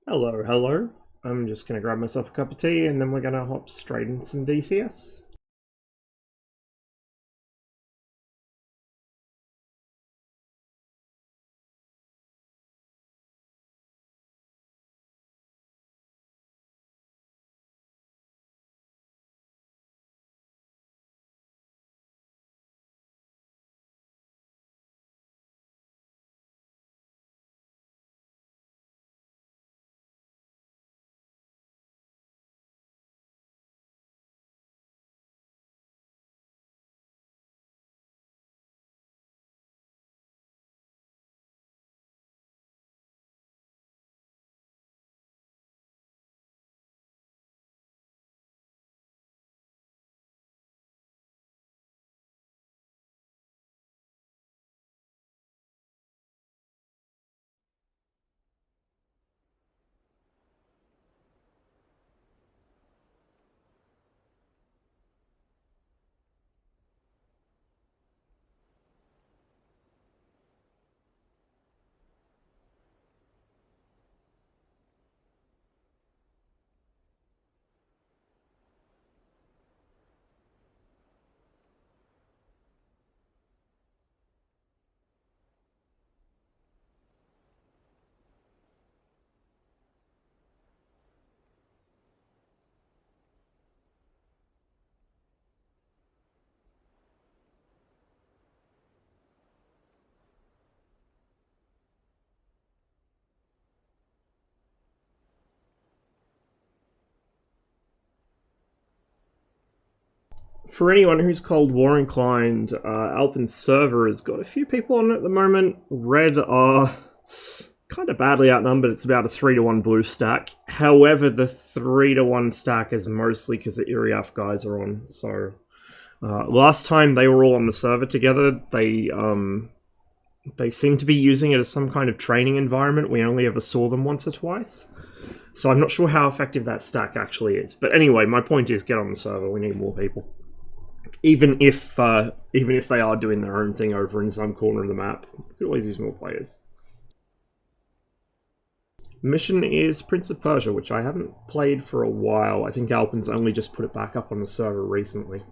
Hello, hello. I'm just gonna grab myself a cup of tea and then we're gonna hop straight into some DCS. For anyone who's Cold War inclined, Alpen's server has got a few people on it at the moment. Red are kind of badly outnumbered. It's about a 3-to-1 blue stack. However, the 3-to-1 stack is mostly because the Iriaf guys are on. So last time they were all on the server together, they seem to be using it as some kind of training environment. We only ever saw them once or twice. So I'm not sure how effective that stack actually is. But anyway, my point is get on the server. We need more people. Even if they are doing their own thing over in some corner of the map, we could always use more players. Mission is Prince of Persia, which I haven't played for a while. I think Alpen's only just put it back up on the server recently.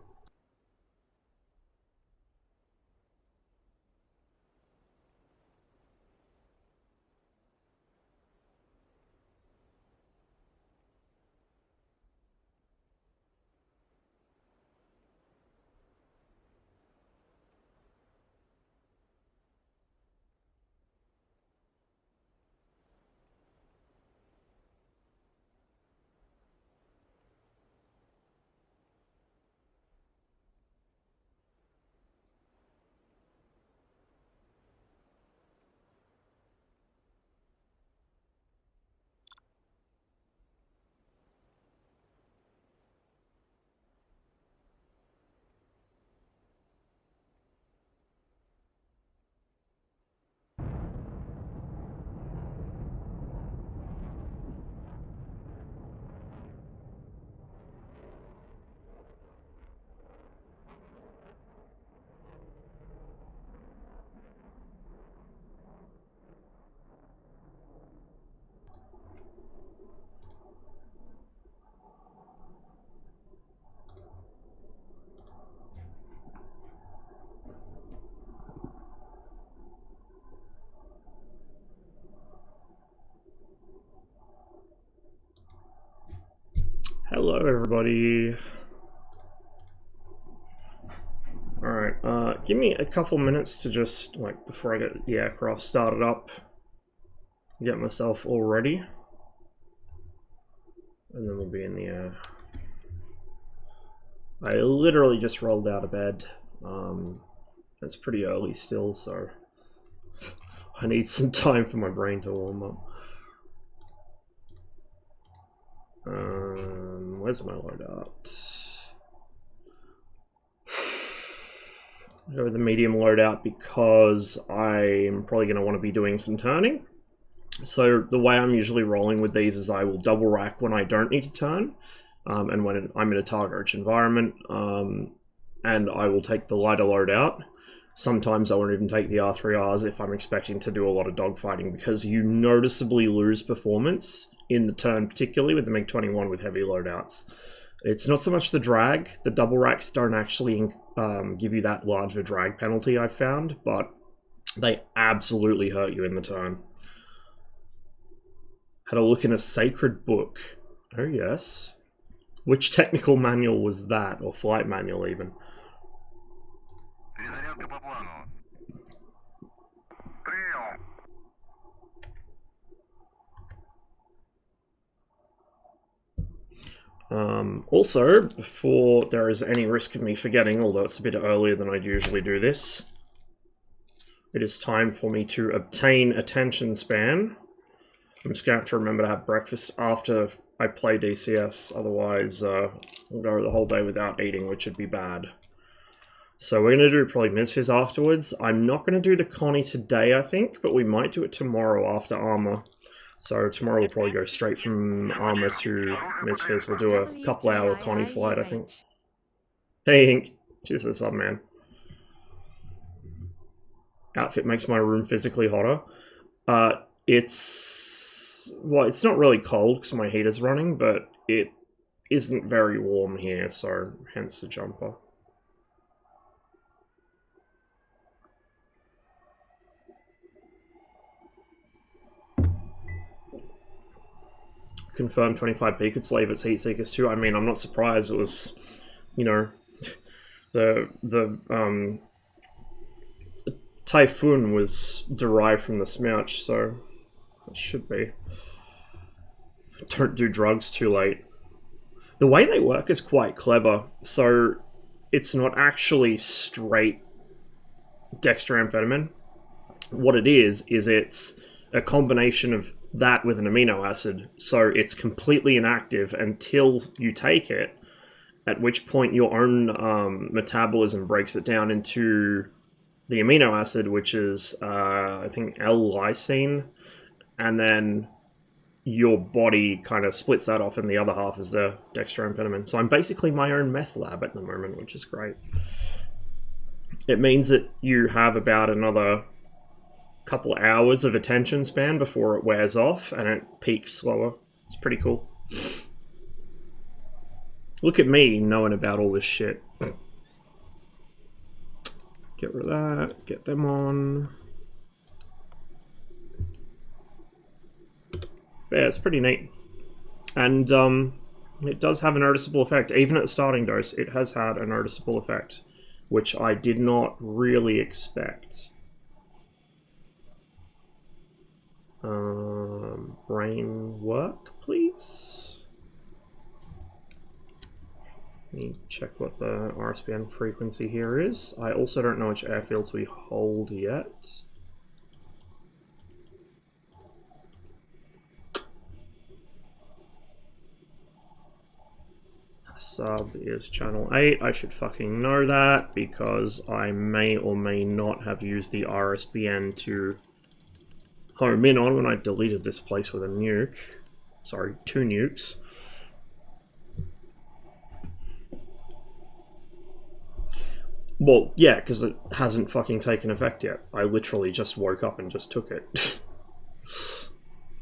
Hello, everybody. Alright, give me a couple minutes to just, before I get the aircraft started up, get myself all ready. And then we'll be in the air. I literally just rolled out of bed. It's pretty early still, so I need some time for my brain to warm up. Where's my loadout? I'll go with the medium loadout because I'm probably going to want to be doing some turning. So the way I'm usually rolling with these is I will double rack when I don't need to turn, and when I'm in a target-rich environment, and I will take the lighter loadout. Sometimes I won't even take the R3Rs if I'm expecting to do a lot of dogfighting, because you noticeably lose performance in the turn, particularly with the MiG-21 with heavy loadouts. It's not so much the drag. The double racks don't actually give you that large of a drag penalty, I've found, but they absolutely hurt you in the turn. Had a look in a sacred book. Oh yes. Which technical manual was that? Or flight manual even? Also, before there is any risk of me forgetting, although it's a bit earlier than I'd usually do this, it is time for me to obtain attention span. I'm just going to have to remember to have breakfast after I play DCS, otherwise I'll go the whole day without eating, which would be bad. So we're going to do probably MSFS afterwards. I'm not going to do the Connie today, I think, but we might do it tomorrow after Armor. So tomorrow we'll probably go straight from Armor to MSFS. We'll do a couple-hour Connie flight, I think. Hey, Ink. Cheers to the sub, man. Outfit makes my room physically hotter. Well, it's not really cold because my heater's running, but it isn't very warm here, so hence the jumper. Confirmed 25p could slave its heat seekers too. I mean, I'm not surprised. It was, you know, the Typhoon was derived from the Smouch, so it should be. Don't do drugs too late. The way they work is quite clever. So it's not actually straight dextroamphetamine. What it is it's a combination of that with an amino acid. So it's completely inactive until you take it, at which point your own metabolism breaks it down into the amino acid, which is, I think, L-lysine, and then your body kind of splits that off, and the other half is the dextroamphetamine. So I'm basically my own meth lab at the moment, which is great. It means that you have about another couple hours of attention span before it wears off, and it peaks slower. It's pretty cool. Look at me knowing about all this shit. Get rid of that, get them on. Yeah, it's pretty neat. And it does have a noticeable effect. Even at the starting dose, it has had a noticeable effect, which I did not really expect. Brain work, please. Let me check what the RSPN frequency here is. I also don't know which airfields we hold yet. Sub is channel 8. I should fucking know that because I may or may not have used the RSPN to home in on when I deleted this place with a nuke. Sorry, 2 nukes. Well, yeah, because it hasn't fucking taken effect yet. I literally just woke up and just took it.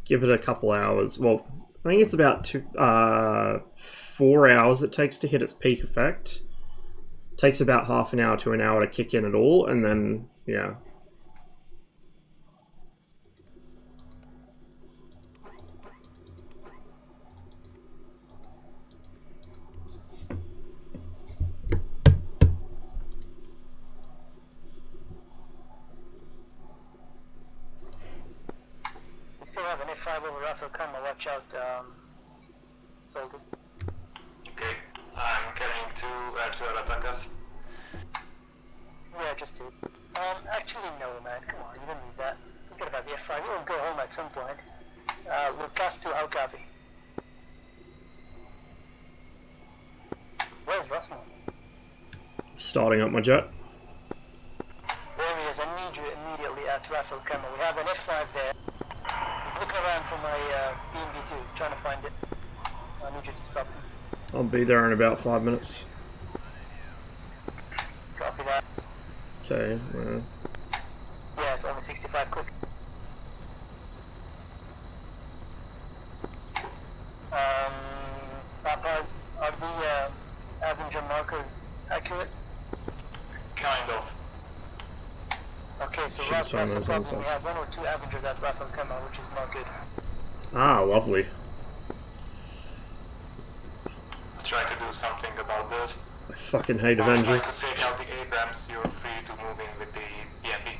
Give it a couple hours. Well, I think it's about 4 hours it takes to hit its peak effect. Takes about half an hour to an hour to kick in at all, and then, yeah. Watch out, soldier. Okay, I'm getting to Atakas. Yeah, just 2. Actually no, man, come on, you don't need that. Forget about the F5, we'll go home at some point. Lucas to how copy? Where's Russman? Starting up my jet. There he is, I need you immediately at Raffle Camera. We have an F5 there. Looking around for my BMB2, trying to find it. I need you to stop him. I'll be there in about 5 minutes. Copy that. Okay. Yeah, it's only 65 quick. so Should have that's turned the those problem. on We first. have 1 or 2 Avengers at Ras Al Khaimah, which is not good. Ah, lovely. Try to do something about this. I fucking hate If you'd like Avengers. to take out the Abrams, you're free to move in with the BMP.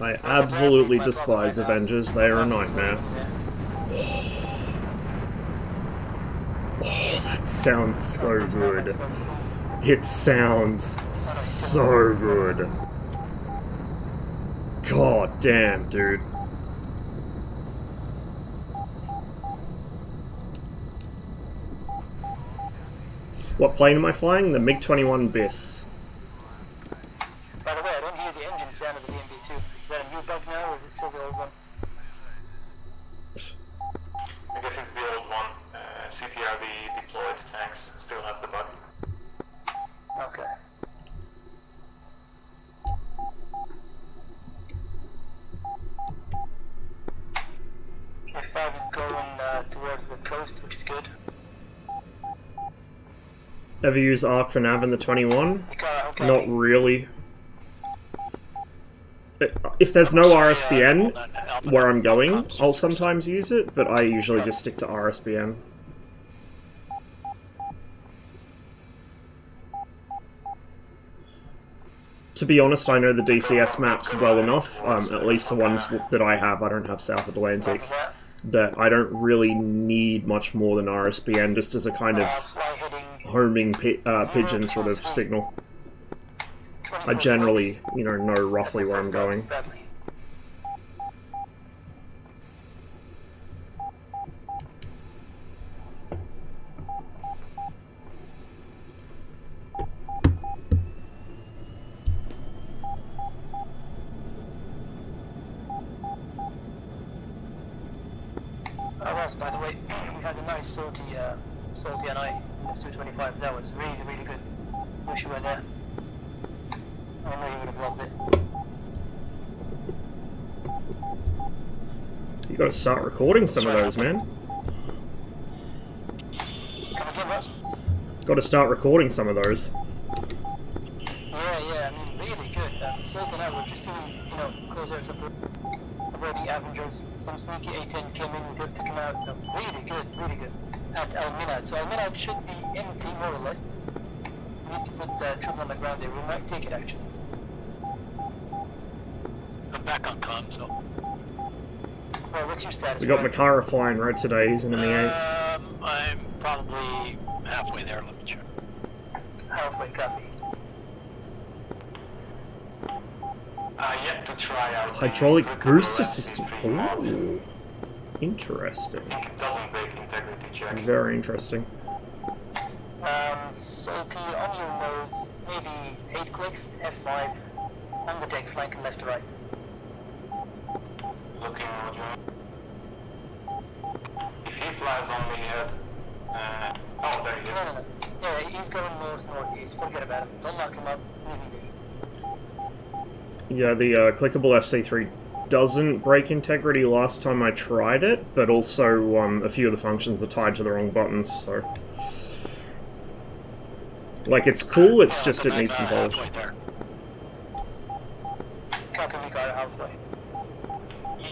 I absolutely despise Avengers. They are a nightmare. Oh, that sounds so good. It sounds so good. God damn, dude. What plane am I flying? The MiG-21 BIS. By the way, I don't hear the engine sound of the DMB2. Is that a new bug now, or is it still the old one? I guess it's the old one. CTRV deployed tanks still have the bug. Okay. F5 is going towards the coast, which is good. Ever use ARC for nav in the 21? Okay. Not really. If there's no RSBN where I'm going, I'll sometimes use it, but I usually just stick to RSBN. To be honest, I know the DCS maps well enough, at least the ones that I don't have South Atlantic, that I don't really need much more than RSBN just as a kind of homing pigeon sort of signal. I generally, know roughly where I'm going. By the way, we had a nice salty NI in the 225. That was really, really good. Wish you were there. I know you would have loved it. You gotta start recording some of those, man. Come again, Russ? Gotta start recording some of those. Yeah, I mean, really good. Salty NI was just doing, closer support. Already Avengers. Some sneaky A10 came in, we took him out. So really good. At Al Minad. So Al Minad should be empty, more or less. We need to put troops on the ground there. We might take it, actually. I'm back on comm, so. Well, what's your status? We got Makara flying right today, he's in ME8. I'm probably halfway there, let me check. Halfway, copy. Yet to try out Hydraulic booster system. Ooh. Interesting. I think it doesn't break integrity check. Very interesting. So can you on your nose, maybe 8 clicks, F5, on the deck, flank and left to right. Looking, Roger. If he flies on the head, oh, there he is. No. Yeah, he's going northeast. Forget about him. Don't lock him up. Leave him be. Yeah, the clickable SC3 doesn't break integrity last time I tried it, but also a few of the functions are tied to the wrong buttons, so... Like, it's cool, it's just it needs some polish. He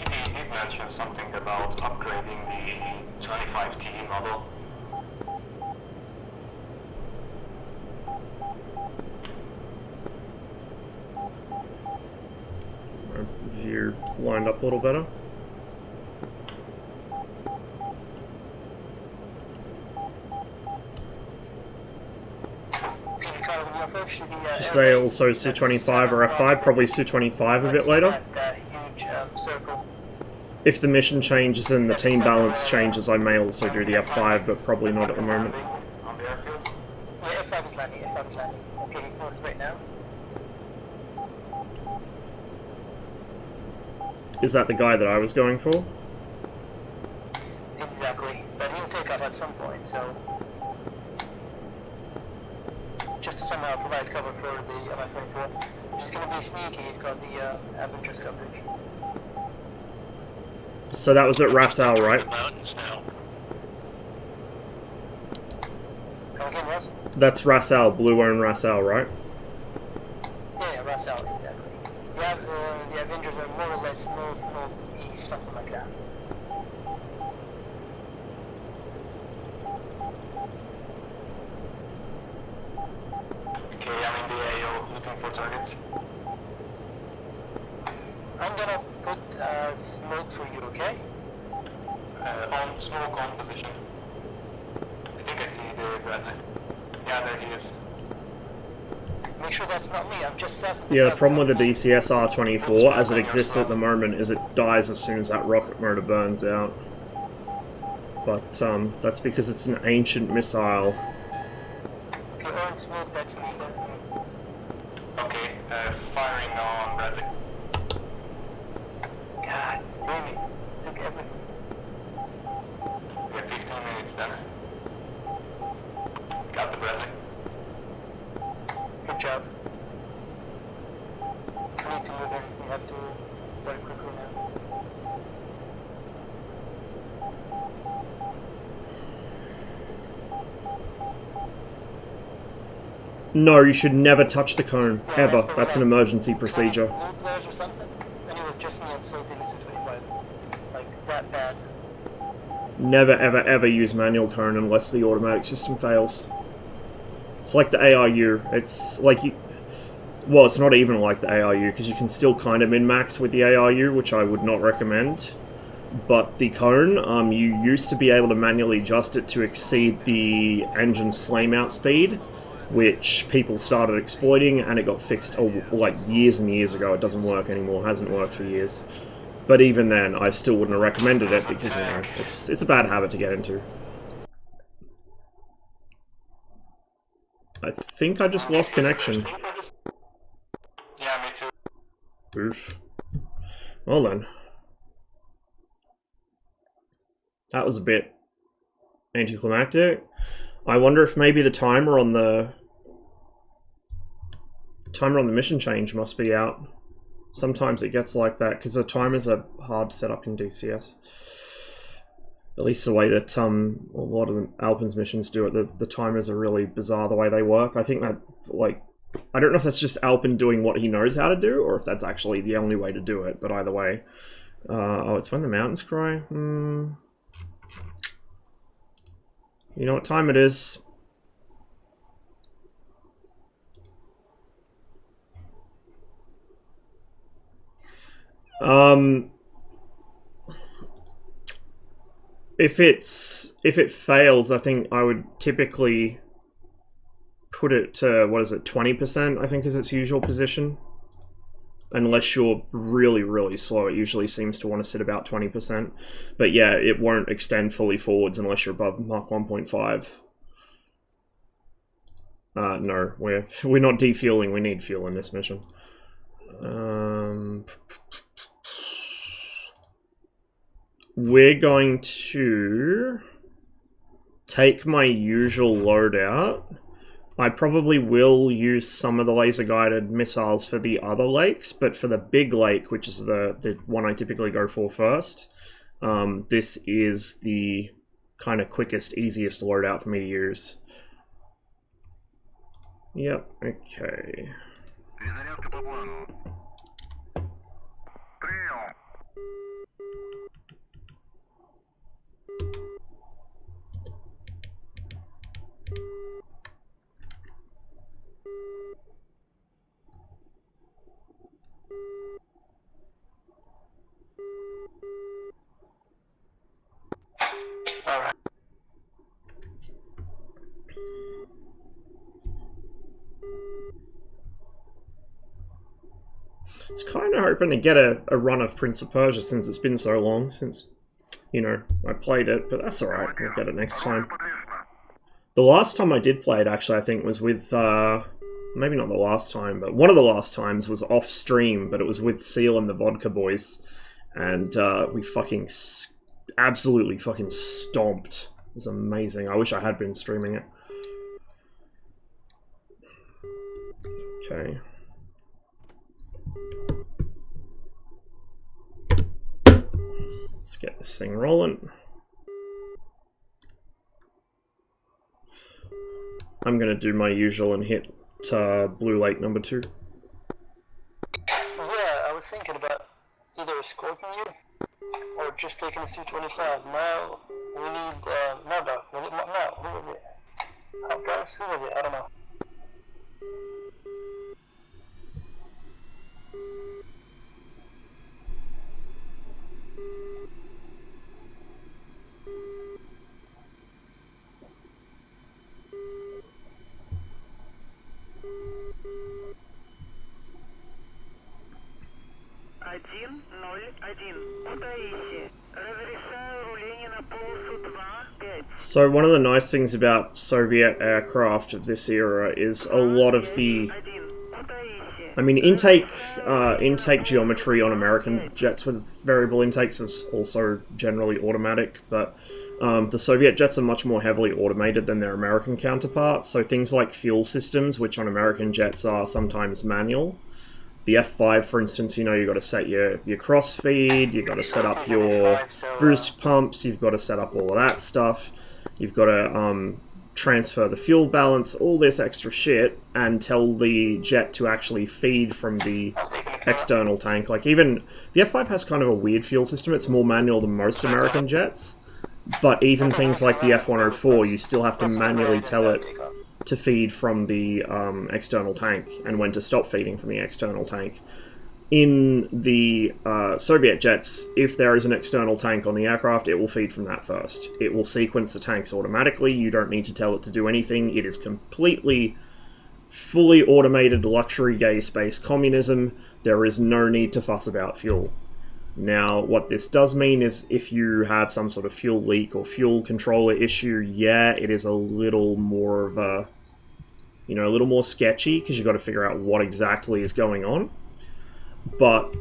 did mention something about upgrading the 25T model. You're lined up a little better. Should say also Su-25 or F5, probably Su-25 a bit later. If the mission changes and the team balance changes, I may also do the F5, but probably not at the moment. On the airfield. Yeah, F5 is landing. Okay, he's north right now. Is that the guy that I was going for? Exactly, but he'll take off at some point, so... Just to somehow provide cover for the MI-24. He's gonna be sneaky, he's got the Avengers coverage. So that was at Ras Al, right? Mountains now. Come again, Russ? That's Ras Al, Blue Own Ras Al, right? Yeah, more or less northeast, something like that. Okay, I'm in the AO looking for targets. I'm gonna put smoke for you, okay? On smoke on position. I think I see the Bradley. Yeah, there he is. Make sure that's not me, I'm just south of Yeah, the south problem with the of- DCS R24 as it exists at the moment is it dies as soon as that rocket motor burns out. But that's because it's an ancient missile. Okay, orange smoke, that's me. Okay, firing on Bradley. God damn it. Took everything. We have 15 minutes then. Got the Bradley. Good job. We need to move in. We have to very quickly now. No, you should never touch the cone, ever. That's an emergency procedure. Blue flares or something? Anyway, just me on so delicious 25. Like, that bad. Never, ever, ever use manual cone unless the automatic system fails. It's like the ARU. It's like you... Well, it's not even like the ARU, because you can still kind of min-max with the ARU, which I would not recommend. But the cone, you used to be able to manually adjust it to exceed the engine's flame-out speed, which people started exploiting, and it got fixed like years and years ago. It doesn't work anymore, hasn't worked for years. But even then, I still wouldn't have recommended it, because, you know, it's a bad habit to get into. I think I just lost connection. Yeah, me too. Oof. Well then. That was a bit anticlimactic. I wonder if maybe the timer on the mission change must be out. Sometimes it gets like that because the timers are hard to set up in DCS. At least the way that a lot of the Alpen's missions do it, the timers are really bizarre the way they work. I think that, like, I don't know if that's just Alpen doing what he knows how to do, or if that's actually the only way to do it, but either way. Oh, it's when the mountains cry? You know what time it is? If it fails, I think I would typically put it to, what is it, 20%, I think is its usual position. Unless you're really, really slow, it usually seems to want to sit about 20%. But yeah, it won't extend fully forwards unless you're above Mach 1.5. No, we're not defueling, we need fuel in this mission. We're going to take my usual loadout. I probably will use some of the laser-guided missiles for the other lakes, but for the big lake, which is the one I typically go for first, this is the kind of quickest, easiest loadout for me to use. Yep, okay. Alright. I was kind of hoping to get a run of Prince of Persia since it's been so long since, you know, I played it, but that's alright, we'll get it next time. The last time I did play it, actually, I think was with, maybe not the last time, but one of the last times was off stream, but it was with Seal and the Vodka Boys, and we fucking absolutely fucking stomped. It was amazing. I wish I had been streaming it. Okay. Let's get this thing rolling. I'm gonna do my usual and hit Blue Lake number 2. Yeah, I was thinking about Or just taking a C-25. Now, we need, Murdoch. Was it Mel? Who was it? Outcast? Who was it? I don't know. So one of the nice things about Soviet aircraft of this era is a lot of the, I mean, intake geometry on American jets with variable intakes is also generally automatic, but the Soviet jets are much more heavily automated than their American counterparts, so things like fuel systems, which on American jets are sometimes manual. The F5, for instance, you know, you've got to set your crossfeed, you've got to set up your boost pumps, you've got to set up all of that stuff, you've got to transfer the fuel balance, all this extra shit, and tell the jet to actually feed from the external tank. Like, even the F5 has kind of a weird fuel system. It's more manual than most American jets, but even things like the F104, you still have to manually tell it to feed from the external tank and when to stop feeding from the external tank. In the Soviet jets, if there is an external tank on the aircraft, it will feed from that first. It will sequence the tanks automatically. You don't need to tell it to do anything. It is completely, fully automated luxury gay space communism. There is no need to fuss about fuel. Now, what this does mean is if you have some sort of fuel leak or fuel controller issue, yeah, it is a little more of a, you know, a little more sketchy because you've got to figure out what exactly is going on. But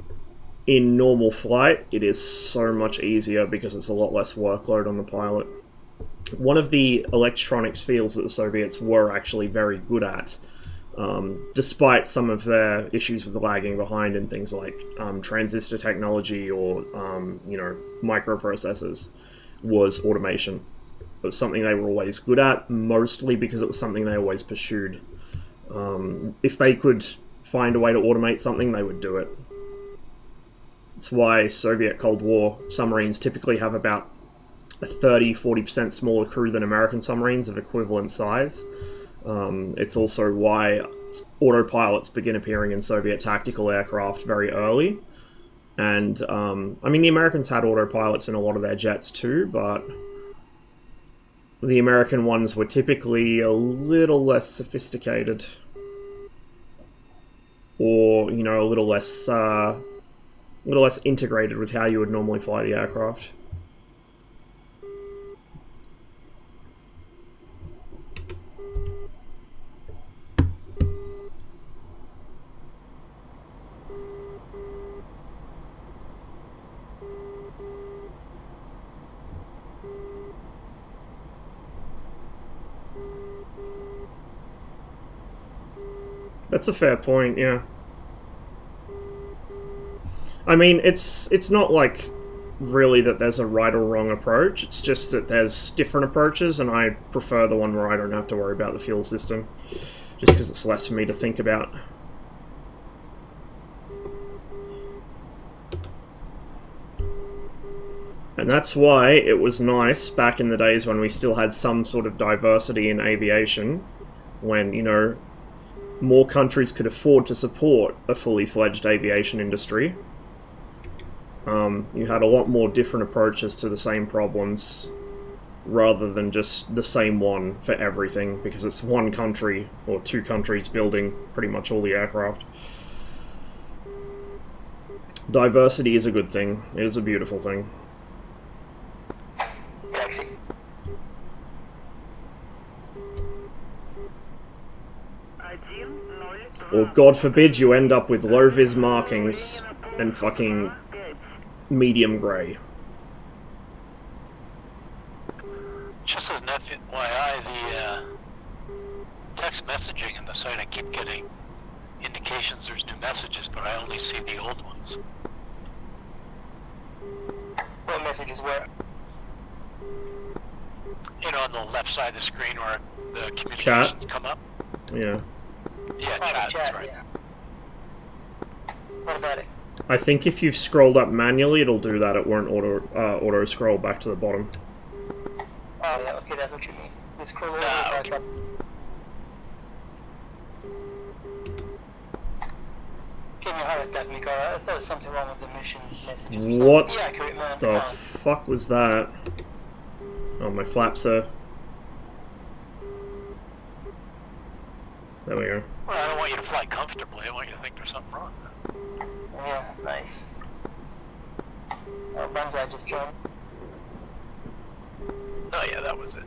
in normal flight, it is so much easier because it's a lot less workload on the pilot. One of the electronics fields that the Soviets were actually very good at, despite some of their issues with the lagging behind in things like transistor technology or you know, microprocessors, was automation. It was something they were always good at, mostly because it was something they always pursued. If they could find a way to automate something, they would do it. It's why Soviet Cold War submarines typically have about a 30-40% smaller crew than American submarines of equivalent size. It's also why autopilots begin appearing in Soviet tactical aircraft very early. And, I mean, the Americans had autopilots in a lot of their jets too, but the American ones were typically a little less sophisticated. Or, you know, a little less integrated with how you would normally fly the aircraft. That's a fair point, yeah. I mean, it's not like really that there's a right or wrong approach, it's just that there's different approaches, and I prefer the one where I don't have to worry about the fuel system, just because it's less for me to think about. And that's why it was nice back in the days when we still had some sort of diversity in aviation, when, you know, more countries could afford to support a fully fledged aviation industry. You had a lot more different approaches to the same problems, rather than just the same one for everything, because it's one country, or two countries, building pretty much all the aircraft. Diversity is a good thing. It is a beautiful thing. Or God forbid you end up with low-vis markings and fucking medium grey. Just as an FYI, the text messaging in the site, I keep getting indications there's new messages, but I only see the old ones. What messages were? You know, on the left side of the screen where the communications Chat? come up. Yeah. Yeah, Oh, chat, that's right. Yeah. What about it? I think if you've scrolled up manually, it'll do that. It won't auto scroll back to the bottom. Oh yeah, okay, that's what you mean. Just scroll over back up. Can you highlight that, Miko? I thought there was something wrong with the mission message. What Yeah, accurate, man. the fuck was that? Oh, my flaps are... There we go. Well, I don't want you to fly comfortably. I want you to think there's something wrong. Yeah, nice. Oh, Banzai just joined. Oh yeah, that was it.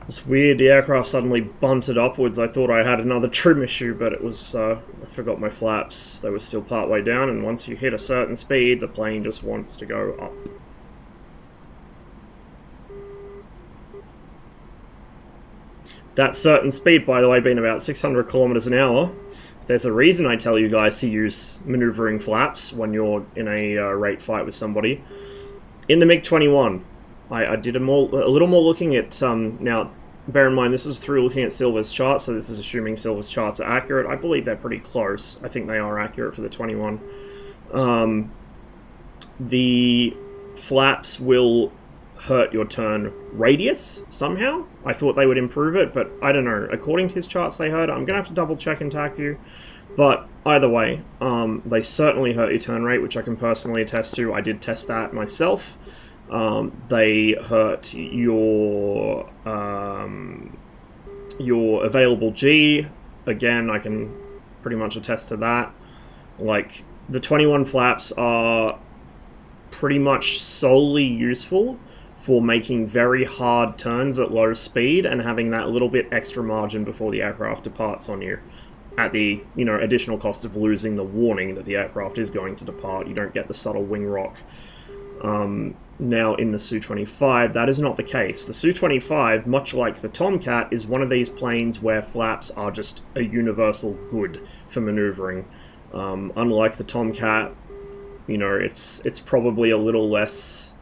It's weird, the aircraft suddenly bunted upwards. I thought I had another trim issue, but it was, I forgot my flaps. They were still part way down, and once you hit a certain speed, the plane just wants to go up. That certain speed, by the way, being about 600 kilometers an hour. There's a reason I tell you guys to use maneuvering flaps when you're in a rate fight with somebody. In the MiG-21, I did a little more looking at now, bear in mind this is through looking at Silver's charts, so this is assuming Silver's charts are accurate. I believe they're pretty close. I think they are accurate for the 21. The flaps will hurt your turn radius somehow. I thought they would improve it, but I don't know. According to his charts, they hurt. I'm gonna have to double check in TACView. But either way, they certainly hurt your turn rate, which I can personally attest to. I did test that myself. They hurt your available G. Again, I can pretty much attest to that. Like, the 21 flaps are pretty much solely useful for making very hard turns at low speed and having that little bit extra margin before the aircraft departs on you. At the, additional cost of losing the warning that the aircraft is going to depart. You don't get the subtle wing rock. Now, in the Su-25, that is not the case. The Su-25, much like the Tomcat, is one of these planes where flaps are just a universal good for maneuvering. Unlike the Tomcat, it's probably a little less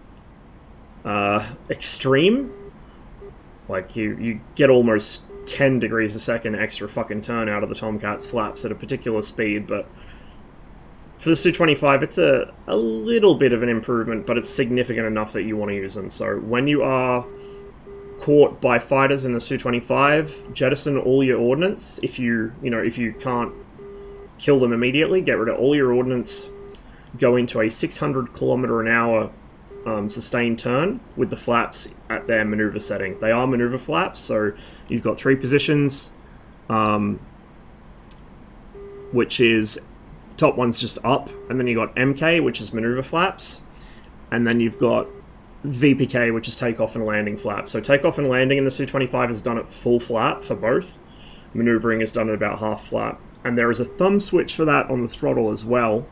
extreme. Like, you get almost 10 degrees a second extra fucking turn out of the Tomcat's flaps at a particular speed, but for the Su-25, it's a little bit of an improvement, but it's significant enough that you want to use them. So when you are caught by fighters in the Su-25, jettison all your ordnance. If you can't kill them immediately, get rid of all your ordnance, go into a 600 kilometer an hour sustained turn with the flaps at their maneuver setting. They are maneuver flaps, so you've got 3 positions, which is, top one's just up, and then you've got MK, which is maneuver flaps, and then you've got VPK, which is takeoff and landing flaps. So takeoff and landing in the Su-25 is done at full flap for both. Maneuvering is done at about half flap. And there is a thumb switch for that on the throttle as well.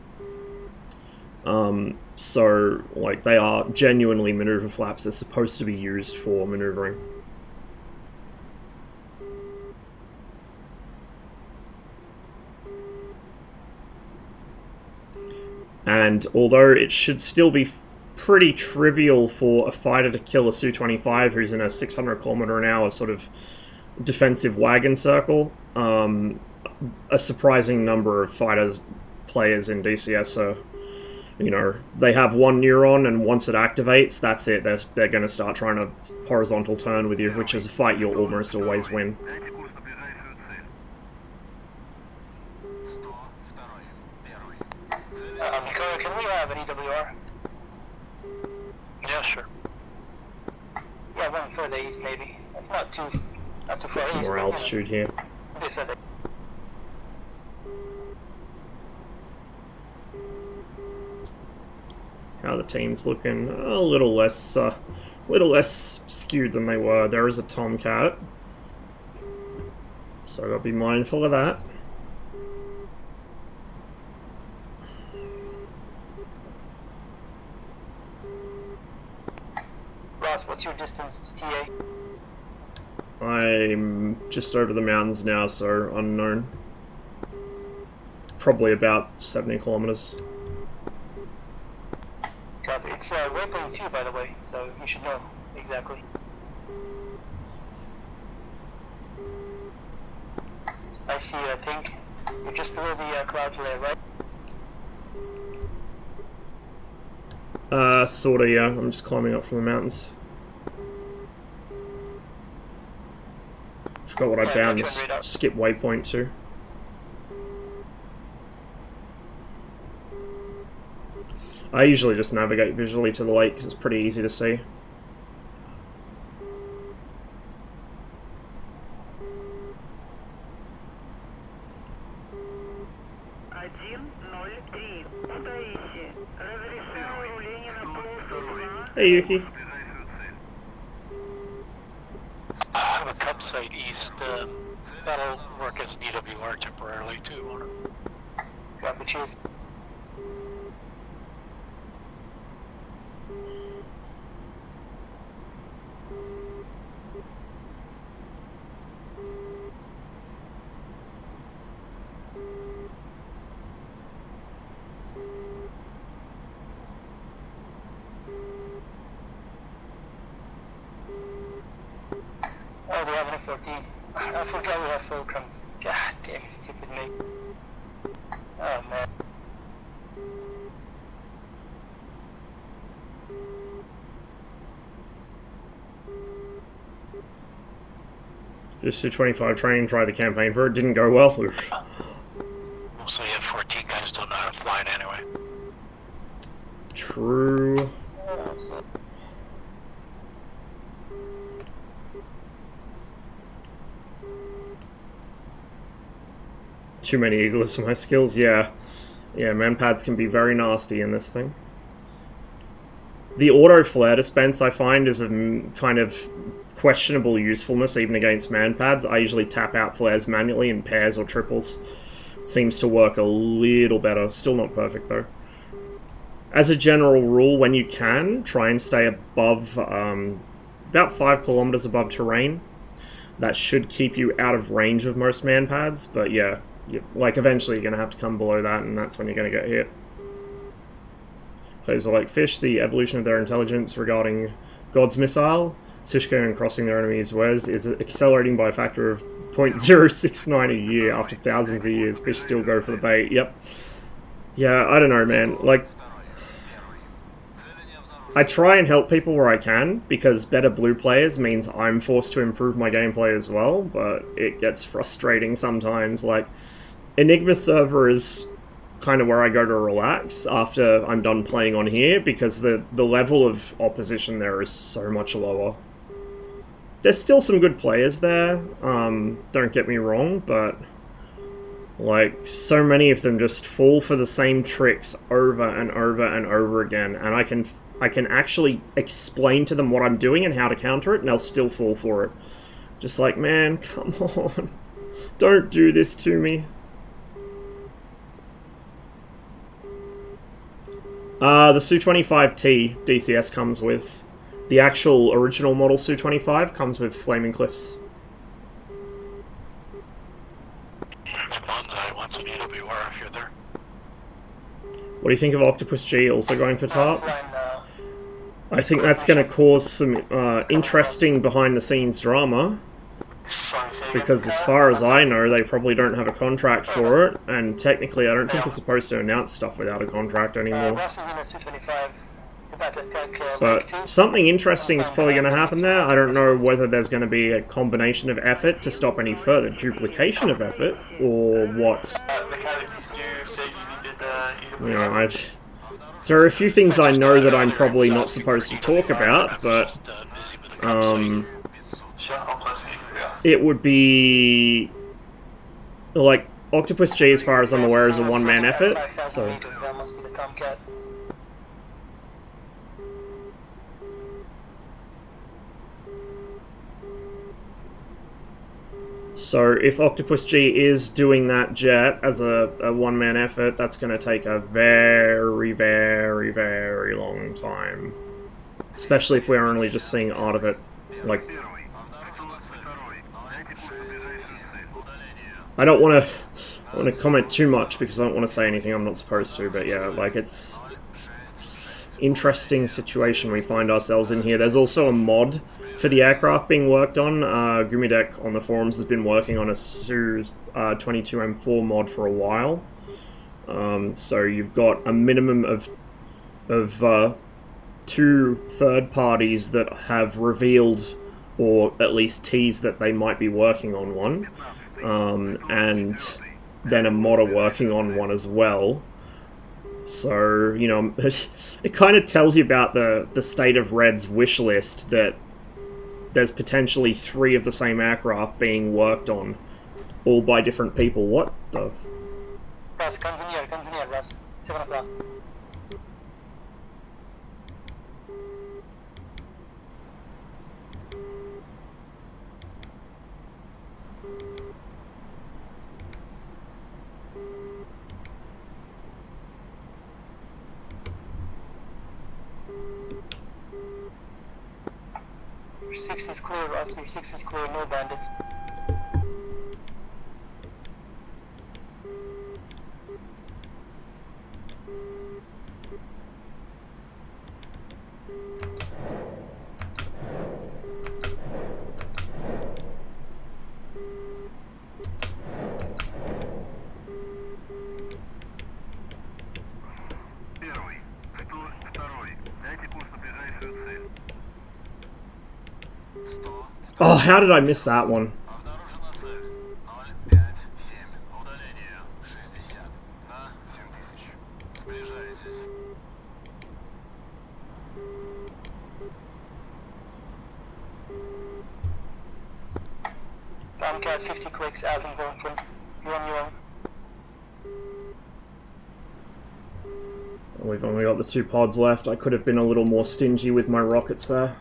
So, like, they are genuinely maneuver flaps. They're supposed to be used for maneuvering. And although it should still be pretty trivial for a fighter to kill a Su-25 who's in a 600 kilometer an hour sort of defensive wagon circle, a surprising number of players in DCS are, they have one neuron, and once it activates, that's it. They're going to start trying to horizontal turn with you, which is a fight you'll almost always win. Can we have an EWR? Yeah, sure. Yeah, one further east, maybe. It's not too far. Get some more altitude here. How the team's looking? A little less skewed than they were. There is a Tomcat, so I've got to be mindful of that. Ross, what's your distance to TA? I'm just over the mountains now, so unknown. probably about 70 kilometers. Copy. It's waypoint 2, by the way, so you should know exactly. I see, I think. You're just below the clouds layer, right? Sorta, yeah. I'm just climbing up from the mountains. Forgot what I found. Just skip waypoint 2. I usually just navigate visually to the lake because it's pretty easy to see. Hey Yuki. I have a cup site east. That'll work as an EWR temporarily too. Copy, cheers. Oh, we have an F-14. I forgot we have Fulcrums. God damn, stupid me. Oh, man. Just 225 training, tried the campaign for it, didn't go well. Oof. Most of the F-14 guys don't know how to fly it anyway. True. Too many eagles for my skills, yeah. Yeah, manpads can be very nasty in this thing. The auto flare dispense I find is a kind of questionable usefulness even against manpads. I usually tap out flares manually in pairs or triples. It seems to work a little better. Still not perfect though. As a general rule, when you can, try and stay above, about 5 kilometers above terrain. That should keep you out of range of most manpads, but yeah. Like, eventually you're going to have to come below that, and that's when you're going to get hit. Players are like fish, the evolution of their intelligence regarding God's missile, Sishka and crossing their enemies' wares is accelerating by a factor of 0.069 a year after thousands of years. Fish still go for the bait, yep. Yeah, I don't know, man. Like, I try and help people where I can, because better blue players means I'm forced to improve my gameplay as well, but it gets frustrating sometimes. Like, Enigma server is kind of where I go to relax after I'm done playing on here, because the level of opposition there is so much lower. There's still some good players there, don't get me wrong, but like, so many of them just fall for the same tricks over and over and over again, and I can actually explain to them what I'm doing and how to counter it, and they'll still fall for it. Just like, man, come on. Don't do this to me. The Su-25T DCS comes with. The actual original model Su-25 comes with Flaming Cliffs. Wants an EWR if you're there. What do you think of Octopus G also going for TARP? I think that's going to cause some interesting behind-the-scenes drama, because as far as I know, they probably don't have a contract for it, and technically I don't think you're supposed to announce stuff without a contract anymore. But something interesting is probably going to happen there. I don't know whether there's going to be a combination of effort to stop any further duplication of effort, or what. You know, there are a few things I know that I'm probably not supposed to talk about, but it would be like Octopus G, as far as I'm aware, is a one-man effort, so. So if Octopus G is doing that jet as a one-man effort, that's going to take a very, very, very long time. Especially if we're only just seeing art of it. Like, I don't want to I don't want to comment too much because I don't want to say anything I'm not supposed to, but yeah, like, it's interesting situation we find ourselves in here. There's also a mod for the aircraft being worked on. Gumidek on the forums has been working on a Su 22M4 mod for a while. So you've got a minimum of 2 third parties that have revealed or at least teased that they might be working on one, and then a modder working on one as well. So, you know, it kind of tells you about the state of Red's wish list, that there's potentially 3 of the same aircraft being worked on, all by different people. What the... Russ, comes in here, Russ. 7 o'clock. Your 6 is clear, Russ. Your 6 is clear, no bandits. Oh, how did I miss that one? Tomcat 50 clicks, Alvin going from. You're on your own. We've only got the 2 pods left. I could have been a little more stingy with my rockets there.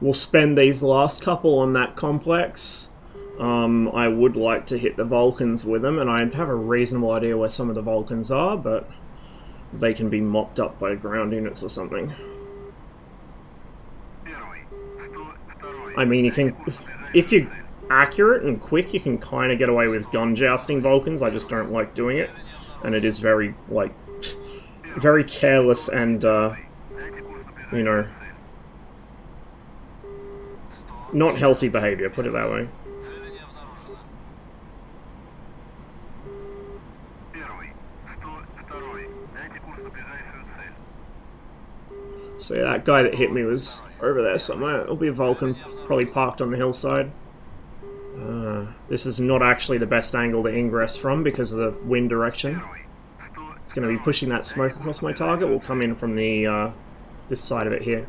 We'll spend these last couple on that complex. I would like to hit the Vulcans with them, and I have a reasonable idea where some of the Vulcans are, but they can be mopped up by ground units or something. I mean, you can, if you're accurate and quick, you can kind of get away with gun jousting Vulcans. I just don't like doing it, and it is very, like, very careless and, you know, not healthy behavior, put it that way. So yeah, that guy that hit me was over there somewhere. It'll be a Vulcan, probably parked on the hillside. This is not actually the best angle to ingress from because of the wind direction. It's going to be pushing that smoke across my target. We'll come in from the this side of it here.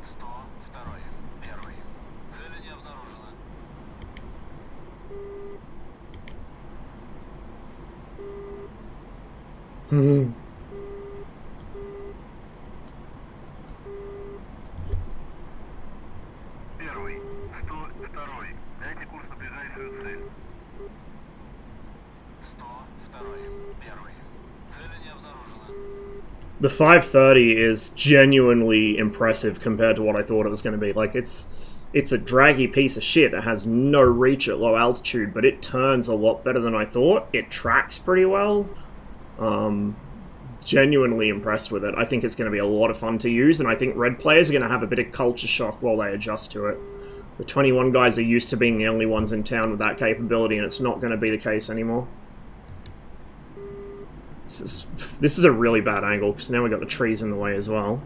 The 530 is genuinely impressive compared to what I thought it was going to be. Like, it's a draggy piece of shit that has no reach at low altitude, but it turns a lot better than I thought. It tracks pretty well. Genuinely impressed with it. I think it's going to be a lot of fun to use, and I think Red players are going to have a bit of culture shock while they adjust to it. The 21 guys are used to being the only ones in town with that capability, and it's not going to be the case anymore. This is a really bad angle, because now we've got the trees in the way as well.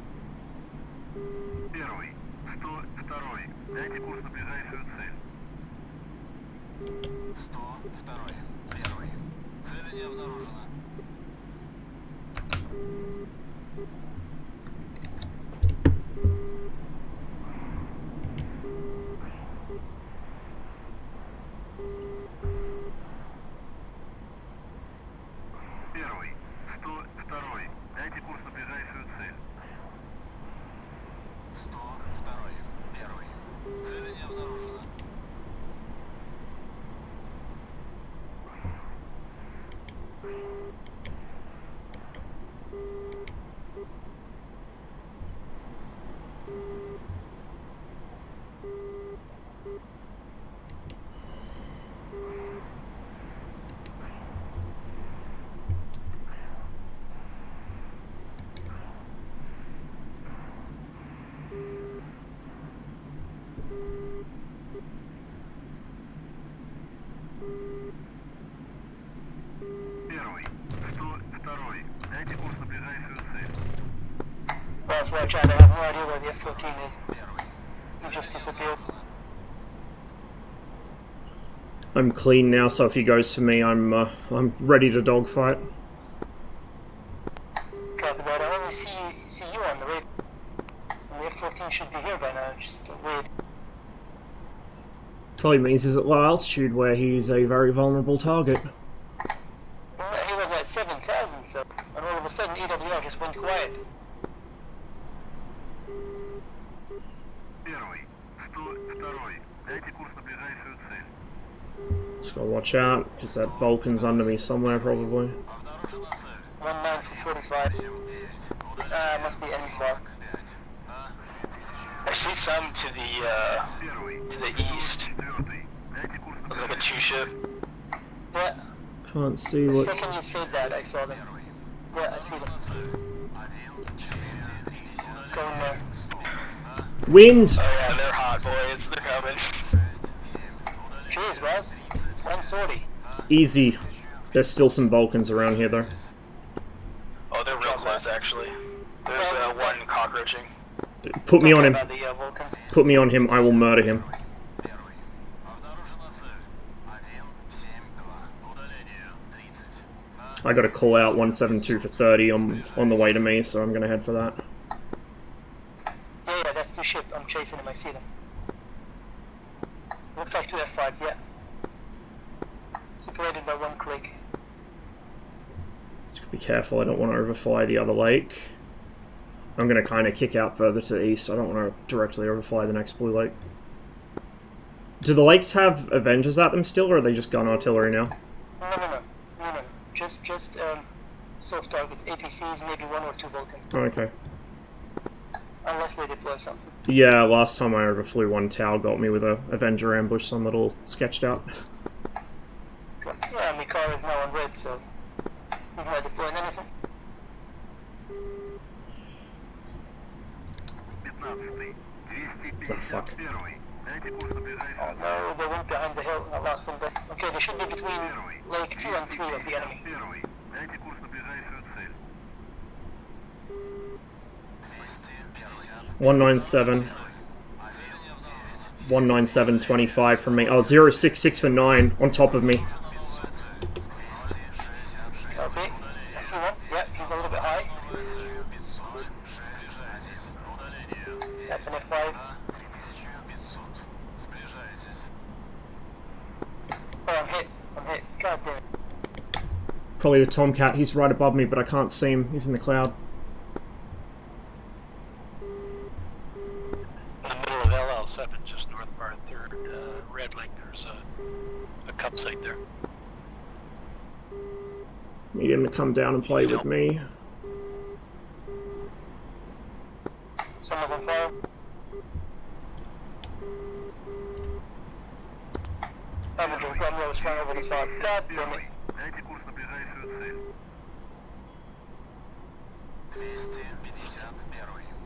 That's why I tried to have no idea where the F-14 is. He just disappeared. I'm clean now, so if he goes for me, I'm ready to dogfight. Copy that. I only see you on the radio. And the F-14 should be here by now. Just weird. Probably means he's at low altitude where he's a very vulnerable target. Well, he was at 7,000, so, and all of a sudden EWR just went quiet. Just gotta watch out, because that Vulcan's under me somewhere probably. 19 for 45. Must be N5. I see some to the east. Looks like a two-ship. Yeah. Can't see The what's... second you said that, I saw them. Yeah, I see them. Going there. Wind! Oh yeah, they're hot, boys. They're coming. Cheers, guys. 140. Easy. There's still some Vulcans around here though. Oh, they're real close, actually. There's one cockroaching. Put me on him. About the Vulcan. Put me on him, I will murder him. I got a call out 172 for 30 on the way to me, so I'm gonna head for that. Yeah, that's two ships. I'm chasing them. I see them. Looks like two F5s, yeah. Separated by one click. Just be careful, I don't want to overfly the other lake. I'm gonna kind of kick out further to the east. I don't want to directly overfly the next blue lake. Do the lakes have Avengers at them still, or are they just gun artillery now? No. Just soft targets, APCs, maybe one or two Vulcans. Oh, okay. Unless they deploy something. Yeah, last time I overflew one, Tau got me with a Avenger ambush, so I'm a little sketched out. Yeah, my car is now on red, so he's not deploying anything. Oh, fuck. Oh no, they went behind the hill. I lost them there. Okay, they should be between Lake 2 and 3 of the enemy. 197. 197.25 from me. Oh, 066 for 9 on top of me. Okay, I see one. Yeah, he's a little bit high. That's an F5. Oh, I'm hit. God damn it. Probably the Tomcat. He's right above me, but I can't see him. He's in the cloud. In the middle of LL7, just north of our third red lake, there's a cup site there. Need him to come down and play with me. Some of them fire. Avenger, Romeo is flying over the side. God damn it.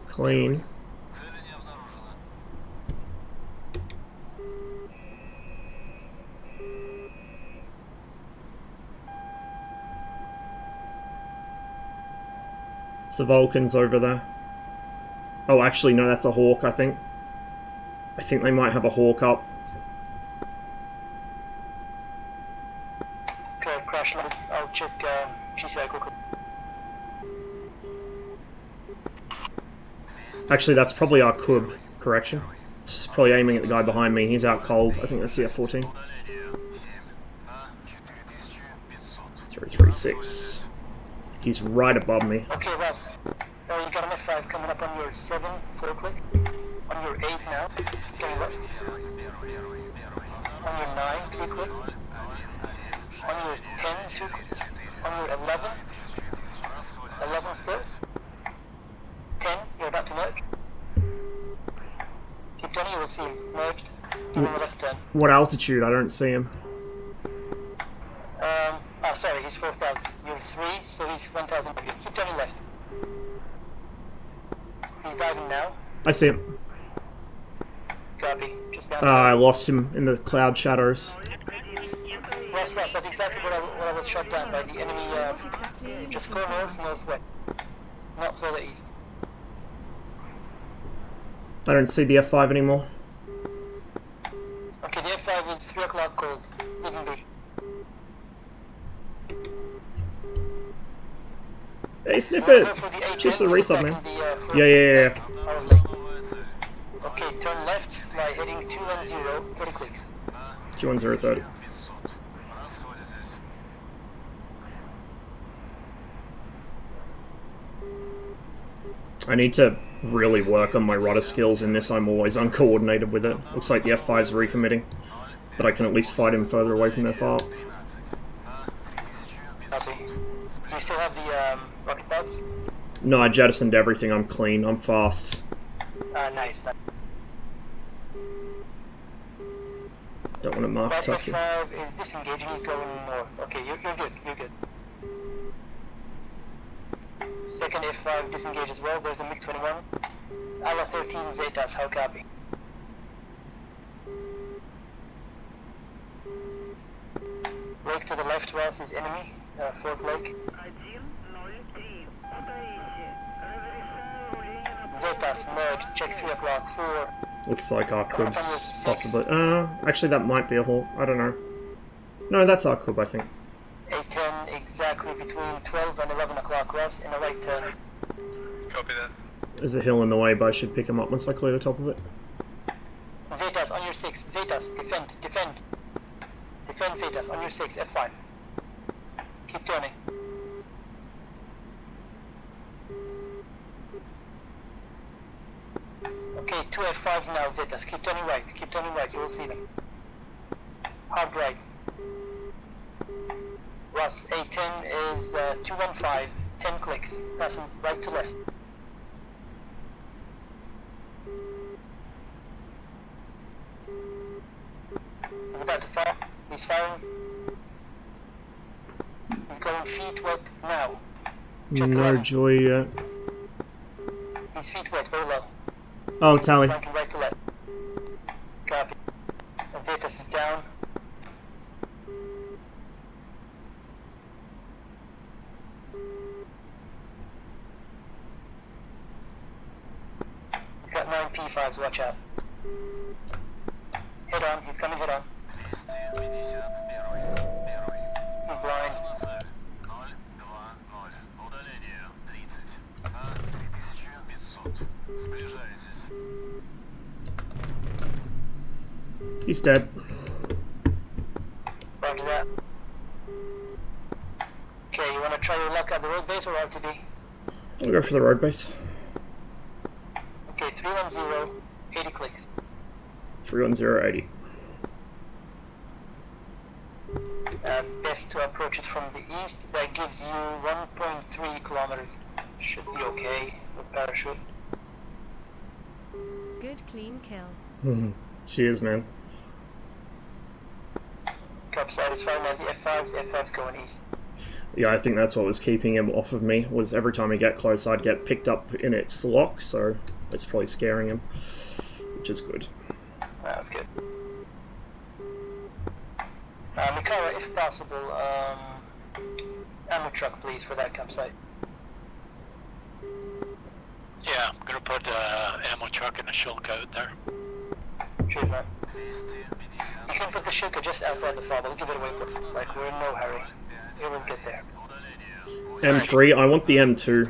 Clean. It's the Vulcans over there. Oh, actually, no, that's a Hawk, I think. I think they might have a Hawk up. Okay, crash landed. I'll check GCI quickly. Actually, that's probably our Kub, correction. It's probably aiming at the guy behind me. He's out cold. I think that's the F-14. 036. He's right above me. Okay, Russ. You got an F5 coming up on your 7, 4 click. On your 8 now. Okay, Russ. On your 9, 3 click. On your 10, 2 click. On your 11. 11 still. 10, you're about to merge. Keep turning, you will see him merged. On the left turn. What altitude? I don't see him. Sorry, he's 4,000. You're 3, so he's 1,000. Keep turning left. He's diving now. I see him. Copy. Just down. I lost him in the cloud shadows. Where That's exactly what I was shot down by the enemy. Just go north, northwest, not further east. I don't see the F5 anymore. Okay, the F5 is 3 o'clock cold. Wouldn't be. Hey, sniff it! Just a resub, man. Yeah. Okay, turn left by heading 210, 30 clicks. 21030. I need to really work on my rudder skills in this. I'm always uncoordinated with it. Looks like the F5's recommitting, but I can at least fight him further away from their fire. Copy. Do you still have the rocket pods? No, I jettisoned everything. I'm clean. I'm fast. Nice. Don't want to mark tuck you. F5 is disengaging. He's going north. Okay, you're good. You're good. Second F5 disengage as well. There's a MiG-21. Ala 13 Zetas, how copy? Lake to the left, Ross is enemy. Fourth lake. Zetas, merge, check 3 o'clock, 4. Looks like our Quib's possibly. Actually, that might be a hole. I don't know. No, that's our Quib, I think. 810 exactly between 12 and 11 o'clock, Ross, in a right turn. Copy that. There's a hill in the way, but I should pick him up once I clear the top of it. Zetas on your 6. Zetas, defend. Defend Zetas on your 6, F5. Keep turning. Okay, 2 F5s now, Zetas. Keep turning right. You will see them. Hard right. Ross, A10 is 215, 10 clicks. Passing right to left. He's about to fire. He's firing. He's going feet wet now. No joy yet. His feet wet, very low. Oh, tally. Flanking right to left. Copy. And Zetas is down. He's got 9 P5s, watch out. Head on, he's coming head on. He's blind. He's dead. Roger that. Okay, you want to try your luck at the road base or RTB? I'll go for the road base. Okay, 310, 80 clicks. 31080. Best to approach it from the east. That gives you 1.3 kilometers. Should be okay with parachute. Good clean kill. Cheers, man. Topside is fine now. The F5's going east. Yeah, I think that's what was keeping him off of me, was every time I get close I'd get picked up in its lock, so it's probably scaring him, which is good. That's good. Mikara, if possible, ammo truck please for that campsite. Yeah, I'm gonna put ammo truck in the shulk out there. Cheers, man. You can put the shulker just outside the file, we'll give it away quick. Like, we're in no hurry. It will get there. M3, I want the M2.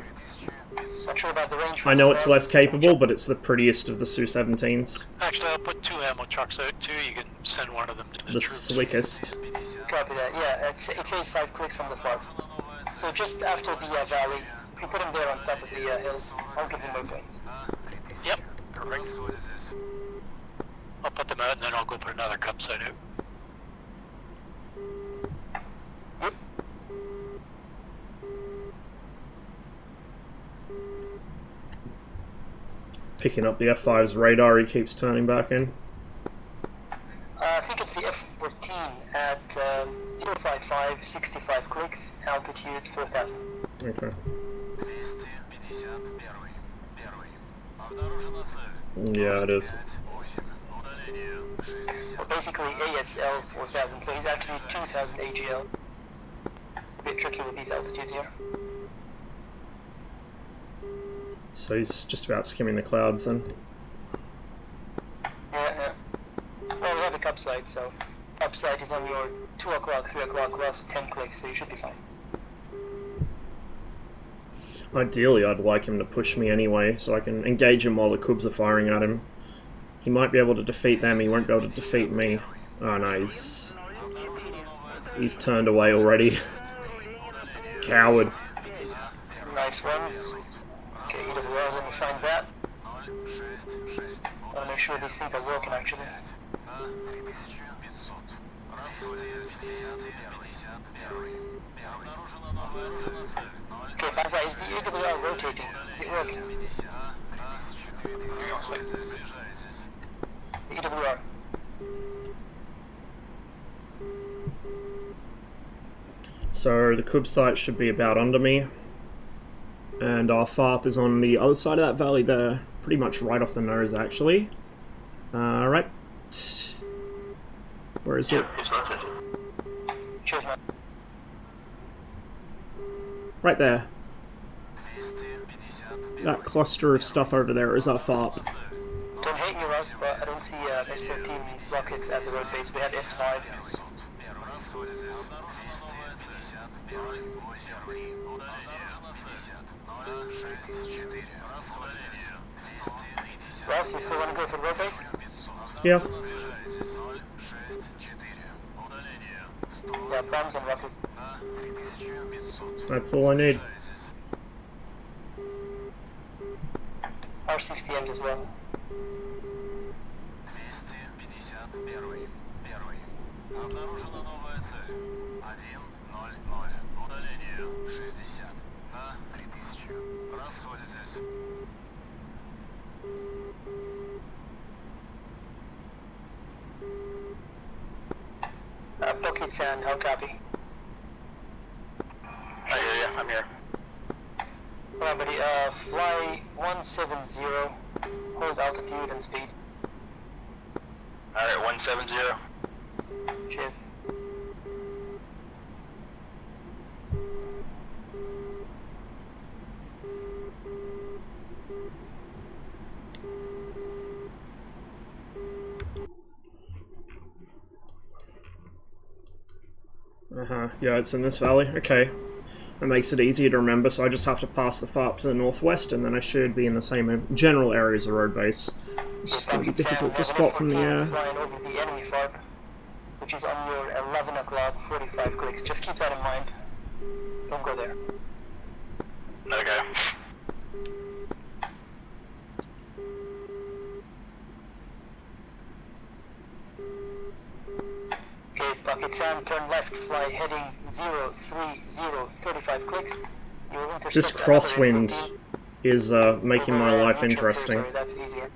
Not sure about the range. I know it's less capable, but it's the prettiest of the Su-17s. Actually, I'll put 2 ammo trucks out too. You can send one of them to the The troops. slickest. Copy that, yeah, it takes 5 clicks from the far. So just after the valley, if you put them there on top of the hills, I'll give them away. Yep, perfect. I'll put them out and then I'll go put another campsite out. Yep. Picking up the F5's radar, he keeps turning back in. I think it's the F-14 at 055, 65 clicks, altitude 4,000. Okay. Yeah, it is. Well, basically ASL 4000, so he's actually 2000 AGL. A bit tricky with these altitudes here. So he's just about skimming the clouds then. Yeah. Well, we have a cup side, so cup side is on your 2 o'clock, 3 o'clock, last 10 clicks, so you should be fine. Ideally, I'd like him to push me anyway, so I can engage him while the Cubs are firing at him. He might be able to defeat them, he won't be able to defeat me. Oh no, he's turned away already. Coward. Nice one. Okay, EWL when you find that. I want to make sure these things are working actually. Okay, Baza, is the EWL rotating? Is it working? The EWR. So the Cub site should be about under me. And our FARP is on the other side of that valley there. Pretty much right off the nose actually. Right. Where is it? Cheers, man. Right there. That cluster of stuff over there is our FARP. Don't hate me, Russ, but I don't see S-13 rockets at the road base. We have S-5. Russ, you still want to go for the road base? Yeah. Yeah, bombs and rockets. That's all I need. R-60Ms as well. Buckets and how copy? I hear you, I'm here. Alright buddy, fly 170, hold altitude and speed. Alright, 170. Cheers. Yeah, it's in this valley. Okay. That makes it easier to remember, so I just have to pass the FARP to the northwest, and then I should be in the same general areas of road base. It's just going to be difficult to spot from the air. Flying over the enemy FARP, which is on your 11 o'clock 45 clicks. Just keep that in mind. Don't go there. Okay. Okay, Bucket Sam, turn left, fly heading 030, 35 clicks. You will intercept This crosswind is making my life interesting. That's easier.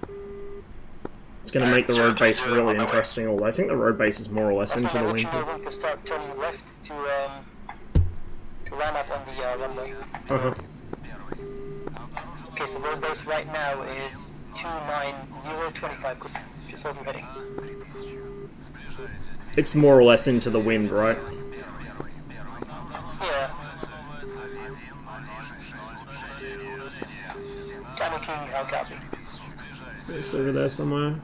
It's going to make the road base really interesting, although I think the road base is more or less into the wind. You want to start turning left to line up on the runway. Okay, so road base right now is 29025 clicks. Just over heading. It's more or less into the wind, right? Yeah. Channel King, how copy? It's over there somewhere.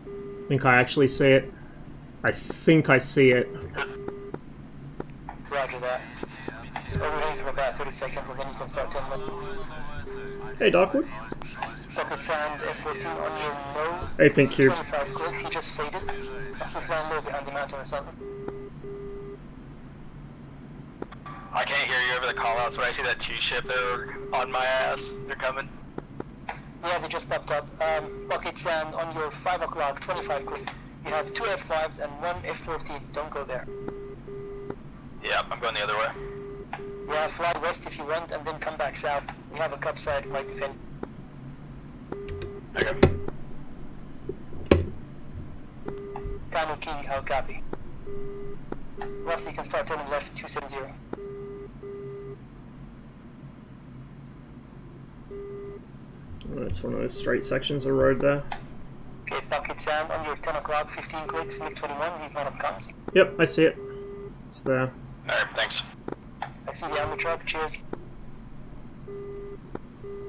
I think I actually see it. I think I see it. Roger that. Overheading for about 30 seconds and then you can start turning. Hey, Darkwood. Bucket Sand, F-14 on your nose. Hey, Pink Cube. 25 clicks, he just faded. Must be flying low behind the mountain or something. I can't hear you over the callouts, but I see that two-ship there on my ass. They're coming. Yeah, they just popped up. Bucket Sand on your 5 o'clock 25 clicks. You have 2 F-5s and 1 F-14. Don't go there. Yep, I'm going the other way. Yeah, fly west if you want and then come back south. We have a cup side right defend. Okay. Kano King, how copy? Russ, you can start turning left 270. It's one of those straight sections of road there. Okay, bucket Sam, on your 10 o'clock, 15 clicks, MiG-21, he's one of comms. Yep, I see it. It's there. Alright, thanks. I see the ammo truck, cheers.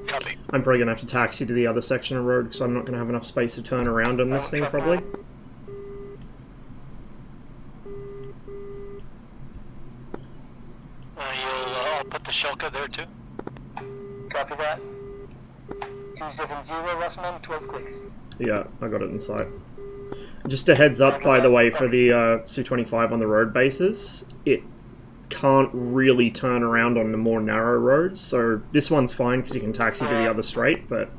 Copy. I'm probably going to have to taxi to the other section of road because I'm not going to have enough space to turn around on this thing, probably. I'll put the Shelka there too. Copy that. 270, Russman, 12 clicks. Yeah, I got it in sight. Just a heads up, by the way, for the Su-25 on the road bases, it can't really turn around on the more narrow roads, so this one's fine because you can taxi to the other straight, but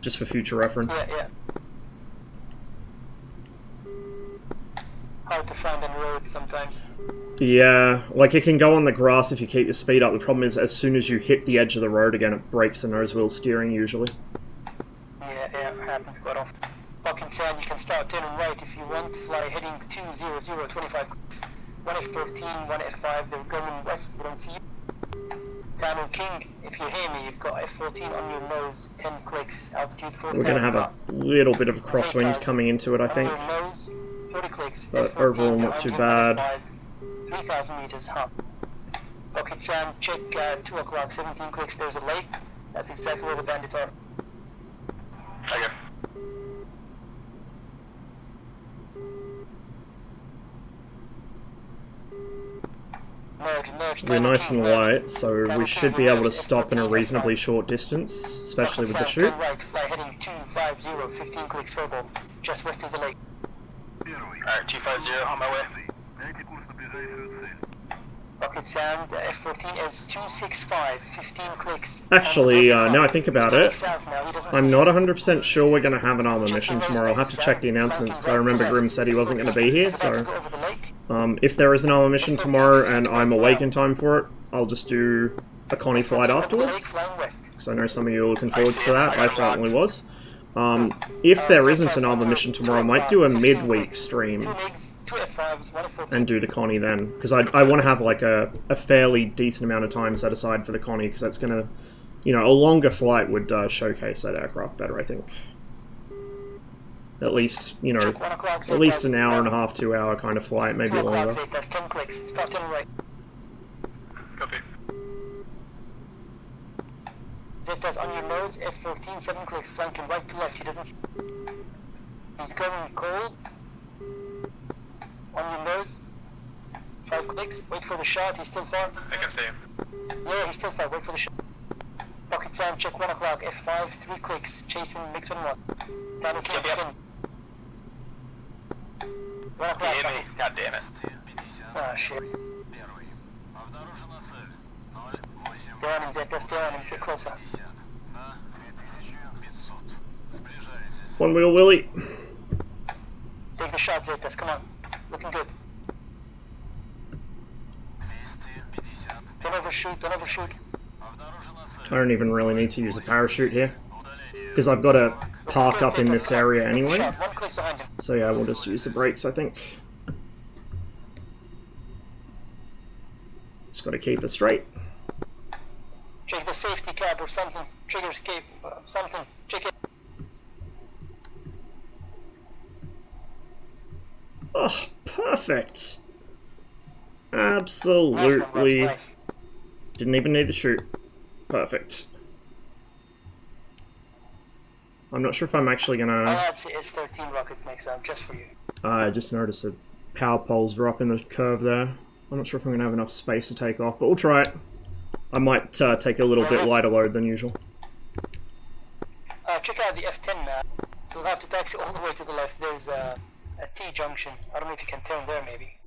just for future reference. Yeah. Hard to find on road sometimes. Yeah, like it can go on the grass if you keep your speed up. The problem is as soon as you hit the edge of the road again, it breaks the nose wheel steering usually. Yeah, happens quite often. Bucking Sam, you can start turning right if you want. Fly heading 200, 25. 1 F-14, 1 F-5, they're going west, they don't see you. Daniel King, if you hear me, you've got F-14 on your nose, 10 clicks, altitude 40. We're going to have a little bit of a crosswind coming into it, I think. On your nose, 40 clicks. But F-14, overall, not too bad. 3,000 meters, huh? Bucket Sam, check 2 o'clock, 17 clicks, there's a lake. That's exactly where the bandits are. Okay. We're nice and light, so we should be able to stop in a reasonably short distance, especially with the shoot. Right, fly heading 250, 15 clicks turbo, just west of the lake. Alright, 250, on my way. Bucket Sam, the F-14 is 265, 15 clicks. Actually, now I think about it, I'm not 100% sure we're going to have an armor mission tomorrow. I'll have to check the announcements, because I remember Grim said he wasn't going to be here, so... if there is an armor mission tomorrow and I'm awake in time for it, I'll just do a Connie flight afterwards, because I know some of you are looking forward to that. I certainly was. If there isn't an armor mission tomorrow, I might do a midweek stream and do the Connie then, because I want to have like a fairly decent amount of time set aside for the Connie, because that's going to, you know, a longer flight would showcase that aircraft better, I think. At least, you know, at least an hour and a half, 2 hour kind of flight, maybe longer. Copy. Zeta's on your nose, F-14, 7 clicks, flanking right to left, he doesn't... He's going cold. On your nose, 5 clicks, wait for the shot, he's still far. I can see him. Yeah, he's still far, wait for the shot. Bucket Sam, check 1 o'clock, F5, 3 clicks, chasing MiG-21. Down to Yep. 1 o'clock. God damn it. Ah, shit. Stay on him, Zeta, stay on him, get closer. One wheel Willie. Take the shot, Zetas, come on. Looking good. Don't overshoot. I don't even really need to use a parachute here, because I've got to park up in this area anyway. 1 click behind him. So yeah, we'll just use the brakes, I think. Just got to keep it straight. Check the safety cab or something. Trigger escape, something. Check it. Oh, perfect. Absolutely. Nice. Didn't even need the chute. Perfect. I'm not sure if I'm actually I'll gonna... add S-13 rockets next time, just for you. I just noticed the power poles are up in the curve there. I'm not sure if I'm gonna have enough space to take off, but we'll try it. I might take a little bit lighter load than usual. Check out the F-10 map. You'll have to taxi all the way to the left. There's a T-junction. I don't know if you can turn there, maybe.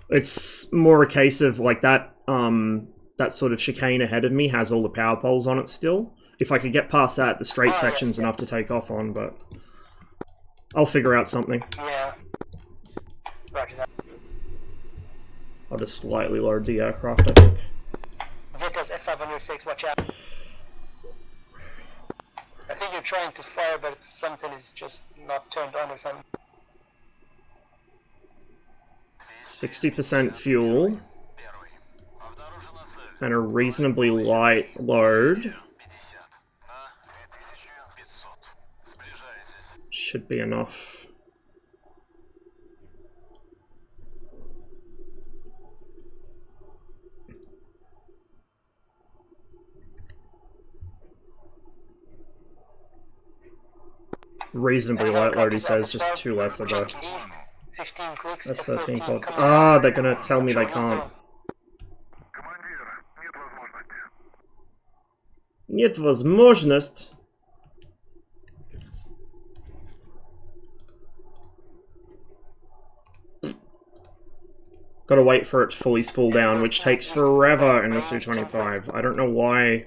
It's more a case of like that that sort of chicane ahead of me has all the power poles on it still. If I could get past that, the straight section's enough to take off on, but I'll figure out something. Yeah. Roger that. I'll just slightly load the aircraft, I think. Zetas F-506, watch out. I think you're trying to fire, but something is just not turned on or something. 60% fuel. And a reasonably light load. should be enough. Reasonably light load, he says, just 2 less of the 15 clicks. S13 pods. Ah, they're gonna tell me they can't. Нет возможность. Gotta wait for it to fully spool down, which takes forever in the Su-25. I don't know why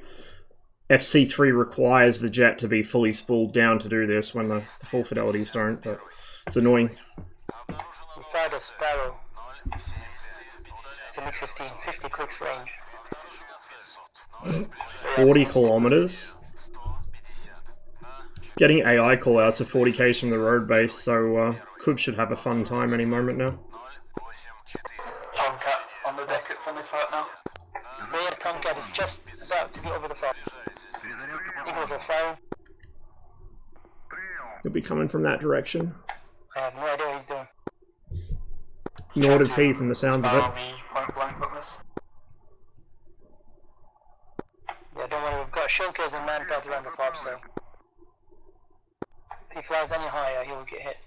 FC3 requires the jet to be fully spooled down to do this when the full fidelities don't, but it's annoying. Inside of Sparrow. It's a mid-15, 50 clicks range. 40 kilometers. Getting AI callouts of 40 k's from the road base, so Kub should have a fun time any moment now. Tomcat on the deck at 25 now. Mayor Tomcat is just about to be over the top. Eagles are firing. He'll be coming from that direction. I have no idea what he's doing. Nor does he, from the sounds of it. Point blank on this. Yeah, don't worry, we've got shulkers and manpads around the top, so if he flies any higher, he will get hit.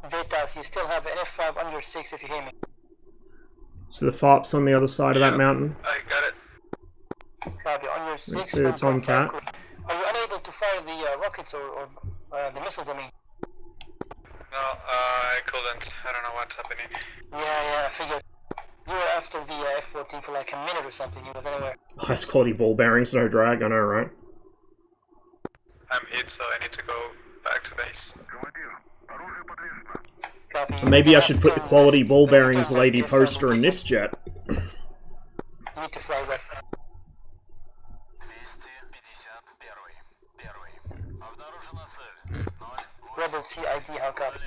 Vetas, you still have an F5 on your 6 if you hear me. So the FARP's on the other side of that mountain. I got it. Copy, on your 6. Let's see the Tomcat. Are you unable to fire the rockets or the missiles, I mean? No, I couldn't. I don't know what's happening. Yeah, I figured. You were after the F-14 for like a minute or something, you was anywhere. Highest quality ball bearings, no drag, I know, right? I'm hit, so I need to go back to base. Copy. Maybe I should put the quality ball bearings lady poster in this jet. You need to fly west. Rebel CID, how copy?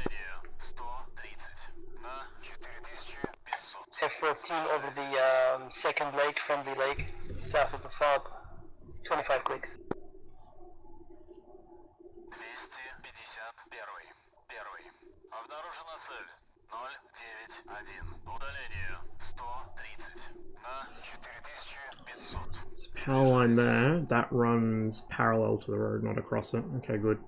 F-14 over the second lake, friendly lake, south of the fob. 25 clicks. There's a power line there. That runs parallel to the road, not across it. Okay, good.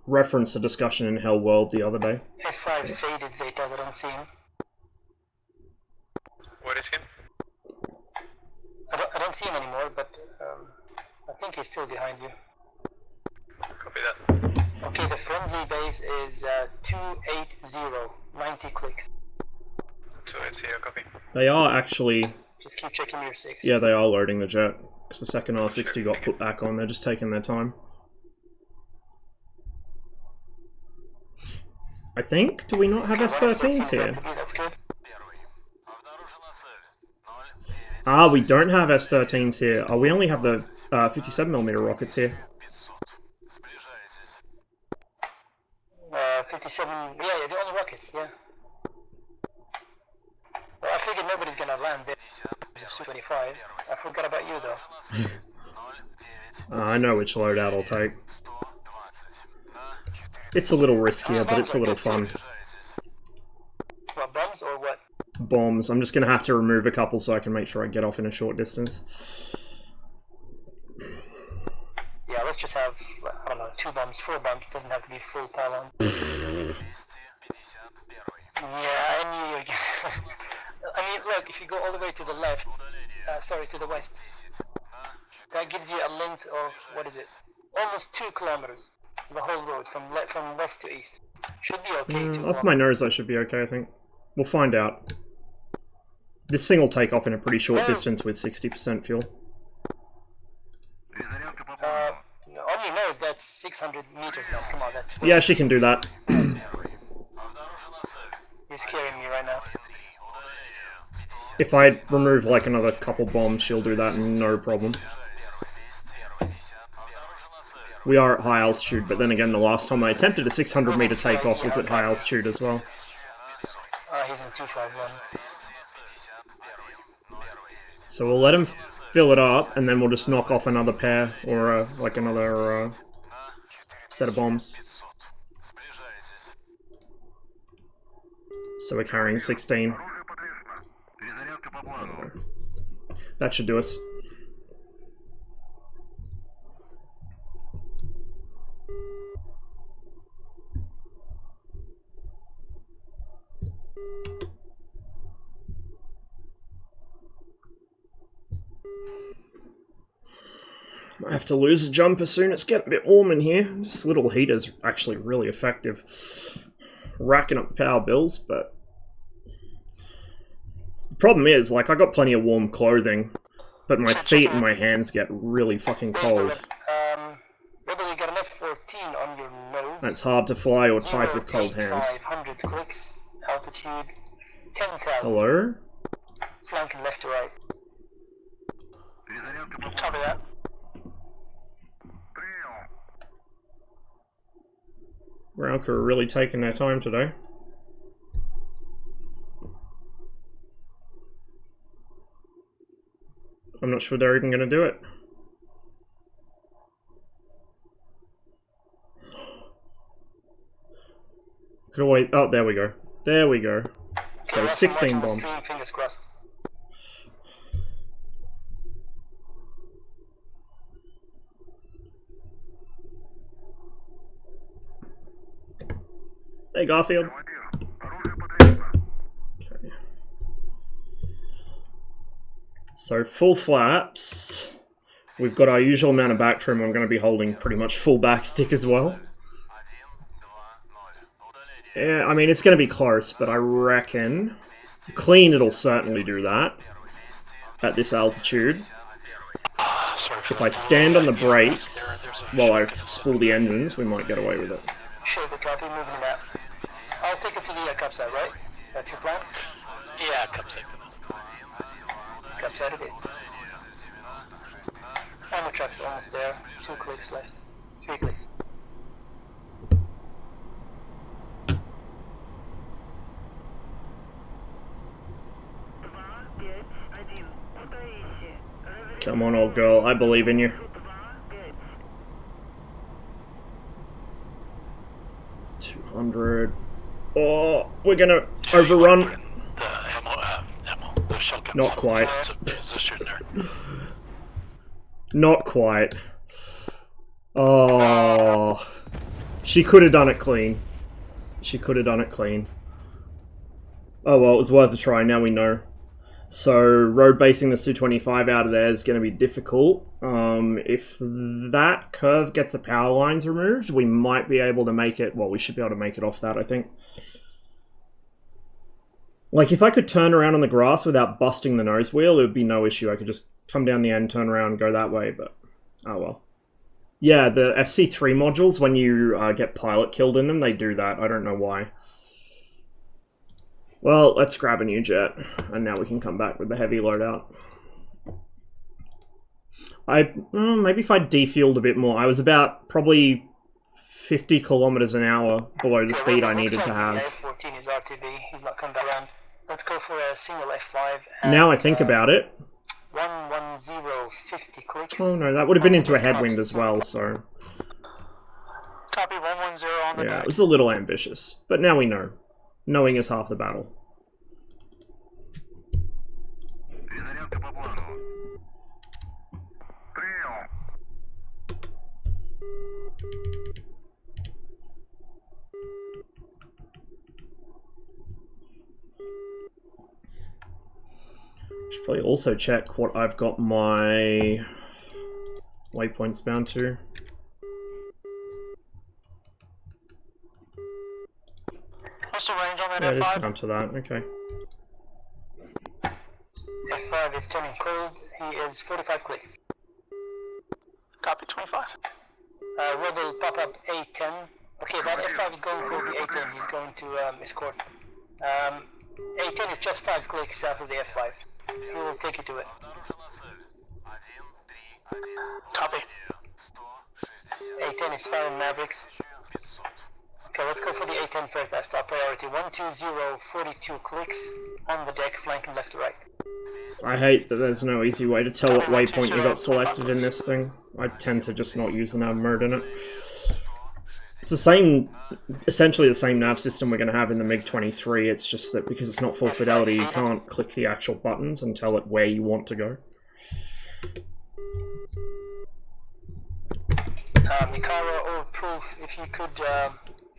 Reference a discussion in Hell World the other day. F5 faded Zeta, I don't see him. What is him? I don't see him anymore, but I think he's still behind you. Copy that. Okay, the friendly base is 280, 90 clicks. 280, copy. They are actually... Just keep checking your 6. Yeah, they are loading the jet. Because the second R60 got put back on. They're just taking their time. I think? Do we not have S13s here? That's good. Ah, we don't have S13s here. Oh, we only have the 57mm rockets here. 57, yeah, the only rockets, yeah. Well, I figured nobody's gonna land there. Su-25. I forgot about you, though. I know which loadout I'll take. It's a little riskier, but it's a little fun. What, bombs or what? Bombs. I'm just going to have to remove a couple so I can make sure I get off in a short distance. Yeah, let's just have, I don't know, 2 bombs, 4 bombs. Doesn't have to be full pile on. Yeah, I knew you. I mean, look, if you go all the way to the left, sorry, to the west, that gives you a length of, what is it? Almost 2 kilometers. The whole road from west to east. Should be okay. Off my nose, I should be okay, I think. We'll find out. This thing will take off in a pretty short distance with 60% fuel. On your nose, that's 600 meters now. Come on, that's... Yeah, she can do that. You're scaring me right now. If I remove like another couple bombs, she'll do that, no problem. We are at high altitude, but then again, the last time I attempted a 600 meter takeoff was at high altitude as well. He's in 251. So we'll let him fill it up, and then we'll just knock off another pair, or like another set of bombs. So we're carrying 16. That should do us. Might have to lose a jumper soon. It's getting a bit warm in here. This little heater's actually really effective. Racking up power bills, but the problem is, like, I got plenty of warm clothing, but my feet and my hands get really fucking cold. Whether you get an F14 on your nose. It's hard to fly or type with cold hands. 500 clicks, altitude 10,000. Hello? Flanking left to right. Copy that. Ground crew are really taking their time today. I'm not sure they're even going to do it. Could wait. Oh, there we go. There we go. So 16 bombs. Fingers crossed. Hey, Garfield. Okay. So full flaps. We've got our usual amount of back trim. I'm going to be holding pretty much full back stick as well. Yeah, I mean, it's going to be close, but I reckon clean it'll certainly do that at this altitude. If I stand on the brakes while I spool the engines, we might get away with it. Sure, the copy, moving that. I'll take it to the cup side, right? That's your plan? Yeah, cup side. Cup side it is. And the truck's almost there. 2 clicks left. 3 clicks. Come on, old girl. I believe in you. 200. Oh, we're gonna overrun. Not quite. Not quite. Oh, she could have done it clean. She could have done it clean. Oh well, it was worth a try. Now we know. So road basing the Su-25 out of there is going to be difficult. If that curve gets the power lines removed, we might be able to make it. Well, we should be able to make it off that, I think. Like, if I could turn around on the grass without busting the nose wheel, it would be no issue. I could just come down the end, turn around, and go that way, but oh well. Yeah, the FC3 modules, when you get pilot killed in them, they do that. I don't know why. Well, let's grab a new jet, and now we can come back with the heavy loadout. Maybe if I defueled a bit more. I was about probably 50 kilometers an hour below the speed I needed to have. F14 is RTB. He's not coming back around. Let's go for a single F5. And, now I think about it. 110, 50 clicks. Oh no, that would have been into a headwind as well, so... Copy, 110 on the yeah, back. it was a little ambitious. But now we know. Knowing is half the battle. Should probably also check what I've got my waypoints bound to. What's the range on that Yeah, it is F5? bound to that, okay. F5 is turning cold. He is 45 clicks. Copy, 25. Red will pop up A10. Okay, that F5 is going for the A10. He's going to escort. A10 is just 5 clicks after the F5. He will take you to it. Copy. A10 is firing Mavericks. Okay, let's go for the A10 first. That's top priority. 120, 42 clicks on the deck, flanking left to right. I hate that there's no easy way to tell what waypoint you got selected in this thing. I tend to just not use the nav mode in it. It's the same, essentially the same nav system we're going to have in the MiG-23, it's just that because it's not full fidelity, you can't click the actual buttons and tell it where you want to go. Mikara or Proof, if you could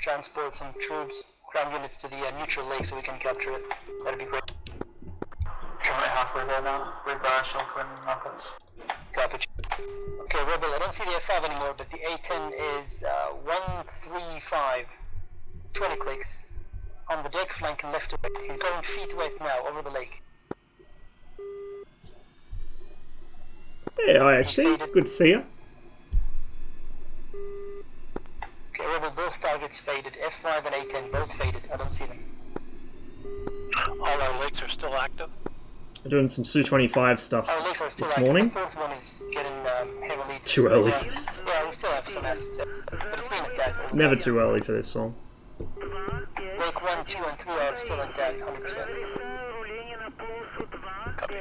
transport some troops, ground units to the neutral lake so we can capture it, that'd be great. Currently halfway there now, with our Shelquin rockets. Copy. Okay, Rebel, I don't see the F5 anymore, but the A10 is 135, 20 clicks. On the deck, flanking left to right. He's going feet west now, over the lake. Yeah, I actually, good to see you. Okay, Rebel, both targets faded. F5 and A10, both faded. I don't see them. All our lakes are still active. I'm doing some Su-25 stuff Our lakes are still this active. morning. The fourth one is getting heavily... Too early for this. Yeah, we still have some assets, but it's been attacked. Never too early for this song. Lake 1, 2, and 3 are still intact, 100%. Copy.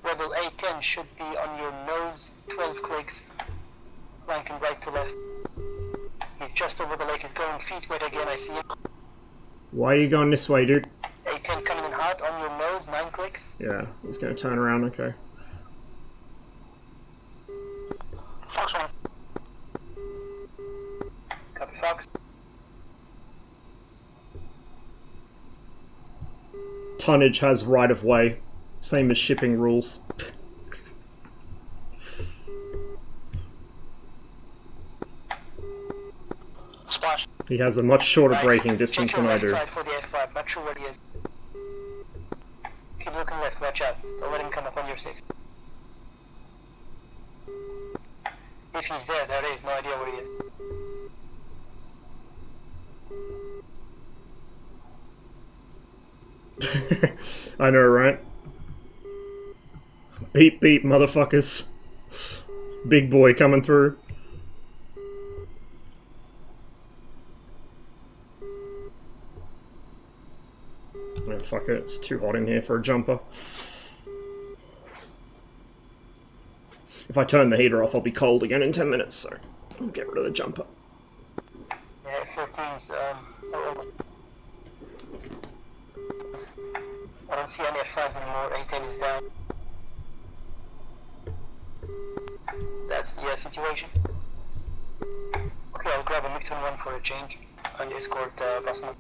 Rebel A10 should be on your nose, 12 clicks, flanking right to left. He's just over the lake, he's going feet west again, I see him. Why are you going this way, dude? A10 coming in hot on your nose, 9 clicks. Yeah, he's gonna turn around, okay. Fox 1. Copy, Fox. Tonnage has right of way, same as shipping rules. Splash. He has a much shorter braking distance than I do. For the F5, not sure where he is. Keep looking left, watch out. Don't let him come up on your 6. If he's there, there is no idea where he is. I know, right? Beep beep, motherfuckers. Big boy coming through. Oh, fuck it, it's too hot in here for a jumper. If I turn the heater off, I'll be cold again in 10 minutes, so I'll get rid of the jumper. Yeah, F14's, I don't see any F5s anymore, A10 is down. That's the situation. Okay, I'll grab a MiG-21 for a change and escort Boston.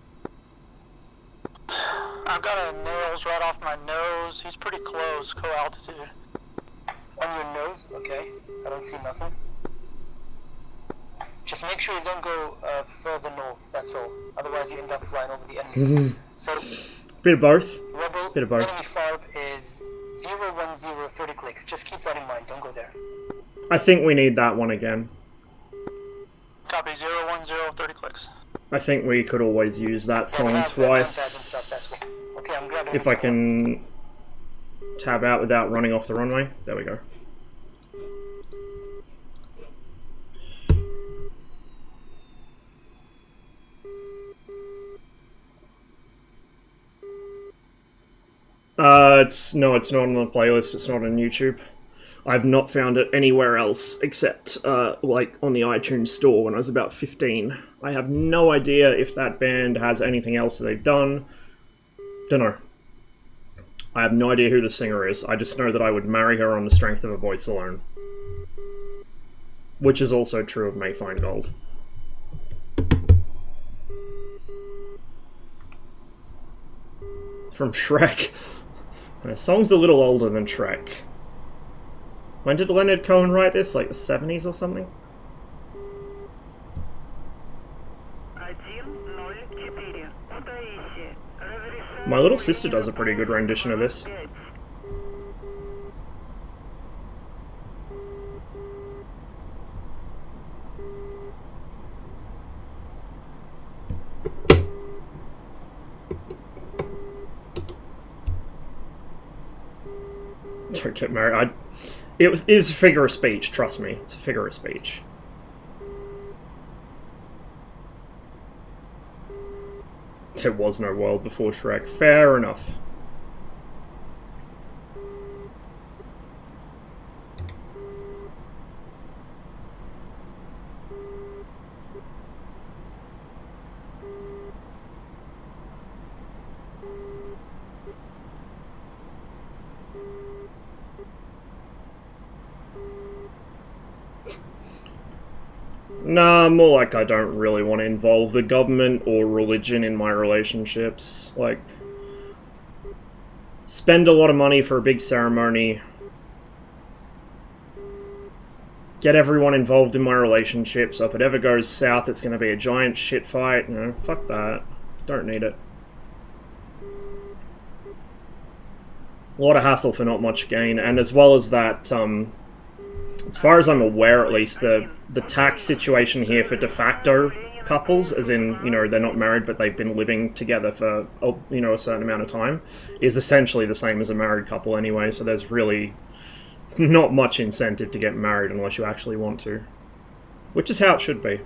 I've got a nails right off my nose. He's pretty close, co-altitude. On your nose? Okay. I don't see nothing. Just make sure you don't go further north, that's all. Otherwise you end up flying over the enemy. So, Bit of both. Rebel, Bit of both. enemy FARB is 010, 30 clicks. Just keep that in mind, don't go there. I think we need that one again. Copy, 010, 30 clicks. I think we could always use that Yeah, we song have twice. that's what. Okay, I'm grabbing If I can tab out without running off the runway. There we go. It's not on the playlist, it's not on YouTube. I've not found it anywhere else except, like, on the iTunes store when I was about 15. I have no idea if that band has anything else that they've done. Dunno. I have no idea who the singer is. I just know that I would marry her on the strength of her voice alone. Which is also true of May Feingold. From Shrek. The song's a little older than Shrek. When did Leonard Cohen write this? Like the 70s or something? My little sister does a pretty good rendition of this. Don't get married. It was a figure of speech, trust me. It's a figure of speech. There was no world before Shrek. Fair enough. Nah, more like I don't really want to involve the government or religion in my relationships. Like, spend a lot of money for a big ceremony. Get everyone involved in my relationship, so if it ever goes south, it's going to be a giant shit fight. You know, fuck that. Don't need it. A lot of hassle for not much gain, and as well as that, as far as I'm aware at least, the tax situation here for de facto couples, as in, you know, they're not married but they've been living together for, you know, a certain amount of time, is essentially the same as a married couple anyway, so there's really not much incentive to get married unless you actually want to. Which is how it should be.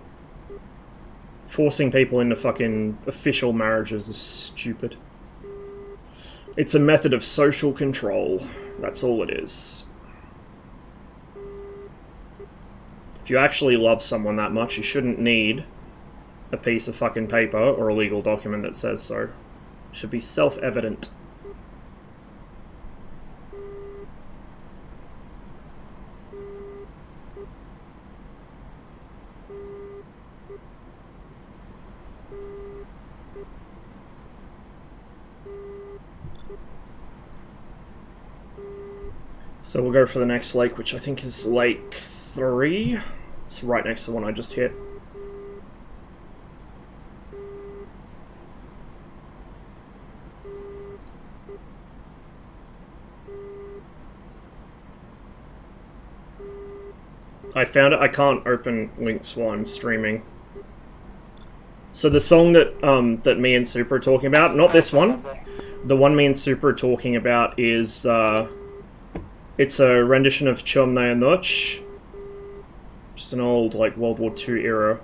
Forcing people into fucking official marriages is stupid. It's a method of social control. That's all it is. If you actually love someone that much, you shouldn't need a piece of fucking paper or a legal document that says so. It should be self-evident. So we'll go for the next lake, which I think is Lake 3. It's right next to the one I just hit. I found it. I can't open links while I'm streaming. So the song that that me and Super are talking about, not this one. The one me and Super are talking about is it's a rendition of Chomnaya Noch. Just an old, like, World War II era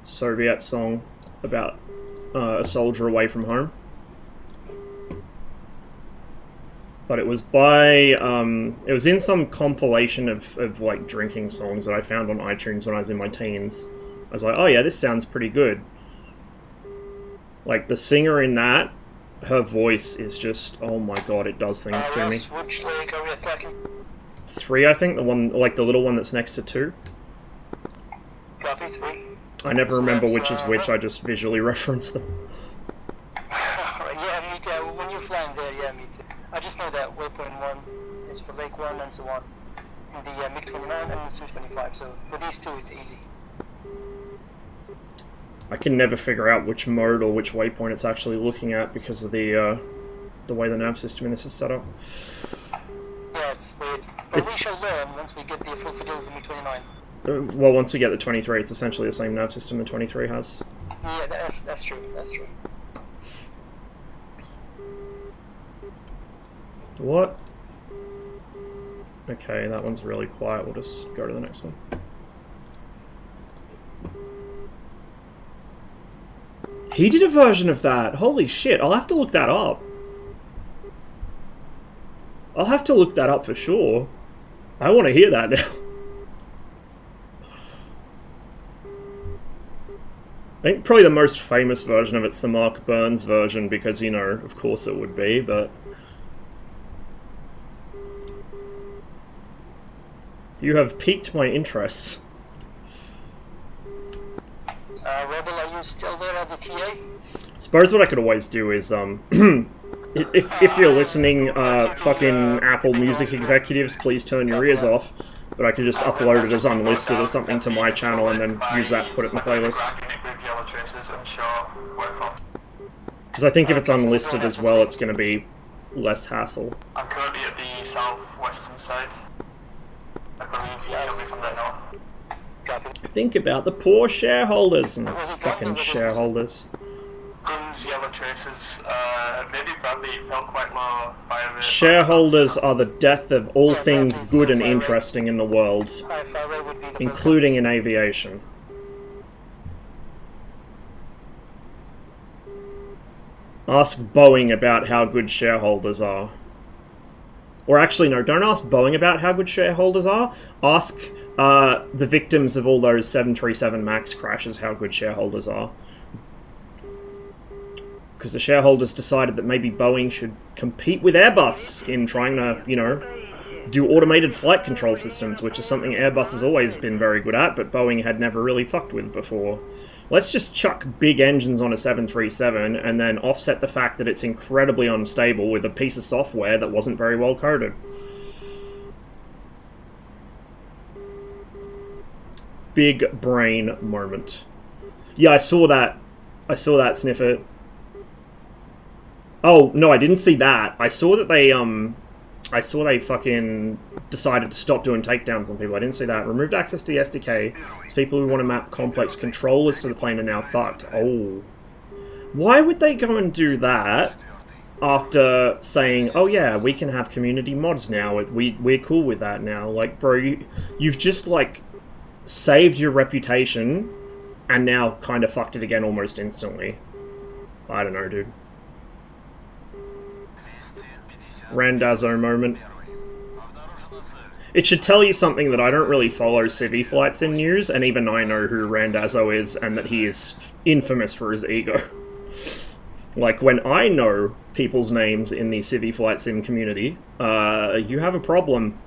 Soviet song about a soldier away from home. But it was by, it was in some compilation of like, drinking songs that I found on iTunes when I was in my teens. I was like, oh yeah, this sounds pretty good. Like, the singer in that, her voice is just, oh my god, it does things to me. Which lake are we attacking? 3, I think, the one, like, the little one that's next to 2. Copy, 3. I never remember which is which, I just visually reference them. Yeah, me too. When you're flying there, yeah, me too. I just know that waypoint 1 is for Lake 1 and so on. In the MiG-29 and the Su-25, so for these two it's easy. I can never figure out which mode or which waypoint it's actually looking at because of the way the nav system in this is set up. Yeah, it's weird. But we shall learn once we get the full fidelity of the MiG-29. Well, once we get the 23, it's essentially the same nav system the 23 has. Yeah, that's true, that's true. What? Okay, that one's really quiet. We'll just go to the next one. He did a version of that. Holy shit, I'll have to look that up. I'll have to look that up for sure. I want to hear that now. I think probably the most famous version of it's the Mark Burns version because, you know, of course it would be, but... You have piqued my interest. Rebel, are you still there at the TA? Suppose what I could always do is, if you're listening, fucking Apple Music executives, please turn your ears off. But I could just upload it as unlisted or something to my channel and then use that to put it in the playlist. Because I think if it's unlisted as well, it's going to be less hassle. I'm currently at the southwestern side. I believe you'll be from the north. Think about the poor shareholders and fucking shareholders. guns, yellow traces. Maybe Bradley felt quite low by the... Shareholders are the death of all things good and interesting in the world, including in aviation. Ask Boeing about how good shareholders are. Or actually, no, don't ask Boeing about how good shareholders are. Ask the victims of all those 737 MAX crashes how good shareholders are. Because the shareholders decided that maybe Boeing should compete with Airbus in trying to, you know, do automated flight control systems, which is something Airbus has always been very good at, but Boeing had never really fucked with before. Let's just chuck big engines on a 737 and then offset the fact that it's incredibly unstable with a piece of software that wasn't very well coded. Big brain moment. Yeah, I saw that. I saw that, Sniffer. Oh, no, I didn't see that. I saw that they fucking decided to stop doing takedowns on people. I didn't see that. Removed access to the SDK. It's people who want to map complex controllers to the plane are now fucked. Oh. Why would they go and do that after saying, oh yeah, we can have community mods now. We're cool with that now. Like, bro, you've just, like, saved your reputation and now kind of fucked it again almost instantly. I don't know, dude. Randazzo moment. It should tell you something that I don't really follow civvy flight sim news, and even I know who Randazzo is, and that he is infamous for his ego. Like, when I know people's names in the civvy flight sim community, you have a problem.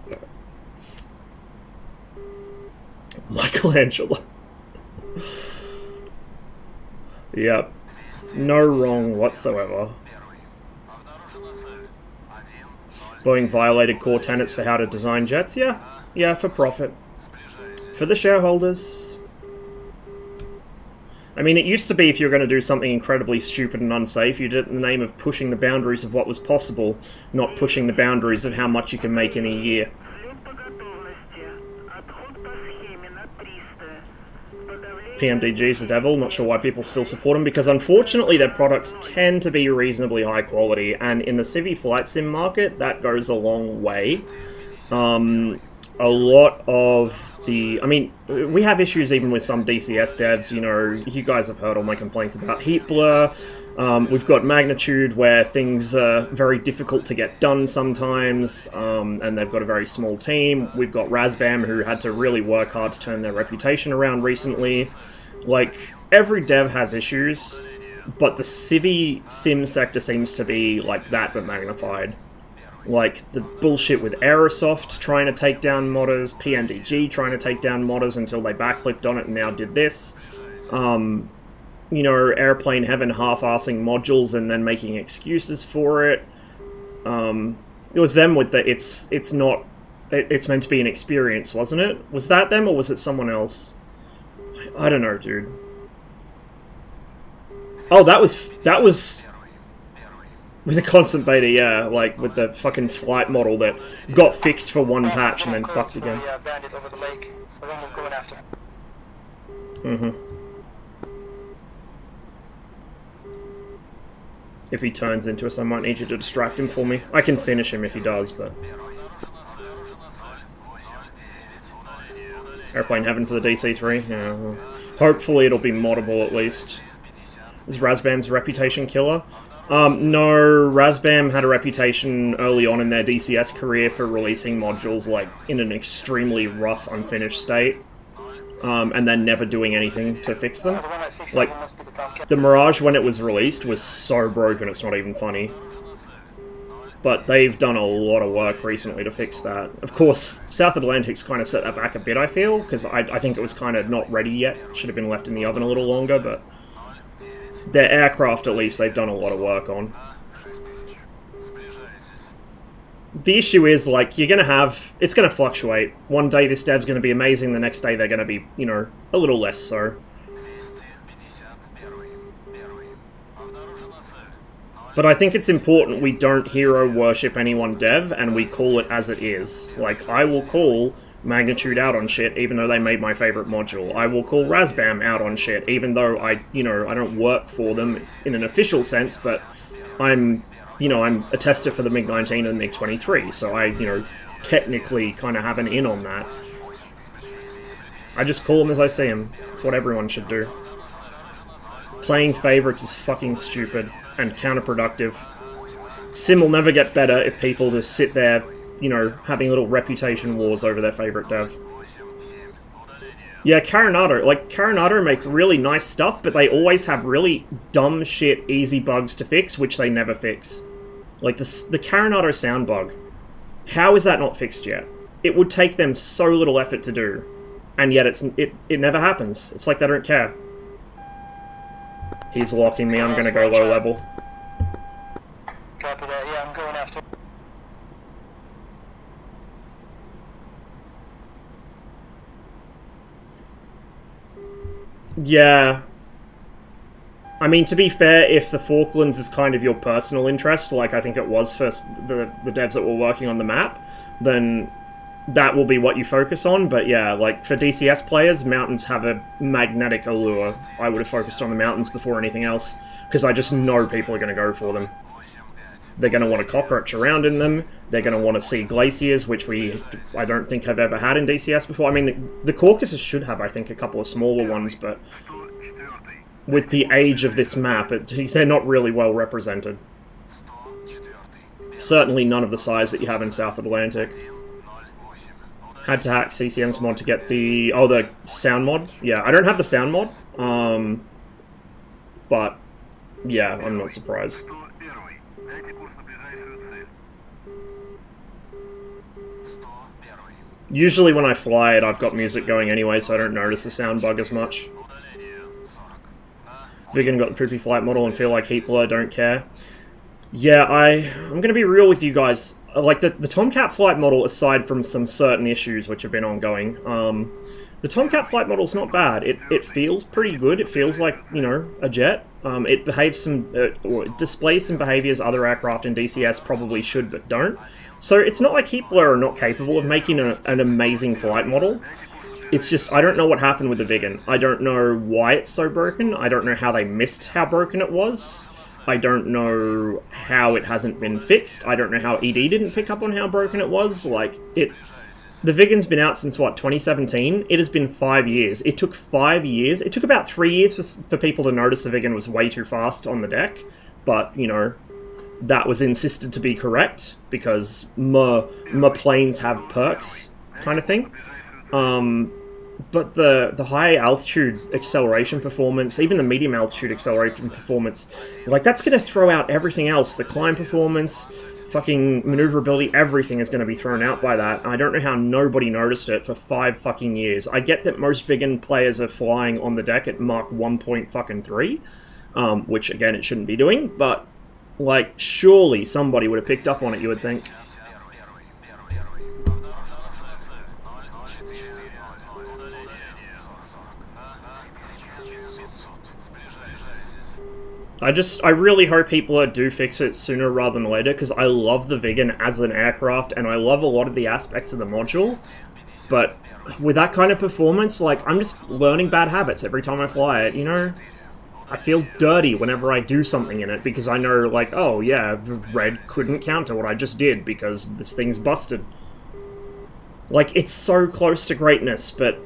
Michelangelo. Yep. No wrong whatsoever. Boeing violated core tenets for how to design jets? Yeah. Yeah, for profit. For the shareholders. I mean, it used to be if you were going to do something incredibly stupid and unsafe, you did it in the name of pushing the boundaries of what was possible, not pushing the boundaries of how much you can make in a year. PMDG's the devil, not sure why people still support them, because unfortunately their products tend to be reasonably high quality, and in the civvy flight sim market, that goes a long way. A lot of the... I mean, we have issues even with some DCS devs, you know, you guys have heard all my complaints about heat blur. We've got Magnitude, where things are very difficult to get done sometimes, and they've got a very small team. We've got Razbam, who had to really work hard to turn their reputation around recently. Like, every dev has issues, but the civvy sim sector seems to be like that, but magnified. Like, the bullshit with Aerosoft trying to take down modders, PMDG trying to take down modders until they backflipped on it and now did this. You know, Airplane Heaven half-assing modules and then making excuses for it. It was them with the, it's meant to be an experience, wasn't it? Was that them or was it someone else? I don't know, dude. Oh, that was with the constant beta, yeah, like with the fucking flight model that got fixed for one patch and then fucked again. If he turns into us, I might need you to distract him for me. I can finish him if he does, but... Airplane Heaven for the DC-3? Yeah, well, hopefully it'll be moddable at least. Is Razbam's reputation killer? No, Razbam had a reputation early on in their DCS career for releasing modules like in an extremely rough, unfinished state. And then never doing anything to fix them. Like, the Mirage, when it was released, was so broken it's not even funny. But they've done a lot of work recently to fix that. Of course, South Atlantic's kind of set that back a bit, I feel, because I think it was kind of not ready yet. Should have been left in the oven a little longer, but... their aircraft, at least, they've done a lot of work on. The issue is, like, you're gonna have... it's gonna fluctuate. One day this dev's gonna be amazing, the next day they're gonna be, you know, a little less so. But I think it's important we don't hero worship any one dev, and we call it as it is. Like, I will call Magnitude out on shit, even though they made my favorite module. I will call Razbam out on shit, even though I don't work for them in an official sense, but I'm a tester for the MiG-19 and MiG-23, so I, technically kind of have an in on that. I just call them as I see them. It's what everyone should do. Playing favorites is fucking stupid and counterproductive. Sim will never get better if people just sit there, having little reputation wars over their favorite dev. Yeah, Carinado make really nice stuff, but they always have really dumb shit, easy bugs to fix, which they never fix. Like the Carinado sound bug. How is that not fixed yet? It would take them so little effort to do, and yet it never happens. It's like they don't care. He's locking me, I'm gonna go low level. Copy that, yeah, I'm going after. Yeah. I mean, to be fair, if the Falklands is kind of your personal interest, like I think it was for the devs that were working on the map, then that will be what you focus on. But yeah, like for DCS players, mountains have a magnetic allure. I would have focused on the mountains before anything else, because I just know people are going to go for them. They're going to want to cockroach around in them. They're going to want to see glaciers, which I don't think have ever had in DCS before. I mean, the Caucasus should have, I think, a couple of smaller ones, but with the age of this map, they're not really well represented. Certainly none of the size that you have in South Atlantic. Had to hack CCM's mod to get the sound mod. Yeah, I don't have the sound mod, but yeah, I'm not surprised. Usually when I fly it, I've got music going anyway, so I don't notice the sound bug as much. Vigan got the poopy flight model and feel like heat blur, don't care. Yeah, I'm gonna be real with you guys. Like, the Tomcat flight model, aside from some certain issues which have been ongoing, the Tomcat flight model's not bad. It feels pretty good. It feels like, a jet. It behaves or it displays some behaviors other aircraft in DCS probably should but don't. So it's not like heat blur are not capable of making an amazing flight model. It's just, I don't know what happened with the Vigan. I don't know why it's so broken. I don't know how they missed how broken it was. I don't know how it hasn't been fixed. I don't know how ED didn't pick up on how broken it was. Like, the Vigan's been out since, what, 2017? It has been 5 years. It took 5 years. It took about 3 years for people to notice the Vigan was way too fast on the deck. But, that was insisted to be correct, because my planes have perks, kind of thing. But the high altitude acceleration performance, even the medium altitude acceleration performance, like, that's going to throw out everything else. The climb performance, fucking maneuverability, everything is going to be thrown out by that. I don't know how nobody noticed it for 5 fucking years. I get that most Vigan players are flying on the deck at Mach 1.3, which, again, it shouldn't be doing, but, like, surely somebody would have picked up on it, you would think. I really hope people do fix it sooner rather than later, because I love the Vigan as an aircraft, and I love a lot of the aspects of the module, but with that kind of performance, like, I'm just learning bad habits every time I fly it, I feel dirty whenever I do something in it, because I know, like, oh yeah, Red couldn't counter what I just did, because this thing's busted. Like, it's so close to greatness, but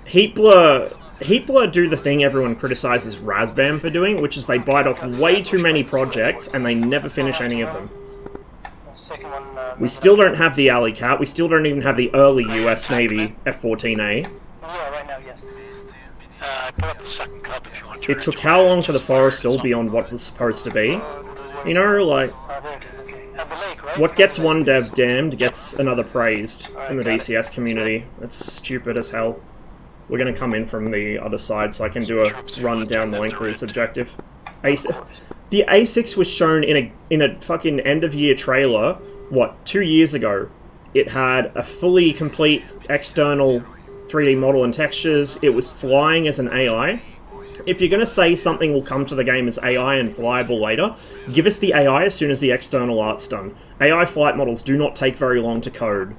Heat Blur do the thing everyone criticizes Razbam for doing, which is they bite off way too many projects, and they never finish any of them. We still don't have the Alley Cat, we still don't even have the early US Navy F-14A. Yeah, right now, yes. Put up the second cup if you want to. It took how long for the Forrestal beyond what was supposed to be? Like, what gets one dev damned gets another praised in the DCS community. That's stupid as hell. We're going to come in from the other side so I can do a run down the length of this objective. The A6 was shown in a fucking end-of-year trailer, what, 2 years ago. It had a fully complete external 3D model and textures. It was flying as an AI. If you're going to say something will come to the game as AI and flyable later, give us the AI as soon as the external art's done. AI flight models do not take very long to code.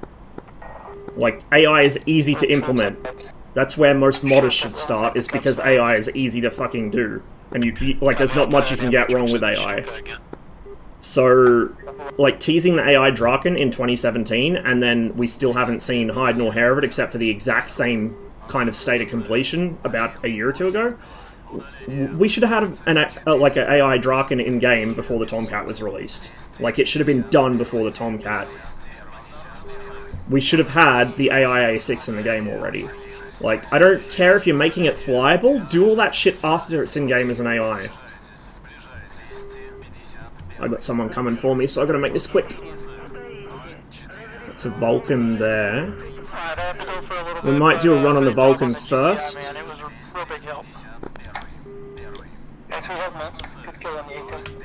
Like, AI is easy to implement. That's where most modders should start, is because AI is easy to fucking do. And like, there's not much you can get wrong with AI. So, like, teasing the AI Draken in 2017, and then we still haven't seen hide nor hair of it, except for the exact same kind of state of completion about a year or two ago. We should have had like an AI Draken in-game before the Tomcat was released. Like, it should have been done before the Tomcat. We should have had the AI A6 in the game already. Like, I don't care if you're making it flyable, do all that shit after it's in-game as an AI. I got someone coming for me, so I gotta make this quick. That's a Vulcan there. We might do a run on the Vulcans first. Yeah, man, it was a real big help. Thanks for your help, man. Good kill on the 8-10.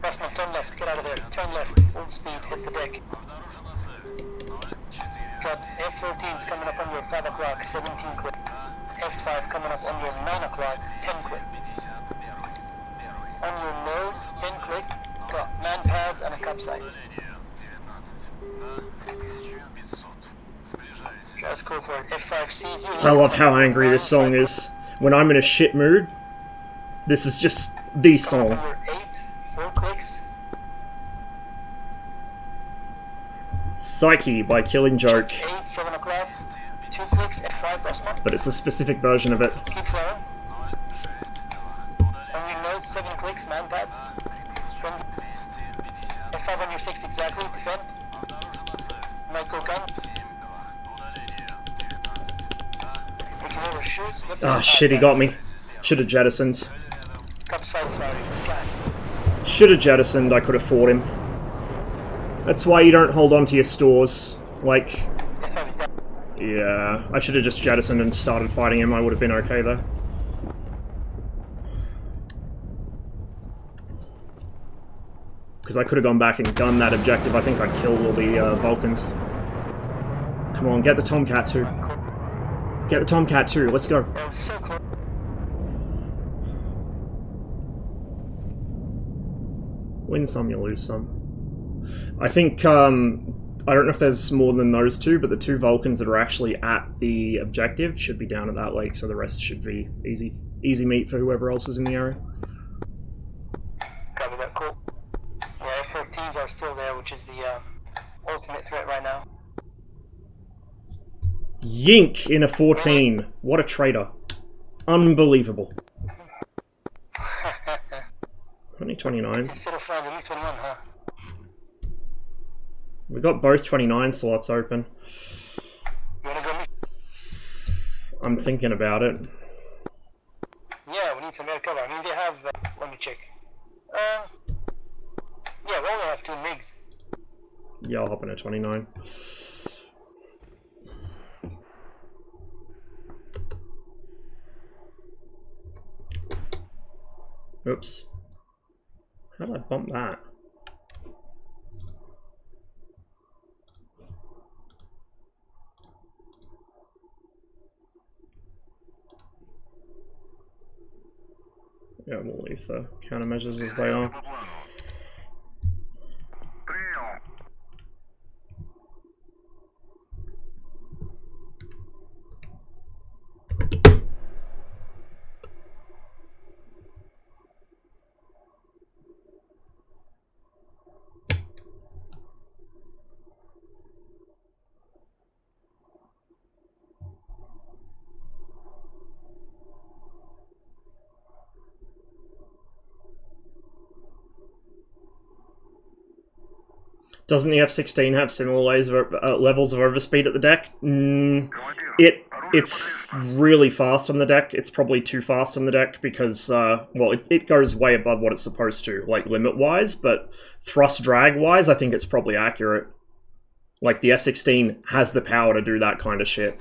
Pressman, turn left, get out of there. Turn left, full speed, hit the deck. Got F-14's coming up on your 5 o'clock, 17 quick. F5 coming up on your 9 o'clock, 10 quick. On your nose, 10 quick. Got man pads and a capsize. Let's go for it. F5C. I love how angry this song is. When I'm in a shit mood, this is just the song. On your 8, 4 clicks. Psyche by Killing Joke. 8, 7 o'clock. 2 clicks, F5, that's one. But it's a specific version of it. Keep flowing. On your nose, 7 clicks, man pad. F5 on your 6 exactly, defend. Might go gun. We can overshoot. Ah, shit, he got me. Should have jettisoned. Capsize, sorry. Should have jettisoned, I could have fought him. That's why you don't hold on to your stores. Like, yeah, I should have just jettisoned and started fighting him, I would have been okay though. Because I could have gone back and done that objective. I think I killed all the Vulcans. Come on, get the Tomcat too. Get the Tomcat too, let's go. Win some, you lose some. I think, I don't know if there's more than those two, but the 2 Vulcans that are actually at the objective should be down at that lake, so the rest should be easy meat for whoever else is in the area. Copy that, cool. Yeah, F-14s are still there, which is the ultimate threat right now. Yink in a 14. What a traitor. Unbelievable. Only 29s. Should have found at least 21, huh? We got both 29 slots open. You wanna go meet? I'm thinking about it. Yeah, we need some air cover. I mean, they have. Let me check. Yeah, we only have 2 MiGs. Yeah, I'll hop in a 29. Oops. How did I bump that? Yeah, we'll leave the countermeasures as they are. Doesn't the F-16 have similar levels of overspeed at the deck? It's really fast on the deck. It's probably too fast on the deck because, well, it goes way above what it's supposed to, like, limit-wise, but thrust-drag-wise, I think it's probably accurate. Like, the F-16 has the power to do that kind of shit.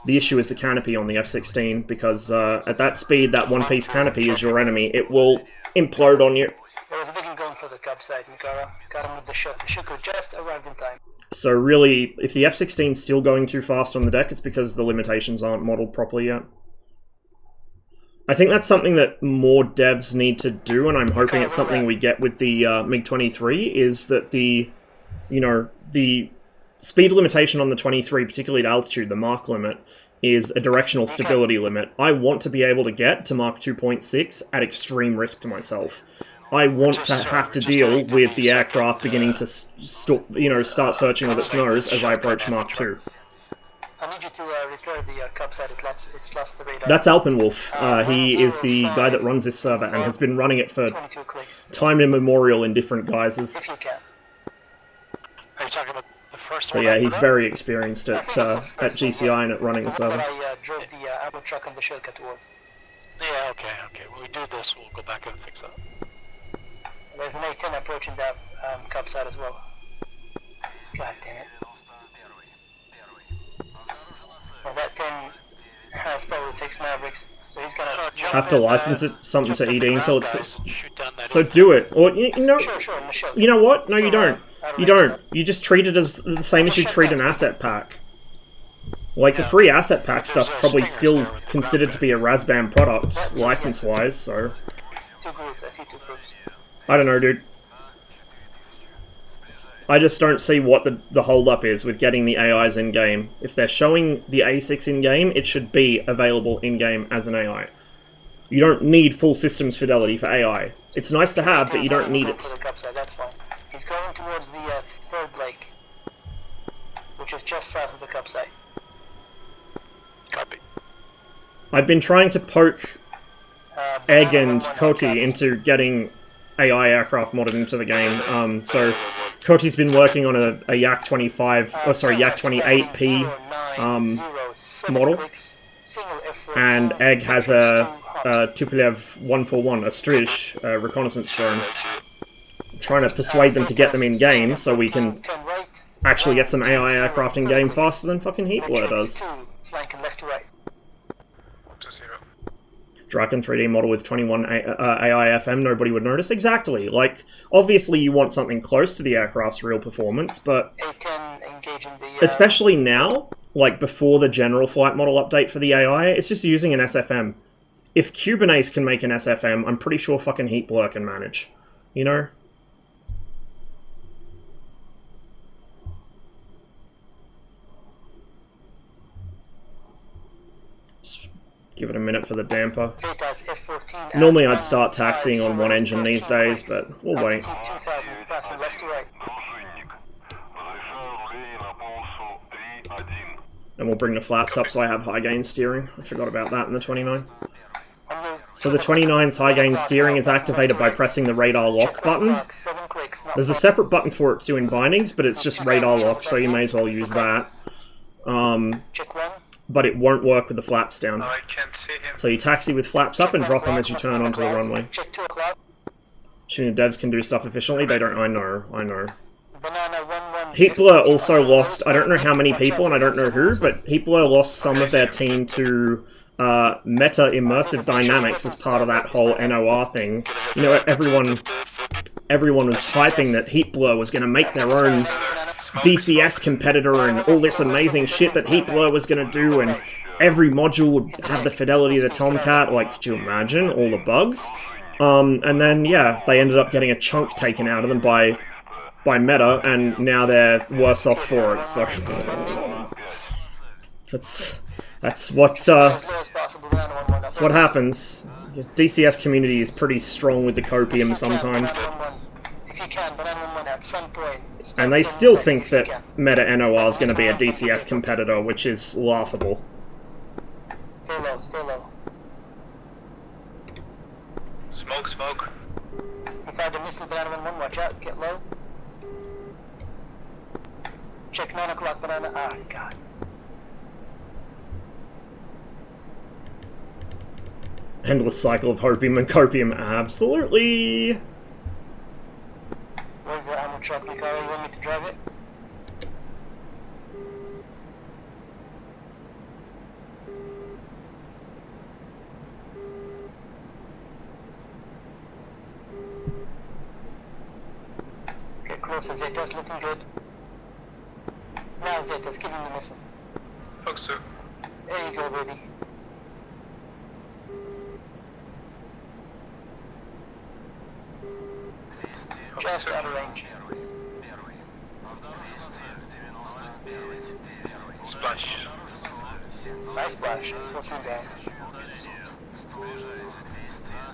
The issue is the canopy on the F-16, because at that speed, that one-piece canopy is your enemy. It will implode on you. There was a big one going for the cub side, Mikara. Got him with the Shook. The Shook just arrived in time. So really, if the F-16's still going too fast on the deck, it's because the limitations aren't modeled properly yet. I think that's something that more devs need to do, and I'm hoping it's something we get with the MiG-23, is that the speed limitation on the 23, particularly at altitude, the Mach limit, is a directional stability limit. I want to be able to get to Mach 2.6 at extreme risk to myself. I want to have to deal with the aircraft beginning to start searching with its nose as I approach Mach 2. I need you to repair the cub side. It's lost the radar. That's Alpenwolf. He is the guy that runs this server and has been running it for time immemorial in different guises. If you can. Are you talking about the first So one? yeah, he's very experienced at GCI and at running the server. I drove the ammo truck on the Shilka towards. Yeah, okay. When we do this, we'll go back and fix that. There's an A-10 approaching that cub side as well. God damn it. Well, that 10 has probably 6 Mavericks, so he's gonna Have to license it something to ED until it's fixed. Shoot down that So do it. Or you know, Sure, in the Shilka. you know what? No, you don't. You don't. You just treat it as the same as you treat an asset pack. Like the free asset pack stuff's probably still considered to be a Razbam product, license-wise. So 2 groups, I see 2 groups. I don't know, dude. I just don't see what the hold-up is with getting the AIs in-game. If they're showing the A6 in-game, it should be available in-game as an AI. You don't need full systems fidelity for AI. It's nice to have, but you don't need it. For the cub side, that's fine. He's going towards the third lake, which is just south of the cub side. Copy. I've been trying to poke Egg and Koti into getting AI aircraft modded into the game. So Koti's been working on a Yak 25, oh sorry, Yak 28P model, and Egg has a Tupolev 141, a Strij reconnaissance drone. I'm trying to persuade them to get them in game so we can actually get some AI aircraft in game faster than fucking Heatblur does. Flanking left to right. Draken 3D model with 21 AI FM, nobody would notice. Exactly. Like, obviously you want something close to the aircraft's real performance, but A-10 engaging the... especially now, like before the general flight model update for the AI, it's just using an SFM. If Kubernetes can make an SFM, I'm pretty sure fucking Heatblur can manage. You know? Give it a minute for the damper. Normally I'd start taxiing on one engine these days, but we'll wait. And we'll bring the flaps up so I have high gain steering. I forgot about that in the 29. So the 29's high gain steering is activated by pressing the radar lock button. There's a separate button for it too in bindings, but it's just radar lock, so you may as well use that. But it won't work with the flaps down. So you taxi with flaps up and drop them as you turn onto the runway. Assuming the devs can do stuff efficiently, they don't. I know. Heatblur also lost, I don't know how many people and I don't know who, but Heatblur lost some of their team to meta immersive dynamics as part of that whole NOR thing. You know, everyone was hyping that Heatblur was going to make their own DCS competitor and all this amazing shit that Heatblur was going to do, and every module would have the fidelity of the Tomcat. Like, could you imagine all the bugs? And then, yeah, they ended up getting a chunk taken out of them by Meta, and now they're worse off for it. So that's what happens. The DCS community is pretty strong with the copium sometimes. And they still think that Meta NOR is going to be a DCS competitor, which is laughable. Stay low. Smoke. If I had missile banana 1-1, watch out, get low. Check 9 o'clock banana. Ah, God. Endless cycle of hopium and copium, absolutely! Where's the ammo truck, Mikara? You want me to drive it? Alpha Zeta's looking good. Now Zeta's giving the missile. Oh, sir. There you go, baby. Just out of range. Splash. Nice splash. 14 down.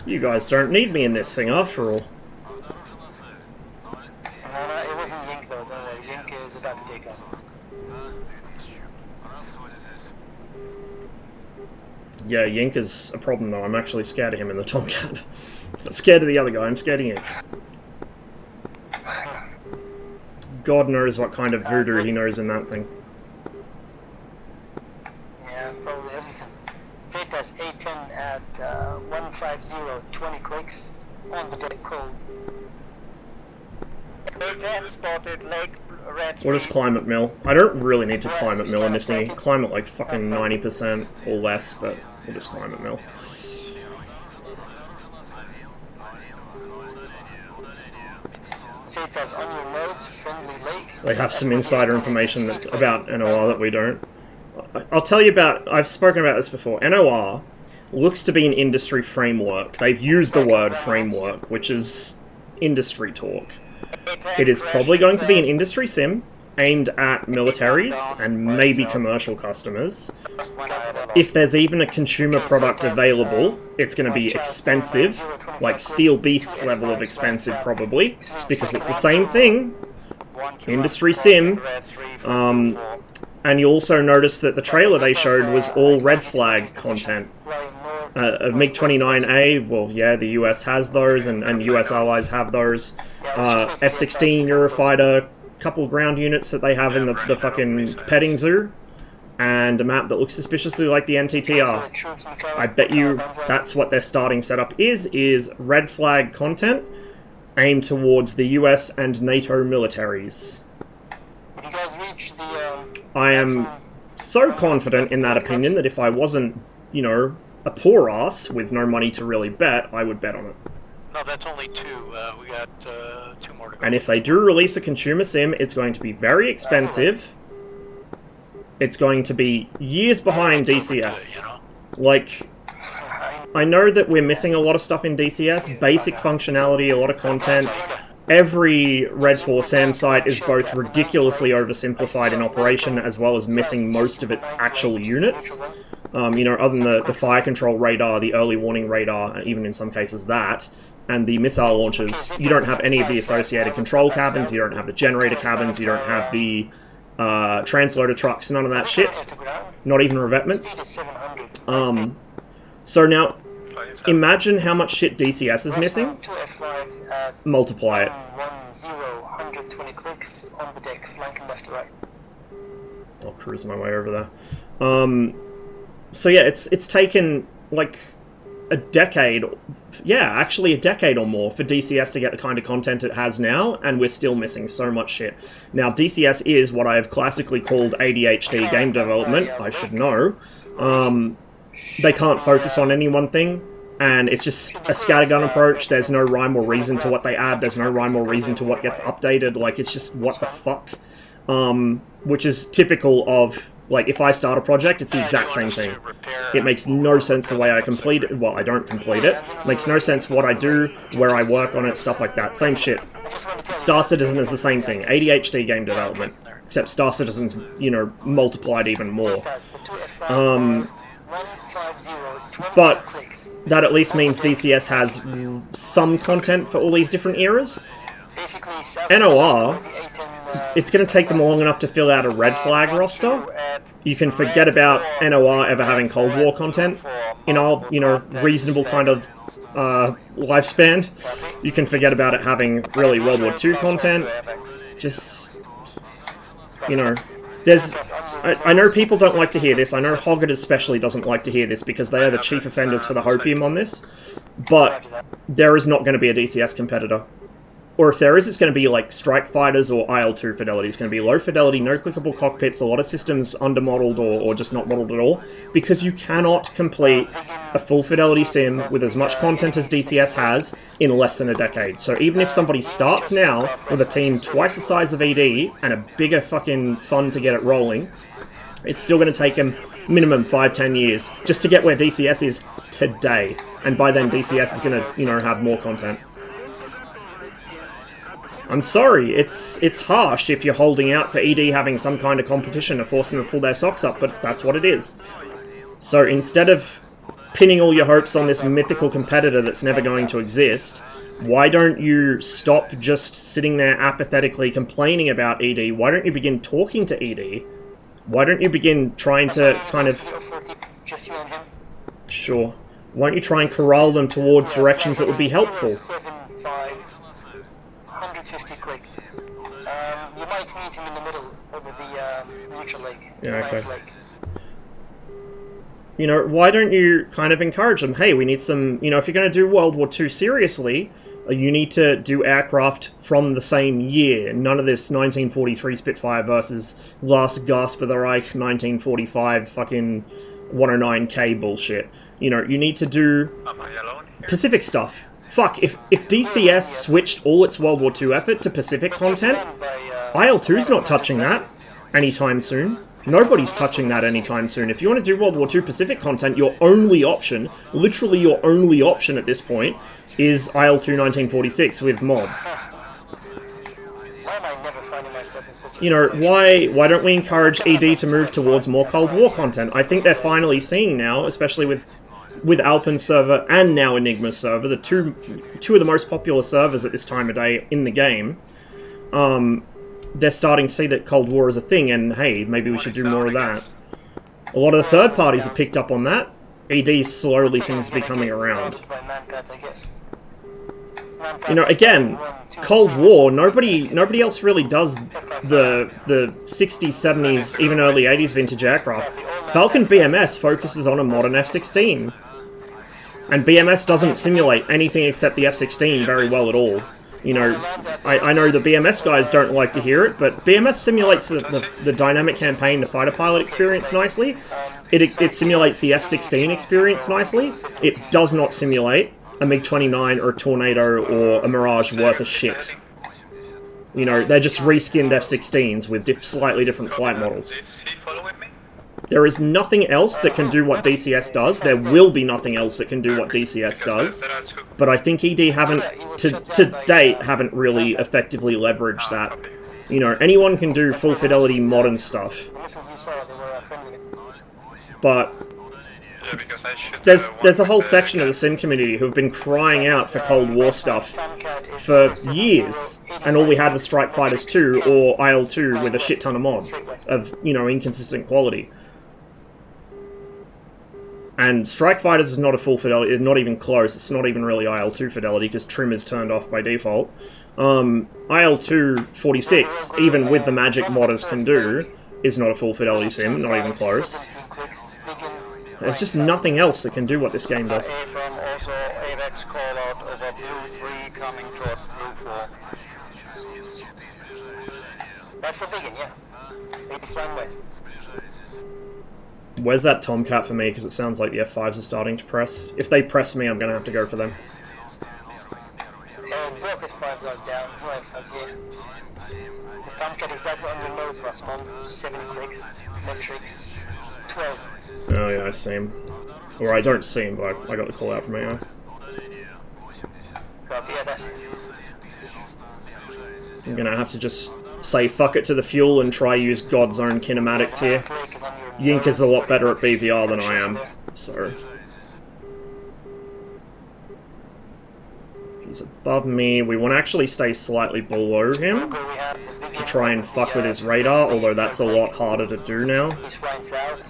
You guys don't need me in this thing after all. No, it wasn't Yink though, don't worry. Yink is about to take off. Yeah, Yink is a problem though. I'm actually scared of him in the Tomcat. Not scared of the other guy, I'm scared of Yink. God knows what kind of voodoo he knows in that thing. Yeah, probably everything. Zeta's A10 at 150, 20 clicks on the deck cold. A10 spotted leg red. What is climate mill? I don't really need to climate mill in this thing. Climate like fucking 90% or less, but we'll just climate mill. Zeta's on your nose, friendly lake. They have some insider information about NOR that we don't. I'll tell you about, I've spoken about this before. NOR looks to be an industry framework. They've used the word framework, which is industry talk. It is probably going to be an industry sim aimed at militaries and maybe commercial customers. If there's even a consumer product available, it's going to be expensive, like Steel Beast's level of expensive probably, because it's the same thing, industry sim. And you also notice that the trailer they showed was all red flag content. A MiG-29A, well, yeah, the US has those, and US allies have those. F-16 Eurofighter, couple ground units that they have in the fucking petting zoo, and a map that looks suspiciously like the NTTR. I bet you that's what their starting setup is red flag content aimed towards the US and NATO militaries. You guys reach the, I am so confident in that opinion that if I wasn't, you know, a poor ass with no money to really bet, I would bet on it. No, that's only two. We got 2 more to go. And if they do release a consumer sim, it's going to be very expensive. It's going to be years behind DCS. Like, I know that we're missing a lot of stuff in DCS, basic functionality, a lot of content. Every Red 4 SAM site is both ridiculously oversimplified in operation as well as missing most of its actual units. You know, other than the fire control radar, the early warning radar, even in some cases that, and the missile launchers, you don't have any of the associated control cabins, you don't have the generator cabins, you don't have the transloader trucks, none of that shit. Not even revetments. So now, imagine how much shit DCS is missing. Multiply it. 120 clicks on the deck, flanking left to right. I'll cruise my way over there. So yeah, it's taken like a decade, yeah, actually a decade or more for DCS to get the kind of content it has now, and we're still missing so much shit. Now, DCS is what I have classically called ADHD game development, I should know. They can't focus on any one thing, and it's just a scattergun approach. There's no rhyme or reason to what they add, there's no rhyme or reason to what gets updated, like, it's just what the fuck. Which is typical of, like, if I start a project, it's the exact same thing. It makes no sense the way I complete it. Well, I don't complete it. It makes no sense what I do, where I work on it, stuff like that. Same shit. Star Citizen is the same thing. ADHD game development. Except Star Citizen's, you know, multiplied even more. But that at least means DCS has some content for all these different eras. NOR, it's going to take them long enough to fill out a red flag roster. You can forget about NOR ever having Cold War content in our, you know, reasonable kind of lifespan. You can forget about it having really World War II content. Just, you know, there's... I know people don't like to hear this. I know Hoggett especially doesn't like to hear this because they are the chief offenders for the Hopium on this. But there is not going to be a DCS competitor. or if there is, it's going to be like strike fighters or IL-2 fidelity. It's going to be low fidelity, no clickable cockpits, a lot of systems under-modeled or just not modeled at all, because you cannot complete a full fidelity sim with as much content as DCS has in less than a decade. So even if somebody starts now with a team twice the size of ED and a bigger fucking fund to get it rolling, it's still going to take them minimum 5-10 years just to get where DCS is today. And by then DCS is going to, you know, have more content. I'm sorry, it's harsh if you're holding out for ED having some kind of competition to force them to pull their socks up, but that's what it is. So instead of pinning all your hopes on this mythical competitor that's never going to exist, why don't you stop just sitting there apathetically complaining about ED? Why don't you begin talking to ED? Why don't you begin trying to kind of... Sure. Why don't you try and corral them towards directions that would be helpful? 150 clicks. You might meet him in the middle over the neutral leg. Yeah, okay. You know, why don't you kind of encourage them? Hey, we need some... You know, if you're going to do World War II seriously, you need to do aircraft from the same year. None of this 1943 Spitfire versus last gasp of the Reich 1945 fucking 109K bullshit. You know, you need to do Pacific stuff. Fuck, if DCS switched all its World War II effort to Pacific content, IL-2's not touching that anytime soon. Nobody's touching that anytime soon. If you want to do World War II Pacific content, your only option, literally your only option at this point, is IL-2 1946 with mods. You know, why don't we encourage ED to move towards more Cold War content? I think they're finally seeing now, especially with Alpen's server and now Enigma's server, the two of the most popular servers at this time of day in the game, they're starting to see that Cold War is a thing, and hey, maybe we should do more of that. A lot of the third parties have picked up on that. ED slowly seems to be coming around. You know, again, Cold War, nobody else really does the 60s, 70s, even early 80s vintage aircraft. Falcon BMS focuses on a modern F-16. And BMS doesn't simulate anything except the F-16 very well at all. You know, I know the BMS guys don't like to hear it, but BMS simulates the dynamic campaign, the fighter pilot experience nicely. It simulates the F-16 experience nicely. It does not simulate a MiG-29 or a Tornado or a Mirage worth of shit. You know, they're just reskinned F-16s with slightly different flight models. There is nothing else that can do what DCS does. There will be nothing else that can do what DCS does. But I think ED haven't, to date, haven't really effectively leveraged that. You know, anyone can do full fidelity modern stuff. But there's a whole section of the sim community who've been crying out for Cold War stuff for years, and all we had was Strike Fighters 2 or IL-2 with a shit ton of mods of, you know, inconsistent quality. And Strike Fighters is not a full fidelity, it's not even close, it's not even really IL-2 fidelity because trim is turned off by default. IL-2 46, even with the magic modders can do, is not a full fidelity sim, not even close. There's just nothing else that can do what this game does. Where's that Tomcat for me? Because it sounds like the F5s are starting to press. If they press me, I'm going to have to go for them. Oh yeah, I see him. Or I don't see him, but I got the call out from AI. I'm gonna have to just say fuck it to the fuel and try use God's own kinematics here. Yink is a lot better at BVR than I am, so... He's above me. We want to actually stay slightly below him to try and fuck with his radar, although that's a lot harder to do now.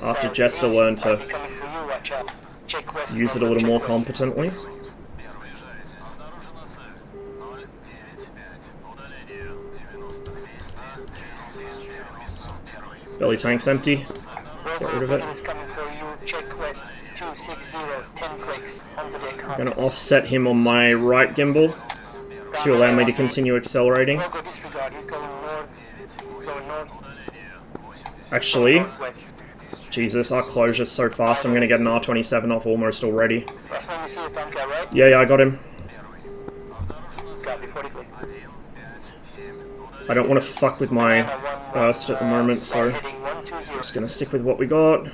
After Jester learned to use it a little more competently. Belly tank's empty. Get rid of it. I'm gonna offset him on my right gimbal. to allow me to continue accelerating. Don't go disregard, he's going north. Going north. Actually, West. Jesus, our closure's so fast, I'm gonna get an R27 off almost already. That's when you see the tank guy, right? Yeah, I got him. Copy, 40 please. I don't want to fuck with my burst at the moment, so Heading 120. I'm just gonna stick with what we got.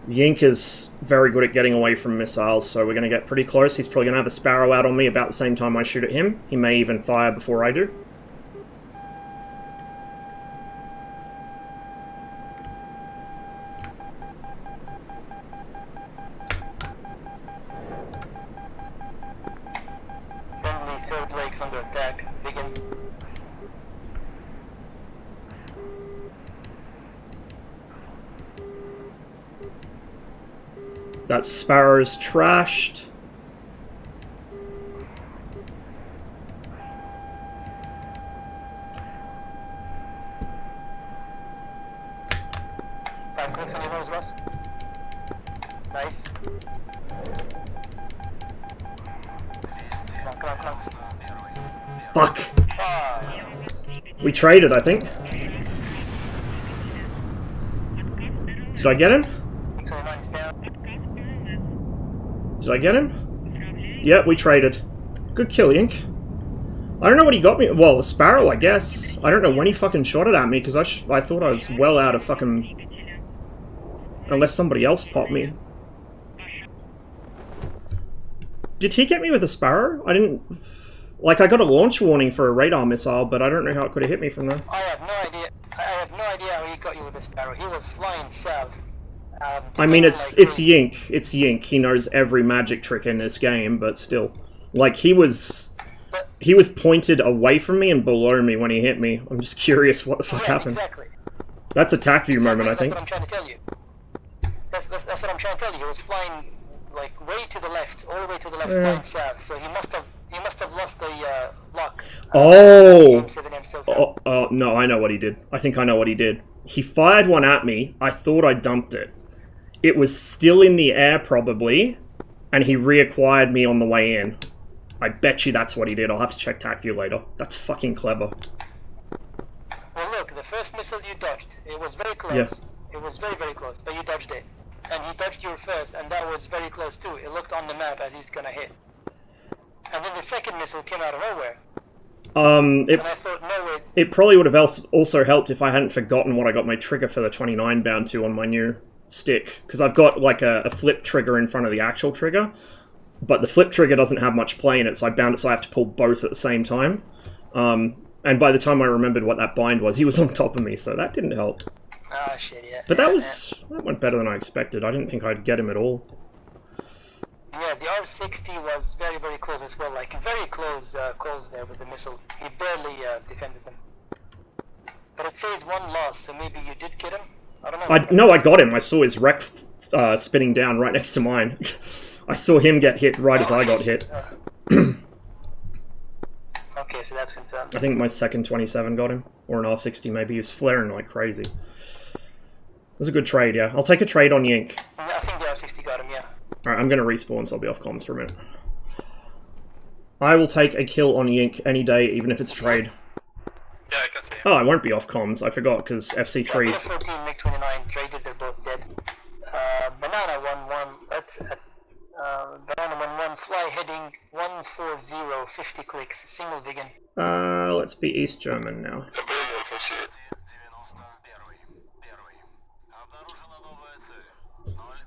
Yink is very good at getting away from missiles, so we're gonna get pretty close. He's probably gonna have a Sparrow out on me about the same time I shoot at him. He may even fire before I do. Friendly third legs under attack. Begin. That Sparrow's trashed. Five clicks on your nose, Ross. Nice. Come on. Fuck! Ah, We traded, I think. Did I get him? 609's down. Did I get him? Yep, we traded. Good kill, Yink. I don't know what he got me. Well, a Sparrow, I guess. I don't know when he fucking shot it at me, because I thought I was well out of fucking... Unless somebody else popped me. Did he get me with a Sparrow? I didn't... Like, I got a launch warning for a radar missile, but I don't know how it could have hit me from there. I have no idea. I have no idea how he got you with the Sparrow. He was flying south. I mean, it's Yink. It's Yink. He knows every magic trick in this game, but still. Like, he was pointed away from me and below me when he hit me. I'm just curious what the fuck happened. Exactly. That's attack view moment, I think. That's what I'm trying to tell you. That's what I'm trying to tell you. He was flying, like, way to the left, all the way to the left, flying south. So he must have lost the lock. Oh! Oh! No, I know what he did. I think I know what he did. He fired one at me. I thought I dumped it. It was still in the air, probably, and he reacquired me on the way in. I bet you that's what he did. I'll have to check TAC view later. That's fucking clever. Well, look, the first missile you dodged, it was very close. Yeah. It was very, very close, but you dodged it. And he dodged you first, and that was very close too. It looked on the map as he's gonna hit. And then the second missile came out of nowhere. And I thought, no way. It probably would have also helped if I hadn't forgotten what I got my trigger for the 29 bound to on my new stick. Because I've got like a flip trigger in front of the actual trigger. But the flip trigger doesn't have much play in it, so I bound it so I have to pull both at the same time. And by the time I remembered what that bind was, he was on top of me, so that didn't help. Ah, shit, yeah. But that went better than I expected. I didn't think I'd get him at all. Yeah, the R-60 was very, very close as well. Like, very close calls there with the missile. He barely defended them. But it says one loss, so maybe you did get him? I don't know. No, I got him. I saw his wreck spinning down right next to mine. I saw him get hit right as I got hit. Okay, so that's confirmed. I think my second 27 got him. Or an R60 maybe. He was flaring like crazy. It was a good trade, yeah. I'll take a trade on Yink. I think the R-60 got him, yeah. Alright, I'm going to respawn, so I'll be off comms for a minute. I will take a kill on Yink any day, even if it's a trade. Yeah, I can see. Oh, I won't be off comms. I forgot, because FC3... Yeah, 14, MiG-29 traded, they're both dead. Banana 1-1, that's... Banana 1-1, fly heading 140, 50 clicks, single vegan. Let's be East German now.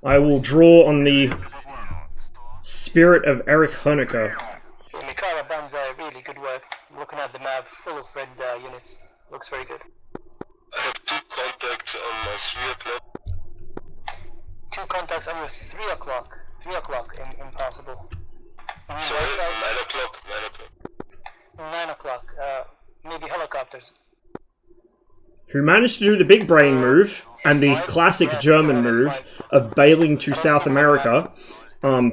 I will draw on the spirit of Eric Honecker. Mikhail Banzai, really good work. Looking at the map, full of red units. Looks very good. I have 2 contacts on 3 o'clock. 2 contacts on 3 o'clock. 3 o'clock, impossible. Sorry, 9 o'clock. 9 o'clock, maybe helicopters. Who managed to do the big brain move, and the classic German move of bailing to South America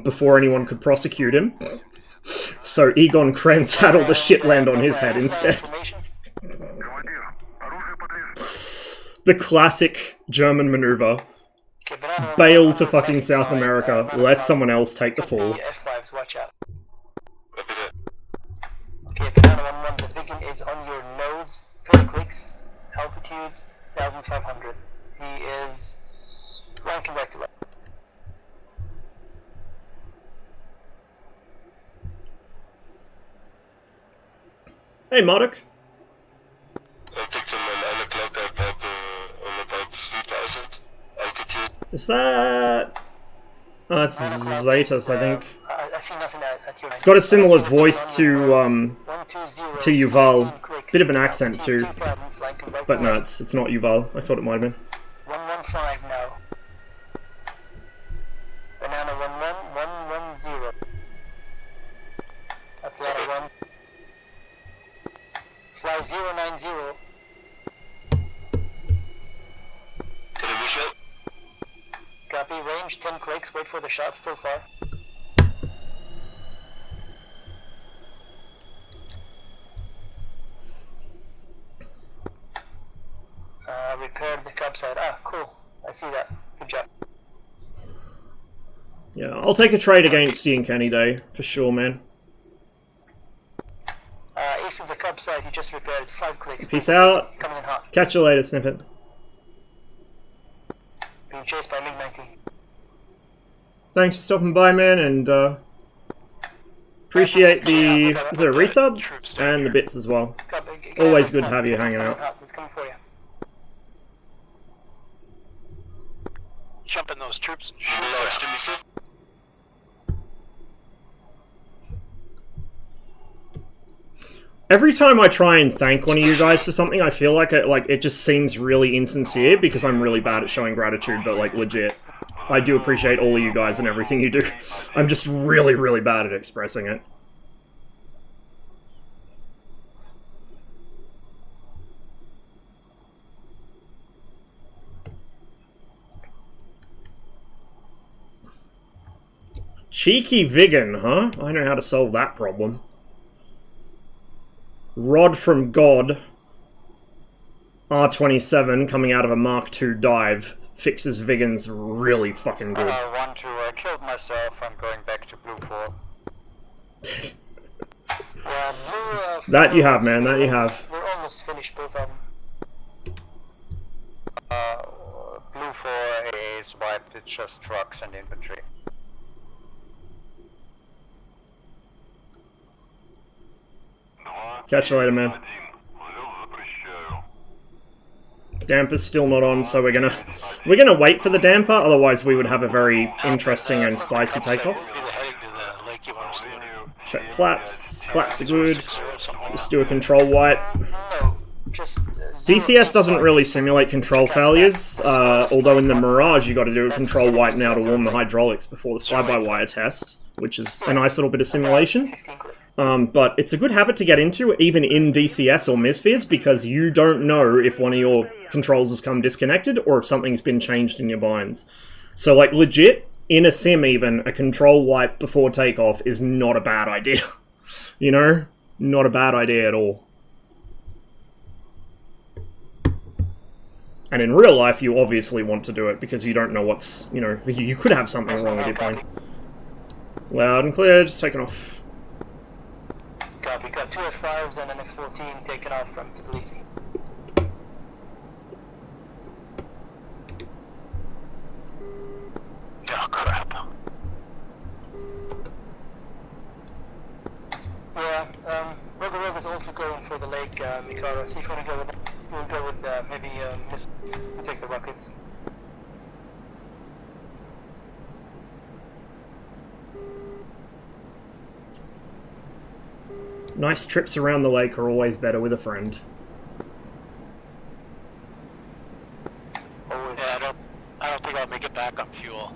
before anyone could prosecute him. So Egon Krenz had all the shit land on his head instead. The classic German maneuver. Bail to fucking South America, let someone else take the fall. F5s, watch out. Hey, Marduk. I picked him at 9 o'clock on about 3,000 altitude. Is that... Oh, it's Zetas, I think. I see nothing at your... It's got a similar voice to Yuval. Bit of an accent too. But no, it's not Yuval. I thought it might have been. 115 now. Banana 11110. That's letter 1. Fly 090. Television. Copy, range 10 clicks, wait for the shot, still far. Repaired the cub side. Ah, cool. I see that. Good job. Yeah, I'll take a trade against you in Kenny Day, for sure, man. Ace of the cub side, he just repaired 5 clicks. Peace out. Coming in hot. Catch you later, Snippet. Being chased by MiG-19. Thanks for stopping by, man, and appreciate the... Is it a resub? And the bits as well. Always good to have you hanging out. It's coming for you. Jump in those troops and shoot them. Every time I try and thank one of you guys for something, I feel like it just seems really insincere because I'm really bad at showing gratitude, but like legit. I do appreciate all of you guys and everything you do. I'm just really, really bad at expressing it. Cheeky vegan, huh? I know how to solve that problem. Rod from God. R27 coming out of a Mark II dive. Fixes vegans really fucking good. I want to kill myself. I'm going back to Blue 4. That you have, man. That you have. We're almost finished both of them. Blue 4 is wiped. It's just trucks and infantry. Catch you later, man. Damper's still not on, so we're gonna wait for the damper. Otherwise, we would have a very interesting and spicy takeoff. Check flaps. Flaps are good. Just do a control wipe. DCS doesn't really simulate control failures, although in the Mirage you got to do a control wipe now to warm the hydraulics before the fly-by-wire test, which is a nice little bit of simulation. But it's a good habit to get into, even in DCS or MSFS, because you don't know if one of your controls has come disconnected or if something's been changed in your binds. So, like, legit, in a sim even, a control wipe before takeoff is not a bad idea. You know? Not a bad idea at all. And in real life, you obviously want to do it because you don't know what's, you know, you could have something wrong with your plane. Loud and clear, just taking off. Copy, got 2 F5s and an F14 taken off from Tbilisi. Oh, crap. Yeah, Roger Rover's also going for the lake, Mikaro. See if you want to go with that. We'll go with, maybe, we'll take the rockets. Nice trips around the lake are always better with a friend. Yeah, I don't think I'll make it back on fuel.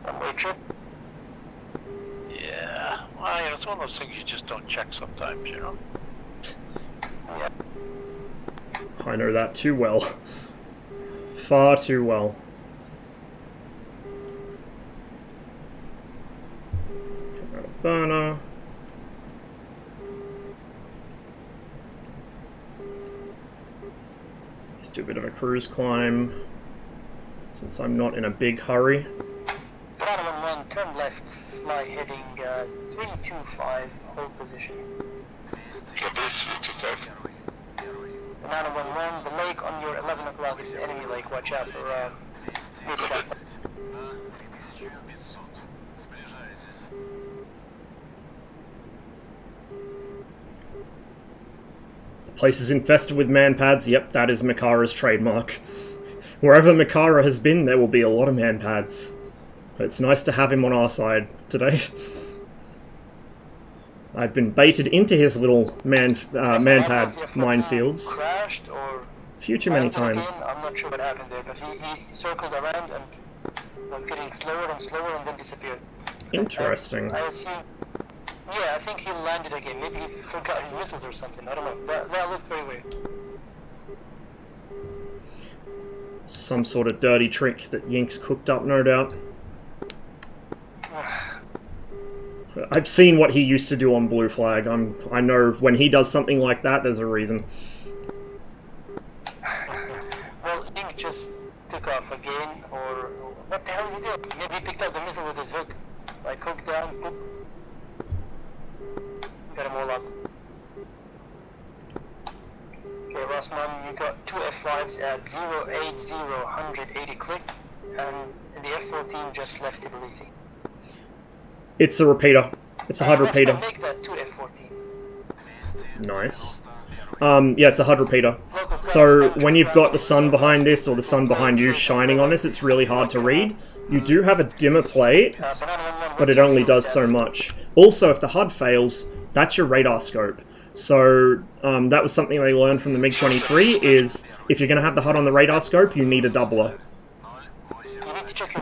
One-way trip. Yeah, well, you know, it's one of those things you just don't check sometimes, you know? Yeah. I know that too well. Far too well. Burner. Let's do a bit of a cruise climb, since I'm not in a big hurry. Banana 11, turn left, fly heading 325, hold position. Banana 11, the lake on your 11 o'clock is enemy lake, watch out for movement. 500. Place is infested with man-pads. Yep, that is Mikara's trademark. Wherever Mikara has been, there will be a lot of man-pads. But it's nice to have him on our side today. I've been baited into his little man-pad minefields Crashed or a few too many times. I'm not sure what happened there, but he circled around and was getting slower and slower and then disappeared. Interesting. I assume, yeah, I think he landed again. Maybe he forgot his missiles or something. I don't know. That looked very weird. Some sort of dirty trick that Yinks cooked up, no doubt. I've seen what he used to do on Blue Flag. I know when he does something like that, there's a reason. Well, Ink just took off again, or what the hell did he do? Maybe he picked up the missile with his hook. Like hook down, boop. Got him all up. Okay, Rossman, you got 2 F5s at 080, 180 click, and the F14 just left it releasing. It's a repeater. It's a HUD repeater. Make that 2 F14. Nice. Yeah, it's a HUD repeater. So when you've got the sun behind this, or the sun behind you shining on this, it's really hard to read. You do have a dimmer plate, but it only does so much. Also, if the HUD fails, that's your radar scope. So that was something they learned from the MiG-23, is if you're going to have the HUD on the radar scope, you need a doubler.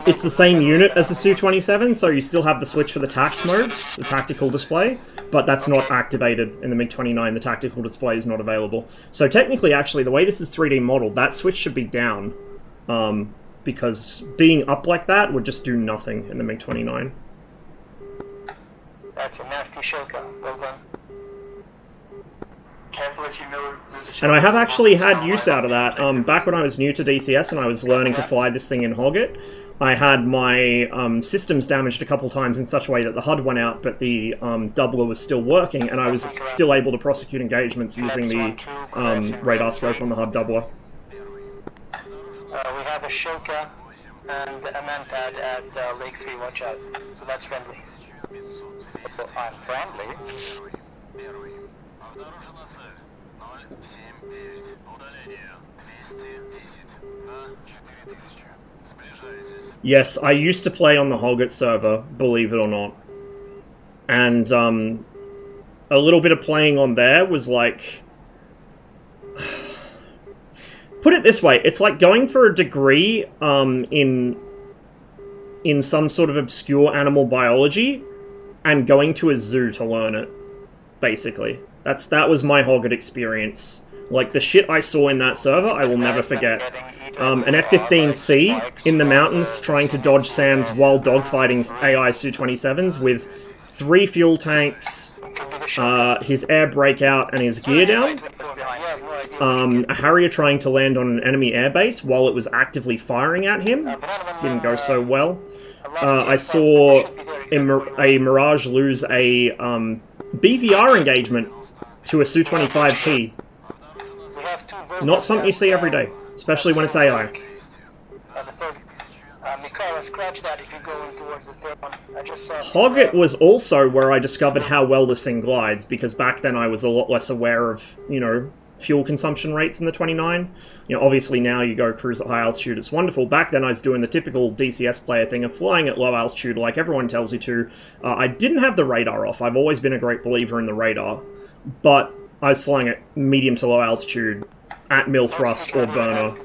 It's the same unit as the Su-27, so you still have the switch for the tact mode, the tactical display, but that's not activated in the MiG-29. The tactical display is not available. So technically, actually, the way this is 3D modeled, that switch should be down, because being up like that would just do nothing in the MiG-29. That's a nasty shotgun. Well done. And I have actually had use out of that. Back when I was new to DCS and I was learning to fly this thing in Hogget, I had my systems damaged a couple times in such a way that the HUD went out, but the doubler was still working, and I was still able to prosecute engagements using the radar scope on the HUD doubler. We have a Shoka and a man-pad at Lake 3, watch out. So that's friendly. So I'm friendly. Yes, I used to play on the Hogget server, believe it or not. And a little bit of playing on there was like... Put it this way, it's like going for a degree in some sort of obscure animal biology and going to a zoo to learn it, basically. That was my Hogget experience. Like, the shit I saw in that server, I will never forget. An F-15C in the mountains trying to dodge SAMs while dogfighting AI Su-27s with 3 fuel tanks, his air breakout and his gear down. A Harrier trying to land on an enemy airbase while it was actively firing at him. Didn't go so well. I saw a Mirage lose a BVR engagement to a Su-25T. Not something you see every day, especially when it's AI. Hogget was also where I discovered how well this thing glides, because back then I was a lot less aware of, you know, fuel consumption rates in the 29. You know, obviously now you go cruise at high altitude, it's wonderful. Back then I was doing the typical DCS player thing of flying at low altitude like everyone tells you to. I didn't have the radar off. I've always been a great believer in the radar, but I was flying at medium to low altitude at mil thrust or burner.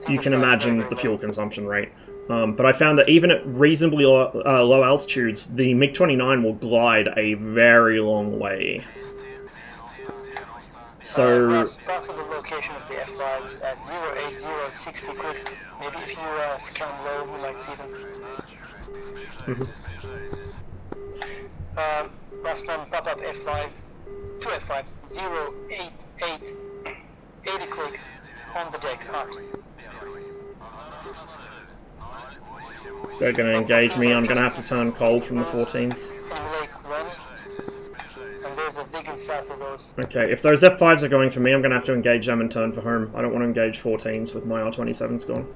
You can imagine the fuel consumption rate. But I found that even at reasonably low altitudes, the MiG-29 will glide a very long way. So... Back to the location of the F5s at 08060 quick. Maybe if you scan low, you might see them. Last time, pop up F5, 2 F5, 088, 80 quick, on the deck, hard. They're going to engage me. I'm going to have to turn cold from the 14s. Okay, if those F5s are going for me, I'm going to have to engage them and turn for home. I don't want to engage 14s with my R27s gone.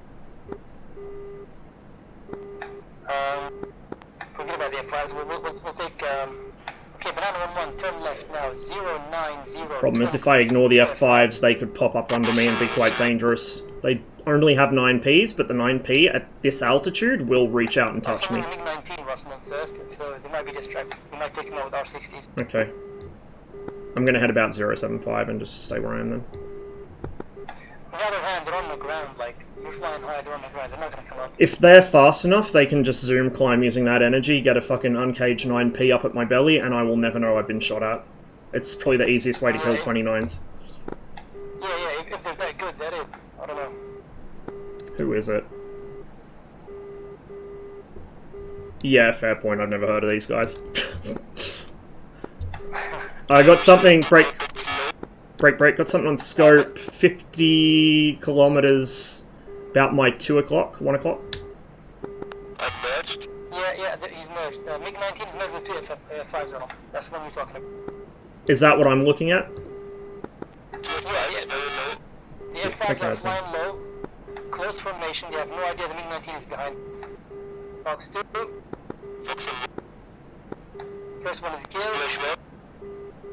Forget about the F5s. We'll take Okay, banana 1-1, turn left now, 090. Problem is, if I ignore the F5s, they could pop up under me and be quite dangerous. They only have 9Ps, but the 9P at this altitude will reach out and touch me. MiG-19 Russell first, so they might be distracted. We might take them out with R60s. Okay. I'm gonna head about 075 and just stay where I am then. On the other hand, they're on the ground, like, you're flying high, they're on the ground, they're not gonna come up. If they're fast enough, they can just zoom climb using that energy, get a fucking uncaged 9P up at my belly, and I will never know I've been shot at. It's probably the easiest way to kill 29s. Yeah, if they're that good, that is. I don't know. Who is it? Yeah, fair point, I've never heard of these guys. I got something, break, got something on scope, 50 kilometers, about my 2 o'clock, 1 o'clock. I'm merged. Yeah, he's merged. MiG-19 is merged with F5 That's the one you're talking about. Is that what I'm looking at? Yeah. The F5s are flying low, close formation, they have no idea the MiG-19 is behind. Box 2. First one is killed.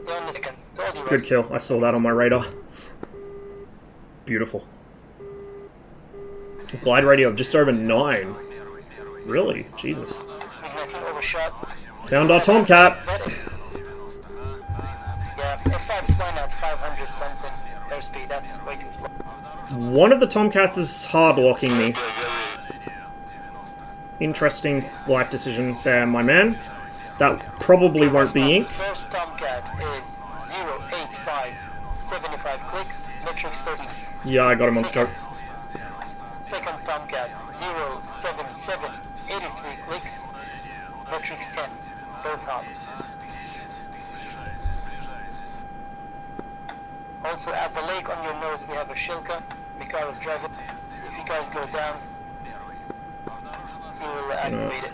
They're on the second. Good kill, I saw that on my radar. Beautiful. Glide radio of just over 9. Really? Jesus. MiG-19 overshot. Found our Tomcat! Yeah, F5 is flying at 500 something airspeed, that's way too slow. One of the Tomcats is hard locking me. Interesting life decision there, my man. That probably won't be ink. First Tomcat is 085, 75 clicks, metrics 30. Yeah, I got him on scope. Second Tomcat, 077, 83 clicks, metrics 10, both hops. Also at the lake on your nose we have a Shilka, Mikhail's driving. If you guys go down, you will activate it.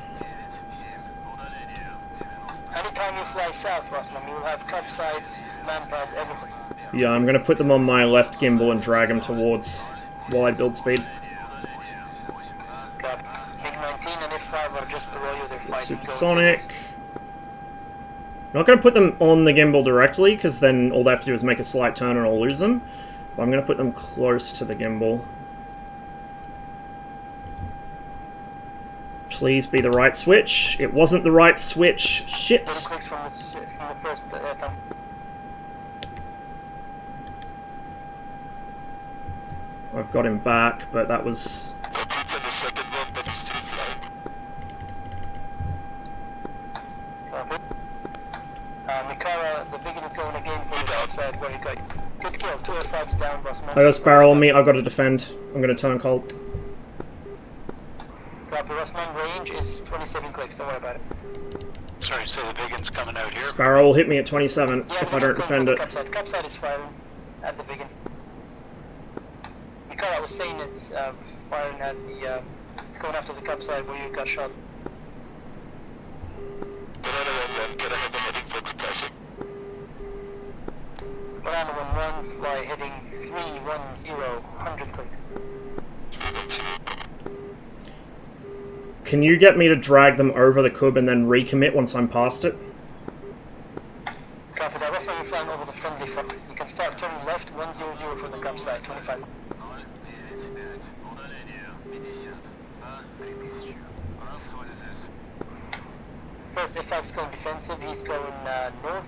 Anytime you fly south, Rossman, you will have cup sides, man pads, everything. Yeah, I'm gonna put them on my left gimbal and drag them towards while I build speed. Copy. MiG-19 and F5 are just below you, they're fighting. Supersonic. Not gonna put them on the gimbal directly, because then all they have to do is make a slight turn and I'll lose them. But I'm gonna put them close to the gimbal. Please be the right switch. It wasn't the right switch. Shit. Clicks from the first time. I've got him back, but that was... Copy. Mikara, the big one is going again for the outside where you got. Good kill, 2 F5s down, Rossman. I got a Sparrow on me, I've got to defend. I'm gonna turn cold. Copy, Rossman, range is 27 clicks, don't worry about it. Sorry, so the big one's coming out here. Sparrow will hit me at 27 if I don't defend it. Cup side is firing at the big one. Mikara was saying it's firing at the, it's going after the cup side where you got shot. Banana 1-1, fly heading 310, 100 clicks. Can you get me to drag them over the cub and then recommit once I'm past it? Copy that. That's why you're flying over the friendly front. You can start turning left, 100 for the cup side, 25. First F5 is going defensive, he's going north.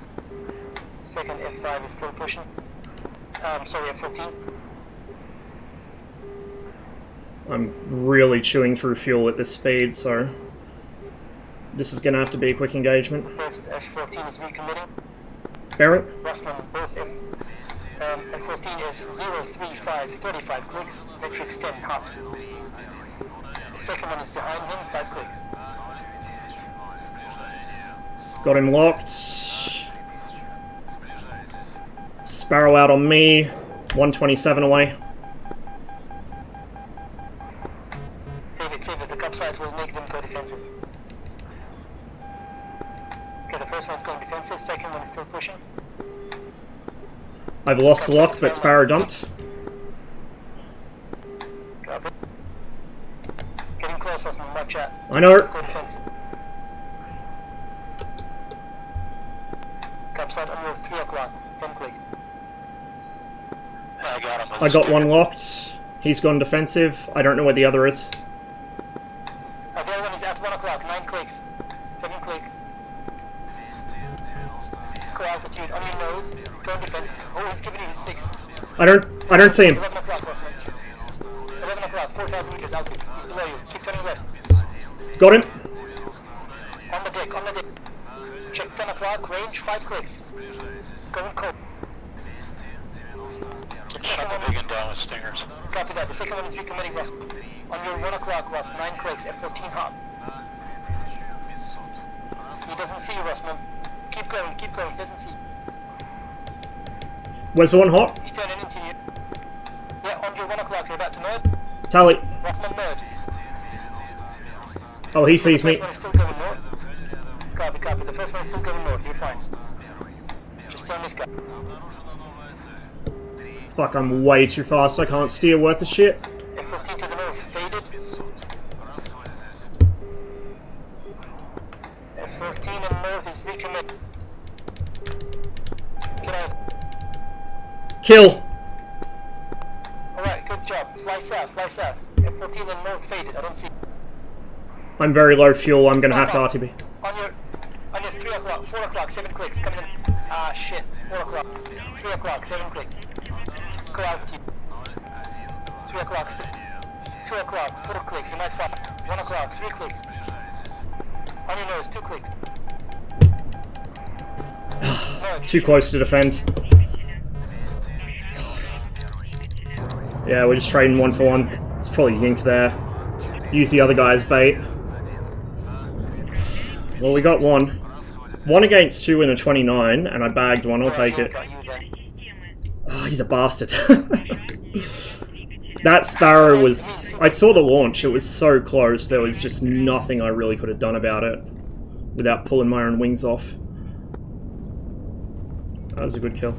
Second F5 is still pushing. Sorry, F14. I'm really chewing through fuel at this speed, so this is gonna have to be a quick engagement. First F14 is recommitting. Barrett? Russman, both F14 is 035, 35 clicks, metrics 10 hops. The second one is behind him, 5 clicks. Got him locked. Sparrow out on me. 127 away. Save it. The cup sides will make them go defensive. Okay, the first one's going defensive, second one is still pushing. I've lost lock, but Sparrow dumped. Copy. Getting closer from watch out. I know. Go defensive. Topside on your 3 o'clock, 10 click. I got him. I got one locked. He's gone defensive. I don't know where the other is. The other one is at 1 o'clock, 9 clicks, 7 clicks. Go altitude, on your nose, go on defense. Oh, he's giving you his 6. I don't see him. 11 o'clock, Rossman. 11 o'clock, 4,000 meters altitude. He's below you. Keep turning left. Got him. On the deck, on the deck. Check 10 o'clock, range, 5 clicks. Going cold. Shut the big one down with stingers. Copy that. The second one is recommitting, Ross. On your 1 o'clock, Ross, 9 clicks, F-14 hot. He doesn't see you, Rossman. Keep going, he doesn't see you. Where's the one hot? He's turning into you. Yeah, on your 1 o'clock, you're about to nerd. Tally. Rossman nerd. Oh, he sees me. The first one is still going north. Copy. The first one is still going north, you're fine. Just turn this guy. Fuck, I'm way too fast. I can't steer worth a shit. F-15 to the north, faded. F-14 and north is recommit. Get out. Kill. Alright, good job. Fly south. F-14 and north faded, I don't see. I'm very low fuel. I'm gonna have to RTB. On your 3 o'clock, 4 o'clock, 7 clicks, coming in. Ah, shit. 4 o'clock, 3 o'clock, 7 clicks. Go altitude. 3 o'clock, 2 o'clock, 4 clicks, you might fly. 1 o'clock, 3 clicks. On your nose, 2 clicks. No, Too close to defend. Yeah, we're just trading 1 for 1. It's probably Yink there. Use the other guy's bait. Well, we got 1. 1 against 2 in a 29, and I bagged 1. I'll take it. Oh, he's a bastard. That Sparrow was... I saw the launch. It was so close. There was just nothing I really could have done about it without pulling my own wings off. That was a good kill.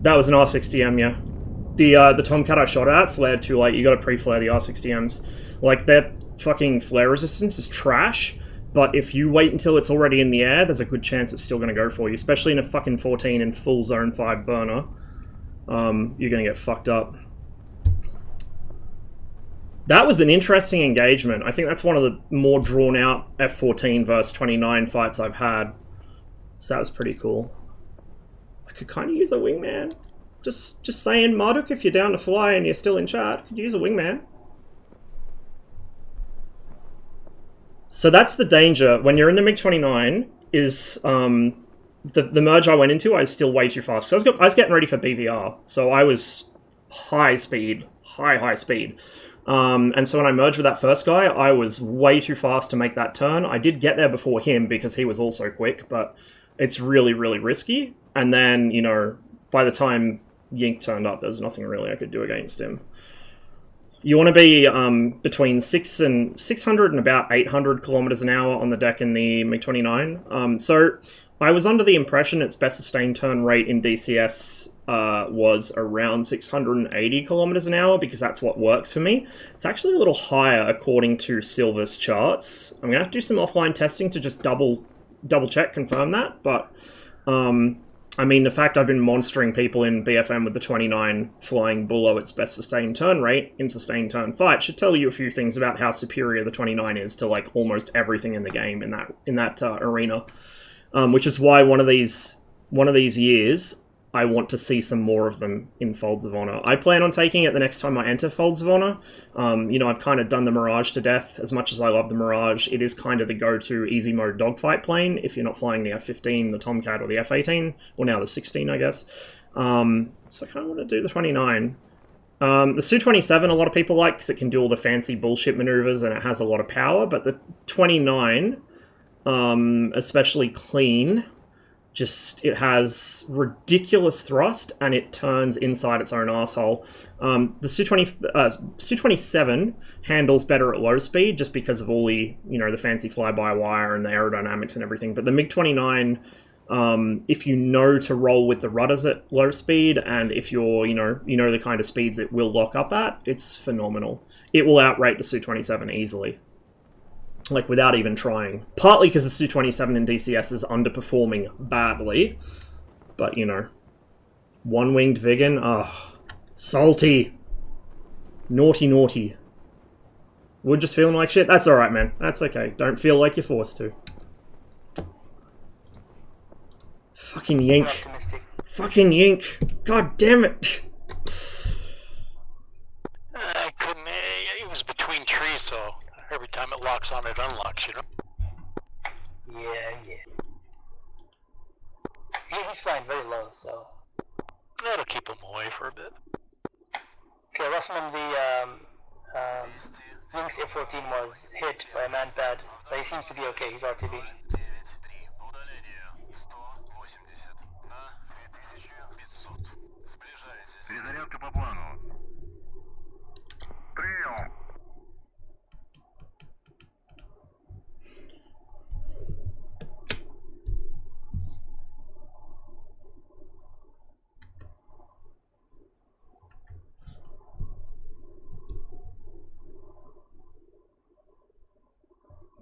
That was an R60M, yeah. The Tomcat I shot at flared too late. You gotta pre-flare the R60Ms. Like, their fucking flare resistance is trash, but if you wait until it's already in the air, there's a good chance it's still gonna go for you. Especially in a fucking 14 in full zone 5 burner. You're gonna get fucked up. That was an interesting engagement. I think that's one of the more drawn out F-14 versus 29 fights I've had. So that was pretty cool. I could kind of use a wingman. Just saying, Marduk, if you're down to fly and you're still in chat, could you use a wingman? So that's the danger. When you're in the MiG-29, is the merge I went into, I was still way too fast. So I was getting ready for BVR. So I was high speed. And so when I merged with that first guy, I was way too fast to make that turn. I did get there before him because he was also quick, but it's really, really risky. And then, you know, by the time Yink turned up, there's nothing really I could do against him. You want to be between 600 and about 800 kilometers an hour on the deck in the MiG-29. So I was under the impression its best sustained turn rate in DCS was around 680 kilometers an hour because that's what works for me. It's actually a little higher according to Silver's charts. I'm gonna have to do some offline testing to just double check, confirm that, but I mean, the fact I've been monstering people in BFM with the 29 flying below its best sustained turn rate in sustained turn fight should tell you a few things about how superior the 29 is to like almost everything in the game in that arena, which is why one of these years I want to see some more of them in Folds of Honor. I plan on taking it the next time I enter Folds of Honor. You know, I've kind of done the Mirage to death. As much as I love the Mirage, it is kind of the go-to easy mode dogfight plane if you're not flying the F-15, the Tomcat, or the F-18, or now the 16, I guess. So I kind of want to do the 29. The Su-27 a lot of people like because it can do all the fancy bullshit maneuvers and it has a lot of power, but the 29, especially clean, it has ridiculous thrust and it turns inside its own asshole. The Su-27 handles better at low speed just because of all the, you know, the fancy fly-by-wire and the aerodynamics and everything. But the MiG-29, if you know to roll with the rudders at low speed and if you're, you know the kind of speeds it will lock up at, it's phenomenal. It will outrate the Su-27 easily. like without even trying. Partly because the Su-27 in DCS is underperforming badly, but you know, one-winged Vigan, salty, naughty, naughty. We're just feeling like shit. That's all right, man. That's okay. Don't feel like you're forced to. Fucking yank. Fucking yank. God damn it. I couldn't. It was between trees, so every time it locks on, it unlocks. You know. Yeah. He's flying very low, so. That'll keep him away for a bit. Okay, Russman, the Lynx F-14 was hit by a man-pad, but he seems to be okay. He's RTB. Перезарядка по плану. Прием.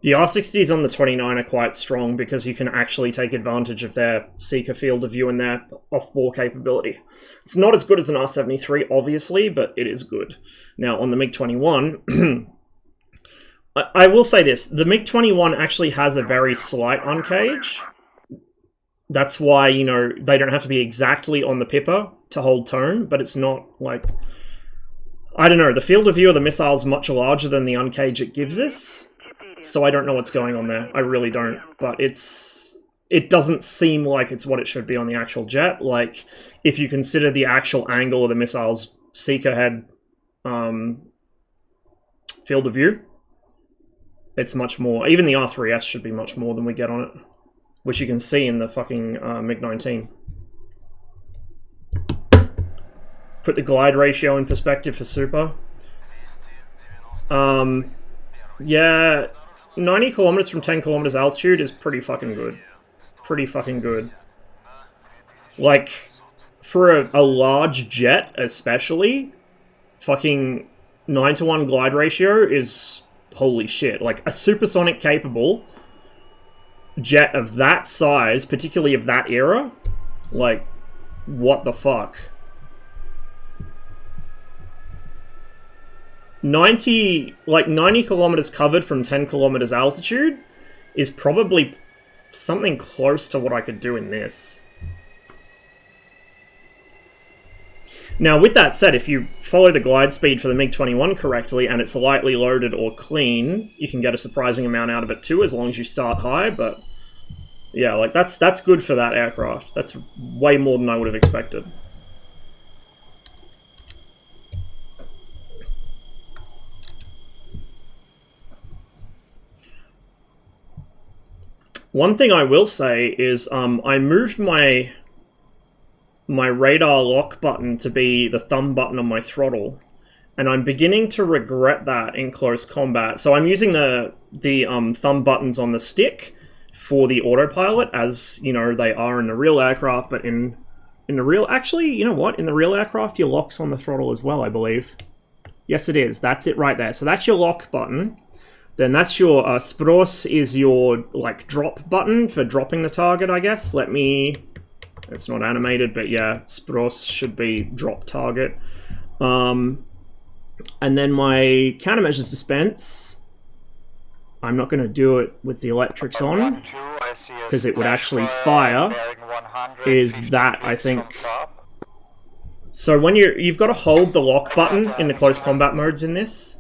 The R60s on the 29 are quite strong because you can actually take advantage of their seeker field of view and their off-bore capability. It's not as good as an R73, obviously, but it is good. Now, on the MiG-21, I will say this. The MiG-21 actually has a very slight uncage. That's why, you know, they don't have to be exactly on the pipper to hold tone, but it's not like... I don't know, the field of view of the missile is much larger than the uncage it gives us. So I don't know what's going on there. I really don't. But it doesn't seem like it's what it should be on the actual jet. Like, if you consider the actual angle of the missile's seeker head field of view, it's much more. Even the R3S should be much more than we get on it. Which you can see in the fucking MiG-19. Put the glide ratio in perspective for Super. Yeah... 90 kilometers from 10 kilometers altitude is pretty fucking good. Pretty fucking good. Like, for a large jet, especially, fucking 9-to-1 glide ratio is holy shit. Like, a supersonic capable jet of that size, particularly of that era, like, what the fuck? 90 kilometers covered from 10 kilometers altitude is probably something close to what I could do in this. Now, with that said, if you follow the glide speed for the MiG-21 correctly and it's lightly loaded or clean, you can get a surprising amount out of it too, as long as you start high, but yeah, like that's good for that aircraft. That's way more than I would have expected. One thing I will say is I moved my radar lock button to be the thumb button on my throttle, and I'm beginning to regret that in close combat. So I'm using the thumb buttons on the stick for the autopilot, as you know they are in the real aircraft, but in the real, actually, you know what? In the real aircraft, your lock's on the throttle as well, I believe. Yes, it is. That's it right there. So that's your lock button. Then that's your Spros is your like drop button for dropping the target, I guess. It's not animated, but yeah, Spros should be drop target. And then my countermeasures dispense, I'm not going to do it with the electrics on because it would actually fire. Is that, I think. So when you've got to hold the lock button in the close combat modes in this.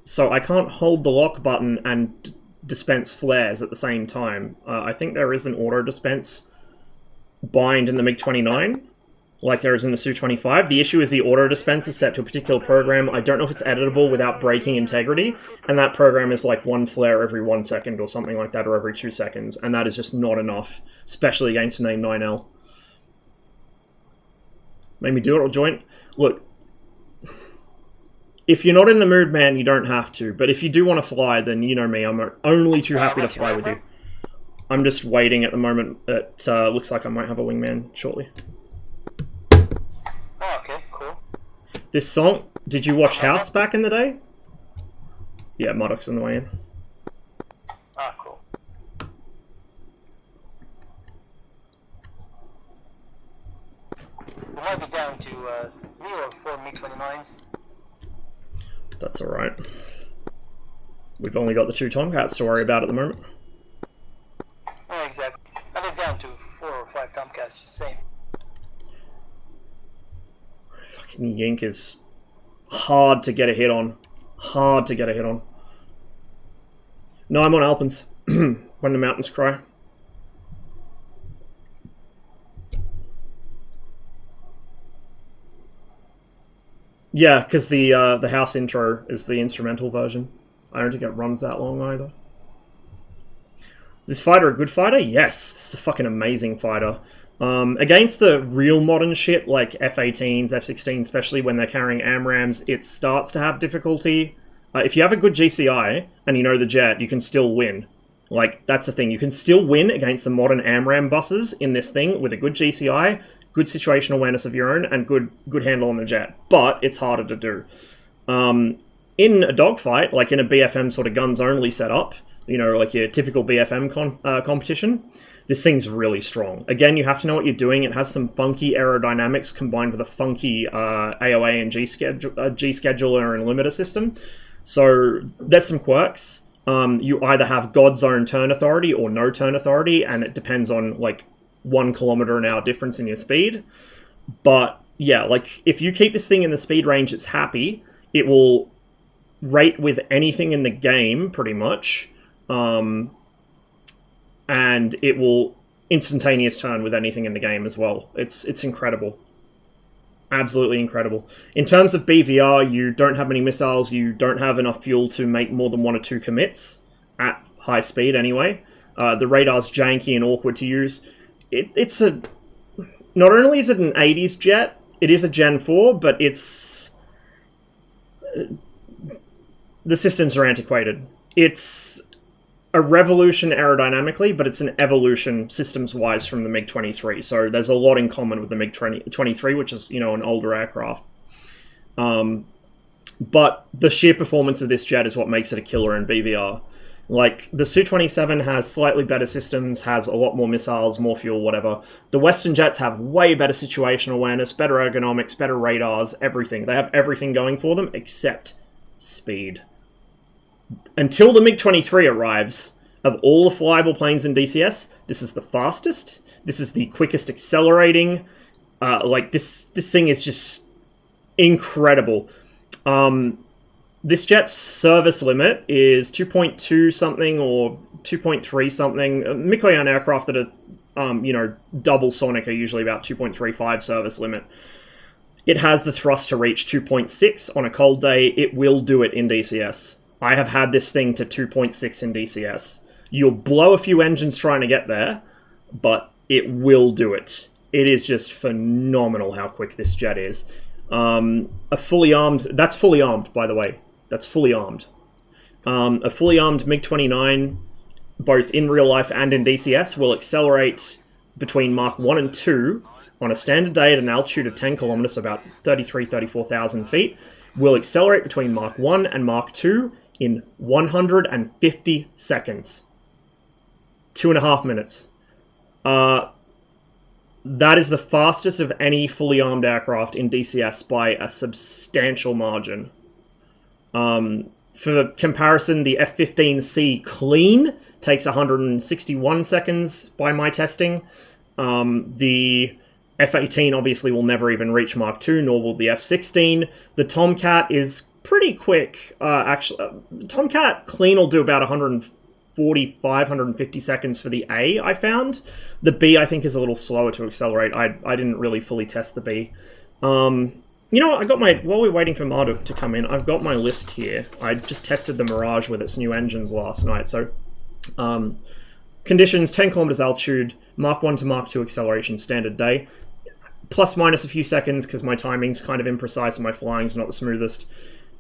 So I can't hold the lock button and dispense flares at the same time. I think there is an auto dispense bind in the MiG-29, like there is in the Su-25. The issue is the auto dispense is set to a particular program. I don't know if it's editable without breaking integrity, and that program is like 1 flare every 1 second or something like that, or every 2 seconds, and that is just not enough, especially against an AIM-9L. Made me do it or joint. Look. If you're not in the mood, man, you don't have to. But if you do want to fly, then you know me, I'm only too happy to fly with you. I'm just waiting at the moment. It looks like I might have a wingman shortly. Oh, okay, cool. This song, did you watch House back in the day? Yeah, Muddock's on the way in. might be down to 3 or 4 MiG-29s. That's alright. We've only got the 2 Tomcats to worry about at the moment. Yeah, exactly. I think down to 4 or 5 Tomcats, same. Fucking Yink is hard to get a hit on. Hard to get a hit on. No, I'm on Alpins. When the mountains cry. Yeah, because the house intro is the instrumental version. I don't think it runs that long either. Is this fighter a good fighter? Yes, this is a fucking amazing fighter. Against the real modern shit like F-18s, F-16s, especially when they're carrying AMRAAMs, it starts to have difficulty. If you have a good GCI and you know the jet, you can still win. Like, that's the thing. You can still win against the modern AMRAAM buses in this thing with a good GCI, good situational awareness of your own, and good handle on the jet. But it's harder to do. In a dogfight, like in a BFM sort of guns-only setup, you know, like your typical BFM competition, this thing's really strong. Again, you have to know what you're doing. It has some funky aerodynamics combined with a funky AOA and G-scheduler and limiter system. So there's some quirks. You either have God's own turn authority or no turn authority, and it depends on like 1 km/h difference in your speed. But yeah, like if you keep this thing in the speed range it's happy, it will rate with anything in the game pretty much. And it will instantaneous turn with anything in the game as well. It's incredible. Absolutely incredible. In terms of BVR, you don't have many missiles, you don't have enough fuel to make more than 1 or 2 commits at high speed anyway. The radar's janky and awkward to use. It's a... Not only is it an 80s jet, it is a Gen 4, but it's... The systems are antiquated. It's a revolution aerodynamically, but it's an evolution systems-wise from the MiG-23. So there's a lot in common with the MiG-23, which is, you know, an older aircraft. But the sheer performance of this jet is what makes it a killer in BVR. Like, the Su-27 has slightly better systems, has a lot more missiles, more fuel, whatever. The Western jets have way better situational awareness, better ergonomics, better radars, everything. They have everything going for them except speed. Until the MiG-23 arrives, of all the flyable planes in DCS, this is the fastest, this is the quickest accelerating, like, this thing is just incredible. This jet's service limit is 2.2 something or 2.3 something. Mikoyan aircraft that are, you know, double sonic are usually about 2.35 service limit. It has the thrust to reach 2.6 on a cold day. It will do it in DCS. I have had this thing to 2.6 in DCS. You'll blow a few engines trying to get there, but it will do it. It is just phenomenal how quick this jet is. A fully armed... That's fully armed, by the way. That's fully armed. A fully armed MiG-29, both in real life and in DCS, will accelerate between Mach 1 and 2 on a standard day at an altitude of 10 kilometers, about 34,000 feet. Will accelerate between Mach 1 and Mach 2 in 150 seconds. 2.5 minutes. That is the fastest of any fully armed aircraft in DCS by a substantial margin. For comparison, the F-15C clean takes 161 seconds by my testing. The F-18 obviously will never even reach Mach 2, nor will the F-16. The Tomcat is pretty quick, actually. The Tomcat clean will do about 145, 150 seconds for the A, I found. The B, I think, is a little slower to accelerate. I didn't really fully test the B. You know what, I got my... While we're waiting for Marduk to come in, I've got my list here. I just tested the Mirage with its new engines last night, so... conditions, 10 kilometers altitude, Mach 1 to Mach 2 acceleration, standard day. Plus minus a few seconds, because my timing's kind of imprecise and my flying's not the smoothest.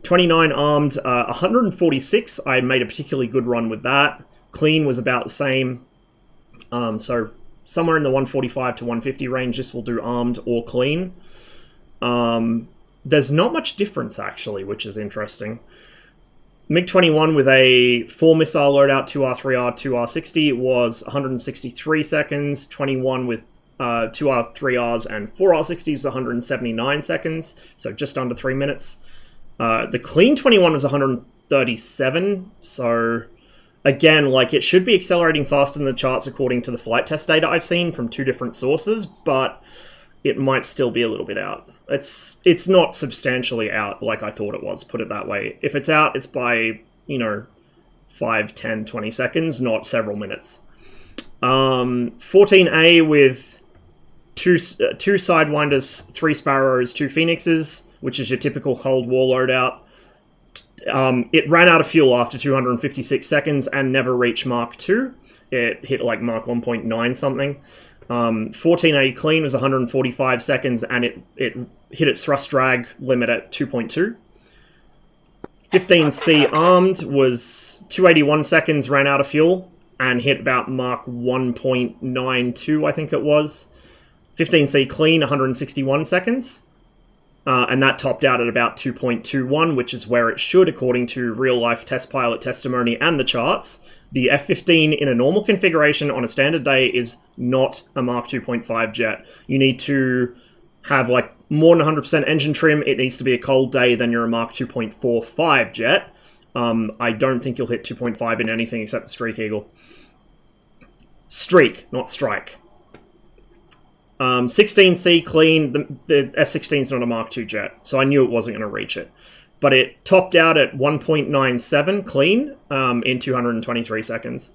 29 armed, 146, I made a particularly good run with that. Clean was about the same. So somewhere in the 145 to 150 range, this will do armed or clean. There's not much difference, actually, which is interesting. MiG-21 with a 4-missile loadout, 2R3R, 2R60, was 163 seconds. 21 with 2 hours, 3 hours, and 4 R60s was 179 seconds, so just under 3 minutes. The clean 21 was 137, so again, like, it should be accelerating faster than the charts according to the flight test data I've seen from 2 different sources, but it might still be a little bit out. It's not substantially out like I thought it was, put it that way. If it's out, it's by, you know, 5, 10, 20 seconds, not several minutes. 14A with two Sidewinders, 3 Sparrows, 2 Phoenixes, which is your typical Cold War loadout. It ran out of fuel after 256 seconds and never reached Mark 2. It hit like Mark 1.9 something. 14A clean was 145 seconds and it hit its thrust drag limit at 2.2. 15C armed was 281 seconds, ran out of fuel and hit about Mark 1.92, I think it was. 15C clean, 161 seconds. And that topped out at about 2.21, which is where it should, according to real-life test pilot testimony and the charts. The F-15 in a normal configuration on a standard day is not a Mark 2.5 jet. You need to have, like, more than 100% engine trim. It needs to be a cold day, then you're a Mark 2.45 jet. I don't think you'll hit 2.5 in anything except the Streak Eagle. Streak, not strike. 16C clean, the F-16 is not a Mark II jet, so I knew it wasn't going to reach it. But it topped out at 1.97 clean in 223 seconds.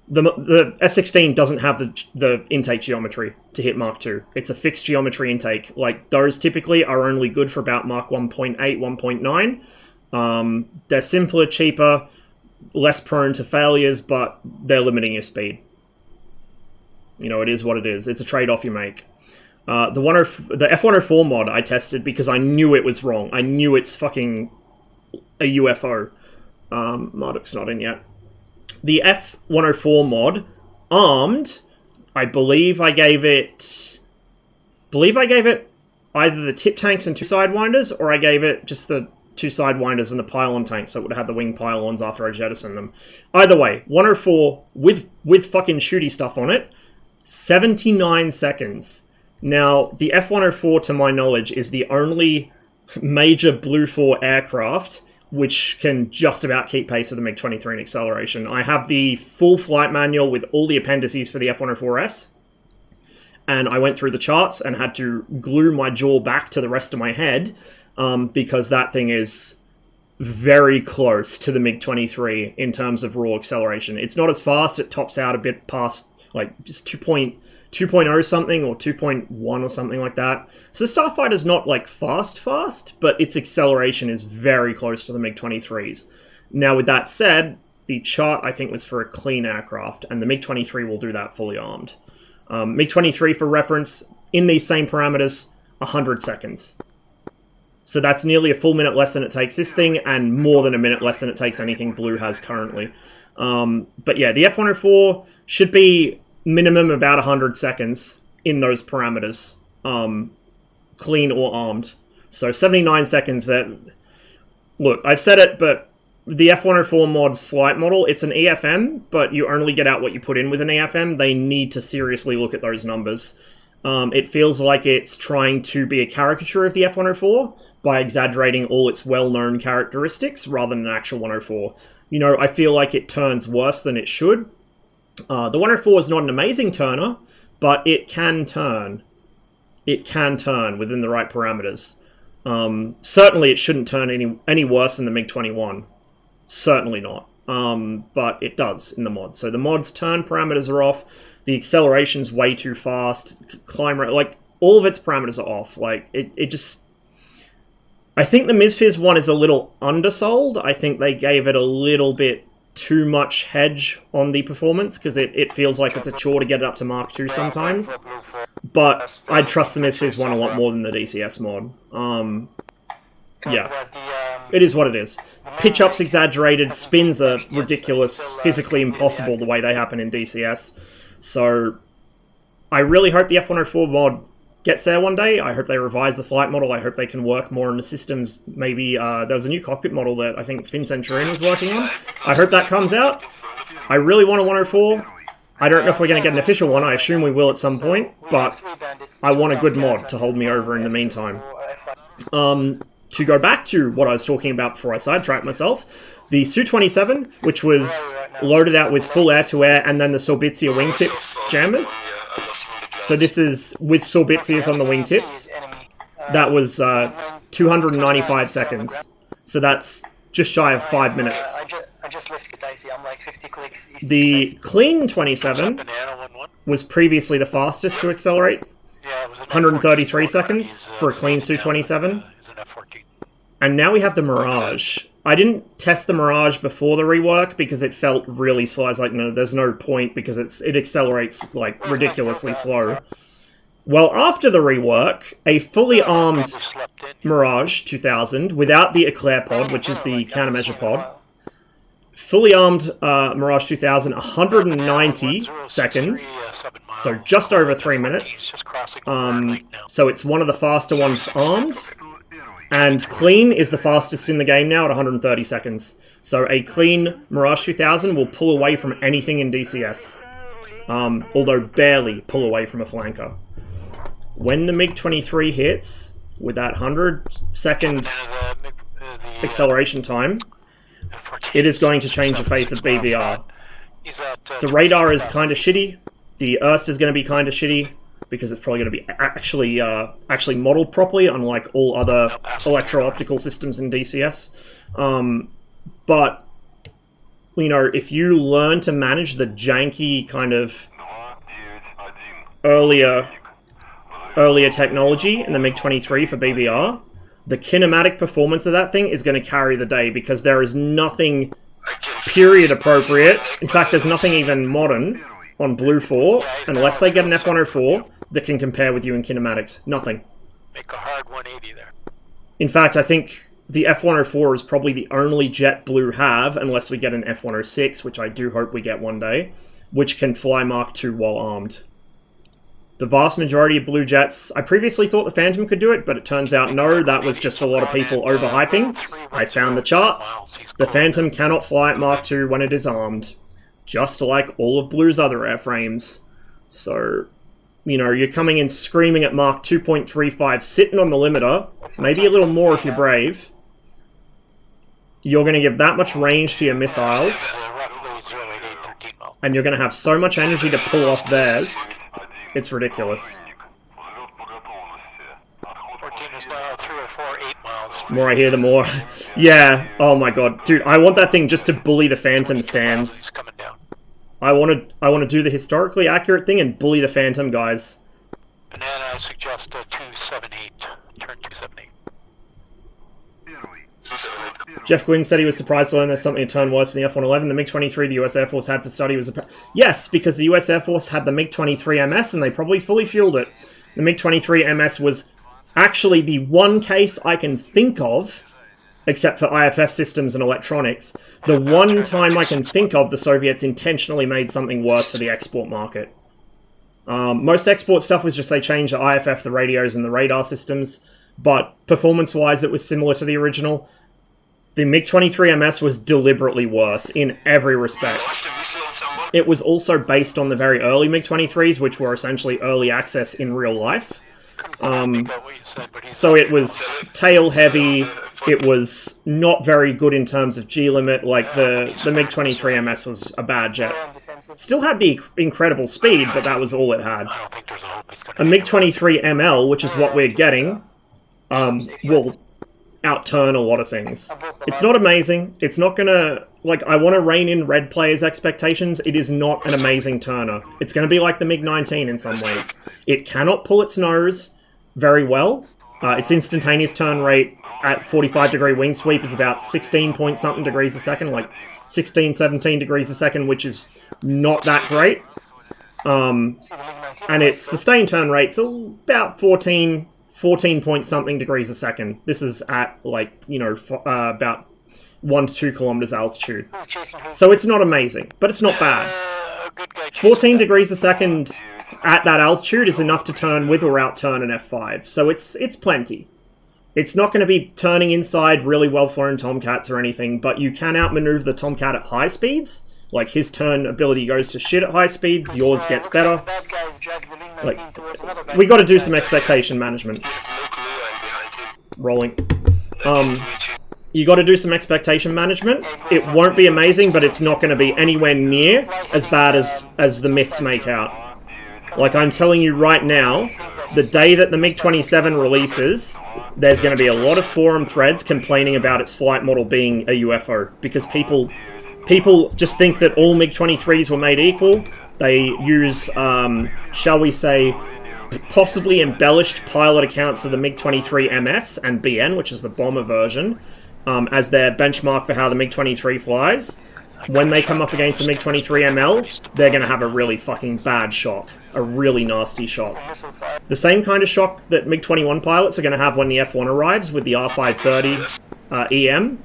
The F-16 doesn't have the intake geometry to hit Mark II. It's a fixed geometry intake. Like, those typically are only good for about Mark 1.8, 1.9. They're simpler, cheaper, less prone to failures, but they're limiting your speed. You know, it is what it is. It's a trade-off you make. The F-104 mod I tested because I knew it was wrong. I knew it's fucking a UFO. Marduk's not in yet. The F-104 mod, armed, I believe I gave it either the tip tanks and 2 Sidewinders, or I gave it just the 2 Sidewinders and the pylon tanks, so it would have had the wing pylons after I jettisoned them. Either way, 104 with fucking shooty stuff on it, 79 seconds. Now, the F-104, to my knowledge, is the only major Blue 4 aircraft which can just about keep pace with the MiG-23 in acceleration. I have the full flight manual with all the appendices for the F-104S, and I went through the charts and had to glue my jaw back to the rest of my head, because that thing is very close to the MiG-23 in terms of raw acceleration. It's not as fast, it tops out a bit past, like, just 2.0 something, or 2.1 or something like that. So Starfighter's not, like, fast, but its acceleration is very close to the MiG-23's. Now, with that said, the chart, I think, was for a clean aircraft, and the MiG-23 will do that fully armed. MiG-23, for reference, in these same parameters, 100 seconds. So that's nearly a full minute less than it takes this thing, and more than a minute less than it takes anything Blue has currently. But yeah, the F-104 should be minimum about 100 seconds in those parameters, clean or armed. So 79 seconds. That, look, I've said it, but the F-104 mod's flight model, it's an EFM, but you only get out what you put in with an EFM. They need to seriously look at those numbers. It feels like it's trying to be a caricature of the F-104 by exaggerating all its well-known characteristics rather than an actual 104. You know, I feel like it turns worse than it should. The 104 is not an amazing turner, but it can turn. It can turn within the right parameters. Certainly it shouldn't turn any worse than the MiG-21. Certainly not. But it does in the mod. So the mod's turn parameters are off. The acceleration's way too fast. Climb rate, like, all of its parameters are off. Like, it just... I think the MSFS one is a little undersold. I think they gave it a little bit too much hedge on the performance, because it feels like it's a chore to get it up to Mark II sometimes. But I trust the MSFS one a lot more than the DCS mod. Yeah. It is what it is. Pitch up's exaggerated, spins are ridiculous, physically impossible the way they happen in DCS. So I really hope the F-104 mod gets there one day. I hope they revise the flight model. I hope they can work more on the systems. Maybe there's a new cockpit model that I think Finn Centurion is working on. I hope that comes out. I really want a 104. I don't know if we're going to get an official one. I assume we will at some point, but I want a good mod to hold me over in the meantime. To go back to what I was talking about before I sidetracked myself, the Su-27, which was loaded out with full air-to-air, and then the Sorbitsia wingtip jammers. So this is with Sorbitsias on the wingtips. That was 295 seconds. So that's just shy of 5 minutes. I just lifted Dicey. I'm like 50 clicks. The clean 27 was previously the fastest to accelerate. 133 seconds for a clean Su-27. And now we have the Mirage. I didn't test the Mirage before the rework because it felt really slow. I was like, no, there's no point because it accelerates like ridiculously slow. Well, after the rework, a fully armed Mirage 2000 without the Eclair pod, which is the countermeasure pod, fully armed Mirage 2000, 190 seconds, so just over 3 minutes. So it's one of the faster ones armed. And clean is the fastest in the game now at 130 seconds. So a clean Mirage 2000 will pull away from anything in DCS. Although barely pull away from a flanker. When the MiG-23 hits, with that 100-second acceleration time, it is going to change the face of BVR. The radar is kind of shitty. The Erst is going to be kind of shitty. Because it's probably going to be actually modeled properly, unlike all other electro-optical systems in DCS. But, you know, if you learn to manage the janky kind of earlier technology in the MiG-23 for BVR, the kinematic performance of that thing is going to carry the day, because there is nothing period appropriate. In fact, there's nothing even modern on Blue 4, unless they get an F-104, that can compare with you in kinematics. Nothing. Make a hard 180 there. In fact, I think the F-104 is probably the only jet Blue have, unless we get an F-106, which I do hope we get one day, which can fly Mark II while armed. The vast majority of Blue jets, I previously thought the Phantom could do it, but it turns out no, that was just a lot of people overhyping. I found the charts. The Phantom cannot fly at Mark II when it is armed. Just like all of Blue's other airframes. So, you know, you're coming in screaming at Mark 2.35, sitting on the limiter, maybe a little more if you're brave. You're going to give that much range to your missiles, and you're going to have so much energy to pull off theirs. It's ridiculous. The more I hear, the more... Yeah, oh my god. Dude, I want that thing just to bully the Phantom stands. I want to do the historically accurate thing and bully the Phantom guys. Banana, I suggest 278. Turn 278. Jeff Gwynn said he was surprised to learn there's something to turn worse than the F-111. The MiG-23 the US Air Force had for study was yes, because the US Air Force had the MiG-23 MS and they probably fully fueled it. The MiG-23 MS was actually the one case I can think of, except for IFF systems and electronics, the one time I can think of the Soviets intentionally made something worse for the export market. Most export stuff was just they changed the IFF, the radios, and the radar systems, but performance-wise it was similar to the original. The MiG-23 MS was deliberately worse in every respect. It was also based on the very early MiG-23s, which were essentially early access in real life. So it was tail-heavy, it was not very good in terms of G-limit, like the MiG-23 MS was a bad jet. Still had the incredible speed, but that was all it had. A MiG-23 ML, which is what we're getting, will outturn a lot of things. It's not amazing. It's not gonna... Like, I want to rein in red players' expectations. It is not an amazing turner. It's going to be like the MiG-19 in some ways. It cannot pull its nose very well. Its instantaneous turn rate at 45-degree wing sweep is about 16-point-something degrees a second, like 16, 17 degrees a second, which is not that great. And its sustained turn rate's about 14-point-something degrees a second. This is at, like, you know, about 1 to 2 kilometers altitude. So it's not amazing, but it's not bad. 14 degrees a second at that altitude is enough to turn with or out-turn an F5, so it's plenty. It's not going to be turning inside really well-flown Tomcats or anything, but you can outmaneuver the Tomcat at high speeds, Like, his turn ability goes to shit at high speeds, yours gets better. Like, we got to do some expectation management. Rolling. You got to do some expectation management. It won't be amazing, but it's not going to be anywhere near as bad as the myths make out. Like, I'm telling you right now, the day that the MiG-27 releases, there's going to be a lot of forum threads complaining about its flight model being a UFO, because people just think that all MiG-23s were made equal. They use, shall we say, possibly embellished pilot accounts of the MiG-23 MS and BN, which is the bomber version, as their benchmark for how the MiG-23 flies. When they come up against the MiG-23 ML, they're going to have a really fucking bad shock. A really nasty shock. The same kind of shock that MiG-21 pilots are going to have when the F1 arrives with the R530 EM.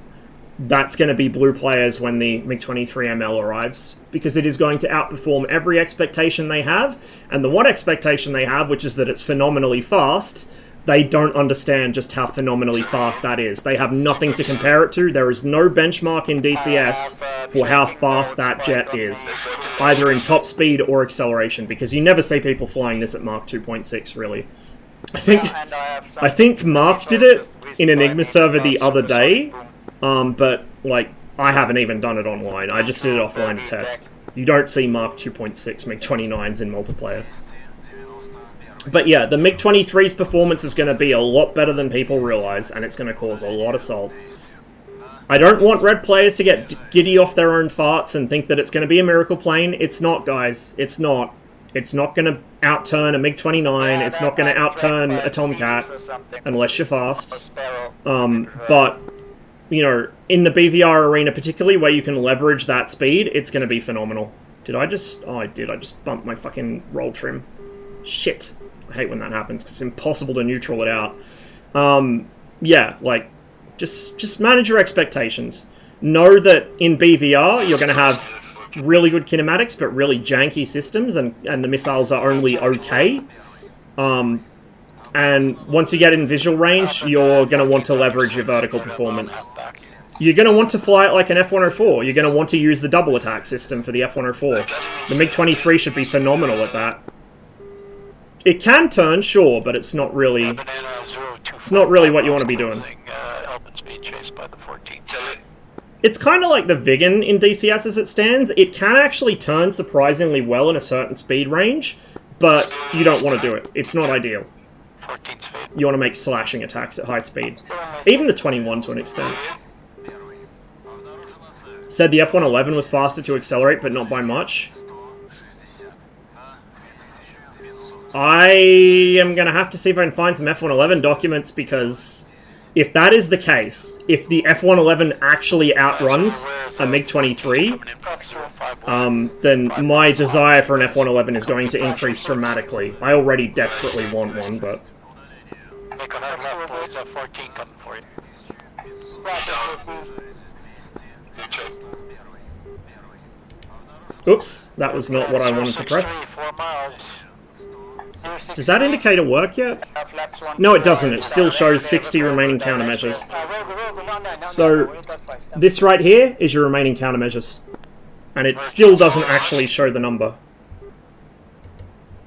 That's going to be blue players when the MiG-23 ML arrives, because it is going to outperform every expectation they have, and the one expectation they have, which is that it's phenomenally fast, they don't understand just how phenomenally fast that is. They have nothing to compare it to. There is no benchmark in DCS for how fast that jet is, either in top speed or acceleration, because you never see people flying this at Mach 2.6, really. I think Mark did it in Enigma server the other day, but, like, I haven't even done it online. I just did it offline to test. You don't see Mark 2.6 MiG-29s in multiplayer. But yeah, the MiG-23's performance is going to be a lot better than people realize, and it's going to cause a lot of salt. I don't want red players to get giddy off their own farts and think that it's going to be a miracle plane. It's not, guys. It's not. It's not going to outturn a MiG-29. It's not going to outturn a Tomcat, unless you're fast. But, you know, in the BVR arena particularly, where you can leverage that speed, it's going to be phenomenal. Did I just... Oh, I did. I just bumped my fucking roll trim. Shit. I hate when that happens, because it's impossible to neutral it out. Yeah, like, just manage your expectations. Know that in BVR, you're going to have really good kinematics, but really janky systems, and the missiles are only okay. And once you get in visual range, you're going to want to leverage your vertical performance. You're going to want to fly it like an F-104. You're going to want to use the double attack system for the F-104. The MiG-23 should be phenomenal at that. It can turn, sure, but it's not really what you want to be doing. It's kind of like the Viggen in DCS as it stands. It can actually turn surprisingly well in a certain speed range, but you don't want to do it. It's not ideal. You want to make slashing attacks at high speed. Even the 21 to an extent. Said the F-111 was faster to accelerate, but not by much. I am going to have to see if I can find some F-111 documents, because if that is the case, if the F-111 actually outruns a MiG-23, then my desire for an F-111 is going to increase dramatically. I already desperately want one, but... Oops, that was not what I wanted to press. Does that indicator work yet? No, it doesn't. It still shows 60 remaining countermeasures. So, this right here is your remaining countermeasures. And it still doesn't actually show the number.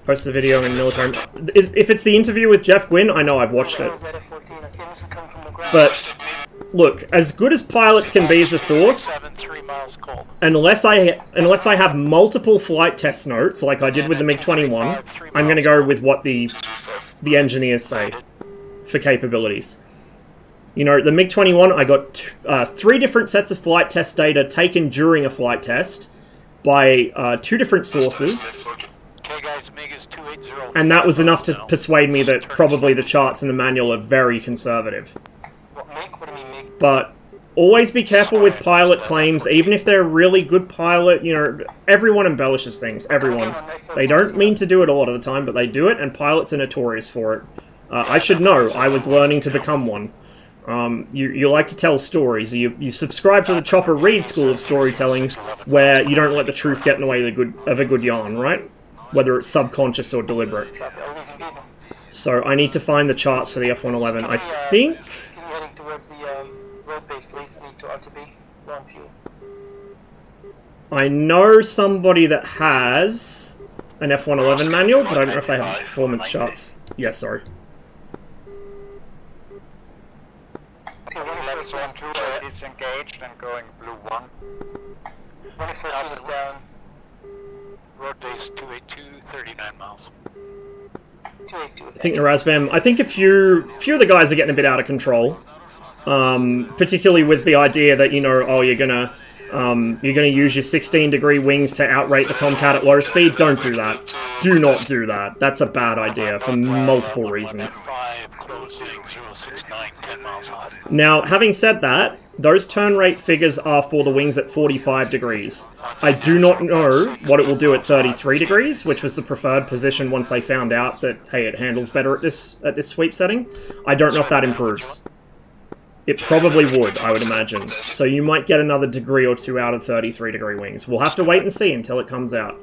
Post the video in military... If it's the interview with Jeff Gwynn, I know I've watched it. But, look, as good as pilots can be as a source, unless I have multiple flight test notes, like I did with the MiG-21, I'm going to go with what the engineers say for capabilities. You know, the MiG-21, I got 3 different sets of flight test data taken during a flight test by 2 different sources, and that was enough to persuade me that probably the charts in the manual are very conservative. But always be careful with pilot claims, even if they're a really good pilot. You know, everyone embellishes things, everyone. They don't mean to do it a lot of the time, but they do it, and pilots are notorious for it. I should know, I was learning to become one. You like to tell stories. You subscribe to the Chopper Reed school of storytelling, where you don't let the truth get in the way of a good yarn, right? Whether it's subconscious or deliberate. So I need to find the charts for the F-111. I think... I know somebody that has an F111 manual, but I don't know if they have performance charts. Yeah, sorry. Okay, 112 is engaged and going blue 1. 114 is down. Road base 282, 39 miles. 282. I think the Razbam. I think a few of the guys are getting a bit out of control. Particularly with the idea that, you know, oh, you're gonna use your 16-degree wings to outrate the Tomcat at low speed. Don't do that. Do not do that. That's a bad idea for multiple reasons. 5 closing 069, 10 miles off. Now, having said that, those turn rate figures are for the wings at 45 degrees. I do not know what it will do at 33 degrees, which was the preferred position once they found out that, hey, it handles better at this sweep setting. I don't know if that improves. It probably would, I would imagine. So you might get another degree or two out of 33-degree wings. We'll have to wait and see until it comes out.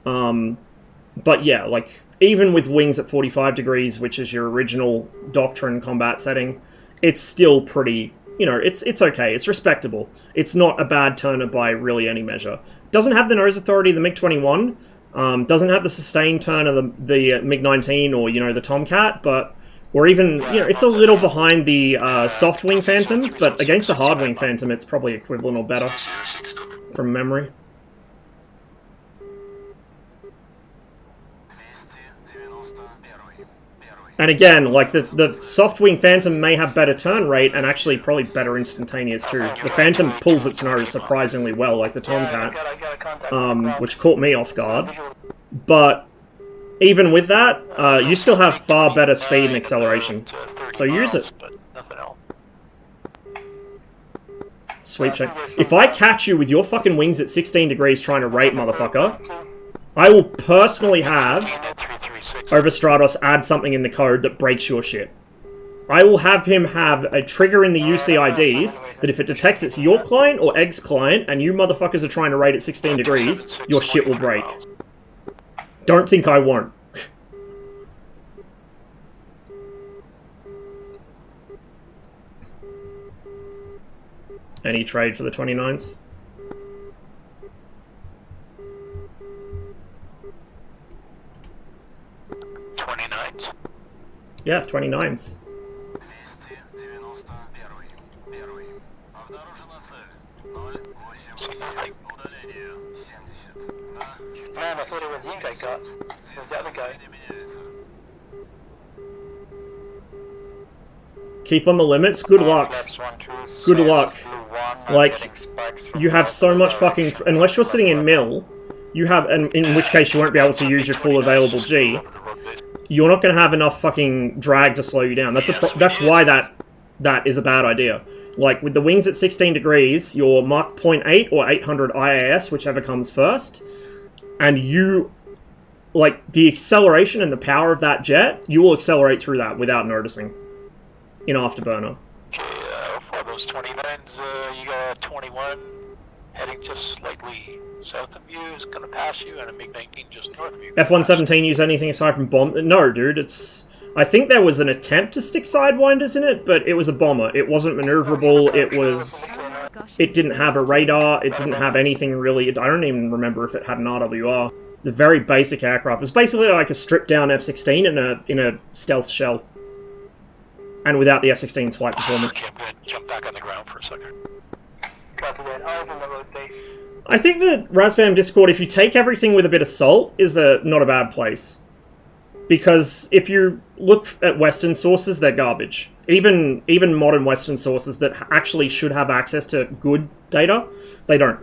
But yeah, like, even with wings at 45 degrees, which is your original Doctrine combat setting, it's still pretty, you know, it's okay. It's respectable. It's not a bad turner by really any measure. Doesn't have the nose authority of the MiG-21. Doesn't have the sustained turn of the MiG-19 or, you know, the Tomcat, but... Or even, you know, it's a little behind the soft wing Phantoms, but against a hard wing Phantom, it's probably equivalent or better, from memory. And again, like, the soft wing Phantom may have better turn rate, and actually probably better instantaneous too. The Phantom pulls its nose surprisingly well, like the Tomcat, which caught me off guard. But... even with that, you still have far better speed and acceleration. So use it. Sweep check. If I catch you with your fucking wings at 16 degrees trying to rate, motherfucker, I will personally have Overstratos add something in the code that breaks your shit. I will have him have a trigger in the UCIDs that if it detects it's your client or Egg's client and you motherfuckers are trying to rate at 16 degrees, your shit will break. Don't think I won't. Any trade for the 29s? Yeah, 29s. Man, I thought it was you guy got. It was the other guy. Keep on the limits? Good luck. Good luck. Like, you have so much fucking... unless you're sitting in mill, you have... and in which case you won't be able to use your full available G. You're not going to have enough fucking drag to slow you down. That's why that is a bad idea. Like, with the wings at 16 degrees, your Mach 0.8 or 800 IAS, whichever comes first, and you... like, the acceleration and the power of that jet, you will accelerate through that without noticing. In Afterburner. Okay, for those 29s, you got 21 heading just slightly south of you, is going to pass you, and a MiG-19 just north of you. F-117 use anything aside from bomb? No, dude, it's... I think there was an attempt to stick Sidewinders in it, but it was a bomber. It wasn't maneuverable, it was... it didn't have a radar, it didn't have anything really... I don't even remember if it had an RWR. It's a very basic aircraft. It was basically like a stripped-down F-16 in a stealth shell. And without the F-16's flight performance. Okay, I'm going to jump back on the ground for a second. Copy that. I was on the road base. I think that Razbam Discord, if you take everything with a bit of salt, is not a bad place. Because if you look at Western sources, they're garbage. Even modern Western sources that actually should have access to good data, they don't.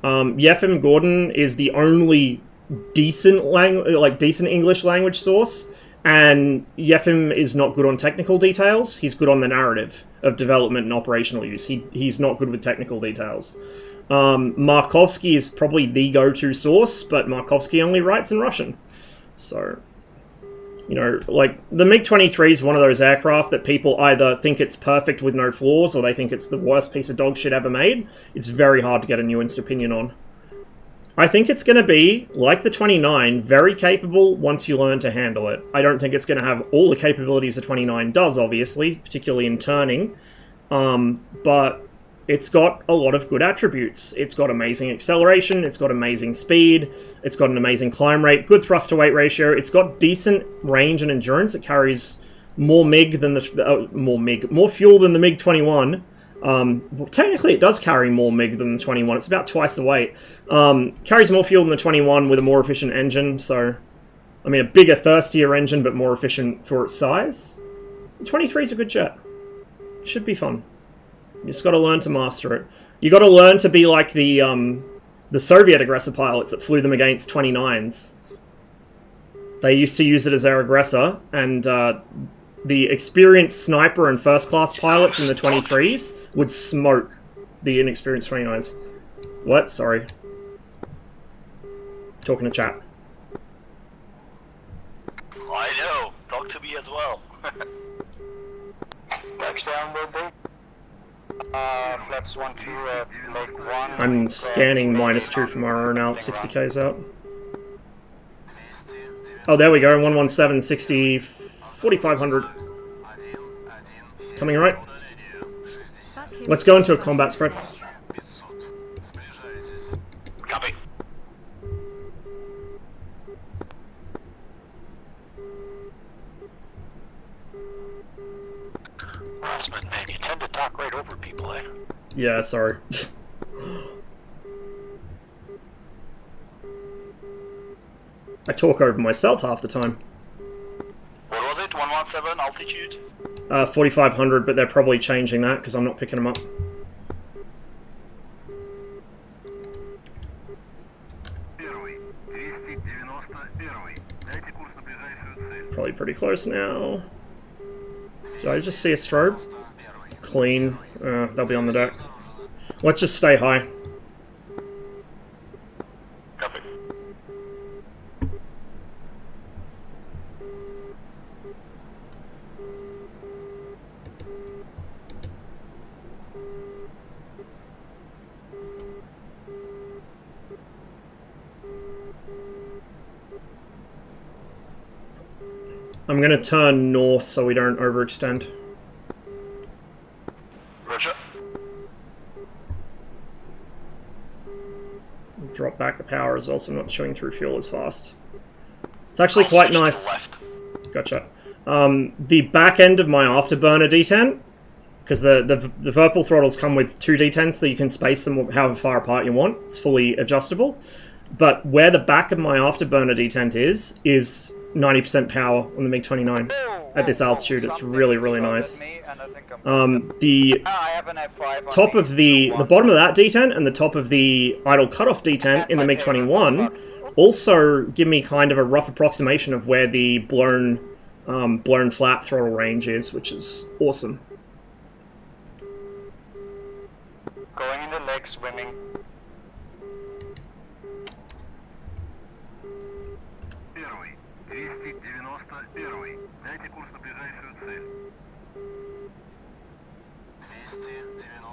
Yefim Gordon is the only decent English language source, and Yefim is not good on technical details. He's good on the narrative of development and operational use. He's not good with technical details. Markovsky is probably the go-to source, but Markovsky only writes in Russian. So, you know, like, the MiG-23 is one of those aircraft that people either think it's perfect with no flaws, or they think it's the worst piece of dog shit ever made. It's very hard to get a nuanced opinion on. I think it's going to be, like the 29, very capable once you learn to handle it. I don't think it's going to have all the capabilities the 29 does, obviously, particularly in turning. But it's got a lot of good attributes. It's got amazing acceleration, it's got amazing speed, it's got an amazing climb rate, good thrust to weight ratio, it's got decent range and endurance. It carries more MiG than the more fuel than the MiG-21. Well, technically it does carry more MiG than the 21. It's about twice the weight. Carries more fuel than the 21 with a more efficient engine, so I mean a bigger, thirstier engine, but more efficient for its size. The 23 is a good jet. Should be fun. You just got to learn to master it. You got to learn to be like the Soviet aggressor pilots that flew them against 29s. They used to use it as their aggressor, and the experienced sniper and first-class pilots in the 23s would smoke the inexperienced 29s. What? Sorry. Talking to chat. I know. Talk to me as well. Next down, Lake Flaps 1 2, Lake 1. I'm scanning -2 from RR now, 60k's out. Oh, there we go, 117, 60, 4500. Coming right. Let's go into a combat spread. Copy. Rossman, man, you tend to talk right over people, eh? Yeah, sorry. I talk over myself half the time. What was it? 117 altitude? 4500, but they're probably changing that because I'm not picking them up. Probably pretty close now. Did I just see a strobe? Clean. They'll be on the deck. Let's just stay high. Copy. I'm going to turn north so we don't overextend. Roger. Drop back the power as well so I'm not chewing through fuel as fast. It's actually quite nice. Gotcha. The back end of my afterburner detent, because the Virpil throttles come with 2 detents so you can space them however far apart you want. It's fully adjustable. But where the back of my afterburner detent is 90% power on the MiG-29 at this altitude. It's really, really nice. The top of the bottom of that detent and the top of the idle cutoff detent in the MiG-21 also give me kind of a rough approximation of where the blown flap throttle range is, which is awesome. Going in the lake, swimming.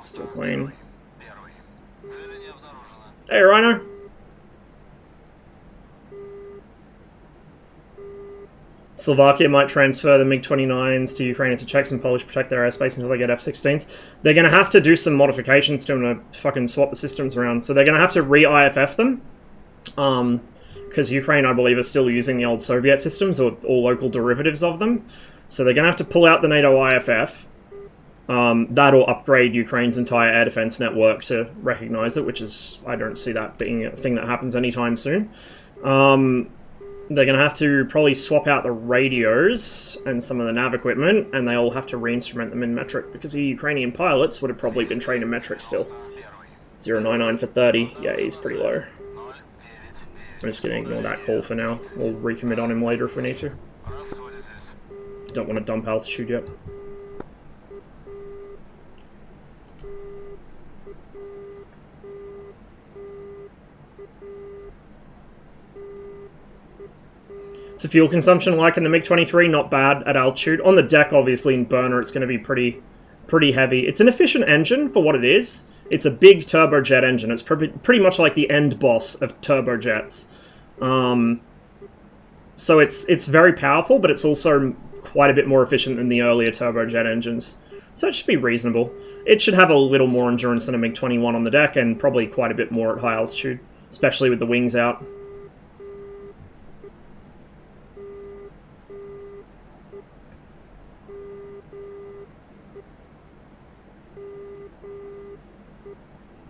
Still clean. Hey, Rhino. Slovakia might transfer the MiG-29s to Ukraine into Czechs and Polish protect their airspace until they get F-16s. They're going to have to do some modifications to them to fucking swap the systems around. So they're going to have to re-IFF them. Because Ukraine, I believe, is still using the old Soviet systems or local derivatives of them. So they're going to have to pull out the NATO IFF. That'll upgrade Ukraine's entire air defense network to recognize it, which is, I don't see that being a thing that happens anytime soon. They're going to have to probably swap out the radios and some of the nav equipment, and they'll have to re-instrument them in metric, because the Ukrainian pilots would have probably been trained in metric still. 099 for 30. Yeah, he's pretty low. I'm just going to ignore that call for now. We'll recommit on him later if we need to. Don't want to dump altitude yet. So fuel consumption, like in the MiG-23, not bad at altitude. On the deck, obviously, in burner, it's going to be pretty heavy. It's an efficient engine for what it is. It's a big turbojet engine. It's pretty much like the end boss of turbojets. So it's very powerful, but it's also quite a bit more efficient than the earlier turbojet engines. So it should be reasonable. it should have a little more endurance than a MiG-21 on the deck, and probably quite a bit more at high altitude, especially with the wings out.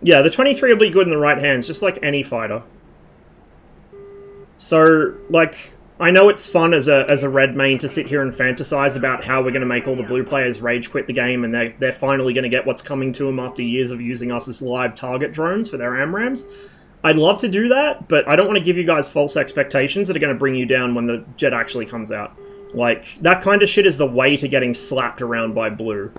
Yeah, the 23 will be good in the right hands, just like any fighter. So, like, I know it's fun as a red main to sit here and fantasize about how we're going to make all the blue players rage quit the game and they're finally going to get what's coming to them after years of using us as live target drones for their AMRAAMs. I'd love to do that, but I don't want to give you guys false expectations that are going to bring you down when the jet actually comes out. Like, that kind of shit is the way to getting slapped around by blue.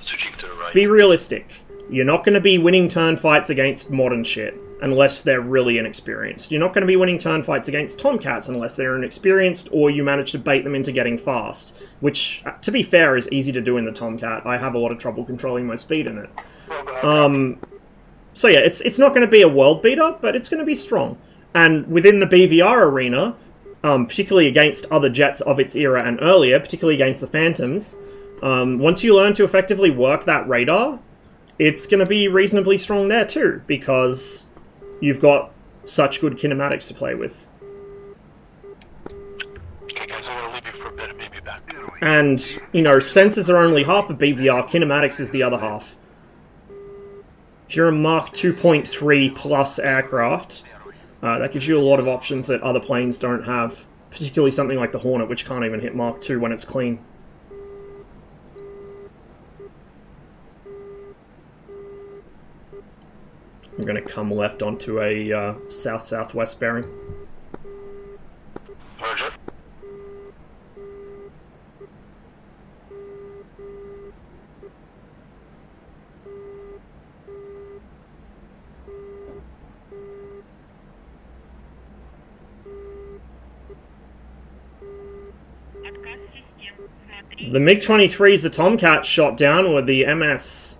Switching to the right. Be realistic. You're not going to be winning turn fights against modern shit unless they're really inexperienced. You're not going to be winning turn fights against Tomcats unless they're inexperienced or you manage to bait them into getting fast, which, to be fair, is easy to do in the Tomcat. I have a lot of trouble controlling my speed in it. So yeah, it's not going to be a world beater, but it's going to be strong. And within the BVR arena, particularly against other jets of its era and earlier, particularly against the Phantoms, once you learn to effectively work that radar, it's going to be reasonably strong there too, because you've got such good kinematics to play with. Okay guys, I'm going to leave you for a bit and maybe back. And, you know, sensors are only half of BVR, kinematics is the other half. If you're a Mark 2.3 plus aircraft, that gives you a lot of options that other planes don't have, particularly something like the Hornet, which can't even hit Mark 2 when it's clean. I'm going to come left onto a south-southwest bearing. Roger. The MiG-23s the Tomcat shot down were the MS.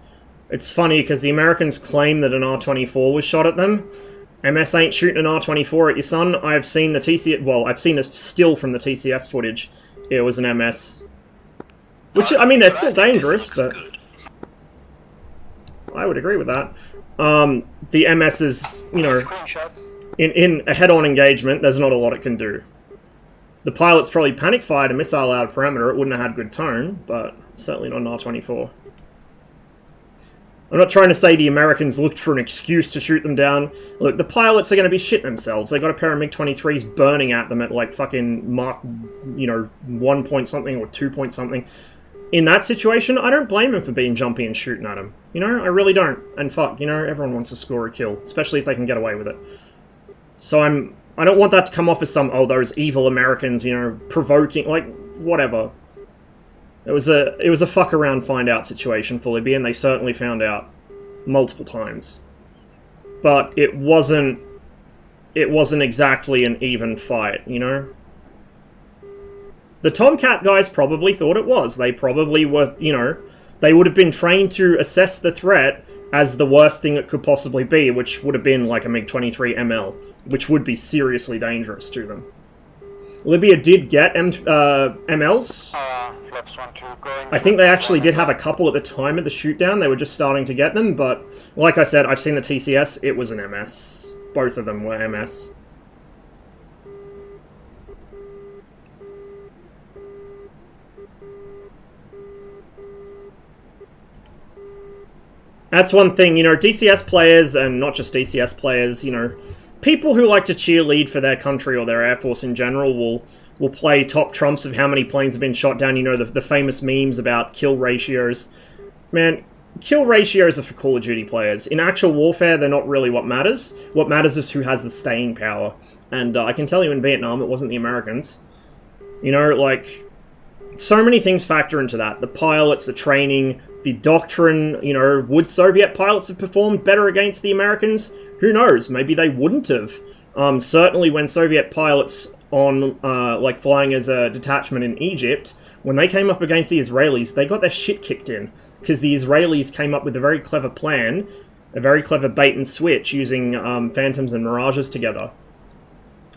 It's funny because the Americans claim that an R-24 was shot at them. MS ain't shooting an R-24 at your son. I've seen the TCS. Well, I've seen a still from the TCS footage. It was an MS. Which, I mean, they're still dangerous, but I would agree with that. The MS is, you know, in a head-on engagement, there's not a lot it can do. The pilot's probably panic-fired a missile out of perimeter. It wouldn't have had good tone, but certainly not an R-24. I'm not trying to say the Americans looked for an excuse to shoot them down. Look, the pilots are going to be shitting themselves. They got a pair of MiG-23s burning at them at, like, fucking Mark, you know, 1 point something or 2 point something. In that situation, I don't blame them for being jumpy and shooting at them. You know, I really don't. And fuck, you know, everyone wants to score a kill, especially if they can get away with it. So I don't want that to come off as some, oh, those evil Americans, you know, provoking, like, whatever. It was a fuck around find out situation for Libya, and they certainly found out multiple times. But it wasn't exactly an even fight, you know? The Tomcat guys probably thought it was. They probably were, you know, they would have been trained to assess the threat as the worst thing it could possibly be, which would have been like a MiG-23 ML, which would be seriously dangerous to them. Libya did get MLs. I think they actually did have a couple at the time of the shootdown. They were just starting to get them, but like I said, I've seen the TCS. It was an MS. Both of them were MS. That's one thing, you know, DCS players, and not just DCS players, you know, people who like to cheerlead for their country or their air force in general will play top trumps of how many planes have been shot down. You know, the famous memes about kill ratios. Man, kill ratios are for Call of Duty players. In actual warfare, they're not really what matters. What matters is who has the staying power. And I can tell you in Vietnam, it wasn't the Americans. You know, like, so many things factor into that. The pilots, the training, the doctrine, you know, would Soviet pilots have performed better against the Americans? Who knows? Maybe they wouldn't have. Certainly when Soviet pilots on, like, flying as a detachment in Egypt, when they came up against the Israelis, they got their shit kicked in. Because the Israelis came up with a very clever plan, a very clever bait and switch, using Phantoms and Mirages together.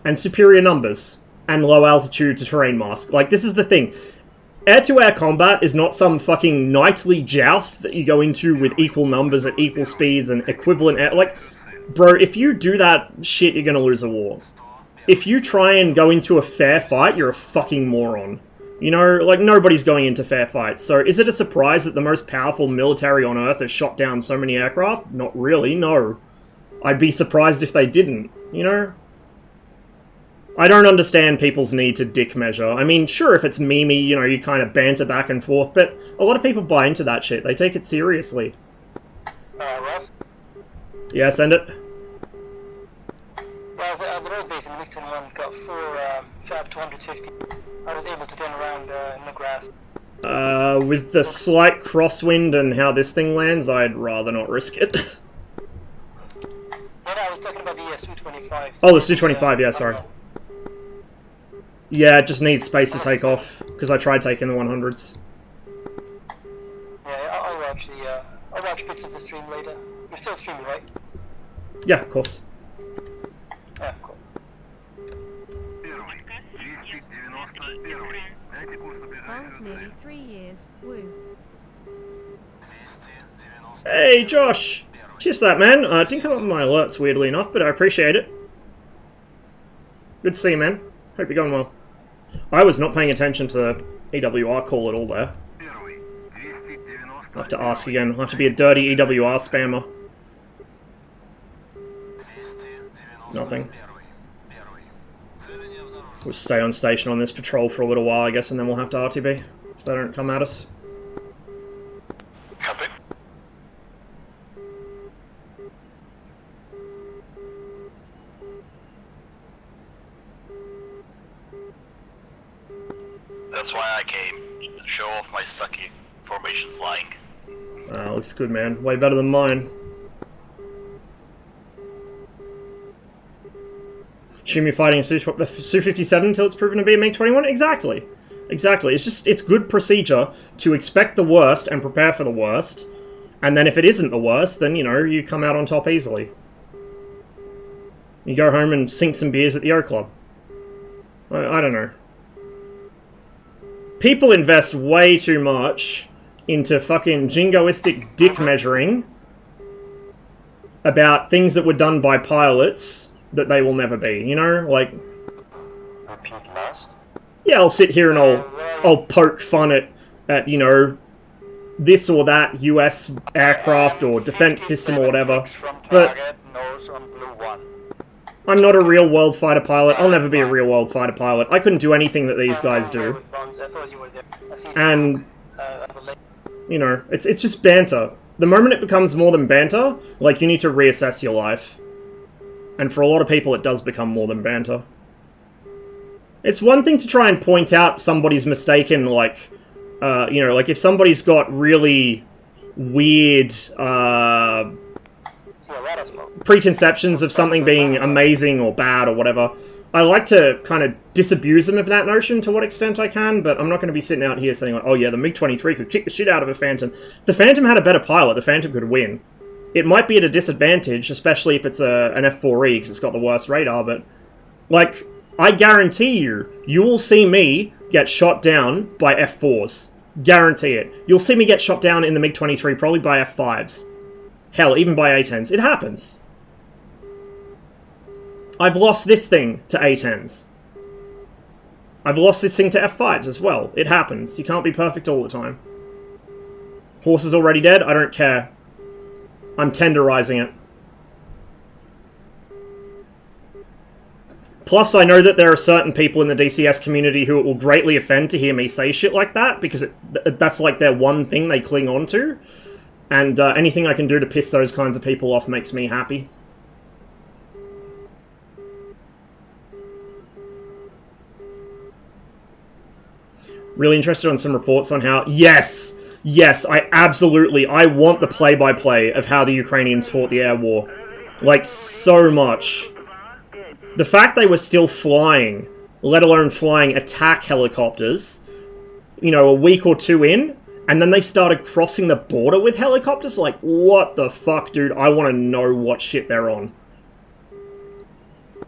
And superior numbers. And low altitude to terrain mask. Like, this is the thing. air-to-air combat is not some fucking knightly joust that you go into with equal numbers at equal speeds and equivalent air. Like, bro, if you do that shit, you're gonna lose a war. If you try and go into a fair fight, you're a fucking moron. You know, like, nobody's going into fair fights. So is it a surprise that the most powerful military on Earth has shot down so many aircraft? Not really, no. I'd be surprised if they didn't, you know? I don't understand people's need to dick measure. I mean, sure, if it's memey, you know, you kind of banter back and forth, but a lot of people buy into that shit. They take it seriously. Ross? Yeah, send it. Well, the road base in Wigton 1 got 4 Fab 250. I was able to turn around in the grass. With the slight crosswind and how this thing lands, I'd rather not risk it. No, I was talking about the Su-25. Oh, the Su-25, yeah, sorry. Yeah, it just needs space to take off, because I tried taking the 100s. Yeah, I'll watch bits of the stream later. You're still streaming, right? Yeah, of course. Yeah, cool. Первый. 291. Дайте курс Well, nearly 3 years. Woo. Hey, Josh! Cheers to that, man. It didn't come up in my alerts, weirdly enough, but I appreciate it. Good to see you, man. Hope you're going well. I was not paying attention to the EWR call at all there. Первый. 291. I'll have to ask again. I'll have to be a dirty EWR spammer. Nothing. We'll stay on station on this patrol for a little while, I guess, and then we'll have to RTB if they don't come at us. Copy. That's why I came, to show off my sucky formation flying. Looks good, man. Way better than mine. Assume you're fighting a Su-57 until it's proven to be a MiG-21? Exactly. Exactly. It's good procedure to expect the worst and prepare for the worst. And then if it isn't the worst, then, you know, you come out on top easily. You go home and sink some beers at the O Club. I don't know. People invest way too much into fucking jingoistic dick measuring about things that were done by pilots that they will never be, you know? Like, Repeat last. yeah, I'll sit here and I'll poke fun at, you know, this or that US aircraft or defense system or whatever, but Nose on blue 1. I'm not a real world fighter pilot. I'll never be a real world fighter pilot. I couldn't do anything that these guys do. And, you know, it's just banter. The moment it becomes more than banter, like, you need to reassess your life. And for a lot of people, it does become more than banter. It's one thing to try and point out somebody's mistaken, like, you know, like if somebody's got really weird preconceptions of something being amazing or bad or whatever. I like to kind of disabuse them of that notion to what extent I can, but I'm not going to be sitting out here saying, like, oh yeah, the MiG-23 could kick the shit out of a Phantom. If the Phantom had a better pilot, the Phantom could win. It might be at a disadvantage, especially if it's an F4E, because it's got the worst radar, but, like, I guarantee you, you will see me get shot down by F4s. Guarantee it. You'll see me get shot down in the MiG-23, probably by F5s. Hell, even by A-10s. It happens. I've lost this thing to A-10s. I've lost this thing to F5s as well. It happens. You can't be perfect all the time. Horse is already dead? I don't care. I'm tenderizing it. Plus, I know that there are certain people in the DCS community who it will greatly offend to hear me say shit like that, because that's like their one thing they cling on to. And anything I can do to piss those kinds of people off makes me happy. Really interested on some reports on how... Yes! Yes, I want the play-by-play of how the Ukrainians fought the air war. Like, so much. The fact they were still flying, let alone flying attack helicopters, you know, a week or two in, and then they started crossing the border with helicopters, like, what the fuck, dude? I want to know what shit they're on.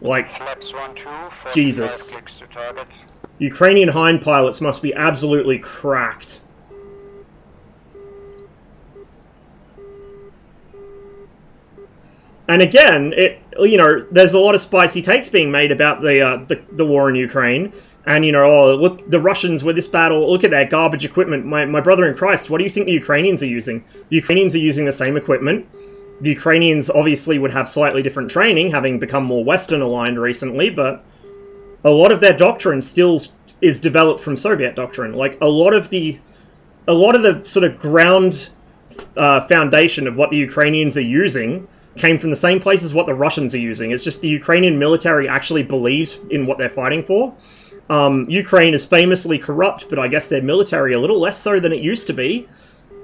Like, Flaps 1-2, Jesus. clicks to target. Ukrainian Hind pilots must be absolutely cracked. And again, there's a lot of spicy takes being made about the war in Ukraine. And, oh, look, the Russians with this battle, look at their garbage equipment. My brother in Christ, what do you think the Ukrainians are using? The Ukrainians are using the same equipment. The Ukrainians obviously would have slightly different training, having become more Western aligned recently, but a lot of their doctrine still is developed from Soviet doctrine. Like, a lot of the sort of ground foundation of what the Ukrainians are using came from the same place as what the Russians are using. It's just the Ukrainian military actually believes in what they're fighting for. Ukraine is famously corrupt, but I guess their military a little less so than it used to be.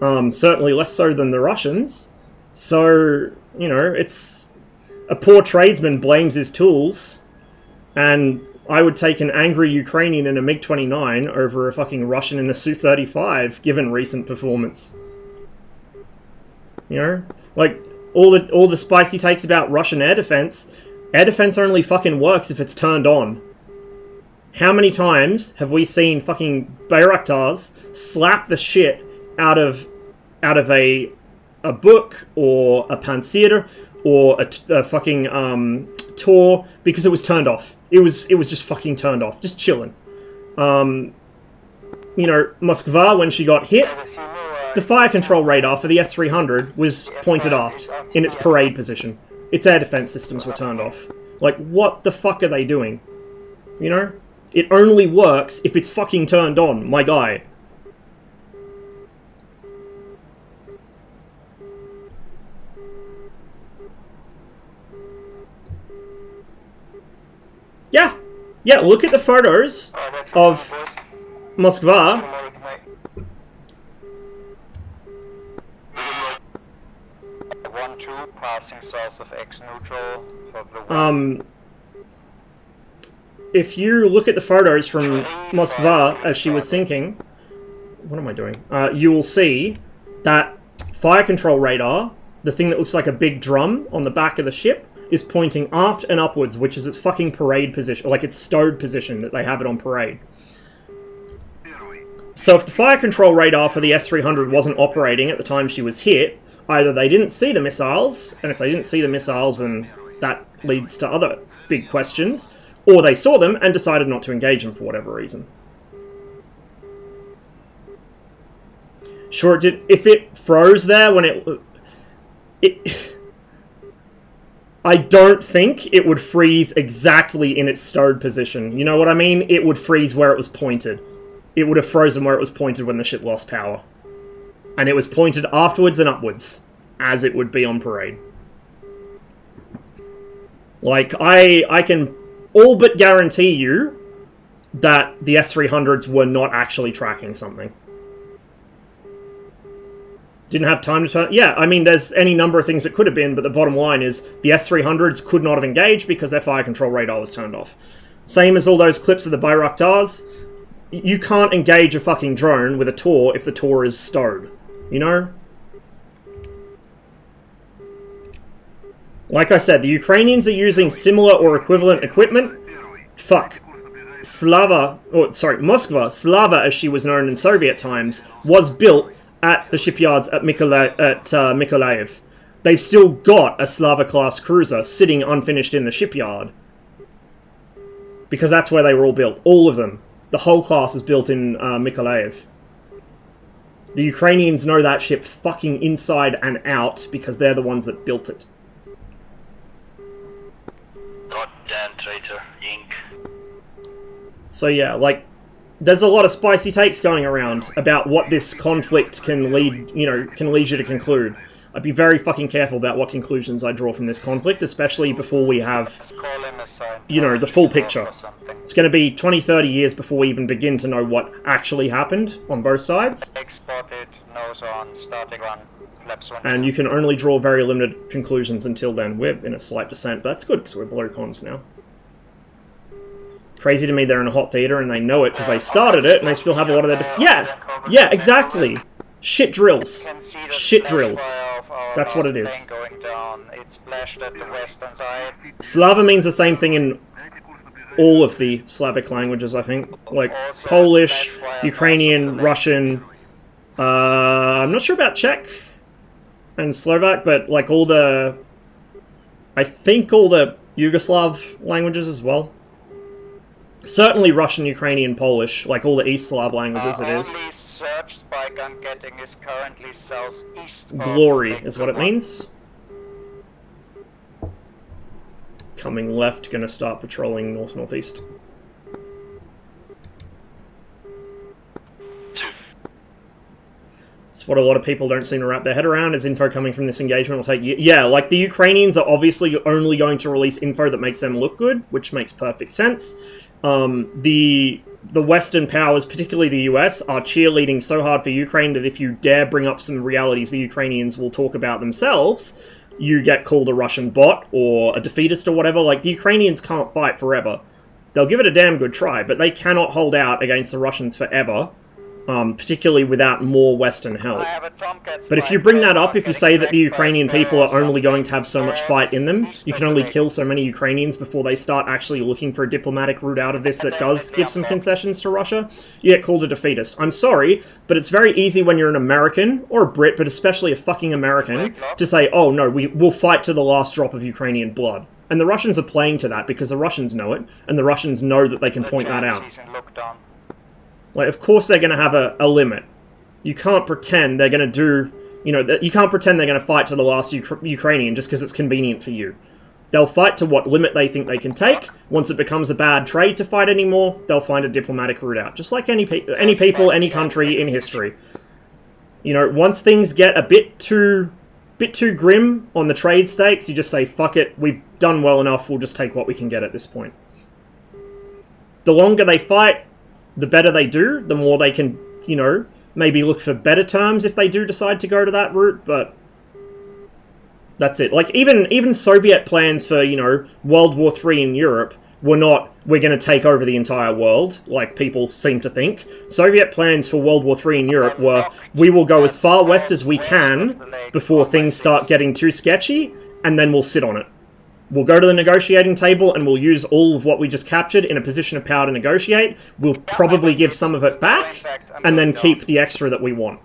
Certainly less so than the Russians. So, it's... A poor tradesman blames his tools, and I would take an angry Ukrainian in a MiG-29 over a fucking Russian in a Su-35, given recent performance. Like, all the spicy takes about Russian air defense only fucking works if it's turned on. How many times have we seen fucking Bayraktars slap the shit out of a book or a Panzer or a fucking Tor because it was turned off? It was just fucking turned off, just chilling. Moskva, when she got hit, the fire control radar for the S-300 was pointed aft in its parade position. Its air defense systems were turned off. Like, what the fuck are they doing? It only works if it's fucking turned on, my guy. Yeah, look at the photos of Moskva. 1-2, passing south of X neutral for the if you look at the photos from Moskva as she was sinking, what am I doing? You will see that fire control radar, the thing that looks like a big drum on the back of the ship, is pointing aft and upwards, which is its fucking parade position, like its stowed position that they have it on parade. So if the fire control radar for the S-300 wasn't operating at the time she was hit, either they didn't see the missiles, and if they didn't see the missiles, then that leads to other big questions, or they saw them and decided not to engage them for whatever reason. Sure, it did. If it froze there when it I don't think it would freeze exactly in its stowed position. You know what I mean? It would freeze where it was pointed. It would have frozen where it was pointed when the ship lost power. And it was pointed afterwards and upwards, as it would be on parade. Like, I can all but guarantee you that the S-300s were not actually tracking something. Didn't have time to turn... Yeah, I mean, there's any number of things it could have been, but the bottom line is the S-300s could not have engaged because their fire control radar was turned off. Same as all those clips of the Bayraktars. You can't engage a fucking drone with a Tor if the Tor is stowed. You know? Like I said, the Ukrainians are using similar or equivalent equipment. Fuck. Moskva, Slava as she was known in Soviet times, was built at the shipyards at Mykolaiv. They've still got a Slava-class cruiser sitting unfinished in the shipyard. Because that's where they were all built. All of them. The whole class is built in Mykolaiv. The Ukrainians know that ship fucking inside and out because they're the ones that built it. Goddamn traitor, Ink. So yeah, like, there's a lot of spicy takes going around about what this conflict can lead you to conclude. I'd be very fucking careful about what conclusions I draw from this conflict, especially before we have, the full picture. It's going to be 20, 30 years before we even begin to know what actually happened on both sides. And you can only draw very limited conclusions until then. We're in a slight descent, but that's good because we're below cons now. Crazy to me they're in a hot theater and they know it because they started it and they still have a lot of their... Yeah, exactly. Shit drills. Shit drills. That's what it is. Slava means the same thing in all of the Slavic languages, I think. Like, Polish, Ukrainian, Russian, I'm not sure about Czech and Slovak, but like all the... I think all the Yugoslav languages as well. Certainly Russian, Ukrainian, Polish, like all the East Slav languages it is. Only search spike I'm getting is currently southeast of Glory Lake is what it Lamont. means. Coming left, gonna start patrolling north-northeast. It's what a lot of people don't seem to wrap their head around, is info coming from this engagement will take... Yeah, like, the Ukrainians are obviously only going to release info that makes them look good, which makes perfect sense. The Western powers, particularly the US, are cheerleading so hard for Ukraine that if you dare bring up some realities the Ukrainians will talk about themselves, you get called a Russian bot or a defeatist or whatever. Like, the Ukrainians can't fight forever. They'll give it a damn good try, but they cannot hold out against the Russians forever. Particularly without more Western help. But if you bring that up, if you say that the Ukrainian people are only going to have so much fight in them, you can only kill so many Ukrainians before they start actually looking for a diplomatic route out of this that does give some concessions to Russia, you get called a defeatist. I'm sorry, but it's very easy when you're an American, or a Brit, but especially a fucking American, to say, oh no, we'll fight to the last drop of Ukrainian blood. And the Russians are playing to that because the Russians know it, and the Russians know that they can point that out. Like, of course they're going to have a limit. You can't pretend they're going to do... You know, you can't pretend they're going to fight to the last Ukrainian just because it's convenient for you. They'll fight to what limit they think they can take. Once it becomes a bad trade to fight anymore, they'll find a diplomatic route out. Just like any people, any country in history. You know, once things get a bit too grim on the trade stakes, you just say, fuck it, we've done well enough, we'll just take what we can get at this point. The longer they fight, the better they do, the more they can, you know, maybe look for better terms if they do decide to go to that route, but that's it. Like, even Soviet plans for, you know, World War III in Europe were not, we're going to take over the entire world, like people seem to think. Soviet plans for World War III in Europe were, we will go as far west as we can before things start getting too sketchy, and then we'll sit on it. We'll go to the negotiating table and we'll use all of what we just captured in a position of power to negotiate. We'll probably give some of it back and then keep the extra that we want.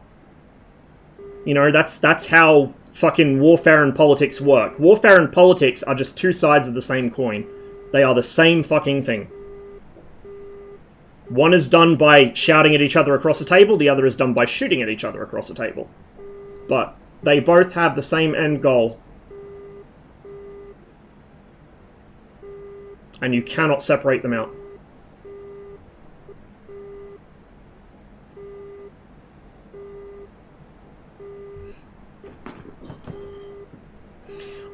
You know, that's how fucking warfare and politics work. Warfare and politics are just two sides of the same coin. They are the same fucking thing. One is done by shouting at each other across a table, the other is done by shooting at each other across a table. But they both have the same end goal. And you cannot separate them out.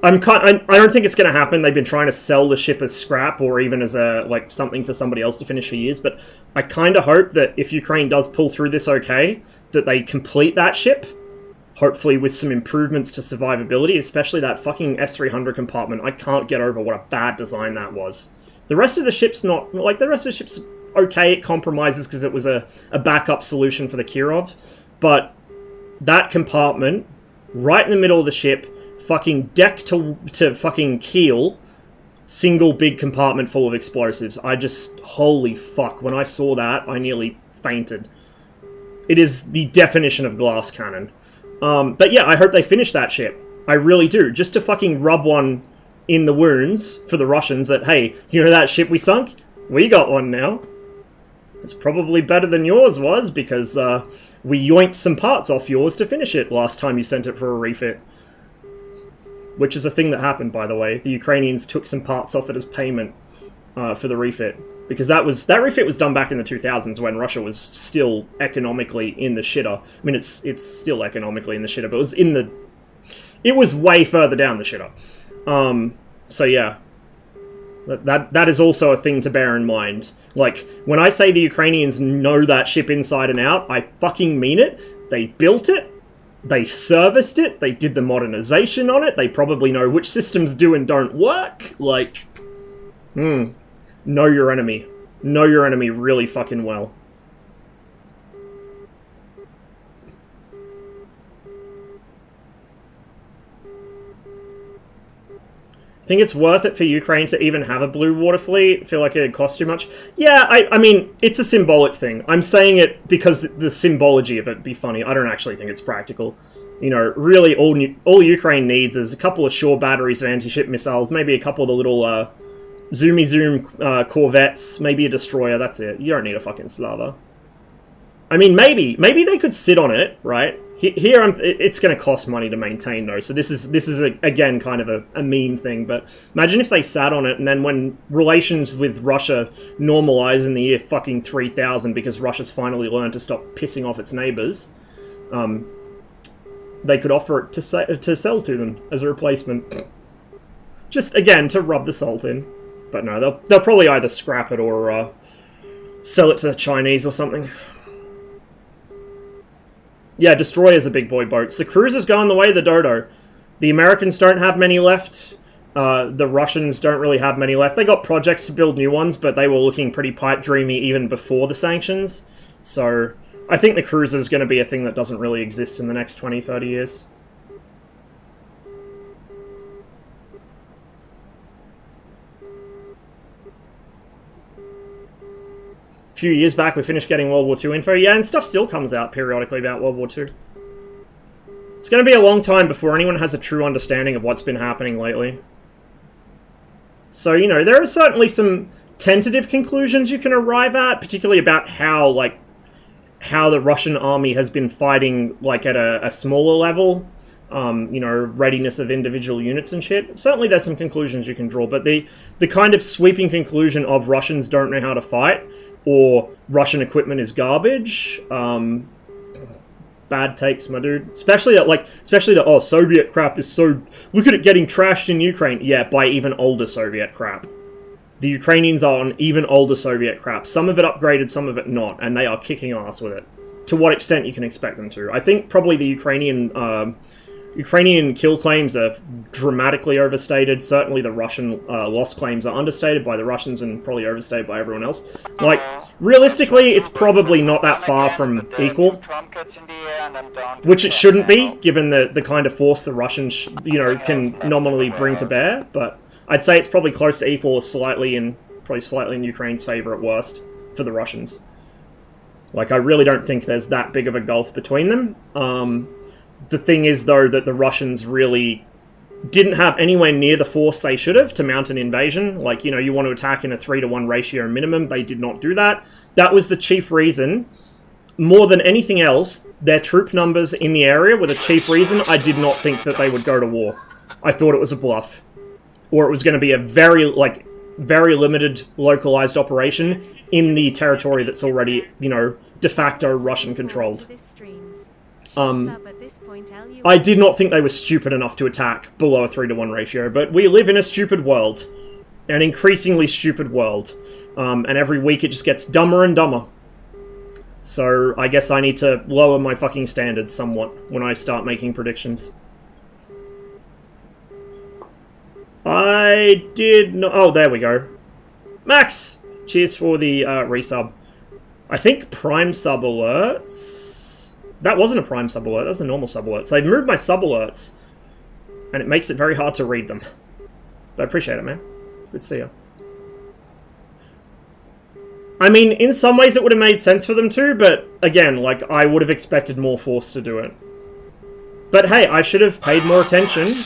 I don't think it's going to happen. They've been trying to sell the ship as scrap or even as a like something for somebody else to finish for years. But I kind of hope that if Ukraine does pull through this okay, that they complete that ship. Hopefully with some improvements to survivability, especially that fucking S-300 compartment. I can't get over what a bad design that was. The rest of the ship's not... Like, the rest of the ship's okay. It compromises because it was a backup solution for the Kirov. But that compartment, right in the middle of the ship, fucking deck to fucking keel, single big compartment full of explosives. I just... Holy fuck. When I saw that, I nearly fainted. It is the definition of glass cannon. But yeah, I hope they finish that ship. I really do. Just to fucking rub one in the wounds for the Russians that, hey, you know that ship we sunk? We got one now. It's probably better than yours was, because we yoinked some parts off yours to finish it last time you sent it for a refit. Which is a thing that happened, by the way. The Ukrainians took some parts off it as payment for the refit. Because that refit was done back in the 2000s when Russia was still economically in the shitter. I mean, it's still economically in the shitter, but it was way further down the shitter. So yeah, that is also a thing to bear in mind. Like, when I say the Ukrainians know that ship inside and out, I fucking mean it. They built it, they serviced it, they did the modernization on it, they probably know which systems do and don't work. Like, know your enemy. Know your enemy really fucking well. think it's worth it for Ukraine to even have a blue water fleet. I feel like it'd cost too much. Yeah, I mean, it's a symbolic thing. I'm saying it because the symbology of it would be funny. I don't actually think it's practical. You know, really all Ukraine needs is a couple of shore batteries of anti-ship missiles, maybe a couple of the little zoomy-zoom corvettes, maybe a destroyer, that's it. You don't need a fucking Slava. I mean, maybe they could sit on it, right? Here, it's going to cost money to maintain, though. So this is again kind of a mean thing. But imagine if they sat on it, and then when relations with Russia normalize in the year fucking 3000, because Russia's finally learned to stop pissing off its neighbors, they could offer it to sell to them as a replacement. Just again to rub the salt in. But no, they'll probably either scrap it or sell it to the Chinese or something. Yeah, destroyers are big boy boats. The cruisers going the way of the Dodo. The Americans don't have many left. The Russians don't really have many left. They got projects to build new ones, but they were looking pretty pipe dreamy even before the sanctions. So I think the cruiser is going to be a thing that doesn't really exist in the next 20, 30 years. A few years back, we finished getting World War II info. Yeah, and stuff still comes out periodically about World War II. It's going to be a long time before anyone has a true understanding of what's been happening lately. So, you know, there are certainly some tentative conclusions you can arrive at, particularly about how the Russian army has been fighting, like, at a smaller level. You know, readiness of individual units and shit. Certainly there's some conclusions you can draw, but the kind of sweeping conclusion of Russians don't know how to fight, or Russian equipment is garbage. Bad takes, my dude. Especially that, oh, Soviet crap is so... Look at it getting trashed in Ukraine. Yeah, by even older Soviet crap. The Ukrainians are on even older Soviet crap. Some of it upgraded, some of it not, and they are kicking ass with it. To what extent you can expect them to. I think probably the Ukrainian kill claims are dramatically overstated. Certainly the Russian loss claims are understated by the Russians and probably overstated by everyone else. Like, realistically, it's probably not that far from equal. Which it shouldn't be, given the kind of force the Russians, you know, can nominally bring to bear. But I'd say it's probably close to equal or slightly in Ukraine's favor at worst for the Russians. Like, I really don't think there's that big of a gulf between them. The thing is, though, that the Russians really didn't have anywhere near the force they should have to mount an invasion. Like, you know, you want to attack in a 3-to-1 ratio minimum. They did not do that. That was the chief reason. More than anything else, their troop numbers in the area were the chief reason I did not think that they would go to war. I thought it was a bluff. Or it was going to be a very limited, localized operation in the territory that's already, you know, de facto Russian-controlled. I did not think they were stupid enough to attack below a 3-to-1 ratio, but we live in a stupid world. An increasingly stupid world. And every week it just gets dumber and dumber. So I guess I need to lower my fucking standards somewhat when I start making predictions. I did not... Oh, there we go. Max! Cheers for the resub. I think Prime Sub Alerts... That wasn't a Prime Sub Alert, that was a normal Sub Alert. So they've moved my Sub Alerts, and it makes it very hard to read them. But I appreciate it, man. Good to see you. I mean, in some ways it would have made sense for them to, but again, like, I would have expected more force to do it. But hey, I should have paid more attention.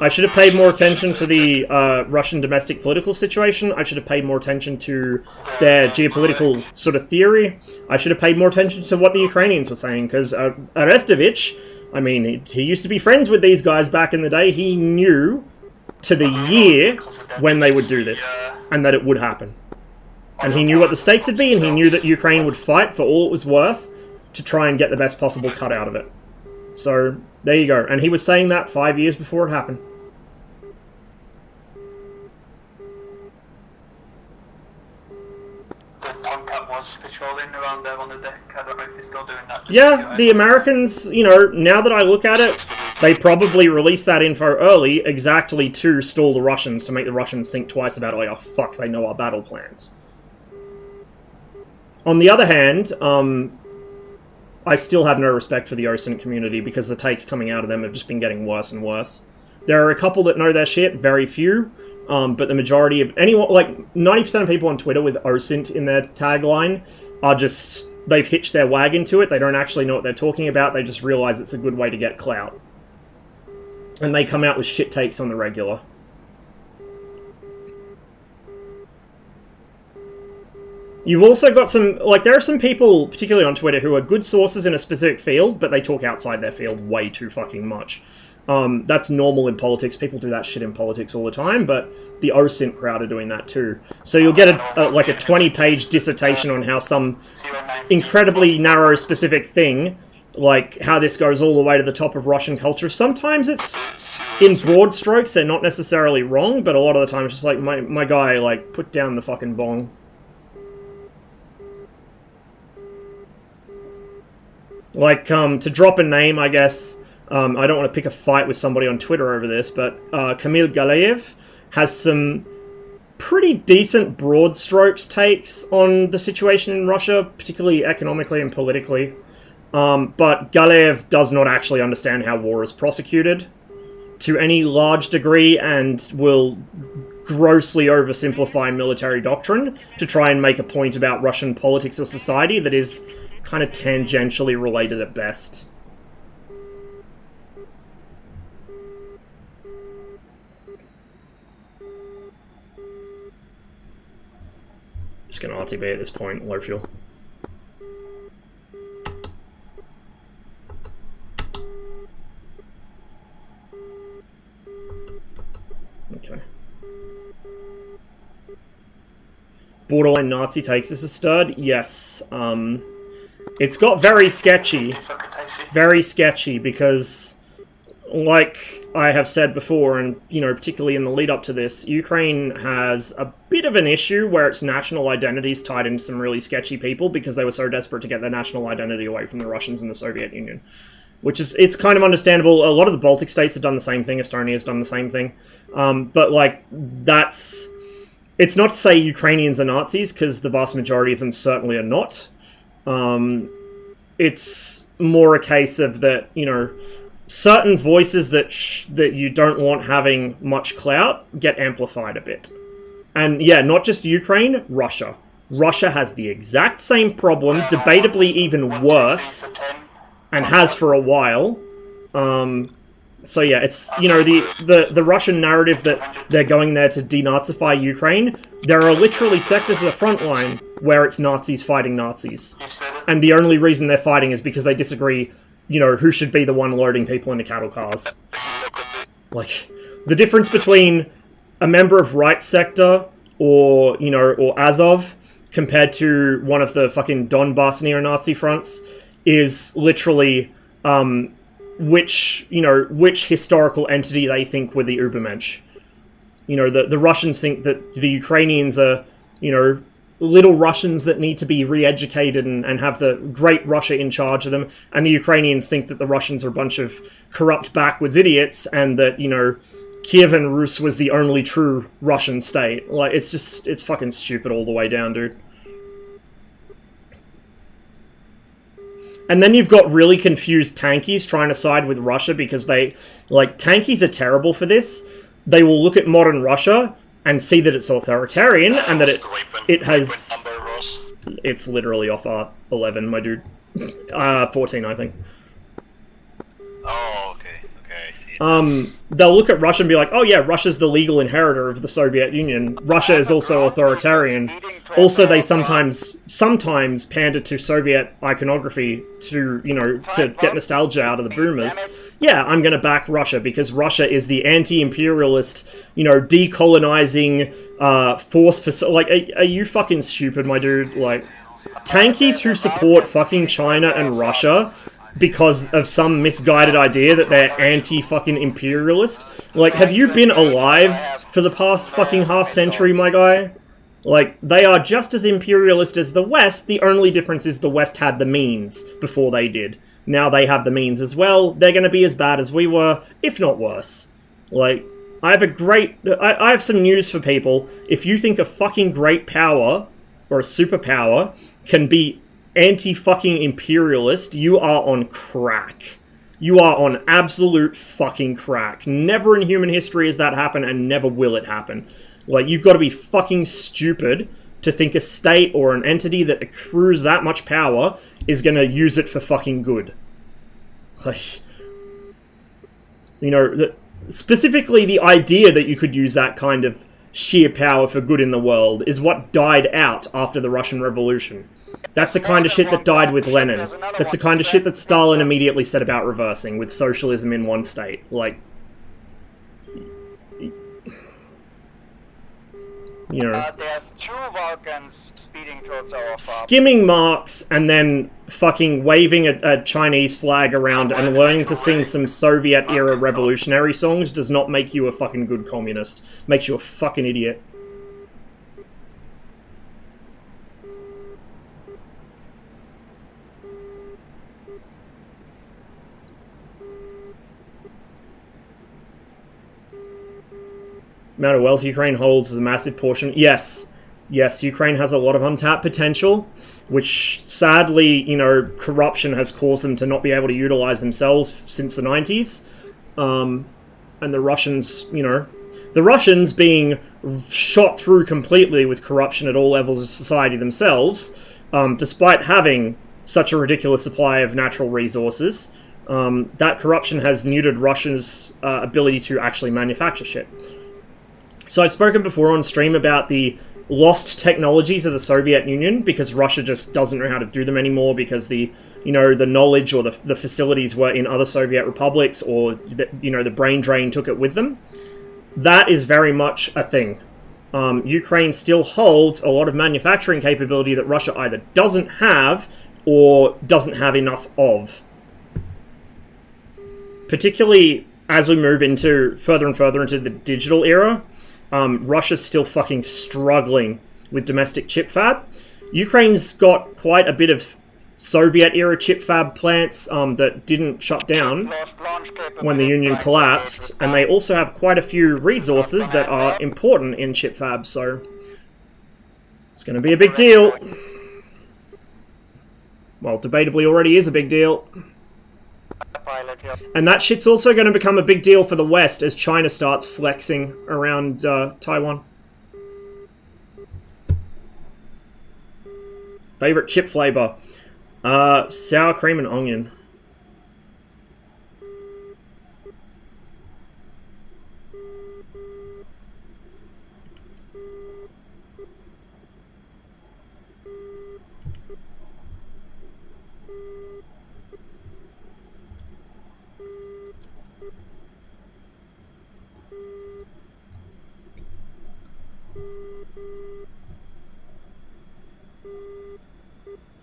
I should have paid more attention to the Russian domestic political situation. I should have paid more attention to their geopolitical sort of theory. I should have paid more attention to what the Ukrainians were saying, because Arestovich, I mean, he used to be friends with these guys back in the day. He knew to the year when they would do this, and that it would happen. And he knew what the stakes would be, and he knew that Ukraine would fight for all it was worth to try and get the best possible cut out of it. So, there you go. And he was saying that 5 years before it happened. Patrolling around there on the deck. I don't know if they're still doing that. Yeah, the Americans, you know, now that I look at it, they probably released that info early exactly to stall the Russians, to make the Russians think twice about it, like, oh fuck, they know our battle plans. On the other hand, I still have no respect for the OSINT community because the takes coming out of them have just been getting worse and worse. There are a couple that know their shit, very few. But the majority of anyone, like 90% of people on Twitter with OSINT in their tagline are just, they've hitched their wagon to it. They don't actually know what they're talking about. They just realize it's a good way to get clout. And they come out with shit takes on the regular. You've also got some, like, there are some people, particularly on Twitter, who are good sources in a specific field, but they talk outside their field way too fucking much. That's normal in politics. People do that shit in politics all the time, but the OSINT crowd are doing that too. So you'll get like a 20-page dissertation on how some incredibly narrow specific thing, like how this goes all the way to the top of Russian culture. Sometimes it's in broad strokes, they're not necessarily wrong, but a lot of the time it's just like, my guy, like, put down the fucking bong. Like, to drop a name, I guess, I don't want to pick a fight with somebody on Twitter over this, but Kamil Galeyev has some pretty decent broad strokes takes on the situation in Russia, particularly economically and politically. But Galeyev does not actually understand how war is prosecuted to any large degree and will grossly oversimplify military doctrine to try and make a point about Russian politics or society that is kind of tangentially related at best. Just gonna RTB at this point, low fuel. Okay. Borderline Nazi takes this a stud? Yes. It's got very sketchy. Very sketchy because, like I have said before, and, you know, particularly in the lead up to this, Ukraine has a bit of an issue where its national identity is tied into some really sketchy people because they were so desperate to get their national identity away from the Russians and the Soviet Union. Which is, it's kind of understandable. A lot of the Baltic states have done the same thing. Estonia has done the same thing. But, like, that's... It's not to say Ukrainians are Nazis, because the vast majority of them certainly are not. It's more a case of that, you know, certain voices that you don't want having much clout get amplified a bit. And, yeah, not just Ukraine, Russia. Russia has the exact same problem, debatably even worse, and has for a while. So yeah, it's, you know, the Russian narrative that they're going there to denazify Ukraine, there are literally sectors of the front line where it's Nazis fighting Nazis. And the only reason they're fighting is because they disagree, you know, who should be the one loading people into cattle cars. Like, the difference between a member of right sector or, you know, or Azov compared to one of the fucking Donbass neo-Nazi fronts is literally, which historical entity they think were the Übermensch. You know, the Russians think that the Ukrainians are, you know, little Russians that need to be re-educated and have the great Russia in charge of them, and the Ukrainians think that the Russians are a bunch of corrupt backwards idiots, and that, you know, Kievan Rus was the only true Russian state. Like, it's fucking stupid all the way down, dude. And then you've got really confused tankies trying to side with Russia because they... Like, tankies are terrible for this. They will look at modern Russia and see that it's authoritarian and that it has... It's literally off R11, my dude. 14, I think. Oh, okay. Okay, I see. They'll look at Russia and be like, oh yeah, Russia's the legal inheritor of the Soviet Union. Russia is also authoritarian. Also, they sometimes pander to Soviet iconography to, you know, to get nostalgia out of the boomers. Yeah, I'm gonna back Russia because Russia is the anti-imperialist, you know, decolonizing force for... Like, are you fucking stupid, my dude? Like, tankies who support fucking China and Russia because of some misguided idea that they're anti-fucking imperialist. Like, have you been alive for the past fucking half century, my guy? Like, they are just as imperialist as the West. The only difference is the West had the means before they did. Now they have the means as well. They're going to be as bad as we were, if not worse. Like, I have some news for people. If you think a fucking great power, or a superpower, can be anti-fucking imperialist, you are on crack. You are on absolute fucking crack. Never in human history has that happened, and never will it happen. Like, you've got to be fucking stupid to think a state or an entity that accrues that much power is going to use it for fucking good. Like, you know, specifically the idea that you could use that kind of sheer power for good in the world is what died out after the Russian Revolution. That's the kind of shit that died with Lenin. That's the kind of shit that Stalin immediately set about reversing with socialism in one state. Like, you know, there's 2 Vulcans speeding towards our farm. skimming marks and then fucking waving a Chinese flag around and learning to sing some Soviet-era revolutionary songs does not make you a fucking good communist. Makes you a fucking idiot. Amount of wealth Ukraine holds is a massive portion. Yes, Ukraine has a lot of untapped potential, which sadly, you know, corruption has caused them to not be able to utilize themselves since the 90s. And the Russians, you know, the Russians being shot through completely with corruption at all levels of society themselves, despite having such a ridiculous supply of natural resources, that corruption has neutered Russia's ability to actually manufacture shit. So I've spoken before on stream about the lost technologies of the Soviet Union because Russia just doesn't know how to do them anymore because the, you know, the knowledge or the facilities were in other Soviet republics, or you know, the brain drain took it with them. That is very much a thing. Ukraine still holds a lot of manufacturing capability that Russia either doesn't have or doesn't have enough of. Particularly as we move into further and further into the digital era, Russia's still fucking struggling with domestic chip fab. Ukraine's got quite a bit of Soviet-era chip fab plants that didn't shut down when the Union collapsed, and they also have quite a few resources that are important in chip fab, so it's going to be a big deal. Well, debatably already is a big deal. And that shit's also going to become a big deal for the West as China starts flexing around Taiwan. Favorite chip flavor? Sour cream and onion.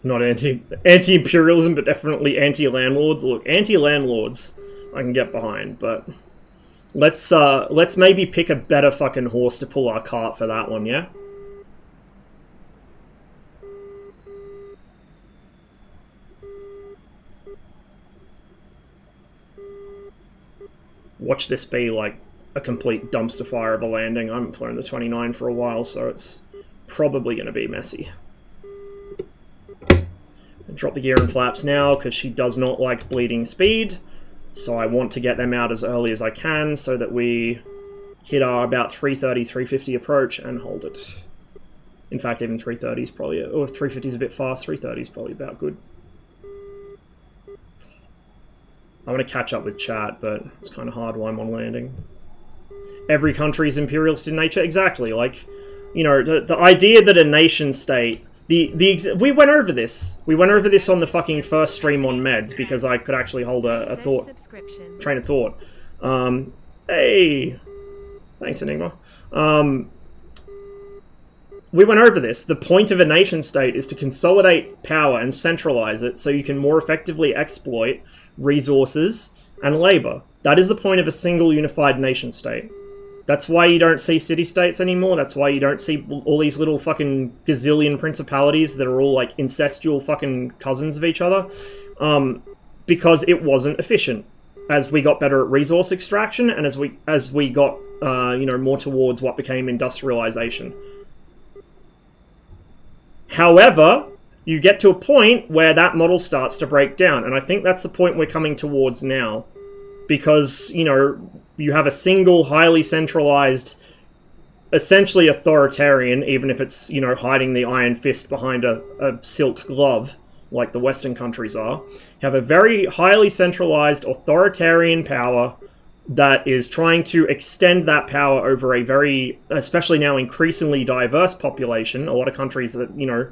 Not anti-imperialism, but definitely anti-landlords. Look, anti-landlords I can get behind, but let's maybe pick a better fucking horse to pull our cart for that one, yeah? Watch this be like a complete dumpster fire of a landing. I haven't flown the 29 for a while, so it's probably going to be messy. Drop the gear and flaps now because she does not like bleeding speed, so I want to get them out as early as I can so that we hit our about 330, 350 approach and hold it. In fact, even 330 is probably, or 350 is a bit fast, 330 is probably about good. I want to catch up with chat, but it's kind of hard while I'm on landing. Every country is imperialist in nature, exactly. Like, you know, the idea that a nation state. We went over this. We went over this on the fucking first stream on meds because I could actually hold a train of thought. Hey, thanks, Enigma. We went over this. The point of a nation state is to consolidate power and centralize it so you can more effectively exploit resources and labor. That is the point of a single unified nation state. That's why you don't see city-states anymore. That's why you don't see all these little fucking gazillion principalities that are all like incestual fucking cousins of each other. Because it wasn't efficient. As we got better at resource extraction and as we got you know, more towards what became industrialization. However, you get to a point where that model starts to break down. And I think that's the point we're coming towards now. Because, you know, you have a single, highly centralized, essentially authoritarian, even if it's, you know, hiding the iron fist behind a silk glove, like the Western countries are. You have a very highly centralized authoritarian power that is trying to extend that power over a very, especially now, increasingly diverse population. A lot of countries that, you know,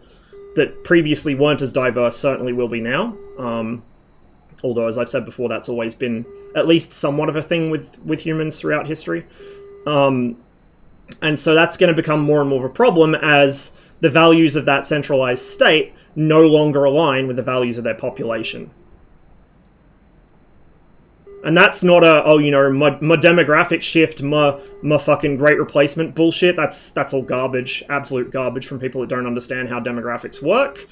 that previously weren't as diverse certainly will be now. Although, as I've said before, that's always been at least somewhat of a thing with humans throughout history. And so that's going to become more and more of a problem as the values of that centralized state no longer align with the values of their population. And that's not a, oh, you know, my demographic shift, my fucking great replacement bullshit. That's all garbage, absolute garbage from people that don't understand how demographics work,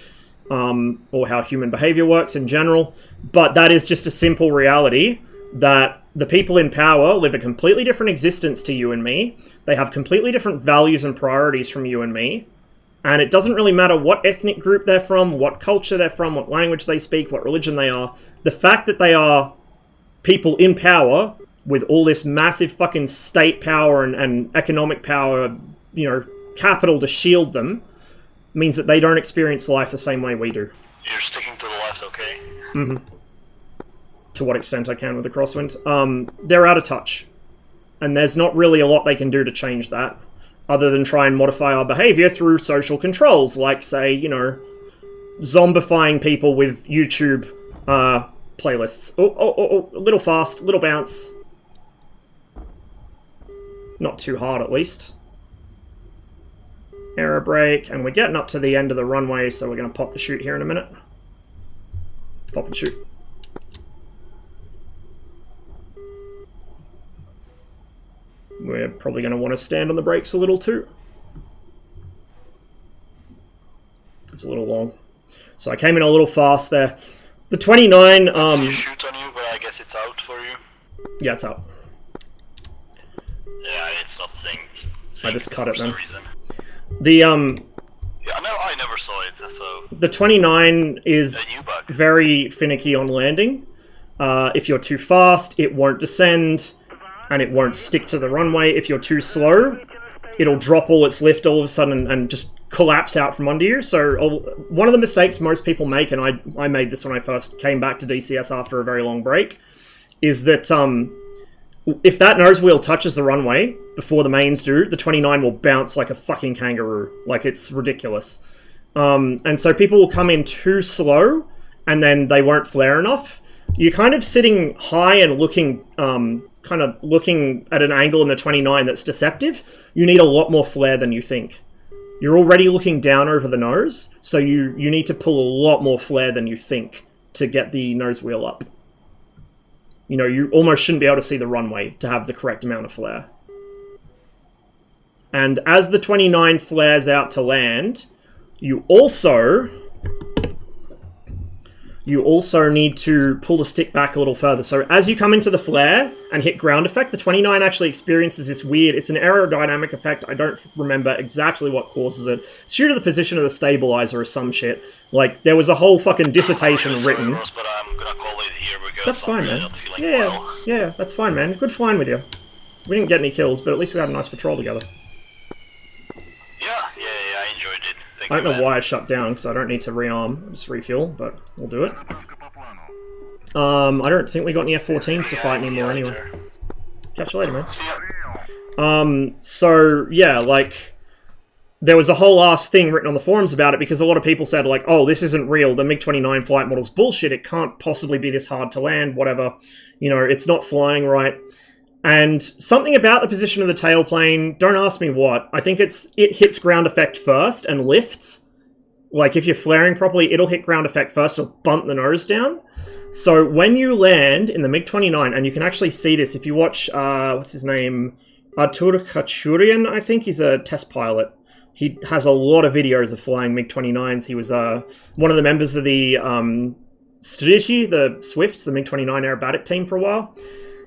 or how human behavior works in general. But that is just a simple reality that the people in power live a completely different existence to you and me. They have completely different values and priorities from you and me. And it doesn't really matter what ethnic group they're from, what culture they're from, what language they speak, what religion they are. The fact that they are people in power with all this massive fucking state power and economic power, you know, capital to shield them, means that they don't experience life the same way we do. You're sticking to the left, okay? Mm-hmm. To what extent I can with the crosswind. They're out of touch. And there's not really a lot they can do to change that, other than try and modify our behavior through social controls, like, say, you know, zombifying people with YouTube playlists. Oh, a little fast, little bounce. Not too hard, at least. Aero brake, and we're getting up to the end of the runway, so we're going to pop the chute here in a minute. Pop and shoot. We're probably going to want to stand on the brakes a little too. It's a little long. So I came in a little fast there. The 29... Shoot on you, but I guess it's out for you. Yeah, it's out. Yeah, it's not synced. I just cut it then. Reason. The Yeah, no, I never saw it, so... The 29 is very finicky on landing. If you're too fast, it won't descend, and it won't stick to the runway. If you're too slow, it'll drop all its lift all of a sudden and just collapse out from under you. So one of the mistakes most people make, and I made this when I first came back to DCS after a very long break, is that if that nose wheel touches the runway before the mains do, the 29 will bounce like a fucking kangaroo. Like, it's ridiculous. And so people will come in too slow, and then they won't flare enough. You're kind of sitting high and looking, kind of looking at an angle in the 29 that's deceptive. You need a lot more flare than you think. You're already looking down over the nose, so you need to pull a lot more flare than you think to get the nose wheel up. You know, you almost shouldn't be able to see the runway to have the correct amount of flare. And as the 29 flares out to land, you also need to pull the stick back a little further. So as you come into the flare and hit ground effect, the 29 actually experiences this weird, it's an aerodynamic effect. I don't remember exactly what causes it. It's due to the position of the stabilizer or some shit. Like, there was a whole fucking dissertation written. Ross, but I'm gonna call it here because that's fine, man. Well. Yeah, that's fine, man. Good flying with you. We didn't get any kills, but at least we had a nice patrol together. Yeah, I enjoyed it. I don't know why I shut down, because I don't need to rearm, just refuel, but we'll do it. I don't think we got any F-14s to fight anymore anyway. Catch you later, man. So, yeah, like, there was a whole ass thing written on the forums about it, because a lot of people said, like, oh, this isn't real, the MiG-29 flight model's bullshit, it can't possibly be this hard to land, whatever. You know, it's not flying right. And something about the position of the tailplane, don't ask me what, I think it hits ground effect first and lifts. Like, if you're flaring properly, it'll hit ground effect first, it'll bump the nose down. So when you land in the MiG-29, and you can actually see this if you watch, what's his name? Artur Khachurian, I think, he's a test pilot. He has a lot of videos of flying MiG-29s. He was one of the members of the Strici, the Swifts, the MiG-29 aerobatic team for a while.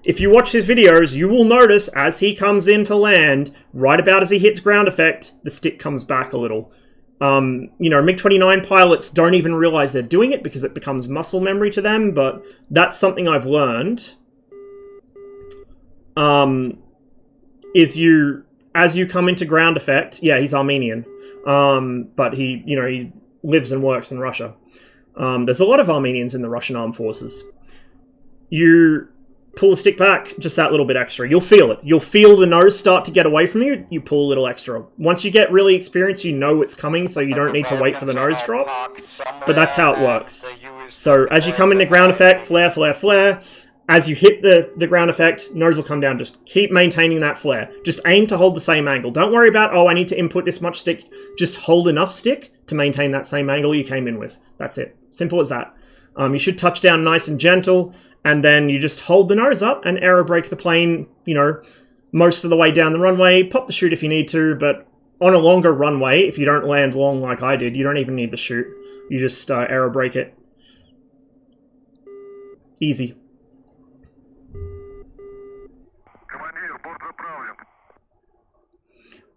If you watch his videos, you will notice as he comes in to land, right about as he hits ground effect, the stick comes back a little. You know, MiG-29 pilots don't even realize they're doing it because it becomes muscle memory to them, but that's something I've learned. Is as you come into ground effect, yeah, he's Armenian, but he lives and works in Russia. There's a lot of Armenians in the Russian armed forces. You pull the stick back just that little bit extra. You'll feel it. You'll feel the nose start to get away from you. You pull a little extra. Once you get really experienced, you know it's coming, so you don't need to wait for the nose drop. But that's how it works. So as you come into ground effect, flare, flare, flare. As you hit the ground effect, nose will come down. Just keep maintaining that flare. Just aim to hold the same angle. Don't worry about, oh, I need to input this much stick. Just hold enough stick to maintain that same angle you came in with. That's it. Simple as that. You should touch down nice and gentle, and then you just hold the nose up and aerobrake the plane, most of the way down the runway. Pop the chute if you need to, but on a longer runway, if you don't land long like I did, you don't even need the chute. You just aerobrake it. Easy.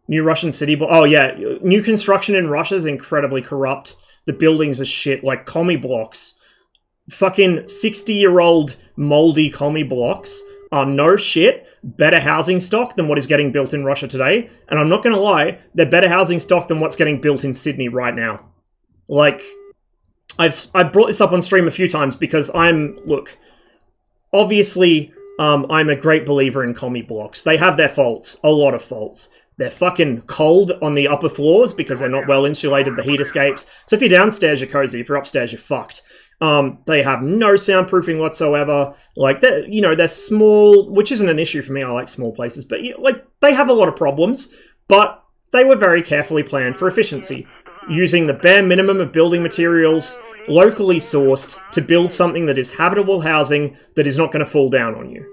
New Russian city, oh yeah, new construction in Russia is incredibly corrupt. The buildings are shit, like commie blocks. Fucking 60-year-old moldy commie blocks are no shit better housing stock than what is getting built in Russia today. And I'm not gonna lie, they're better housing stock than what's getting built in Sydney right now. Like, I've brought this up on stream a few times because obviously, I'm a great believer in commie blocks. They have their faults, a lot of faults. They're fucking cold on the upper floors because they're not well insulated, the heat escapes. So if you're downstairs, you're cozy. If you're upstairs, you're fucked. They have no soundproofing whatsoever. Like, they're small, which isn't an issue for me. I like small places. But, they have a lot of problems. But they were very carefully planned for efficiency, using the bare minimum of building materials, locally sourced, to build something that is habitable housing that is not going to fall down on you.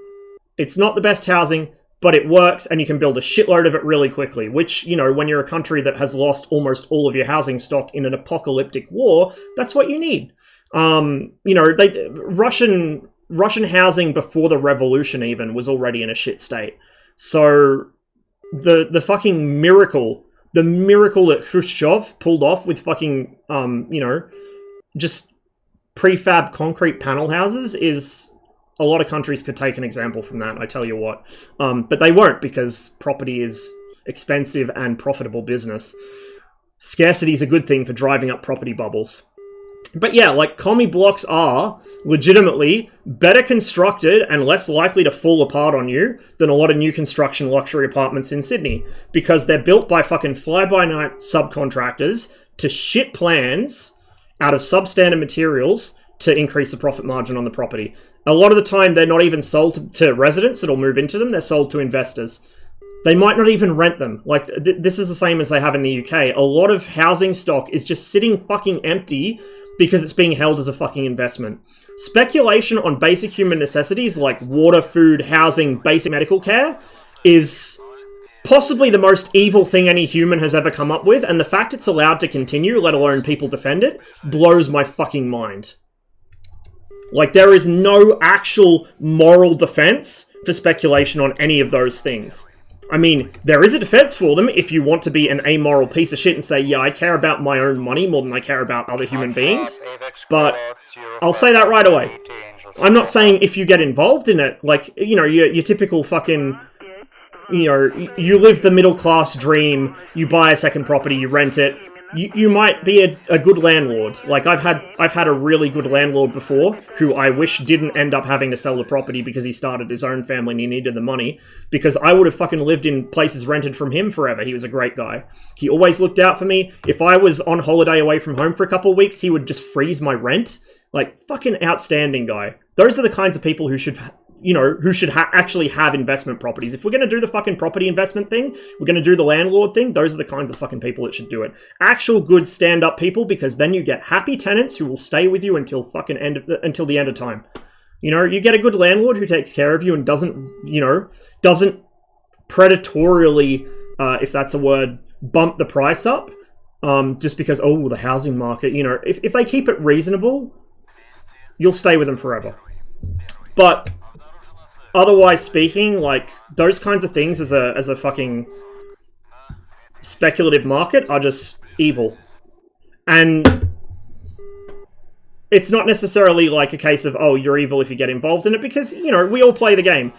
It's not the best housing, but it works, and you can build a shitload of it really quickly, which, when you're a country that has lost almost all of your housing stock in an apocalyptic war, that's what you need. Russian housing before the revolution even was already in a shit state. So the fucking miracle that Khrushchev pulled off with fucking, just prefab concrete panel houses is... A lot of countries could take an example from that, I tell you what. But they won't, because property is expensive and profitable business. Scarcity is a good thing for driving up property bubbles. But yeah, commie blocks are legitimately better constructed and less likely to fall apart on you than a lot of new construction luxury apartments in Sydney. Because they're built by fucking fly-by-night subcontractors to shit plans out of substandard materials to increase the profit margin on the property. A lot of the time, they're not even sold to residents that'll move into them. They're sold to investors. They might not even rent them. This is the same as they have in the UK. A lot of housing stock is just sitting fucking empty because it's being held as a fucking investment. Speculation on basic human necessities like water, food, housing, basic medical care is possibly the most evil thing any human has ever come up with, and the fact it's allowed to continue, let alone people defend it, blows my fucking mind. There is no actual moral defense for speculation on any of those things. I mean, there is a defense for them if you want to be an amoral piece of shit and say, yeah, I care about my own money more than I care about other human beings. But I'll say that right away. I'm not saying if you get involved in it, your typical fucking... you live the middle class dream, you buy a second property, you rent it. You might be a good landlord. I've had a really good landlord before who I wish didn't end up having to sell the property because he started his own family and he needed the money, because I would have fucking lived in places rented from him forever. He was a great guy. He always looked out for me. If I was on holiday away from home for a couple of weeks, he would just freeze my rent. Fucking outstanding guy. Those are the kinds of people who should... actually have investment properties. If we're going to do the fucking property investment thing, we're going to do the landlord thing, those are the kinds of fucking people that should do it. Actual good stand-up people, because then you get happy tenants who will stay with you until the end of time. You get a good landlord who takes care of you and doesn't predatorily, if that's a word, bump the price up, just because, the housing market, if they keep it reasonable, you'll stay with them forever. But... otherwise speaking, those kinds of things as a fucking speculative market are just evil. And it's not necessarily like a case of, oh, you're evil if you get involved in it, because, you know, we all play the game.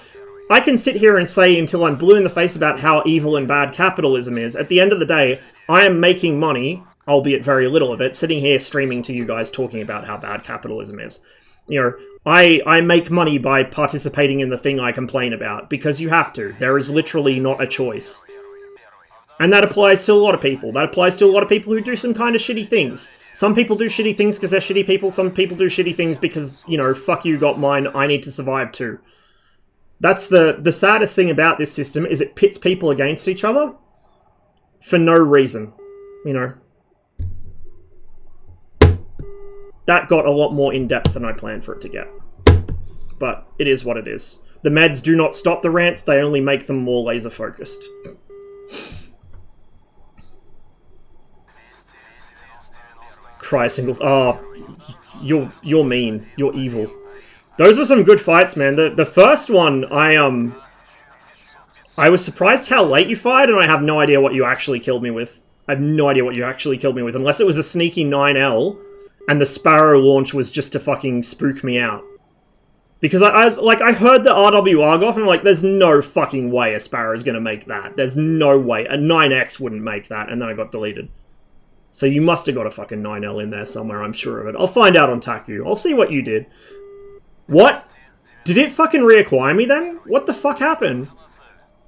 I can sit here and say until I'm blue in the face about how evil and bad capitalism is. At the end of the day, I am making money, albeit very little of it, sitting here streaming to you guys talking about how bad capitalism is. You know, I make money by participating in the thing I complain about, because you have to. There is literally not a choice. And that applies to a lot of people. That applies to a lot of people who do some kind of shitty things. Some people do shitty things because they're shitty people. Some people do shitty things because, you know, fuck you, got mine, I need to survive too. That's the saddest thing about this system, is it pits people against each other for no reason, you know. That got a lot more in-depth than I planned for it to get. But it is what it is. The meds do not stop the rants, they only make them more laser-focused. Cry single... Oh, you're mean. You're evil. Those were some good fights, man. The first one, I was surprised how late you fired, and I have no idea what you actually killed me with. I have no idea what you actually killed me with, unless it was a sneaky 9L, and the Sparrow launch was just to fucking spook me out. Because I was like, I heard the RWR go off, and I'm like, there's no fucking way a Sparrow's gonna make that. There's no way. A 9X wouldn't make that, and then I got deleted. So you must have got a fucking 9L in there somewhere, I'm sure of it. I'll find out on TACU. I'll see what you did. What? Did it fucking reacquire me then? What the fuck happened?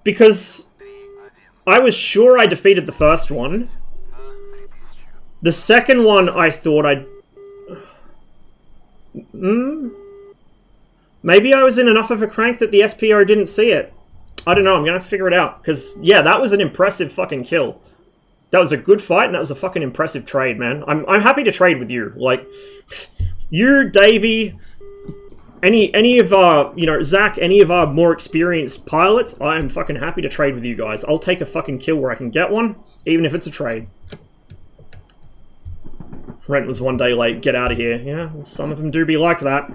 Because I was sure I defeated the first one. The second one I thought I'd... Maybe I was in enough of a crank that the SPO didn't see it. I don't know, I'm gonna figure it out. Because, yeah, that was an impressive fucking kill. That was a good fight, and that was a fucking impressive trade, man. I'm happy to trade with you. Like, you, Davey, any of our, you know, Zach, any of our more experienced pilots, I am fucking happy to trade with you guys. I'll take a fucking kill where I can get one, even if it's a trade. Rent was one day late, get out of here. Yeah, some of them do be like that.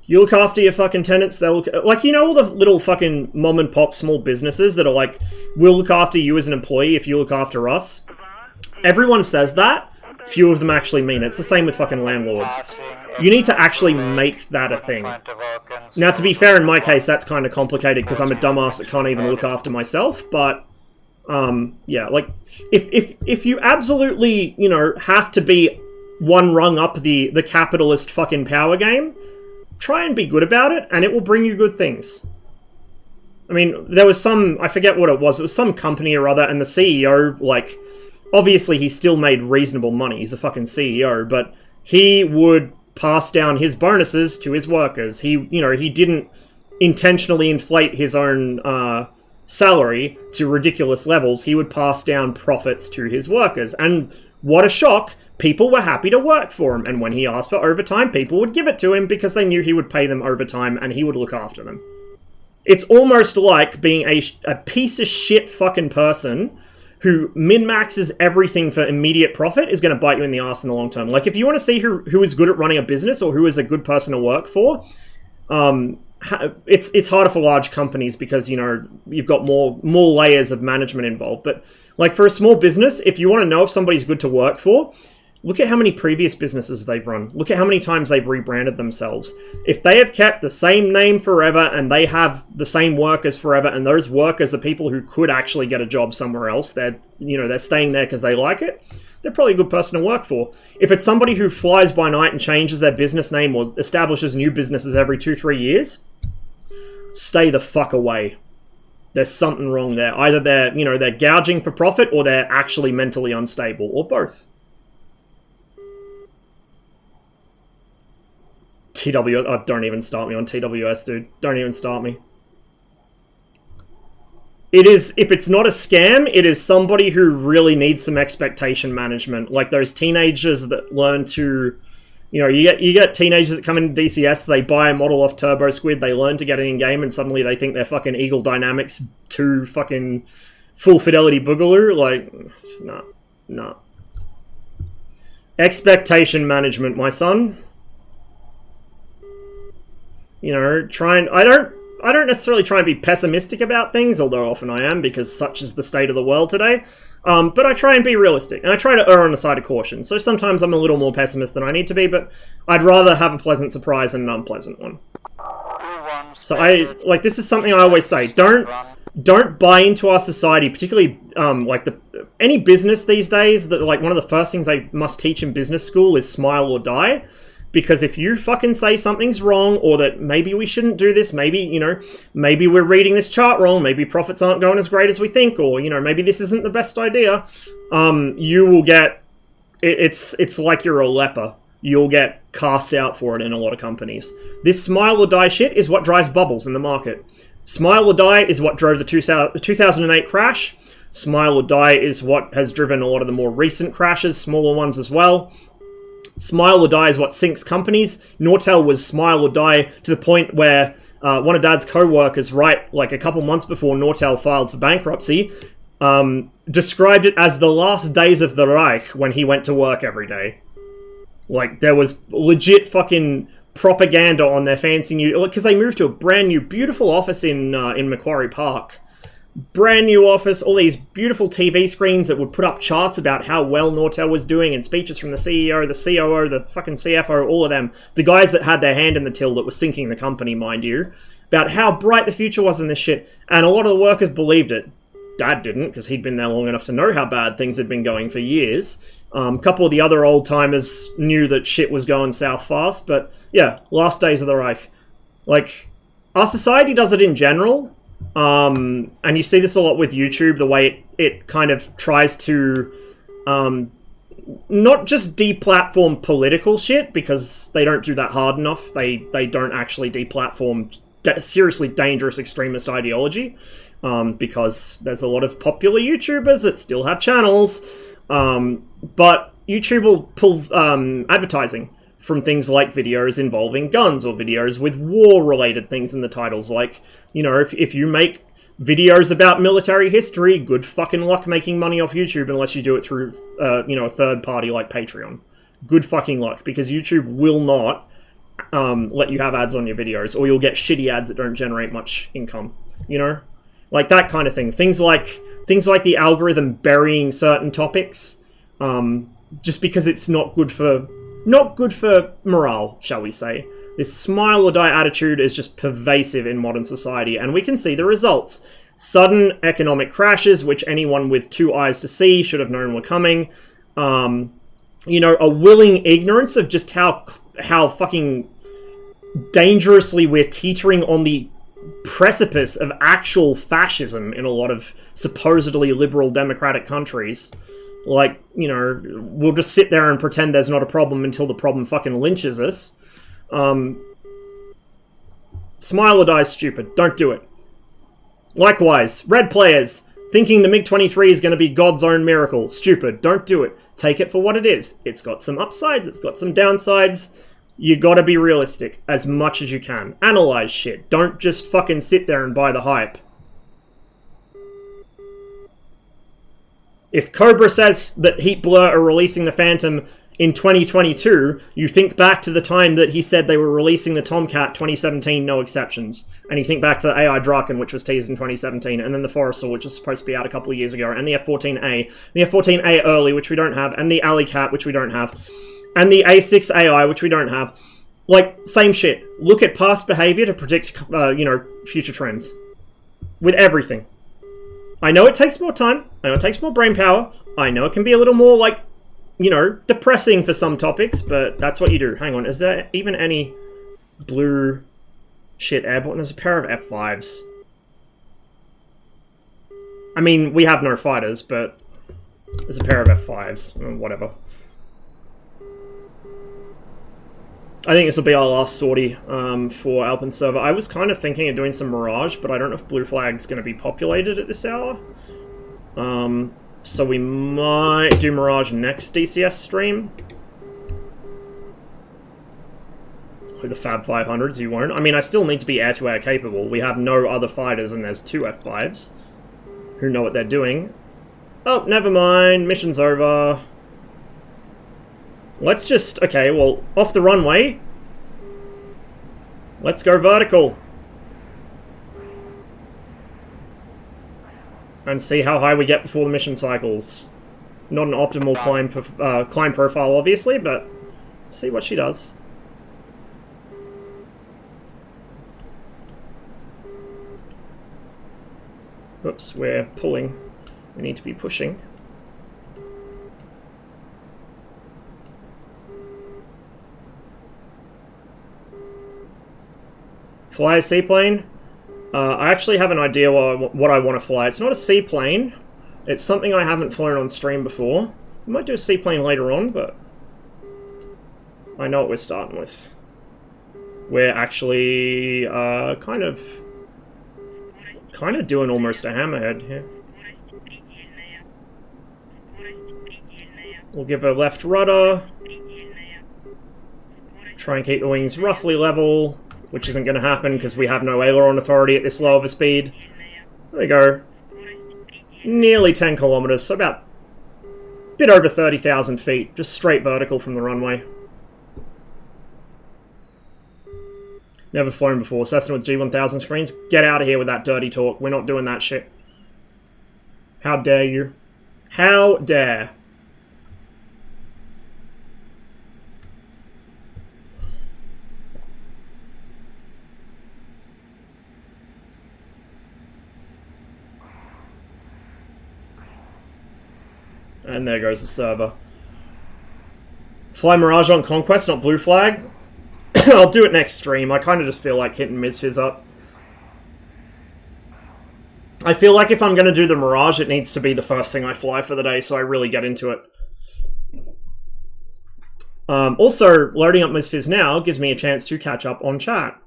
You look after your fucking tenants, they'll look... Like, you know all the little fucking mom and pop small businesses that are like, we'll look after you as an employee if you look after us? Everyone says that. Few of them actually mean it. It's the same with fucking landlords. You need to actually make that a thing. Now, to be fair, in my case, that's kind of complicated because I'm a dumbass that can't even look after myself, but... yeah, like, if you absolutely, you know, have to be one rung up the capitalist fucking power game... Try and be good about it, and it will bring you good things. I mean, there was some... I forget what it was. It was some company or other, and the CEO, like... Obviously, he still made reasonable money. He's a fucking CEO, but he would pass down his bonuses to his workers. He, you know, he didn't intentionally inflate his own salary to ridiculous levels. He would pass down profits to his workers. And what a shock! People were happy to work for him, and when he asked for overtime, people would give it to him because they knew he would pay them overtime and he would look after them. It's almost like being a piece of shit fucking person who min-maxes everything for immediate profit is going to bite you in the ass in the long term. Like, if you want to see who is good at running a business or who is a good person to work for, it's harder for large companies because, you know, you've got more layers of management involved. But, like, for a small business, if you want to know if somebody's good to work for... Look at how many previous businesses they've run. Look at how many times they've rebranded themselves. If they have kept the same name forever and they have the same workers forever and those workers are people who could actually get a job somewhere else, they're staying there because they like it, they're probably a good person to work for. If it's somebody who flies by night and changes their business name or establishes new businesses every 2-3 years, stay the fuck away. There's something wrong there. Either they're gouging for profit or they're actually mentally unstable, or both. Oh, don't even start me on TWS, dude. Don't even start me. It is, if it's not a scam, it is somebody who really needs some expectation management. Like those teenagers that learn to, you know, you get teenagers that come into DCS, they buy a model off Turbo Squid, they learn to get it in-game, and suddenly they think they're fucking Eagle Dynamics 2 fucking full fidelity boogaloo. Like, nah. Expectation management, my son. You know, I don't necessarily try and be pessimistic about things, although often I am, because such is the state of the world today. But I try and be realistic, and I try to err on the side of caution. So sometimes I'm a little more pessimist than I need to be, but I'd rather have a pleasant surprise than an unpleasant one. So this is something I always say, don't buy into our society, particularly, any business these days, that, like, one of the first things they must teach in business school is smile or die. Because if you fucking say something's wrong, or that maybe we shouldn't do this, maybe, maybe we're reading this chart wrong, maybe profits aren't going as great as we think, or, maybe this isn't the best idea, you will get, it's like you're a leper. You'll get cast out for it in a lot of companies. This smile or die shit is what drives bubbles in the market. Smile or die is what drove the 2008 crash. Smile or die is what has driven a lot of the more recent crashes, smaller ones as well. Smile or die is what sinks companies. Nortel was smile or die to the point where one of Dad's co-workers, like a couple months before Nortel filed for bankruptcy, described it as the last days of the Reich when he went to work every day. Like, there was legit fucking propaganda on their fancy new... Because they moved to a brand new, beautiful office in Macquarie Park. Brand new office, all these beautiful TV screens that would put up charts about how well Nortel was doing, and speeches from the CEO, the COO, the fucking CFO, all of them. The guys that had their hand in the till that was sinking the company, mind you. About how bright the future was in this shit. And a lot of the workers believed it. Dad didn't, because he'd been there long enough to know how bad things had been going for years. A couple of the other old-timers knew that shit was going south fast, but yeah, last days of the Reich. Like, our society does it in general. And you see this a lot with YouTube, the way it kind of tries to not just deplatform political shit, because they don't do that hard enough. They don't actually deplatform seriously dangerous extremist ideology, because there's a lot of popular YouTubers that still have channels, but YouTube will pull advertising from things like videos involving guns, or videos with war-related things in the titles. Like, if you make videos about military history, good fucking luck making money off YouTube unless you do it through, a third party like Patreon. Good fucking luck, because YouTube will not let you have ads on your videos, or you'll get shitty ads that don't generate much income, Like that kind of thing. Things like the algorithm burying certain topics, just because it's not good for morale, shall we say. This smile or die attitude is just pervasive in modern society, and we can see the results. Sudden economic crashes, which anyone with 2 eyes to see should have known were coming. A willing ignorance of just how fucking dangerously we're teetering on the precipice of actual fascism in a lot of supposedly liberal democratic countries. Like, we'll just sit there and pretend there's not a problem until the problem fucking lynches us. Smile or die is stupid. Don't do it. Likewise, red players, thinking the MiG-23 is going to be God's own miracle. Stupid. Don't do it. Take it for what it is. It's got some upsides, it's got some downsides. You gotta be realistic as much as you can. Analyze shit. Don't just fucking sit there and buy the hype. If Cobra says that Heat Blur are releasing the Phantom in 2022, you think back to the time that he said they were releasing the Tomcat 2017, no exceptions. And you think back to the AI Draken, which was teased in 2017, and then the Forester, which was supposed to be out a couple of years ago, and the F-14A. The F-14A early, which we don't have, and the Alley Cat, which we don't have, and the A6 AI, which we don't have. Like, same shit. Look at past behavior to predict, future trends. With everything. I know it takes more time. I know it takes more brain power. I know it can be a little more, depressing for some topics, but that's what you do. Hang on, is there even any blue shit airborne? There's a pair of F5s. I mean, we have no fighters, but there's a pair of F5s. Whatever. I think this will be our last sortie for Alpine server. I was kind of thinking of doing some Mirage, but I don't know if Blue Flag's going to be populated at this hour. So we might do Mirage next DCS stream. With the Fab 500s, you won't. I mean, I still need to be air-to-air capable. We have no other fighters, and there's 2 F5s who know what they're doing. Oh, never mind. Mission's over. Let's just... Okay, well, off the runway. Let's go vertical. and see how high we get before the mission cycles. Not an optimal climb profile, obviously, but see what she does. Oops, we're pulling. We need to be pushing. Fly a seaplane? I actually have an idea what I want to fly. It's not a seaplane. It's something I haven't flown on stream before. I might do a seaplane later on, but I know what we're starting with. We're actually kind of doing almost a hammerhead here. We'll give a left rudder. Try and keep the wings roughly level, which isn't going to happen because we have no aileron authority at this low of a speed. There we go. Nearly 10 kilometers, so about a bit over 30,000 feet, just straight vertical from the runway. Never flown before. Cessna with G1000 screens. Get out of here with that dirty talk. We're not doing that shit. How dare you? How dare? And there goes the server. Fly Mirage on Conquest, not Blue Flag. I'll do it next stream. I kind of just feel like hitting MSFS up. I feel like if I'm going to do the Mirage, it needs to be the first thing I fly for the day, so I really get into it. Also, loading up MSFS now gives me a chance to catch up on chat.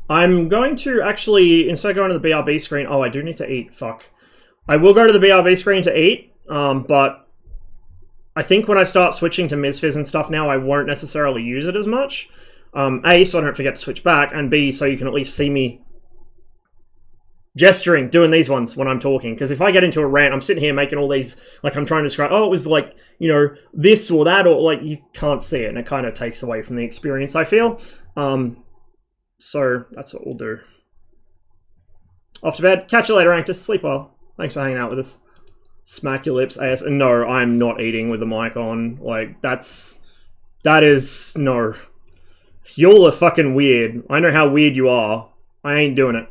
I'm going to actually, instead of going to the BRB screen... Oh, I do need to eat. Fuck. I will go to the BRB screen to eat, but I think when I start switching to MSFS and stuff now, I won't necessarily use it as much. A, so I don't forget to switch back, and B, so you can at least see me gesturing, doing these ones when I'm talking. Because if I get into a rant, I'm sitting here making all these, like I'm trying to describe, oh, it was like, you know, this or that, or like, you can't see it, and it kind of takes away from the experience, I feel. So that's what we'll do. Off to bed. Catch you later, Anctus. Sleep well. Thanks for hanging out with us. Smack your lips, AS. No, I'm not eating with the mic on. Like, that is, no. Y'all are fucking weird. I know how weird you are. I ain't doing it.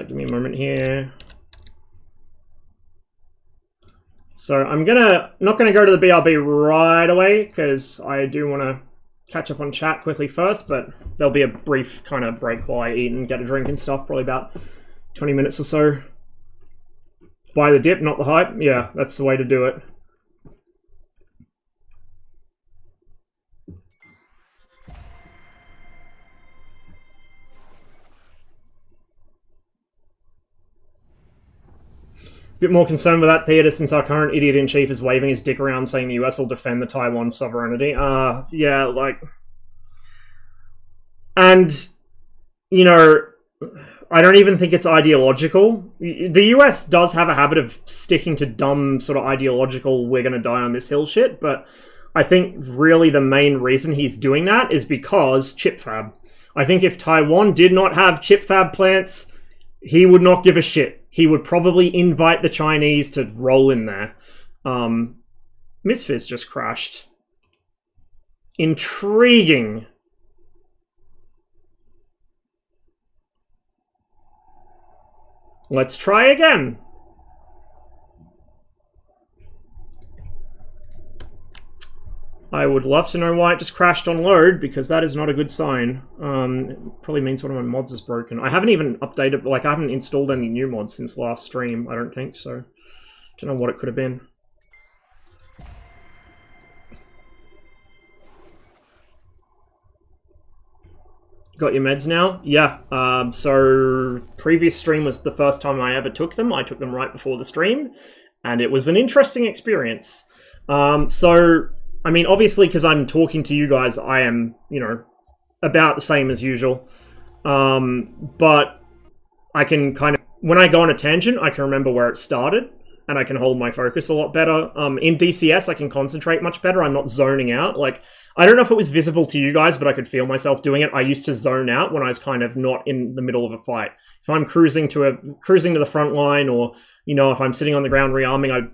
Give me a moment here. So I'm not gonna go to the BRB right away because I do want to catch up on chat quickly first, but there'll be a brief kind of break while I eat and get a drink and stuff, probably about 20 minutes or so. Buy the dip, not the hype. Yeah, that's the way to do it. Bit more concerned with that theater since our current idiot-in-chief is waving his dick around saying the US will defend the Taiwan sovereignty. Yeah, like... And, you know, I don't even think it's ideological. The US does have a habit of sticking to dumb sort of ideological we're gonna die on this hill shit, but I think really the main reason he's doing that is because chip fab. I think if Taiwan did not have chip fab plants, he would not give a shit. He would probably invite the Chinese to roll in there. MSFS just crashed. Intriguing. Let's try again. I would love to know why it just crashed on load, because that is not a good sign. It probably means one of my mods is broken. I haven't even updated, like I haven't installed any new mods since last stream, I don't think, so don't know what it could have been. Got your meds now? Yeah, so previous stream was the first time I ever took them. I took them right before the stream, and it was an interesting experience. So... I mean, obviously, because I'm talking to you guys, I am, you know, about the same as usual. But I can kind of... When I go on a tangent, I can remember where it started. and I can hold my focus a lot better. In DCS, I can concentrate much better. I'm not zoning out. Like, I don't know if it was visible to you guys, but I could feel myself doing it. I used to zone out when I was kind of not in the middle of a fight. If I'm cruising to the front line, or, you know, if I'm sitting on the ground rearming,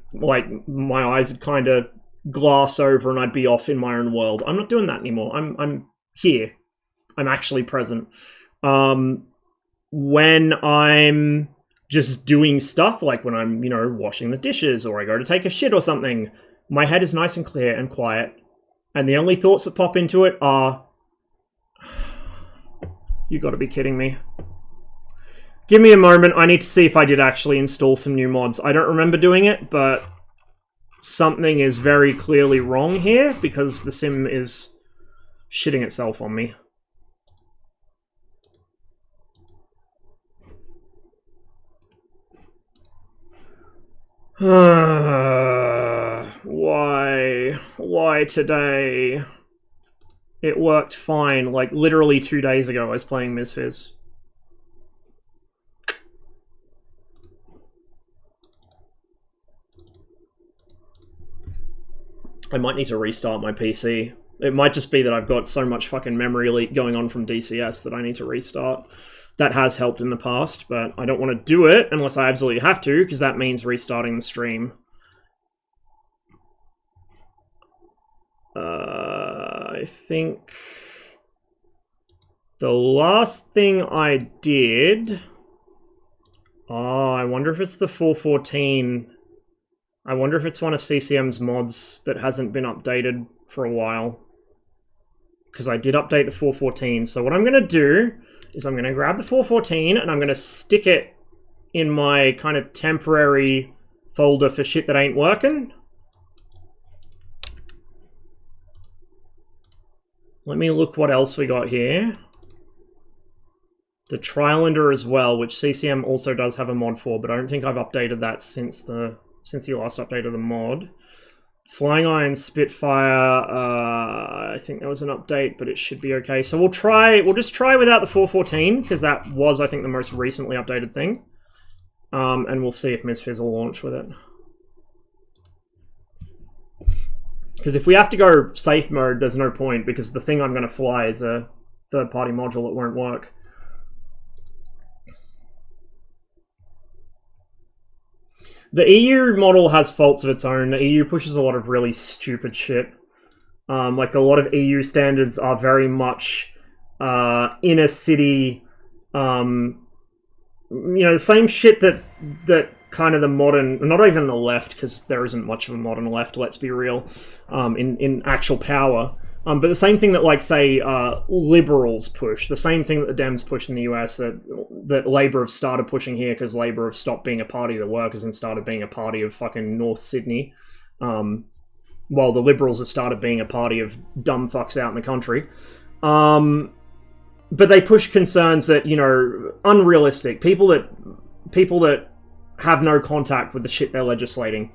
my eyes would kind of glass over and I'd be off in my own world. I'm not doing that anymore. I'm here. I'm actually present. When I'm just doing stuff, like when I'm, you know, washing the dishes or I go to take a shit or something, my head is nice and clear and quiet. And the only thoughts that pop into it are, you gotta be kidding me. Give me a moment. I need to see if I did actually install some new mods. I don't remember doing it, but something is very clearly wrong here because the sim is shitting itself on me. Why today? It worked fine. Like, literally 2 days ago I was playing MSFS. I might need to restart my PC. It might just be that I've got so much fucking memory leak going on from DCS that I need to restart. That has helped in the past, but I don't want to do it unless I absolutely have to, because that means restarting the stream. I think the last thing I did... Oh, I wonder if it's the 414. I wonder if it's one of CCM's mods that hasn't been updated for a while. Because I did update the 414. So what I'm going to do is I'm going to grab the 414 and I'm going to stick it in my kind of temporary folder for shit that ain't working. Let me look what else we got here. The Trilander as well, which CCM also does have a mod for, but I don't think I've updated that since the last update of the mod. Flying Iron Spitfire, I think that was an update, but it should be okay. So we'll just try without the 414, because that was, I think, the most recently updated thing. And we'll see if MSFS will launch with it. Because if we have to go safe mode, there's no point, because the thing I'm going to fly is a third-party module that won't work. The EU model has faults of its own. The EU pushes a lot of really stupid shit. Like, a lot of EU standards are very much inner city, you know, the same shit that kind of the modern, not even the left, because there isn't much of a modern left, let's be real, in actual power. But the same thing that, like, say, liberals push, the same thing that the Dems push in the US, that Labour have started pushing here, because Labour have stopped being a party of the workers and started being a party of fucking North Sydney, while the Liberals have started being a party of dumb fucks out in the country. But they push concerns that, you know, unrealistic, people that have no contact with the shit they're legislating,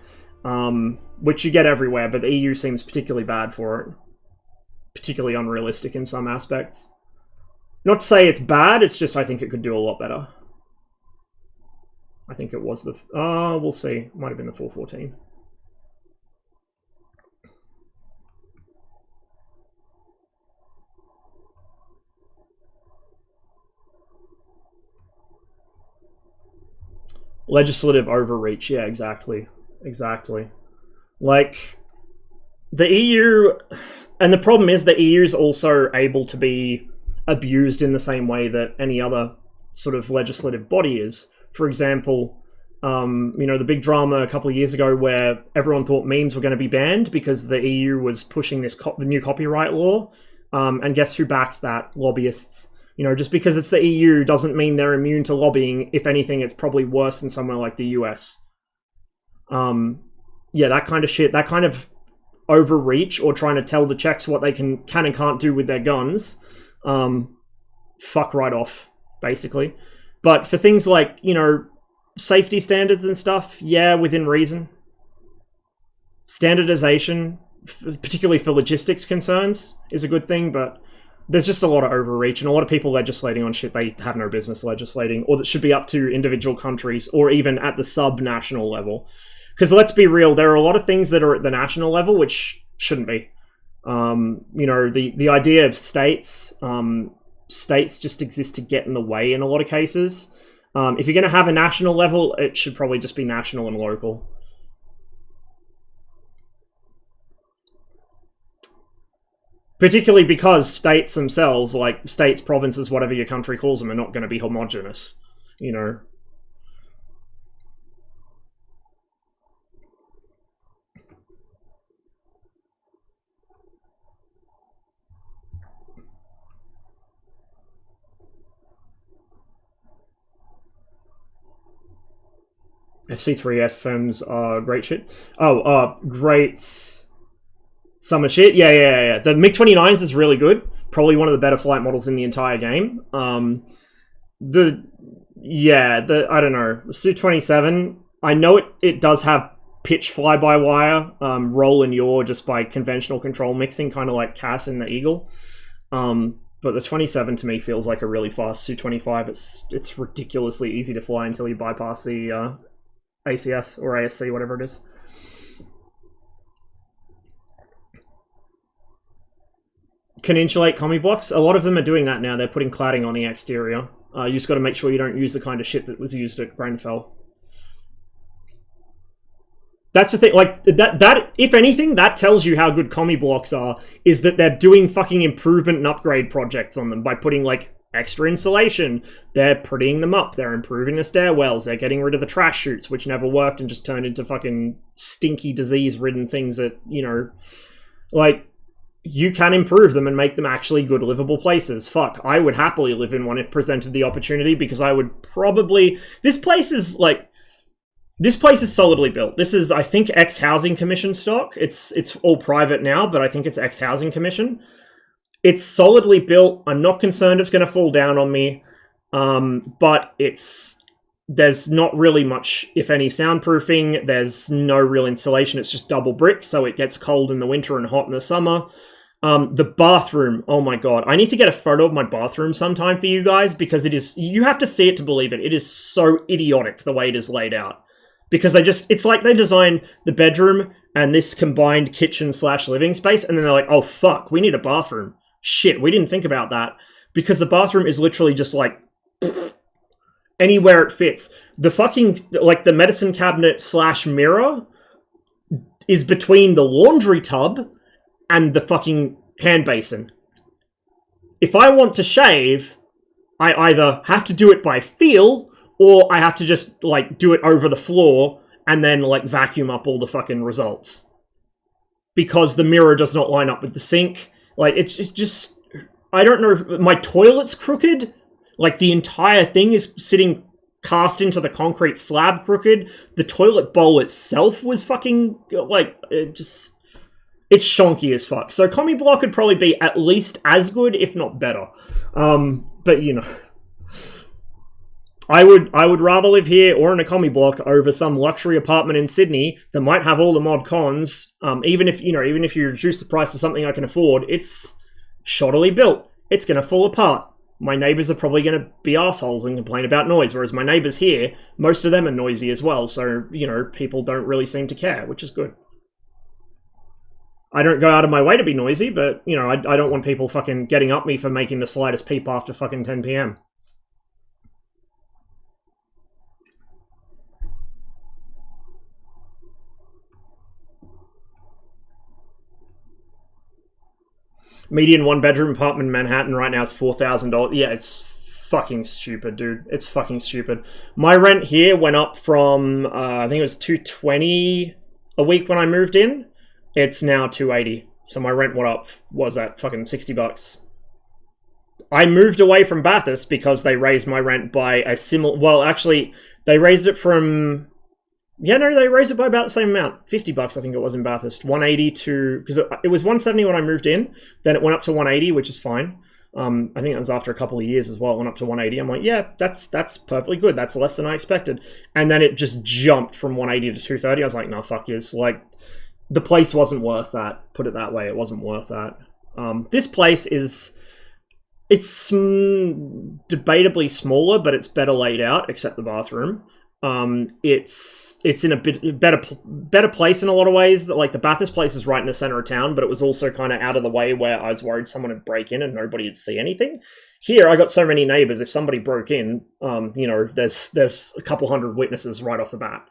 which you get everywhere, but the EU seems particularly bad for it. Particularly unrealistic in some aspects. Not to say it's bad, it's just I think it could do a lot better. I think it was the... we'll see. Might have been the 414. Legislative overreach, yeah, exactly. Exactly. Like, the EU... And the problem is the EU is also able to be abused in the same way that any other sort of legislative body is. For example, you know, the big drama a couple of years ago where everyone thought memes were going to be banned because the EU was pushing this the new copyright law. And guess who backed that? Lobbyists. You know, just because it's the EU doesn't mean they're immune to lobbying. If anything, it's probably worse than somewhere like the US. Yeah, that kind of shit, that kind of overreach, or trying to tell the Czechs what they can and can't do with their guns, fuck right off, basically. But for things like, you know, safety standards and stuff, yeah, within reason. Standardization, particularly for logistics concerns, is a good thing, but there's just a lot of overreach and a lot of people legislating on shit they have no business legislating, or that should be up to individual countries, or even at the sub-national level. Because let's be real, there are a lot of things that are at the national level which shouldn't be. You know, the idea of states, states just exist to get in the way in a lot of cases. If you're going to have a national level, it should probably just be national and local. Particularly because states themselves, like states, provinces, whatever your country calls them, are not going to be homogenous, you know. FC3F firms are great shit. Oh, great summer shit. Yeah. The MiG-29s is really good. Probably one of the better flight models in the entire game. I don't know. The Su-27, I know it does have pitch fly-by-wire, roll and yaw just by conventional control mixing, kind of like Cass in the Eagle. But the 27 to me feels like a really fast Su-25. It's ridiculously easy to fly until you bypass the ACS or ASC, whatever it is. Can insulate commie blocks. A lot of them are doing that now. They're putting cladding on the exterior. You just got to make sure you don't use the kind of shit that was used at Grenfell. That's the thing. Like that. If anything, that tells you how good commie blocks are. Is that they're doing fucking improvement and upgrade projects on them by putting like extra insulation. They're prettying them up. They're improving the stairwells. They're getting rid of the trash chutes, which never worked and just turned into fucking stinky, disease-ridden things that, you know, like, you can improve them and make them actually good livable places. Fuck, I would happily live in one if presented the opportunity, because I would probably... This place is solidly built. This is, I think, ex-Housing Commission stock. It's all private now, but I think it's ex-Housing Commission. It's solidly built. I'm not concerned it's going to fall down on me. But there's not really much, if any, soundproofing. There's no real insulation. It's just double brick, so it gets cold in the winter and hot in the summer. The bathroom, oh my god. I need to get a photo of my bathroom sometime for you guys, because you have to see it to believe it. It is so idiotic the way it is laid out. Because it's like they designed the bedroom and this combined kitchen/living space, and then they're like, oh fuck, we need a bathroom. Shit, we didn't think about that. Because the bathroom is literally just like... anywhere it fits. The fucking, like, the medicine cabinet/mirror is between the laundry tub and the fucking hand basin. If I want to shave, I either have to do it by feel, or I have to just, like, do it over the floor and then, like, vacuum up all the fucking results. Because the mirror does not line up with the sink. Like, it's just... I don't know, my toilet's crooked. Like, the entire thing is sitting cast into the concrete slab crooked. The toilet bowl itself was fucking, like, it's shonky as fuck. So commie block would probably be at least as good, if not better. But, you know, I would rather live here or in a commie block over some luxury apartment in Sydney that might have all the mod cons. Even if you reduce the price to something I can afford, it's shoddily built. It's going to fall apart. My neighbours are probably going to be assholes and complain about noise, whereas my neighbours here, most of them are noisy as well, so, you know, people don't really seem to care, which is good. I don't go out of my way to be noisy, but, you know, I don't want people fucking getting up me for making the slightest peep after fucking 10 PM. Median one-bedroom apartment in Manhattan right now is $4,000. Yeah, it's fucking stupid, dude. It's fucking stupid. My rent here went up from, I think it was $220 a week when I moved in. It's now $280. So my rent went up, what was that, fucking $60. I moved away from Bathurst because they raised my rent by a similar... Well, actually, they raised it from... Yeah, no, they raised it by about the same amount. $50, I think it was in Bathurst. 180 to... Because it was 170 when I moved in. Then it went up to 180, which is fine. I think that was after a couple of years as well. It went up to 180. I'm like, yeah, that's perfectly good. That's less than I expected. And then it just jumped from 180 to 230. I was like, no, fuck yes. Like, the place wasn't worth that. Put it that way. It wasn't worth that. This place is... It's debatably smaller, but it's better laid out, except the bathroom. It's in a bit better place in a lot of ways. Like the Bathurst place is right in the center of town, but it was also kind of out of the way where I was worried someone would break in and nobody would see anything. Here, I got so many neighbors. If somebody broke in, you know, there's a couple hundred witnesses right off the bat.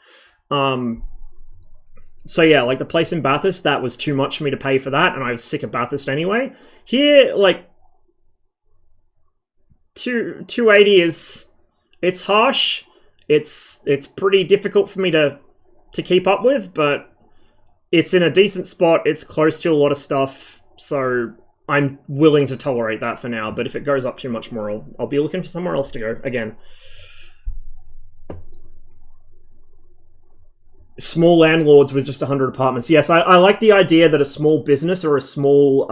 So yeah, like the place in Bathurst, that was too much for me to pay for that, and I was sick of Bathurst anyway. Here, like 280 it's harsh. It's pretty difficult for me to keep up with, but it's in a decent spot. It's close to a lot of stuff, so I'm willing to tolerate that for now. But if it goes up too much more, I'll be looking for somewhere else to go again. Small landlords with just 100 apartments. Yes, I like the idea that a small business or a small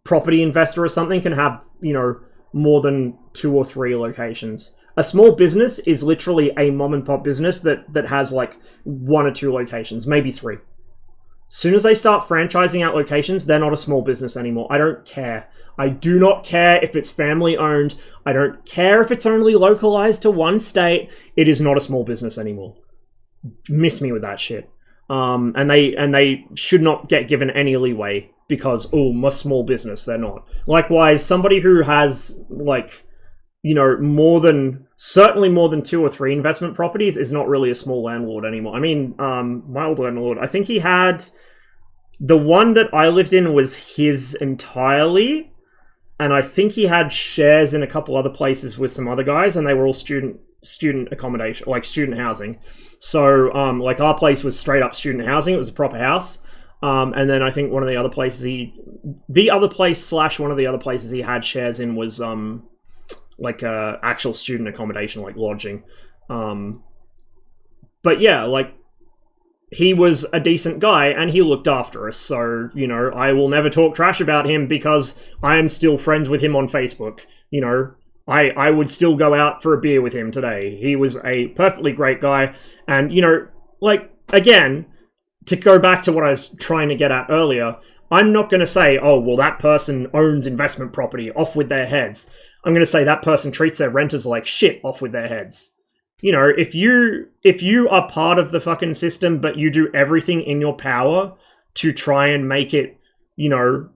property investor or something can have, you know, more than 2 or 3 locations. A small business is literally a mom and pop business that has like 1 or 2 locations, maybe 3. As soon as they start franchising out locations, they're not a small business anymore. I don't care. I do not care if it's family owned. I don't care if it's only localized to one state. It is not a small business anymore. Miss me with that shit. And they should not get given any leeway because, oh, my small business, they're not. Likewise, somebody who has like, you know, certainly more than 2 or 3 investment properties is not really a small landlord anymore. I mean, my old landlord, I think he had, the one that I lived in was his entirely, and I think he had shares in a couple other places with some other guys, and they were all student accommodation, like student housing. So, like our place was straight up student housing. It was a proper house. And then I think one of the other places one of the other places he had shares in was, like actual student accommodation, like lodging. But yeah, like he was a decent guy and he looked after us. So, you know, I will never talk trash about him because I am still friends with him on Facebook. You know, I would still go out for a beer with him today. He was a perfectly great guy. And, you know, like, again, to go back to what I was trying to get at earlier, I'm not going to say, oh, well, that person owns investment property, off with their heads. I'm going to say that person treats their renters like shit, off with their heads. You know, if you are part of the fucking system, but you do everything in your power to try and make it, you know,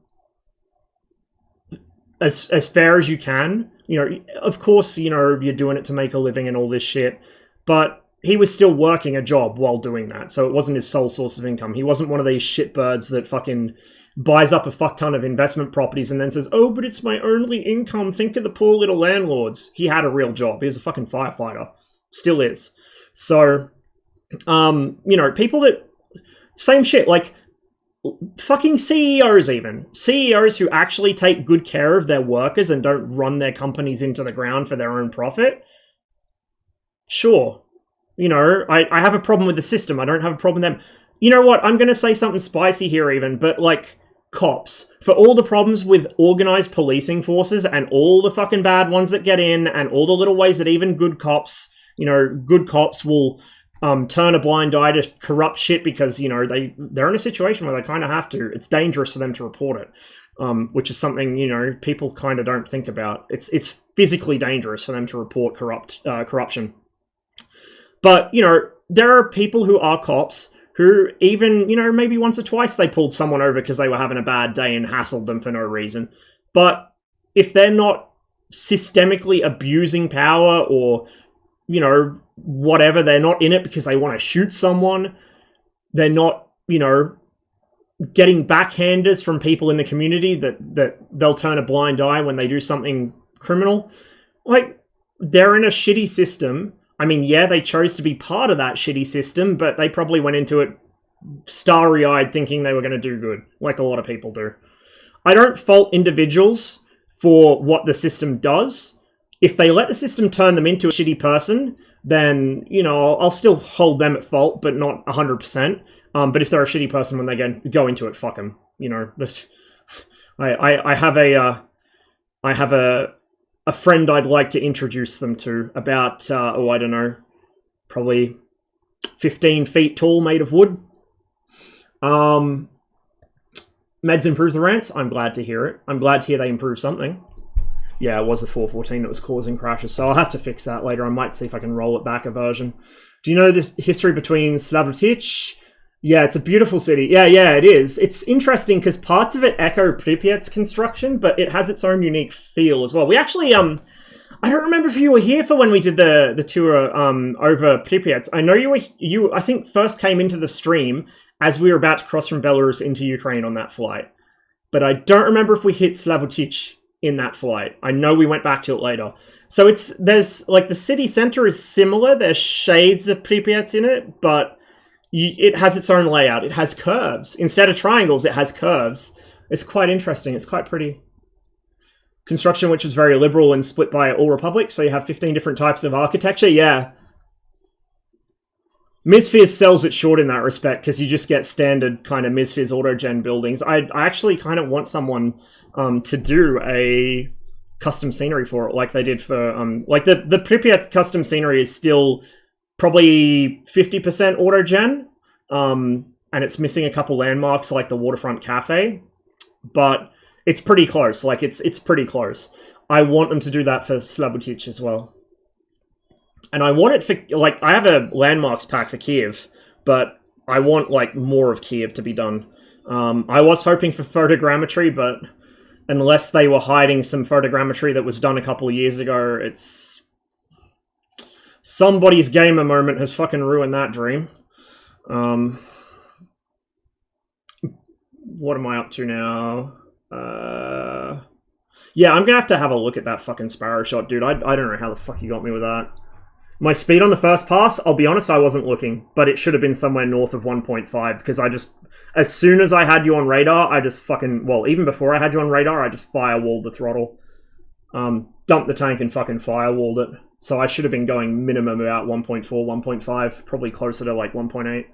as fair as you can, you know, of course, you know, you're doing it to make a living and all this shit, but he was still working a job while doing that, so it wasn't his sole source of income. He wasn't one of these shitbirds that fucking buys up a fuck ton of investment properties and then says, oh, but it's my only income, think of the poor little landlords. He had a real job. He was a fucking firefighter. Still is. So, you know, people that... Same shit, like, fucking CEOs even. CEOs who actually take good care of their workers and don't run their companies into the ground for their own profit. Sure. You know, I have a problem with the system. I don't have a problem with them. You know what? I'm going to say something spicy here even, but like, cops. For all the problems with organized policing forces and all the fucking bad ones that get in and all the little ways that even good cops, you know, good cops will turn a blind eye to corrupt shit because, you know, they're in a situation where they kind of have to. It's dangerous for them to report it, which is something, you know, people kind of don't think about. It's physically dangerous for them to report corruption. But, you know, there are people who are cops who even, you know, maybe once or twice they pulled someone over because they were having a bad day and hassled them for no reason. But if they're not systemically abusing power or, you know, whatever, they're not in it because they want to shoot someone, they're not, you know, getting backhanders from people in the community that they'll turn a blind eye when they do something criminal. Like, they're in a shitty system. I mean, yeah, they chose to be part of that shitty system, but they probably went into it starry-eyed thinking they were going to do good, like a lot of people do. I don't fault individuals for what the system does. If they let the system turn them into a shitty person, then, you know, I'll still hold them at fault, but not 100%. But if they're a shitty person when they go into it, fuck them. You know, I have a friend I'd like to introduce them to about, I don't know, probably 15 feet tall, made of wood. Meds improve the rants. I'm glad to hear it. I'm glad to hear they improve something. Yeah, it was the 414 that was causing crashes, so I'll have to fix that later. I might see if I can roll it back a version. Do you know this history between Slavotic? Yeah, it's a beautiful city. Yeah, it is. It's interesting because parts of it echo Pripyat's construction, but it has its own unique feel as well. We actually, I don't remember if you were here for when we did the tour over Pripyat. I know you I think first came into the stream as we were about to cross from Belarus into Ukraine on that flight. But I don't remember if we hit Slavotic in that flight. I know we went back to it later. So there's like the city center is similar. There's shades of Pripyat in it, but it has its own layout. It has curves. Instead of triangles, it has curves. It's quite interesting. It's quite pretty. Construction, which was very liberal and split by all republics, so you have 15 different types of architecture. Yeah. MSFS sells it short in that respect because you just get standard kind of MSFS auto-gen buildings. I actually kind of want someone to do a custom scenery for it like they did for... like the Pripyat custom scenery is still probably 50% auto-gen, and it's missing a couple landmarks like the Waterfront Cafe, but it's pretty close. Like, it's pretty close. I want them to do that for Slavotic as well. And I want it for, like, I have a landmarks pack for Kiev, but I want, like, more of Kiev to be done. I was hoping for photogrammetry, but unless they were hiding some photogrammetry that was done a couple of years ago, it's... somebody's gamer moment has fucking ruined that dream. What am I up to now? Yeah, I'm gonna have a look at that fucking Sparrow shot, dude. I don't know how the fuck you got me with that. My speed on the first pass, I'll be honest, I wasn't looking, but it should have been somewhere north of 1.5, because I just, as soon as I had you on radar, I just fucking, well, even before I had you on radar, I just firewalled the throttle. Dumped the tank and fucking firewalled it. So I should have been going minimum about 1.4, 1.5, probably closer to like 1.8.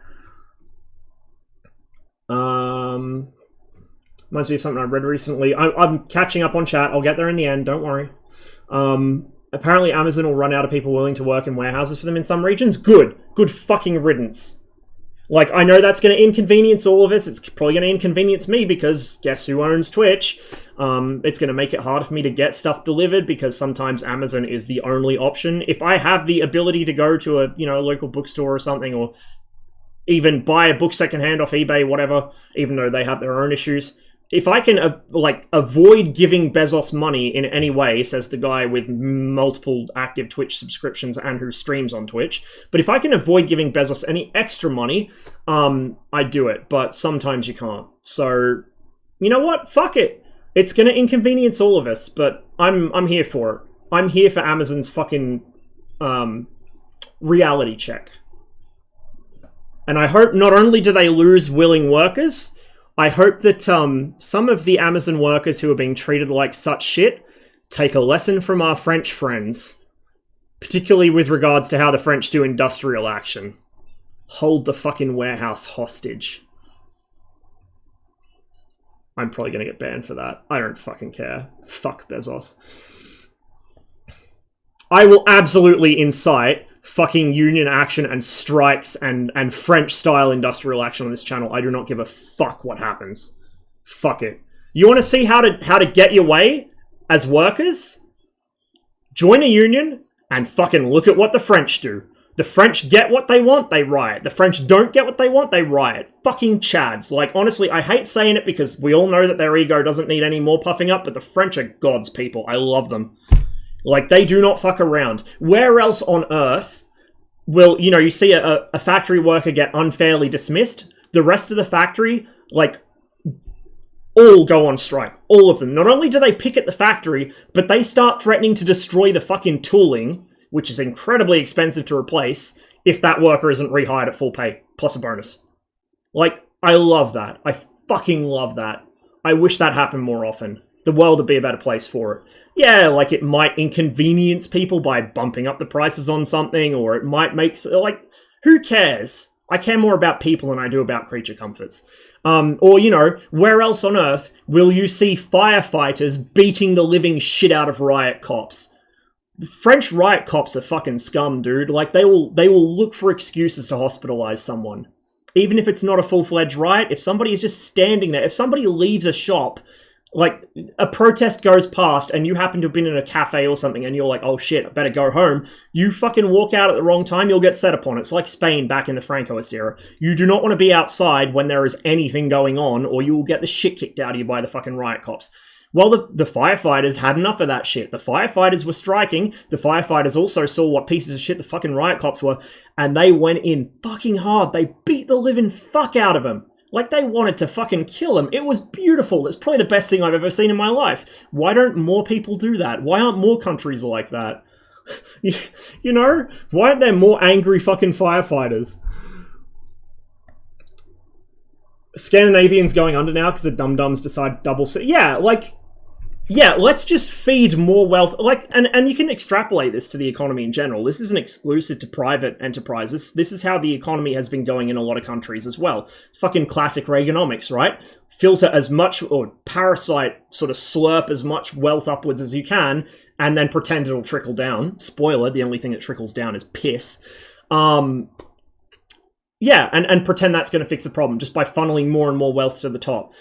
Reminds me of something I read recently. I'm catching up on chat. I'll get there in the end, don't worry. Apparently Amazon will run out of people willing to work in warehouses for them in some regions. Good fucking riddance. Like, I know that's going to inconvenience all of us. It's probably going to inconvenience me because guess who owns Twitch? It's going to make it harder for me to get stuff delivered because sometimes Amazon is the only option. If I have the ability to go to a, local bookstore or something, or even buy a book secondhand off eBay, whatever, even though they have their own issues, if I can, avoid giving Bezos money in any way, says the guy with multiple active Twitch subscriptions and who streams on Twitch, but if I can avoid giving Bezos any extra money, I do it, but sometimes you can't. So, you know what? Fuck it. It's gonna inconvenience all of us, but I'm here for it. I'm here for Amazon's fucking, reality check. And I hope not only do they lose willing workers, I hope that some of the Amazon workers who are being treated like such shit take a lesson from our French friends, particularly with regards to how the French do industrial action. Hold the fucking warehouse hostage. I'm probably going to get banned for that. I don't fucking care. Fuck Bezos. I will absolutely incite fucking union action and strikes and French-style industrial action on this channel. I do not give a fuck what happens. Fuck it. You want to see how to get your way as workers? Join a union and fucking look at what the French do. The French get what they want, they riot. The French don't get what they want, they riot. Fucking chads. Like, honestly, I hate saying it because we all know that their ego doesn't need any more puffing up, but the French are God's people. I love them. Like, they do not fuck around. Where else on earth will, you see a factory worker get unfairly dismissed? The rest of the factory, like, all go on strike. All of them. Not only do they picket the factory, but they start threatening to destroy the fucking tooling, which is incredibly expensive to replace, if that worker isn't rehired at full pay, plus a bonus. Like, I love that. I fucking love that. I wish that happened more often. The world would be a better place for it. Yeah, like, it might inconvenience people by bumping up the prices on something, or it might make, like, who cares? I care more about people than I do about creature comforts. Or, where else on earth will you see firefighters beating the living shit out of riot cops? The French riot cops are fucking scum, dude. Like, they will look for excuses to hospitalize someone. Even if it's not a full-fledged riot, if somebody is just standing there, if somebody leaves a shop Like, a protest goes past and you happen to have been in a cafe or something and you're like, oh shit, I better go home. You fucking walk out at the wrong time, you'll get set upon. It's like Spain back in the Francoist era. You do not want to be outside when there is anything going on, or you will get the shit kicked out of you by the fucking riot cops. Well, the firefighters had enough of that shit. The firefighters were striking. The firefighters also saw what pieces of shit the fucking riot cops were, and they went in fucking hard. They beat the living fuck out of them. Like, they wanted to fucking kill him. It was beautiful. It's probably the best thing I've ever seen in my life. Why don't more people do that? Why aren't more countries like that? You know? Why aren't there more angry fucking firefighters? Scandinavians going under now because the dum-dums decide yeah, let's just feed more wealth. Like, and you can extrapolate this to the economy in general. This isn't exclusive to private enterprises. This is how the economy has been going in a lot of countries as well. It's fucking classic Reaganomics, right? Filter as much, or parasite, sort of slurp as much wealth upwards as you can, and then pretend it'll trickle down. Spoiler, the only thing that trickles down is piss. Yeah, and pretend that's going to fix the problem just by funneling more and more wealth to the top.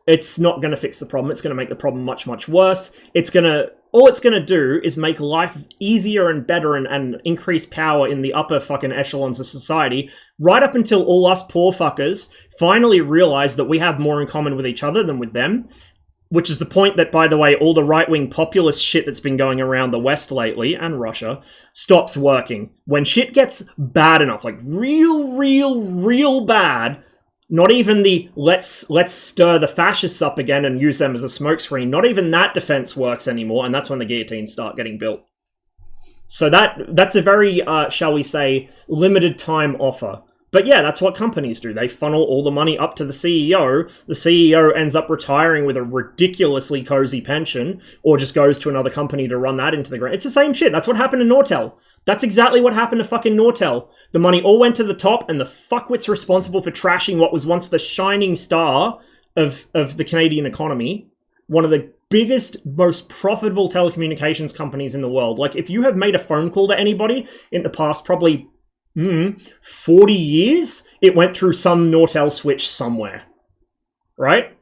It's not going to fix the problem. It's going to make the problem much, much worse. All it's going to do is make life easier and better and increase power in the upper fucking echelons of society, right up until all us poor fuckers finally realize that we have more in common with each other than with them, which is the point that, by the way, all the right-wing populist shit that's been going around the West lately, and Russia, stops working. When shit gets bad enough, like real bad, not even the let's stir the fascists up again and use them as a smokescreen, not even that defense works anymore, and that's when the guillotines start getting built. So that's a very, shall we say, limited time offer. But yeah, that's what companies do. They funnel all the money up to the CEO. The CEO ends up retiring with a ridiculously cozy pension, or just goes to another company to run that into the ground. It's the same shit. That's what happened to Nortel. That's exactly what happened to fucking Nortel. The money all went to the top, and the fuckwits responsible for trashing what was once the shining star of the Canadian economy, one of the biggest, most profitable telecommunications companies in the world. Like, if you have made a phone call to anybody in the past probably 40 years, it went through some Nortel switch somewhere, right?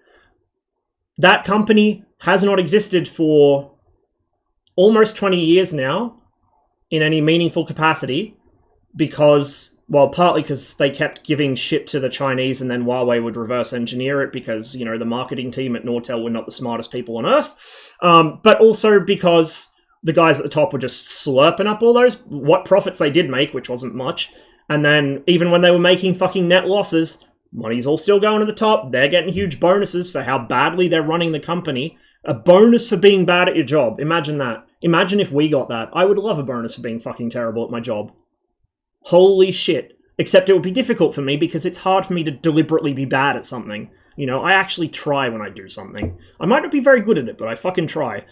That company has not existed for almost 20 years now in any meaningful capacity because, well, partly because they kept giving shit to the Chinese and then Huawei would reverse engineer it because, you know, the marketing team at Nortel were not the smartest people on earth, but also because the guys at the top were just slurping up all those, what profits they did make, which wasn't much. And then even when they were making fucking net losses, money's all still going to the top. They're getting huge bonuses for how badly they're running the company. A bonus for being bad at your job. Imagine that. Imagine if we got that. I would love a bonus for being fucking terrible at my job. Holy shit. Except it would be difficult for me because it's hard for me to deliberately be bad at something. You know, I actually try when I do something. I might not be very good at it, but I fucking try.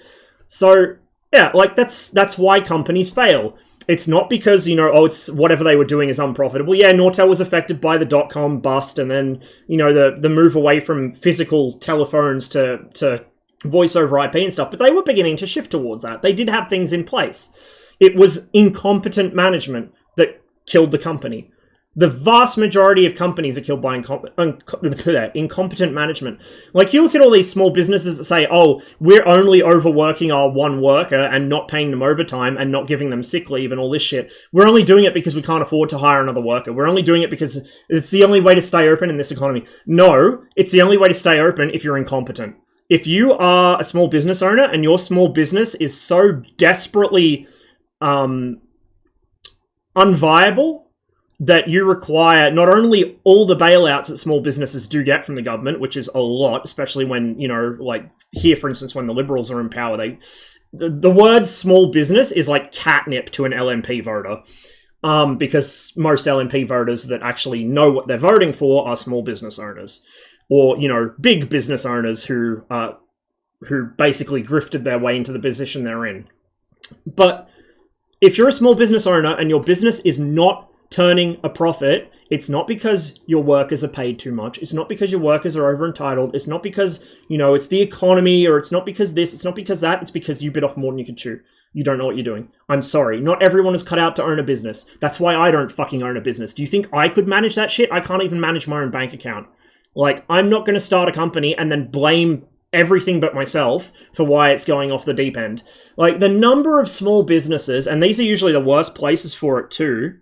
So, yeah, like, that's why companies fail. It's not because, you know, it's whatever they were doing is unprofitable. Yeah, Nortel was affected by the dot-com bust and then, you know, the move away from physical telephones to voice over IP and stuff, but they were beginning to shift towards that. They did have things in place. It was incompetent management that killed the company. The vast majority of companies are killed by incompetent management. Like, you look at all these small businesses that say, oh, we're only overworking our one worker and not paying them overtime and not giving them sick leave and all this shit. We're only doing it because we can't afford to hire another worker. We're only doing it because it's the only way to stay open in this economy. No, it's the only way to stay open if you're incompetent. If you are a small business owner and your small business is so desperately unviable that you require not only all the bailouts that small businesses do get from the government, which is a lot, especially when, you know, like here, for instance, when the Liberals are in power, the word small business is like catnip to an LNP voter. Because most LNP voters that actually know what they're voting for are small business owners. Or, you know, big business owners who basically grifted their way into the position they're in. But if you're a small business owner and your business is not turning a profit, it's not because your workers are paid too much. It's not because your workers are over entitled. It's not because, you know, it's the economy, or it's not because this, it's not because that. It's because you bit off more than you could chew. You don't know what you're doing. I'm sorry. Not everyone is cut out to own a business. That's why I don't fucking own a business. Do you think I could manage that shit? I can't even manage my own bank account. Like, I'm not going to start a company and then blame everything but myself for why it's going off the deep end. Like, the number of small businesses, and these are usually the worst places for it too,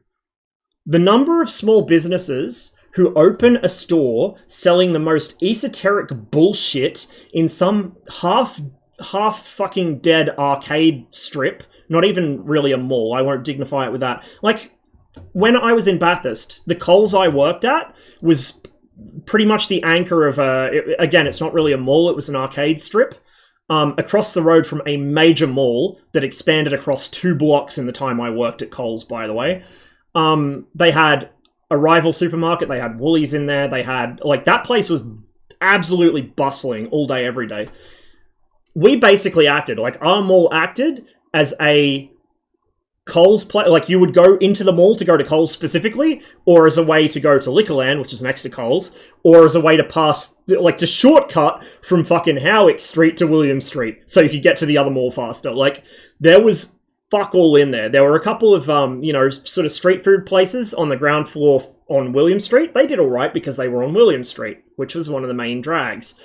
the number of small businesses who open a store selling the most esoteric bullshit in some half fucking dead arcade strip, not even really a mall, I won't dignify it with that. Like, when I was in Bathurst, the Coles I worked at was pretty much the anchor of again, it's not really a mall, it was an arcade strip, across the road from a major mall that expanded across 2 blocks in the time I worked at Coles, by the way. They had a rival supermarket, they had Woolies in there, they had, like, that place was absolutely bustling all day, every day. We basically acted, like, our mall acted as a Coles like, you would go into the mall to go to Coles specifically, or as a way to go to Liquorland, which is next to Coles, or as a way to pass, like, to shortcut from fucking Howick Street to William Street, so you could get to the other mall faster. Like, there was fuck all in there. There were a couple of, you know, sort of street food places on the ground floor on William Street. They did alright because they were on William Street, which was one of the main drags.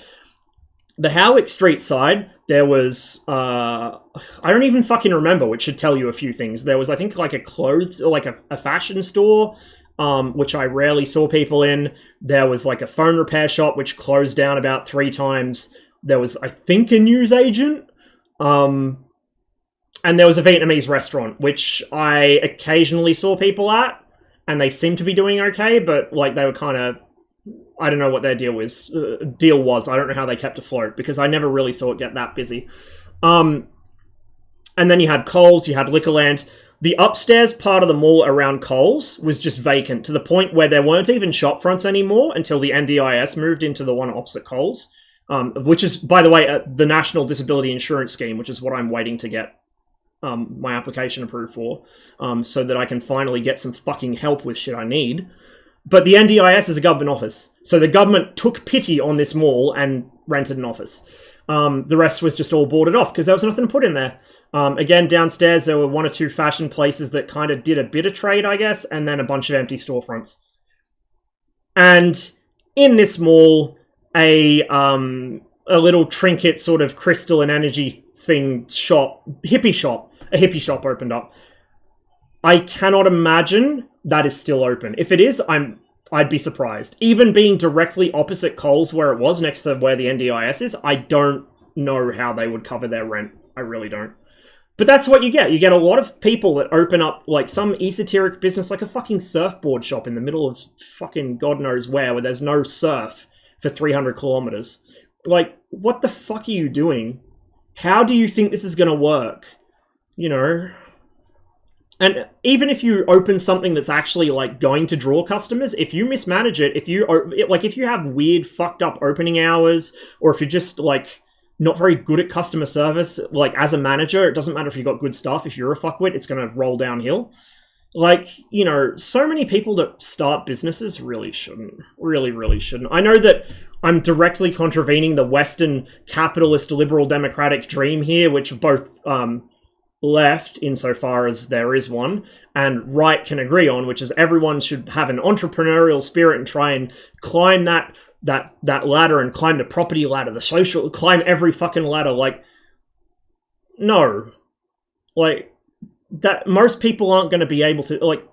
The Howick Street side, there was, I don't even fucking remember, which should tell you a few things. There was, I think, like a clothes, or like a fashion store, which I rarely saw people in. There was like a phone repair shop, which closed down about 3 times. There was, I think, a newsagent. And there was a Vietnamese restaurant, which I occasionally saw people at, and they seemed to be doing okay, but, like, they were kind of, I don't know what their deal was. I don't know how they kept afloat, because I never really saw it get that busy. And then you had Coles, you had Liquorland. The upstairs part of the mall around Coles was just vacant, to the point where there weren't even shop fronts anymore until the NDIS moved into the one opposite Coles, which is, by the way, the National Disability Insurance Scheme, which is what I'm waiting to get my application approved for, so that I can finally get some fucking help with shit I need. But the NDIS is a government office, so the government took pity on this mall and rented an office. The rest was just all boarded off because there was nothing to put in there. Again, downstairs there were 1 or 2 fashion places that kind of did a bit of trade, I guess, and then a bunch of empty storefronts. And in this mall, a little trinket sort of crystal and energy thing shop, a hippie shop opened up. I cannot imagine that is still open. If it is, I'd be surprised. Even being directly opposite Coles where it was, next to where the NDIS is, I don't know how they would cover their rent. I really don't. But that's what you get. You get a lot of people that open up, like, some esoteric business, like a fucking surfboard shop in the middle of fucking God knows where there's no surf for 300 kilometers. Like, what the fuck are you doing? How do you think this is gonna work? You know? And even if you open something that's actually, like, going to draw customers, if you mismanage it, if you have weird, fucked up opening hours, or if you're just, like, not very good at customer service, like, as a manager, it doesn't matter if you've got good stuff, if you're a fuckwit, it's gonna roll downhill. Like, you know, so many people that start businesses really shouldn't. Really shouldn't. I know that I'm directly contravening the Western capitalist liberal democratic dream here, which both, left, insofar as there is one, and right can agree on, which is everyone should have an entrepreneurial spirit and try and climb that ladder, and climb the property ladder, the social, climb every fucking ladder. Like, no. Like, that, most people aren't going to be able to, like,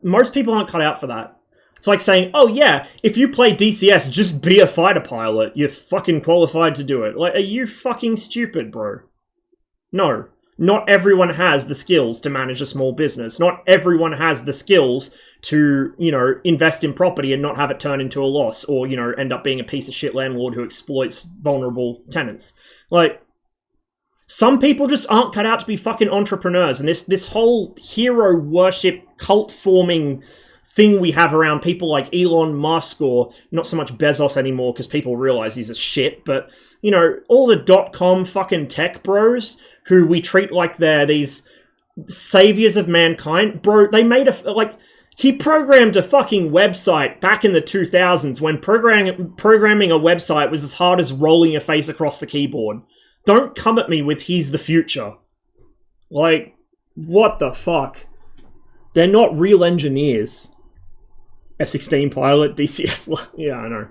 most people aren't cut out for that. It's like saying, oh yeah, if you play DCS, just be a fighter pilot. You're fucking qualified to do it. Like, are you fucking stupid, bro? No. Not everyone has the skills to manage a small business. Not everyone has the skills to, you know, invest in property and not have it turn into a loss, or, you know, end up being a piece of shit landlord who exploits vulnerable tenants. Like, some people just aren't cut out to be fucking entrepreneurs, and this whole hero worship cult forming thing we have around people like Elon Musk, or not so much Bezos anymore because people realize he's a shit, but, you know, all the .com fucking tech bros who we treat like they're these saviors of mankind. Bro, they made he programmed a fucking website back in the 2000s when programming a website was as hard as rolling your face across the keyboard. Don't come at me with he's the future. Like, what the fuck? They're not real engineers. F-16 pilot, DCS, yeah, I know.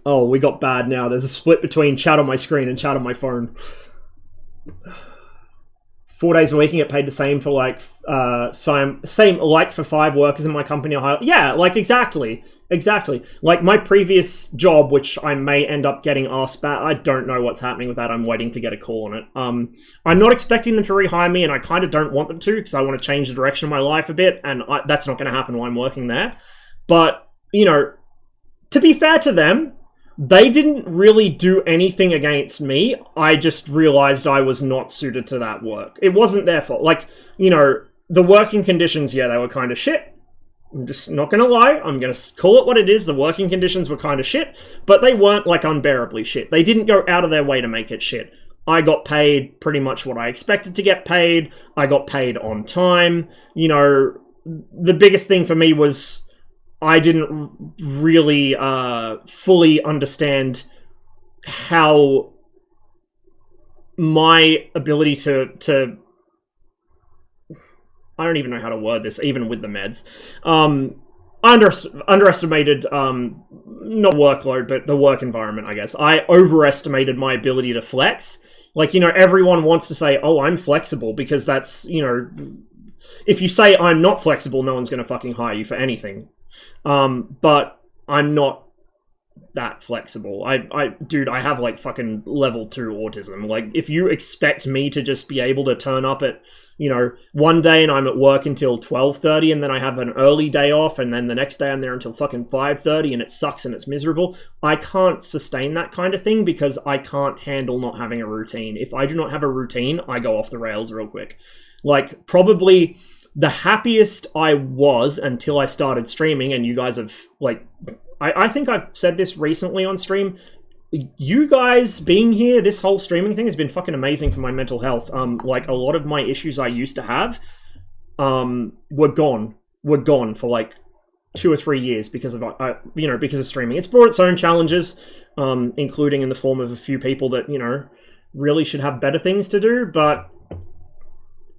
Oh, we got bad now. There's a split between chat on my screen and chat on my phone. 4 days a week and get paid the same for like same like for 5 workers in my company. Yeah, like exactly. Like my previous job, which I may end up getting asked back. I don't know what's happening with that. I'm waiting to get a call on it. I'm not expecting them to rehire me, and I kind of don't want them to because I want to change the direction of my life a bit, and that's not going to happen while I'm working there. But you know, to be fair to them, they didn't really do anything against me. I just realized I was not suited to that work. It wasn't their fault. Like, you know, the working conditions, yeah, they were kind of shit. I'm just not going to lie. I'm going to call it what it is. The working conditions were kind of shit, but they weren't like unbearably shit. They didn't go out of their way to make it shit. I got paid pretty much what I expected to get paid. I got paid on time. You know, the biggest thing for me was I didn't really fully understand how my ability to I don't even know how to word this, even with the meds. Underestimated, not workload, but the work environment, I guess. I overestimated my ability to flex. Like, you know, everyone wants to say, oh, I'm flexible, because that's, you know, if you say I'm not flexible, no one's going to fucking hire you for anything. But I'm not that flexible. Dude, I have like fucking level 2 autism. Like, if you expect me to just be able to turn up at, you know, one day and I'm at work until 12:30 and then I have an early day off and then the next day I'm there until fucking 5:30 and it sucks and it's miserable, I can't sustain that kind of thing because I can't handle not having a routine. If I do not have a routine, I go off the rails real quick. Like, probably the happiest I was until I started streaming, and you guys have, like, I think I've said this recently on stream, you guys being here, this whole streaming thing has been fucking amazing for my mental health. Like, a lot of my issues I used to have, were gone for like 2 or 3 years because of, you know, because of streaming. It's brought its own challenges, including in the form of a few people that, you know, really should have better things to do, but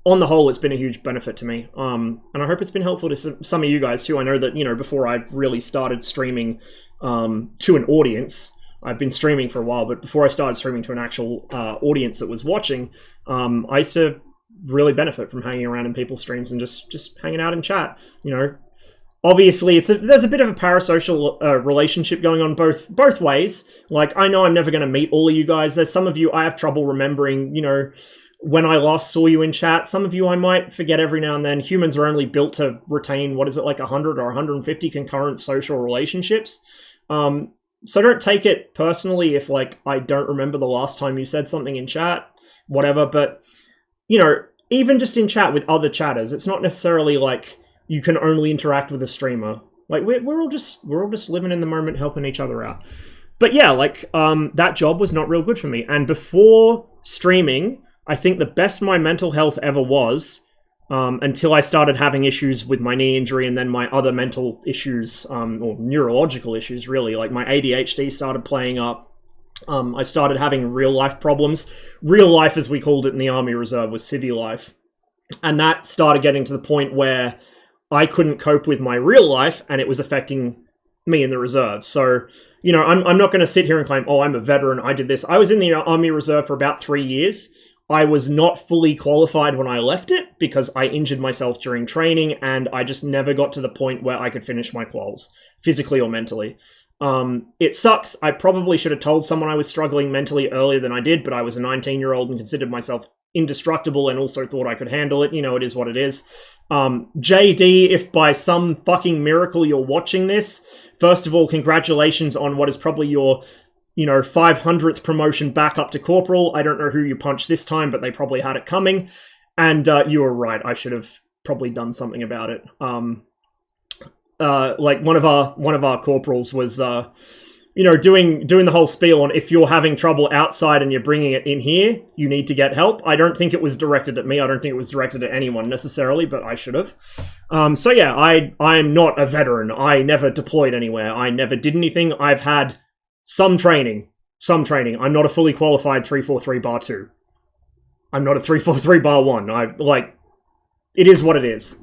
on the whole, it's been a huge benefit to me. And I hope it's been helpful to some of you guys too. I know that, you know, before I really started streaming to an audience, I've been streaming for a while, but before I started streaming to an actual audience that was watching, I used to really benefit from hanging around in people's streams and just hanging out in chat. You know, obviously there's a bit of a parasocial relationship going on both ways. Like, I know I'm never going to meet all of you guys. There's some of you I have trouble remembering, you know, when I last saw you in chat. Some of you I might forget every now and then. Humans are only built to retain, what is it, like 100 or 150 concurrent social relationships. So don't take it personally if, like, I don't remember the last time you said something in chat, whatever. But, you know, even just in chat with other chatters, it's not necessarily like you can only interact with a streamer. Like, we're all just living in the moment, helping each other out. But yeah, like, that job was not real good for me. And before streaming, I think the best my mental health ever was, until I started having issues with my knee injury and then my other mental issues, or neurological issues, really. Like, my ADHD started playing up. I started having real life problems. Real life, as we called it in the Army Reserve, was civvy life. And that started getting to the point where I couldn't cope with my real life, and it was affecting me in the reserve. So, you know, I'm not going to sit here and claim, oh, I'm a veteran, I did this. I was in the Army Reserve for about 3 years. I was not fully qualified when I left it because I injured myself during training, and I just never got to the point where I could finish my quals, physically or mentally. It sucks. I probably should have told someone I was struggling mentally earlier than I did, but I was a 19-year-old and considered myself indestructible and also thought I could handle it. You know, it is what it is. JD, if by some fucking miracle you're watching this, first of all, congratulations on what is probably your, you know, 500th promotion back up to corporal. I don't know who you punched this time, but they probably had it coming. And you were right. I should have probably done something about it. Like one of our corporals was, you know, doing the whole spiel on, if you're having trouble outside and you're bringing it in here, you need to get help. I don't think it was directed at me. I don't think it was directed at anyone necessarily, but I should have. So yeah, I'm not a veteran. I never deployed anywhere. I never did anything. I've had some training. I'm not a fully qualified 343 bar 2. I'm not a 343 bar 1. It is what it is.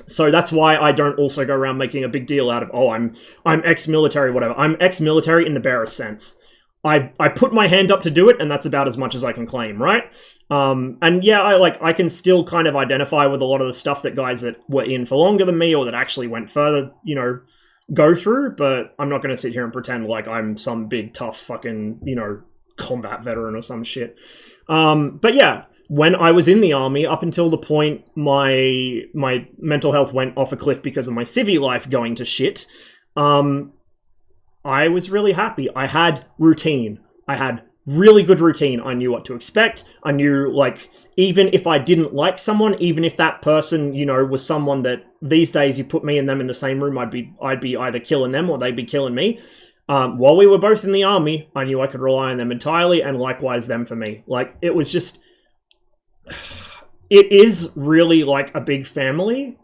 So that's why I don't also go around making a big deal out of, oh, I'm ex-military, whatever. I'm ex-military in the barest sense. I put my hand up to do it, and that's about as much as I can claim, right? And yeah, I can still kind of identify with a lot of the stuff that guys that were in for longer than me or that actually went further, you know, go through, but I'm not going to sit here and pretend like I'm some big, tough fucking, you know, combat veteran or some shit. But yeah, when I was in the army, up until the point my mental health went off a cliff because of my civvy life going to shit, I was really happy. I had routine. I had really good routine. I knew what to expect. I knew, like, even if I didn't like someone, even if that person, you know, was someone that these days you put me and them in the same room, I'd be either killing them or they'd be killing me. While we were both in the army, I knew I could rely on them entirely, and likewise them for me. Like, it was just... It is really like a big family,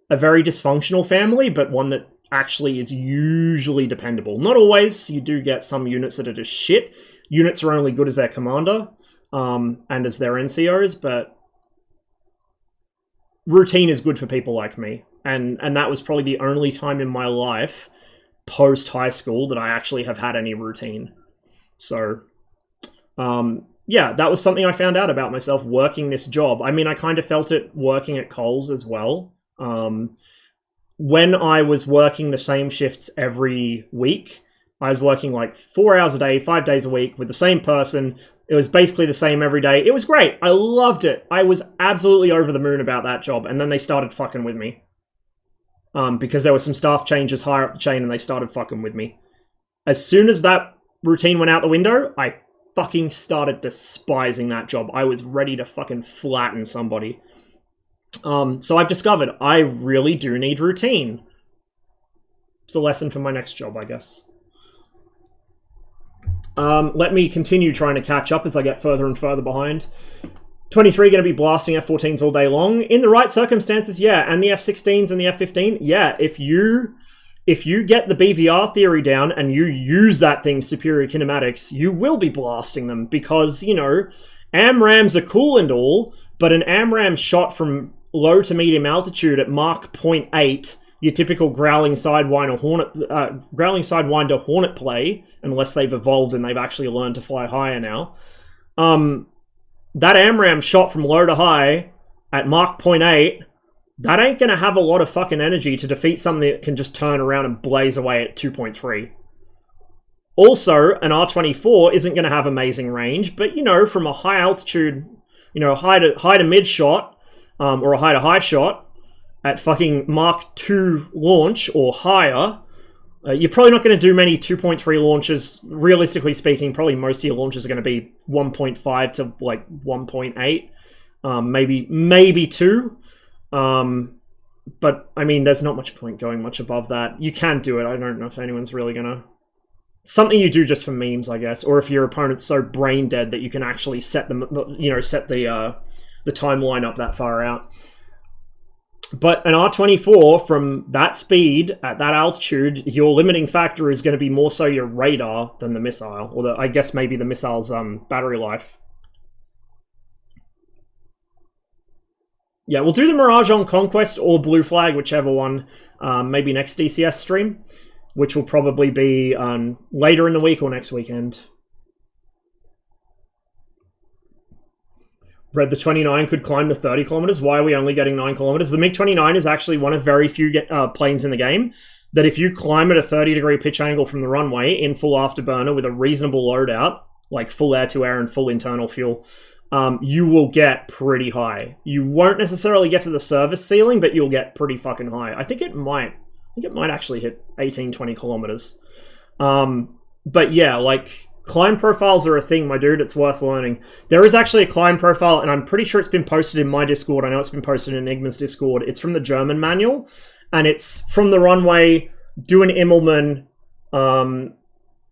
a very dysfunctional family, but one that actually is usually dependable. Not always. You do get some units that are just shit. Units are only good as their commander, and as their NCOs, but routine is good for people like me. And that was probably the only time in my life post-high school that I actually have had any routine. So, yeah, that was something I found out about myself working this job. I mean, I kind of felt it working at Coles as well. When I was working the same shifts every week, I was working like 4 hours a day, 5 days a week with the same person. It was basically the same every day. It was great. I loved it. I was absolutely over the moon about that job. And then they started fucking with me. Because there were some staff changes higher up the chain and they started fucking with me. As soon as that routine went out the window, I fucking started despising that job. I was ready to fucking flatten somebody. So I've discovered I really do need routine. It's a lesson for my next job, I guess. Let me continue trying to catch up as I get further and further behind. 23 going to be blasting F-14s all day long. In the right circumstances, yeah. And the F-16s and the F-15, yeah. If you get the BVR theory down and you use that thing's superior kinematics, you will be blasting them because, you know, AMRAAMs are cool and all, but an AMRAAM shot from low to medium altitude at Mach 0.8, your typical growling sidewinder hornet play, unless they've evolved and they've actually learned to fly higher now. That AMRAAM shot from low to high at Mach 0.8, that ain't going to have a lot of fucking energy to defeat something that can just turn around and blaze away at 2.3. Also, an R-24 isn't going to have amazing range, but, you know, from a high altitude, you know, high to mid shot, or a high to high shot, at fucking Mach 2 launch or higher, you're probably not going to do many 2.3 launches. Realistically speaking, probably most of your launches are going to be 1.5 to like 1.8, maybe 2. But I mean, there's not much point going much above that. You can do it. I don't know if anyone's really going to... Something you do just for memes, I guess, or if your opponent's so brain dead that you can actually set them, you know, set the timeline up that far out. But an R-24 from that speed at that altitude, your limiting factor is going to be more so your radar than the missile, or I guess maybe the missile's battery life. Yeah, we'll do the Mirage on Conquest or Blue Flag, whichever one, maybe next DCS stream, which will probably be later in the week or next weekend. Red, the 29 could climb to 30 kilometers. Why are we only getting 9 kilometers? The MiG-29 is actually one of very few planes in the game that if you climb at a 30-degree pitch angle from the runway in full afterburner with a reasonable loadout, like full air-to-air and full internal fuel, you will get pretty high. You won't necessarily get to the service ceiling, but you'll get pretty fucking high. I think it might actually hit 18, 20 kilometers. But yeah, like... Climb profiles are a thing, my dude. It's worth learning. There is actually a climb profile, and I'm pretty sure it's been posted in my Discord. I know it's been posted in Enigma's Discord. It's from the German manual, and it's from the runway, do an Immelmann,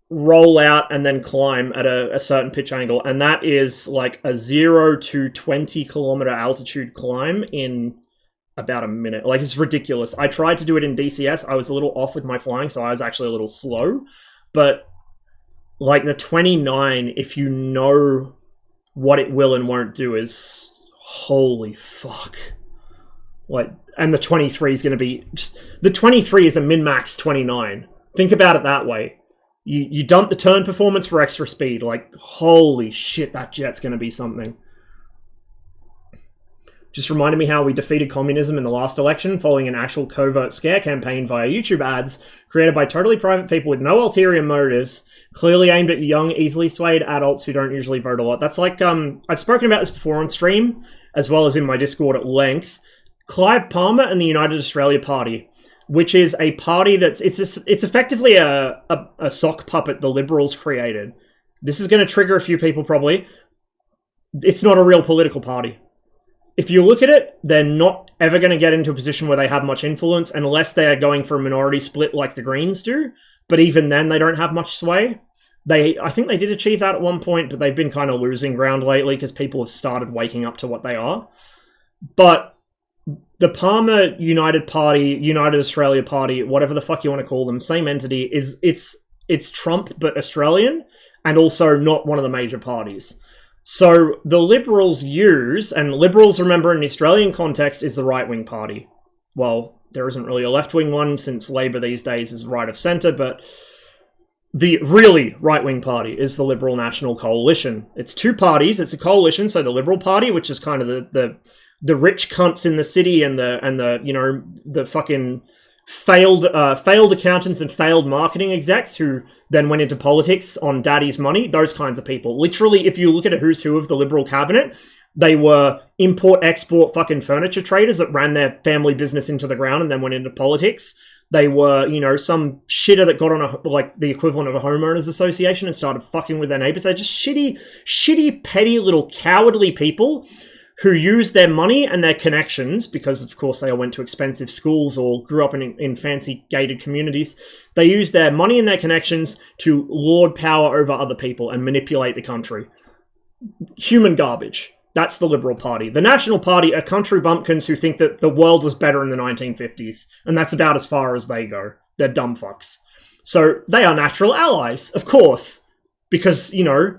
roll out, and then climb at a certain pitch angle. And that is like a 0 to 20 kilometer altitude climb in about a minute. Like, it's ridiculous. I tried to do it in DCS. I was a little off with my flying, so I was actually a little slow. But... like, the 29, if you know what it will and won't do, is... holy fuck. Like, and the 23 is going to be just, the 23 is a min-max 29. Think about it that way. You dump the turn performance for extra speed. Like, holy shit, that jet's going to be something. Just reminded me how we defeated communism in the last election following an actual covert scare campaign via YouTube ads created by totally private people with no ulterior motives, clearly aimed at young, easily swayed adults who don't usually vote a lot. That's like, I've spoken about this before on stream, as well as in my Discord at length. Clive Palmer and the United Australia Party, which is a party that's, it's effectively a sock puppet the Liberals created. This is going to trigger a few people probably. It's not a real political party. If you look at it, they're not ever going to get into a position where they have much influence unless they're going for a minority split like the Greens do. But even then, they don't have much sway. I think they did achieve that at one point, but they've been kind of losing ground lately because people have started waking up to what they are. But the Palmer United Party, United Australia Party, whatever the fuck you want to call them, same entity, it's Trump but Australian, and also not one of the major parties. So the Liberals use, and Liberals, remember, in the Australian context, is the right-wing party. Well, there isn't really a left-wing one, since Labor these days is right of centre, but the really right-wing party is the Liberal National Coalition. It's two parties, it's a coalition, so the Liberal Party, which is kind of the rich cunts in the city and the you know, the fucking failed accountants and failed marketing execs who then went into politics on daddy's money, those kinds of people. Literally, if you look at a who's who of the Liberal cabinet, they were import-export fucking furniture traders that ran their family business into the ground and then went into politics. They were, you know, some shitter that got on like the equivalent of a homeowners association and started fucking with their neighbors. They're just shitty, petty little cowardly people who use their money and their connections, because of course they all went to expensive schools or grew up in fancy gated communities. They use their money and their connections to lord power over other people and manipulate the country. Human garbage. That's the Liberal Party. The National Party are country bumpkins who think that the world was better in the 1950s, and that's about as far as they go. They're dumb fucks. So they are natural allies, of course, because, you know,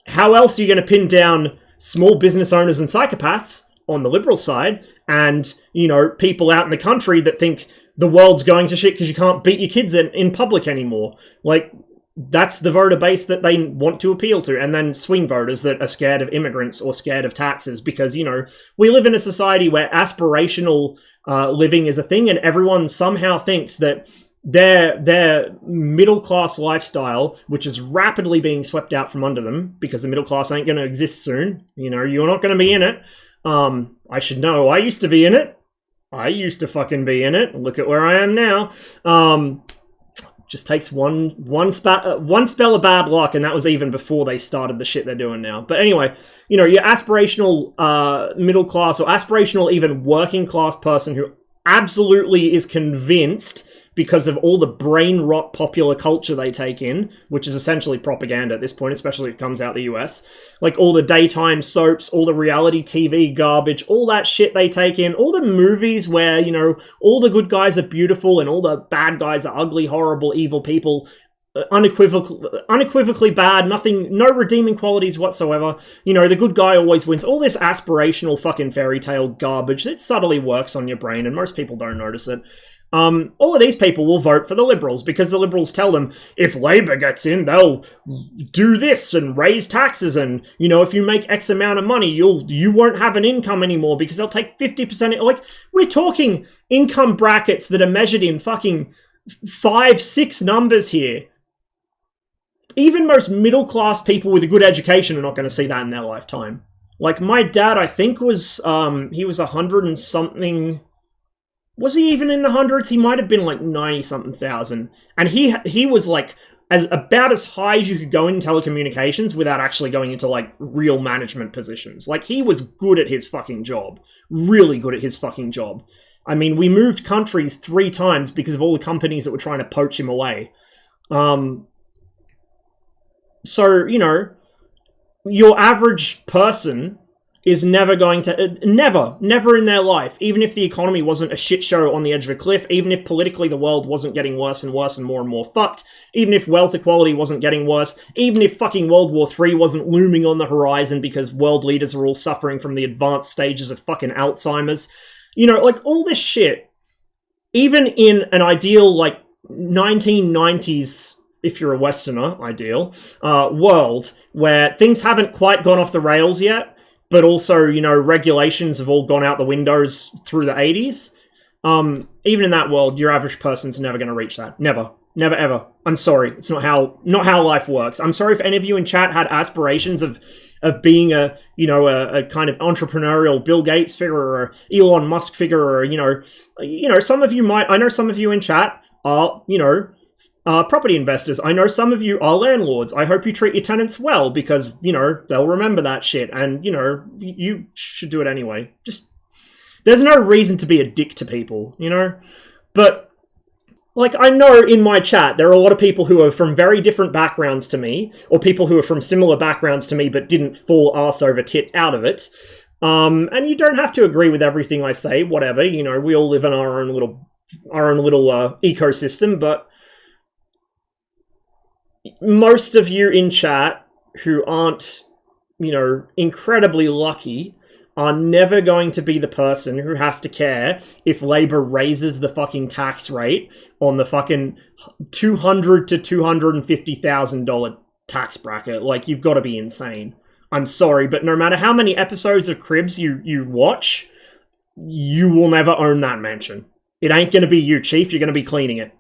how else are you going to pin down small business owners and psychopaths on the Liberal side, and, you know, people out in the country that think the world's going to shit because you can't beat your kids in public anymore. Like, that's the voter base that they want to appeal to. And then swing voters that are scared of immigrants or scared of taxes because, you know, we live in a society where aspirational living is a thing, and everyone somehow thinks that their middle-class lifestyle, which is rapidly being swept out from under them because the middle class ain't going to exist soon. You know, you're not going to be in it. I should know. I used to be in it. I used to fucking be in it. Look at where I am now. Just takes one spell of bad luck, and that was even before they started the shit they're doing now. But anyway, you know, your aspirational middle class or aspirational even working class person who absolutely is convinced, because of all the brain rot popular culture they take in, which is essentially propaganda at this point, especially if it comes out the US. Like all the daytime soaps, all the reality TV garbage, all that shit they take in, all the movies where, you know, all the good guys are beautiful and all the bad guys are ugly, horrible, evil people, unequivocally bad, no redeeming qualities whatsoever. You know, the good guy always wins. All this aspirational fucking fairy tale garbage, it subtly works on your brain and most people don't notice it. All of these people will vote for the Liberals because the Liberals tell them if Labor gets in, they'll do this and raise taxes, and, you know, if you make X amount of money, you won't have an income anymore because they'll take 50%. Like, we're talking income brackets that are measured in fucking 5-6 numbers here. Even most middle-class people with a good education are not going to see that in their lifetime. Like, my dad, I think, was, he was 100 and something... Was he even in the hundreds? He might have been like 90-something thousand. And he was like about as high as you could go in telecommunications without actually going into like real management positions. Like, he was good at his fucking job. Really good at his fucking job. I mean, we moved countries 3 times because of all the companies that were trying to poach him away. So, you know, your average person is never going to... Never in their life, even if the economy wasn't a shit show on the edge of a cliff, even if politically the world wasn't getting worse and worse and more fucked, even if wealth equality wasn't getting worse, even if fucking World War III wasn't looming on the horizon because world leaders are all suffering from the advanced stages of fucking Alzheimer's, You know, like, all this shit, even in an ideal, like, 1990s, if you're a Westerner, ideal, world, where things haven't quite gone off the rails yet, but also, you know, regulations have all gone out the windows through the 80s, even in that world, your average person's never going to reach that. Never. Never, ever. I'm sorry. It's not how life works. I'm sorry if any of you in chat had aspirations of being a kind of entrepreneurial Bill Gates figure or Elon Musk figure, or, you know, some of you might, I know some of you in chat are, you know, property investors. I know some of you are landlords. I hope you treat your tenants well, because, you know, they'll remember that shit, and, you know, you should do it anyway. Just, there's no reason to be a dick to people, you know? But, like, I know in my chat there are a lot of people who are from very different backgrounds to me, or people who are from similar backgrounds to me but didn't fall arse over tit out of it. And you don't have to agree with everything I say, whatever, you know, we all live in our own little ecosystem, but most of you in chat who aren't, you know, incredibly lucky are never going to be the person who has to care if Labour raises the fucking tax rate on the fucking $200,000 to $250,000 tax bracket. Like, you've got to be insane. I'm sorry, but no matter how many episodes of Cribs you watch, you will never own that mansion. It ain't going to be you, Chief. You're going to be cleaning it.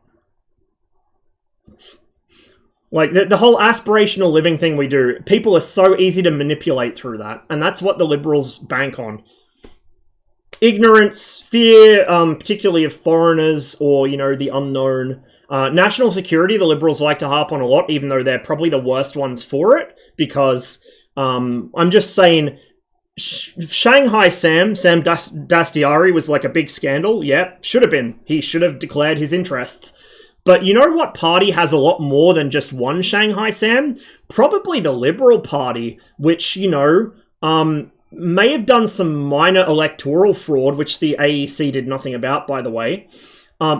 Like, the whole aspirational living thing we do, people are so easy to manipulate through that, and that's what the Liberals bank on. Ignorance, fear, particularly of foreigners or, you know, the unknown. National security, the Liberals like to harp on a lot, even though they're probably the worst ones for it, because, I'm just saying, Shanghai Sam Dastiari was like a big scandal. Yeah, should have been. He should have declared his interests. But you know what party has a lot more than just one Shanghai Sam? Probably the Liberal Party, which, you know, may have done some minor electoral fraud, which the AEC did nothing about, by the way.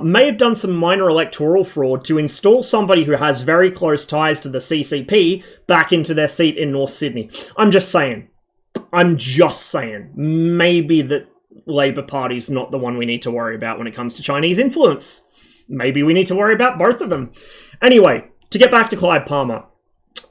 May have done some minor electoral fraud to install somebody who has very close ties to the CCP back into their seat in North Sydney. I'm just saying. Maybe the Labour Party's not the one we need to worry about when it comes to Chinese influence. Maybe we need to worry about both of them. Anyway, to get back to Clive Palmer.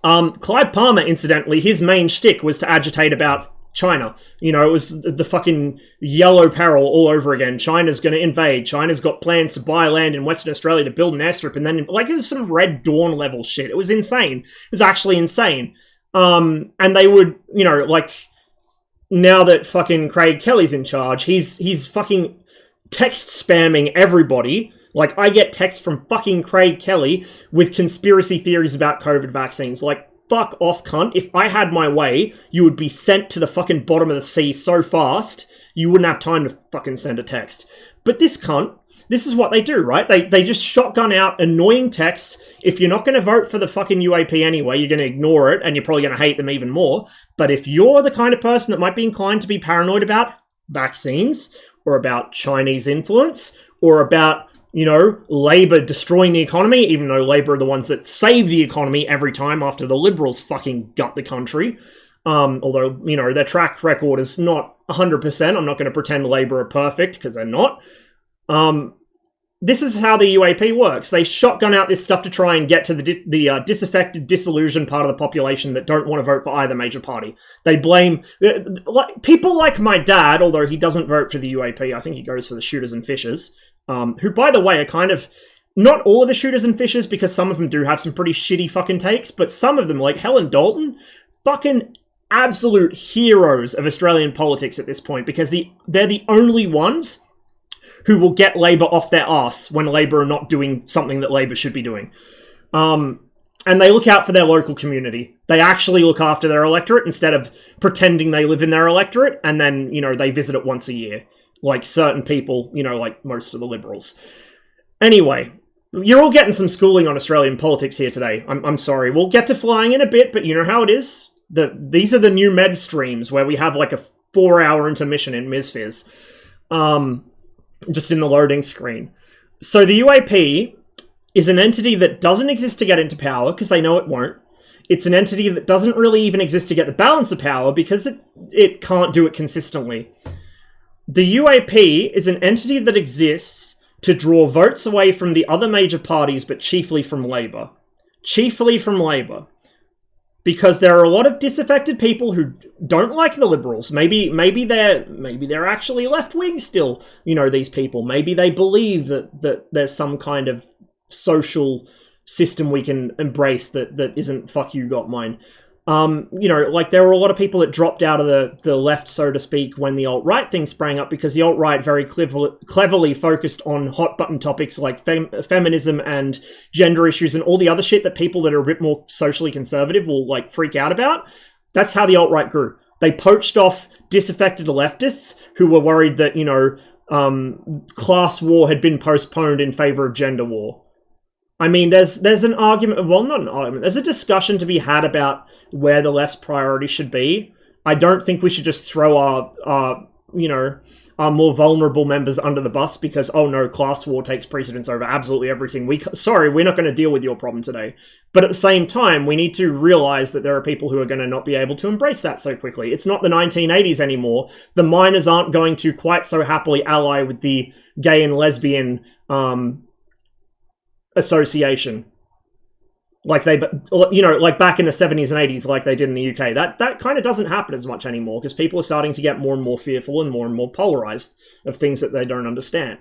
Clive Palmer, incidentally, his main shtick was to agitate about China. You know, it was the fucking yellow peril all over again. China's going to invade. China's got plans to buy land in Western Australia to build an airstrip. And then, like, it was some Red Dawn level shit. It was insane. It was actually insane. And they would, you know, like, now that fucking Craig Kelly's in charge, he's fucking text spamming everybody. Like, I get texts from fucking Craig Kelly with conspiracy theories about COVID vaccines. Like, fuck off, cunt. If I had my way, you would be sent to the fucking bottom of the sea so fast, you wouldn't have time to fucking send a text. But this cunt, this is what they do, right? They just shotgun out annoying texts. If you're not going to vote for the fucking UAP anyway, you're going to ignore it, and you're probably going to hate them even more. But if you're the kind of person that might be inclined to be paranoid about vaccines, or about Chinese influence, or about, you know, Labour destroying the economy, even though Labour are the ones that save the economy every time after the Liberals fucking gut the country. Although, you know, their track record is not 100%. I'm not going to pretend Labour are perfect, because they're not. This is how the UAP works. They shotgun out this stuff to try and get to the disaffected, disillusioned part of the population that don't want to vote for either major party. They blame people like my dad, although he doesn't vote for the UAP. I think he goes for the shooters and fishers. Who, by the way, are kind of not all of the shooters and fishers, because some of them do have some pretty shitty fucking takes, but some of them, like Helen Dalton, fucking absolute heroes of Australian politics at this point, because they're the only ones who will get Labour off their arse when Labour are not doing something that Labour should be doing. And they look out for their local community. They actually look after their electorate instead of pretending they live in their electorate, and then, you know, they visit it once a year. Like certain people, you know, like most of the Liberals. Anyway, you're all getting some schooling on Australian politics here today. I'm sorry. We'll get to flying in a bit, but you know how it is? These are the new med streams where we have like a 4-hour intermission in MSFS. Just in the loading screen. So the UAP is an entity that doesn't exist to get into power, because they know it won't. It's an entity that doesn't really even exist to get the balance of power, because it can't do it consistently. The UAP is an entity that exists to draw votes away from the other major parties, but chiefly from Labour. Chiefly from Labour. Because there are a lot of disaffected people who don't like the Liberals. Maybe they're actually left-wing still, you know, these people. Maybe they believe that there's some kind of social system we can embrace that isn't fuck you got mine. You know, like there were a lot of people that dropped out of the left, so to speak, when the alt-right thing sprang up, because the alt-right very cleverly focused on hot button topics like feminism and gender issues and all the other shit that people that are a bit more socially conservative will like freak out about. That's how the alt-right grew. They poached off disaffected leftists who were worried that, you know, class war had been postponed in favor of gender war. I mean, there's an argument, well, not an argument, there's a discussion to be had about where the left's priority should be. I don't think we should just throw our more vulnerable members under the bus because, oh no, class war takes precedence over absolutely everything. Sorry, we're not going to deal with your problem today. But at the same time, we need to realize that there are people who are going to not be able to embrace that so quickly. It's not the 1980s anymore. The miners aren't going to quite so happily ally with the gay and lesbian association like they, you know, like back in the 70s and 80s like they did in the UK. That kind of doesn't happen as much anymore because people are starting to get more and more fearful and more polarized of things that they don't understand.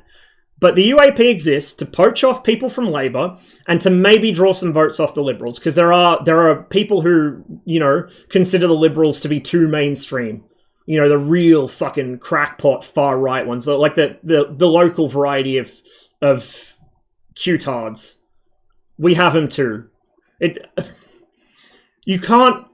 But the UAP exists to poach off people from Labour and to maybe draw some votes off the Liberals, because there are people who, you know, consider the Liberals to be too mainstream. You know, the real fucking crackpot far right ones, like the local variety of Q-tards. We have them too. You can't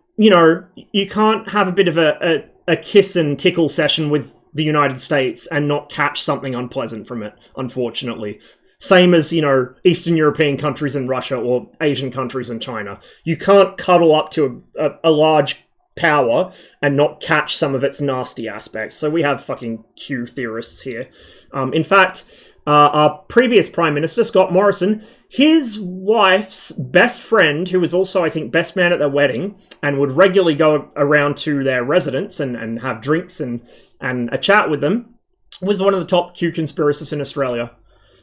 have a bit of a kiss and tickle session with the United States and not catch something unpleasant from it, unfortunately. Same as, you know, Eastern European countries and Russia or Asian countries and China. You can't cuddle up to a large power and not catch some of its nasty aspects. So we have fucking Q theorists here. In fact, our previous Prime Minister, Scott Morrison, his wife's best friend, who was also, I think, best man at their wedding, and would regularly go around to their residence and have drinks and a chat with them, was one of the top Q conspiracists in Australia,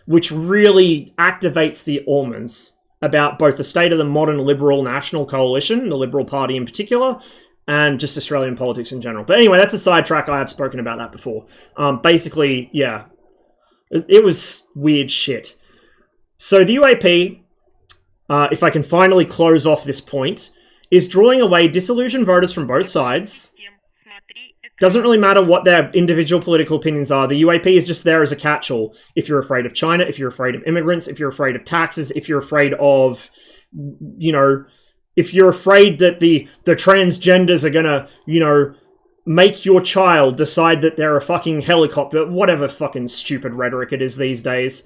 which really activates the Ormans about both the state of the modern Liberal National Coalition, the Liberal Party in particular, and just Australian politics in general. But anyway, that's a sidetrack. I have spoken about that before. Basically, yeah, it was weird shit. So the UAP, if I can finally close off this point, is drawing away disillusioned voters from both sides. Doesn't really matter what their individual political opinions are. The UAP is just there as a catch-all. If you're afraid of China, if you're afraid of immigrants, if you're afraid of taxes, if you're afraid of, you know, if you're afraid that the transgenders are gonna, you know, make your child decide that they're a fucking helicopter, whatever fucking stupid rhetoric it is these days.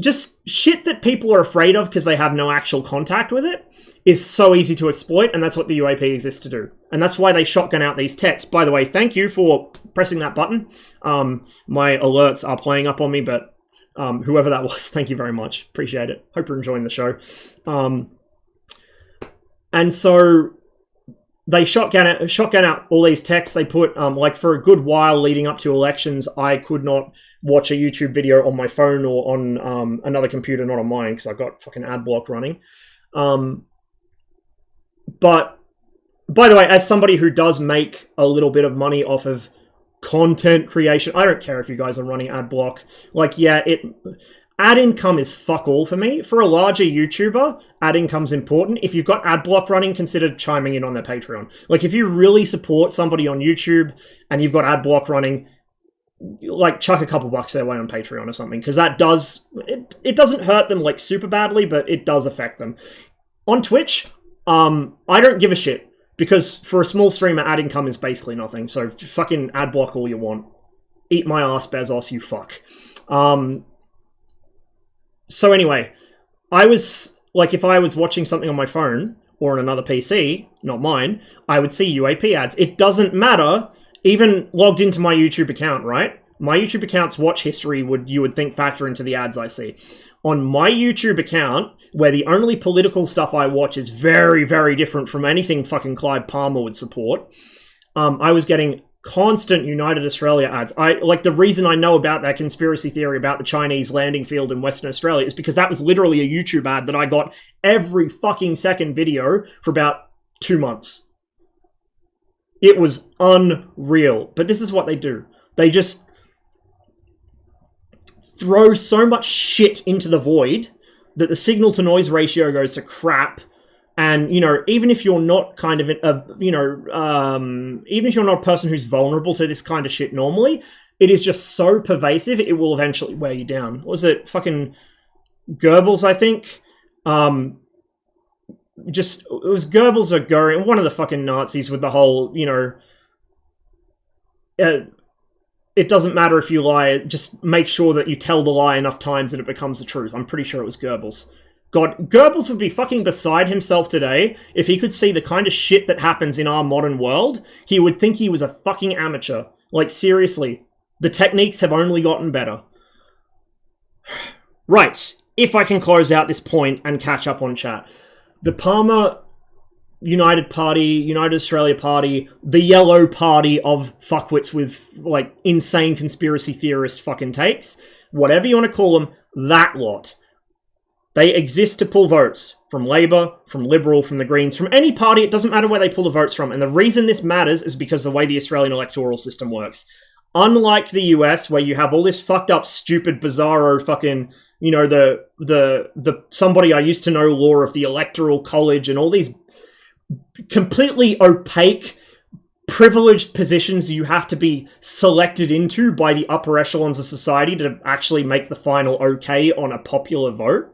Just shit that people are afraid of because they have no actual contact with it is so easy to exploit, and that's what the UAP exists to do. And that's why they shotgun out these texts. By the way, thank you for pressing that button. My alerts are playing up on me, but whoever that was, thank you very much. Appreciate it. Hope you're enjoying the show. And so they shotgun out all these texts. They put, like for a good while leading up to elections, I could not watch a YouTube video on my phone or on another computer, not on mine, because I've got fucking ad block running. But, by the way, as somebody who does make a little bit of money off of content creation, I don't care if you guys are running ad block. Like, yeah, ad income is fuck all for me. For a larger YouTuber, ad income's important. If you've got ad block running, consider chiming in on their Patreon. Like, if you really support somebody on YouTube and you've got ad block running, like, chuck a couple bucks their way on Patreon or something, because that does, it doesn't hurt them, like, super badly, but it does affect them. On Twitch, I don't give a shit, because for a small streamer, ad income is basically nothing, so fucking ad block all you want. Eat my ass, Bezos, you fuck. So anyway, I was, like, if I was watching something on my phone, or on another PC, not mine, I would see UAP ads. It doesn't matter, even logged into my YouTube account, right? My YouTube account's watch history you would think factor into the ads I see. On my YouTube account, where the only political stuff I watch is very, very different from anything fucking Clive Palmer would support, I was getting constant United Australia ads. Like, the reason I know about that conspiracy theory about the Chinese landing field in Western Australia is because that was literally a YouTube ad that I got every fucking second video for about 2 months. It was unreal. But this is what they do. They just throw so much shit into the void that the signal to noise ratio goes to crap. And, you know, even if you're not kind of, even if you're not a person who's vulnerable to this kind of shit normally, it is just so pervasive, it will eventually wear you down. What was it? Fucking Goebbels, I think? It was Goebbels or Goering, one of the fucking Nazis with the whole, you know, it doesn't matter if you lie, just make sure that you tell the lie enough times and it becomes the truth. I'm pretty sure it was Goebbels. God, Goebbels would be fucking beside himself today if he could see the kind of shit that happens in our modern world. He would think he was a fucking amateur. Like, seriously. The techniques have only gotten better. Right. If I can close out this point and catch up on chat. The Palmer United Party, United Australia Party, the yellow party of fuckwits with, like, insane conspiracy theorist fucking takes, whatever you want to call them, that lot. They exist to pull votes from Labour, from Liberal, from the Greens, from any party. It doesn't matter where they pull the votes from. And the reason this matters is because of the way the Australian electoral system works. Unlike the US, where you have all this fucked up, stupid, bizarro fucking, you know, the somebody I used to know law of the Electoral College and all these completely opaque, privileged positions you have to be selected into by the upper echelons of society to actually make the final okay on a popular vote.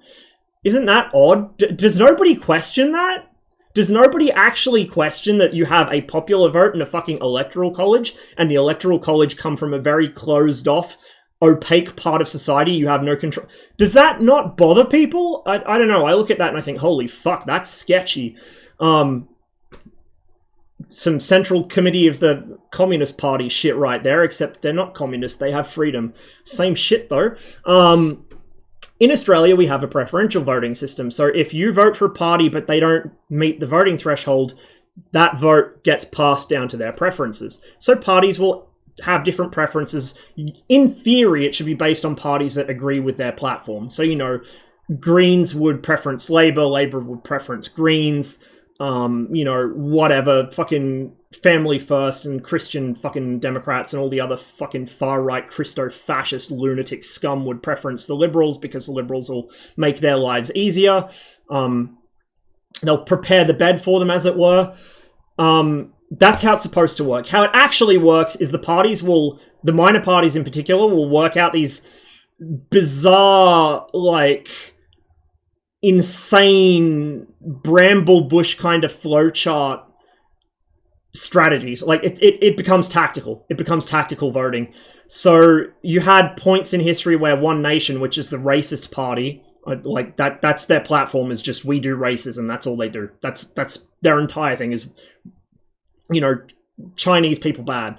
Isn't that odd? Does nobody question that? Does nobody actually question that you have a popular vote in a fucking electoral college, and the electoral college come from a very closed off, opaque part of society you have no control? Does that not bother people? I don't know. I look at that and I think, holy fuck, that's sketchy. Some Central Committee of the Communist Party shit right there, except they're not communist, they have freedom. Same shit though. In Australia, we have a preferential voting system. So if you vote for a party but they don't meet the voting threshold, that vote gets passed down to their preferences. So parties will have different preferences. In theory, it should be based on parties that agree with their platform. So, you know, Greens would preference Labour, Labour would preference Greens, you know, whatever, fucking Family First and Christian fucking Democrats and all the other fucking far-right Christo-fascist lunatic scum would preference the Liberals because the Liberals will make their lives easier. They'll prepare the bed for them, as it were. That's how it's supposed to work. How it actually works is the minor parties in particular, will work out these bizarre, like, insane bramble bush kind of flowchart strategies. Like, it becomes tactical. It becomes tactical voting. So you had points in history where One Nation, which is the racist party, like that's their platform, is just, we do racism. That's all they do. That's their entire thing is, you know, Chinese people bad.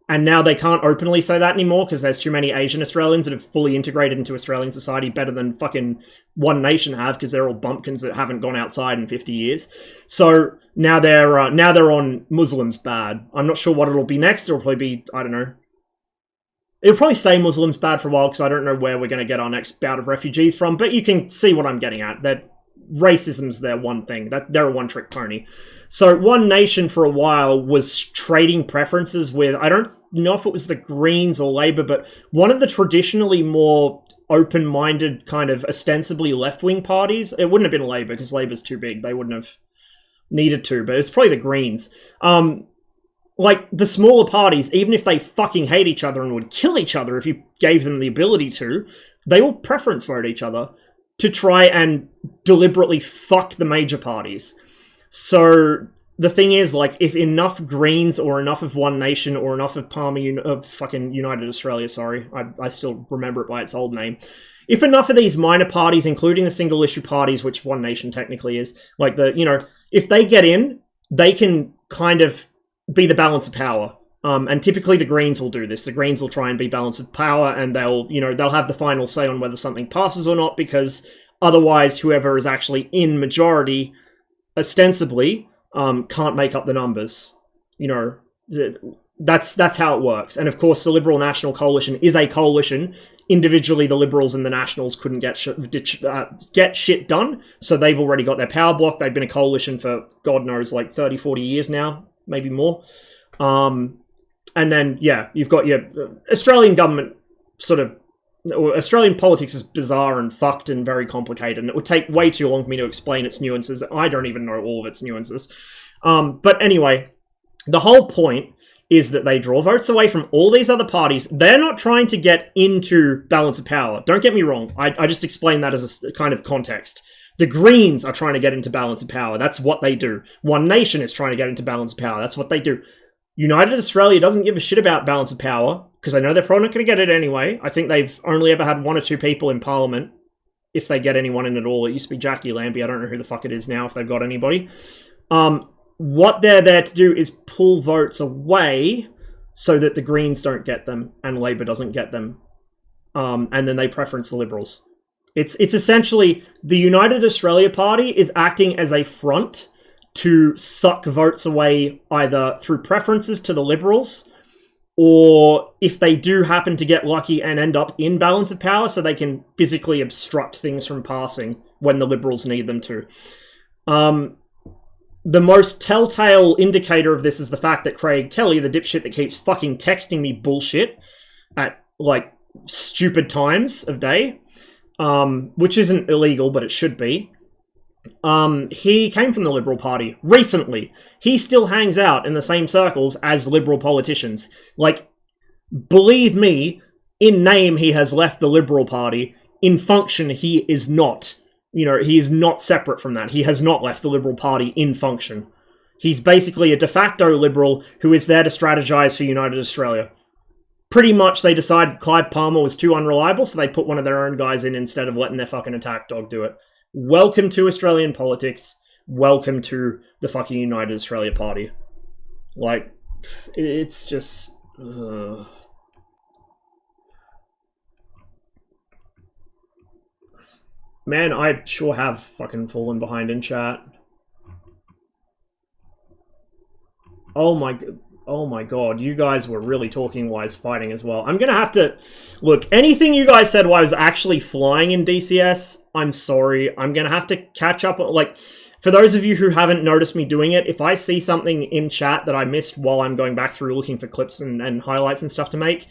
And now they can't openly say that anymore because there's too many Asian Australians that have fully integrated into Australian society better than fucking One Nation have, because they're all bumpkins that haven't gone outside in 50 years. So now they're on Muslims bad. I'm not sure what it'll be next. It'll probably be, I don't know. It'll probably stay Muslims bad for a while because I don't know where we're going to get our next bout of refugees from. But you can see what I'm getting at. That racism's their one thing. That they're a one-trick pony. So One Nation for a while was trading preferences with, I don't know if it was the Greens or Labour, but one of the traditionally more open-minded kind of ostensibly left-wing parties. It wouldn't have been Labour because Labour's too big. They wouldn't have needed to, but it's probably the Greens. Like, the smaller parties, even if they fucking hate each other and would kill each other if you gave them the ability to, they will preference vote each other to try and deliberately fuck the major parties. So the thing is, like, if enough Greens or enough of One Nation or enough of of fucking United Australia, sorry, I still remember it by its old name. If enough of these minor parties, including the single issue parties, which One Nation technically is, like if they get in, they can kind of be the balance of power. And typically the Greens will do this. The Greens will try and be balance of power, and they'll have the final say on whether something passes or not, because otherwise whoever is actually in majority, ostensibly, can't make up the numbers. You know, That's how it works. And of course, the Liberal National Coalition is a coalition. Individually, the Liberals and the Nationals couldn't get shit done, so they've already got their power block. They've been a coalition for, God knows, like 30, 40 years now, maybe more. And then, yeah, you've got your Australian government sort of... Australian politics is bizarre and fucked and very complicated, and it would take way too long for me to explain its nuances. I don't even know all of its nuances. But anyway, the whole point is that they draw votes away from all these other parties. They're not trying to get into balance of power. Don't get me wrong. I just explained that as a kind of context. The Greens are trying to get into balance of power. That's what they do. One Nation is trying to get into balance of power. That's what they do. United Australia doesn't give a shit about balance of power, because I know they're probably not going to get it anyway. I think they've only ever had 1 or 2 people in Parliament, if they get anyone in at all. It used to be Jackie Lambie. I don't know who the fuck it is now, if they've got anybody. What they're there to do is pull votes away so that the Greens don't get them and Labor doesn't get them. And then they preference the Liberals. It's essentially the United Australia Party is acting as a front to suck votes away either through preferences to the Liberals, or if they do happen to get lucky and end up in balance of power, so they can physically obstruct things from passing when the Liberals need them to. The most telltale indicator of this is the fact that Craig Kelly, the dipshit that keeps fucking texting me bullshit at, like, stupid times of day, which isn't illegal, but it should be. He came from the Liberal Party recently. He still hangs out in the same circles as Liberal politicians. Like, believe me, in name he has left the Liberal Party. In function, he is not. You know, he is not separate from that. He has not left the Liberal Party in function. He's basically a de facto Liberal who is there to strategize for United Australia. Pretty much they decided Clive Palmer was too unreliable, so they put one of their own guys in instead of letting their fucking attack dog do it. Welcome to Australian politics. Welcome to the fucking United Australia Party. Like, it's just... Man, I sure have fucking fallen behind in chat. Oh my god, you guys were really talking while I was fighting as well. I'm gonna have to... Look, anything you guys said while I was actually flying in DCS, I'm sorry. I'm gonna have to catch up. Like, for those of you who haven't noticed me doing it, if I see something in chat that I missed while I'm going back through looking for clips and highlights and stuff to make,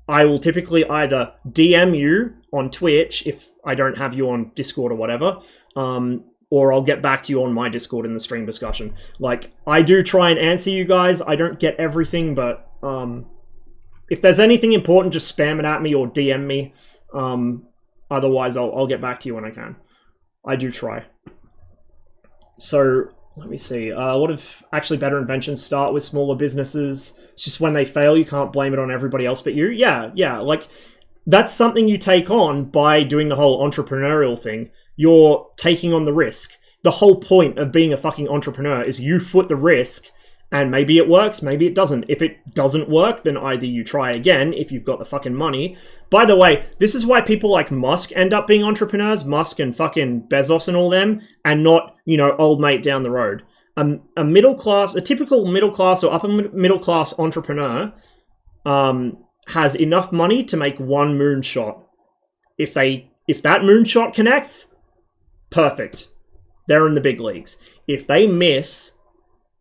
I will typically either DM you on Twitch if I don't have you on Discord or whatever, or I'll get back to you on my Discord in the stream discussion. Like, I do try and answer you guys. I don't get everything, but if there's anything important, just spam it at me or DM me. Otherwise, I'll get back to you when I can. I do try. So, let me see. What if actually better inventions start with smaller businesses? It's just when they fail, you can't blame it on everybody else but you. Yeah. Like, that's something you take on by doing the whole entrepreneurial thing. You're taking on the risk. The whole point of being a fucking entrepreneur is you foot the risk, and maybe it works, maybe it doesn't. If it doesn't work, then either you try again if you've got the fucking money. By the way, this is why people like Musk end up being entrepreneurs, Musk and fucking Bezos and all them, and not, you know, old mate down the road. A typical middle class or upper middle class entrepreneur has enough money to make one moonshot. If that moonshot connects, perfect. They're in the big leagues. If they miss,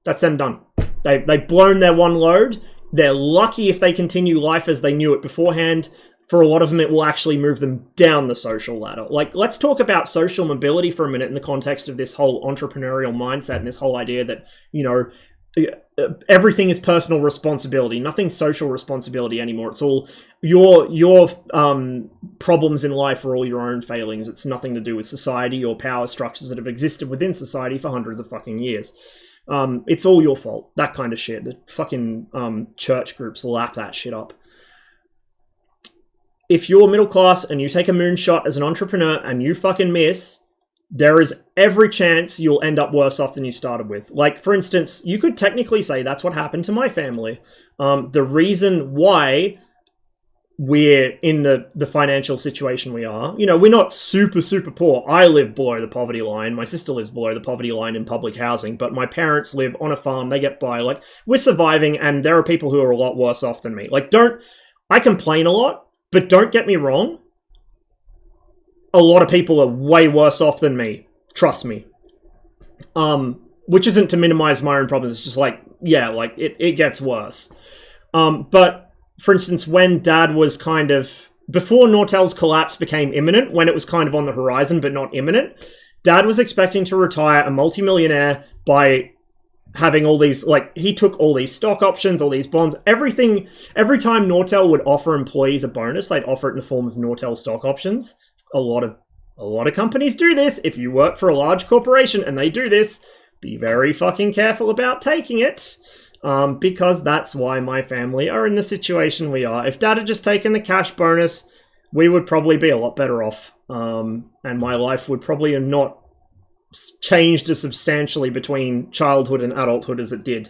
that's them done. They've blown their one load. They're lucky if they continue life as they knew it beforehand. For a lot of them, it will actually move them down the social ladder. Like, let's talk about social mobility for a minute in the context of this whole entrepreneurial mindset and this whole idea that, you know, everything is personal responsibility, nothing social responsibility anymore. It's all your problems in life are all your own failings. It's nothing to do with society or power structures that have existed within society for hundreds of fucking years. It's all your fault. That kind of shit. The fucking church groups lap that shit up. If you're middle class and you take a moonshot as an entrepreneur and you fucking miss, there is every chance you'll end up worse off than you started with. Like, for instance, you could technically say that's what happened to my family. The reason why we're in the financial situation we are. You know, we're not super, super poor. I live below the poverty line. My sister lives below the poverty line in public housing, but my parents live on a farm. They get by. Like, we're surviving, and there are people who are a lot worse off than me. Like, I complain a lot, but don't get me wrong. A lot of people are way worse off than me. Trust me. Which isn't to minimize my own problems. It's just like, yeah, like, it gets worse. But for instance, when Dad was kind of... Before Nortel's collapse became imminent, when it was kind of on the horizon but not imminent, Dad was expecting to retire a multimillionaire by having all these... Like, he took all these stock options, all these bonds, everything... Every time Nortel would offer employees a bonus, they'd offer it in the form of Nortel stock options. A lot of companies do this. If you work for a large corporation and they do this, be very fucking careful about taking it. Because that's why my family are in the situation we are. If Dad had just taken the cash bonus, we would probably be a lot better off. And my life would probably have not changed as substantially between childhood and adulthood as it did.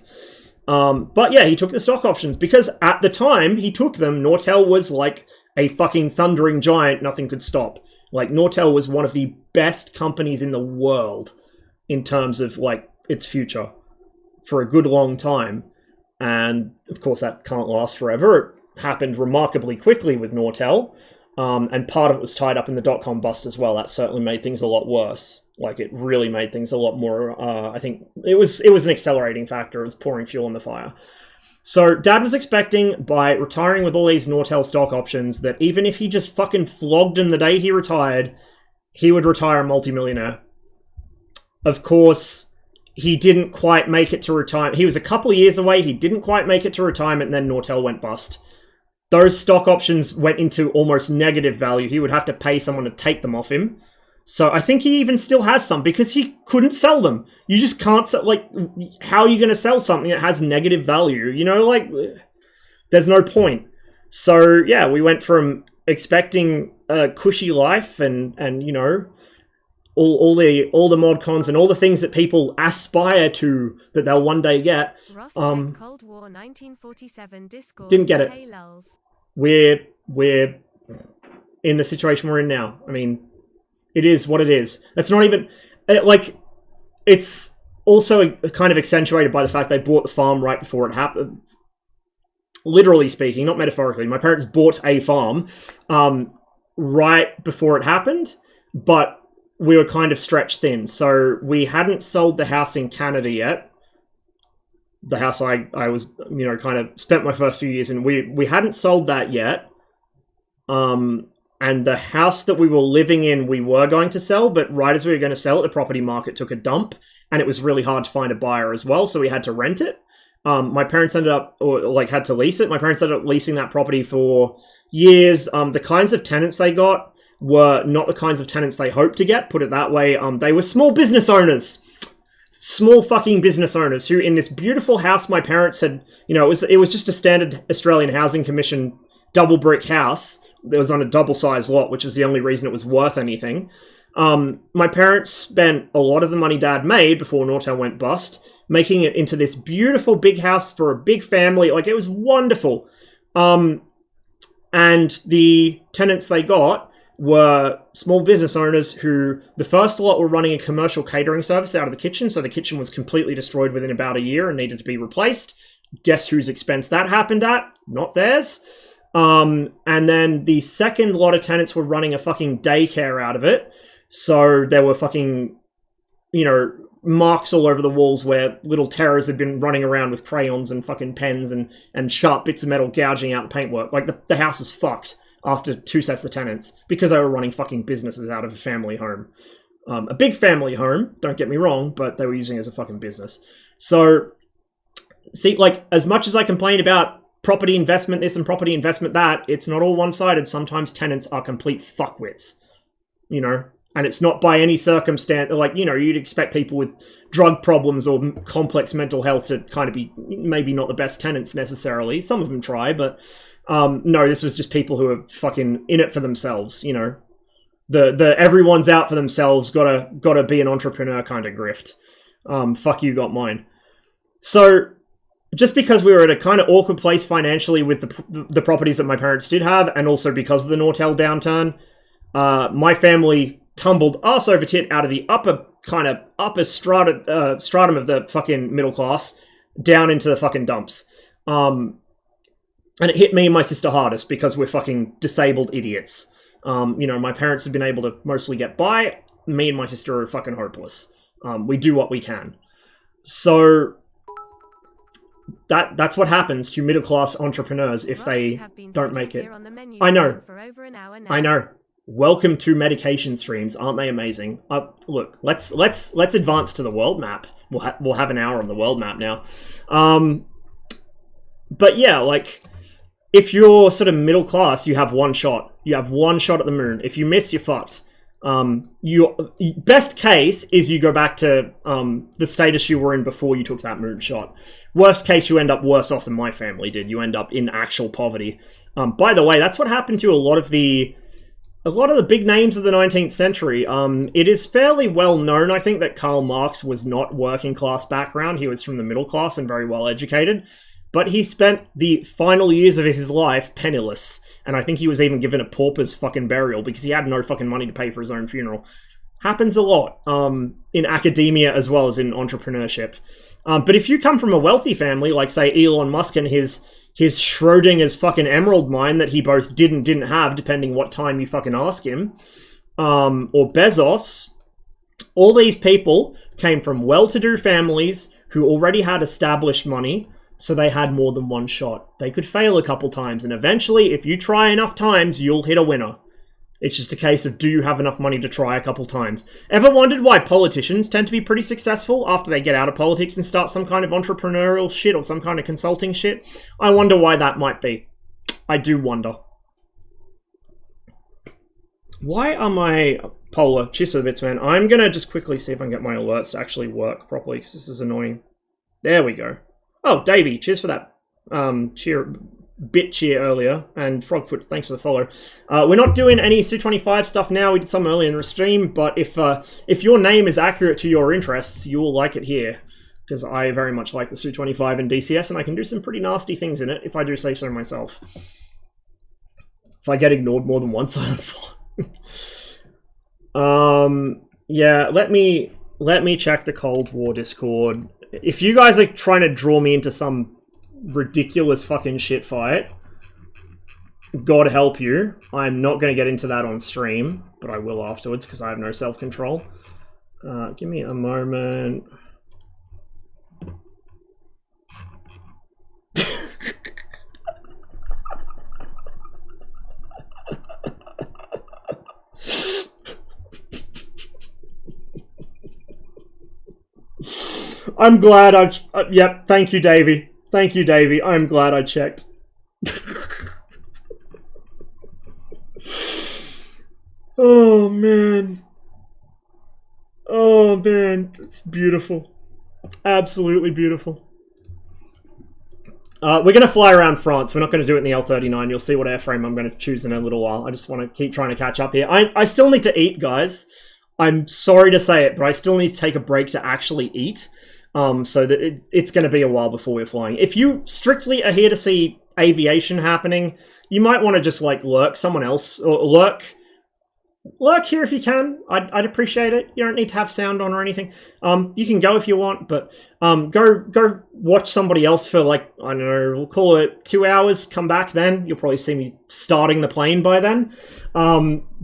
But yeah, he took the stock options because at the time he took them, Nortel was like a fucking thundering giant. Nothing could stop. Like, Nortel was one of the best companies in the world in terms of, like, its future for a good long time. And of course that can't last forever. It happened remarkably quickly with Nortel, and part of it was tied up in the dot-com bust as well. That certainly made things a lot worse. Like, it really made things a lot more, I think it was an accelerating factor. It was pouring fuel on the fire. So Dad was expecting, by retiring with all these Nortel stock options, that even if he just fucking flogged him the day he retired, he would retire a multimillionaire. Of course, he didn't quite make it to retirement. He was a couple of years away. He didn't quite make it to retirement, and then Nortel went bust. Those stock options went into almost negative value. He would have to pay someone to take them off him. So I think he even still has some because he couldn't sell them. You just can't sell, like, how are you going to sell something that has negative value? You know, like, there's no point. So yeah, we went from expecting a cushy life and you know, all the mod cons and all the things that people aspire to that they'll one day get. Cold War 1947 Discord. Didn't get it. We're in the situation we're in now. I mean, it is what it is. That's not even like, it's also kind of accentuated by the fact they bought the farm right before it happened. Literally speaking, not metaphorically. My parents bought a farm right before it happened, but we were kind of stretched thin. So we hadn't sold the house in Canada yet. The house I was, you know, kind of spent my first few years in. We hadn't sold that yet. And the house that we were living in, we were going to sell, but right as we were going to sell it, the property market took a dump, and it was really hard to find a buyer as well, so we had to rent it. My parents ended up, had to lease it. My parents ended up leasing that property for years. The kinds of tenants they got were not the kinds of tenants they hoped to get, put it that way. They were small business owners. Small fucking business owners who, in this beautiful house my parents had, you know, it was just a standard Australian Housing Commission double brick house. It was on a double-sized lot, which is the only reason it was worth anything. My parents spent a lot of the money Dad made before Nortel went bust, making it into this beautiful big house for a big family. Like, it was wonderful. And the tenants they got were small business owners who, the first lot were running a commercial catering service out of the kitchen, so the kitchen was completely destroyed within about a year and needed to be replaced. Guess whose expense that happened at? Not theirs. And then the second lot of tenants were running a fucking daycare out of it. So there were fucking, you know, marks all over the walls where little terrors had been running around with crayons and fucking pens and sharp bits of metal gouging out the paintwork. Like, the house was fucked after 2 sets of tenants because they were running fucking businesses out of a family home. A big family home, don't get me wrong, but they were using it as a fucking business. So, see, like, as much as I complain about property investment this and property investment that, it's not all one-sided. Sometimes tenants are complete fuckwits, you know, and it's not by any circumstance, like, you know, you'd expect people with drug problems or complex mental health to kind of be maybe not the best tenants necessarily. Some of them try, but no, this was just people who are fucking in it for themselves, you know, the everyone's out for themselves, gotta be an entrepreneur kind of grift. Fuck you, got mine. So just because we were at a kind of awkward place financially with the properties that my parents did have, and also because of the Nortel downturn, my family tumbled ass over tit out of the upper stratum of the fucking middle class down into the fucking dumps. And it hit me and my sister hardest because we're fucking disabled idiots. You know, my parents have been able to mostly get by. Me and my sister are fucking hopeless. We do what we can. So that's what happens to middle-class entrepreneurs if they don't make it. I know. I know. Welcome to medication streams. Aren't they amazing? Look, let's advance to the world map. We'll have an hour on the world map now. But yeah, like, if you're sort of middle class, you have one shot. You have one shot at the moon. If you miss, you're fucked. Your best case is you go back to the status you were in before you took that moon shot. Worst case, you end up worse off than my family did. You end up in actual poverty. By the way, that's what happened to a lot of the big names of the 19th century. It is fairly well known, I think, that Karl Marx was not working class background. He was from the middle class and very well educated. But he spent the final years of his life penniless. And I think he was even given a pauper's fucking burial because he had no fucking money to pay for his own funeral. Happens a lot in academia as well as in entrepreneurship. But if you come from a wealthy family, like, say, Elon Musk and his Schrodinger's fucking emerald mine that he both did and didn't have, depending what time you fucking ask him, or Bezos, all these people came from well-to-do families who already had established money, so they had more than one shot. They could fail a couple times, and eventually, if you try enough times, you'll hit a winner. It's just a case of, do you have enough money to try a couple times? Ever wondered why politicians tend to be pretty successful after they get out of politics and start some kind of entrepreneurial shit or some kind of consulting shit? I wonder why that might be. I do wonder. Why are my... Polar, cheers for the bits, man. I'm gonna just quickly see if I can get my alerts to actually work properly, because this is annoying. There we go. Oh, Davey, cheers for that cheer earlier, and Frogfoot, thanks for the follow. We're not doing any Su-25 stuff now. We did some earlier in the stream, but if your name is accurate to your interests, you will like it here, because I very much like the Su-25 and DCS, and I can do some pretty nasty things in it, if I do say so myself. If I get ignored more than once, I'm fine. Yeah, let me check the Cold War Discord. If you guys are trying to draw me into some ridiculous fucking shit fight, God help you. I'm not going to get into that on stream, but I will afterwards because I have no self-control. Give me a moment. I'm glad yep, thank you, Davey. Thank you, Davey. I'm glad I checked. Oh, man. Oh, man. It's beautiful. Absolutely beautiful. We're going to fly around France. We're not going to do it in the L-39. You'll see what airframe I'm going to choose in a little while. I just want to keep trying to catch up here. I still need to eat, guys. I'm sorry to say it, but I still need to take a break to actually eat. So that it's going to be a while before we're flying. If you strictly are here to see aviation happening, you might want to just, like, lurk someone else, or lurk here if you can. I'd appreciate it. You don't need to have sound on or anything. You can go if you want, but go watch somebody else for, like, I don't know, we'll call it 2 hours, come back then. You'll probably see me starting the plane by then.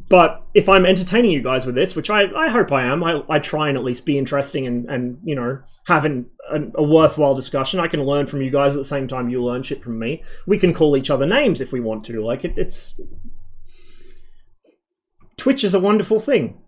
But if I'm entertaining you guys with this, which I hope I am, I try and at least be interesting and you know, having a worthwhile discussion. I can learn from you guys at the same time you learn shit from me. We can call each other names if we want to. Like, it's... Twitch is a wonderful thing.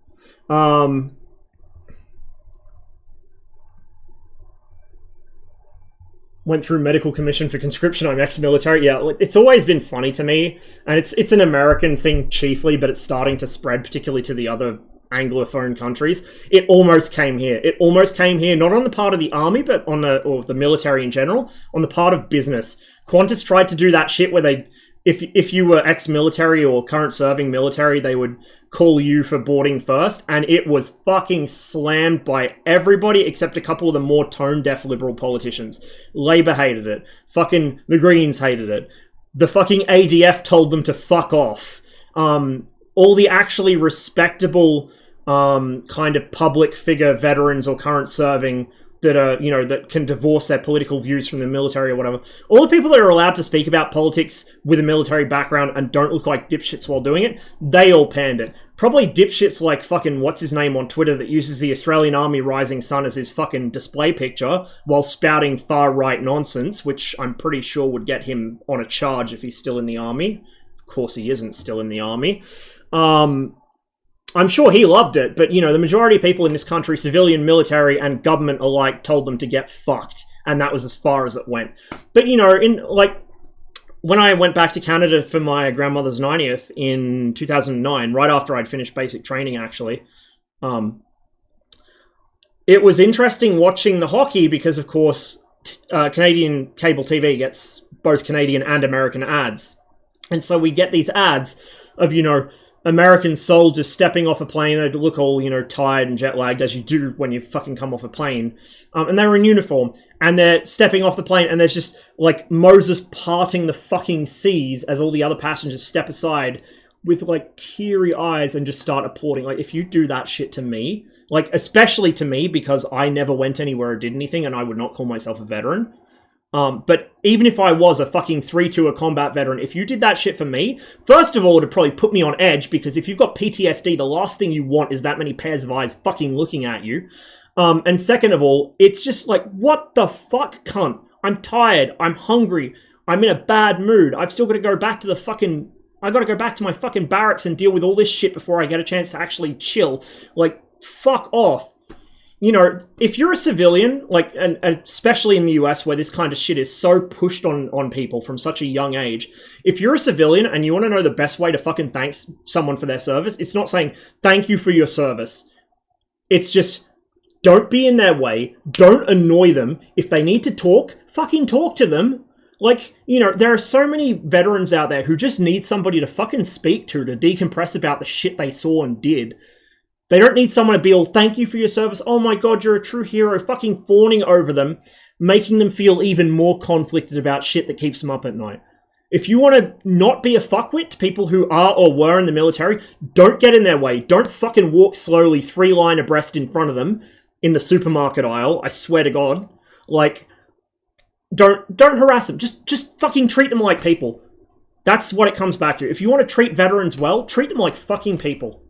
Went through medical commission for conscription. I'm ex-military. Yeah, it's always been funny to me, and it's an American thing chiefly, but it's starting to spread, particularly to the other Anglophone countries. It almost came here. It almost came here, not on the part of the army, but on the military in general, on the part of business. Qantas tried to do that shit where if you were ex-military or current serving military, they would call you for boarding first, and it was fucking slammed by everybody except a couple of the more tone-deaf liberal politicians. Labour hated it. Fucking the Greens hated it. The fucking ADF told them to fuck off. All the actually respectable kind of public figure veterans or current serving that are, you know, that can divorce their political views from the military or whatever. All the people that are allowed to speak about politics with a military background and don't look like dipshits while doing it, they all panned it. Probably dipshits like fucking what's-his-name on Twitter that uses the Australian Army Rising Sun as his fucking display picture while spouting far-right nonsense, which I'm pretty sure would get him on a charge if he's still in the army. Of course he isn't still in the army. I'm sure he loved it, but, you know, the majority of people in this country, civilian, military, and government alike, told them to get fucked, and that was as far as it went. But, you know, when I went back to Canada for my grandmother's 90th in 2009, right after I'd finished basic training, actually, it was interesting watching the hockey because, of course, Canadian cable TV gets both Canadian and American ads. And so we get these ads of, you know, American soldiers stepping off a plane. They look all, you know, tired and jet-lagged, as you do when you fucking come off a plane. And they're in uniform. And they're stepping off the plane, and there's just, like, Moses parting the fucking seas as all the other passengers step aside with, like, teary eyes and just start applauding. Like, if you do that shit to me, like, especially to me, because I never went anywhere or did anything, and I would not call myself a veteran. But even if I was a fucking 3-2 combat veteran, if you did that shit for me, first of all, it'd probably put me on edge, because if you've got PTSD, the last thing you want is that many pairs of eyes fucking looking at you. And second of all, it's just like, what the fuck, cunt? I'm tired. I'm hungry. I'm in a bad mood. I've still got to go back to the fucking... I gotta go back to my fucking barracks and deal with all this shit before I get a chance to actually chill. Like, fuck off. You know, if you're a civilian, like, and especially in the US where this kind of shit is so pushed on people from such a young age, if you're a civilian and you want to know the best way to fucking thank someone for their service, it's not saying, thank you for your service. It's just, don't be in their way, don't annoy them. If they need to talk, fucking talk to them. Like, you know, there are so many veterans out there who just need somebody to fucking speak to decompress about the shit they saw and did. They don't need someone to be all, thank you for your service, oh my god, you're a true hero, fucking fawning over them, making them feel even more conflicted about shit that keeps them up at night. If you want to not be a fuckwit to people who are or were in the military, don't get in their way. Don't fucking walk slowly 3 line abreast in front of them in the supermarket aisle, I swear to god. Like, don't harass them. Just fucking treat them like people. That's what it comes back to. If you want to treat veterans well, treat them like fucking people.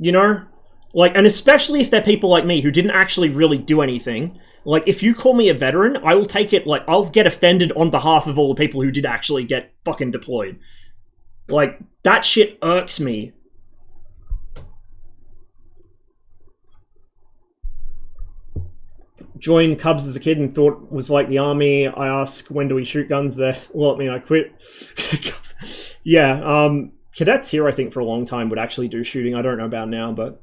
You know? Like, and especially if they're people like me who didn't actually really do anything. Like, if you call me a veteran, I will take it, like, I'll get offended on behalf of all the people who did actually get fucking deployed. Like, that shit irks me. Joined Cubs as a kid and thought it was like the army. I ask, when do we shoot guns there? Well, I mean, I quit. Yeah, cadets here, I think, for a long time would actually do shooting. I don't know about now, but...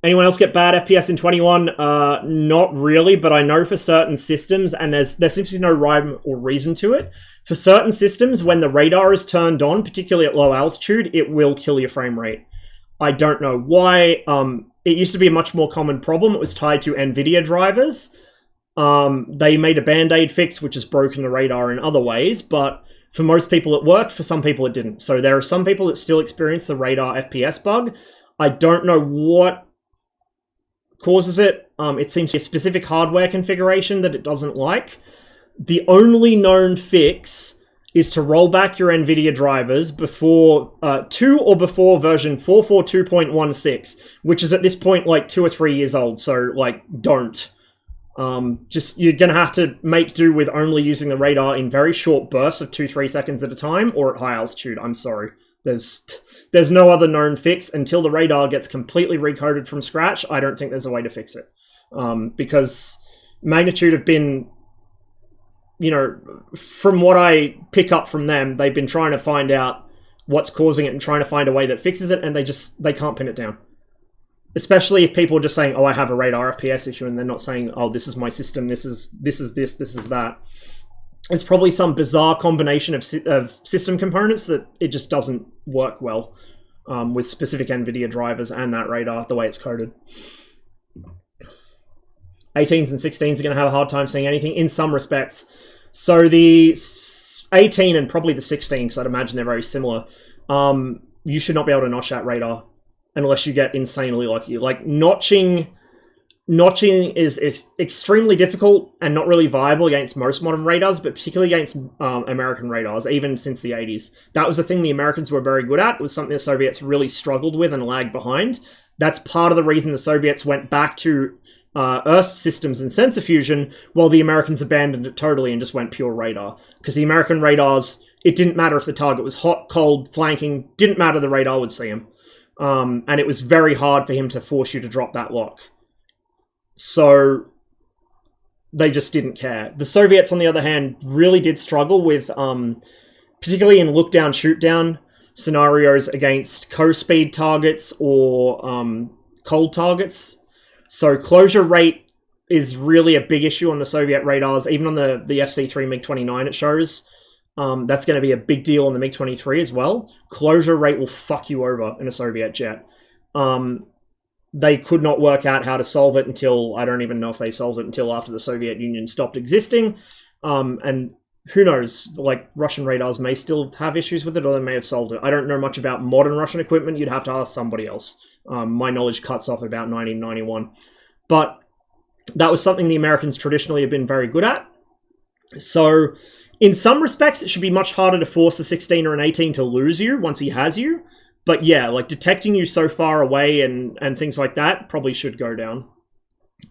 Anyone else get bad FPS in 21? Not really, but I know for certain systems, and there seems to be no rhyme or reason to it. For certain systems, when the radar is turned on, particularly at low altitude, it will kill your frame rate. I don't know why. It used to be a much more common problem. It was tied to NVIDIA drivers. They made a band-aid fix, which has broken the radar in other ways, but... For most people it worked, for some people it didn't. So there are some people that still experience the radar FPS bug. I don't know what causes it. It seems to be a specific hardware configuration that it doesn't like. The only known fix is to roll back your NVIDIA drivers before to or before version 442.16, which is at this point like 2 or 3 years old. So like, don't. Just, you're gonna have to make do with only using the radar in very short bursts of 2-3 seconds at a time, or at high altitude. I'm sorry. There's no other known fix. Until the radar gets completely recoded from scratch, I don't think there's a way to fix it. Because Magnitude have been, you know, from what I pick up from them, they've been trying to find out what's causing it and trying to find a way that fixes it, and they can't pin it down. Especially if people are just saying, oh, I have a radar FPS issue, and they're not saying, oh, this is my system, this is that. It's probably some bizarre combination of system components that it just doesn't work well with specific NVIDIA drivers and that radar, the way it's coded. 18s and 16s are going to have a hard time seeing anything in some respects. So the 18 and probably the 16, because I'd imagine they're very similar, you should not be able to notch that radar unless you get insanely lucky. Like, notching is extremely difficult and not really viable against most modern radars, but particularly against American radars, even since the 80s. That was the thing the Americans were very good at. It was something the Soviets really struggled with and lagged behind. That's part of the reason the Soviets went back to Earth systems and sensor fusion, while the Americans abandoned it totally and just went pure radar. Because the American radars, it didn't matter if the target was hot, cold, flanking, didn't matter, the radar would see him. And it was very hard for him to force you to drop that lock. So they just didn't care. The Soviets, on the other hand, really did struggle with, particularly in look-down, shoot-down scenarios against co-speed targets or cold targets. So closure rate is really a big issue on the Soviet radars, even on the FC-3 MiG-29 it shows. That's going to be a big deal on the MiG-23 as well. Closure rate will fuck you over in a Soviet jet. They could not work out how to solve it until, I don't even know if they solved it until after the Soviet Union stopped existing. And who knows, like, Russian radars may still have issues with it, or they may have solved it. I don't know much about modern Russian equipment. You'd have to ask somebody else. My knowledge cuts off about 1991. But that was something the Americans traditionally have been very good at. So in some respects, it should be much harder to force a 16 or an 18 to lose you once he has you. But yeah, like, detecting you so far away and things like that probably should go down.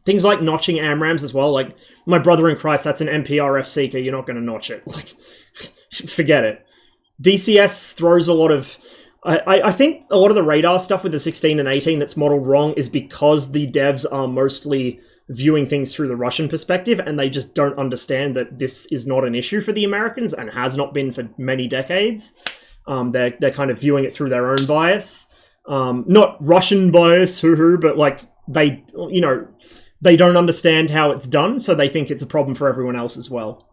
Things like notching AMRAAMs as well. Like, my brother in Christ, that's an MPRF seeker. You're not going to notch it. Like, forget it. DCS throws a lot of... I think a lot of the radar stuff with the 16 and 18 that's modeled wrong is because the devs are mostly viewing things through the Russian perspective, and they just don't understand that this is not an issue for the Americans and has not been for many decades. They're kind of viewing it through their own bias. Not Russian bias, but like, they don't understand how it's done, so they think it's a problem for everyone else as well.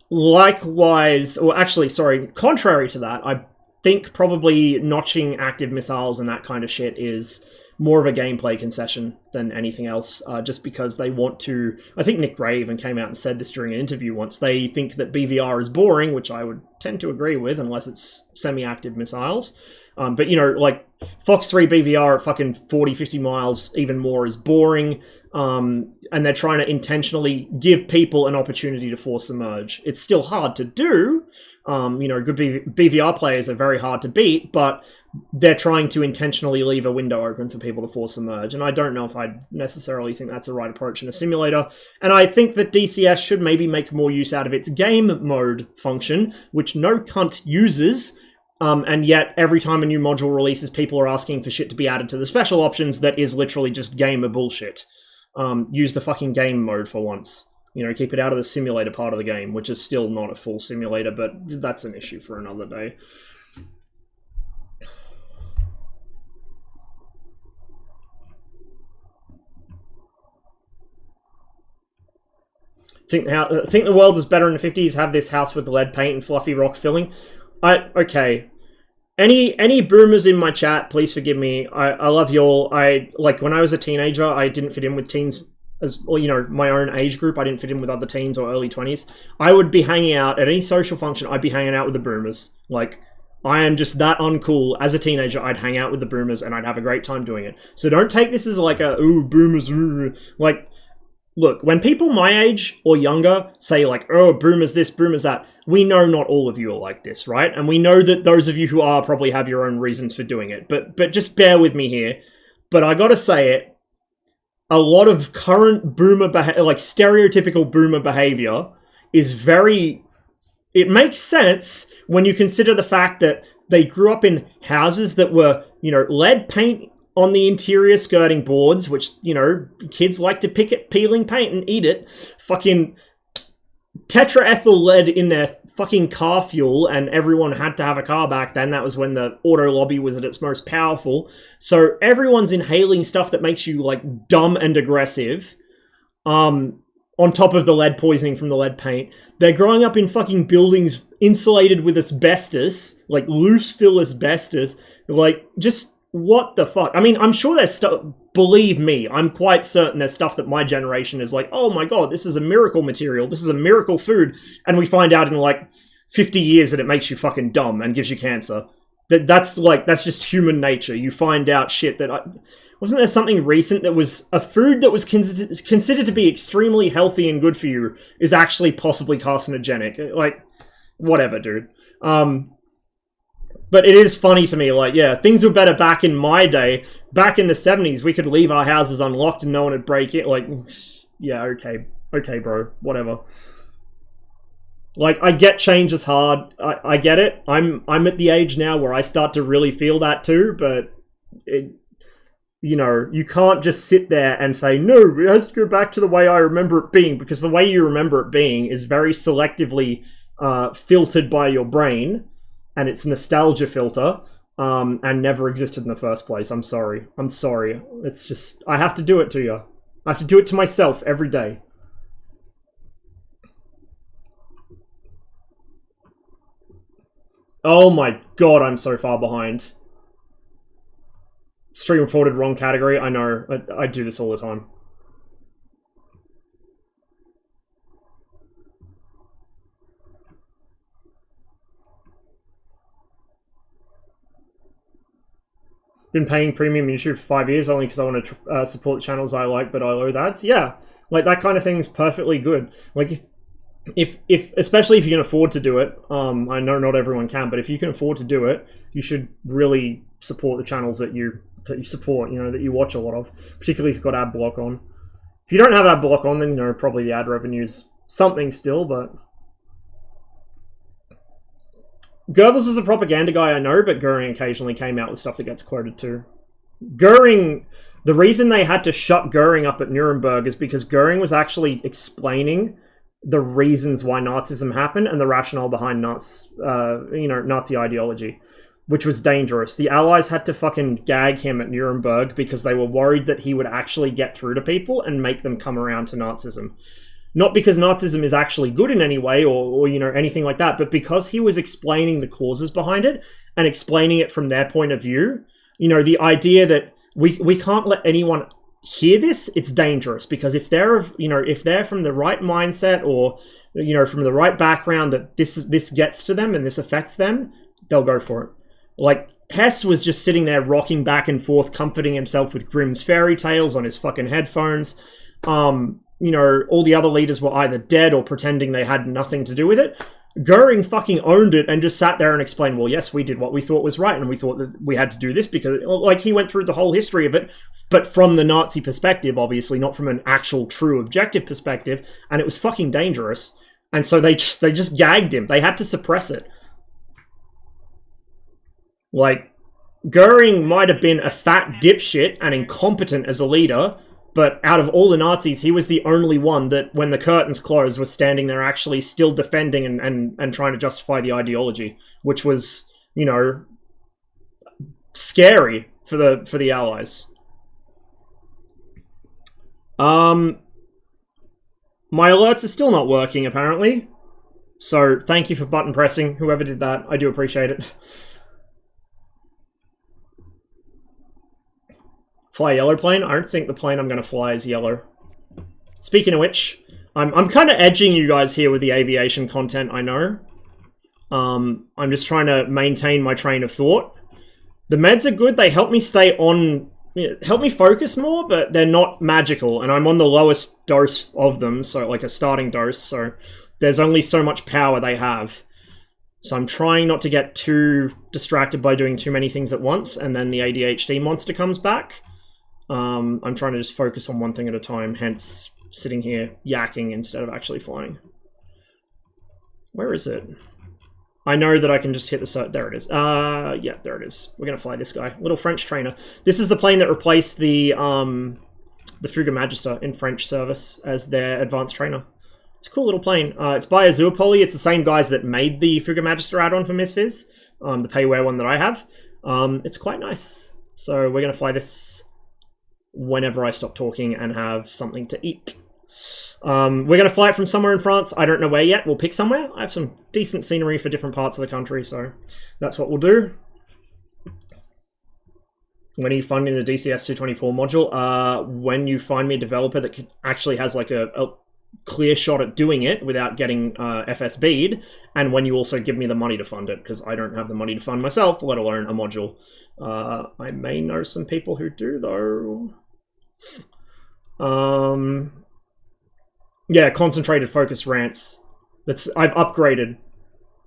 Likewise, or actually, sorry, contrary to that, I think probably notching active missiles and that kind of shit is more of a gameplay concession than anything else, just because they want to... I think Nick Ray even came out and said this during an interview once. They think that BVR is boring, which I would tend to agree with, unless it's semi-active missiles. But, you know, like, Fox 3 BVR at fucking 40, 50 miles, even more, is boring. And they're trying to intentionally give people an opportunity to force a merge. It's still hard to do. You know, good BVR players are very hard to beat, but they're trying to intentionally leave a window open for people to force a merge. And I don't know if I necessarily think that's the right approach in a simulator. And I think that DCS should maybe make more use out of its game mode function, which no cunt uses. And yet, every time a new module releases, people are asking for shit to be added to the special options that is literally just gamer bullshit. Use the fucking game mode for once. You know, keep it out of the simulator part of the game, which is still not a full simulator, but that's an issue for another day. Think the world is better in the 50s, have this house with lead paint and fluffy rock filling. Okay. Any boomers in my chat, please forgive me. I love you all. Like, when I was a teenager, I didn't fit in with teens as, well, you know, my own age group. I didn't fit in with other teens or early 20s. I would be hanging out at any social function. I'd be hanging out with the boomers. Like, I am just that uncool. As a teenager, I'd hang out with the boomers and I'd have a great time doing it. So don't take this as like a, ooh, boomers, ooh. Like, look, when people my age or younger say like, oh, boomers this, boomers that, we know not all of you are like this, right? And we know that those of you who are probably have your own reasons for doing it. But just bear with me here. But I gotta say it, a lot of current boomer like stereotypical boomer behavior is very... It makes sense when you consider the fact that they grew up in houses that were, you know, lead paint on the interior skirting boards, which, you know, kids like to pick at peeling paint and eat it. Fucking tetraethyl lead in their fucking car fuel, and everyone had to have a car back then. That was when the auto lobby was at its most powerful. So everyone's inhaling stuff that makes you, like, dumb and aggressive. on top of the lead poisoning from the lead paint. They're growing up in fucking buildings insulated with asbestos, like loose fill asbestos. Like, just what the fuck? I mean, I'm sure there's stuff, believe me, I'm quite certain there's stuff that my generation is like, oh my god, this is a miracle material, this is a miracle food, and we find out in like 50 years that it makes you fucking dumb and gives you cancer. That's just human nature. You find out shit that... Wasn't there something recent that was a food that was considered to be extremely healthy and good for you is actually possibly carcinogenic? Like, whatever, dude. But it is funny to me, like, yeah, things were better back in my day. Back in the 70s, we could leave our houses unlocked and no one would break it. Like, yeah, okay, bro, whatever. Like, I get change is hard. I get it. I'm at the age now where I start to really feel that too, but you know, you can't just sit there and say, no, it has to go back to the way I remember it being, because the way you remember it being is very selectively filtered by your brain, and it's nostalgia filter, and never existed in the first place. I'm sorry. It's just, I have to do it to you. I have to do it to myself every day. Oh my god, I'm so far behind. Stream reported wrong category. I know. I do this all the time. Been paying premium YouTube for 5 years only because I want to support the channels I like, but I loathe ads. Yeah, like that kind of thing is perfectly good. Like if especially if you can afford to do it. I know not everyone can, but if you can afford to do it, you should really support the channels that you support, you know, that you watch a lot of, particularly if you've got ad block on. If you don't have ad block on, then, you know, probably the ad revenue's something still, but... Goebbels is a propaganda guy, I know, but Goering occasionally came out with stuff that gets quoted too. Goering... The reason they had to shut Goering up at Nuremberg is because Goering was actually explaining the reasons why Nazism happened and the rationale behind Nazi ideology, which was dangerous. The Allies had to fucking gag him at Nuremberg because they were worried that he would actually get through to people and make them come around to Nazism. Not because Nazism is actually good in any way or you know, anything like that, but because he was explaining the causes behind it and explaining it from their point of view. You know, the idea that we can't let anyone hear this, it's dangerous, because if they're, you know, if they're from the right mindset or, you know, from the right background, that this gets to them and this affects them, they'll go for it. Like, Hess was just sitting there rocking back and forth, comforting himself with Grimm's fairy tales on his fucking headphones. You know, all the other leaders were either dead or pretending they had nothing to do with it. Goering fucking owned it and just sat there and explained, well, yes, we did what we thought was right, and we thought that we had to do this because, like, he went through the whole history of it, but from the Nazi perspective, obviously, not from an actual true objective perspective, and it was fucking dangerous. And so they just gagged him. They had to suppress it. Like, Goering might have been a fat dipshit and incompetent as a leader, but out of all the Nazis, he was the only one that, when the curtains closed, was standing there actually still defending and trying to justify the ideology, which was, you know, scary for the Allies. My alerts are still not working, apparently. So, thank you for button pressing, whoever did that. I do appreciate it. Fly a yellow plane? I don't think the plane I'm going to fly is yellow. Speaking of which, I'm kind of edging you guys here with the aviation content, I know. I'm just trying to maintain my train of thought. The meds are good. They help me stay on... You know, help me focus more, but they're not magical. And I'm on the lowest dose of them, so like a starting dose. So there's only so much power they have. So I'm trying not to get too distracted by doing too many things at once, and then the ADHD monster comes back. I'm trying to just focus on one thing at a time, hence sitting here yakking instead of actually flying. Where is it? I know that I can just hit the... There it is. Yeah, there it is. We're going to fly this guy. Little French trainer. This is the plane that replaced the Fouga Magister in French service as their advanced trainer. It's a cool little plane. It's by Azurpoly. It's the same guys that made the Fouga Magister add-on for MSFS. The payware one that I have. It's quite nice. So we're going to fly this whenever I stop talking and have something to eat. We're going to fly it from somewhere in France. I don't know where yet. We'll pick somewhere. I have some decent scenery for different parts of the country, so that's what we'll do. When are you finding the DCS 224 module? When you find me a developer that actually has like a clear shot at doing it without getting FSB'd, and when you also give me the money to fund it, because I don't have the money to fund myself, let alone a module. I may know some people who do, though. Yeah, concentrated focus rants. I've upgraded.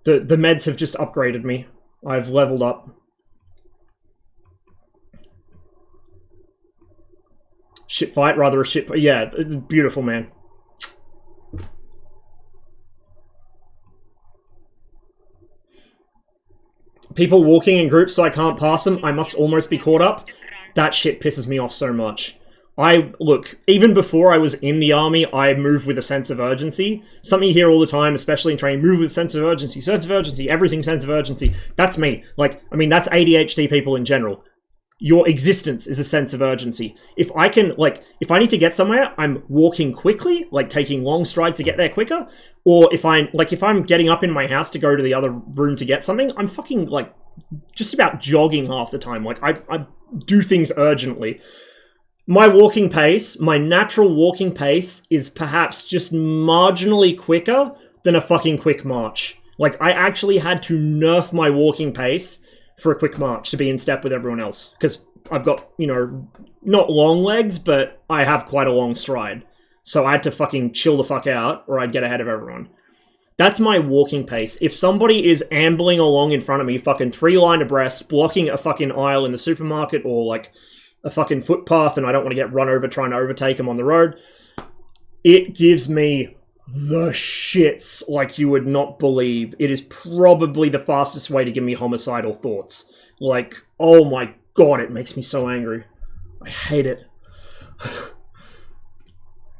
The meds have just upgraded me. I've leveled up. Shit fight, rather a shit... Yeah, it's beautiful, man. People walking in groups so I can't pass them, I must almost be caught up. That shit pisses me off so much. Look, even before I was in the army, I moved with a sense of urgency. Something you hear all the time, especially in training, move with a sense of urgency, everything sense of urgency. That's me. Like, I mean, that's ADHD people in general. Your existence is a sense of urgency. If I can, like, if I need to get somewhere, I'm walking quickly, like taking long strides to get there quicker. Or if I'm getting up in my house to go to the other room to get something, I'm fucking, like, just about jogging half the time. Like, I do things urgently. My walking pace, my natural walking pace, is perhaps just marginally quicker than a fucking quick march. Like, I actually had to nerf my walking pace for a quick march to be in step with everyone else. Because I've got, you know, not long legs, but I have quite a long stride. So I had to fucking chill the fuck out, or I'd get ahead of everyone. That's my walking pace. If somebody is ambling along in front of me, fucking 3 line abreast, blocking a fucking aisle in the supermarket, or like a fucking footpath, and I don't want to get run over trying to overtake them on the road, it gives me the shits like you would not believe. It is probably the fastest way to give me homicidal thoughts. Like, oh my god, it makes me so angry. I hate it.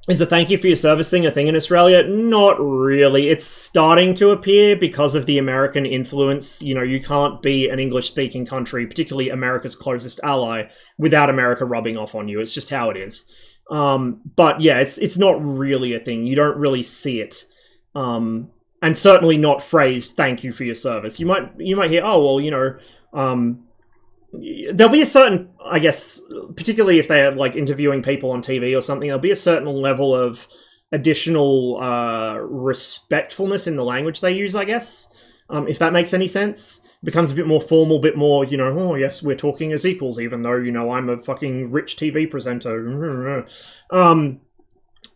Is a thank you for your service thing a thing in Australia? Not really. It's starting to appear because of the American influence. You know, you can't be an English-speaking country, particularly America's closest ally, without America rubbing off on you. It's just how it is. But yeah, it's not really a thing. You don't really see it. And certainly not phrased, thank you for your service. You might hear, oh, well, you know, there'll be a certain, I guess, particularly if they're like interviewing people on TV or something, there'll be a certain level of additional respectfulness in the language they use, I guess. If that makes any sense. It becomes a bit more formal, a bit more, you know, oh yes, we're talking as equals, even though, you know, I'm a fucking rich TV presenter.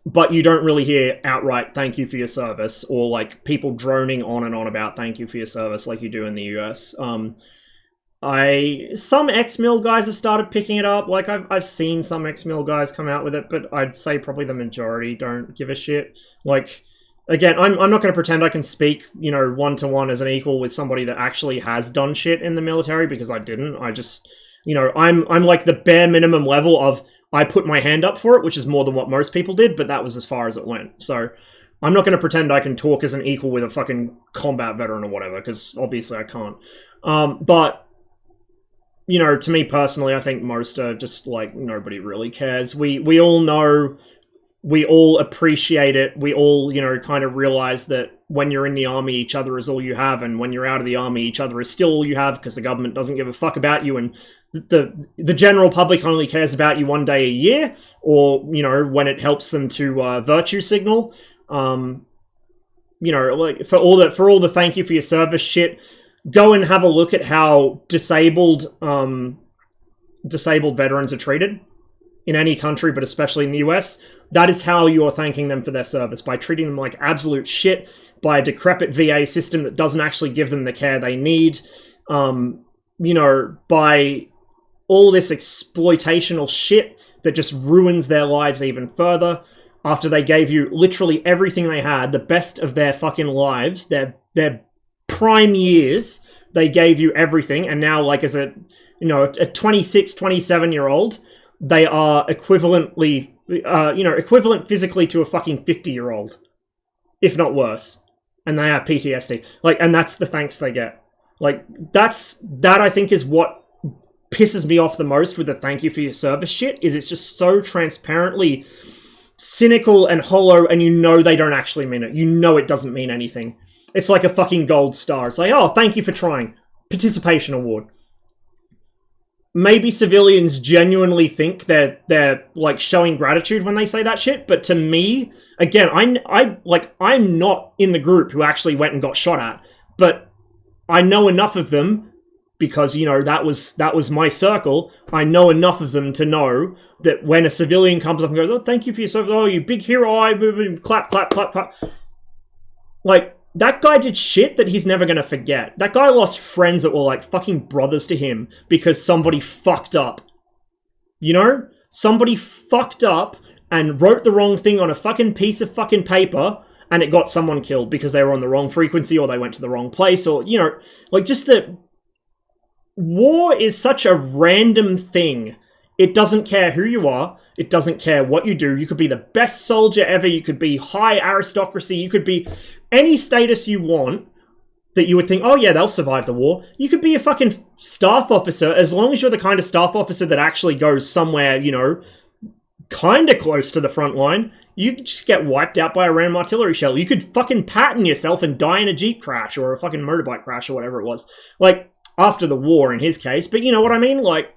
But you don't really hear outright thank you for your service, or like people droning on and on about thank you for your service like you do in the US. Some ex-mil guys have started picking it up. Like, I've seen some ex-mil guys come out with it, but I'd say probably the majority don't give a shit. Like, again, I'm not going to pretend I can speak, you know, one-to-one as an equal with somebody that actually has done shit in the military, because I didn't. I just, you know, I'm like the bare minimum level of I put my hand up for it, which is more than what most people did, but that was as far as it went. So I'm not going to pretend I can talk as an equal with a fucking combat veteran or whatever, because obviously I can't. But you know, to me personally, I think most are just like, nobody really cares. We all know, we all appreciate it. We all, you know, kind of realize that when you're in the army, each other is all you have, and when you're out of the army, each other is still all you have, because the government doesn't give a fuck about you, and the general public only cares about you one day a year, or, you know, when it helps them to virtue signal. You know, like for all the thank you for your service shit, go and have a look at how disabled veterans are treated in any country, but especially in the US. That is how you're thanking them for their service, by treating them like absolute shit, by a decrepit VA system that doesn't actually give them the care they need, you know, by all this exploitational shit that just ruins their lives even further, after they gave you literally everything they had, the best of their fucking lives, their prime years, they gave you everything, and now, like, as a, you know, a 26, 27-year-old, they are equivalently, you know, equivalent physically to a fucking 50-year-old, if not worse, and they have PTSD. Like, and that's the thanks they get. Like, that I think is what pisses me off the most with the thank you for your service shit, is it's just so transparently cynical and hollow, and you know they don't actually mean it. You know it doesn't mean anything. It's like a fucking gold star. It's like, oh, thank you for trying. Participation award. Maybe civilians genuinely think they're like showing gratitude when they say that shit, but to me, again, I'm not in the group who actually went and got shot at, but I know enough of them because, you know, that was my circle. I know enough of them to know that when a civilian comes up and goes, oh, thank you for your service, oh, you big hero, I clap, clap, clap, clap. Like, that guy did shit that he's never going to forget. That guy lost friends that were like fucking brothers to him because somebody fucked up. You know? Somebody fucked up and wrote the wrong thing on a fucking piece of fucking paper and it got someone killed because they were on the wrong frequency or they went to the wrong place or, you know, like just the... War is such a random thing. It doesn't care who you are. It doesn't care what you do. You could be the best soldier ever. You could be high aristocracy. You could be any status you want that you would think, oh yeah, they'll survive the war. You could be a fucking staff officer as long as you're the kind of staff officer that actually goes somewhere, you know, kind of close to the front line. You could just get wiped out by a random artillery shell. You could fucking pattern yourself and die in a Jeep crash or a fucking motorbike crash or whatever it was. Like, after the war in his case. But you know what I mean? Like,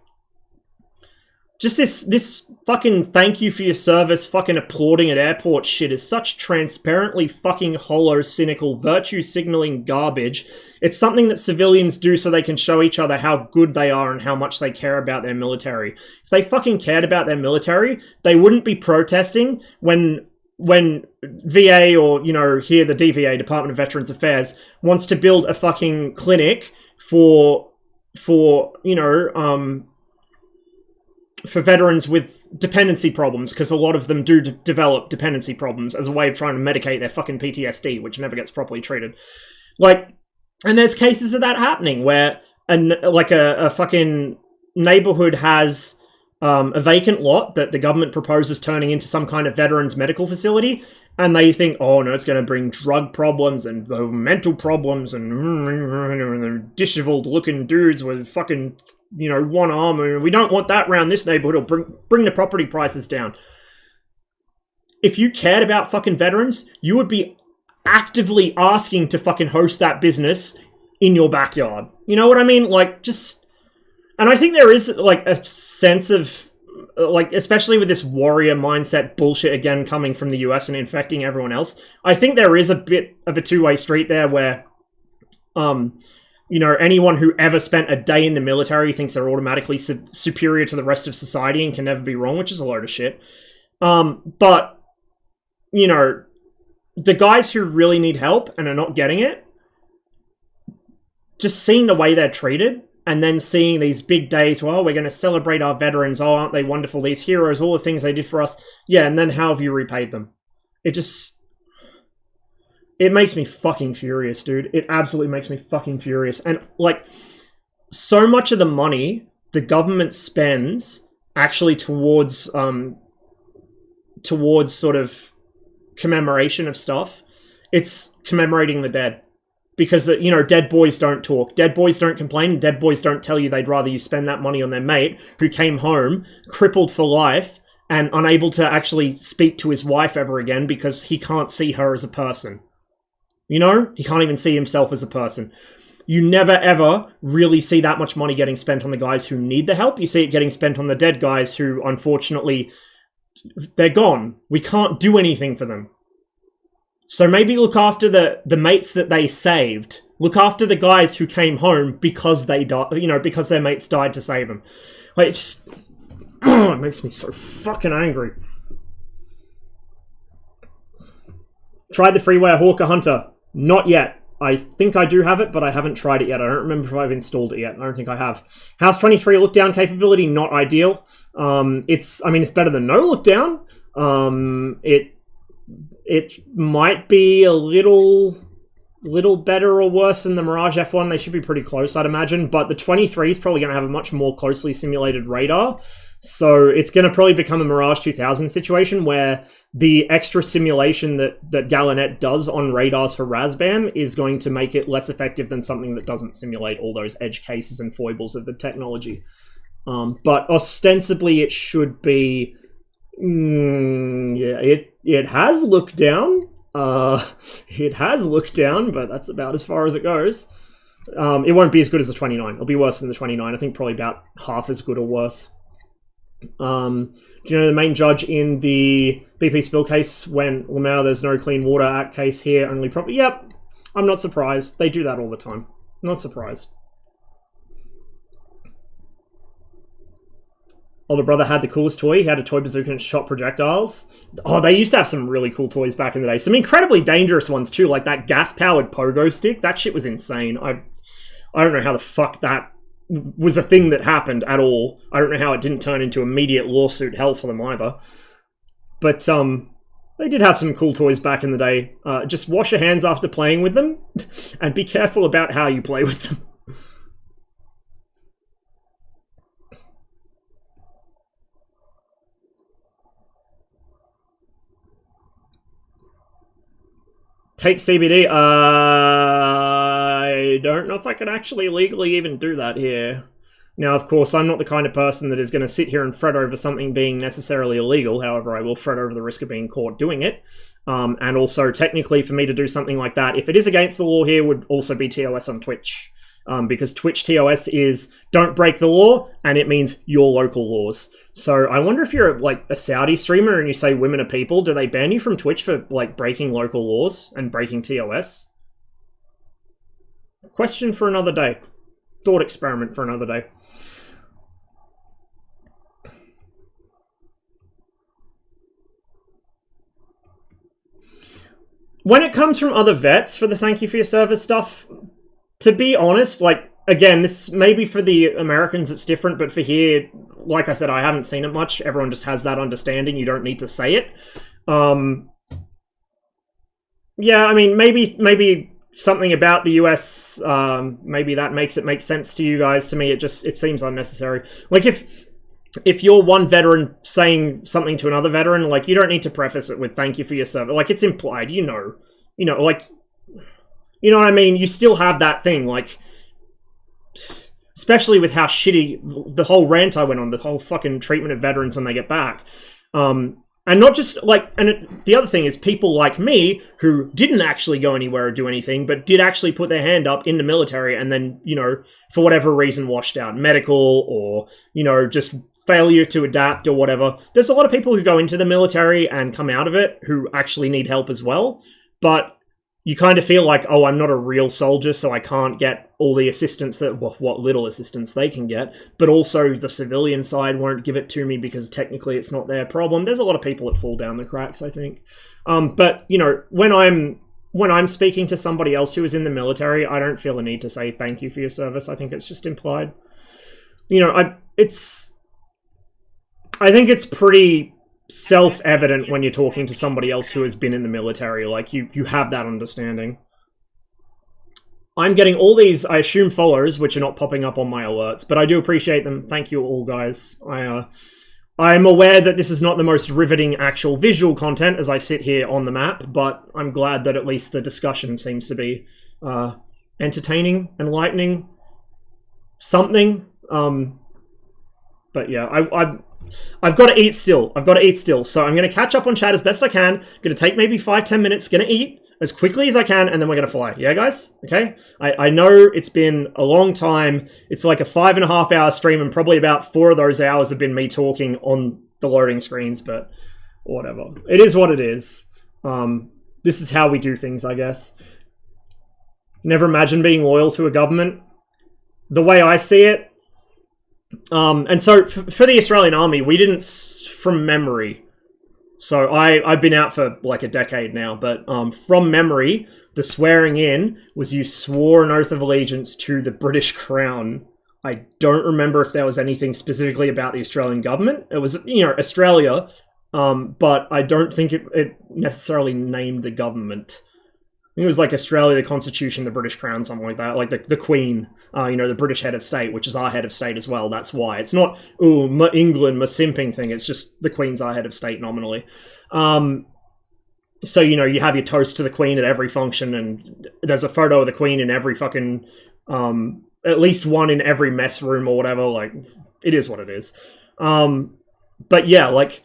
just this fucking thank you for your service, fucking applauding at airport shit is such transparently fucking hollow, cynical, virtue signaling garbage. It's something that civilians do so they can show each other how good they are and how much they care about their military. If they fucking cared about their military, they wouldn't be protesting when VA or, you know, here the DVA, Department of Veterans Affairs, wants to build a fucking clinic for you know, for veterans with dependency problems, because a lot of them do develop dependency problems as a way of trying to medicate their fucking PTSD, which never gets properly treated. Like, and there's cases of that happening where a fucking neighborhood has a vacant lot that the government proposes turning into some kind of veterans medical facility, and they think, oh no, it's going to bring drug problems and mental problems and disheveled looking dudes with fucking, you know, one arm, and we don't want that around this neighborhood, or bring the property prices down. If you cared about fucking veterans, you would be actively asking to fucking host that business in your backyard. You know what I mean? Like, just... And I think there is, like, a sense of, like, especially with this warrior mindset bullshit again coming from the US and infecting everyone else, I think there is a bit of a two-way street there where, you know, anyone who ever spent a day in the military thinks they're automatically superior to the rest of society and can never be wrong, which is a load of shit. But, you know, the guys who really need help and are not getting it, just seeing the way they're treated, and then seeing these big days, well, we're going to celebrate our veterans, oh, aren't they wonderful, these heroes, all the things they did for us. Yeah, and then how have you repaid them? It makes me fucking furious, dude. It absolutely makes me fucking furious. And, like, so much of the money the government spends actually towards sort of commemoration of stuff, it's commemorating the dead. Because, you know, dead boys don't talk. Dead boys don't complain. Dead boys don't tell you they'd rather you spend that money on their mate who came home, crippled for life, and unable to actually speak to his wife ever again because he can't see her as a person. You know? He can't even see himself as a person. You never, ever really see that much money getting spent on the guys who need the help. You see it getting spent on the dead guys who, unfortunately, they're gone. We can't do anything for them. So maybe look after the mates that they saved. Look after the guys who came home because they died, you know, because their mates died to save them. Like, it just... it makes me so fucking angry. Tried the freeware Hawker Hunter. Not yet. I think I do have it, but I haven't tried it yet. I don't remember if I've installed it yet. I don't think I have. House 23 look down capability, not ideal. It's better than no look down. It might be a little better or worse than the Mirage F1. They should be pretty close, I'd imagine. But the 23 is probably going to have a much more closely simulated radar. So it's going to probably become a Mirage 2000 situation where the extra simulation that Gallinet does on radars for Razbam is going to make it less effective than something that doesn't simulate all those edge cases and foibles of the technology. But ostensibly it should be Yeah, it has looked down. It has looked down, but that's about as far as it goes. It won't be as good as the 29. It'll be worse than the 29. I think probably about half as good or worse. Do you know the main judge in the BP spill case when Lamau, there's no Clean Water Act case here, only property? Yep, I'm not surprised. They do that all the time. Not surprised. Oh, the brother had the coolest toy. He had a toy bazooka and shot projectiles. Oh, they used to have some really cool toys back in the day. Some incredibly dangerous ones too, like that gas-powered pogo stick. That shit was insane. I don't know how the fuck that was a thing that happened at all. I don't know how it didn't turn into immediate lawsuit hell for them either. But they did have some cool toys back in the day. Just wash your hands after playing with them, and be careful about how you play with them. Take CBD. I don't know if I can actually legally even do that here. Now, of course, I'm not the kind of person that is going to sit here and fret over something being necessarily illegal. However, I will fret over the risk of being caught doing it. And also, technically, for me to do something like that, if it is against the law here, would also be TOS on Twitch. Because Twitch TOS is don't break the law, and it means your local laws. So I wonder if you're like a Saudi streamer and you say women are people, do they ban you from Twitch for like breaking local laws and breaking TOS? Question for another day. Thought experiment for another day. When it comes from other vets for the thank you for your service stuff, to be honest, like, again, this maybe for the Americans it's different, but for here, like I said, I haven't seen it much. Everyone just has that understanding. You don't need to say it. Yeah, I mean, maybe something about the US, maybe that makes it make sense to you guys. To me, it seems unnecessary. Like, if you're one veteran saying something to another veteran, like, you don't need to preface it with thank you for your service. Like, it's implied, you know, like, you know what I mean? You still have that thing, like, especially with how shitty the whole rant I went on, the whole fucking treatment of veterans when they get back. And not just, like, the other thing is people like me who didn't actually go anywhere or do anything, but did actually put their hand up in the military and then, you know, for whatever reason washed out, medical or, you know, just failure to adapt or whatever. There's a lot of people who go into the military and come out of it who actually need help as well, but you kind of feel like, oh, I'm not a real soldier, so I can't get all the assistance that, well, what little assistance they can get, but also the civilian side won't give it to me because technically it's not their problem. There's a lot of people that fall down the cracks, I think. But, you know, when I'm speaking to somebody else who is in the military, I don't feel a need to say thank you for your service. I think it's just implied. You know, I think it's pretty self-evident when you're talking to somebody else who has been in the military. Like, you have that understanding. I'm getting all these, I assume, follows, which are not popping up on my alerts, but I do appreciate them. Thank you all, guys. I'm aware that this is not the most riveting actual visual content as I sit here on the map, but I'm glad that at least the discussion seems to be entertaining, enlightening, something. But yeah, I've got to eat still. So I'm going to catch up on chat as best I can. Going to take maybe 5-10 minutes. Going to eat as quickly as I can, and then we're going to fly. Yeah, guys? Okay? I know it's been a long time. It's like a 5.5-hour stream, and probably about 4 of those hours have been me talking on the loading screens, but whatever. It is what it is. This is how we do things, I guess. Never imagine being loyal to a government. The way I see it, and so for the Australian Army, we didn't, from memory, so I've been out for like a decade now, but from memory, the swearing in was you swore an oath of allegiance to the British Crown. I don't remember if there was anything specifically about the Australian government. It was, you know, Australia, but I don't think it necessarily named the government. I think it was like Australia, the Constitution, the British Crown, something like that. Like the Queen, you know, the British head of state, which is our head of state as well. That's why. It's not, ooh, England, my simping thing. It's just the Queen's our head of state nominally. So, you know, you have your toast to the Queen at every function, and there's a photo of the Queen in every fucking, at least one in every mess room or whatever. Like, it is what it is. But yeah, like,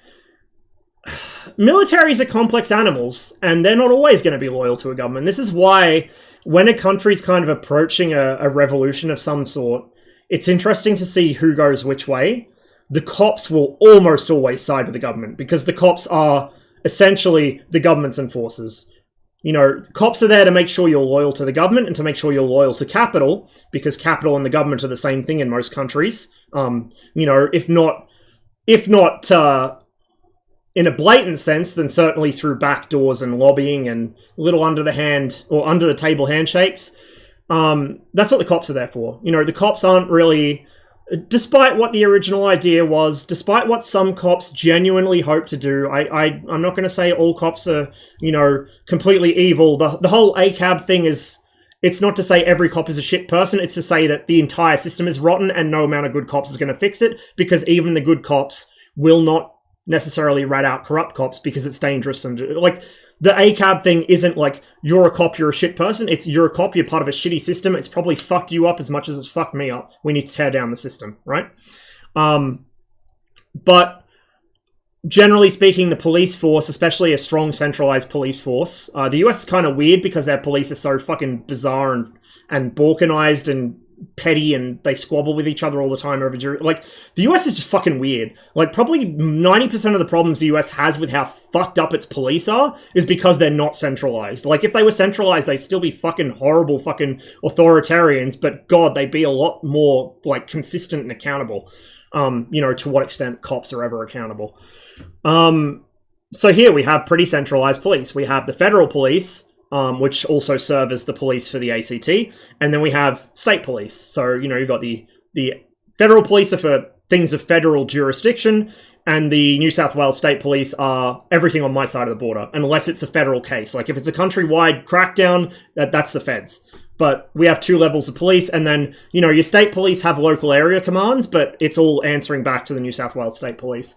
militaries are complex animals, and they're not always going to be loyal to a government. This is why when a country's kind of approaching a revolution of some sort, it's interesting to see who goes which way. The cops will almost always side with the government, because the cops are essentially the government's enforcers. You know, cops are there to make sure you're loyal to the government and to make sure you're loyal to capital, because capital and the government are the same thing in most countries. You know, if not in a blatant sense, then certainly through back doors and lobbying and little under the hand or under the table handshakes. That's what the cops are there for. You know, the cops aren't really, despite what the original idea was, despite what some cops genuinely hope to do, I'm not going to say all cops are, you know, completely evil. The whole ACAB thing is, it's not to say every cop is a shit person, it's to say that the entire system is rotten and no amount of good cops is going to fix it, because even the good cops will not necessarily rat out corrupt cops because it's dangerous. And like, the ACAB thing isn't like, you're a cop, you're a shit person. It's, you're a cop, you're part of a shitty system. It's probably fucked you up as much as it's fucked me up. We need to tear down the system, right? But generally speaking, the police force, especially a strong centralized police force, the US is kind of weird because their police are so fucking bizarre and balkanized and petty, and they squabble with each other all the time over like, the US is just fucking weird. Like, probably 90% of the problems the US has with how fucked up its police are is because they're not centralized. Like, if they were centralized, they'd still be fucking horrible fucking authoritarians, but god, they'd be a lot more like consistent and accountable. You know, to what extent cops are ever accountable. So here we have pretty centralized police. We have the federal police, which also serve as the police for the ACT, and then we have state police. So, you know, you've got the federal police are for things of federal jurisdiction, and the New South Wales State Police are everything on my side of the border, unless it's a federal case. Like, if it's a countrywide crackdown, that's the feds. But we have two levels of police, and then, you know, your state police have local area commands, but it's all answering back to the New South Wales State Police.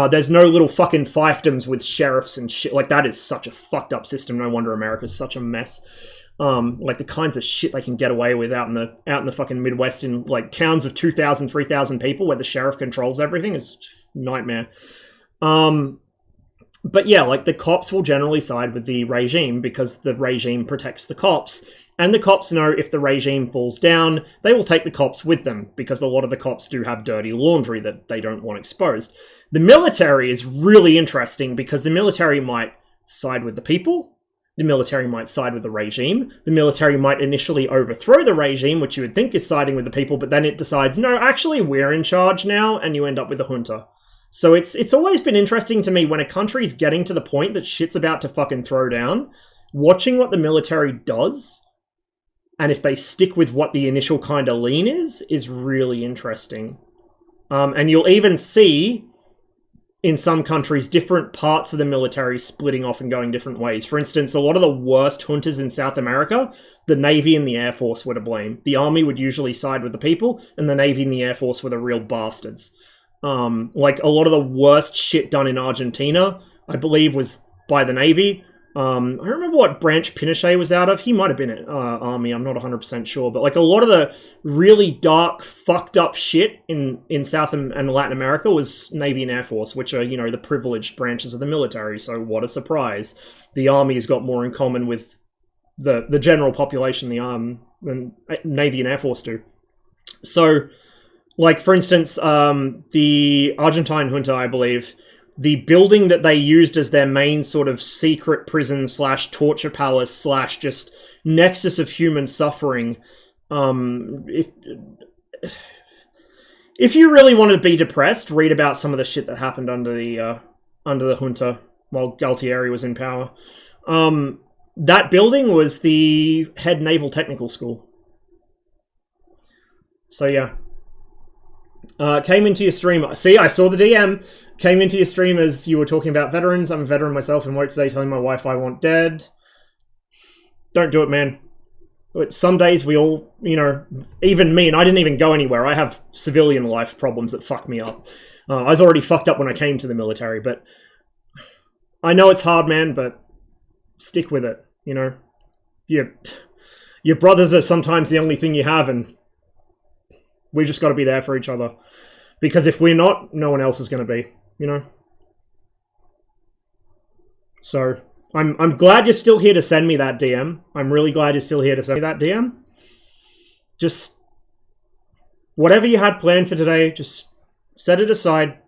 There's no little fucking fiefdoms with sheriffs and shit. Like, that is such a fucked up system. No wonder America's such a mess. Like, the kinds of shit they can get away with out in the fucking Midwest in, like, towns of 2,000, 3,000 people where the sheriff controls everything is nightmare. But yeah, like, the cops will generally side with the regime because the regime protects the cops. And the cops know if the regime falls down, they will take the cops with them, because a lot of the cops do have dirty laundry that they don't want exposed. The military is really interesting because the military might side with the people. The military might side with the regime. The military might initially overthrow the regime, which you would think is siding with the people, but then it decides, no, actually we're in charge now, and you end up with a junta. So it's always been interesting to me when a country's getting to the point that shit's about to fucking throw down, watching what the military does, and if they stick with what the initial kind of lean is really interesting. And you'll even see, in some countries, different parts of the military splitting off and going different ways. For instance, a lot of the worst juntas in South America, the Navy and the Air Force were to blame. The Army would usually side with the people, and the Navy and the Air Force were the real bastards. Like, a lot of the worst shit done in Argentina, I believe, was by the Navy. I don't remember what branch Pinochet was out of. He might have been at Army, I'm not 100% sure. But, like, a lot of the really dark, fucked up shit in South and Latin America was Navy and Air Force, which are, you know, the privileged branches of the military. So what a surprise. The Army has got more in common with the general population than Navy and Air Force do. So, like, for instance, the Argentine junta, I believe, the building that they used as their main sort of secret prison / torture palace / just nexus of human suffering, if you really want to be depressed, read about some of the shit that happened under the junta while Galtieri was in power. That building was the head naval technical school. So yeah. Came into your stream. See, I saw the DM. Came into your stream as you were talking about veterans. I'm a veteran myself and woke today telling my wife I want dead. Don't do it, man. Some days we all, you know, even me, and I didn't even go anywhere. I have civilian life problems that fuck me up. I was already fucked up when I came to the military, but I know it's hard, man, but stick with it, you know. Your brothers are sometimes the only thing you have, and we just got to be there for each other. Because if we're not, no one else is going to be, you know? So I'm glad you're still here to send me that DM. I'm really glad you're still here to send me that DM. Just whatever you had planned for today, just set it aside,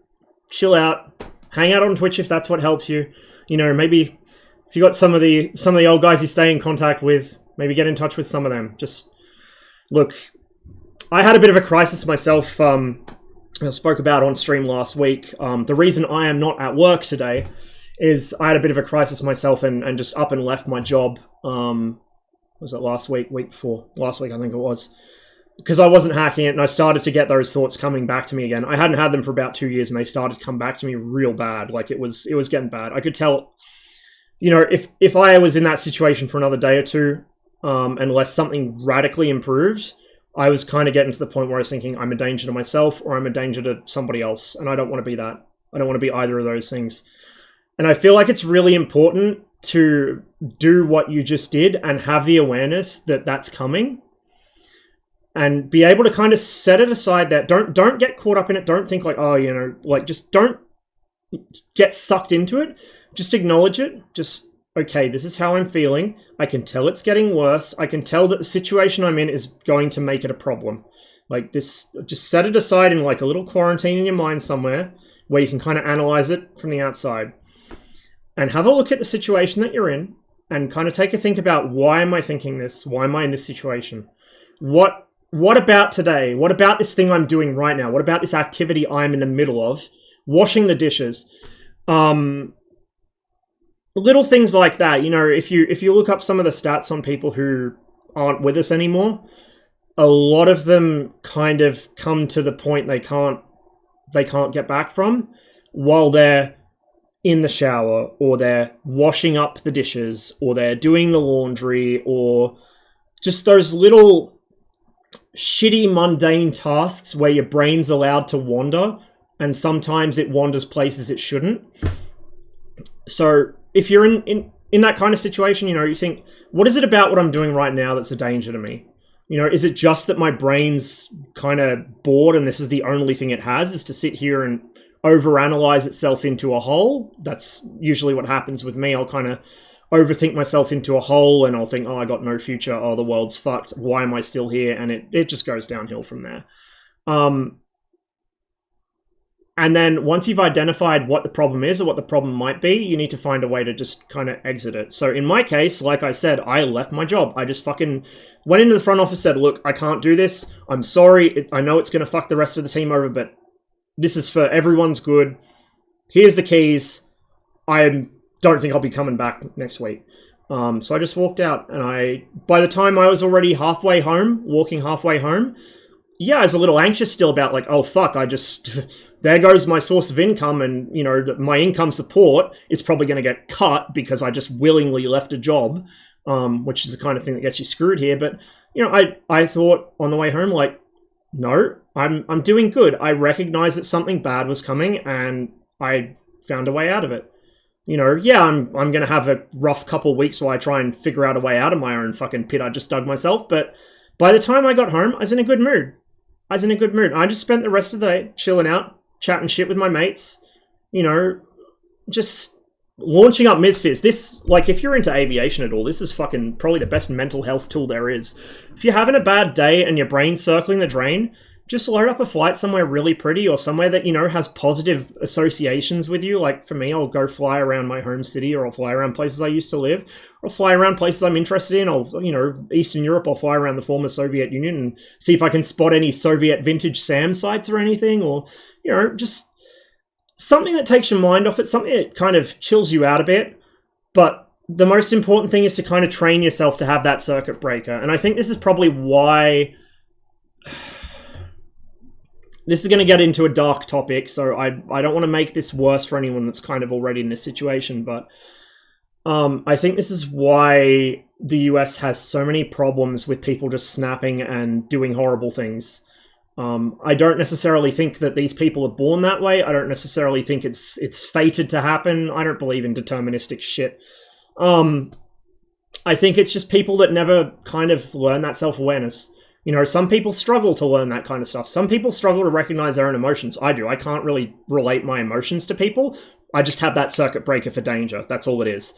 chill out, hang out on Twitch if that's what helps you. You know, maybe if you got some of the old guys you stay in contact with, maybe get in touch with some of them. Just look, I had a bit of a crisis myself. I spoke about on stream last week. The reason I am not at work today is I had a bit of a crisis myself and just up and left my job. Was it last week? Week before? Last week, I think it was. Because I wasn't hacking it and I started to get those thoughts coming back to me again. I hadn't had them for about 2 years and they started to come back to me real bad. Like it was getting bad. I could tell, you know, if I was in that situation for another day or two, unless something radically improved, I was kind of getting to the point where I was thinking I'm a danger to myself or I'm a danger to somebody else. And I don't want to be that. I don't want to be either of those things. And I feel like it's really important to do what you just did and have the awareness that that's coming and be able to kind of set it aside. That don't get caught up in it. Don't think like, oh, you know, like just don't get sucked into it. Just acknowledge it. Just, okay, this is how I'm feeling. I can tell it's getting worse. I can tell that the situation I'm in is going to make it a problem. Like this, just set it aside in like a little quarantine in your mind somewhere where you can kind of analyze it from the outside and have a look at the situation that you're in and kind of take a think about, why am I thinking this? Why am I in this situation? What about today? What about this thing I'm doing right now? What about this activity I'm in the middle of? Washing the dishes. Little things like that. You know, if you look up some of the stats on people who aren't with us anymore, a lot of them kind of come to the point they can't get back from while they're in the shower, or they're washing up the dishes, or they're doing the laundry, or just those little shitty mundane tasks where your brain's allowed to wander, and sometimes it wanders places it shouldn't. So if you're in that kind of situation, you know, you think, what is it about what I'm doing right now that's a danger to me? You know, is it just that my brain's kind of bored and this is the only thing it has, is to sit here and overanalyze itself into a hole? That's usually what happens with me. I'll kind of overthink myself into a hole and I'll think, oh, I got no future. Oh, the world's fucked. Why am I still here? And it just goes downhill from there. And then once you've identified what the problem is or what the problem might be, you need to find a way to just kind of exit it. So in my case, like I said, I left my job. I just fucking went into the front office, said, look, I can't do this. I'm sorry. I know it's going to fuck the rest of the team over, but this is for everyone's good. Here's the keys. I don't think I'll be coming back next week. So I just walked out, and by the time I was already halfway home, walking halfway home, yeah, I was a little anxious still about like, oh fuck, there goes my source of income, and you know, my income support is probably going to get cut because I just willingly left a job, which is the kind of thing that gets you screwed here. But you know, I thought on the way home, like, no, I'm doing good. I recognized that something bad was coming, and I found a way out of it. You know, yeah, I'm going to have a rough couple weeks while I try and figure out a way out of my own fucking pit I just dug myself, but by the time I got home, I was in a good mood. I just spent the rest of the day chilling out, chatting shit with my mates, you know, just launching up MSFS. This, like, if you're into aviation at all, this is fucking probably the best mental health tool there is. If you're having a bad day and your brain's circling the drain, just load up a flight somewhere really pretty or somewhere that, you know, has positive associations with you. Like for me, I'll go fly around my home city, or I'll fly around places I used to live, or I'll fly around places I'm interested in. I'll, you know, Eastern Europe, I'll fly around the former Soviet Union and see if I can spot any Soviet vintage SAM sites or anything, or, you know, just something that takes your mind off it, something that kind of chills you out a bit. But the most important thing is to kind of train yourself to have that circuit breaker. And I think this is probably why... This is going to get into a dark topic, so I don't want to make this worse for anyone that's kind of already in this situation, but I think this is why the US has so many problems with people just snapping and doing horrible things. I don't necessarily think that these people are born that way. I don't necessarily think it's fated to happen. I don't believe in deterministic shit. I think it's just people that never kind of learn that self-awareness. You know, some people struggle to learn that kind of stuff. Some people struggle to recognize their own emotions. I do. I can't really relate my emotions to people. I just have that circuit breaker for danger. That's all it is.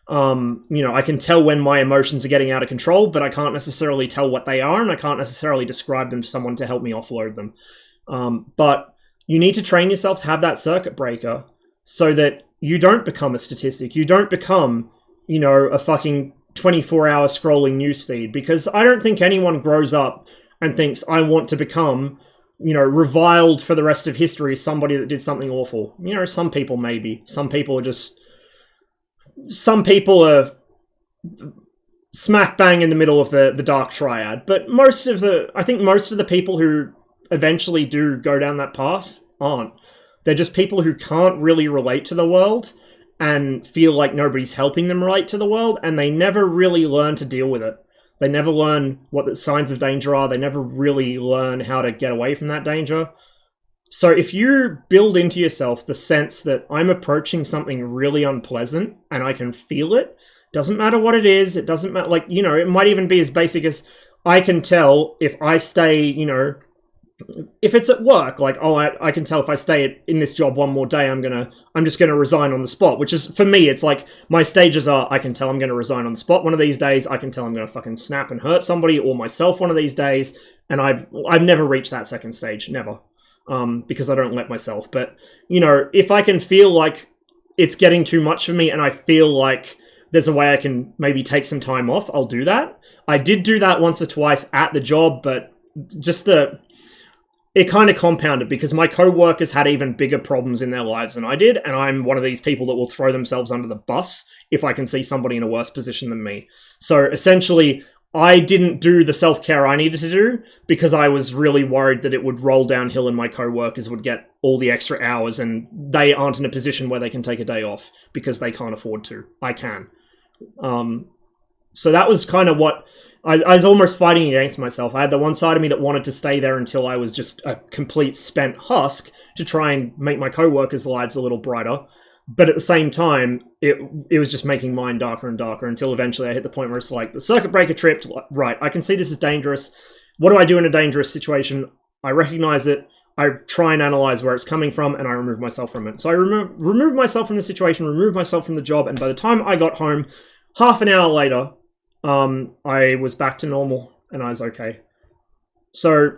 You know, I can tell when my emotions are getting out of control, but I can't necessarily tell what they are, and I can't necessarily describe them to someone to help me offload them. But you need to train yourself to have that circuit breaker so that you don't become a statistic. You don't become, you know, a fucking 24-hour scrolling newsfeed, because I don't think anyone grows up and thinks, I want to become, you know, reviled for the rest of history as somebody that did something awful. You know, some people maybe. Some people are smack bang in the middle of the dark triad. But I think most of the people who eventually do go down that path aren't. They're just people who can't really relate to the world and feel like nobody's helping them relate to the world, and they never really learn to deal with it. They never learn what the signs of danger are. They never really learn how to get away from that danger. So if you build into yourself the sense that I'm approaching something really unpleasant and I can feel it, doesn't matter what it is, it doesn't matter, like, you know, it might even be as basic as I can tell if I stay, you know, if it's at work, like, oh, I can tell if I stay in this job one more day, I'm just gonna resign on the spot, which is, for me, it's like, my stages are, I can tell I'm gonna resign on the spot one of these days, I can tell I'm gonna fucking snap and hurt somebody or myself one of these days, and I've never reached that second stage, never. Because I don't let myself. But, you know, if I can feel like it's getting too much for me and I feel like there's a way I can maybe take some time off, I'll do that. I did do that once or twice at the job, but just it kind of compounded because my co-workers had even bigger problems in their lives than I did, and I'm one of these people that will throw themselves under the bus if I can see somebody in a worse position than me. So essentially, I didn't do the self-care I needed to do because I was really worried that it would roll downhill and my co-workers would get all the extra hours and they aren't in a position where they can take a day off because they can't afford to. I can. So that was kind of what... I was almost fighting against myself. I had the one side of me that wanted to stay there until I was just a complete spent husk to try and make my co-workers' lives a little brighter. But at the same time, it was just making mine darker and darker until eventually I hit the point where it's like, the circuit breaker tripped, right, I can see this is dangerous. What do I do in a dangerous situation? I recognize it, I try and analyze where it's coming from, and I remove myself from it. So I remove myself from the situation, remove myself from the job, and by the time I got home, half an hour later, I was back to normal, and I was okay. So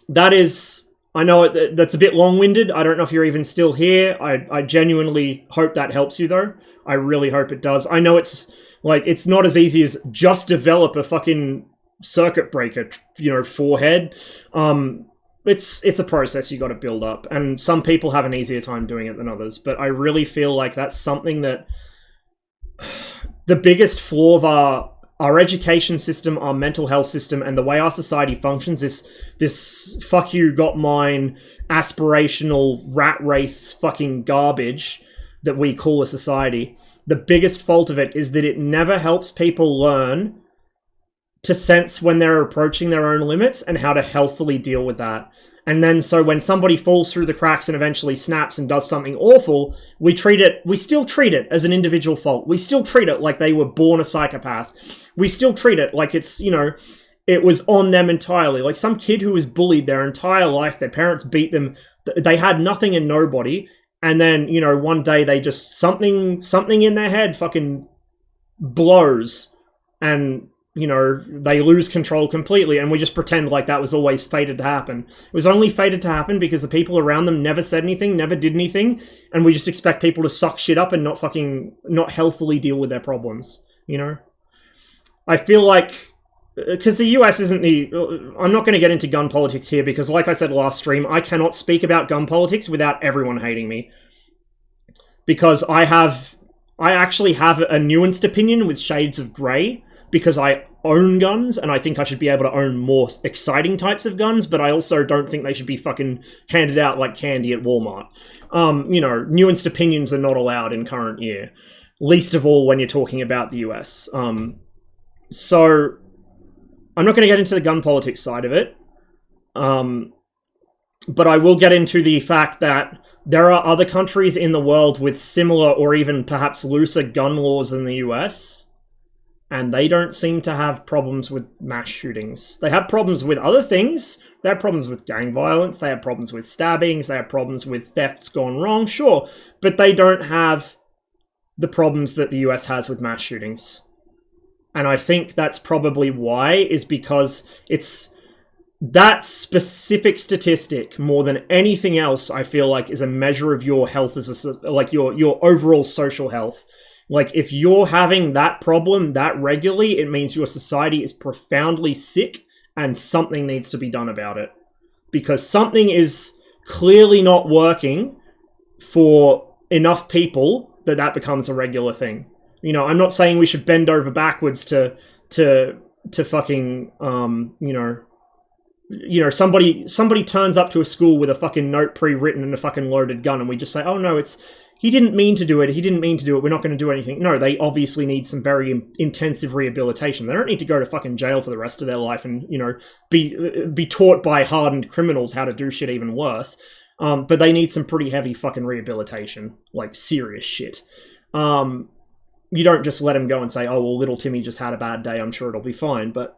that is... I know that's a bit long-winded. I don't know if you're even still here. I genuinely hope that helps you, though. I really hope it does. I know it's not as easy as just develop a fucking circuit breaker, you know, forehead. It's a process you got to build up, and some people have an easier time doing it than others. But I really feel like that's something that the biggest flaw of our education system, our mental health system, and the way our society functions, this fuck you, got mine, aspirational rat race fucking garbage that we call a society, the biggest fault of it is that it never helps people learn to sense when they're approaching their own limits and how to healthfully deal with that. And then so when somebody falls through the cracks and eventually snaps and does something awful, we still treat it as an individual fault. We still treat it like they were born a psychopath. We still treat it like it's, you know, it was on them entirely. Like some kid who was bullied their entire life, their parents beat them, they had nothing and nobody, and then, you know, one day they just, something in their head fucking blows, and, you know, they lose control completely, and we just pretend like that was always fated to happen. It was only fated to happen because the people around them never said anything, never did anything, and we just expect people to suck shit up and not healthily deal with their problems, you know? I feel like, because the US isn't I'm not going to get into gun politics here because, like I said last stream, I cannot speak about gun politics without everyone hating me. Because I actually have a nuanced opinion with shades of grey, because I own guns, and I think I should be able to own more exciting types of guns, but I also don't think they should be fucking handed out like candy at Walmart. You know, nuanced opinions are not allowed in current year. Least of all when you're talking about the US. So, I'm not going to get into the gun politics side of it. But I will get into the fact that there are other countries in the world with similar or even perhaps looser gun laws than the US. and they don't seem to have problems with mass shootings. They have problems with other things. They have problems with gang violence. They have problems with stabbings. They have problems with thefts gone wrong, sure. But they don't have the problems that the US has with mass shootings. And I think that's probably why, is because it's that specific statistic more than anything else, I feel like, is a measure of your health as a, like your overall social health. Like, if you're having that problem that regularly, it means your society is profoundly sick and something needs to be done about it. Because something is clearly not working for enough people that becomes a regular thing. You know, I'm not saying we should bend over backwards to fucking, somebody turns up to a school with a fucking note pre-written and a fucking loaded gun, and we just say, oh no, he didn't mean to do it, we're not going to do anything. No, they obviously need some very intensive rehabilitation. They don't need to go to fucking jail for the rest of their life and, you know, be taught by hardened criminals how to do shit even worse. But they need some pretty heavy fucking rehabilitation, like serious shit. You don't just let them go and say, oh, well, little Timmy just had a bad day, I'm sure it'll be fine. But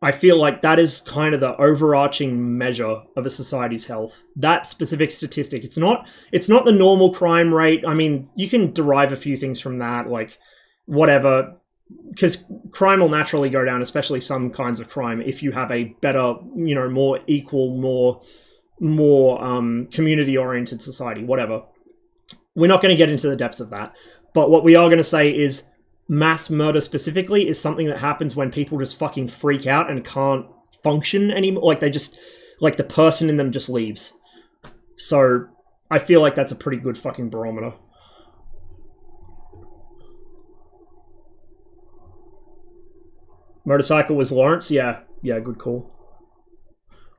I feel like that is kind of the overarching measure of a society's health. That specific statistic. It's not the normal crime rate. I mean, you can derive a few things from that, like whatever, because crime will naturally go down, especially some kinds of crime, if you have a better, you know, more equal, more community-oriented society, whatever. We're not going to get into the depths of that. But what we are going to say is mass murder specifically is something that happens when people just fucking freak out and can't function anymore. Like, they just, like, the person in them just leaves. So I feel like that's a pretty good fucking barometer. Motorcycle was Lawrence? Yeah, good call.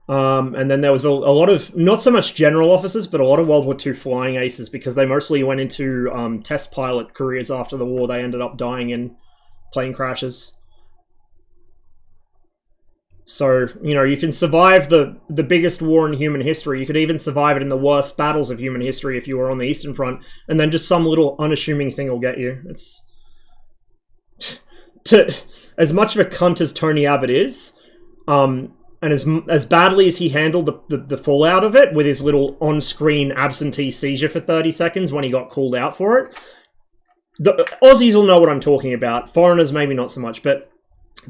And then there was a lot of, not so much general officers, but a lot of World War II flying aces, because they mostly went into test pilot careers after the war. They ended up dying in plane crashes. So, you know, you can survive the biggest war in human history. You could even survive it in the worst battles of human history if you were on the Eastern Front, and then just some little unassuming thing will get you. It's... as much of a cunt as Tony Abbott is, and as badly as he handled the fallout of it with his little on-screen absentee seizure for 30 seconds when he got called out for it, the Aussies will know what I'm talking about. Foreigners maybe not so much, but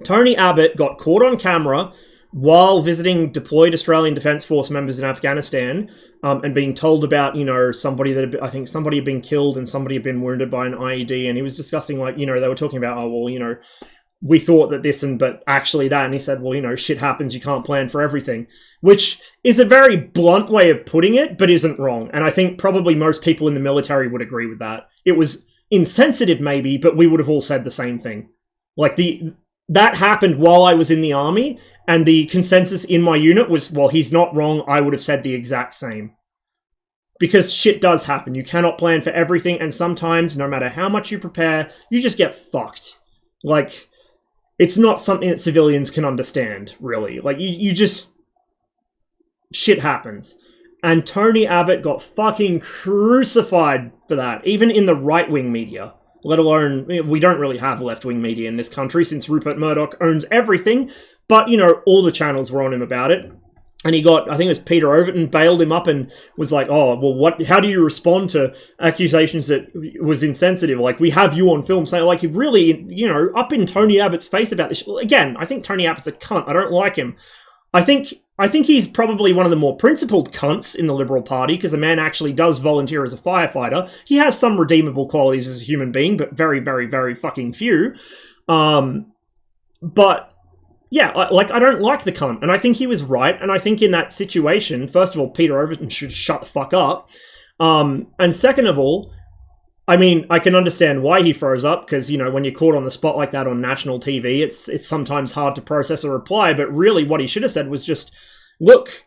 Tony Abbott got caught on camera while visiting deployed Australian Defence Force members in Afghanistan, and being told about, you know, somebody had been killed and somebody had been wounded by an IED, and he was discussing, like, you know, they were talking about, oh, well, you know, we thought that this but actually that, and he said, well, you know, shit happens, you can't plan for everything, which is a very blunt way of putting it, but isn't wrong. And I think probably most people in the military would agree with that. It was insensitive maybe, but we would have all said the same thing. Like, that happened while I was in the army, and the consensus in my unit was, well, he's not wrong, I would have said the exact same. Because shit does happen. You cannot plan for everything, and sometimes, no matter how much you prepare, you just get fucked. Like, it's not something that civilians can understand, really. Like, you just... shit happens. And Tony Abbott got fucking crucified for that, even in the right-wing media. Let alone, we don't really have left-wing media in this country since Rupert Murdoch owns everything. But, you know, all the channels were on him about it. And he got, I think it was Peter Overton, bailed him up and was like, oh, well, how do you respond to accusations that was insensitive? Like, we have you on film saying, like, really, you know, up in Tony Abbott's face about this. Again, I think Tony Abbott's a cunt. I don't like him. I think he's probably one of the more principled cunts in the Liberal Party, because the man actually does volunteer as a firefighter. He has some redeemable qualities as a human being, but very, very, very fucking few. But... yeah, I don't like the cunt, and I think he was right, and I think in that situation, first of all, Peter Overton should shut the fuck up, and second of all, I mean, I can understand why he froze up, because, you know, when you're caught on the spot like that on national TV, it's sometimes hard to process a reply, but really what he should have said was just, look,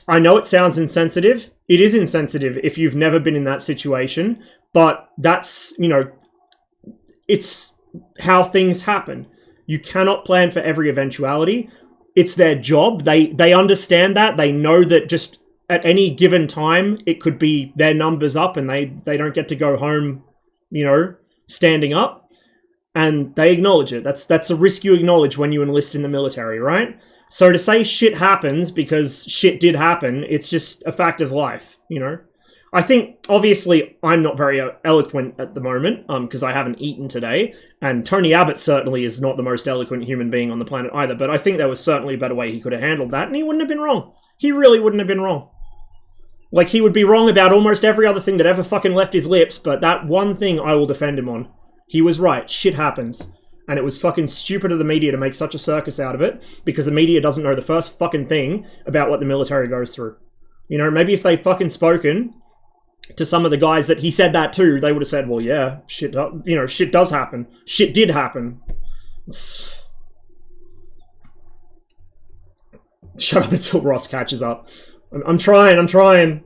I know it sounds insensitive, it is insensitive if you've never been in that situation, but that's, you know, it's how things happen. You cannot plan for every eventuality. It's their job. They understand that. They know that just at any given time, it could be their numbers up and they don't get to go home, you know, standing up. And they acknowledge it. That's a risk you acknowledge when you enlist in the military, right? So to say shit happens because shit did happen, it's just a fact of life, you know? I think, obviously, I'm not very eloquent at the moment, because I haven't eaten today, and Tony Abbott certainly is not the most eloquent human being on the planet either, but I think there was certainly a better way he could have handled that, and he wouldn't have been wrong. He really wouldn't have been wrong. Like, he would be wrong about almost every other thing that ever fucking left his lips, but that one thing I will defend him on. He was right. Shit happens. And it was fucking stupid of the media to make such a circus out of it, because the media doesn't know the first fucking thing about what the military goes through. You know, maybe if they fucking spoken to some of the guys that he said that to, they would have said, well, yeah, shit, you know, shit does happen. Shit did happen. Shut up until Ross catches up. I'm trying.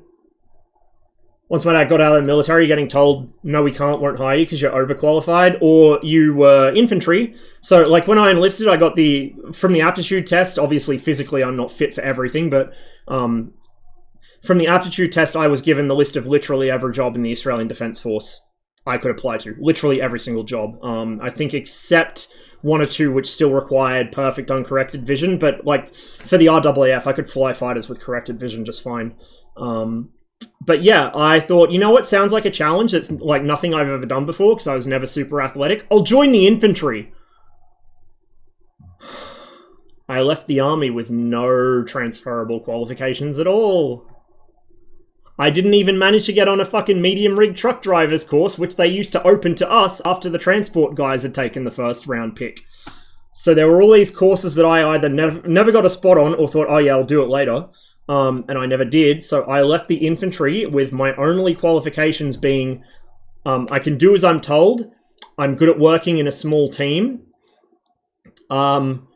Once my dad got out of the military, getting told, no, we won't hire you because you're overqualified, or you were infantry. So, like, when I enlisted, I got from the aptitude test, obviously, physically, I'm not fit for everything, but, from the aptitude test, I was given the list of literally every job in the Australian Defence Force I could apply to. Literally every single job. I think except one or two which still required perfect uncorrected vision, but like for the RAAF, I could fly fighters with corrected vision just fine. But yeah, I thought, you know what sounds like a challenge that's like nothing I've ever done before because I was never super athletic? I'll join the infantry. I left the army with no transferable qualifications at all. I didn't even manage to get on a fucking medium rig truck driver's course, which they used to open to us after the transport guys had taken the first round pick. So there were all these courses that I either never got a spot on or thought, oh yeah, I'll do it later. And I never did. So I left the infantry with my only qualifications being, I can do as I'm told. I'm good at working in a small team. I'm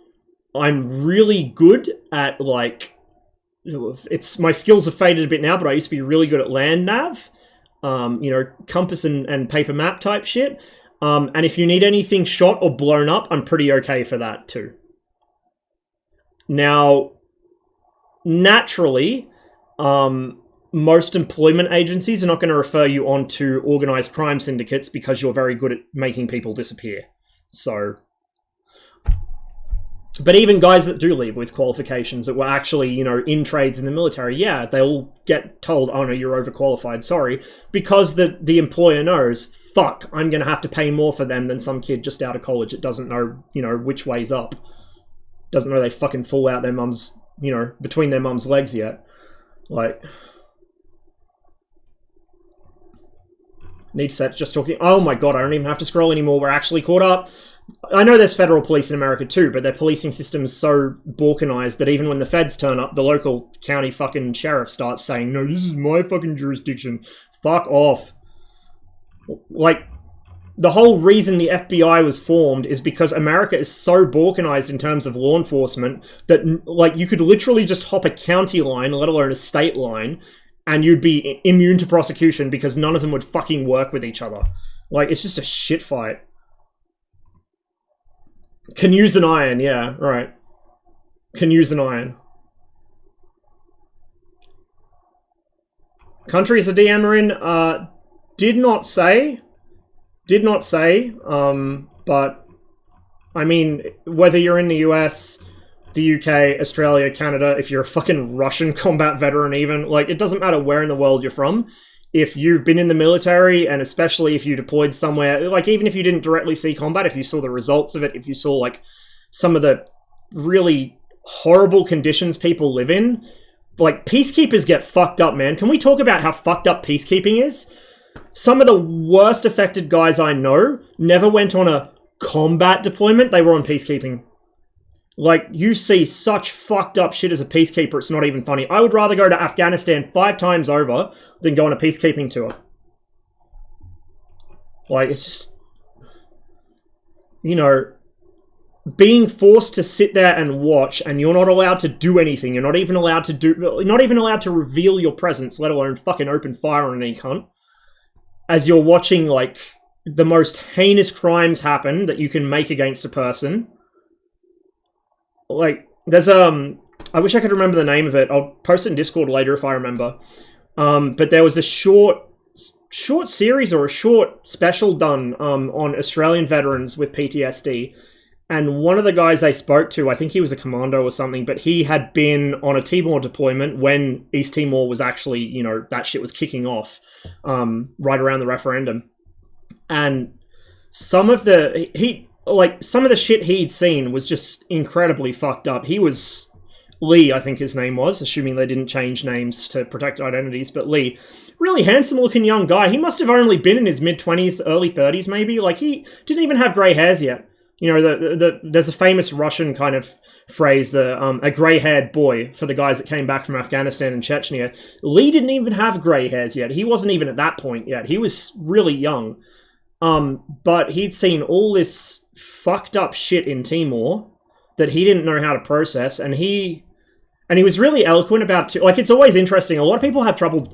really good at like, my skills have faded a bit now, but I used to be really good at land nav, you know, compass and paper map type shit. And if you need anything shot or blown up, I'm pretty okay for that too. Now, naturally, most employment agencies are not going to refer you on to organized crime syndicates because you're very good at making people disappear. So... But even guys that do leave with qualifications that were actually, you know, in trades in the military, yeah, they'll get told, oh no, you're overqualified, sorry. Because the employer knows, fuck, I'm going to have to pay more for them than some kid just out of college that doesn't know, you know, which way's up. Doesn't know they fucking fall out their mum's, you know, between their mum's legs yet. Like... Need set just talking... Oh my god, I don't even have to scroll anymore, we're actually caught up. I know there's federal police in America too, but their policing system is so balkanized that even when the feds turn up, the local county fucking sheriff starts saying, no, this is my fucking jurisdiction. Fuck off. Like, the whole reason the FBI was formed is because America is so balkanized in terms of law enforcement that, like, you could literally just hop a county line, let alone a state line, and you'd be immune to prosecution because none of them would fucking work with each other. Like, it's just a shit fight. Can use an iron, yeah, right. Can use an iron. Countries a DM are in, did not say, but, I mean, whether you're in the US, the UK, Australia, Canada, if you're a fucking Russian combat veteran even, like, it doesn't matter where in the world you're from. If you've been in the military, and especially if you deployed somewhere, like, even if you didn't directly see combat, if you saw the results of it, if you saw, like, some of the really horrible conditions people live in, like, peacekeepers get fucked up, man. Can we talk about how fucked up peacekeeping is? Some of the worst affected guys I know never went on a combat deployment, they were on peacekeeping. Like, you see such fucked up shit as a peacekeeper, it's not even funny. I would rather go to Afghanistan 5 times over than go on a peacekeeping tour. Like, it's just... You know, being forced to sit there and watch, and you're not allowed to do anything, you're not even allowed to reveal your presence, let alone fucking open fire on any cunt, as you're watching, like, the most heinous crimes happen that you can make against a person... Like, there's, I wish I could remember the name of it. I'll post it in Discord later if I remember. But there was a short short series or a short special done on Australian veterans with PTSD. And one of the guys I spoke to, I think he was a commando or something, but he had been on a Timor deployment when East Timor was actually, you know, that shit was kicking off right around the referendum. And some of the shit he'd seen was just incredibly fucked up. He was Lee, I think his name was, assuming they didn't change names to protect identities, but Lee, really handsome looking young guy. He must have only been in his mid-20s, early 30s maybe. Like, he didn't even have grey hairs yet. You know, there's a famous Russian kind of phrase, a grey-haired boy, for the guys that came back from Afghanistan and Chechnya. Lee didn't even have grey hairs yet. He wasn't even at that point yet. He was really young. But he'd seen all this fucked up shit in Timor that he didn't know how to process, and he was really eloquent about it. Like, it's always interesting. A lot of people have trouble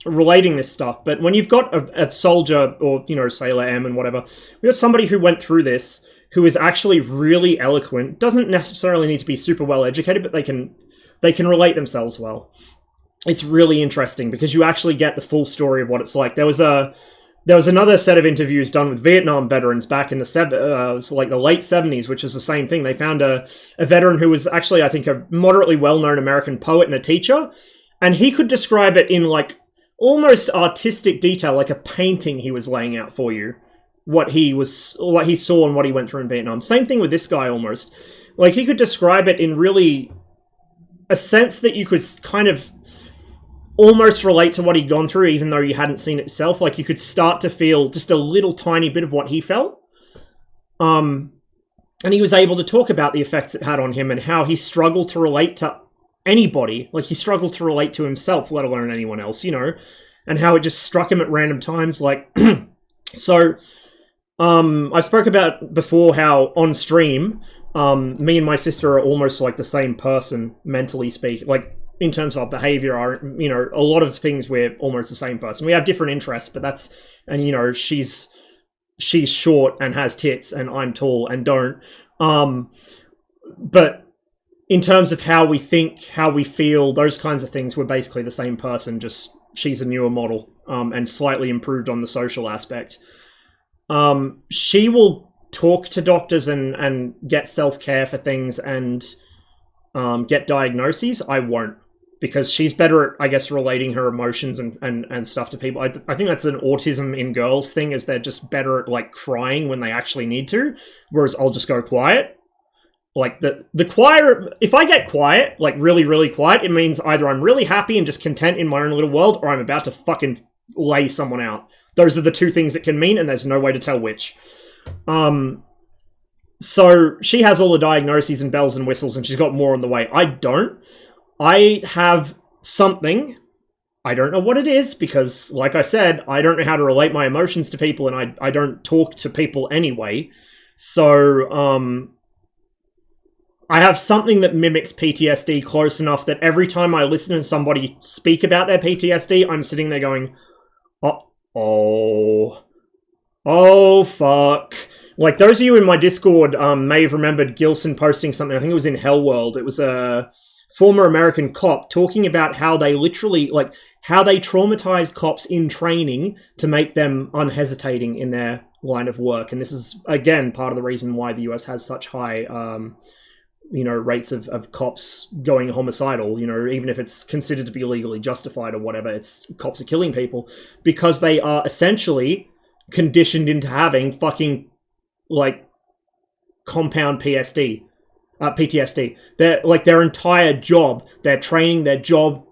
relating this stuff, but when you've got a soldier or, you know, Sailor M and whatever, we got somebody who went through this, who is actually really eloquent, doesn't necessarily need to be super well educated, but they can relate themselves well. It's really interesting because you actually get the full story of what it's like. There was another set of interviews done with Vietnam veterans back in the like the late 70s, which is the same thing. They found a veteran who was actually, I think, a moderately well-known American poet and a teacher, and he could describe it in like almost artistic detail, like a painting he was laying out for you, what he saw and what he went through in Vietnam. Same thing with this guy almost. Like, he could describe it in really a sense that you could kind of almost relate to what he'd gone through, even though you hadn't seen it yourself. Like, you could start to feel just a little tiny bit of what he felt. And he was able to talk about the effects it had on him and how he struggled to relate to anybody. Like, he struggled to relate to himself, let alone anyone else, you know, and how it just struck him at random times. Like, so, I spoke about before how on stream, me and my sister are almost like the same person, mentally speaking. Like, in terms of behavior, you know, a lot of things we're almost the same person. We have different interests, but that's, and you know, she's short and has tits, and I'm tall and don't. But in terms of how we think, how we feel, those kinds of things, we're basically the same person, just she's a newer model, and slightly improved on the social aspect. She will talk to doctors and get self-care for things and get diagnoses. I won't, because she's better at, I guess, relating her emotions and stuff to people. I think that's an autism in girls thing, is they're just better at, like, crying when they actually need to, whereas I'll just go quiet. Like, the quiet, if I get quiet, like really, really quiet, it means either I'm really happy and just content in my own little world, or I'm about to fucking lay someone out. Those are the two things it can mean, and there's no way to tell which. So she has all the diagnoses and bells and whistles, and she's got more on the way. I don't. I have something. I don't know what it is, because, like I said, I don't know how to relate my emotions to people, and I don't talk to people anyway. So, I have something that mimics PTSD close enough that every time I listen to somebody speak about their PTSD, I'm sitting there going, oh, fuck. Like, those of you in my Discord may have remembered Gilson posting something, I think it was in Hell World. It was a former American cop talking about how they literally, like, how they traumatize cops in training to make them unhesitating in their line of work. And this is, again, part of the reason why the US has such high, you know, rates of cops going homicidal, you know, even if it's considered to be legally justified or whatever, it's cops are killing people, because they are essentially conditioned into having fucking, like, compound PTSD. They're, like, their entire job, their training, their job,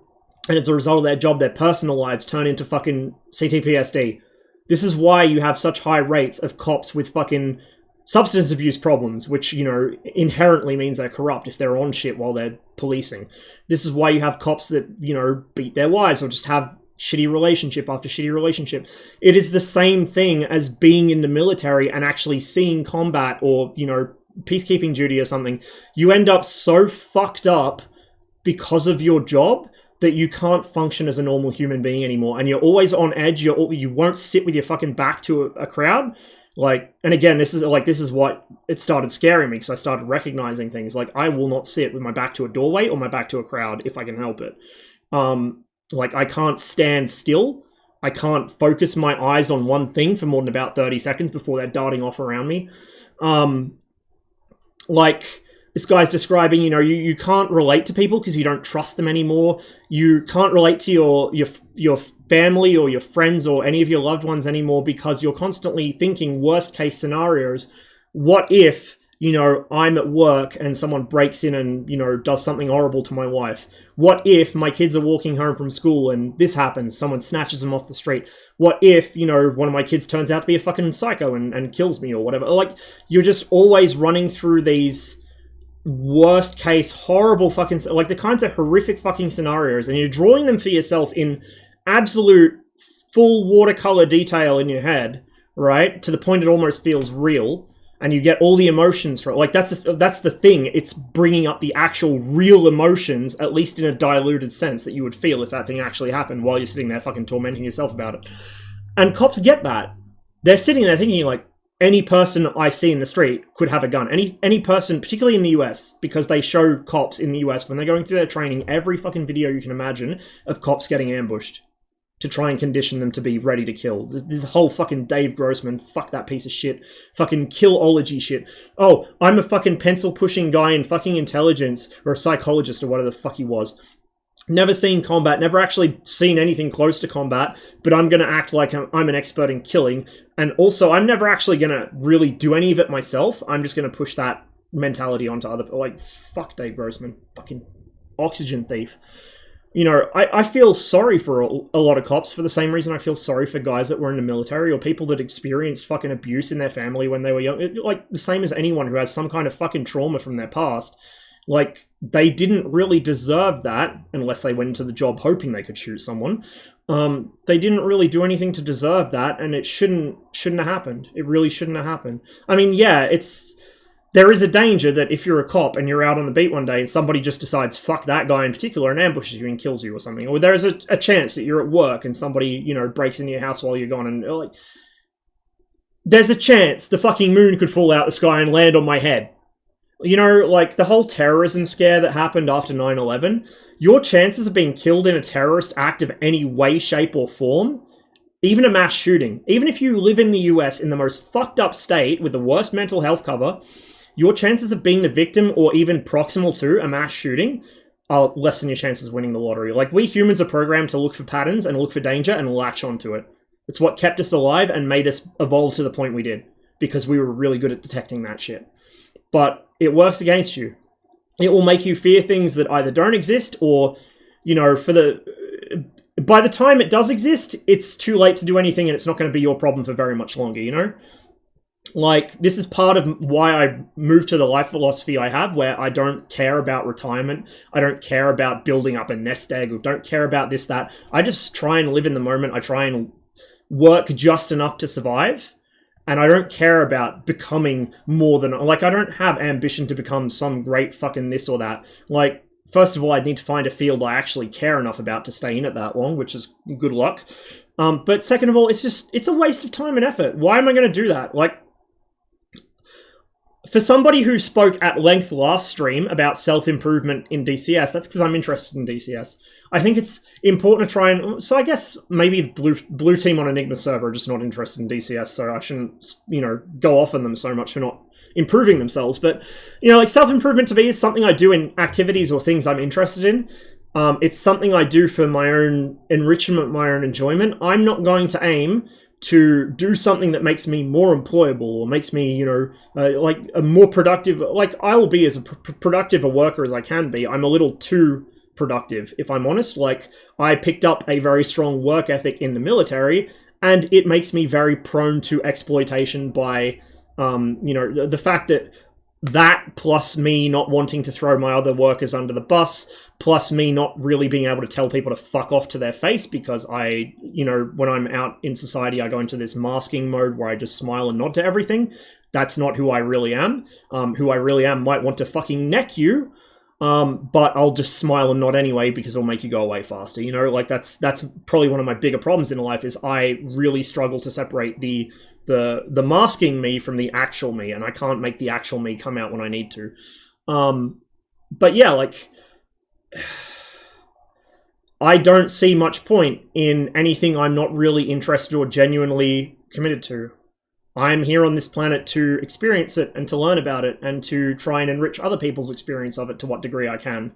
and as a result of their job, their personal lives turn into fucking CTPSD. This is why you have such high rates of cops with fucking substance abuse problems, which, you know, inherently means they're corrupt if they're on shit while they're policing. This is why you have cops that, you know, beat their wives or just have shitty relationship after shitty relationship. It is the same thing as being in the military and actually seeing combat or, you know, peacekeeping duty or something. You end up so fucked up because of your job that you can't function as a normal human being anymore, and you're always on edge. You won't sit with your fucking back to a crowd. Like, and again, this is what it started scaring me, because I started recognizing things. Like, I will not sit with my back to a doorway or my back to a crowd if I can help it. Like, I can't stand still. I can't focus my eyes on one thing for more than about 30 seconds before they're darting off around me. Like, this guy's describing, you know, you can't relate to people because you don't trust them anymore. You can't relate to your family or your friends or any of your loved ones anymore because you're constantly thinking worst case scenarios. What if, you know, I'm at work and someone breaks in and, you know, does something horrible to my wife? What if my kids are walking home from school and this happens, someone snatches them off the street? What if, you know, one of my kids turns out to be a fucking psycho and kills me or whatever? Like, you're just always running through these worst case, horrible fucking, like the kinds of horrific fucking scenarios, and you're drawing them for yourself in absolute full watercolor detail in your head, right? To the point it almost feels real. And you get all the emotions from it. Like, that's the thing. It's bringing up the actual real emotions, at least in a diluted sense, that you would feel if that thing actually happened while you're sitting there fucking tormenting yourself about it. And cops get that. They're sitting there thinking, like, any person I see in the street could have a gun. Any person, particularly in the US, because they show cops in the US, when they're going through their training, every fucking video you can imagine of cops getting ambushed to try and condition them to be ready to kill. This whole fucking Dave Grossman, fuck that piece of shit, fucking killology shit. Oh, I'm a fucking pencil-pushing guy in fucking intelligence, or a psychologist, or whatever the fuck he was. Never seen combat, never actually seen anything close to combat, but I'm gonna act like I'm an expert in killing, and also I'm never actually gonna really do any of it myself. I'm just gonna push that mentality onto other people. Like, fuck Dave Grossman, fucking oxygen thief. You know, I feel sorry for a lot of cops for the same reason I feel sorry for guys that were in the military or people that experienced fucking abuse in their family when they were young. Like, the same as anyone who has some kind of fucking trauma from their past. Like, they didn't really deserve that unless they went into the job hoping they could shoot someone. They didn't really do anything to deserve that, and it shouldn't have happened. It really shouldn't have happened. I mean, yeah, there is a danger that if you're a cop and you're out on the beat one day and somebody just decides, fuck that guy in particular, and ambushes you and kills you or something. Or there's a chance that you're at work and somebody, you know, breaks into your house while you're gone and, like, there's a chance the fucking moon could fall out the sky and land on my head. You know, like, the whole terrorism scare that happened after 9/11, your chances of being killed in a terrorist act of any way, shape, or form, even a mass shooting, even if you live in the US in the most fucked up state with the worst mental health cover, your chances of being the victim or even proximal to a mass shooting are less than your chances of winning the lottery. Like, we humans are programmed to look for patterns and look for danger and latch onto it. It's what kept us alive and made us evolve to the point we did, because we were really good at detecting that shit. But it works against you. It will make you fear things that either don't exist or, you know, by the time it does exist, it's too late to do anything and it's not going to be your problem for very much longer, you know? Like, this is part of why I moved to the life philosophy I have, where I don't care about retirement. I don't care about building up a nest egg. I don't care about this, that. I just try and live in the moment. I try and work just enough to survive. And I don't care about becoming more than... Like, I don't have ambition to become some great fucking this or that. Like, first of all, I'd need to find a field I actually care enough about to stay in it that long, which is good luck. But second of all, it's a waste of time and effort. Why am I going to do that? Like, for somebody who spoke at length last stream about self-improvement in DCS, that's because I'm interested in DCS. I think it's important to try and... So I guess maybe blue team on Enigma server are just not interested in DCS, so I shouldn't, you know, go off on them so much for not improving themselves. But, you know, like, self-improvement to me is something I do in activities or things I'm interested in. It's something I do for my own enrichment, my own enjoyment. I'm not going to aim to do something that makes me more employable or makes me, you know, like a more productive... Like, I will be as productive a worker as I can be. I'm a little too productive, if I'm honest. Like, I picked up a very strong work ethic in the military, and it makes me very prone to exploitation by, you know, the fact that plus me not wanting to throw my other workers under the bus, plus me not really being able to tell people to fuck off to their face because I, you know, when I'm out in society, I go into this masking mode where I just smile and nod to everything. That's not who I really am. Who I really am might want to fucking neck you, but I'll just smile and nod anyway because it'll make you go away faster. You know, like, that's probably one of my bigger problems in life is I really struggle to separate the masking me from the actual me, and I can't make the actual me come out when I need to. But yeah, like, I don't see much point in anything I'm not really interested or genuinely committed to. I'm here on this planet to experience it and to learn about it and to try and enrich other people's experience of it to what degree I can.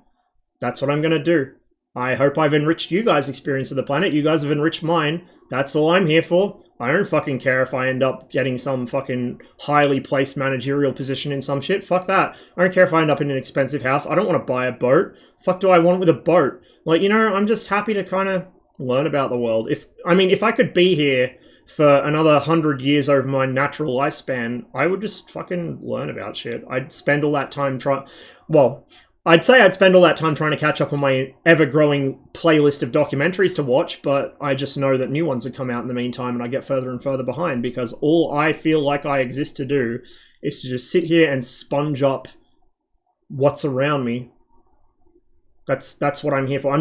That's what I'm going to do. I hope I've enriched you guys' experience of the planet. You guys have enriched mine. That's all I'm here for. I don't fucking care if I end up getting some fucking highly placed managerial position in some shit. Fuck that. I don't care if I end up in an expensive house. I don't want to buy a boat. Fuck do I want with a boat? Like, you know, I'm just happy to kind of learn about the world. If I could be here for another 100 years over my natural lifespan, I would just fucking learn about shit. I'd spend all that time I'd say I'd spend all that time trying to catch up on my ever-growing playlist of documentaries to watch, but I just know that new ones would come out in the meantime and I get further and further behind because all I feel like I exist to do is to just sit here and sponge up what's around me. That's what I'm here for.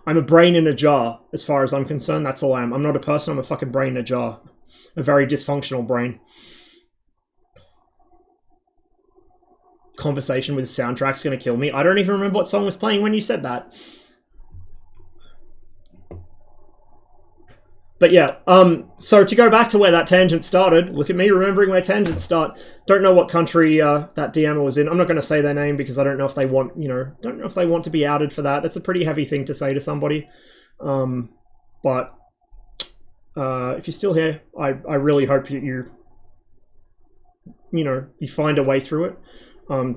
I'm a brain in a jar, as far as I'm concerned. That's all I am. I'm not a person, I'm a fucking brain in a jar. A very dysfunctional brain. Conversation with soundtrack's gonna kill me. I don't even remember what song was playing when you said that. But yeah, so to go back to where that tangent started, look at me remembering where tangents start. Don't know what country that DMer was in. I'm not going to say their name because I don't know if they want, don't know if they want to be outed for that. That's a pretty heavy thing to say to somebody. But if you're still here, I really hope that you find a way through it.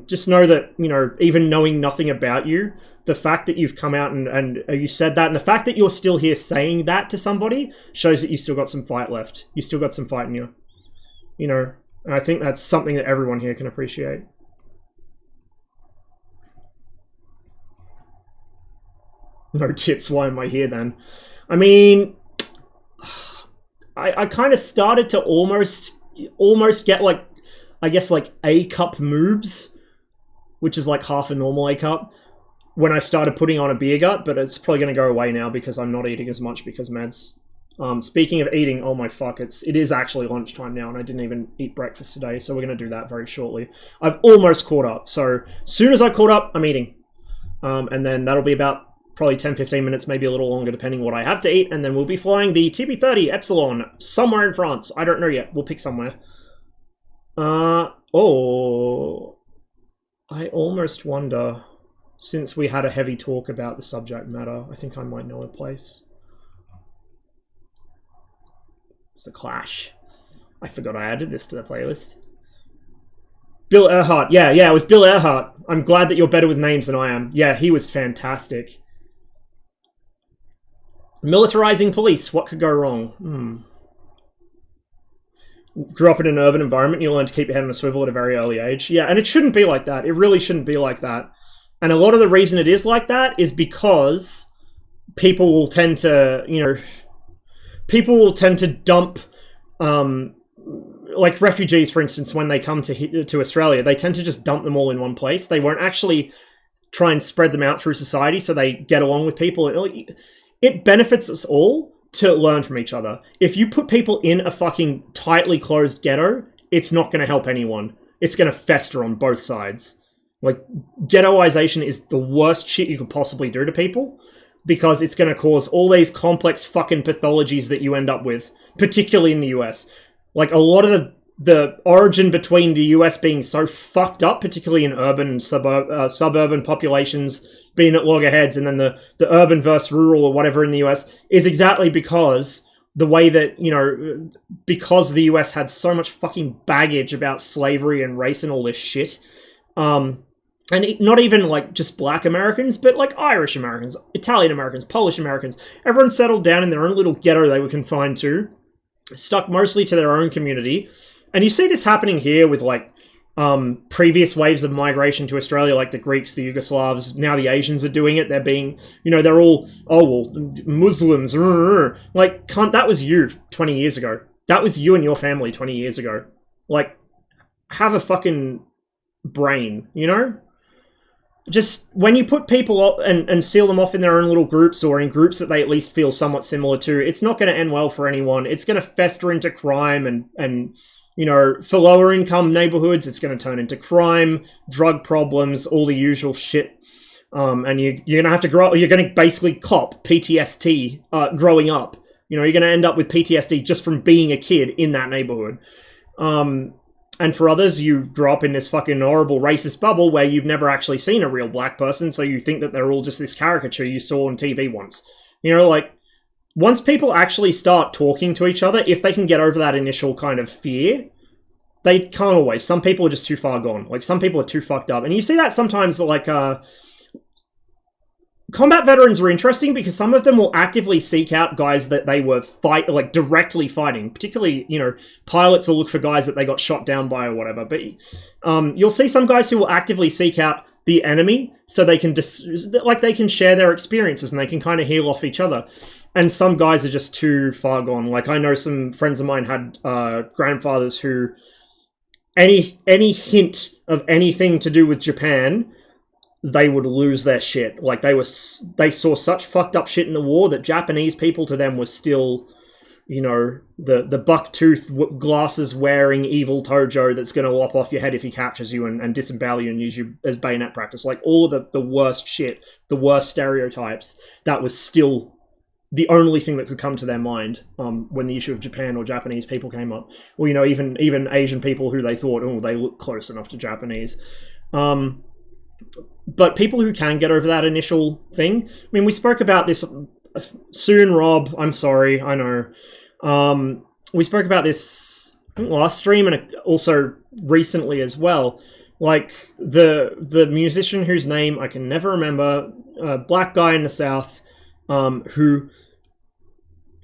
Just know that, even knowing nothing about you, the fact that you've come out and you said that, and the fact that you're still here saying that to somebody shows that you still got some fight left. You still got some fight in you. And I think that's something that everyone here can appreciate. No tits, why am I here then? I mean, I kind of started to almost get like, I guess like A-cup moobs, which is like half a normal A-cup, when I started putting on a beer gut, but it's probably going to go away now because I'm not eating as much because meds. Speaking of eating, oh my fuck, it is actually lunchtime now and I didn't even eat breakfast today, so we're going to do that very shortly. I've almost caught up, so as soon as I caught up, I'm eating. And then that'll be about probably 10-15 minutes, maybe a little longer depending what I have to eat, and then we'll be flying the TB30 Epsilon somewhere in France. I don't know yet, we'll pick somewhere. I almost wonder, since we had a heavy talk about the subject matter, I think I might know a place. It's The Clash. I forgot I added this to the playlist. Bill Earhart. Yeah, it was Bill Earhart. I'm glad that you're better with names than I am. Yeah, he was fantastic. Militarizing police. What could go wrong? Grew up in an urban environment, you learn to keep your head on a swivel at a very early age. Yeah, and it shouldn't be like that. It really shouldn't be like that. And a lot of the reason it is like that is because people will tend to, dump, like refugees, for instance, when they come to Australia, they tend to just dump them all in one place. They won't actually try and spread them out through society so they get along with people. It benefits us all to learn from each other. If you put people in a fucking tightly closed ghetto, it's not going to help anyone. It's going to fester on both sides. Like, ghettoization is the worst shit you could possibly do to people because it's going to cause all these complex fucking pathologies that you end up with, particularly in the US. Like, a lot of the origin between the US being so fucked up, particularly in urban and suburban populations being at loggerheads, and then the urban versus rural or whatever in the US, is exactly because the way that, because the US had so much fucking baggage about slavery and race and all this shit. And not even like just black Americans, but like Irish Americans, Italian Americans, Polish Americans. Everyone settled down in their own little ghetto they were confined to, stuck mostly to their own community. And you see this happening here with like previous waves of migration to Australia, like the Greeks, the Yugoslavs. Now the Asians are doing it. They're being, they're all, Muslims. Like, that was you 20 years ago. That was you and your family 20 years ago. Like, have a fucking brain, Just when you put people up and seal them off in their own little groups or in groups that they at least feel somewhat similar to, it's not going to end well for anyone. It's going to fester into crime and for lower income neighborhoods, it's going to turn into crime, drug problems, all the usual shit. and you're gonna have to grow. You're gonna basically cop PTSD growing up. You know, you're gonna end up with PTSD just from being a kid in that neighborhood. And for others, you grow up in this fucking horrible racist bubble where you've never actually seen a real black person, so you think that they're all just this caricature you saw on TV once. You know, like, once people actually start talking to each other, if they can get over that initial kind of fear, they can't always. Some people are just too far gone. Like, some people are too fucked up. And you see that sometimes, like, combat veterans are interesting because some of them will actively seek out guys that they were directly fighting. Particularly, you know, pilots will look for guys that they got shot down by or whatever. But you'll see some guys who will actively seek out the enemy so they can they can share their experiences and they can kind of heal off each other. And some guys are just too far gone. Like, I know some friends of mine had grandfathers who any hint of anything to do with Japan, they would lose their shit. Like, they saw such fucked up shit in the war that Japanese people to them was still, you know, the buck-tooth glasses wearing evil Tojo that's going to lop off your head if he captures you and disembowel you and use you as bayonet practice. Like, all of the worst shit, the worst stereotypes, that was still the only thing that could come to their mind when the issue of Japan or Japanese people came up. Or, you know, even Asian people who they thought, oh, they look close enough to Japanese. But people who can get over that initial thing, I mean, we spoke about this soon, Rob. I'm sorry, I know. We spoke about this last stream and also recently as well. Like, the musician whose name I can never remember, a black guy in the South, who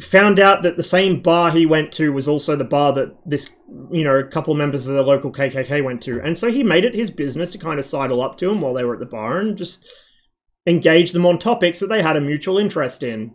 found out that the same bar he went to was also the bar that this, you know, a couple members of the local KKK went to. And so he made it his business to kind of sidle up to them while they were at the bar and just engage them on topics that they had a mutual interest in.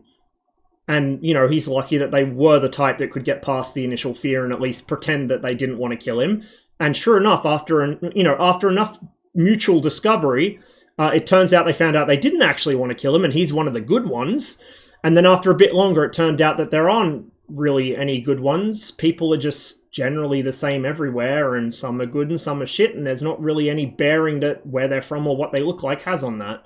And, you know, he's lucky that they were the type that could get past the initial fear and at least pretend that they didn't want to kill him. And sure enough, after enough mutual discovery, it turns out they found out they didn't actually want to kill him, and he's one of the good ones. And then after a bit longer, it turned out that there aren't really any good ones. People are just generally the same everywhere, and some are good and some are shit, and there's not really any bearing that where they're from or what they look like has on that.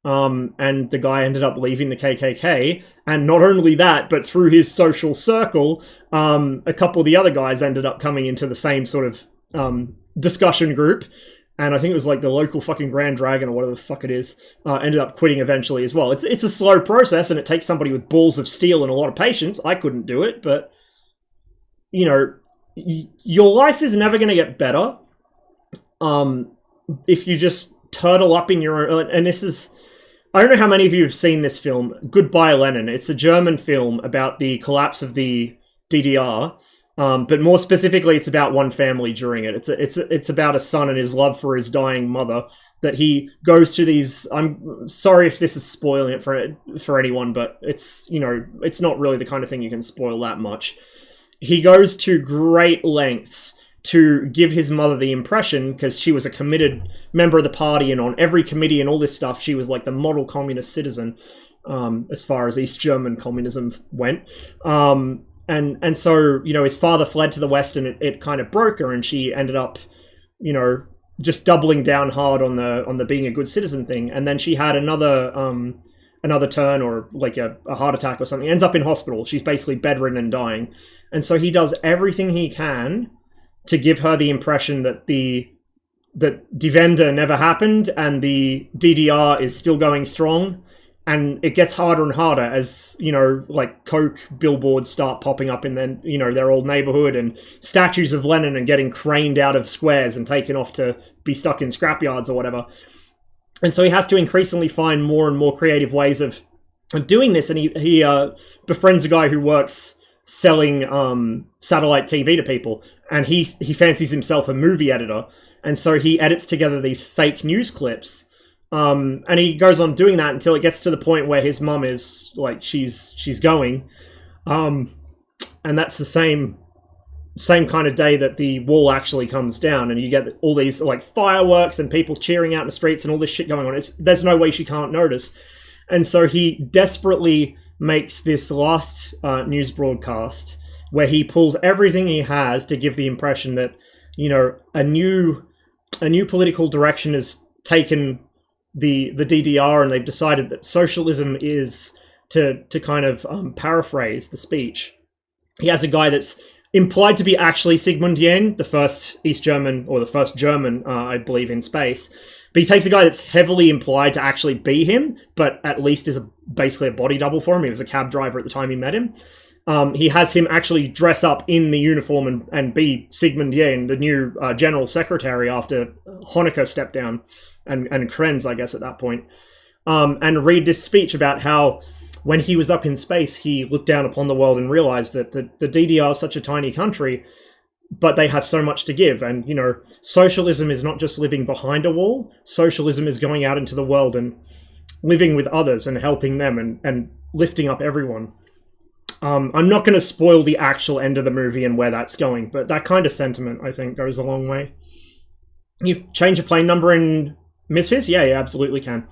And the guy ended up leaving the KKK, and not only that, but through his social circle, a couple of the other guys ended up coming into the same sort of discussion group. And I think it was like the local fucking Grand Dragon or whatever the fuck it is, ended up quitting eventually as well. It's a slow process and it takes somebody with balls of steel and a lot of patience. I couldn't do it, but, you know, your life is never going to get better if you just turtle up in your own... And this is... I don't know how many of you have seen this film, Goodbye Lenin. It's a German film about the collapse of the DDR. But more specifically, it's about one family during it. It's about a son and his love for his dying mother, that he goes to these... I'm sorry if this is spoiling it for anyone, but it's, you know, it's not really the kind of thing you can spoil that much. He goes to great lengths to give his mother the impression, because she was a committed member of the party, and on every committee and all this stuff, she was like the model communist citizen, as far as East German communism went. And so, you know, his father fled to the West and it kind of broke her, and she ended up, you know, just doubling down hard on the being a good citizen thing. And then she had another turn, or like a heart attack or something, ends up in hospital. She's basically bedridden and dying. And so he does everything he can to give her the impression that Die Wende never happened and the DDR is still going strong. And it gets harder and harder as, you know, like Coke billboards start popping up in their old neighborhood, and statues of Lenin are getting craned out of squares and taken off to be stuck in scrapyards or whatever. And so he has to increasingly find more and more creative ways of doing this. And he befriends a guy who works selling satellite TV to people, and he fancies himself a movie editor. And so he edits together these fake news clips. And he goes on doing that until it gets to the point where his mum is like, she's going. And that's the same kind of day that the wall actually comes down, and you get all these like fireworks and people cheering out in the streets and all this shit going on. There's no way she can't notice. And so he desperately makes this last news broadcast where he pulls everything he has to give the impression that, you know, a new political direction is taken the DDR, and they've decided that socialism is, to kind of paraphrase the speech, he has a guy that's implied to be actually Sigmund Jähn, the first East German, or the first German, I believe, in space. But he takes a guy that's heavily implied to actually be him, but at least is basically a body double for him. He was a cab driver at the time he met him. He has him actually dress up in the uniform and be Sigmund Jähn, the new general secretary after Honecker stepped down, and Krenz, I guess, at that point. And read this speech about how when he was up in space, he looked down upon the world and realized that the DDR is such a tiny country, but they have so much to give. And, you know, socialism is not just living behind a wall. Socialism is going out into the world and living with others and helping them and lifting up everyone. I'm not going to spoil the actual end of the movie and where that's going, but that kind of sentiment, I think, goes a long way. You change a plane number in MSFS? Yeah, you absolutely can.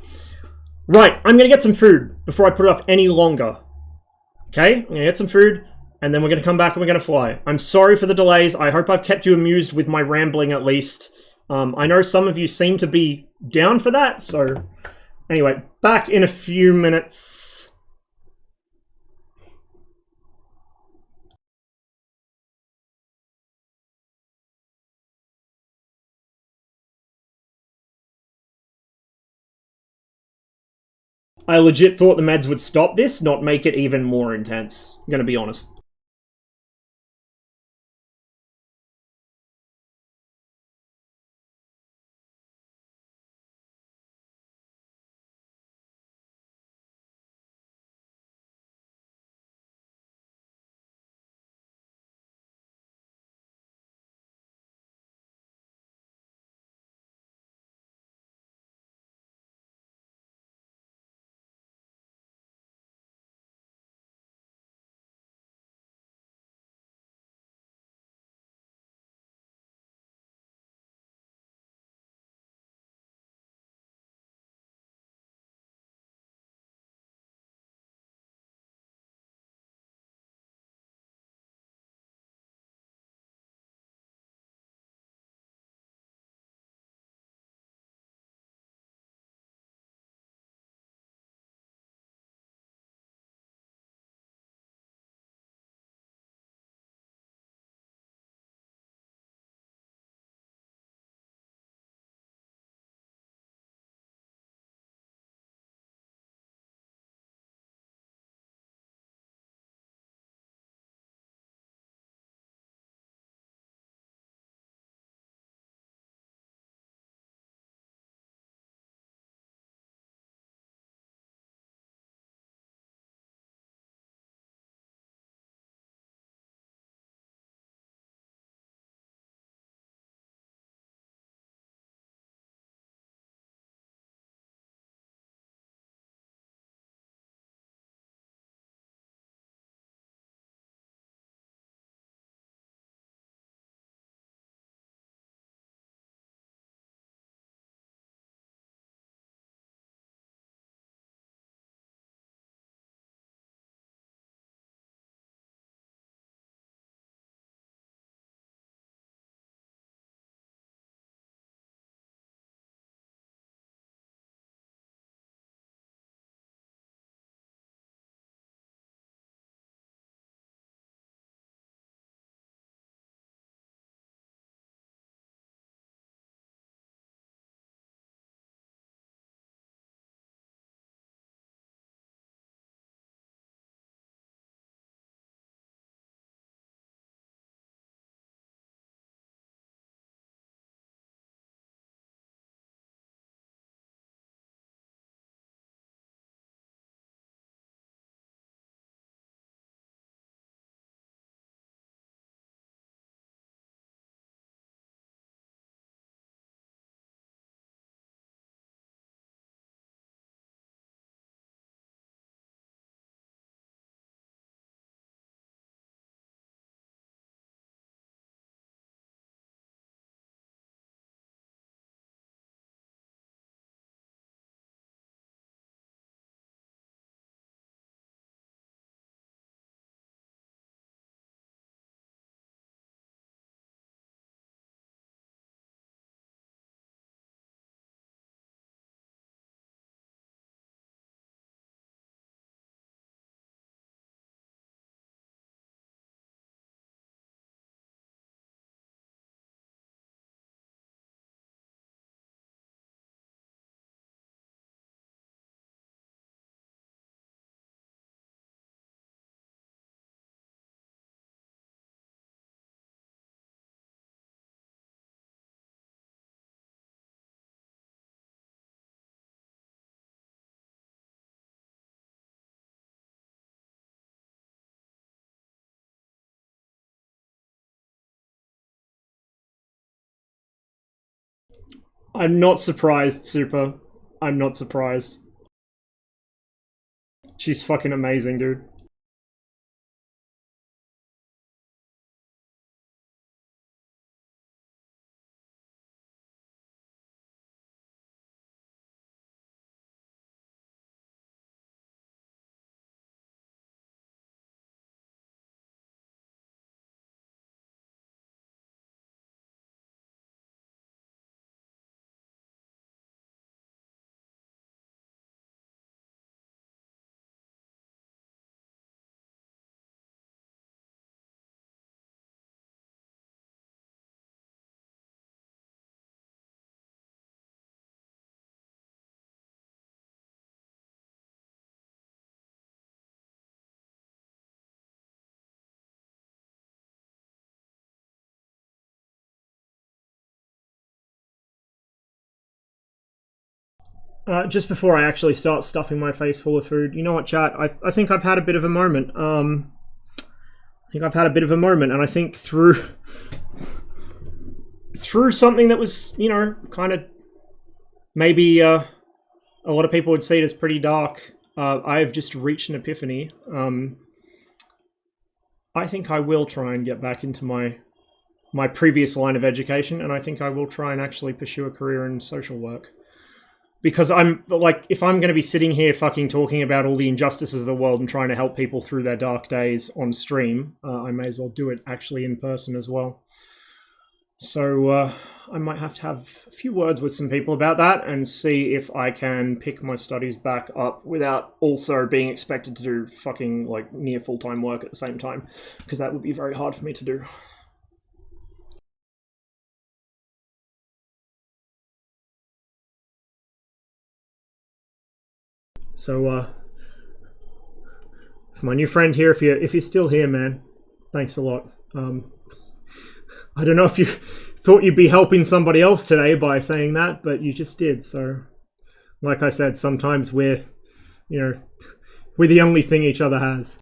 Right, I'm going to get some food before I put it off any longer. Okay, I'm going to get some food, and then we're going to come back and we're going to fly. I'm sorry for the delays. I hope I've kept you amused with my rambling at least. I know some of you seem to be down for that, so... Anyway, back in a few minutes. I legit thought the meds would stop this, not make it even more intense. I'm gonna be honest. I'm not surprised, Super. I'm not surprised. She's fucking amazing, dude. Just before I actually start stuffing my face full of food, you know what, chat? I think I've had a bit of a moment. I think I've had a bit of a moment, and I think through something that was, you know, kind of maybe a lot of people would see it as pretty dark. I've just reached an epiphany. I think I will try and get back into my previous line of education, and I think I will try and actually pursue a career in social work. Because I'm, like, if I'm going to be sitting here fucking talking about all the injustices of the world and trying to help people through their dark days on stream, I may as well do it actually in person as well. So I might have to have a few words with some people about that and see if I can pick my studies back up without also being expected to do fucking, like, near full-time work at the same time. Because that would be very hard for me to do. So, for my new friend here, if you're still here, man, thanks a lot. I don't know if you thought you'd be helping somebody else today by saying that, but you just did. So, like I said, sometimes we're the only thing each other has.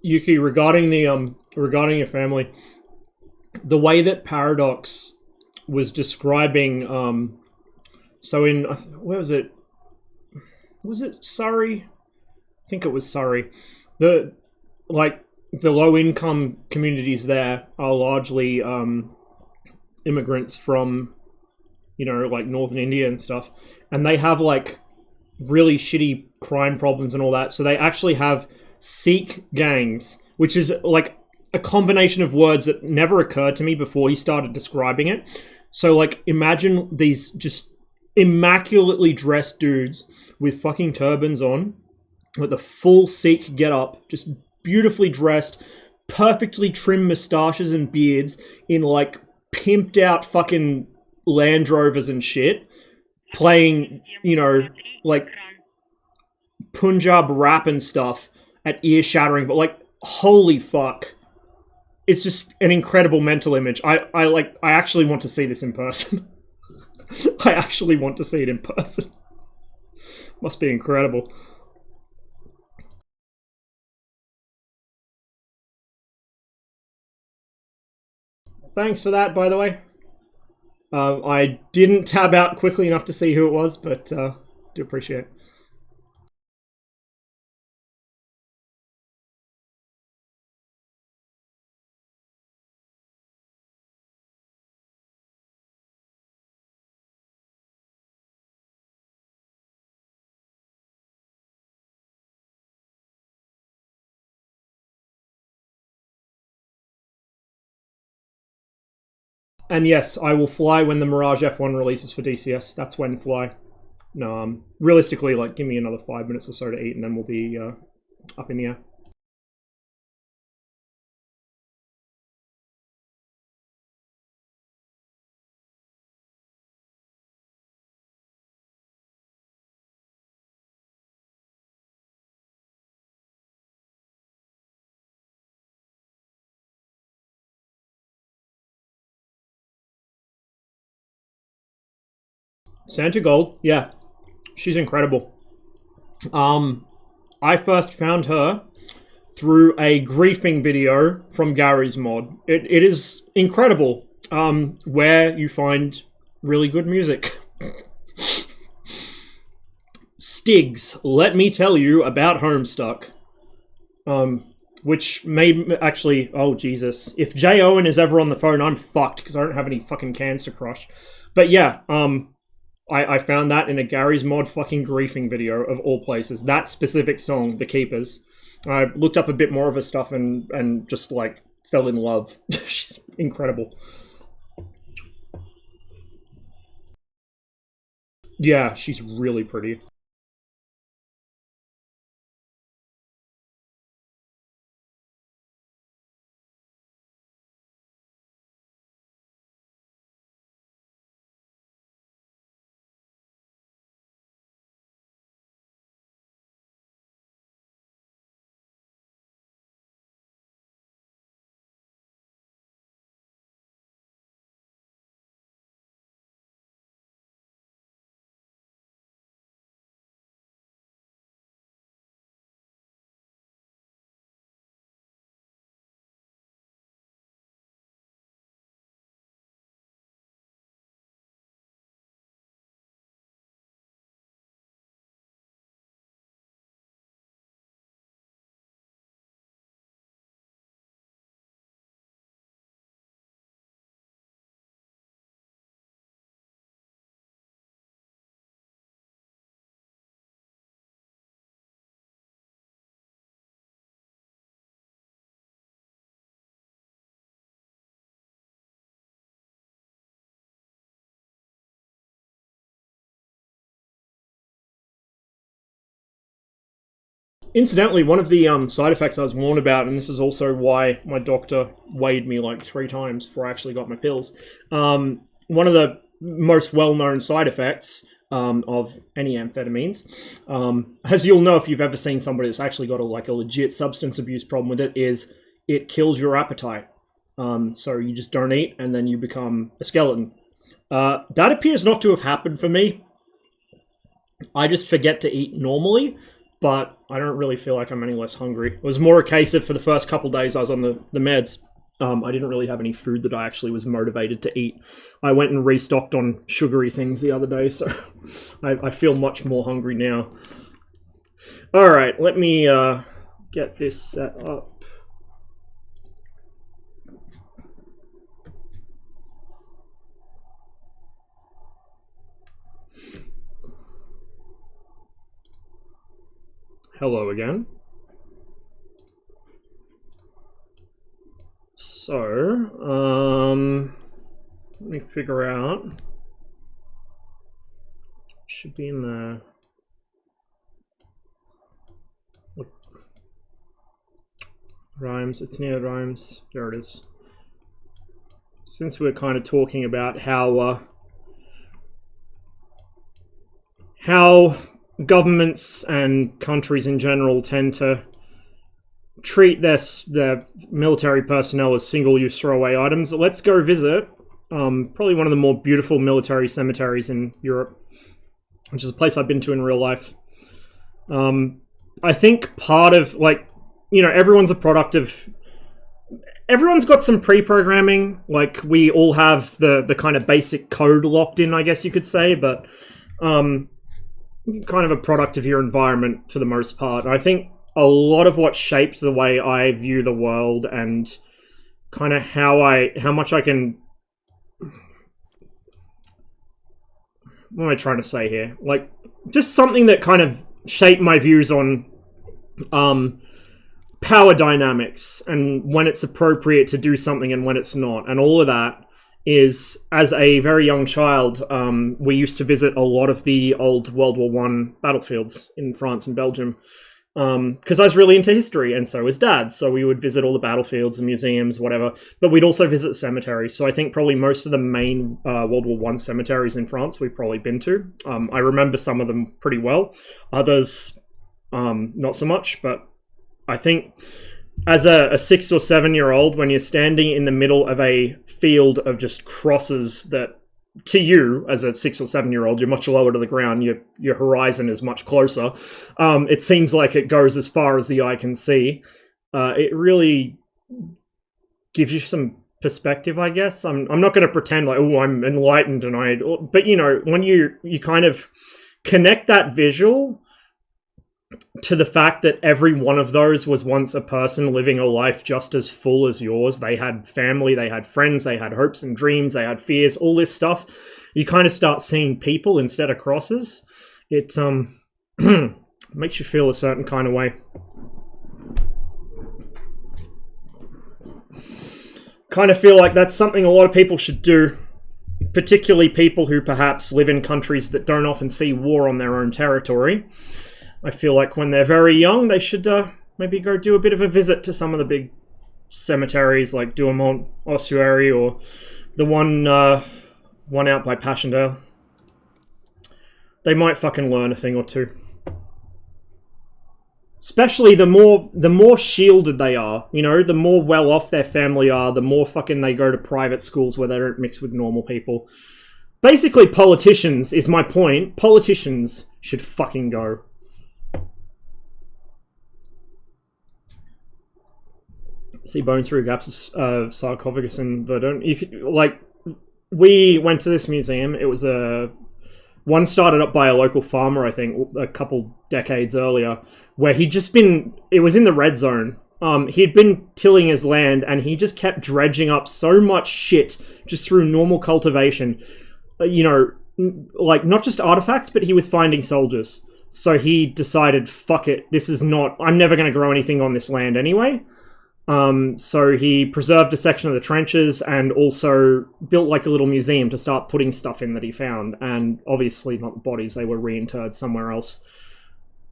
Yuki, regarding your family, the way that Paradox was describing, so in, where was it? Was it Surrey? I think it was Surrey. The low income communities there are largely immigrants from, like northern India and stuff, and they have like really shitty crime problems and all that. So they actually have Sikh gangs, which is like a combination of words that never occurred to me before he started describing it. So like imagine these just immaculately dressed dudes with fucking turbans on, with the full Sikh get up, just beautifully dressed, perfectly trimmed moustaches and beards in like pimped out fucking Land Rovers and shit, playing, like Punjab rap and stuff at ear shattering, but like, holy fuck. It's just an incredible mental image. I actually want to see this in person. I actually want to see it in person. Must be incredible. Thanks for that, by the way. I didn't tab out quickly enough to see who it was, but do appreciate it. And yes, I will fly when the Mirage F1 releases for DCS. That's when fly. No, realistically, like, give me another 5 minutes or so to eat, and then we'll be up in the air. Santa Gold, yeah, she's incredible. I first found her through a griefing video from Gary's mod. It is incredible where you find really good music. Stigs, let me tell you about Homestuck. Which made actually, oh Jesus. If J. Owen is ever on the phone, I'm fucked because I don't have any fucking cans to crush. But yeah, I found that in a Gary's Mod fucking griefing video of all places. That specific song, The Keepers. I looked up a bit more of her stuff and just like fell in love. She's incredible. Yeah, she's really pretty. Incidentally, one of the side effects I was warned about, and this is also why my doctor weighed me like 3 times before I actually got my pills. One of the most well-known side effects of any amphetamines, as you'll know if you've ever seen somebody that's actually got a legit substance abuse problem with it, is it kills your appetite. So you just don't eat, and then you become a skeleton. That appears not to have happened for me. I just forget to eat normally, but I don't really feel like I'm any less hungry. It was more a case of for the first couple days I was on the meds, I didn't really have any food that I actually was motivated to eat. I went and restocked on sugary things the other day, so I feel much more hungry now. Alright, let me get this set up. Hello again. So, let me figure out. Should be in the. Rhymes, it's near rhymes. There it is. Since we're kind of talking about how governments and countries in general tend to treat their military personnel as single-use throwaway items, let's go visit Probably one of the more beautiful military cemeteries in Europe, which is a place I've been to in real life. I think part of, like, you know, everyone's a product of... Everyone's got some pre-programming. Like, we all have the kind of basic code locked in, I guess you could say, but kind of a product of your environment for the most part. And I think a lot of what shaped the way I view the world and kind of how much I can... What am I trying to say here? Like, just something that kind of shaped my views on power dynamics and when it's appropriate to do something and when it's not. And all of that is, as a very young child, we used to visit a lot of the old World War I battlefields in France and Belgium. Because I was really into history, and so was Dad. So we would visit all the battlefields, the museums, whatever. But we'd also visit cemeteries. So I think probably most of the main World War I cemeteries in France we've probably been to. I remember some of them pretty well. Others, not so much. But I think as a 6 or 7 year old, when you're standing in the middle of a field of just crosses that, to you, as a 6 or 7 year old, you're much lower to the ground, your horizon is much closer. It seems like it goes as far as the eye can see. It really gives you some perspective, I guess. I'm not going to pretend like, oh, I'm enlightened but you know, when you kind of connect that visual to the fact that every one of those was once a person living a life just as full as yours. They had family, they had friends, they had hopes and dreams, they had fears, all this stuff. You kind of start seeing people instead of crosses. It makes you feel a certain kind of way. Kind of feel like that's something a lot of people should do, particularly people who perhaps live in countries that don't often see war on their own territory. I feel like when they're very young, they should maybe go do a bit of a visit to some of the big cemeteries like Douaumont Ossuary or the one out by Passchendaele. They might fucking learn a thing or two. Especially the more shielded they are, you know, the more well off their family are, the more fucking they go to private schools where they don't mix with normal people. Basically, politicians is my point. Politicians should fucking go. See bones through gaps of sarcophagus and Verdun. You could, like, we went to this museum. It was one started up by a local farmer, I think, a couple decades earlier, where he'd just been, it was in the red zone. He'd been tilling his land and he just kept dredging up so much shit just through normal cultivation. You know, like, not just artifacts, but he was finding soldiers. So he decided, fuck it, I'm never going to grow anything on this land anyway. So he preserved a section of the trenches and also built like a little museum to start putting stuff in that he found. And obviously not the bodies, they were reinterred somewhere else.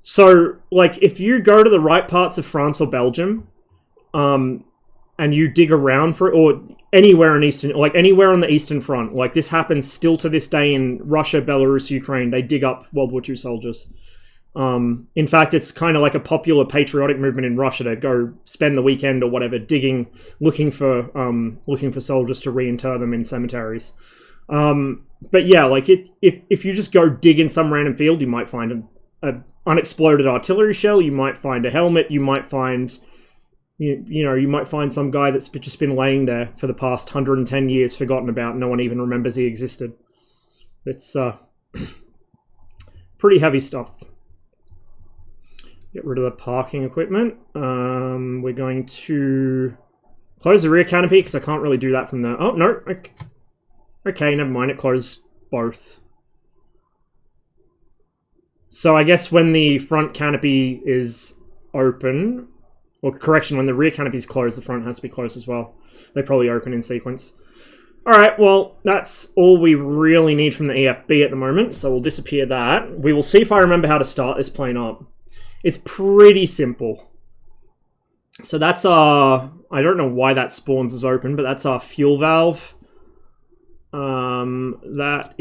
So, like, if you go to the right parts of France or Belgium, and you dig around for it, or anywhere anywhere on the Eastern Front, like this happens still to this day in Russia, Belarus, Ukraine, they dig up World War II soldiers. In fact, it's kind of like a popular patriotic movement in Russia to go spend the weekend or whatever digging, looking for soldiers to reinter them in cemeteries. But yeah, like if you just go dig in some random field, you might find an unexploded artillery shell. You might find a helmet. You might find, you might find some guy that's just been laying there for the past 110 years, forgotten about. No one even remembers he existed. It's pretty heavy stuff. Get rid of the parking equipment. We're going to close the rear canopy because I can't really do that from there. Oh, no. Okay, never mind. It closed both. So I guess when the front canopy is open, or correction, when the rear canopy is closed, the front has to be closed as well. They probably open in sequence. Alright, well, that's all we really need from the EFB at the moment, so we'll disappear that. We will see if I remember how to start this plane up. It's pretty simple. So that's our... I don't know why that spawns is open, but that's our fuel valve. That's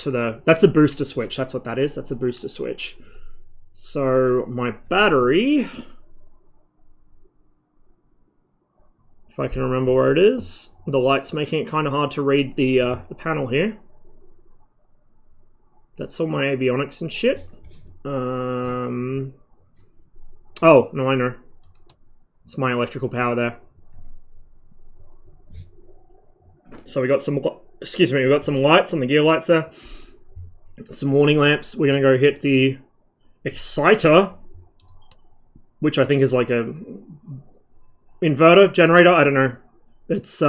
the booster switch. That's what that is. That's a booster switch. So my battery... If I can remember where it is. The light's making it kind of hard to read the panel here. That's all my avionics and shit. Oh, no, I know. It's my electrical power there. So we got some, excuse me, we got some lights on the gear lights there. Some warning lamps. We're gonna go hit the exciter, which I think is like a inverter, generator, I don't know. It's,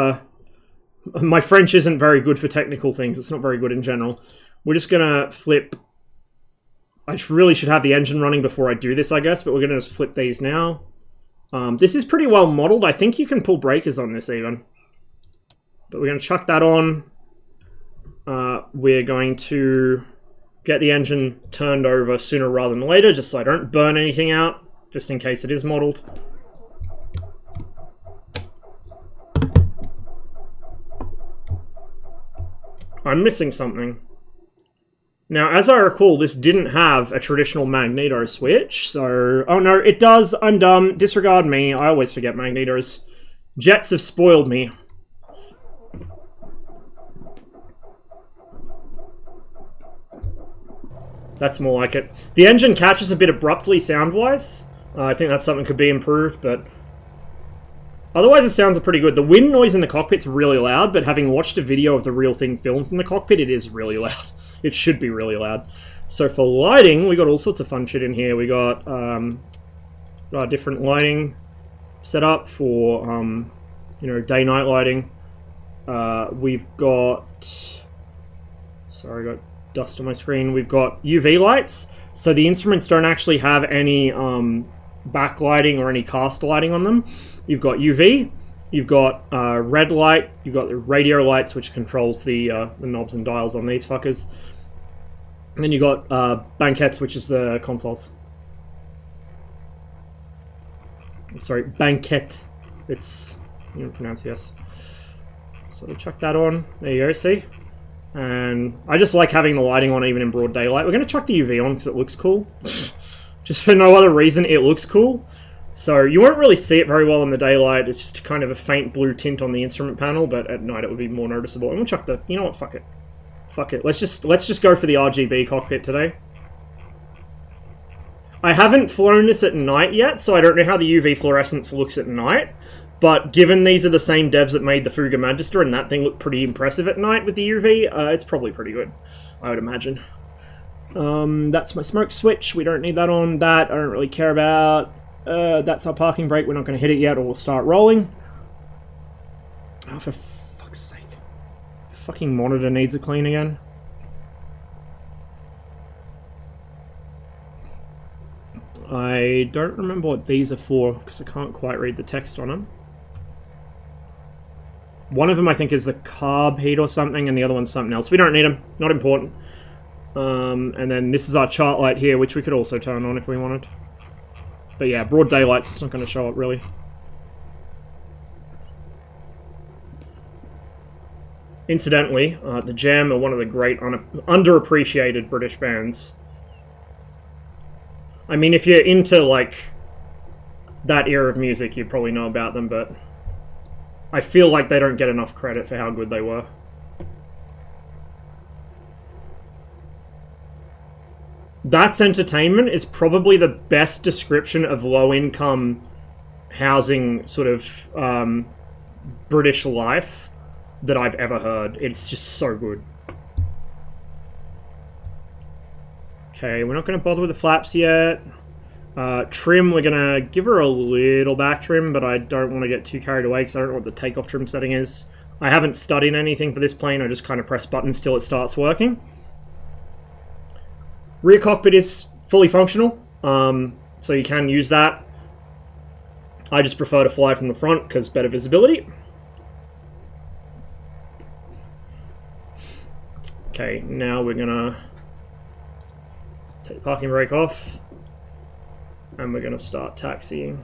my French isn't very good for technical things. It's not very good in general. We're just gonna flip. I really should have the engine running before I do this, I guess, but we're gonna just flip these now. This is pretty well modeled. I think you can pull breakers on this even. But we're gonna chuck that on. We're going to get the engine turned over sooner rather than later, just so I don't burn anything out, just in case it is modeled. I'm missing something. Now, as I recall, this didn't have a traditional magneto switch, so... Oh no, it does! I'm dumb. Disregard me. I always forget magnetos. Jets have spoiled me. That's more like it. The engine catches a bit abruptly sound-wise. I think that's something that could be improved, but... Otherwise, it sounds pretty good. The wind noise in the cockpit's really loud, but having watched a video of the real thing filmed from the cockpit, it is really loud. It should be really loud. So for lighting, we got all sorts of fun shit in here. We got different lighting set up for, you know, day-night lighting. We've got... Sorry, I got dust on my screen. We've got UV lights. So the instruments don't actually have any backlighting or any cast lighting on them. You've got UV, you've got red light, you've got the radio lights, which controls the knobs and dials on these fuckers. And then you've got banquettes, which is the consoles. Sorry, banquette. It's, you don't pronounce the S. So we'll chuck that on. There you go, see? And I just like having the lighting on even in broad daylight. We're going to chuck the UV on because it looks cool. Just for no other reason, it looks cool. So you won't really see it very well in the daylight. It's just kind of a faint blue tint on the instrument panel, but at night it would be more noticeable. And we'll chuck the... You know what? Fuck it. Fuck it. Let's just go for the RGB cockpit today. I haven't flown this at night yet, so I don't know how the UV fluorescence looks at night. But given these are the same devs that made the Fuga Magister, and that thing looked pretty impressive at night with the UV, it's probably pretty good, I would imagine. That's my smoke switch. We don't need that on. That I don't really care about. That's our parking brake. We're not going to hit it yet, or we'll start rolling. Oh, for fuck's sake. Fucking monitor needs a clean again. I don't remember what these are for, because I can't quite read the text on them. One of them, I think, is the carb heat or something, and the other one's something else. We don't need them. Not important. And then this is our chart light here, which we could also turn on if we wanted. But yeah, broad daylight's just not going to show up, really. Incidentally, the Jam are one of the great underappreciated British bands. I mean, if you're into, like, that era of music, you probably know about them, but I feel like they don't get enough credit for how good they were. That's Entertainment is probably the best description of low-income housing sort of British life that I've ever heard. It's just so good. Okay, we're not going to bother with the flaps yet. Trim, we're going to give her a little back trim, but I don't want to get too carried away because I don't know what the takeoff trim setting is. I haven't studied anything for this plane, I just kind of press buttons till it starts working. Rear cockpit is fully functional, so you can use that. I just prefer to fly from the front because better visibility. Okay, now we're gonna take parking brake off, and we're gonna start taxiing.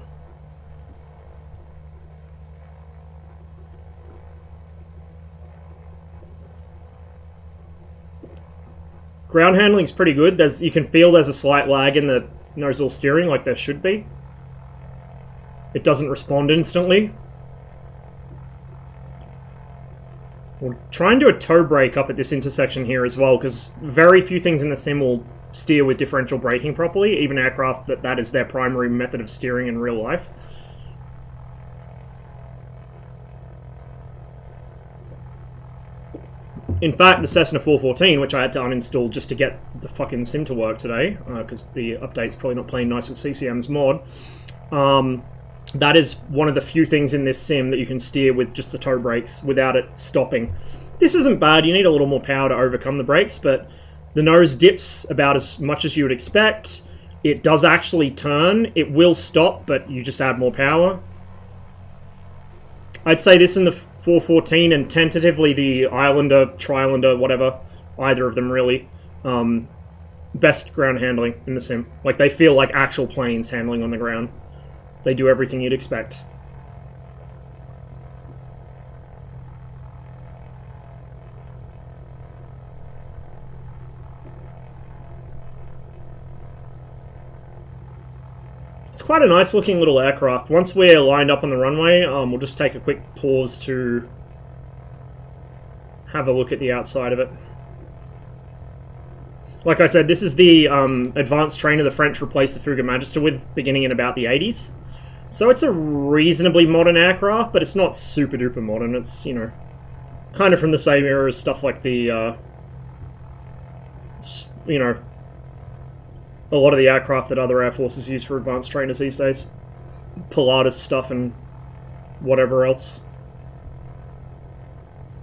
Ground handling's pretty good. You can feel there's a slight lag in the nozzle steering, like there should be. It doesn't respond instantly. We'll try and do a toe brake up at this intersection here as well, because very few things in the sim will steer with differential braking properly, even aircraft that is their primary method of steering in real life. In fact, the Cessna 414, which I had to uninstall just to get the fucking sim to work today, because the update's probably not playing nice with CCM's mod, that is one of the few things in this sim that you can steer with just the toe brakes without it stopping. This isn't bad, you need a little more power to overcome the brakes, but the nose dips about as much as you would expect. It does actually turn. It will stop, but you just add more power. I'd say this in the 414 and tentatively the Islander, Tri-Islander, whatever, either of them really, best ground handling in the sim. Like, they feel like actual planes handling on the ground. They do everything you'd expect. It's quite a nice looking little aircraft. Once we're lined up on the runway, we'll just take a quick pause to have a look at the outside of it. Like I said, this is the advanced trainer the French replaced the Fouga Magister with, beginning in about the 80s. So it's a reasonably modern aircraft, but it's not super duper modern. It's, you know, kind of from the same era as stuff like the, you know, a lot of the aircraft that other air forces use for advanced trainers these days. Pilatus stuff and whatever else.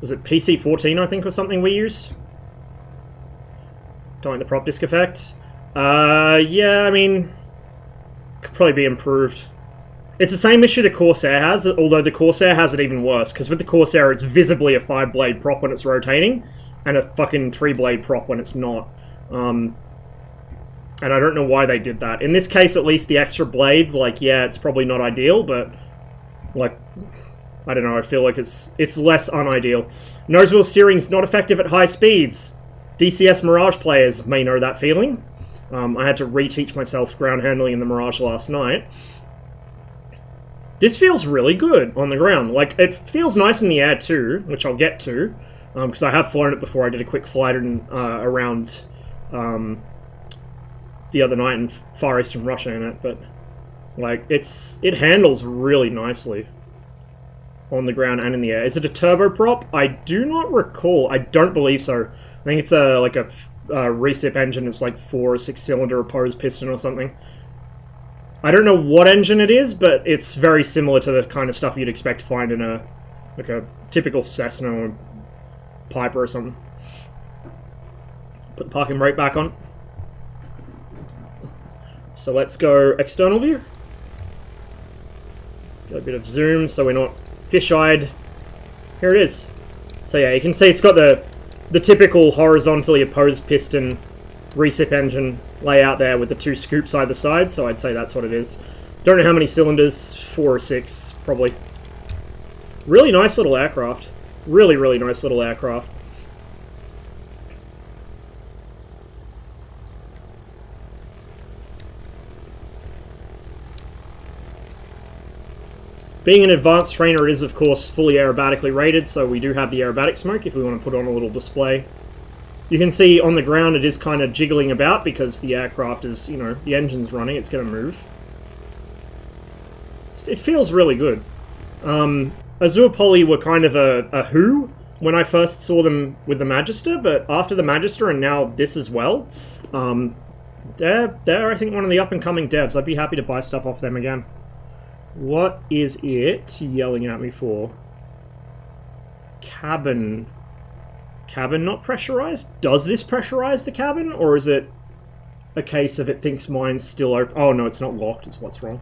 Was it PC-14, I think, or something we use? Don't like the prop disc effect. Yeah, I mean, could probably be improved. It's the same issue the Corsair has, although the Corsair has it even worse, because with the Corsair it's visibly a 5-blade prop when it's rotating, and a fucking 3-blade prop when it's not. And I don't know why they did that. In this case, at least, the extra blades, like, yeah, it's probably not ideal, but, like, I don't know, I feel like it's less unideal. Nose wheel steering's not effective at high speeds. DCS Mirage players may know that feeling. I had to reteach myself ground handling in the Mirage last night. This feels really good on the ground. Like, it feels nice in the air too, which I'll get to, because I have flown it before. I did a quick flight around the other night in Far Eastern Russia in it, but like it handles really nicely on the ground and in the air. Is it a turboprop? I do not recall. I don't believe so. I think it's like a recip engine. It's like 4 or 6 cylinder opposed piston or something. I don't know what engine it is, but it's very similar to the kind of stuff you'd expect to find in a typical Cessna or Piper or something. Put the parking brake back on. So let's go external view. Get a bit of zoom so we're not fish-eyed. Here it is. So yeah, you can see it's got the typical horizontally opposed piston recip engine layout there with the 2 scoops either side, so I'd say that's what it is. Don't know how many cylinders, 4 or 6, probably. Really nice little aircraft. Really, really nice little aircraft. Being an advanced trainer, it is of course fully aerobatically rated, so we do have the aerobatic smoke if we want to put on a little display. You can see on the ground it is kind of jiggling about because the aircraft is, you know, the engine's running, it's going to move. It feels really good. Azure Poly were kind of a who when I first saw them with the Magister, but after the Magister and now this as well, they're I think one of the up-and-coming devs. I'd be happy to buy stuff off them again. What is it yelling at me for? Cabin. Cabin not pressurized? Does this pressurize the cabin? Or is it a case of it thinks mine's still open? Oh no, it's not locked, it's what's wrong.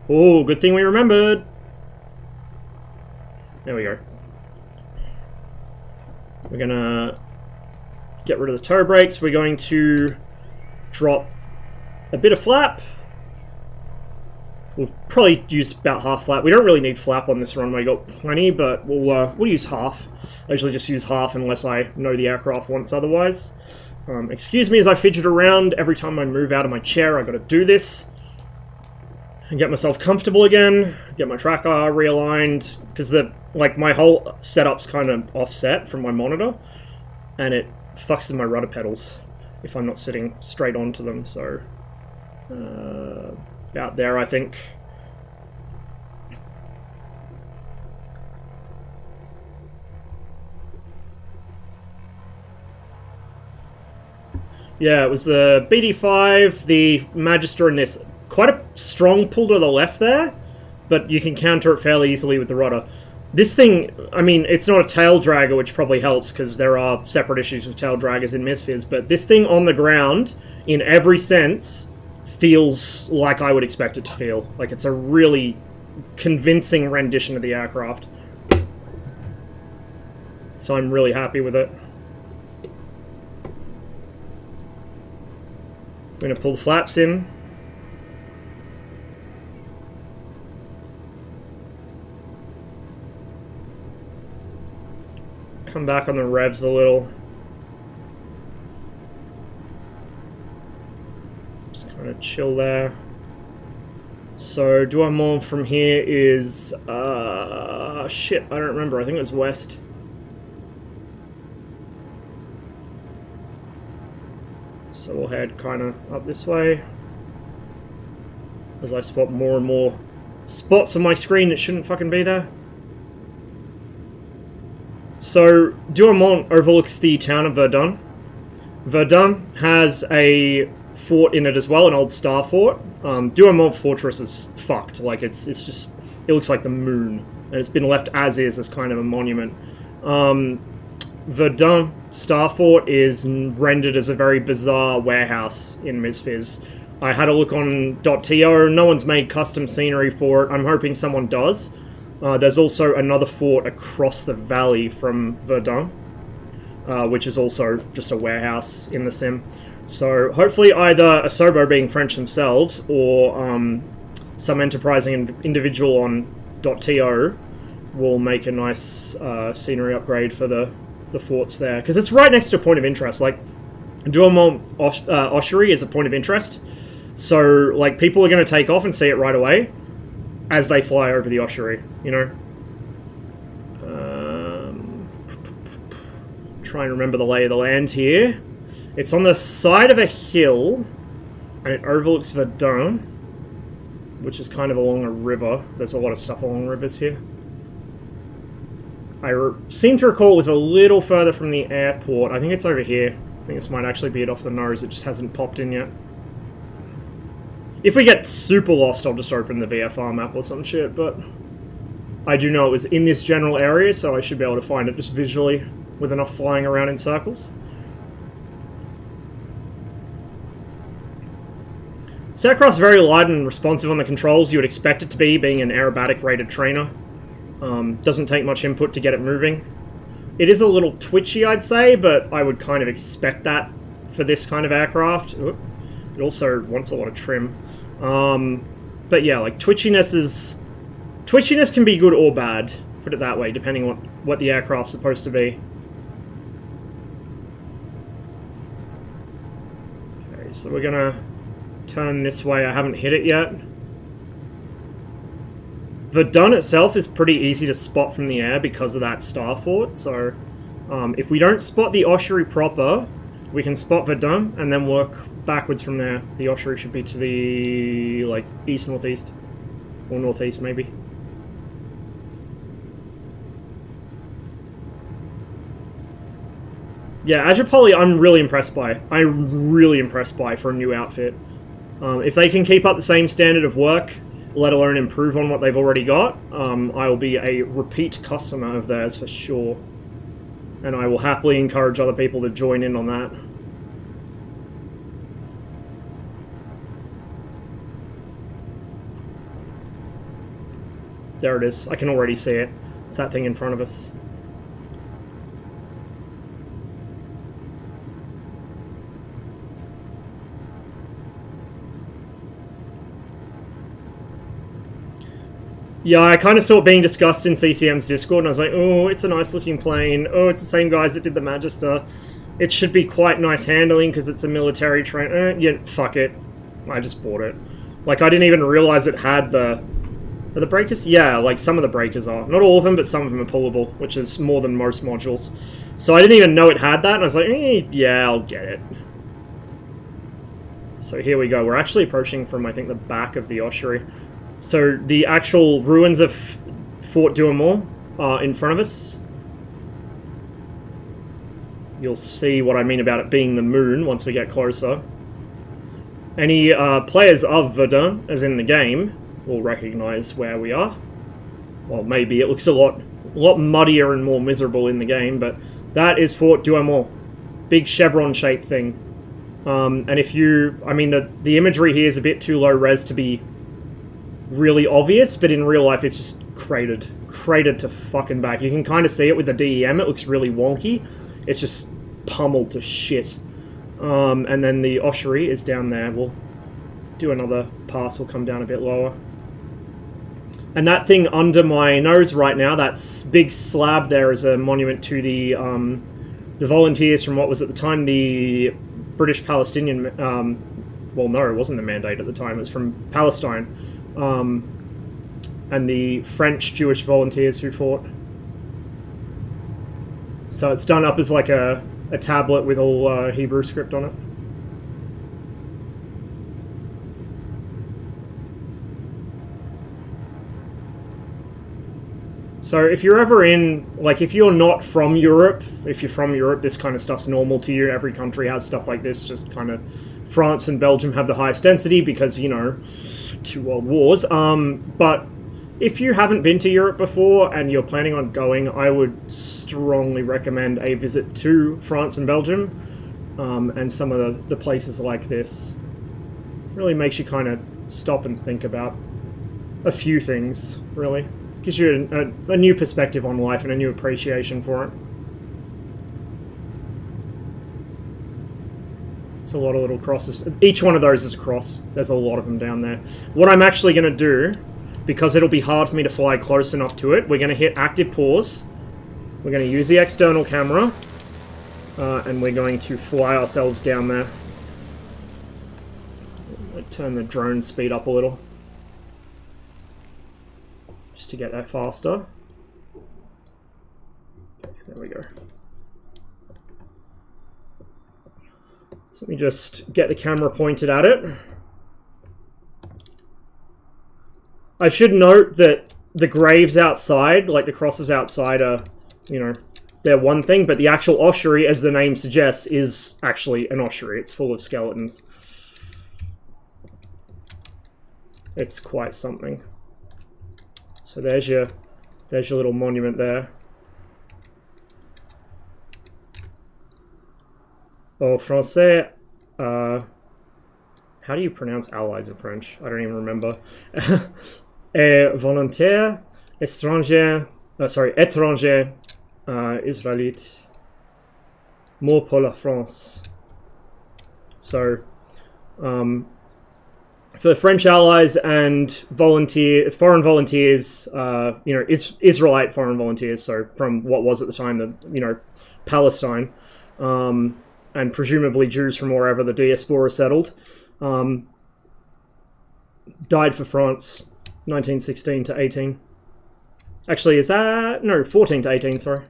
Oh, good thing we remembered. There we go. We're gonna get rid of the toe brakes. We're going to drop a bit of flap. We'll probably use about half flap. We don't really need flap on this runway, got plenty, but we'll use half. I usually just use half unless I know the aircraft wants otherwise. Excuse me as I fidget around. Every time I move out of my chair, I gotta do this. and get myself comfortable again, get my tracker realigned, because my whole setup's kind of offset from my monitor, and it fucks with my rudder pedals if I'm not sitting straight onto them, so about there I think. Yeah, it was the BD5, the Magister, and this. Quite a strong pull to the left there, but you can counter it fairly easily with the rudder. This thing, I mean, it's not a tail dragger, which probably helps, because there are separate issues with tail draggers in MSFS, but this thing on the ground, in every sense, feels like I would expect it to feel. Like, it's a really convincing rendition of the aircraft. So I'm really happy with it. I'm going to pull the flaps in. Come back on the revs a little. Just kind of chill there. So, Douaumont from here is... shit, I don't remember. I think it was west. So we'll head kind of up this way. As I spot more and more spots on my screen that shouldn't fucking be there. So, Douaumont overlooks the town of Verdun. Verdun has a fort in it as well, an old star fort. Douaumont Fortress is fucked. Like, it's just... It looks like the moon. And it's been left as is as kind of a monument. Verdun Star Fort is rendered as a very bizarre warehouse in MSFS. I had a look on .to. No one's made custom scenery for it. I'm hoping someone does. There's also another fort across the valley from Verdun, which is also just a warehouse in the sim. So hopefully either Asobo, being French themselves, or some enterprising individual on .to will make a nice scenery upgrade for the forts there. Because it's right next to a point of interest. Like, Douaumont Oshery is a point of interest. So, like, people are going to take off and see it right away as they fly over the Oshery, you know? Try and remember the lay of the land here. It's on the side of a hill, and it overlooks Verdun, which is kind of along a river. There's a lot of stuff along rivers here. I seem to recall it was a little further from the airport. I think it's over here. I think this might actually be it off the nose. It just hasn't popped in yet. If we get super lost, I'll just open the VFR map or some shit, but I do know it was in this general area, so I should be able to find it just visually with enough flying around in circles. This aircraft's very light and responsive on the controls. You would expect it to be, being an aerobatic rated trainer. Doesn't take much input to get it moving. It is a little twitchy, I'd say, but I would kind of expect that for this kind of aircraft. It also wants a lot of trim. But yeah, like, twitchiness can be good or bad, put it that way, depending on what the aircraft's supposed to be. Okay, so we're gonna turn this way. I haven't hit it yet. Verdun itself is pretty easy to spot from the air because of that star fort, so if we don't spot the Oshery proper, we can spot Verdun and then work backwards from there. The Oshery should be to the, like, east-northeast, or northeast maybe. Yeah, Azure Poly I'm really impressed by. I'm really impressed by for a new outfit. If they can keep up the same standard of work, let alone improve on what they've already got, I will be a repeat customer of theirs for sure. And I will happily encourage other people to join in on that. There it is. I can already see it. It's that thing in front of us. Yeah, I kind of saw it being discussed in CCM's Discord, and I was like, oh, it's a nice looking plane. Oh, it's the same guys that did the Magister. It should be quite nice handling because it's a military train. Yeah, fuck it. I just bought it. Like, I didn't even realize it had the... Are the breakers? Yeah, like, some of the breakers are. Not all of them, but some of them are pullable, which is more than most modules. So I didn't even know it had that, and I was like, yeah, I'll get it. So here we go. We're actually approaching from, I think, the back of the ossuary. So the actual ruins of Fort Douaumont are in front of us. You'll see what I mean about it being the moon once we get closer. Any players of Verdun, as in the game, will recognize where we are. Well, maybe. It looks a lot muddier and more miserable in the game, but that is Fort Douaumont. Big chevron-shaped thing. And if you... I mean, the imagery here is a bit too low res to be really obvious, but in real life it's just cratered. Cratered to fucking back. You can kind of see it with the DEM. It looks really wonky. It's just pummeled to shit. And then the ossuary is down there. We'll do another pass. We'll come down a bit lower. And that thing under my nose right now, that big slab there, is a monument to the volunteers from what was at the time the British Palestinian... well, no, it wasn't the Mandate at the time. It was from Palestine. And the French Jewish volunteers who fought. So it's done up as like a tablet with all Hebrew script on it. So if you're ever in, like, if you're not from Europe, if you're from Europe, this kind of stuff's normal to you. Every country has stuff like this, just kind of... France and Belgium have the highest density because, you know, 2 world wars. But if you haven't been to Europe before and you're planning on going, I would strongly recommend a visit to France and Belgium, and some of the places like this. Really makes you kind of stop and think about a few things, really. Gives you a new perspective on life and a new appreciation for it. It's a lot of little crosses. Each one of those is a cross. There's a lot of them down there. What I'm actually going to do, because it'll be hard for me to fly close enough to it, we're going to hit active pause. We're going to use the external camera, and we're going to fly ourselves down there. Turn the drone speed up a little, just to get that faster. There we go. So let me just get the camera pointed at it. I should note that the graves outside, like the crosses outside, are, you know, they're one thing, but the actual ossuary, as the name suggests, is actually an ossuary. It's full of skeletons. It's quite something. So there's your little monument there. Au français, how do you pronounce allies in French? I don't even remember. Et volontaire, étranger, étranger, israélite, mot pour la France. So, for the French allies and foreign volunteers, you know, Israelite foreign volunteers, so from what was at the time the, you know, Palestine, and presumably Jews from wherever the diaspora settled, died for France, 1916 to 18. Actually, is that... no, 14 to 18, sorry.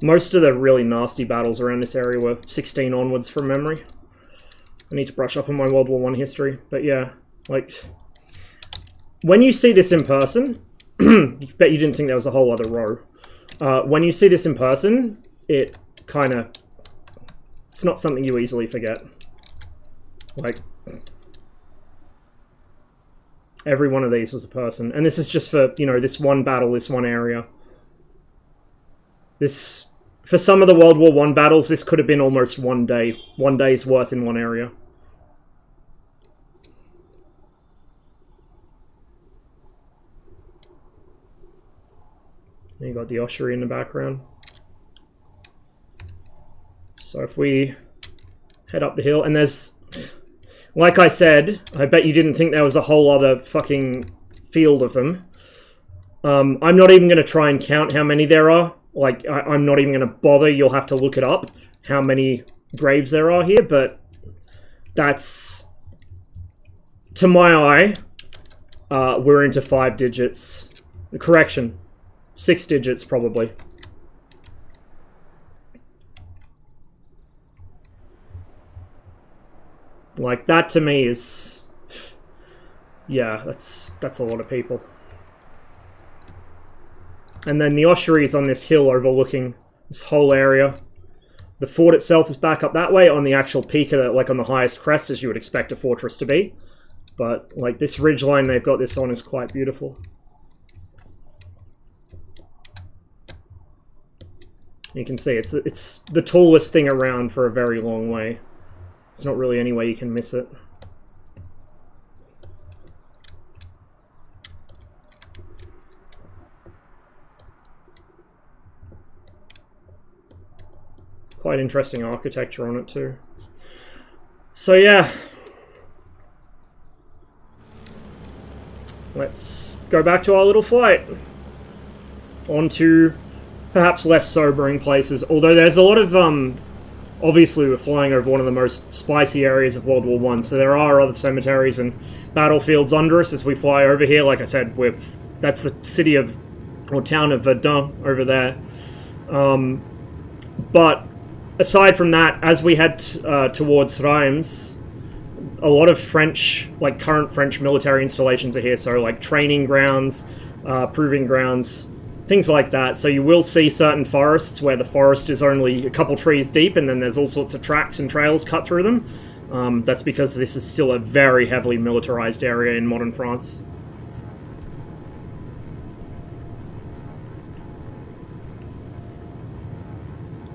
Most of the really nasty battles around this area were 16 onwards from memory. I need to brush up on my World War I history, but yeah, like... when you see this in person, I bet you didn't think there was a whole other row. When you see this in person, it kind of... it's not something you easily forget. Like, every one of these was a person. And this is just for, you know, this one battle, this one area. This, for some of the World War I battles, this could have been almost one day. One day's worth in one area. You got the ossuary in the background. So if we head up the hill, and there's, like I said, I bet you didn't think there was a whole other fucking field of them. I'm not even going to try and count how many there are. Like, I'm not even going to bother. You'll have to look it up, how many graves there are here, but that's, to my eye, we're into 5 digits. Correction, 6 digits probably. Like, that to me is, yeah, that's a lot of people. And then the ossuary is on this hill overlooking this whole area. The fort itself is back up that way on the actual peak of it, like on the highest crest, as you would expect a fortress to be. But like this ridgeline they've got this on is quite beautiful. You can see it's the tallest thing around for a very long way. There's not really any way you can miss it. Quite interesting architecture on it too. So yeah, let's go back to our little flight. On to perhaps less sobering places, although there's a lot of, obviously we're flying over one of the most spicy areas of World War I, so there are other cemeteries and battlefields under us as we fly over here. Like I said, that's the city of, or town of Verdun over there. But aside from that, as we head towards Reims, a lot of French, like current French military installations are here, so like training grounds, proving grounds, things like that. So you will see certain forests where the forest is only a couple trees deep, and then there's all sorts of tracks and trails cut through them. That's because this is still a very heavily militarized area in modern France.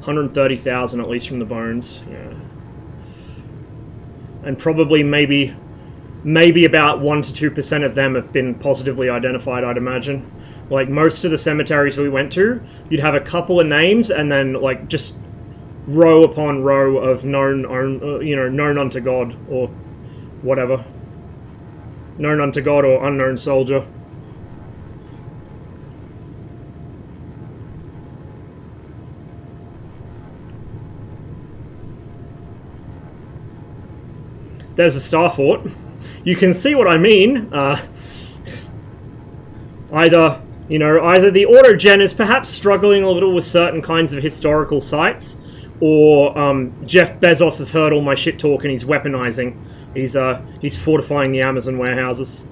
$130,000 at least from the bones, yeah. And probably maybe about 1 to 2% of them have been positively identified, I'd imagine. Like most of the cemeteries we went to, you'd have a couple of names and then like just row upon row of known unto God or whatever. Known unto God or unknown soldier. There's a star fort. You can see what I mean. Either the autogen is perhaps struggling a little with certain kinds of historical sites, or Jeff Bezos has heard all my shit talk and he's weaponizing. He's fortifying the Amazon warehouses.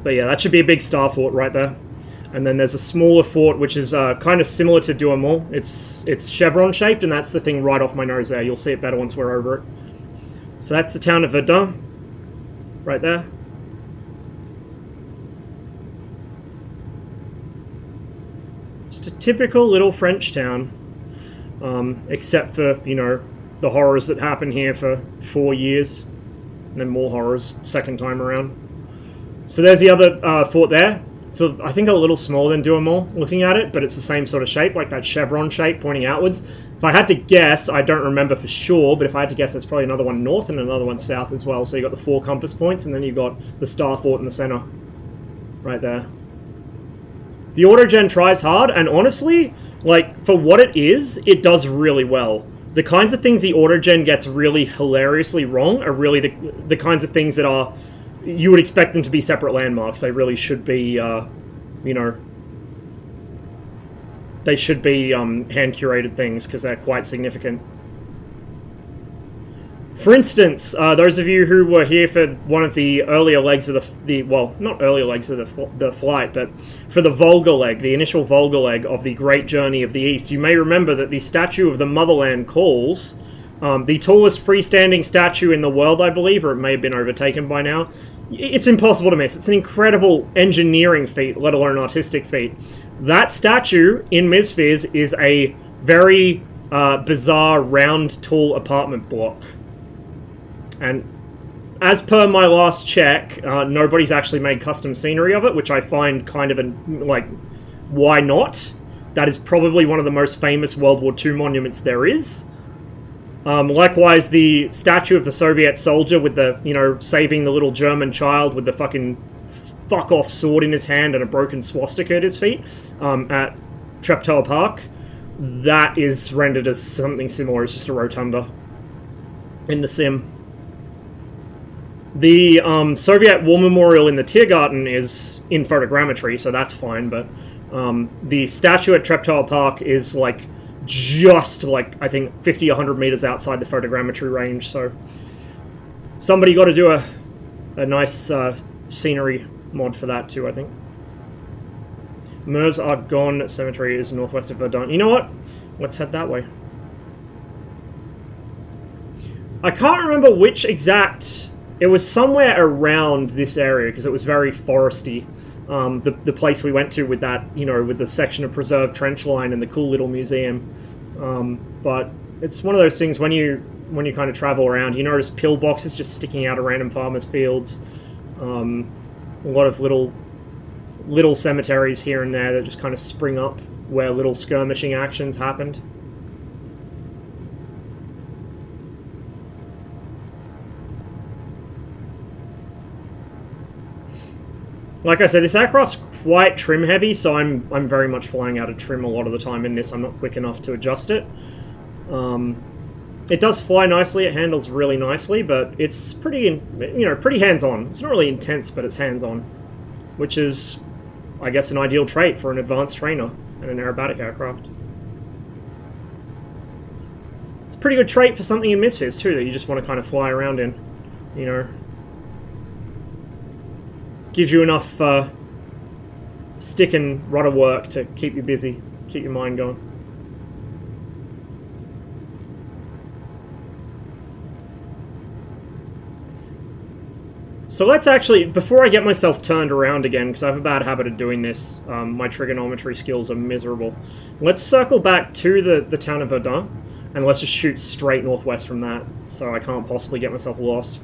But yeah, that should be a big star fort right there. And then there's a smaller fort which is kind of similar to Douaumont. It's chevron shaped, and that's the thing right off my nose there. You'll see it better once we're over it. So that's the town of Verdun, right there. Just a typical little French town, except for, the horrors that happen here for 4 years, and then more horrors second time around. So there's the other fort there. So I think a little smaller than Douaumont looking at it, but it's the same sort of shape, like that chevron shape pointing outwards. If I had to guess, I don't remember for sure, but if I had to guess, there's probably another one north and another one south as well. So you've got the 4 compass points, and then you've got the star fort in the center, right there. The autogen tries hard, and honestly, like, for what it is, it does really well. The kinds of things the autogen gets really hilariously wrong are really the kinds of things that are... You would expect them to be separate landmarks. They really should be, they should be hand-curated things, because they're quite significant. For instance, those of you who were here for one of the earlier legs of well, not earlier legs of the flight, but for the Volga leg, the initial Volga leg of the Great Journey of the East, you may remember that the statue of the Motherland Calls, the tallest freestanding statue in the world, I believe, or it may have been overtaken by now. It's impossible to miss. It's an incredible engineering feat, let alone artistic feat. That statue in Misfits is a very bizarre, round, tall apartment block. And as per my last check, nobody's actually made custom scenery of it, which I find kind of why not? That is probably one of the most famous World War II monuments there is. Likewise, the statue of the Soviet soldier with the, saving the little German child with the fucking fuck-off sword in his hand and a broken swastika at his feet at Treptow Park, that is rendered as something similar. It's just a rotunda. in the sim. The Soviet War Memorial in the Tiergarten is in photogrammetry, so that's fine, but the statue at Treptow Park is like just like, I think, 50, 100 meters outside the photogrammetry range, so somebody got to do a nice scenery mod for that too, I think. Mers Argonne Cemetery is northwest of Verdun. You know what? Let's head that way. I can't remember which exact... It was somewhere around this area, because it was very foresty. The place we went to with that, you know, with the section of preserved trench line and the cool little museum. But it's one of those things, when you kind of travel around, you notice pillboxes just sticking out of random farmers' fields. A lot of little cemeteries here and there that just kind of spring up where little skirmishing actions happened. Like I said, this aircraft's quite trim heavy, so I'm very much flying out of trim a lot of the time in this. I'm not quick enough to adjust it. It does fly nicely, it handles really nicely, but it's pretty, you know, pretty hands-on. It's not really intense, but it's hands-on, which is, I guess, an ideal trait for an advanced trainer and an aerobatic aircraft. It's a pretty good trait for something in MSFS too, that you just want to kind of fly around in, you know. Gives you enough stick and rudder work to keep you busy, keep your mind going. So let's actually, before I get myself turned around again, because I have a bad habit of doing this, my trigonometry skills are miserable. Let's circle back to the town of Verdun, and let's just shoot straight northwest from that, so I can't possibly get myself lost.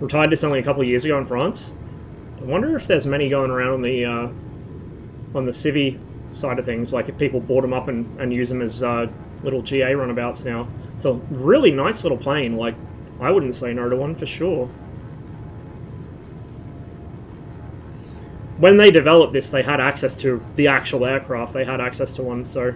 Retired this only a couple of years ago in France. I wonder if there's many going around on the civvy side of things, like if people bought them up and use them as little GA runabouts now. It's a really nice little plane, like, I wouldn't say no to one for sure. When they developed this, they had access to the actual aircraft, they had access to one, so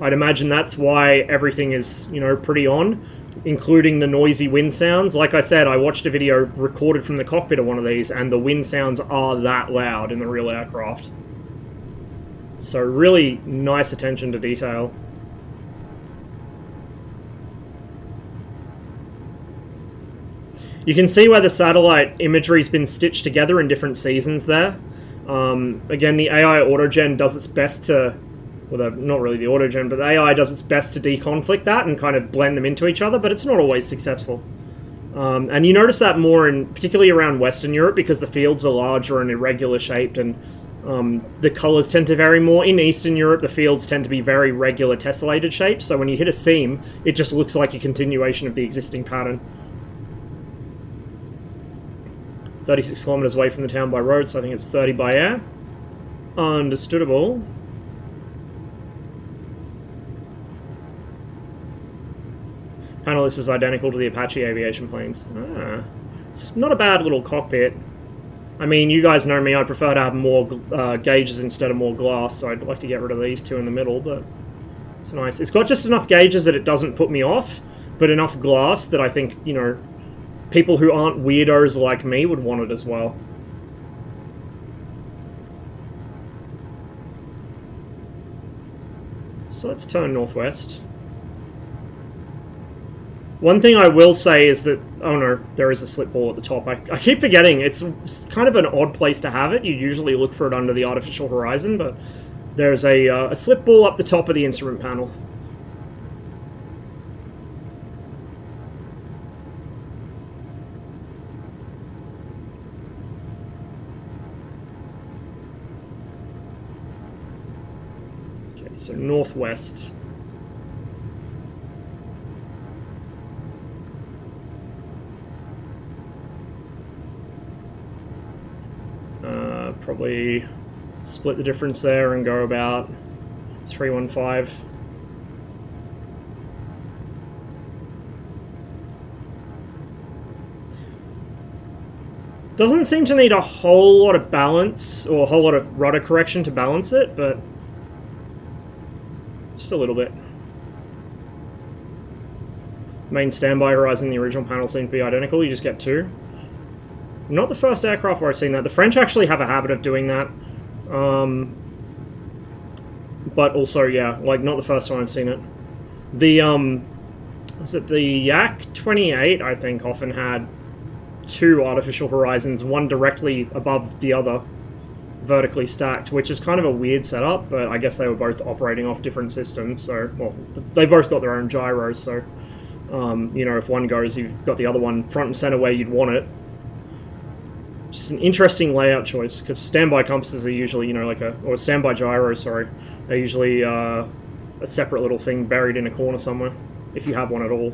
I'd imagine that's why everything is, you know, pretty on, including the noisy wind sounds. Like I said, I watched a video recorded from the cockpit of one of these, and the wind sounds are that loud in the real aircraft. So really nice attention to detail. You can see where the satellite imagery's been stitched together in different seasons there. Again, the AI autogen does its best to... Well, not really the autogen, but the AI does its best to deconflict that and kind of blend them into each other, but it's not always successful. And you notice that more, particularly around Western Europe, because the fields are larger and irregular shaped, and the colours tend to vary more. In Eastern Europe, the fields tend to be very regular tessellated shapes, so when you hit a seam, it just looks like a continuation of the existing pattern. 36 kilometers away from the town by road, so I think it's 30 by air. Understoodable. Panelist is identical to the Apache aviation planes. Ah, it's not a bad little cockpit. I mean, you guys know me, I prefer to have more gauges instead of more glass, so I'd like to get rid of these two in the middle, but it's nice. It's got just enough gauges that it doesn't put me off, but enough glass that I think, you know, people who aren't weirdos like me would want it as well. So let's turn northwest. One thing I will say is that, oh no, there is a slip ball at the top. I keep forgetting, it's kind of an odd place to have it. You usually look for it under the artificial horizon, but there's a slip ball up the top of the instrument panel. Okay, so northwest. Probably split the difference there and go about 315. Doesn't seem to need a whole lot of balance or a whole lot of rudder correction to balance it, but just a little bit. main standby horizon and the original panel seem to be identical. You just get 2. Not the first aircraft where I've seen that. The French actually have a habit of doing that. But also, yeah, like, not the first time I've seen it. The, was it the Yak-28, I think, often had 2 artificial horizons, one directly above the other, vertically stacked, which is kind of a weird setup, but I guess they were both operating off different systems, so, well, they both got their own gyros, so, you know, if one goes, you've got the other one front and center where you'd want it. Just an interesting layout choice, because standby compasses are usually, you know, like or standby gyros, sorry, are usually a separate little thing buried in a corner somewhere, if you have one at all.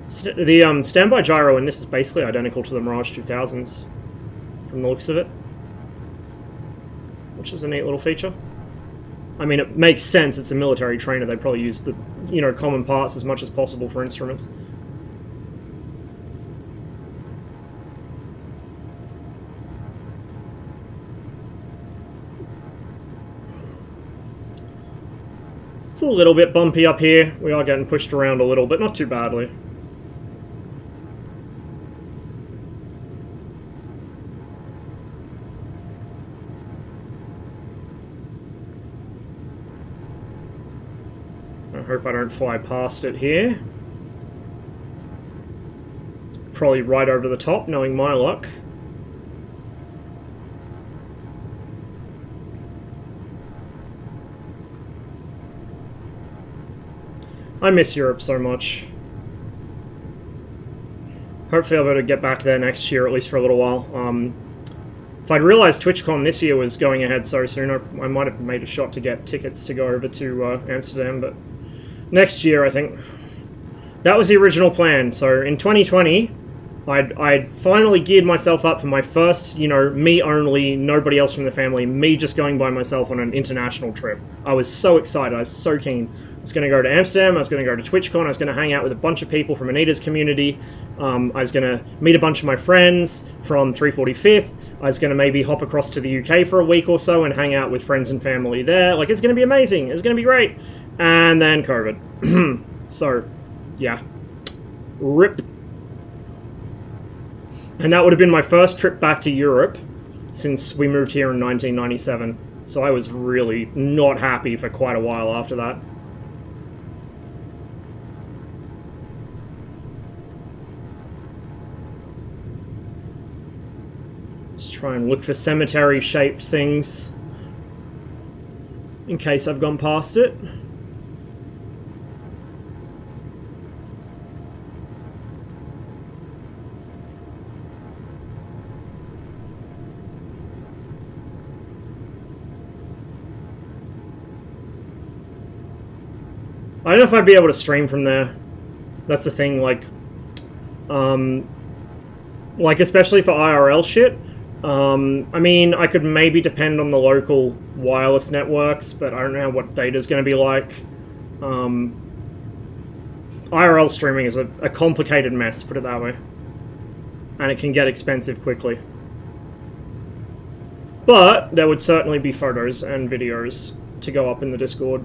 The standby gyro in this is basically identical to the Mirage 2000s, from the looks of it, which is a neat little feature. I mean, it makes sense, it's a military trainer, they probably use the, you know, common parts as much as possible for instruments. It's a little bit bumpy up here, we are getting pushed around a little, but not too badly. I hope I don't fly past it here. Probably right over the top, knowing my luck. I miss Europe so much. Hopefully I'll be able to get back there next year, at least for a little while. If I'd realized TwitchCon this year was going ahead so soon, I might have made a shot to get tickets to go over to Amsterdam, but next year, I think. That was the original plan. So in 2020, I'd finally geared myself up for my first, you know, me only, nobody else from the family, me just going by myself on an international trip. I was so excited. I was so keen. I was going to go to Amsterdam. I was going to go to TwitchCon. I was going to hang out with a bunch of people from Anita's community. I was going to meet a bunch of my friends from 345th. I was going to maybe hop across to the UK for a week or so and hang out with friends and family there. Like, it's going to be amazing. It's going to be great. And then COVID. So, yeah. RIP. And that would have been my first trip back to Europe since we moved here in 1997. So I was really not happy for quite a while after that. Let's try and look for cemetery-shaped things in case I've gone past it. I don't know if I'd be able to stream from there. That's the thing, like especially for IRL shit. I mean, I could maybe depend on the local wireless networks, but I don't know what data's going to be like. IRL streaming is a complicated mess, put it that way. And it can get expensive quickly. But there would certainly be photos and videos to go up in the Discord.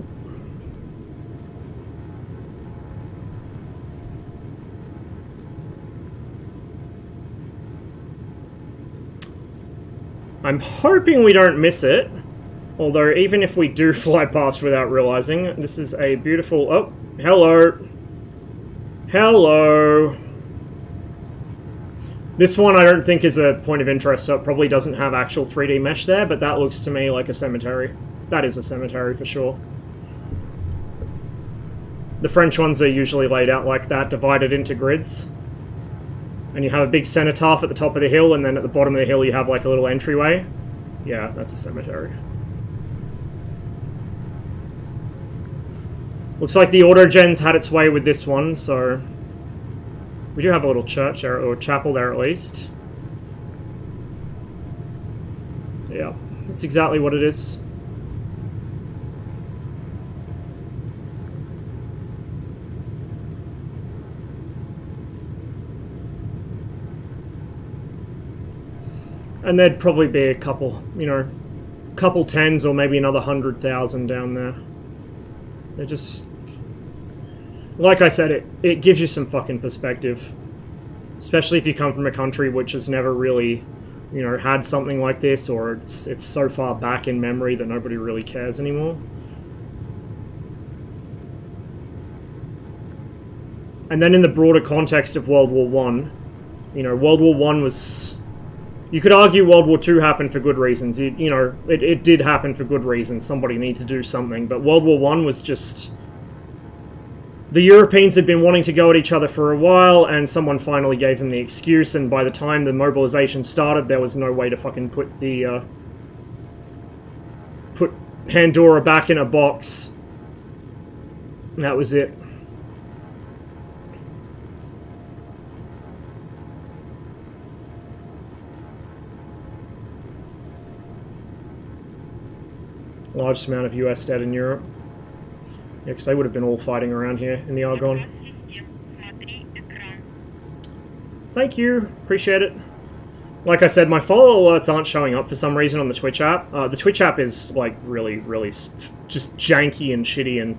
I'm hoping we don't miss it, although even if we do fly past without realizing, this is a beautiful... Oh, hello. Hello. This one I don't think is a point of interest, so it probably doesn't have actual 3D mesh there, but that looks to me like a cemetery. That is a cemetery for sure. The French ones are usually laid out like that, divided into grids. And you have a big cenotaph at the top of the hill, and then at the bottom of the hill you have like a little entryway. Yeah, that's a cemetery. Looks like the Autogens had its way with this one, so... We do have a little church there, or chapel there at least. Yeah, that's exactly what it is. And there'd probably be a couple couple tens or maybe another 100,000 down there. They're just... Like I said, it gives you some fucking perspective. Especially if you come from a country which has never really, you know, had something like this, or it's so far back in memory that nobody really cares anymore. And then in the broader context of World War One, you know, World War One was... You could argue World War II happened for good reasons. You know, it did happen for good reasons. Somebody needed to do something. But World War One was just... The Europeans had been wanting to go at each other for a while, and someone finally gave them the excuse, and by the time the mobilization started, there was no way to fucking put the, put Pandora back in a box. That was it. Largest amount of US dead in Europe. Yeah, because they would have been all fighting around here in the Argonne. Thank you. Appreciate it. Like I said, my follow alerts aren't showing up for some reason on the Twitch app. The Twitch app is, like, really just janky and shitty, and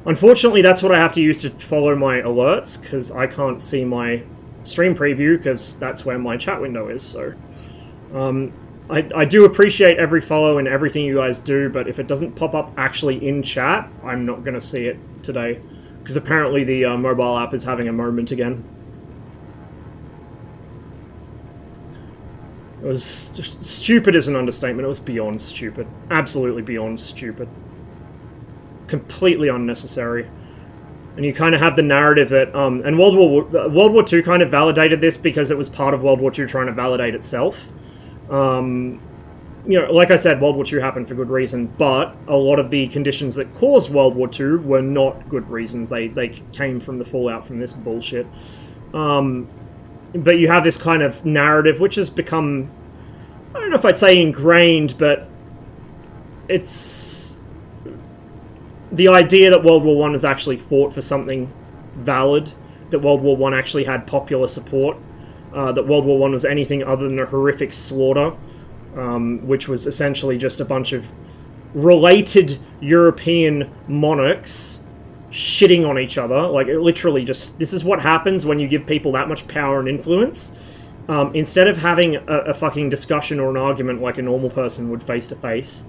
unfortunately that's what I have to use to follow my alerts, because I can't see my stream preview, because that's where my chat window is, so... I do appreciate every follow and everything you guys do, but if it doesn't pop up actually in chat, I'm not going to see it today. Because apparently the mobile app is having a moment again. It was... Stupid is an understatement. It was beyond stupid. Absolutely beyond stupid. Completely unnecessary. And you kind of have the narrative that... and World War II kind of validated this because it was part of World War II trying to validate itself. You know, like I said, World War II happened for good reason, but a lot of the conditions that caused World War II were not good reasons. They came from the fallout from this bullshit. But you have this kind of narrative which has become, I don't know if I'd say ingrained, but it's the idea that World War I was actually fought for something valid, that World War I actually had popular support. That World War I was anything other than a horrific slaughter, which was essentially just a bunch of related European monarchs shitting on each other. Like, it literally just... This is what happens when you give people that much power and influence. Instead of having a fucking discussion or an argument like a normal person would face-to-face,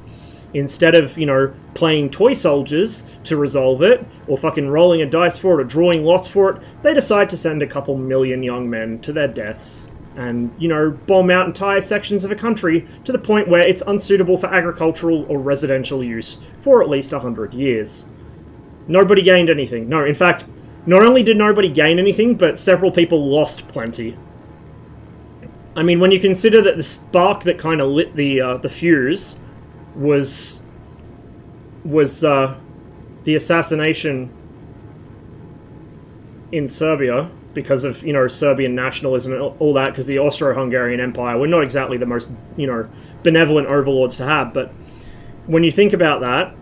instead of, you know, playing toy soldiers to resolve it, or fucking rolling a dice for it, or drawing lots for it, they decide to send a couple million young men to their deaths, and, you know, bomb out entire sections of a country to the point where it's unsuitable for agricultural or residential use for at least 100 years. Nobody gained anything. No, in fact, not only did nobody gain anything, but several people lost plenty. I mean, when you consider that the spark that kind of lit the fuse was the assassination in Serbia because of, you know, Serbian nationalism and all that, because the Austro-Hungarian Empire were not exactly the most, you know, benevolent overlords to have. But when you think about that,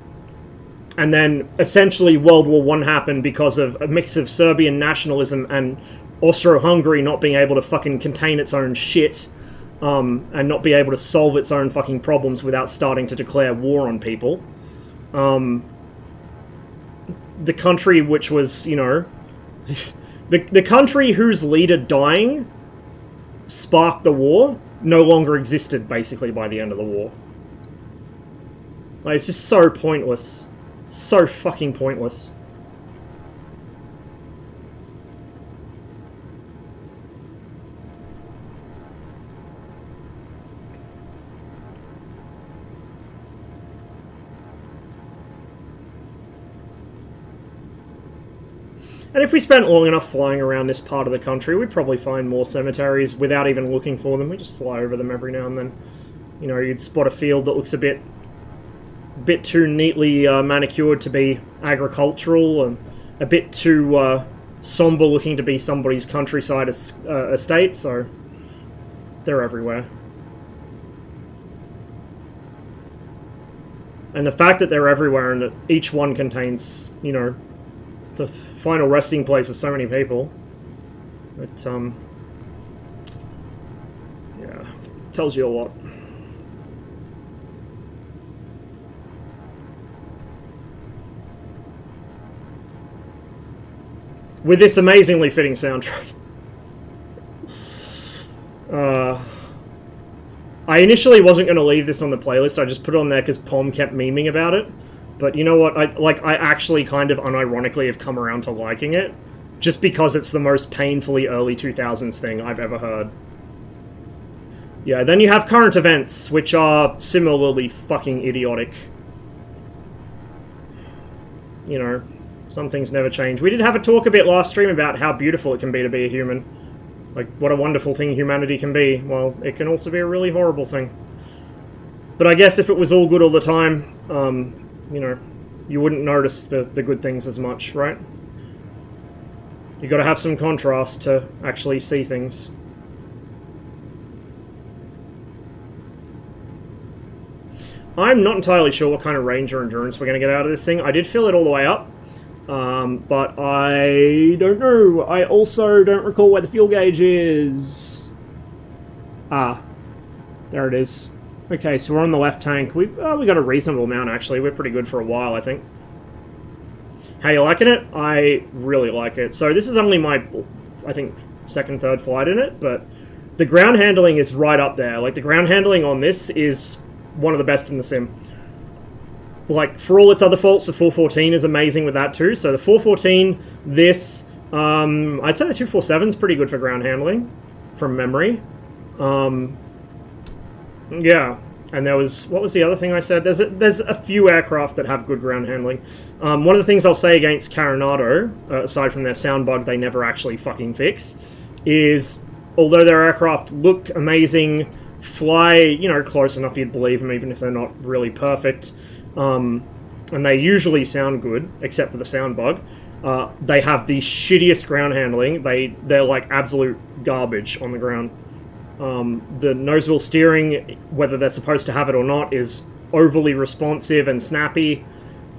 and then essentially World War I happened because of a mix of Serbian nationalism and Austro-Hungary not being able to fucking contain its own shit, and not be able to solve its own fucking problems without starting to declare war on people. The country which was, you know... the country whose leader dying sparked the war no longer existed, basically, by the end of the war. Like, it's just so pointless. So fucking pointless. And if we spent long enough flying around this part of the country, we'd probably find more cemeteries without even looking for them. We just fly over them every now and then. You know, you'd spot a field that looks a bit too neatly manicured to be agricultural, and a bit too somber looking to be somebody's countryside estate, so they're everywhere. And the fact that they're everywhere and that each one contains, you know, the final resting place of so many people, it, yeah, tells you a lot. with this amazingly fitting soundtrack. I initially wasn't going to leave this on the playlist. I just put it on there because Pom kept memeing about it. But you know what? I actually kind of unironically have come around to liking it, just because it's the most painfully early 2000s thing I've ever heard. Yeah, then you have current events, which are similarly fucking idiotic. You know, some things never change. We did have a talk a bit last stream about how beautiful it can be to be a human. Like, what a wonderful thing humanity can be. Well, it can also be a really horrible thing. But I guess if it was all good all the time, you know, you wouldn't notice the good things as much, right? You gotta have some contrast to actually see things. I'm not entirely sure what kind of range or endurance we're gonna get out of this thing. I did fill it all the way up. But I don't know. I also don't recall where the fuel gauge is. Ah, there it is. Okay, so we're on the left tank. We got a reasonable amount, actually. We're pretty good for a while, I think. How you liking it? I really like it. So this is only my, I think, second, third flight in it, but the ground handling is right up there. Like, the ground handling on this is one of the best in the sim. Like, for all its other faults, the 414 is amazing with that too. So the 414, this, I'd say the 247 is pretty good for ground handling, from memory. Yeah, and there was, what was the other thing I said? There's a few aircraft that have good ground handling. One of the things I'll say against Coronado, aside from their sound bug they never actually fucking fix, is although their aircraft look amazing, fly, you know, close enough you'd believe them, even if they're not really perfect, and they usually sound good, except for the sound bug. They have the shittiest ground handling. They're like absolute garbage on the ground. The nose wheel steering, whether they're supposed to have it or not, is overly responsive and snappy.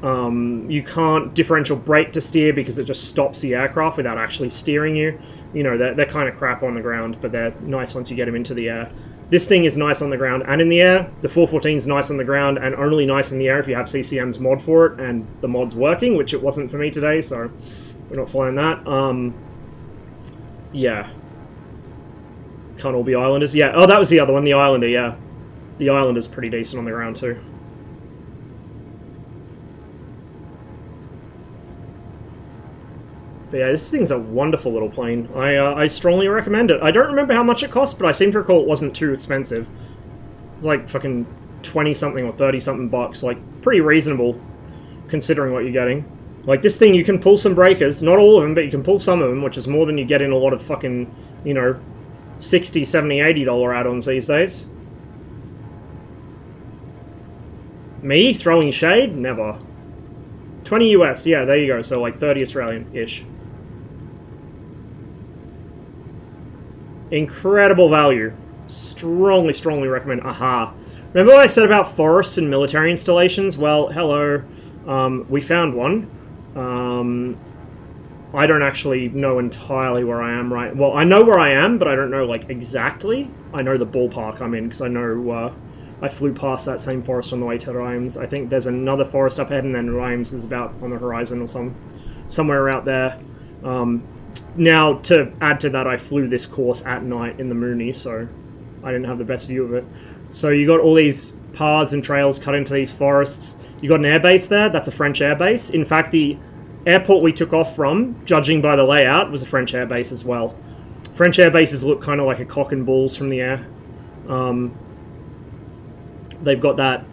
You can't differential brake to steer because it just stops the aircraft without actually steering you. You know, they're kind of crap on the ground, but they're nice once you get them into the air. This thing is nice on the ground and in the air. The 414 is nice on the ground and only nice in the air if you have CCM's mod for it, and the mod's working, which it wasn't for me today, so we're not flying that. Yeah. Can't all be Islanders. Yeah, oh, that was the other one, the Islander, yeah. The Islander's pretty decent on the ground too. But yeah, this thing's a wonderful little plane. I strongly recommend it. I don't remember how much it cost, but I seem to recall it wasn't too expensive. It was like fucking 20-something or 30-something bucks. Like, pretty reasonable, considering what you're getting. Like, this thing, you can pull some breakers. Not all of them, but you can pull some of them, which is more than you get in a lot of fucking, you know, $60, $70, $80 add-ons these days. Me? Throwing shade? Never. 20 US, yeah, there you go. So, like, 30 Australian-ish. Incredible value. Strongly, strongly recommend. Aha. Remember what I said about forests and military installations? Well, hello. We found one. I don't actually know entirely where I am right... Well, I know where I am, but I don't know, like, exactly. I know the ballpark I'm in, because I know, I flew past that same forest on the way to Reims. I think there's another forest up ahead, and then Reims is about on the horizon or somewhere out there. Now, to add to that, I flew this course at night in the Mooney, so I didn't have the best view of it. So you got all these paths and trails cut into these forests. You got an airbase there. That's a French airbase. In fact, the airport we took off from, judging by the layout, was a French airbase as well. French airbases look kind of like a cock and balls from the air. They've got that,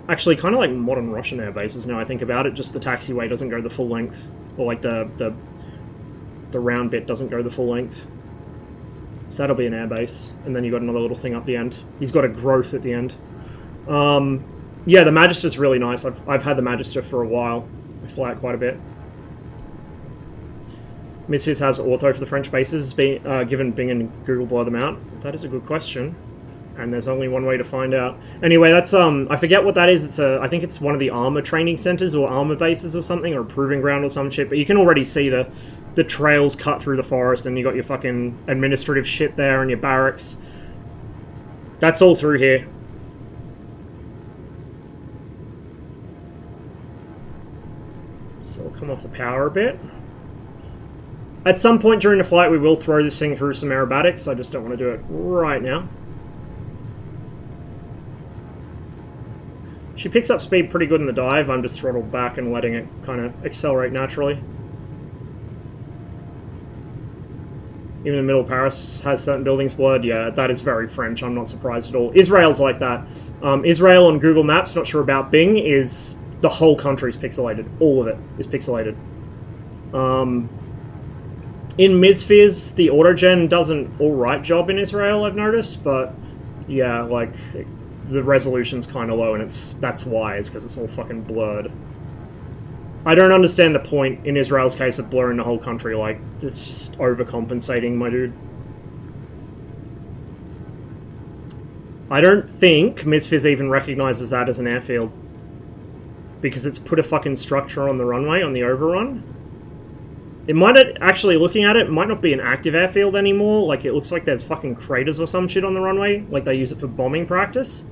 actually kind of like modern Russian air bases now I think about it, just the taxiway doesn't go the full length, or like the round bit doesn't go the full length. So that'll be an air base, and then you've got another little thing up the end. He's got a growth at the end. Yeah, the Magister's really nice. I've had the Magister for a while. I fly it quite a bit. Misfits has ortho for the French bases, given Bing and Google blow them out. That is a good question. And there's only one way to find out. Anyway, that's, I forget what that is. It's I think it's one of the armor training centers or armor bases or something, or a proving ground or some shit. But you can already see the trails cut through the forest, and you got your fucking administrative shit there and your barracks. That's all through here. So we'll come off the power a bit. At some point during the flight, we will throw this thing through some aerobatics. I just don't want to do it right now. She picks up speed pretty good in the dive. I'm just throttled back and letting it kind of accelerate naturally. Even the middle of Paris has certain buildings blurred. Yeah, that is very French. I'm not surprised at all. Israel's like that. Israel on Google Maps, not sure about Bing, is the whole country's pixelated. All of it is pixelated. In MSFS, the autogen does an alright job in Israel, I've noticed, but yeah, like, the resolution's kind of low, and that's why, is because it's all fucking blurred. I don't understand the point, in Israel's case, of blurring the whole country. Like, it's just overcompensating, my dude. I don't think MSFS even recognizes that as an airfield. Because it's put a fucking structure on the runway, on the overrun. It might actually, looking at it, it might not be an active airfield anymore. Like, it looks like there's fucking craters or some shit on the runway. Like, they use it for bombing practice.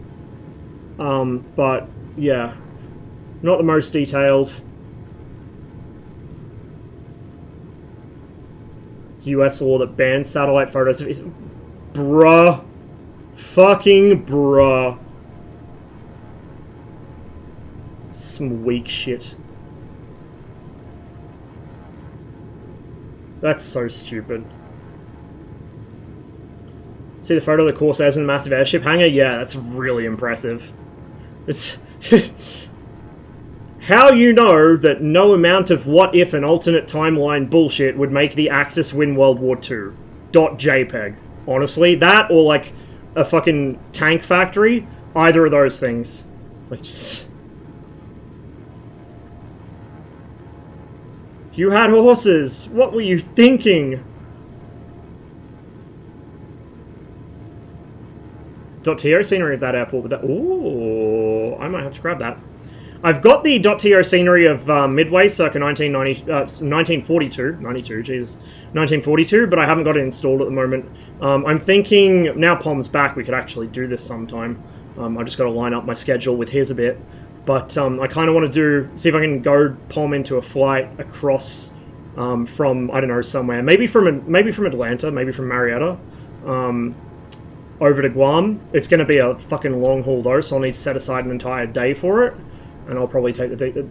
But, yeah. Not the most detailed. It's US law that bans satellite photos of... Bruh. Fucking bruh. Some weak shit. That's so stupid. See the photo of the Corsairs in the massive airship hangar? Yeah, that's really impressive. It's... How you know that no amount of what-if and alternate timeline bullshit would make the Axis win World War II? .jpeg. Honestly, that or, like, a fucking tank factory? Either of those things. Like, just... You had horses! What were you thinking? .to scenery of that airport with that... Ooh, I might have to grab that. I've got the .to scenery of Midway circa 1942, 92, Jesus, 1942, but I haven't got it installed at the moment. I'm thinking, now Pom's back, we could actually do this sometime. I just got to line up my schedule with his a bit. But I kind of want to see if I can go Pom into a flight across from, I don't know, somewhere. Maybe from Atlanta, maybe from Marietta, over to Guam. It's going to be a fucking long haul though, so I'll need to set aside an entire day for it. And I'll probably take the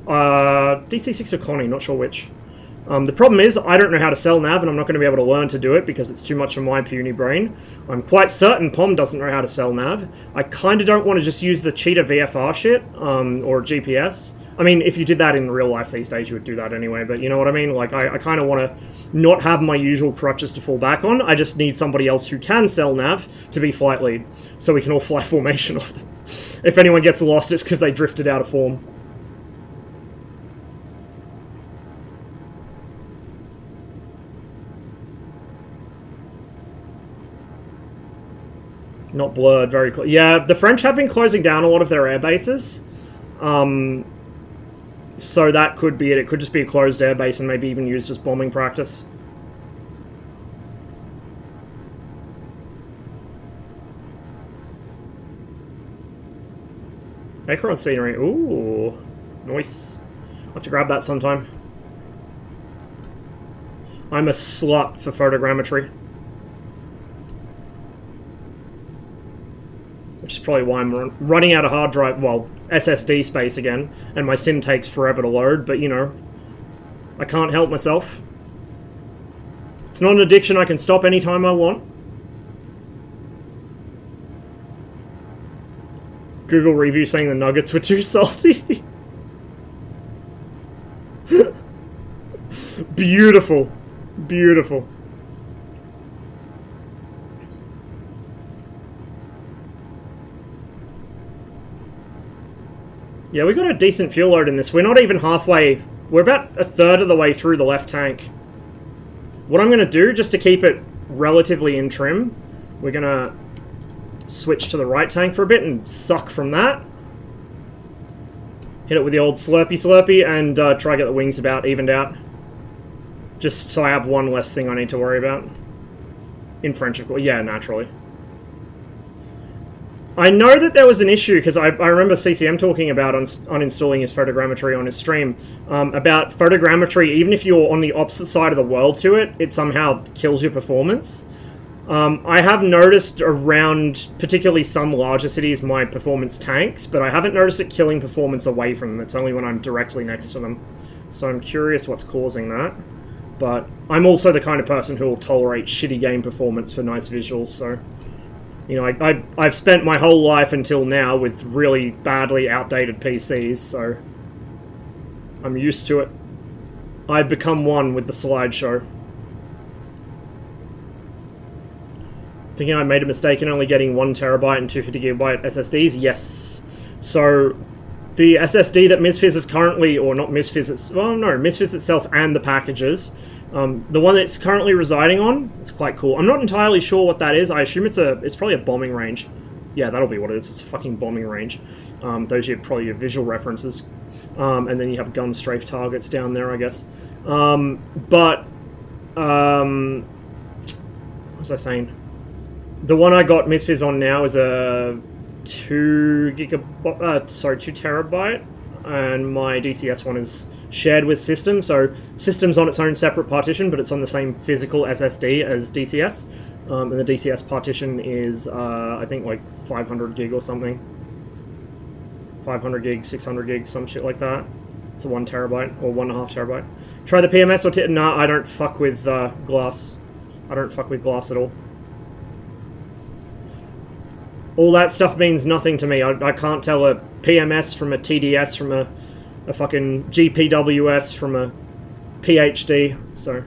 DC6 or Connie, not sure which. The problem is, I don't know how to sell nav, and I'm not going to be able to learn to do it because it's too much for my puny brain. I'm quite certain Pom doesn't know how to sell nav. I kind of don't want to just use the Cheetah VFR shit, or GPS. I mean, if you did that in real life these days, you would do that anyway, but you know what I mean? Like, I kind of want to not have my usual crutches to fall back on. I just need somebody else who can sell nav to be flight lead, so we can all fly formation off them. If anyone gets lost, it's because they drifted out of form. Not blurred, very close. Yeah, the French have been closing down a lot of their air bases. So that could be it. It could just be a closed air base and maybe even used as bombing practice. Acorn scenery. Ooh, nice. I'll have to grab that sometime. I'm a slut for photogrammetry. Which is probably why I'm running out of hard drive, well, SSD space again, and my sim takes forever to load, but you know, I can't help myself. It's not an addiction I can stop anytime I want. Google review saying the nuggets were too salty. Beautiful. Beautiful. Yeah, we got a decent fuel load in this. We're not even halfway. We're about a third of the way through the left tank. What I'm going to do, just to keep it relatively in trim, we're going to switch to the right tank for a bit and suck from that. Hit it with the old slurpy and try to get the wings about evened out. Just so I have one less thing I need to worry about. In French, of course. Yeah, naturally. I know that there was an issue, because I remember CCM talking about uninstalling his photogrammetry on his stream, about photogrammetry, even if you're on the opposite side of the world to it, it somehow kills your performance. I have noticed around, particularly some larger cities, my performance tanks, but I haven't noticed it killing performance away from them. It's only when I'm directly next to them. So I'm curious what's causing that. But I'm also the kind of person who will tolerate shitty game performance for nice visuals, so... You know, I've spent my whole life until now with really badly outdated PCs, so... I'm used to it. I've become one with the slideshow. Thinking I made a mistake in only getting 1TB and 250GB SSDs? Yes. So, the SSD that MSFS is currently, or not MSFS, well no, MSFS itself and the packages, the one that's currently residing on, it's quite cool. I'm not entirely sure what that is. I assume it's probably a bombing range. Yeah, that'll be what it is. It's a fucking bombing range. Those are probably your visual references. And then you have gun strafe targets down there, I guess. What was I saying? The one I got MSFS on now is a 2TB, and my DCS one is shared with System, so System's on its own separate partition, but it's on the same physical SSD as DCS, and the DCS partition is, I think, like 500 gig or something. 500 gig, 600 gig, some shit like that. It's a 1TB, or 1.5 TB. Try the PMS or nah, I don't fuck with glass. I don't fuck with glass at all. All that stuff means nothing to me. I can't tell a PMS from a TDS from a fucking GPWS from a PhD, so...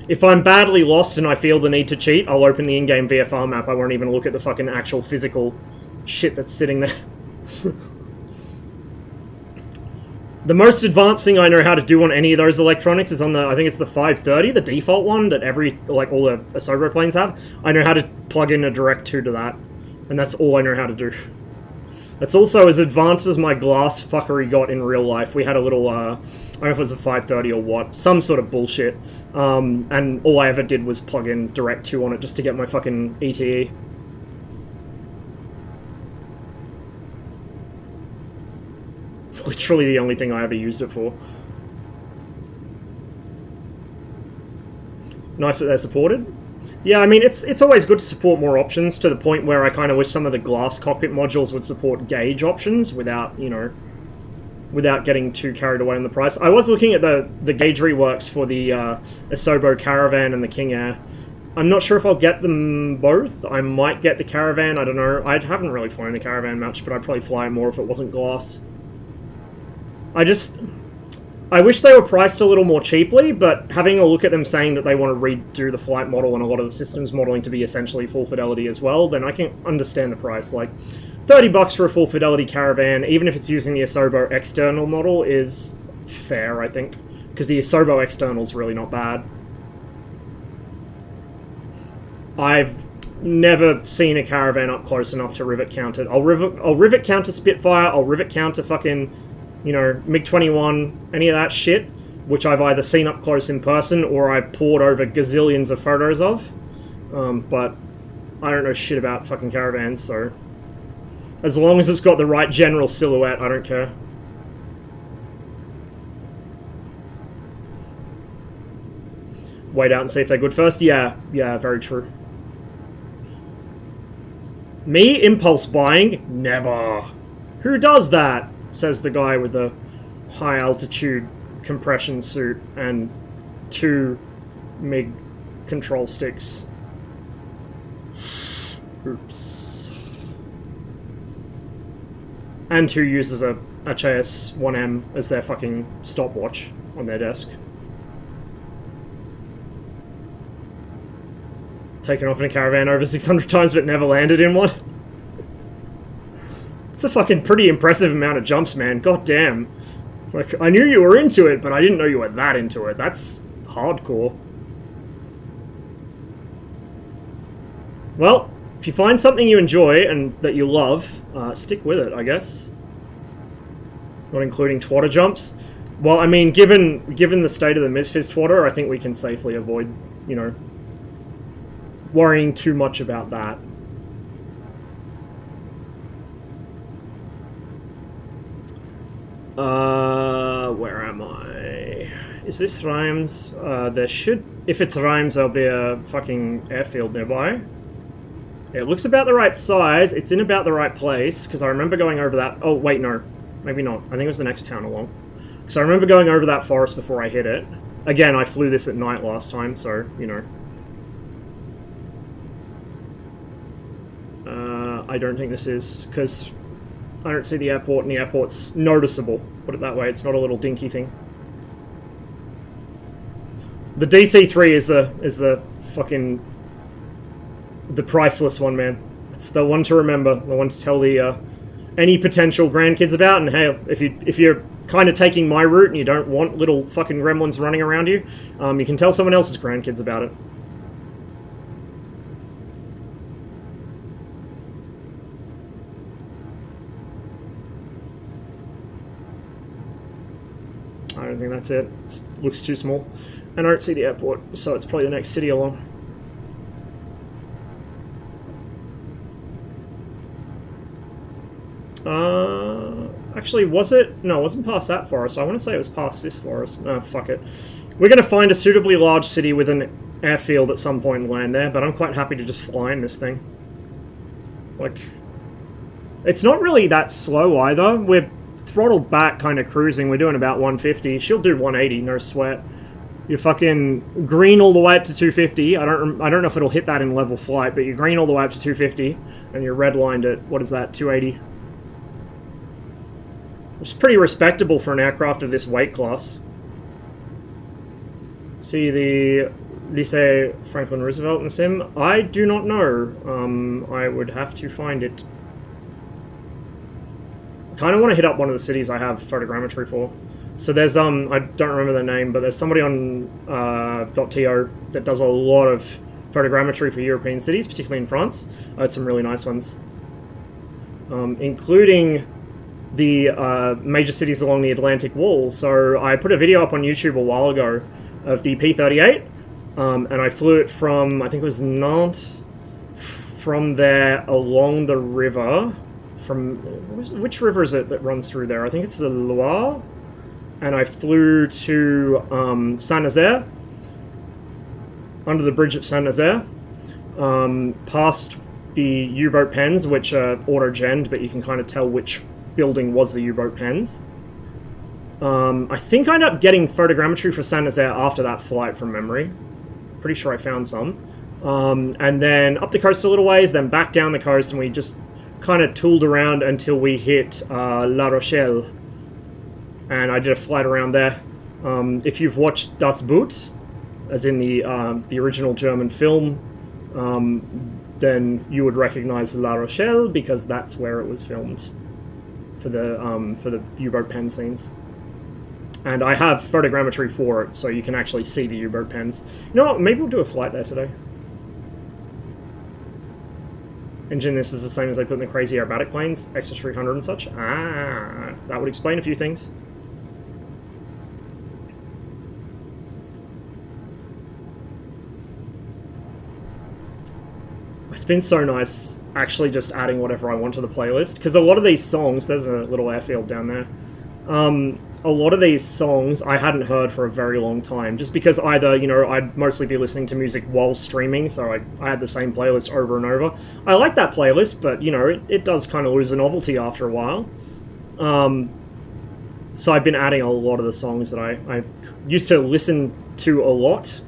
If I'm badly lost and I feel the need to cheat, I'll open the in-game VFR map. I won't even look at the fucking actual physical shit that's sitting there. The most advanced thing I know how to do on any of those electronics is on the, I think it's the 530, the default one that all the Asobo planes have. I know how to plug in a Direct 2 to that, and that's all I know how to do. That's also as advanced as my glass fuckery got in real life. We had a little, I don't know if it was a 530 or what, some sort of bullshit, and all I ever did was plug in Direct 2 on it just to get my fucking ETE. Literally the only thing I ever used it for. Nice that they're supported. Yeah, I mean, it's always good to support more options, to the point where I kind of wish some of the glass cockpit modules would support gauge options without, you know, without getting too carried away on the price. I was looking at the gauge reworks for the Asobo Caravan and the King Air. I'm not sure if I'll get them both. I might get the Caravan, I don't know. I haven't really flown the Caravan much, but I'd probably fly it more if it wasn't glass. I wish they were priced a little more cheaply, but having a look at them saying that they want to redo the flight model and a lot of the systems modeling to be essentially full fidelity as well, then I can understand the price. Like, $30 for a full fidelity Caravan, even if it's using the Asobo external model, is fair, I think. Because the Asobo external is really not bad. I've never seen a Caravan up close enough to rivet count it. I'll rivet count a Spitfire, I'll rivet count a fucking, you know, MiG-21, any of that shit, which I've either seen up close in person or I've poured over gazillions of photos of. But I don't know shit about fucking Caravans, so... As long as it's got the right general silhouette, I don't care. Wait out and see if they're good first? Yeah, very true. Me, impulse buying? Never. Who does that? Says the guy with the high altitude compression suit and 2 MiG control sticks. Oops. And who uses a HAS-1M as their fucking stopwatch on their desk. Taken off in a Caravan over 600 times but never landed in one. It's a fucking pretty impressive amount of jumps, man. God damn. Like, I knew you were into it, but I didn't know you were that into it. That's hardcore. Well, if you find something you enjoy and that you love, stick with it, I guess. Not including twatter jumps. Well, I mean, given the state of the MSFS twatter, I think we can safely avoid, you know, worrying too much about that. Where am I? Is this Reims? There should... If it's Reims, there'll be a fucking airfield nearby. It looks about the right size. It's in about the right place, because I remember going over that... Oh, wait, no. Maybe not. I think it was the next town along. So I remember going over that forest before I hit it. Again, I flew this at night last time, so, you know. I don't think this is, because I don't see the airport, and the airport's noticeable. Put it that way, it's not a little dinky thing. The DC-3 is the fucking... the priceless one, man. It's the one to remember, the one to tell the, any potential grandkids about, and hey, if you're kind of taking my route and you don't want little fucking gremlins running around you, you can tell someone else's grandkids about it. I don't think that's it. It looks too small. And I don't see the airport, so it's probably the next city along. Actually, was it? No, it wasn't past that forest. I want to say it was past this forest. No, fuck it. We're going to find a suitably large city with an airfield at some point and land there, but I'm quite happy to just fly in this thing. Like, it's not really that slow either. We're throttled back, kind of cruising. We're doing about 150. She'll do 180, no sweat. You're fucking green all the way up to 250. I don't know if it'll hit that in level flight, but you're green all the way up to 250, and you're redlined at, what is that, 280? Which is pretty respectable for an aircraft of this weight class. See the Lycée Franklin Roosevelt in the sim? I do not know. I would have to find it. I kind of want to hit up one of the cities I have photogrammetry for. So there's, I don't remember the name, but there's somebody on .to that does a lot of photogrammetry for European cities, particularly in France. I had some really nice ones. Including the major cities along the Atlantic Wall. So I put a video up on YouTube a while ago of the P-38, and I flew it from, I think it was Nantes, from there along the river, from, which river is it that runs through there? I think it's the Loire, and I flew to Saint-Nazaire, under the bridge at Saint-Nazaire, past the U-boat pens, which are auto-genned, but you can kind of tell which building was the U-boat pens. I think I ended up getting photogrammetry for Saint-Nazaire after that flight from memory. Pretty sure I found some. And then up the coast a little ways, then back down the coast, and we just kind of tooled around until we hit La Rochelle. And I did a flight around there. If you've watched Das Boot, as in the original German film, then you would recognize La Rochelle, because that's where it was filmed for the U-boat pen scenes. And I have photogrammetry for it, so you can actually see the U-boat pens. You know what, maybe we'll do a flight there today. Engine, this is the same as they put in the crazy aerobatic planes, XS300 and such. Ah, that would explain a few things. It's been so nice actually just adding whatever I want to the playlist, because a lot of these songs, there's a little airfield down there, a lot of these songs I hadn't heard for a very long time, just because either, you know, I'd mostly be listening to music while streaming, so I had the same playlist over and over. I like that playlist, but, you know, it does kind of lose the novelty after a while. So I've been adding a lot of the songs that I used to listen to a lot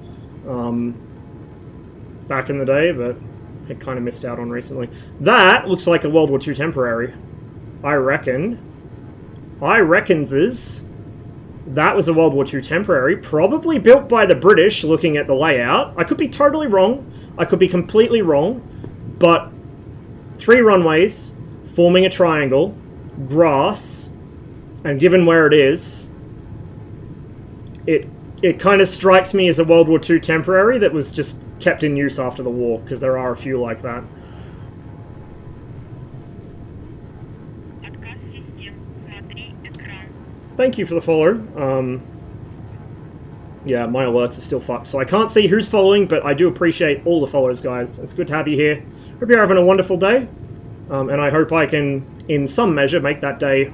back in the day, but I kind of missed out on recently. That looks like a World War II temporary. I reckons that was a World War II temporary, probably built by the British, looking at the layout. I could be totally wrong. I could be completely wrong. But 3 runways, forming a triangle, grass, and given where it is, it kind of strikes me as a World War II temporary that was just kept in use after the war, because there are a few like that. Thank you for the follow. Yeah, my alerts are still fucked, so I can't see who's following, but I do appreciate all the follows, guys. It's good to have you here. Hope you're having a wonderful day, and I hope I can, in some measure, make that day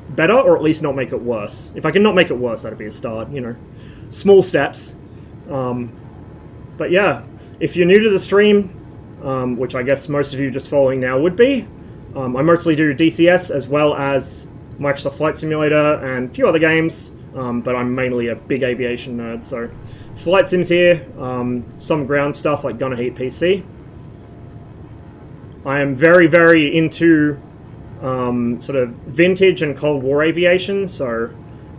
better, or at least not make it worse. If I can not make it worse, that'd be a start, you know. Small steps. But yeah, if you're new to the stream, which I guess most of you just following now would be, I mostly do DCS as well as Microsoft Flight Simulator and a few other games, but I'm mainly a big aviation nerd, so flight sims here, some ground stuff like Gunner Heat PC. I am very, very into sort of vintage and Cold War aviation, so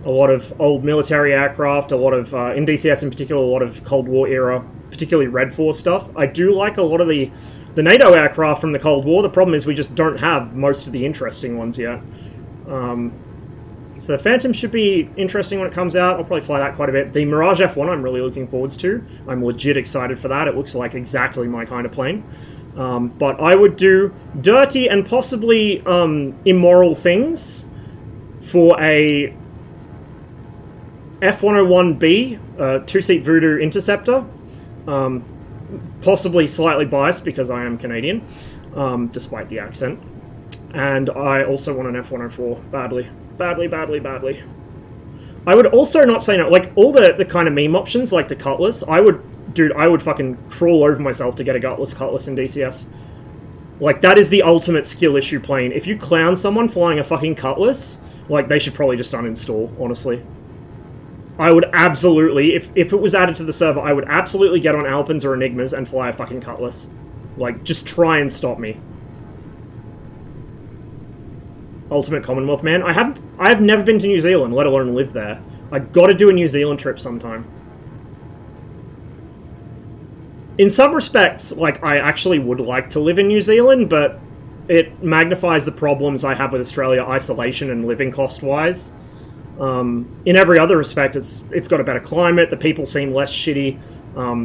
a lot of old military aircraft, a lot of, in DCS in particular, a lot of Cold War era, particularly Red Force stuff. I do like a lot of the NATO aircraft from the Cold War. The problem is we just don't have most of the interesting ones yet. So the Phantom should be interesting when it comes out. I'll probably fly that quite a bit. The Mirage F1 I'm really looking forward to. I'm legit excited for that. It looks like exactly my kind of plane. But I would do dirty and possibly immoral things for a F-101B, two-seat Voodoo Interceptor. Possibly slightly biased because I am Canadian, despite the accent. And I also want an F-104 badly. Badly. I would also not say no. Like, all the kind of meme options, like the Cutlass, I would fucking crawl over myself to get a gutless Cutlass in DCS. Like, that is the ultimate skill issue plane. If you clown someone flying a fucking Cutlass, like, they should probably just uninstall, honestly. I would absolutely, if it was added to the server, I would absolutely get on Alpines or Enigmas and fly a fucking Cutlass. Like, just try and stop me. Ultimate Commonwealth, man. I have never been to New Zealand, let alone live there. I gotta do a New Zealand trip sometime. In some respects, like, I actually would like to live in New Zealand, but it magnifies the problems I have with Australia, isolation and living cost-wise. In every other respect, it's got a better climate, the people seem less shitty,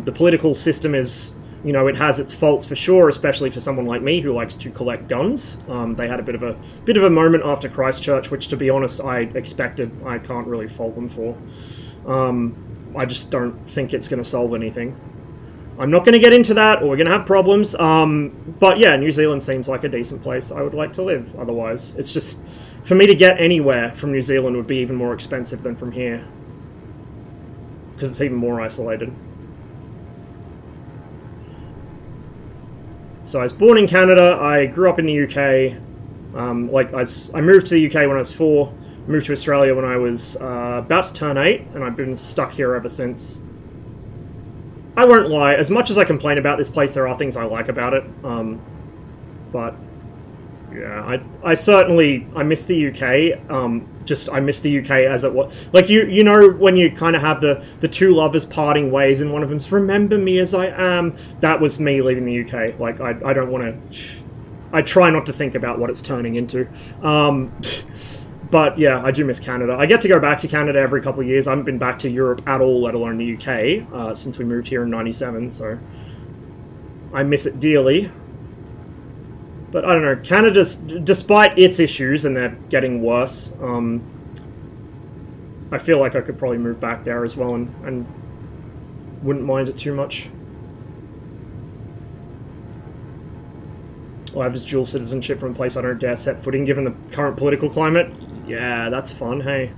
the political system is, you know, it has its faults for sure, especially for someone like me who likes to collect guns. They had a bit of a moment after Christchurch, which, to be honest, I expected. I can't really fault them for. I just don't think it's going to solve anything. I'm not going to get into that, or we're going to have problems. But yeah, New Zealand seems like a decent place I would like to live otherwise. It's just, for me to get anywhere from New Zealand would be even more expensive than from here. Because it's even more isolated. So I was born in Canada, I grew up in the UK. I moved to the UK when I was 4, moved to Australia when I was about to turn 8, and I've been stuck here ever since. I won't lie, as much as I complain about this place, there are things I like about it. But yeah, I miss the UK. I miss the UK as it was. Like, you know when you kind of have the two lovers parting ways and one of them's remember me as I am. That was me leaving the UK. Like, I don't want to. I try not to think about what it's turning into. But yeah, I do miss Canada. I get to go back to Canada every couple of years. I haven't been back to Europe at all, let alone the UK, since we moved here in '97. So I miss it dearly. But I don't know, Canada, despite its issues, and they're getting worse, I feel like I could probably move back there as well and wouldn't mind it too much. I'll have this dual citizenship from a place I don't dare set footing given the current political climate. Yeah, that's fun, hey.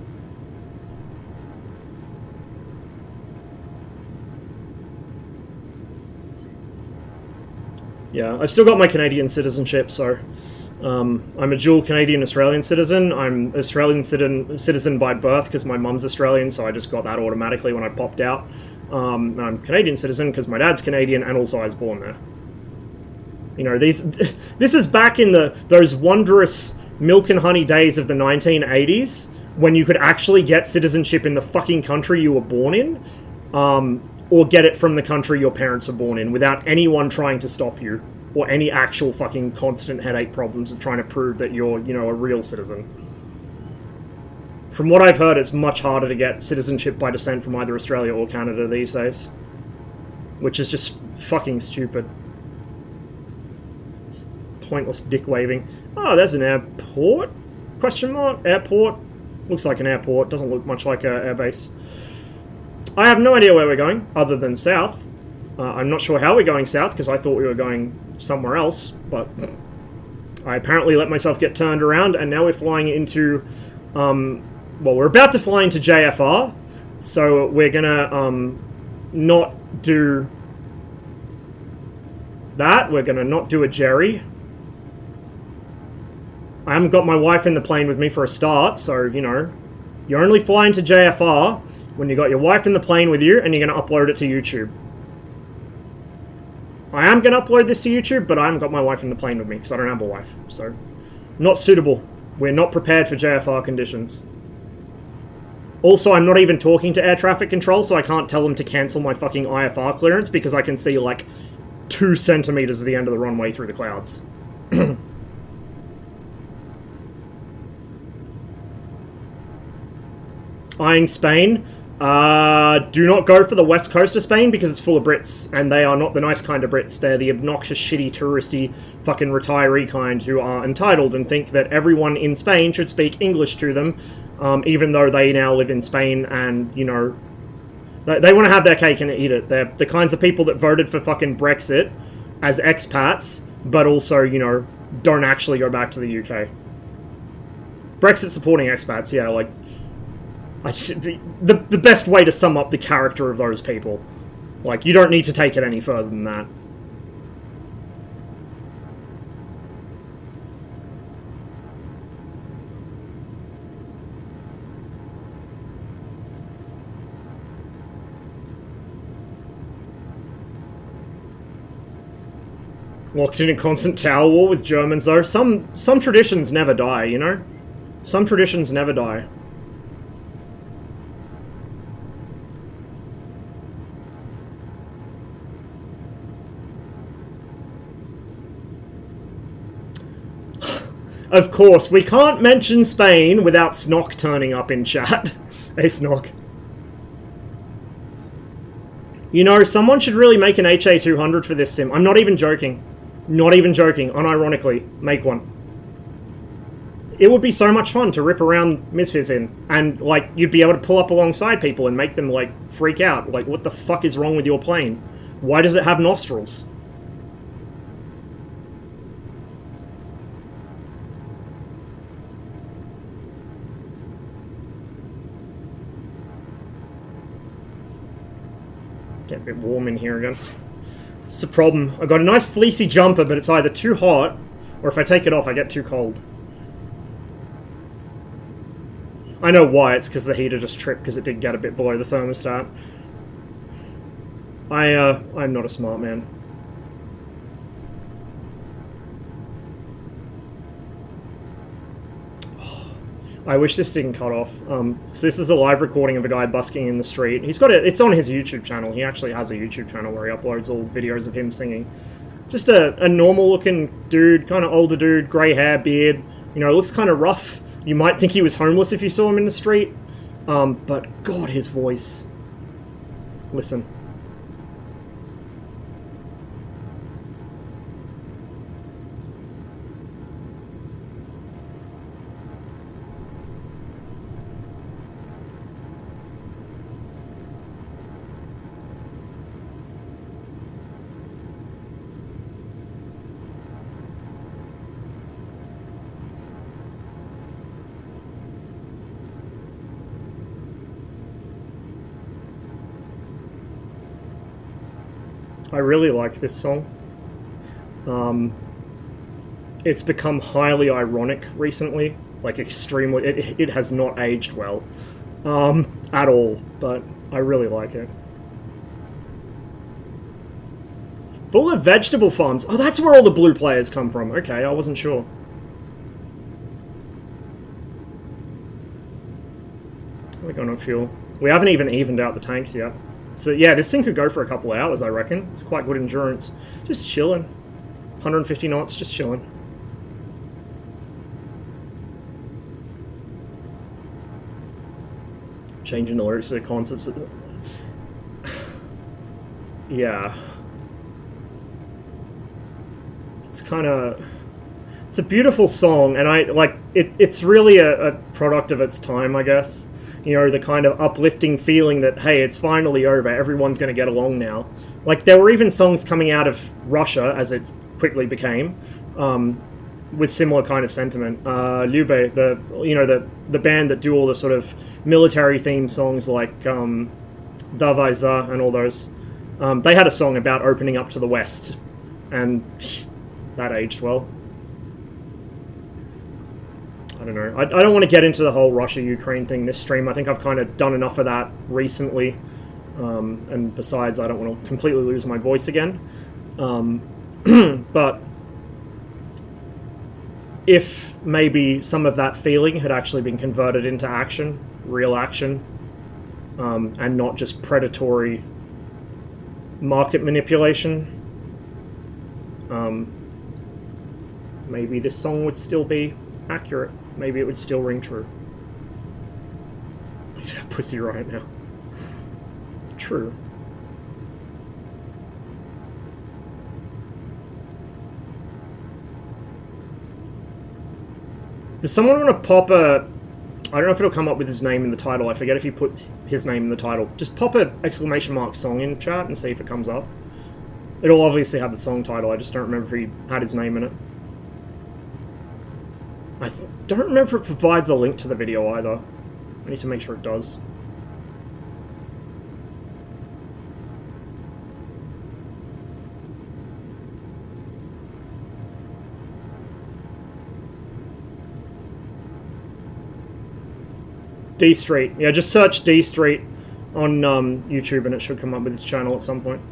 Yeah, I've still got my Canadian citizenship, so I'm a dual Canadian-Australian citizen. I'm Australian citizen by birth because my mum's Australian, so I just got that automatically when I popped out. I'm Canadian citizen because my dad's Canadian, and also I was born there. You know, this is back in those wondrous milk and honey days of the 1980s when you could actually get citizenship in the fucking country you were born in. Or get it from the country your parents were born in without anyone trying to stop you, or any actual fucking constant headache problems of trying to prove that you're, you know, a real citizen. From what I've heard, it's much harder to get citizenship by descent from either Australia or Canada these days. Which is just fucking stupid. It's pointless dick waving. Oh, there's an airport? Question mark? Airport? Looks like an airport, doesn't look much like an airbase. I have no idea where we're going, other than south. I'm not sure how we're going south, because I thought we were going somewhere else, but I apparently let myself get turned around, and now we're flying into well, we're about to fly into JFR, so we're gonna not do that. We're gonna not do a Jerry. I haven't got my wife in the plane with me for a start, so, you know, you're only flying to JFR when you got your wife in the plane with you and you're going to upload it to YouTube. I am going to upload this to YouTube, but I haven't got my wife in the plane with me because I don't have a wife, so not suitable. We're not prepared for JFR conditions. Also, I'm not even talking to air traffic control, so I can't tell them to cancel my fucking IFR clearance because I can see like 2 centimeters at the end of the runway through the clouds. Eyeing Spain. Do not go for the west coast of Spain because it's full of Brits, and they are not the nice kind of Brits. They're the obnoxious, shitty, touristy, fucking retiree kind who are entitled and think that everyone in Spain should speak English to them, even though they now live in Spain and, you know, they want to have their cake and eat it. They're the kinds of people that voted for fucking Brexit as expats, but also, you know, don't actually go back to the UK. Brexit supporting expats, yeah, like, the best way to sum up the character of those people. Like, you don't need to take it any further than that. Locked in a constant tower war with Germans, though. Some traditions never die, you know? Some traditions never die. Of course, we can't mention Spain without Snock turning up in chat. Hey, Snock. You know, someone should really make an HA200 for this sim. I'm not even joking. Not even joking. Unironically, make one. It would be so much fun to rip around Misfits in. And, like, you'd be able to pull up alongside people and make them, like, freak out. Like, what the fuck is wrong with your plane? Why does it have nostrils? Get a bit warm in here again. It's the problem. I've got a nice fleecy jumper, but it's either too hot, or if I take it off, I get too cold. I know why, it's because the heater just tripped because it did get a bit below the thermostat. I'm not a smart man. I wish this didn't cut off. So this is a live recording of a guy busking in the street. He's got it. It's on his YouTube channel. He actually has a YouTube channel where he uploads all videos of him singing. Just a normal-looking dude, kind of older dude, grey hair, beard. You know, looks kind of rough. You might think he was homeless if you saw him in the street. But God, his voice. Listen. I really like this song. It's become highly ironic recently, like extremely. It has not aged well at all, but I really like it. Full of vegetable farms. Oh, that's where all the blue players come from. Okay, I wasn't sure. We're going on fuel. We haven't even evened out the tanks yet. So yeah, this thing could go for a couple of hours, I reckon. It's quite good endurance. Just chilling. 150 knots, just chilling. Changing the lyrics to the concerts. Yeah. It's kind of... It's a beautiful song, and I like it's really a product of its time, I guess. You know, the kind of uplifting feeling that, hey, it's finally over, everyone's going to get along now. Like, there were even songs coming out of Russia, as it quickly became, with similar kind of sentiment. Lube, the band that do all the sort of military themed songs like Davai Za and all those, they had a song about opening up to the West, and that aged well. I don't know. I don't want to get into the whole Russia-Ukraine thing this stream. I think I've kind of done enough of that recently. And besides, I don't want to completely lose my voice again. But if maybe some of that feeling had actually been converted into action, real action, and not just predatory market manipulation, maybe this song would still be accurate. Maybe it would still ring true. He's got pussy right now. True. Does someone want to pop a... I don't know if it'll come up with his name in the title. I forget if you put his name in the title. Just pop a exclamation mark song in chat and see if it comes up. It'll obviously have the song title. I just don't remember if he had his name in it. I don't remember if it provides a link to the video either. I need to make sure it does. D Street. Yeah, just search D Street on YouTube and it should come up with his channel at some point.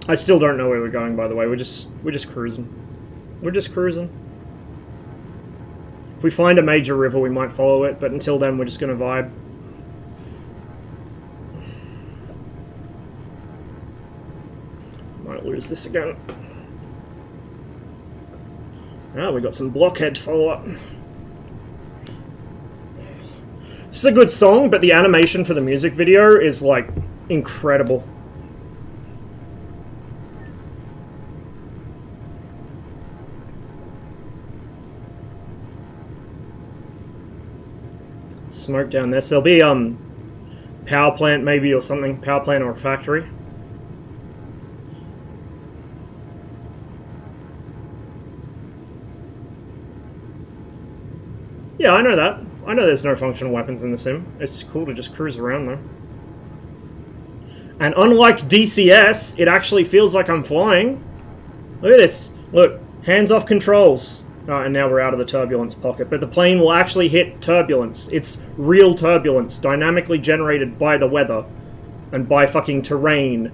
I still don't know where we're going, by the way. We're just cruising. We're just cruising. If we find a major river, we might follow it, but until then, we're just gonna vibe. Might lose this again. Ah, we got some blockhead to follow up. This is a good song, but the animation for the music video is, like, incredible. Smoke down there. So there'll be power plant maybe or something. Power plant or a factory. Yeah, I know that. I know there's no functional weapons in the sim. It's cool to just cruise around though. And unlike DCS, it actually feels like I'm flying. Look at this. Look, hands off controls. And now we're out of the turbulence pocket. But the plane will actually hit turbulence. It's real turbulence, dynamically generated by the weather and by fucking terrain.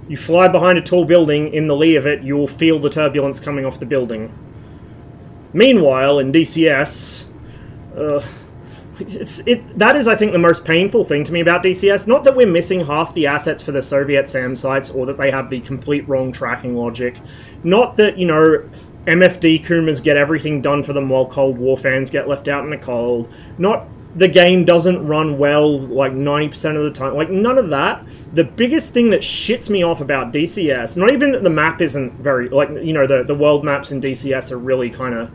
You fly behind a tall building, in the lee of it, you will feel the turbulence coming off the building. Meanwhile, in DCS, that is, I think, the most painful thing to me about DCS. Not that we're missing half the assets for the Soviet SAM sites, or that they have the complete wrong tracking logic. Not that, you know, MFD Kumas get everything done for them while Cold War fans get left out in the cold. Not the game doesn't run well like 90% of the time. Like, none of that. The biggest thing that shits me off about DCS, not even that the map isn't very, like, you know, the world maps in DCS are really kind of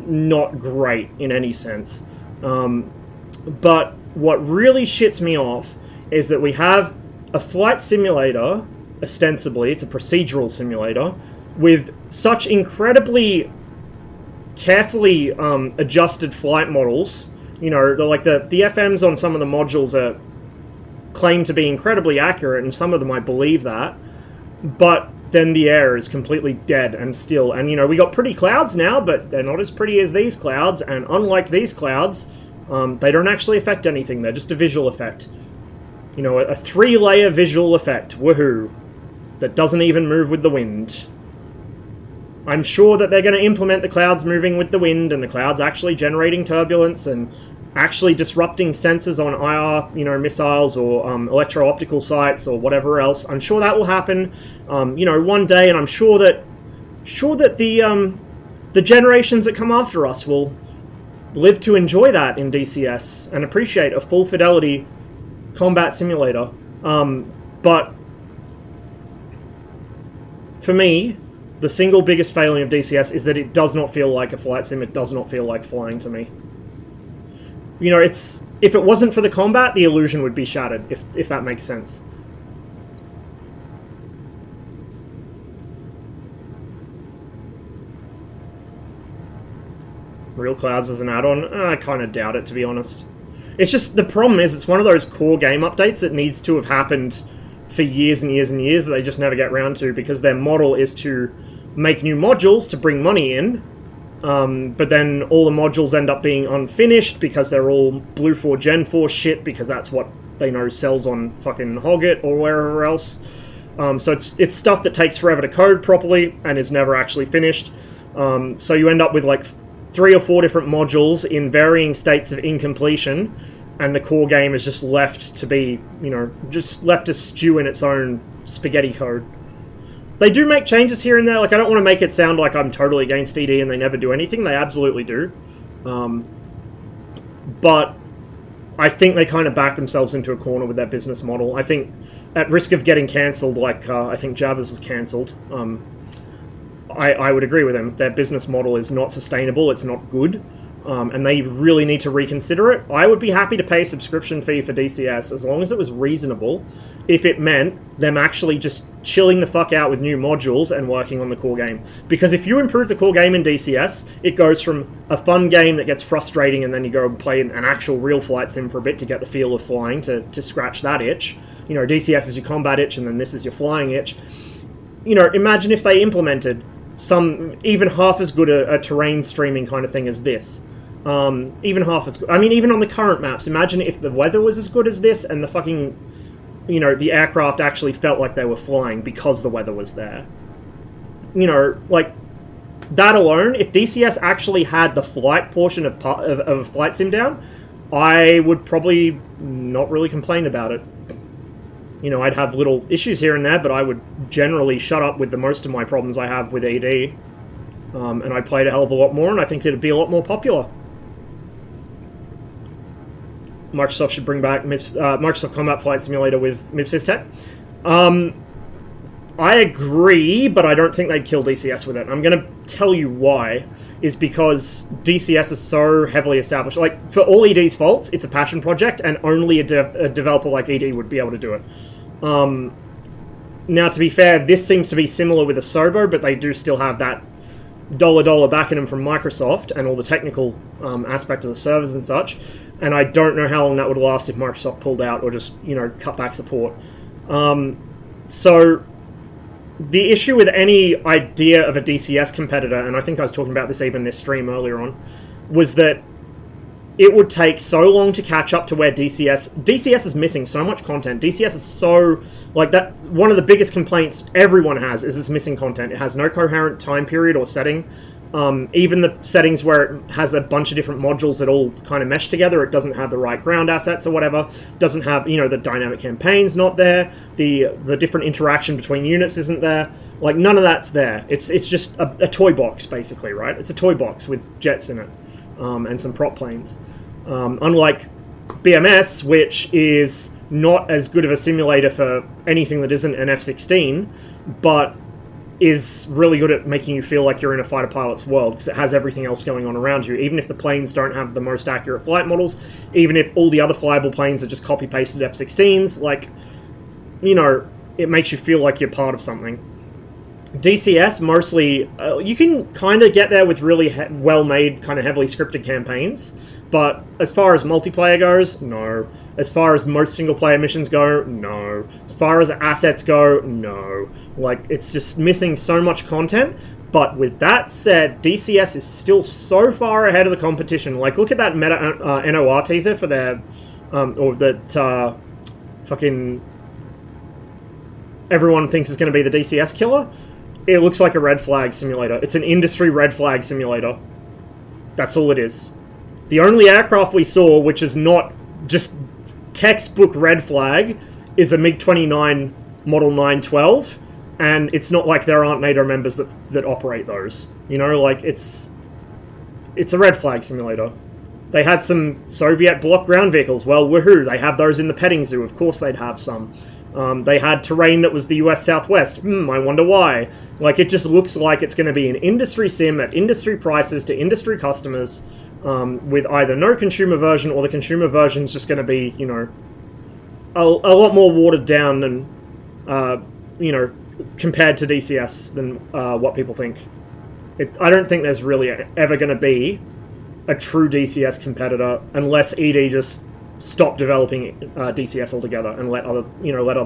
not great in any sense. But what really shits me off is that we have a flight simulator, ostensibly, it's a procedural simulator, with such incredibly carefully adjusted flight models. You know, like the FMs on some of the modules are claimed to be incredibly accurate, and some of them I believe that, but then the air is completely dead and still. And, you know, we got pretty clouds now, but they're not as pretty as these clouds, and unlike these clouds, they don't actually affect anything. They're just a visual effect. You know, a 3-layer visual effect, woohoo, that doesn't even move with the wind. I'm sure that they're going to implement the clouds moving with the wind and the clouds actually generating turbulence and actually disrupting sensors on IR, you know, missiles or electro-optical sites or whatever else. I'm sure that will happen, you know, one day, and I'm sure that the generations that come after us will live to enjoy that in DCS and appreciate a full fidelity combat simulator. But for me, the single biggest failing of DCS is that it does not feel like a flight sim. It does not feel like flying to me. You know, if it wasn't for the combat, the illusion would be shattered, if that makes sense. Real clouds as an add-on? I kind of doubt it, to be honest. It's just, the problem is, it's one of those core game updates that needs to have happened for years and years and years that they just never get around to, because their model is to make new modules to bring money in, but then all the modules end up being unfinished because they're all Blue 4 Gen 4 shit, because that's what they know sells on fucking Hoggit or wherever else. So it's stuff that takes forever to code properly and is never actually finished. So you end up with like 3 or 4 different modules in varying states of incompletion, and the core game is just left to be, you know, just left to stew in its own spaghetti code. They do make changes here and there. Like, I don't want to make it sound like I'm totally against ED and they never do anything. They absolutely do. But I think they kind of back themselves into a corner with their business model. I think, at risk of getting cancelled, like I think Jabbers was cancelled, I would agree with them. Their business model is not sustainable. It's not good. And they really need to reconsider it. I would be happy to pay a subscription fee for DCS as long as it was reasonable, if it meant them actually just chilling the fuck out with new modules and working on the core game. Because if you improve the core game in DCS, it goes from a fun game that gets frustrating and then you go and play an actual real flight sim for a bit to get the feel of flying, to scratch that itch. You know, DCS is your combat itch and then this is your flying itch. You know, imagine if they implemented some even half as good a terrain streaming kind of thing as this. Even half as good. I mean, even on the current maps, imagine if the weather was as good as this and the fucking, you know, the aircraft actually felt like they were flying because the weather was there. You know, like, that alone, if DCS actually had the flight portion of a flight sim down, I would probably not really complain about it. You know, I'd have little issues here and there, but I would generally shut up with the most of my problems I have with ED. And I played a hell of a lot more, and I think it'd be a lot more popular. Microsoft should bring back Microsoft Combat Flight Simulator with Misfits Tech. I agree, but I don't think they'd kill DCS with it. I'm going to tell you why. Is because DCS is so heavily established. Like, for all ED's faults, it's a passion project, and only a developer like ED would be able to do it. Now, to be fair, this seems to be similar with Asobo, but they do still have that dollar backing them from Microsoft and all the technical aspect of the servers and such. And I don't know how long that would last if Microsoft pulled out or just, you know, cut back support. So the issue with any idea of a DCS competitor, and I think I was talking about this even in this stream earlier on, was that it would take so long to catch up to where DCS is missing so much content. DCS is so, like, that, one of the biggest complaints everyone has is this missing content. It has no coherent time period or setting. Even the settings where it has a bunch of different modules that all kind of mesh together, it doesn't have the right ground assets or whatever. Doesn't have, you know, the dynamic campaign's not there. The different interaction between units isn't there. Like, none of that's there. It's just a toy box, basically, right? It's a toy box with jets in it, and some prop planes. Unlike BMS, which is not as good of a simulator for anything that isn't an F-16, but is really good at making you feel like you're in a fighter pilot's world, because it has everything else going on around you. Even if the planes don't have the most accurate flight models, even if all the other flyable planes are just copy-pasted F-16s, like, you know, it makes you feel like you're part of something. DCS, mostly, you can kind of get there with really well-made, kind of heavily scripted campaigns, but as far as multiplayer goes, no. As far as most single-player missions go, no. As far as assets go, no. Like, it's just missing so much content. But with that said, DCS is still so far ahead of the competition. Like, look at that meta NOR teaser for their, or that fucking everyone thinks is going to be the DCS killer. It looks like a red flag simulator. It's an industry red flag simulator. That's all it is. The only aircraft we saw, which is not just textbook red flag, is a MiG-29 Model 912, and it's not like there aren't NATO members that operate those. You know, like, it's a red flag simulator. They had some Soviet block ground vehicles. Well, woohoo, they have those in the petting zoo. Of course they'd have some. They had terrain that was the US Southwest. I wonder why. Like, it just looks like it's going to be an industry sim at industry prices to industry customers, with either no consumer version or the consumer version's just going to be, you know, a lot more watered down than, you know, compared to DCS than what people think. I don't think there's really ever going to be a true DCS competitor unless ED just stop developing DCS altogether and let other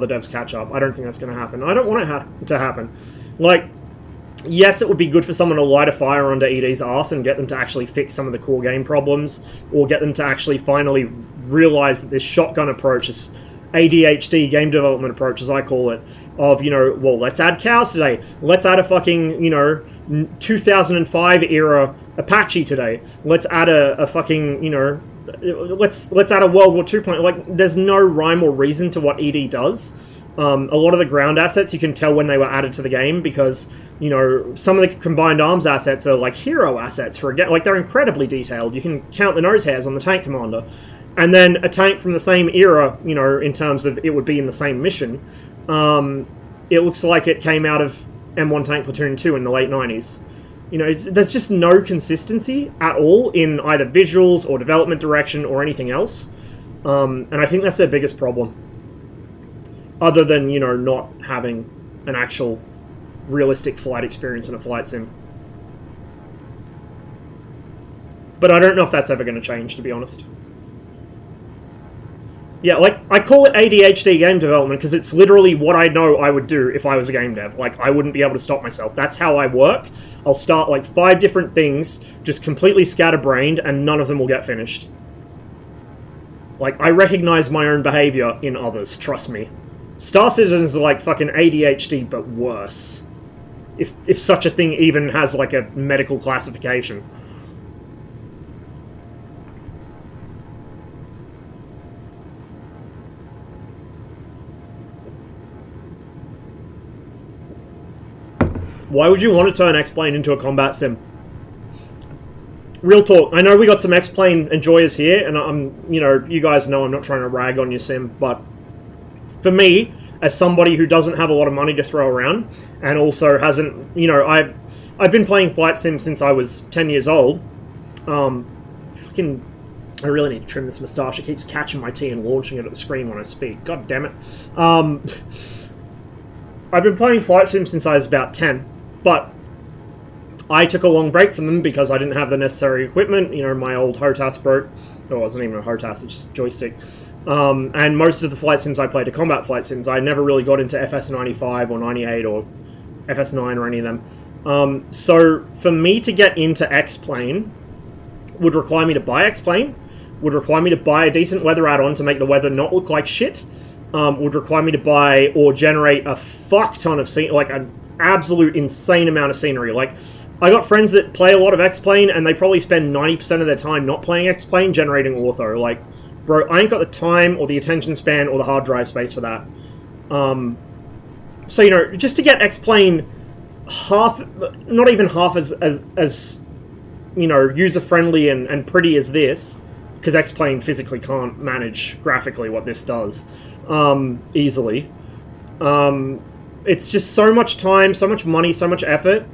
devs catch up. I don't think that's going to happen. I don't want it to happen. Like, yes, it would be good for someone to light a fire under ED's arse and get them to actually fix some of the core game problems, or get them to actually finally realize that this shotgun approach, this ADHD game development approach, as I call it, of, you know, well, let's add cows today. Let's add a fucking, you know, 2005 era Apache today. Let's add a fucking, you know, let's add a World War II point. Like, there's no rhyme or reason to what ED does. A lot of the ground assets, you can tell when they were added to the game, because, you know, some of the combined arms assets are like hero assets for a game. Like, they're incredibly detailed. You can count the nose hairs on the tank commander. And then a tank from the same era, you know, in terms of it would be in the same mission, it looks like it came out of M1 Tank Platoon 2 in the late 90s. You know, there's just no consistency at all in either visuals or development direction or anything else. And I think that's their biggest problem. Other than, you know, not having an actual realistic flight experience in a flight sim. But I don't know if that's ever going to change, to be honest. Yeah, like, I call it ADHD game development because it's literally what I know I would do if I was a game dev. Like, I wouldn't be able to stop myself. That's how I work. I'll start, like, 5 different things, just completely scatterbrained, and none of them will get finished. Like, I recognize my own behavior in others, trust me. Star Citizens are like fucking ADHD, but worse. If such a thing even has, like, a medical classification. Why would you want to turn X-Plane into a combat sim? Real talk. I know we got some X-Plane enjoyers here, and I'm, you know, you guys know I'm not trying to rag on your sim, but for me, as somebody who doesn't have a lot of money to throw around, and also hasn't, you know, I've been playing flight sim since I was 10 years old. I really need to trim this moustache. It keeps catching my tea and launching it at the screen when I speak. God damn it. I've been playing flight sim since I was about 10. But I took a long break from them because I didn't have the necessary equipment. You know, my old HOTAS broke. Oh, it wasn't even a HOTAS, it's just a joystick. And most of the flight sims I played are combat flight sims. I never really got into FS95 or 98 or FS9 or any of them. So for me to get into X-Plane would require me to buy X-Plane, would require me to buy a decent weather add-on to make the weather not look like shit, would require me to buy or generate a fuck ton of like an absolute insane amount of scenery. Like, I got friends that play a lot of X-Plane and they probably spend 90% of their time not playing X-Plane generating ortho. Like, bro, I ain't got the time or the attention span or the hard drive space for that. So, you know, just to get X-Plane not even half as you know, user-friendly and pretty as this, because X-Plane physically can't manage graphically what this does easily. It's just so much time, so much money, so much effort.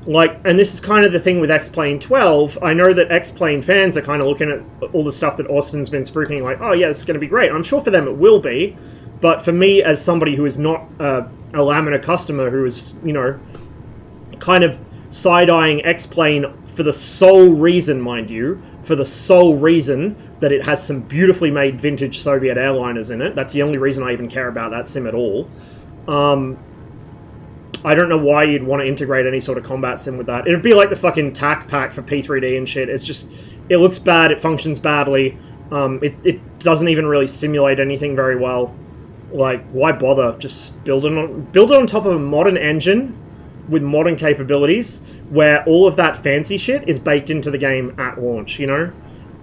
Like, and this is kind of the thing with X-Plane 12. I know that X-Plane fans are kind of looking at all the stuff that Austin's been spruiking, like, oh yeah, this is going to be great. I'm sure for them it will be, but for me, as somebody who is not a Laminar customer, who is, you know, kind of side-eyeing X-Plane for the sole reason, mind you, for the sole reason that it has some beautifully made vintage Soviet airliners in it. That's the only reason I even care about that sim at all. I don't know why you'd want to integrate any sort of combat sim with that. It'd be like the fucking TAC pack for P3D and shit. It's just, it looks bad, it functions badly, it doesn't even really simulate anything very well. Like, why bother? Just build it on top of a modern engine with modern capabilities, where all of that fancy shit is baked into the game at launch, you know?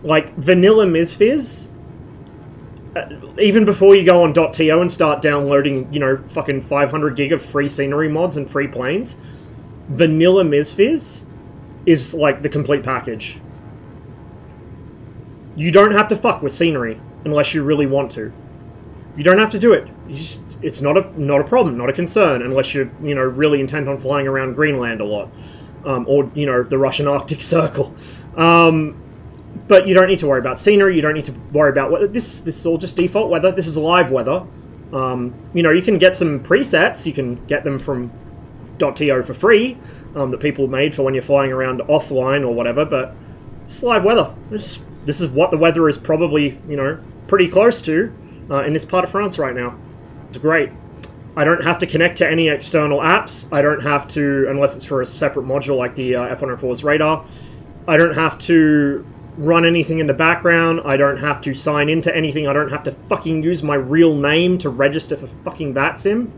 Like, vanilla MSFS, even before you go on .to and start downloading, you know, fucking 500 gig of free scenery mods and free planes, vanilla MSFS is, like, the complete package. You don't have to fuck with scenery unless you really want to. You don't have to do it. It's not a problem, not a concern, unless you're, you know, really intent on flying around Greenland a lot. Or, you know, the Russian Arctic Circle. But you don't need to worry about scenery, you don't need to worry about weather. This is all just default weather, this is live weather. You know, you can get some presets, you can get them from .to for free, that people made for when you're flying around offline or whatever, but it's live weather. This is what the weather is probably, you know, pretty close to in this part of France right now. It's great. I don't have to connect to any external apps. I don't have to, unless it's for a separate module like the F-104's radar. I don't have to run anything in the background. I don't have to sign into anything. I don't have to fucking use my real name to register for fucking VATSIM.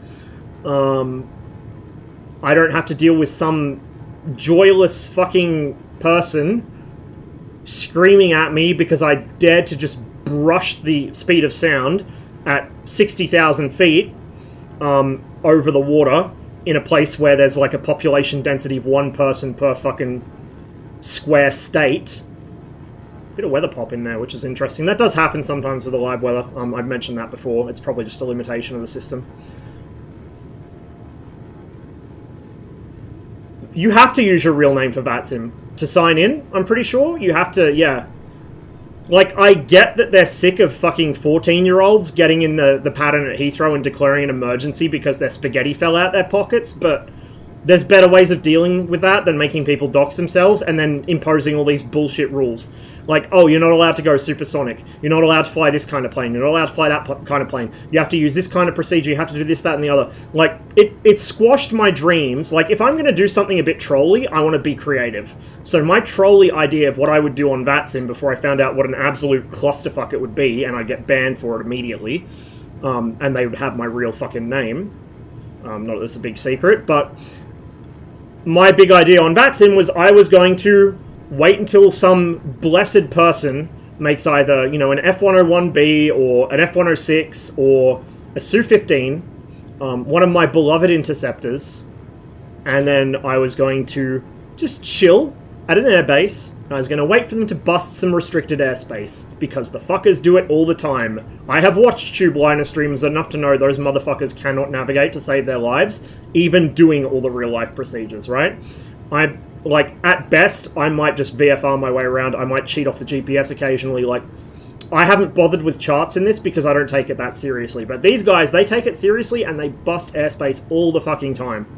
I don't have to deal with some joyless fucking person screaming at me because I dared to just brush the speed of sound at 60,000 feet over the water in a place where there's like a population density of 1 person per fucking square state. Bit of weather pop in there, which is interesting. That does happen sometimes with the live weather. I've mentioned that before. It's probably just a limitation of the system. You have to use your real name for VATSIM to sign in, I'm pretty sure. You have to, yeah. Like, I get that they're sick of fucking 14-year-olds getting in the pattern at Heathrow and declaring an emergency because their spaghetti fell out their pockets, but there's better ways of dealing with that than making people dox themselves and then imposing all these bullshit rules. Like, oh, you're not allowed to go supersonic. You're not allowed to fly this kind of plane. You're not allowed to fly that kind of plane. You have to use this kind of procedure. You have to do this, that, and the other. Like, it squashed my dreams. Like, if I'm going to do something a bit trolly, I want to be creative. So my trolly idea of what I would do on VATSIM before I found out what an absolute clusterfuck it would be, and I'd get banned for it immediately, and they would have my real fucking name. Not that it's a big secret, but my big idea on VATSIM was I was going to wait until some blessed person makes either, you know, an F-101B or an F-106 or a Su-15, one of my beloved interceptors, and then I was going to just chill at an airbase, and I was going to wait for them to bust some restricted airspace, because the fuckers do it all the time. I have watched tube liner streams enough to know those motherfuckers cannot navigate to save their lives, even doing all the real-life procedures, right? Like, at best, I might just VFR my way around, I might cheat off the GPS occasionally, like, I haven't bothered with charts in this because I don't take it that seriously, but these guys, they take it seriously and they bust airspace all the fucking time.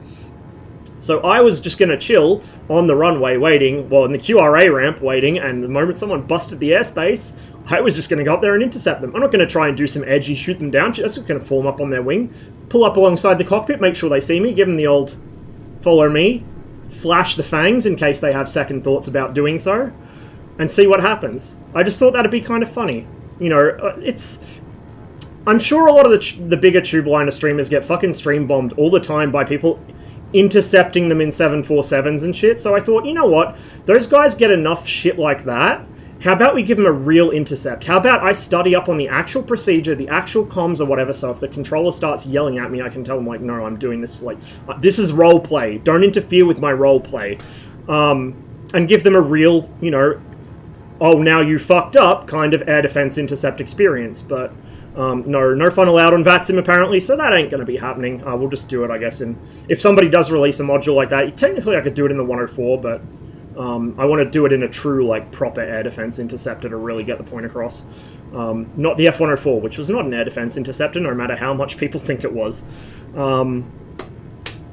So I was just going to chill on the runway waiting, well, in the QRA ramp waiting, and the moment someone busted the airspace, I was just going to go up there and intercept them. I'm not going to try and do some edgy shoot them down, just going to form up on their wing, pull up alongside the cockpit, make sure they see me, give them the old follow me, flash the fangs in case they have second thoughts about doing so, and see what happens. I just thought that'd be kind of funny. You know, I'm sure a lot of the bigger tube liner streamers get fucking stream bombed all the time by people intercepting them in 747s and shit, so I thought, you know what, those guys get enough shit like that, how about we give them a real intercept? How about I study up on the actual procedure, the actual comms or whatever, so if the controller starts yelling at me, I can tell them, like, no, I'm doing this, like, this is role play, don't interfere with my role play, and give them a real, you know, oh, now you fucked up kind of air defense intercept experience, but no fun allowed on VATSIM apparently, so that ain't going to be happening. We'll just do it, I guess, and if somebody does release a module like that, technically I could do it in the 104, but I want to do it in a true, like, proper air defense interceptor to really get the point across. Not the F-104, which was not an air defense interceptor, no matter how much people think it was.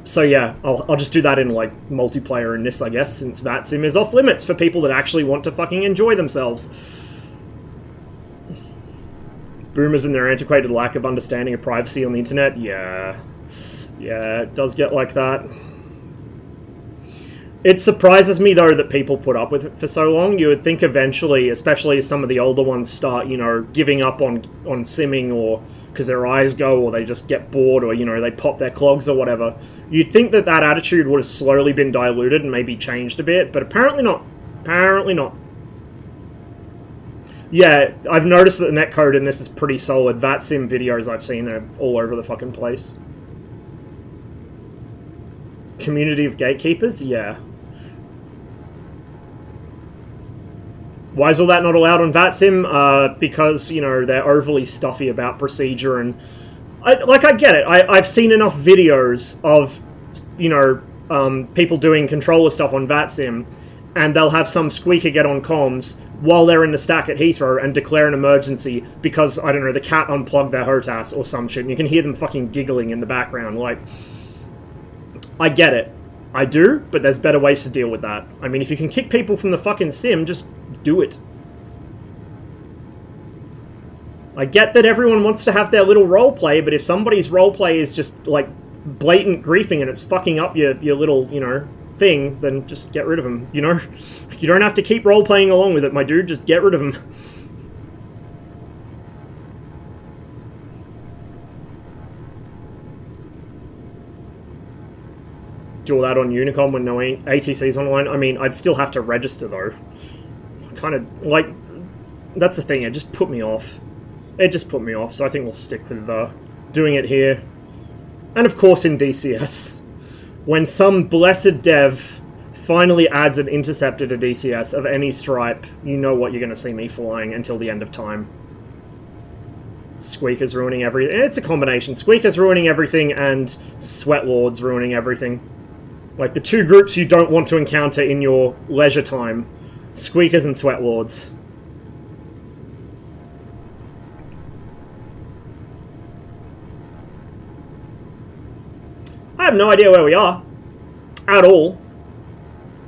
So yeah, I'll just do that in, like, multiplayer in this, I guess, since VATSIM is off limits for people that actually want to fucking enjoy themselves. Boomers and their antiquated lack of understanding of privacy on the internet, yeah, it does get like that. It surprises me, though, that people put up with it for so long. You would think eventually, especially as some of the older ones start, you know, giving up on simming, or because their eyes go, or they just get bored, or, you know, they pop their clogs or whatever, you'd think that that attitude would have slowly been diluted and maybe changed a bit, but apparently not. Apparently not. Yeah, I've noticed that the netcode in this is pretty solid. VATSIM videos I've seen are all over the fucking place. Community of gatekeepers? Yeah. Why is all that not allowed on VATSIM? Because, you know, they're overly stuffy about procedure and... I get it. I've seen enough videos of, you know, people doing controller stuff on VATSIM, and they'll have some squeaker get on comms while they're in the stack at Heathrow and declare an emergency because, I don't know, the cat unplugged their HOTAS or some shit, and you can hear them fucking giggling in the background. Like, I get it. I do, but there's better ways to deal with that. I mean, if you can kick people from the fucking sim, just do it. I get that everyone wants to have their little roleplay, but if somebody's roleplay is just, like, blatant griefing and it's fucking up your little, you know, thing, then just get rid of them, you know? You don't have to keep roleplaying along with it, my dude, just get rid of them. Do all that on Unicom when no ATC's online? I mean, I'd still have to register, though. Kind of, like, that's the thing, it just put me off. It just put me off, so I think we'll stick with doing it here. And of course in DCS. When some blessed dev finally adds an interceptor to DCS of any stripe, you know what you're going to see me flying until the end of time. Squeaker's ruining everything. It's a combination. Squeaker's ruining everything and Sweatlord's ruining everything. Like the two groups you don't want to encounter in your leisure time. Squeakers and Sweatlords. I have no idea where we are. At all.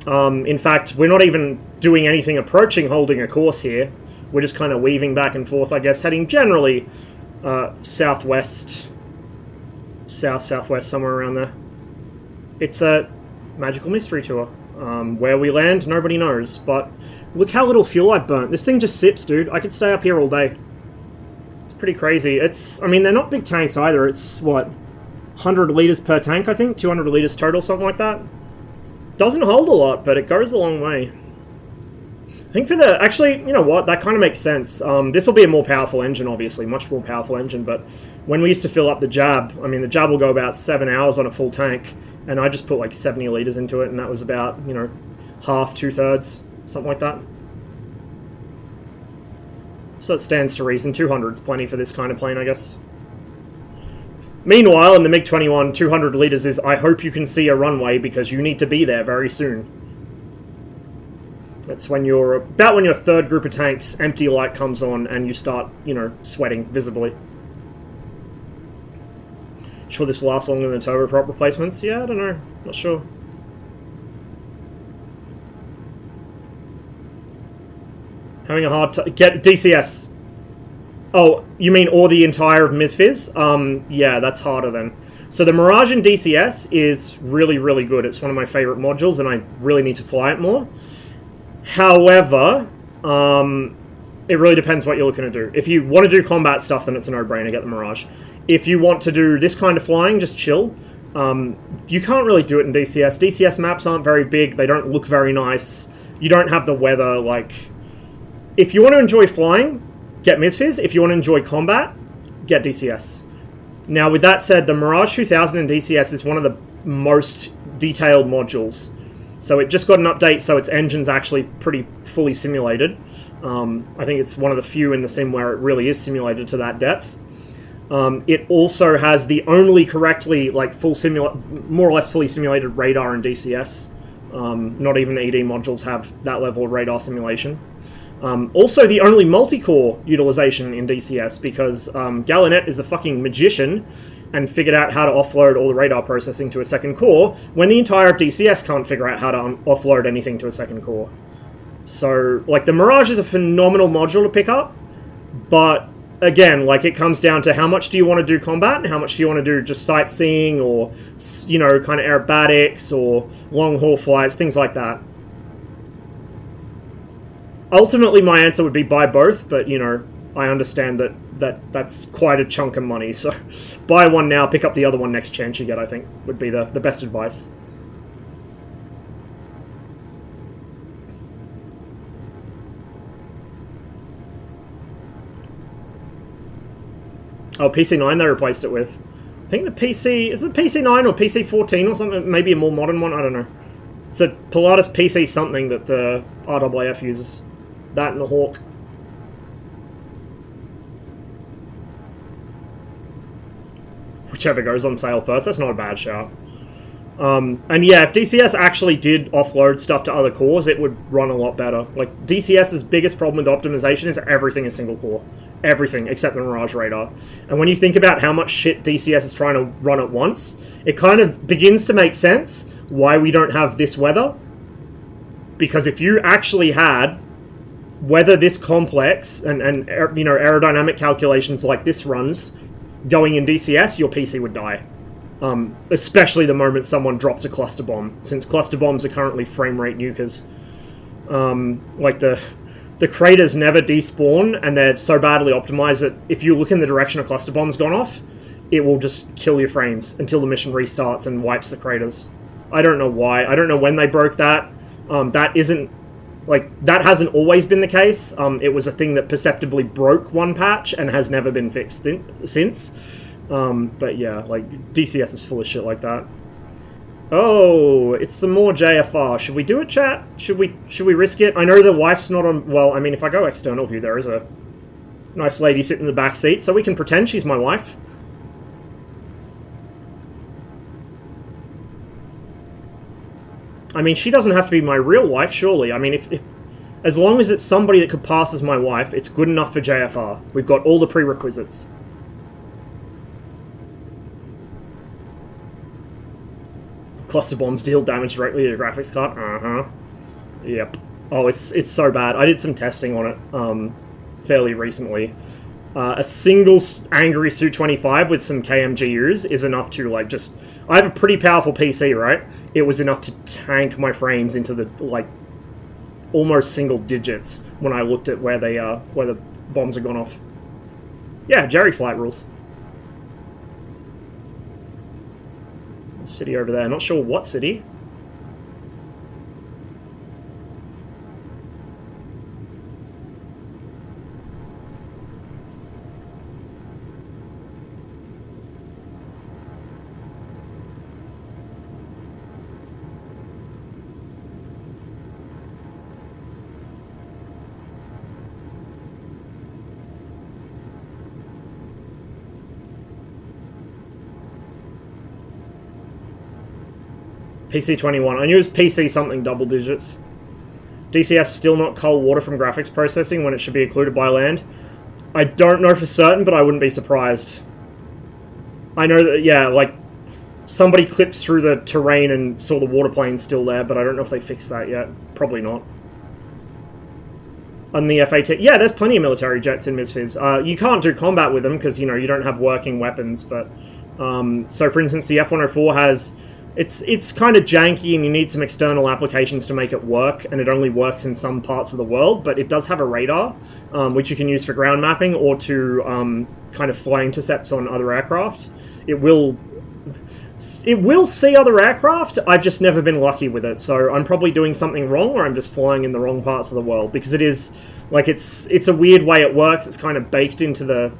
In fact, we're not even doing anything approaching holding a course here. We're just kind of weaving back and forth, I guess, heading generally southwest. South-southwest, somewhere around there. It's a magical mystery tour. Where we land, nobody knows, but look how little fuel I've burnt. This thing just sips, dude. I could stay up here all day. It's pretty crazy. I mean, they're not big tanks either. It's, what, 100 litres per tank, I think? 200 litres total, something like that? Doesn't hold a lot, but it goes a long way. I think for the... Actually, you know what? That kind of makes sense. This will be a more powerful engine, obviously. Much more powerful engine, but when we used to fill up the Jab, I mean, the Jab will go about 7 hours on a full tank, and I just put like 70 litres into it, and that was about, you know, half, 2/3, something like that. So it stands to reason. 200 is plenty for this kind of plane, I guess. Meanwhile, in the MiG-21, 200 litres is, I hope you can see a runway because you need to be there very soon. That's when you're, about when your third group of tanks, empty light comes on and you start, you know, sweating visibly. Sure this lasts longer than turboprop replacements? Yeah, I don't know. Not sure. Having a hard time... Get DCS. Oh, you mean or the entire of MSFS? Yeah, that's harder then. So the Mirage in DCS is really, really good. It's one of my favorite modules, and I really need to fly it more. However, it really depends what you're looking to do. If you want to do combat stuff, then it's a no-brainer, get the Mirage. If you want to do this kind of flying, just chill. You can't really do it in DCS. DCS maps aren't very big. They don't look very nice. You don't have the weather, like... If you want to enjoy flying... Get MSFS. If you want to enjoy combat, get DCS. Now, with that said, the Mirage 2000 in DCS is one of the most detailed modules. So it just got an update, so its engine's actually pretty fully simulated. I think it's one of the few in the sim where it really is simulated to that depth. It also has the only correctly, like, more or less fully simulated radar in DCS. Not even ED modules have that level of radar simulation. Also the only multi-core utilization in DCS, because Gallinet is a fucking magician and figured out how to offload all the radar processing to a second core, when the entire of DCS can't figure out how to offload anything to a second core. So, like, the Mirage is a phenomenal module to pick up, but, again, like, it comes down to how much do you want to do combat, and how much do you want to do just sightseeing, or, you know, kind of aerobatics, or long-haul flights, things like that. Ultimately, my answer would be buy both, but, you know, I understand that's quite a chunk of money, so buy one now, pick up the other one next chance you get, I think, would be the best advice. Oh, PC9 they replaced it with. I think the PC... Is it PC9 or PC14 or something? Maybe a more modern one? I don't know. It's a Pilatus PC something that the RAAF uses. That and the Hawk. Whichever goes on sale first. That's not a bad shout. And yeah, if DCS actually did offload stuff to other cores, it would run a lot better. Like, DCS's biggest problem with optimization is everything is single core. Everything, except the Mirage Radar. And when you think about how much shit DCS is trying to run at once, it kind of begins to make sense why we don't have this weather. Because if you actually had weather this complex and you know, aerodynamic calculations like this runs going in DCS, your PC would die. Especially the moment someone drops a cluster bomb, since cluster bombs are currently frame rate nukers. Like the craters never despawn, and they're so badly optimized that if you look in the direction a cluster bomb's gone off, it will just kill your frames until the mission restarts and wipes the craters. I don't know why. I don't know when they broke that. That isn't... Like, that hasn't always been the case. It was a thing that perceptibly broke one patch and has never been fixed since. But yeah, like, DCS is full of shit like that. Oh, it's some more JFR. Should we do it, chat? Should we risk it? I know the wife's not on... Well, I mean, if I go external view, there is a nice lady sitting in the back seat, so we can pretend she's my wife. I mean, she doesn't have to be my real wife, surely. I mean, if as long as it's somebody that could pass as my wife, it's good enough for JFR. We've got all the prerequisites. Cluster bombs deal damage directly to your graphics card. Uh-huh. Yep. Oh, it's so bad. I did some testing on it fairly recently. A single angry Su-25 with some KMGUs is enough to, like, just... I have a pretty powerful PC, right? It was enough to tank my frames into the, like, almost single digits when I looked at where the bombs had gone off. Yeah, Jerry flight rules. City over there. Not sure what city. PC21. I knew it was PC something double digits. DCS still not cull water from graphics processing when it should be occluded by land. I don't know for certain, but I wouldn't be surprised. I know that, yeah, like, somebody clipped through the terrain and saw the water plane still there, but I don't know if they fixed that yet. Probably not. On the F-18... Yeah, there's plenty of military jets in MSFS. You can't do combat with them because, you know, you don't have working weapons, but... so, for instance, the F-104 has... It's kind of janky and you need some external applications to make it work, and it only works in some parts of the world, but it does have a radar, which you can use for ground mapping or to kind of fly intercepts on other aircraft. It will see other aircraft. I've just never been lucky with it, so I'm probably doing something wrong, or I'm just flying in the wrong parts of the world, because it is, like, it's a weird way it works. It's kind of baked into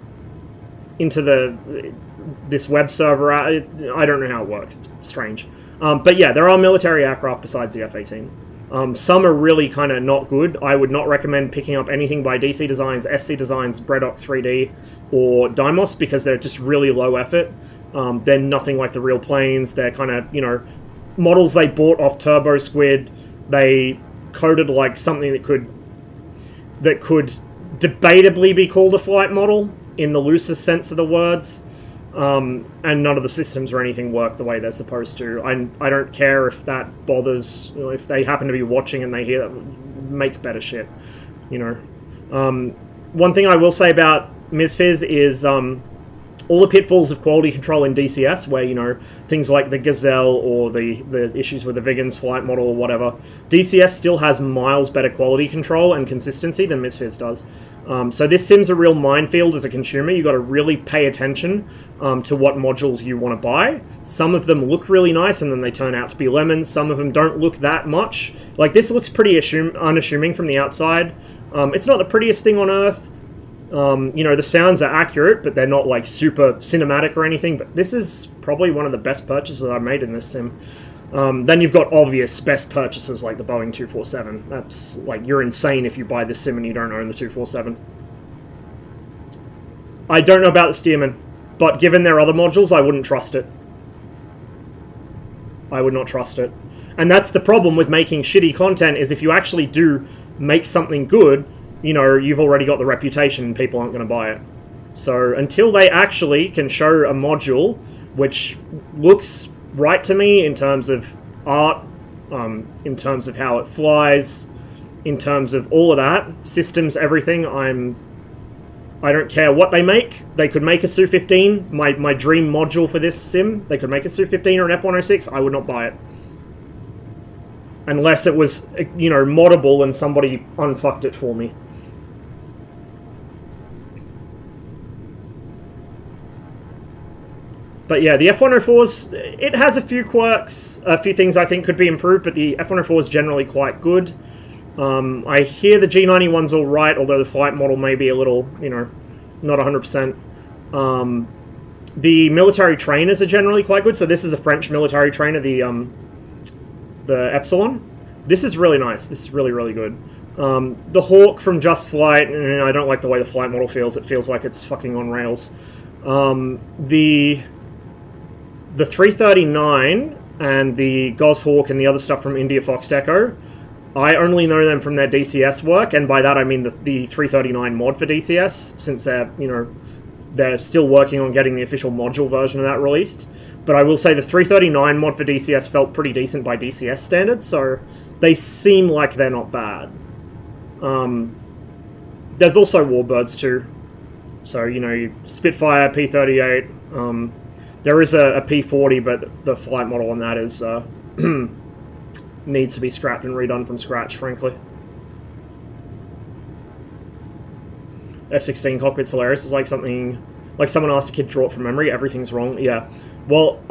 this web server. I don't know how it works. It's strange. But yeah, there are military aircraft besides the F-18. Some are really kind of not good. I would not recommend picking up anything by DC Designs, SC Designs, Bredoc 3D, or Dymos, because they're just really low effort. They're nothing like the real planes. They're kind of, you know, models they bought off Turbo Squid. They coded like something that could debatably be called a flight model in the loosest sense of the words. And none of the systems or anything work the way they're supposed to. I don't care if that bothers, you know, if they happen to be watching and they hear that, make better shit, you know. One thing I will say about MSFS is all the pitfalls of quality control in DCS, where, you know, things like the Gazelle or the issues with the Vigans flight model or whatever, DCS still has miles better quality control and consistency than MSFS does. So this sim's a real minefield as a consumer. You got to really pay attention to what modules you want to buy. Some of them look really nice and then they turn out to be lemons. Some of them don't look that much. Like, this looks pretty unassuming from the outside. It's not the prettiest thing on earth. You know, the sounds are accurate, but they're not like super cinematic or anything. But this is probably one of the best purchases I've made in this sim. Then you've got obvious best purchases like the Boeing 247. That's like, you're insane if you buy this sim and you don't own the 247. I don't know about the Stearman, but given their other modules, I wouldn't trust it. I would not trust it. And that's the problem with making shitty content, is if you actually do make something good, you know, you've already got the reputation and people aren't going to buy it. So until they actually can show a module which looks right to me in terms of art, in terms of how it flies, in terms of all of that, systems, everything, I don't care what they make. They could make a Su-15, my dream module for this sim. They could make a Su-15 or an F-106. I would not buy it. Unless it was, you know, moddable and somebody unfucked it for me. But yeah, the F-104s, it has a few quirks, a few things I think could be improved, but the F-104 is generally quite good. I hear the G91's alright, although the flight model may be a little, you know, not 100%. The military trainers are generally quite good, so this is a French military trainer, the Epsilon. This is really nice, this is really, really good. The Hawk from Just Flight, I don't like the way the flight model feels, it feels like it's fucking on rails. The 339 and the Goshawk and the other stuff from India Fox Deco, I only know them from their DCS work, and by that I mean the 339 mod for DCS, since they're, you know, they're still working on getting the official module version of that released. But I will say the 339 mod for DCS felt pretty decent by DCS standards, so they seem like they're not bad. There's also Warbirds too. So, you know, Spitfire, P-38, there is a P-40, but the flight model on that is needs to be scrapped and redone from scratch, frankly. F-16 cockpit's hilarious. It's like something, like someone asked a kid to draw it from memory. Everything's wrong. Yeah. Well,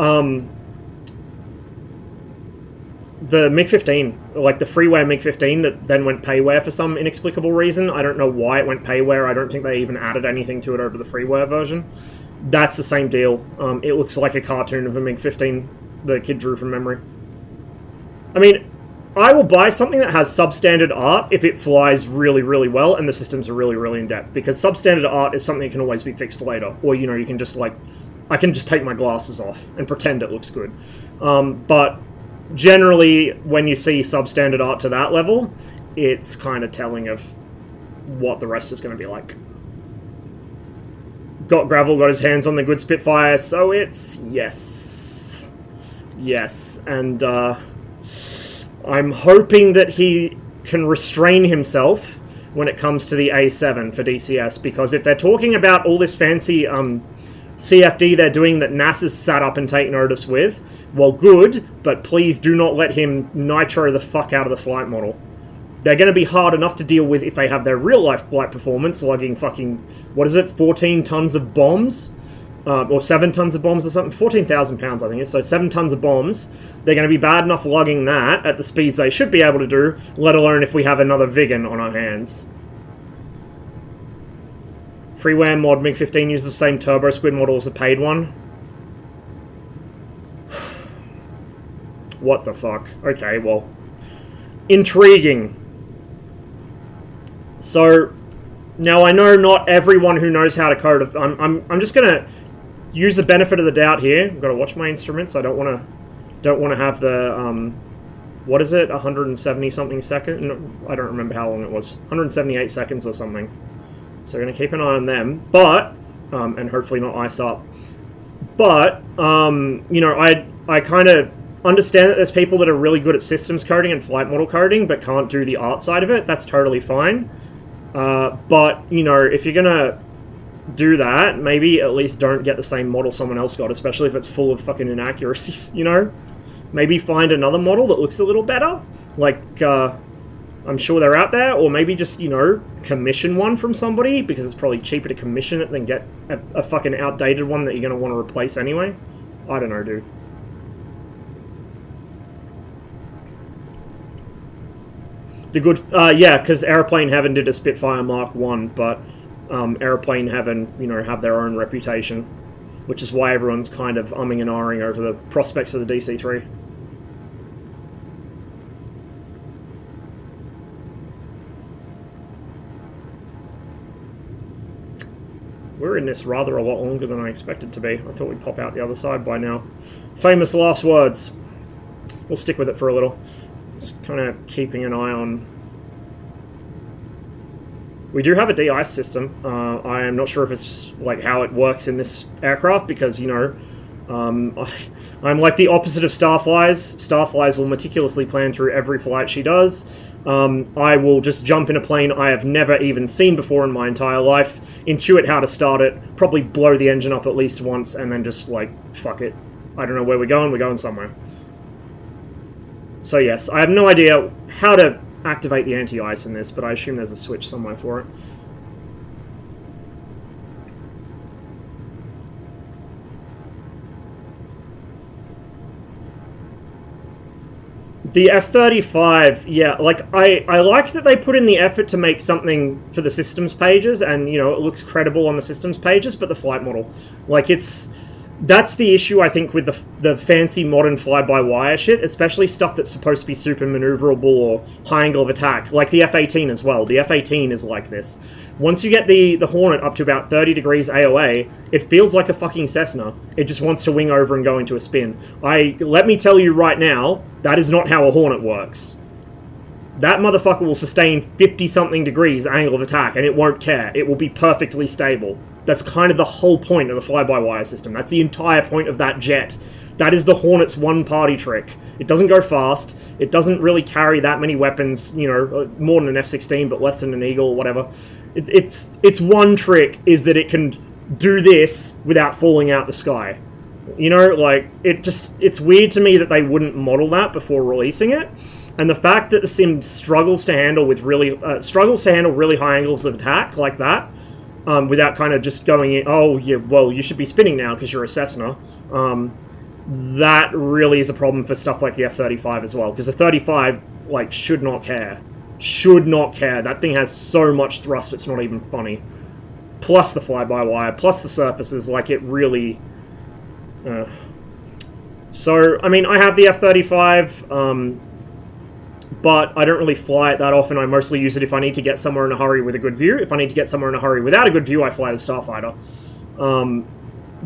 the MiG-15, like the freeware MiG-15 that then went payware for some inexplicable reason. I don't know why it went payware. I don't think they even added anything to it over the freeware version. That's the same deal. It looks like a cartoon of a MiG-15 the kid drew from memory. I mean, I will buy something that has substandard art if it flies really, really well and the systems are really, really in-depth. Because substandard art is something that can always be fixed later. Or, you know, you can just, like, I can just take my glasses off and pretend it looks good. But generally, when you see substandard art to that level, it's kind of telling of what the rest is going to be like. Got Gravel, got his hands on the good Spitfire, so it's yes. Yes, and I'm hoping that he can restrain himself when it comes to the A7 for DCS, because if they're talking about all this fancy CFD they're doing that NASA's sat up and take notice with, well, good, but please do not let him nitro the fuck out of the flight model. They're going to be hard enough to deal with if they have their real-life flight performance, lugging fucking, what is it, 14 tons of bombs? Or 7 tons of bombs or something? 14,000 pounds, I think it is. So 7 tons of bombs. They're going to be bad enough lugging that at the speeds they should be able to do, let alone if we have another Vigan on our hands. Freeware mod MiG-15 uses the same Turbo Squid model as the paid one. What the fuck? Okay, well. Intriguing. So, now I know not everyone who knows how to code. I'm just gonna use the benefit of the doubt here. I've got to watch my instruments. I don't want to have the what is it? 170 something second? No, I don't remember how long it was. 178 seconds or something. So we're gonna keep an eye on them, but and hopefully not ice up. But you know, I kind of understand that there's people that are really good at systems coding and flight model coding, but can't do the art side of it. That's totally fine. But, you know, if you're gonna do that, maybe at least don't get the same model someone else got, especially if it's full of fucking inaccuracies, you know? Maybe find another model that looks a little better. Like, I'm sure they're out there, or maybe just, you know, commission one from somebody, because it's probably cheaper to commission it than get a fucking outdated one that you're gonna want to replace anyway. I don't know, dude. The good, yeah, because Aeroplane Heaven did a Spitfire Mark 1, but airplane heaven, you know, have their own reputation, which is why everyone's kind of umming and ahhing over the prospects of the DC-3. We're in this rather a lot longer than I expected to be. I thought we'd pop out the other side by now. Famous last words. We'll stick with it for a little. Just kind of keeping an eye on... We do have a de-ice system. I am not sure if it's like how it works in this aircraft because, you know, I'm like the opposite of Starflies. Starflies will meticulously plan through every flight she does. I will just jump in a plane I have never even seen before in my entire life, intuit how to start it, probably blow the engine up at least once, and then just, like, fuck it. I don't know where we're going somewhere. So yes, I have no idea how to activate the anti-ice in this, but I assume there's a switch somewhere for it. The F-35, yeah, like, I like that they put in the effort to make something for the systems pages, and, you know, it looks credible on the systems pages, but the flight model, like, that's the issue, I think, with the fancy modern fly-by-wire shit, especially stuff that's supposed to be super maneuverable or high angle of attack, like the F-18 as well. The F-18 is like this. Once you get the Hornet up to about 30 degrees AOA, it feels like a fucking Cessna. It just wants to wing over and go into a spin. Let me tell you right now, that is not how a Hornet works. That motherfucker will sustain 50-something degrees angle of attack, and it won't care. It will be perfectly stable. That's kind of the whole point of the fly-by-wire system. That's the entire point of that jet. That is the Hornet's one party trick. It doesn't go fast. It doesn't really carry that many weapons, you know, more than an F-16, but less than an Eagle or whatever. Its one trick is that it can do this without falling out the sky. You know, like, it's weird to me that they wouldn't model that before releasing it. And the fact that the sim struggles to handle really high angles of attack like that, without kind of just going in, oh, yeah, well, you should be spinning now because you're a Cessna. That really is a problem for stuff like the F-35 as well, because the 35, like, should not care. Should not care. That thing has so much thrust, it's not even funny. Plus the fly-by-wire, plus the surfaces, like, it really... So, I mean, I have the F-35, but I don't really fly it that often. I mostly use it if I need to get somewhere in a hurry with a good view. If I need to get somewhere in a hurry without a good view, I fly the Starfighter.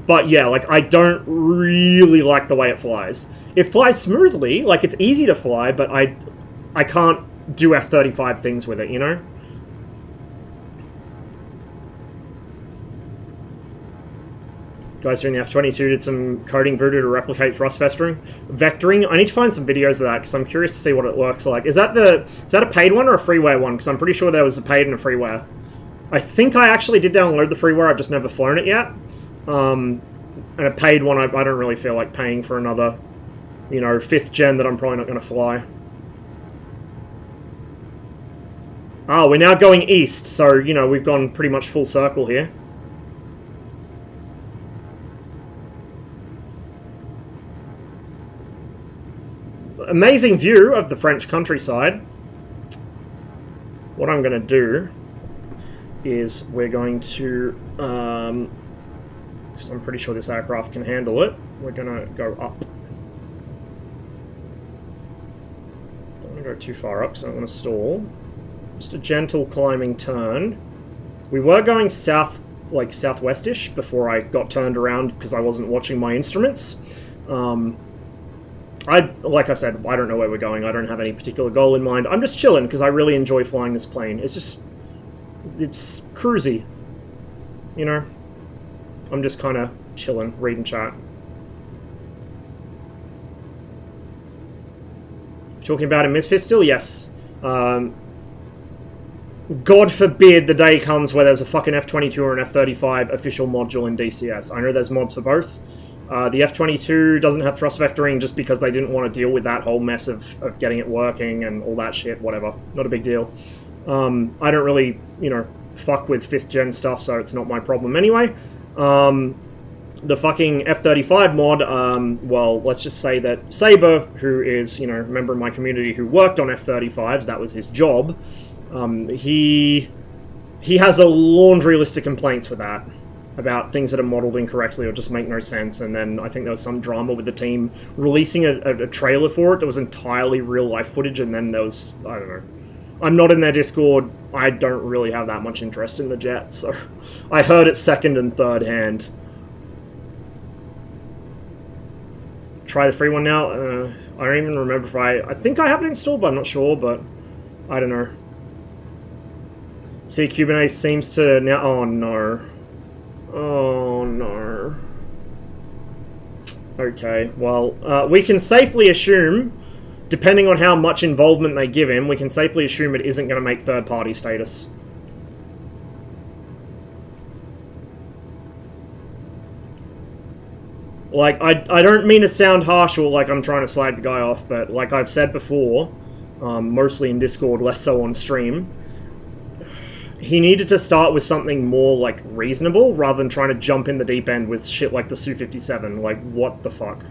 But yeah, like, I don't really like the way it flies. It flies smoothly, like, it's easy to fly, but I can't do F-35 things with it, you know? Guys doing the F-22 did some coding voodoo to replicate thrust vectoring. I need to find some videos of that, because I'm curious to see what it works like. Is that a paid one or a freeware one? Because I'm pretty sure there was a paid and a freeware. I think I actually did download the freeware, I've just never flown it yet. And a paid one, I don't really feel like paying for another, you know, 5th gen that I'm probably not going to fly. Oh, we're now going east, so, you know, we've gone pretty much full circle here. Amazing view of the French countryside. What I'm going to do is we're going to, because I'm pretty sure this aircraft can handle it, we're going to go up. Don't want to go too far up, so I'm going to stall. Just a gentle climbing turn. We were going south, like southwest-ish, before I got turned around because I wasn't watching my instruments. Like I said, I don't know where we're going. I don't have any particular goal in mind. I'm just chilling because I really enjoy flying this plane. It's cruisy, you know? I'm just kind of chilling, reading chat. Talking about a misfit still? Yes. God forbid the day comes where there's a fucking F-22 or an F-35 official module in DCS. I know there's mods for both. The F-22 doesn't have thrust vectoring just because they didn't want to deal with that whole mess of getting it working and all that shit, whatever. Not a big deal. I don't really, you know, fuck with 5th gen stuff, so it's not my problem anyway. The fucking F-35 mod, well, let's just say that Saber, who is, you know, a member of my community who worked on F-35s, that was his job, he he has a laundry list of complaints with that, about things that are modeled incorrectly or just make no sense. And then I think there was some drama with the team releasing a trailer for it that was entirely real life footage, and then there was, I don't know. I'm not in their Discord. I don't really have that much interest in the jet, so I heard it second and third hand. Try the free one now. I don't even remember if I think I have it installed, but I'm not sure, but I don't know. See, Kubernetes seems to now... Oh, no. Oh, no. Okay, well, we can safely assume, depending on how much involvement they give him, we can safely assume it isn't going to make third-party status. Like, I don't mean to sound harsh or like I'm trying to slag the guy off, but like I've said before, mostly in Discord, less so on stream, he needed to start with something more, like, reasonable, rather than trying to jump in the deep end with shit like the Su-57. Like, what the fuck?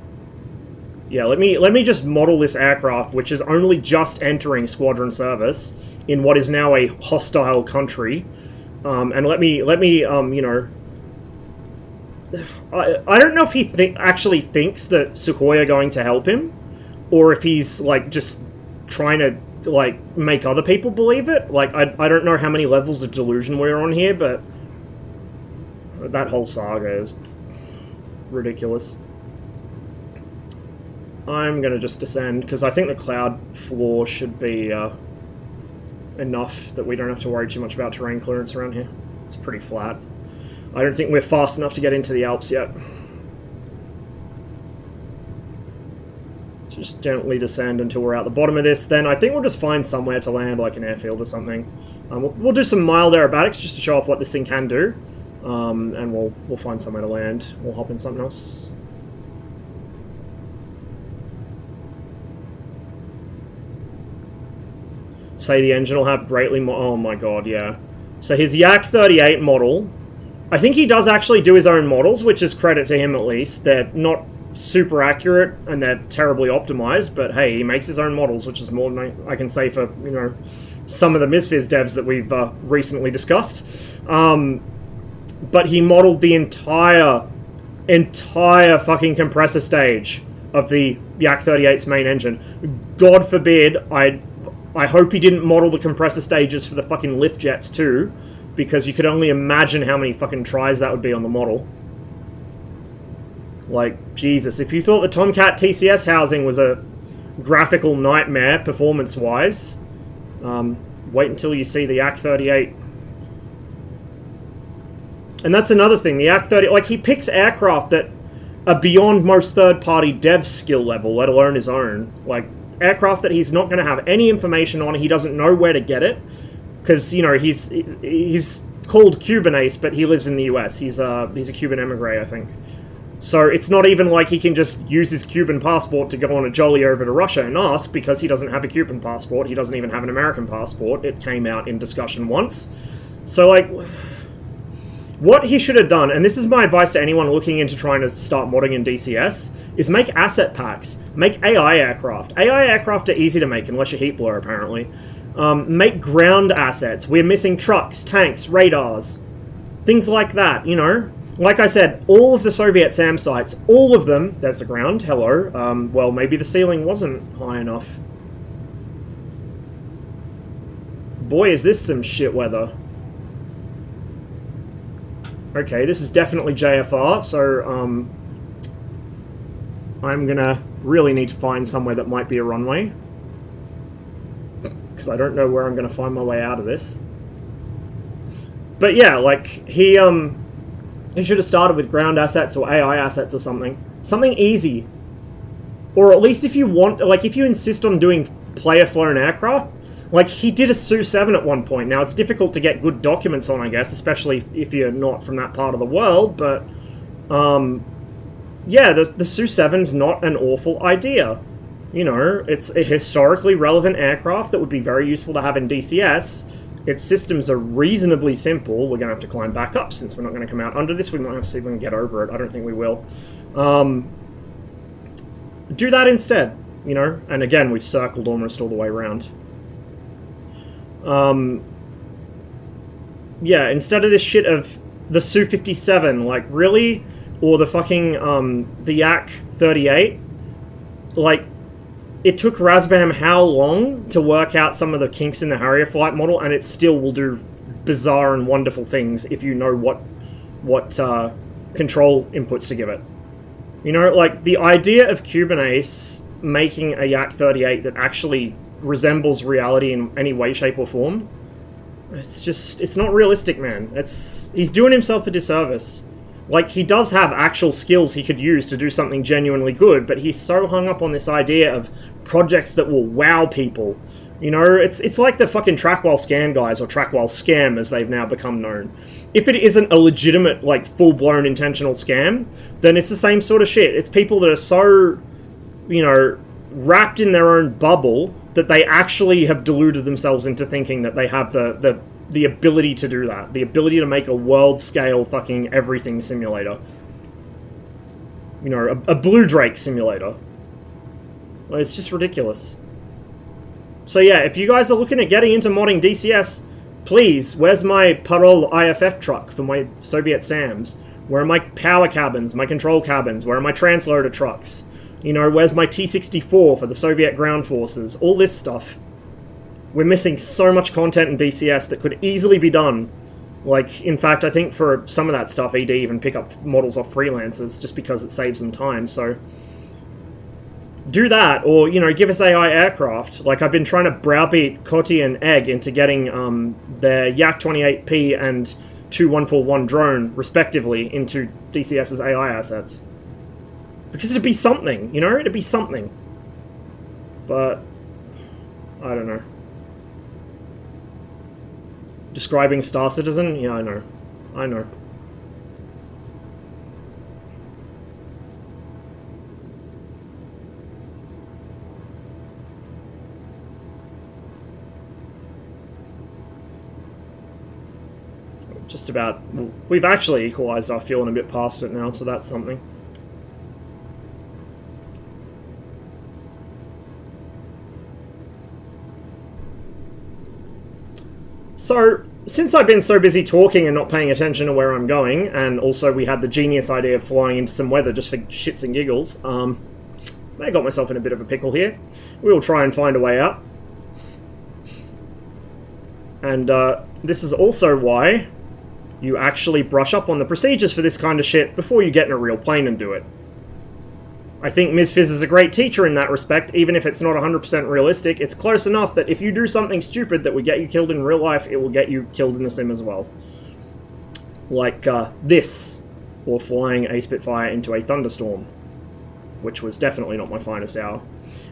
Yeah, let me just model this aircraft, which is only just entering squadron service in what is now a hostile country, and let me you know... I don't know if he actually thinks that Sukhoi are going to help him, or if he's, like, just trying to, like, make other people believe it. Like, I don't know how many levels of delusion we're on here, but that whole saga is ridiculous. I'm gonna just descend, because I think the cloud floor should be enough that we don't have to worry too much about terrain clearance around here. It's pretty flat. I don't think we're fast enough to get into the Alps yet. Just gently descend until we're out the bottom of this. Then I think we'll just find somewhere to land, like an airfield or something. We'll do some mild aerobatics just to show off what this thing can do. And we'll find somewhere to land. We'll hop in something else. Say the engine will have greatly more... Oh my god, yeah. So his Yak 38 model... I think he does actually do his own models, which is credit to him at least. They're not super accurate, and they're terribly optimized, but hey, he makes his own models, which is more than I can say for, you know, some of the MSFS devs that we've recently discussed. But he modeled the entire fucking compressor stage of the Yak 38's main engine. God forbid, I hope he didn't model the compressor stages for the fucking lift jets too, because you could only imagine how many fucking tries that would be on the model. Like, Jesus, if you thought the Tomcat TCS housing was a graphical nightmare, performance-wise, wait until you see the Yak 38. And that's another thing, the Yak 30... Like, he picks aircraft that are beyond most third-party devs' skill level, let alone his own. Like, aircraft that he's not going to have any information on, he doesn't know where to get it. Because, you know, he's called Cubanese, but he lives in the US. He's a Cuban emigre, I think. So it's not even like he can just use his Cuban passport to go on a jolly over to Russia and ask, because he doesn't have a Cuban passport. He doesn't even have an American passport. It came out in discussion once. So, like, what he should have done, and this is my advice to anyone looking into trying to start modding in DCS, is make asset packs. Make AI aircraft. AI aircraft are easy to make, unless you're heat blower, apparently. Make ground assets. We're missing trucks, tanks, radars, things like that, you know? Like I said, all of the Soviet SAM sites, all of them, there's the ground, hello, well, maybe the ceiling wasn't high enough. Boy, is this some shit weather. Okay, this is definitely JFR, so, I'm gonna really need to find somewhere that might be a runway. Because I don't know where I'm going to find my way out of this. But yeah, like, he should have started with ground assets or AI assets or something. Something easy. Or at least if you want, like, if you insist on doing player-flown aircraft, like, he did a Su-7 at one point. Now, it's difficult to get good documents on, I guess, especially if you're not from that part of the world, but, yeah, the Su-7's not an awful idea. You know, it's a historically relevant aircraft that would be very useful to have in DCS. Its systems are reasonably simple. We're going to have to climb back up since we're not going to come out under this. We might have to see if we can get over it. I don't think we will. Do that instead, you know? And again, we've circled almost all the way around. yeah, instead of this shit of the Su-57, like, really? Or the fucking, the Yak-38? Like, it took Razbam how long to work out some of the kinks in the Harrier flight model, and it still will do bizarre and wonderful things if you know what control inputs to give it. You know, like, the idea of Cubanase making a Yak-38 that actually resembles reality in any way, shape, or form, it's not realistic, man. He's doing himself a disservice. Like, he does have actual skills he could use to do something genuinely good, but he's so hung up on this idea of projects that will wow people. You know, it's like the fucking Trackwell Scan guys, or Trackwell Scam, as they've now become known. If it isn't a legitimate, like, full-blown intentional scam, then it's the same sort of shit. It's people that are so, you know, wrapped in their own bubble that they actually have deluded themselves into thinking that they have the ability to do that. The ability to make a world-scale fucking everything simulator. You know, a Blue Drake simulator. Well, it's just ridiculous. So yeah, if you guys are looking at getting into modding DCS, please, where's my Parol IFF truck for my Soviet SAMs? Where are my power cabins, my control cabins? Where are my transloader trucks? You know, where's my T-64 for the Soviet ground forces? All this stuff. We're missing so much content in DCS that could easily be done. Like, in fact, I think for some of that stuff, ED even pick up models off freelancers just because it saves them time, so... do that, or, you know, give us AI aircraft. Like, I've been trying to browbeat Coty and Egg into getting their Yak-28P and 2141 drone, respectively, into DCS's AI assets. Because it'd be something, you know? It'd be something. But... I don't know. Describing Star Citizen? Yeah, I know. I know. Just about... We've actually equalized our fuel and a bit past it now, so that's something. So, since I've been so busy talking and not paying attention to where I'm going, and also we had the genius idea of flying into some weather just for shits and giggles, I got myself in a bit of a pickle here. We'll try and find a way out. And this is also why you actually brush up on the procedures for this kind of shit before you get in a real plane and do it. I think MSFS is a great teacher in that respect, even if it's not 100% realistic. It's close enough that if you do something stupid that would get you killed in real life, it will get you killed in the sim as well. Like this, or flying a Spitfire into a thunderstorm, which was definitely not my finest hour.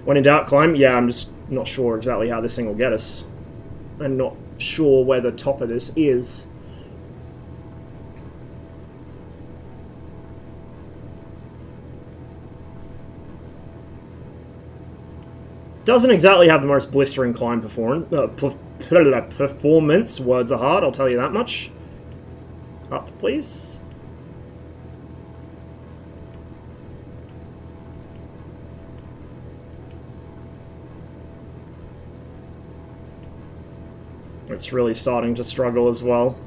When in doubt, climb. Yeah, I'm just not sure exactly how this thing will get us. I'm not sure where the top of this is. Doesn't exactly have the most blistering climb performance. Words are hard, I'll tell you that much. Up, please. It's really starting to struggle as well.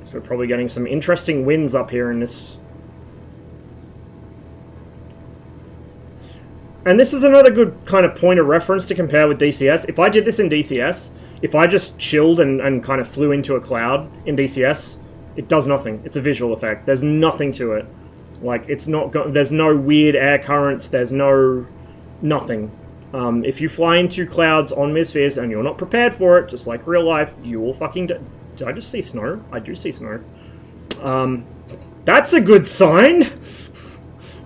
So we're probably getting some interesting winds up here in this. And this is another good kind of point of reference to compare with DCS. If I did this in DCS, if I just chilled and kind of flew into a cloud in DCS, it does nothing. It's a visual effect. There's nothing to it. Like, it's not there's no weird air currents, there's no... nothing. If you fly into clouds on MSFS and you're not prepared for it, just like real life, you will fucking... Did I just see snow? I do see snow. That's a good sign!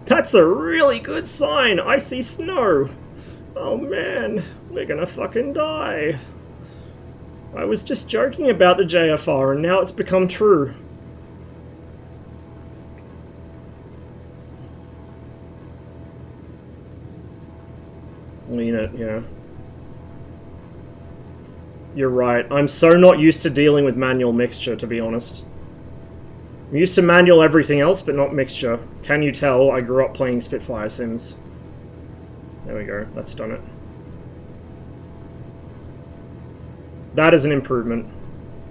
That's a really good sign! I see snow! Oh man, we're gonna fucking die. I was just joking about the JFR and now it's become true. Lean it, yeah. You're right. I'm so not used to dealing with manual mixture, to be honest. I'm used to manual everything else, but not mixture. Can you tell I grew up playing Spitfire sims? There we go. That's done it. That is an improvement.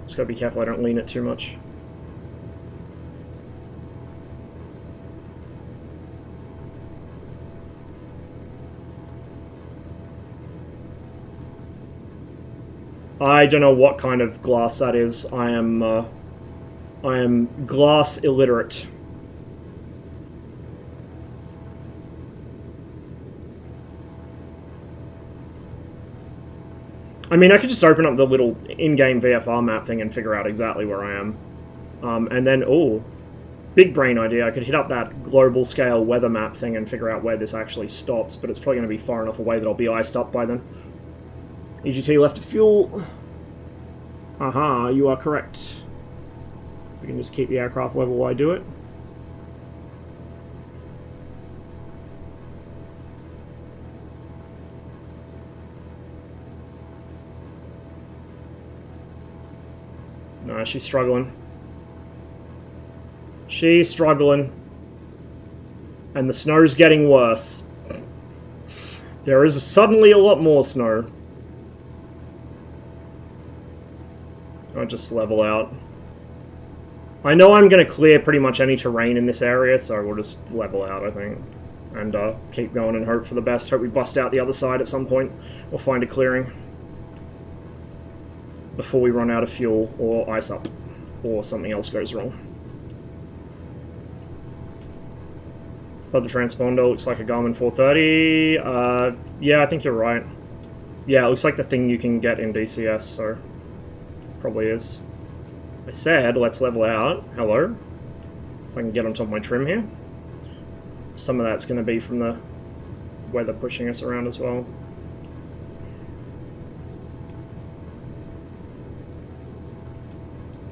Just gotta be careful I don't lean it too much. I don't know what kind of glass that is. I am glass illiterate. I mean, I could just open up the little in-game VFR map thing and figure out exactly where I am. And then, oh, big brain idea. I could hit up that global scale weather map thing and figure out where this actually stops, but it's probably going to be far enough away that I'll be iced up by then. EGT left of fuel. Aha, you are correct. We can just keep the aircraft level while I do it. No, she's struggling. She's struggling. And the snow's getting worse. There is suddenly a lot more snow. I'll just level out. I know I'm going to clear pretty much any terrain in this area, so we'll just level out, I think. And keep going and hope for the best. Hope we bust out the other side at some point. Or find a clearing. Before we run out of fuel, or ice up. Or something else goes wrong. But the transponder looks like a Garmin 430. Yeah, I think you're right. Yeah, it looks like the thing you can get in DCS, so... probably is. I said, let's level out. Hello. If I can get on top of my trim here. Some of that's going to be from the weather pushing us around as well.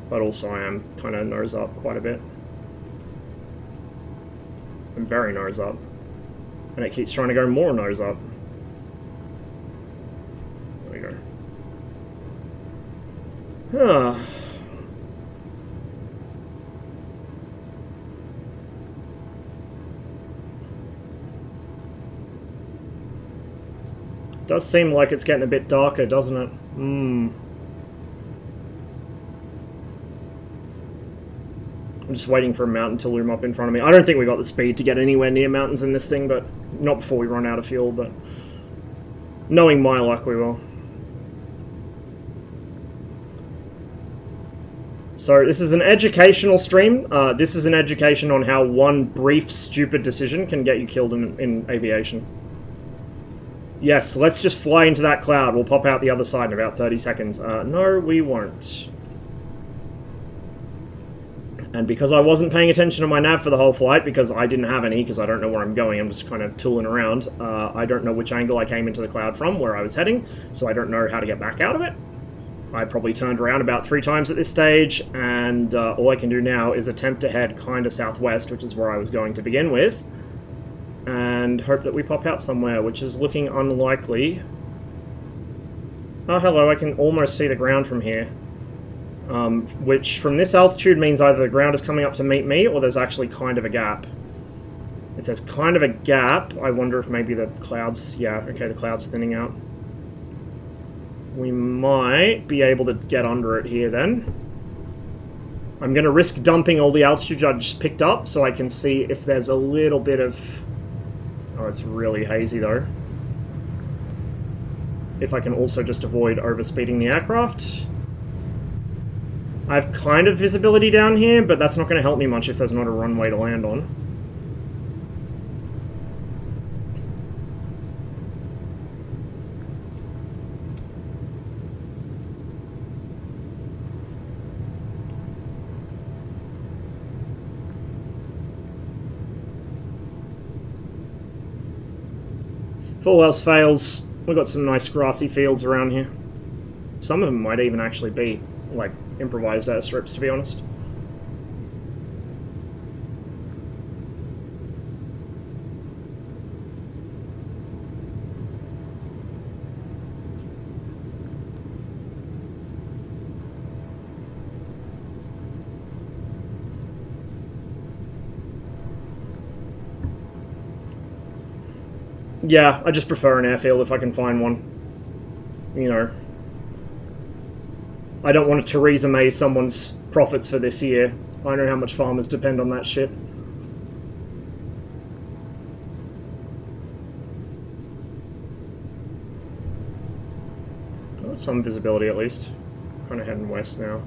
But also I am kind of nose up quite a bit. I'm very nose up. And it keeps trying to go more nose up. There we go. Does seem like it's getting a bit darker, doesn't it? I'm just waiting for a mountain to loom up in front of me. I don't think we got the speed to get anywhere near mountains in this thing, but not before we run out of fuel, but knowing my luck, we will. So this is an educational stream. This is an education on how one brief, stupid decision can get you killed in aviation. Yes, let's just fly into that cloud. We'll pop out the other side in about 30 seconds. No, we won't. And because I wasn't paying attention to my nav for the whole flight, because I didn't have any, because I don't know where I'm going, I'm just kind of tooling around, I don't know which angle I came into the cloud from, where I was heading, so I don't know how to get back out of it. I probably turned around about 3 times at this stage, and all I can do now is attempt to head kind of southwest, which is where I was going to begin with, and hope that we pop out somewhere, which is looking unlikely. Oh, hello, I can almost see the ground from here. Which from this altitude means either the ground is coming up to meet me, or there's actually kind of a gap. If there's kind of a gap, I wonder if maybe the clouds... yeah, okay, the cloud's thinning out. We might be able to get under it here then. I'm going to risk dumping all the altitude I just picked up, so I can see if there's a little bit of... oh, it's really hazy though. If I can also just avoid overspeeding the aircraft. I have kind of visibility down here, but that's not going to help me much if there's not a runway to land on. If all else fails, we've got some nice grassy fields around here. Some of them might even actually be, like, improvised airstrips, to be honest. Yeah, I just prefer an airfield if I can find one. You know. I don't want to Theresa May someone's profits for this year. I know how much farmers depend on that shit. Oh, some visibility at least. Kind of heading west now.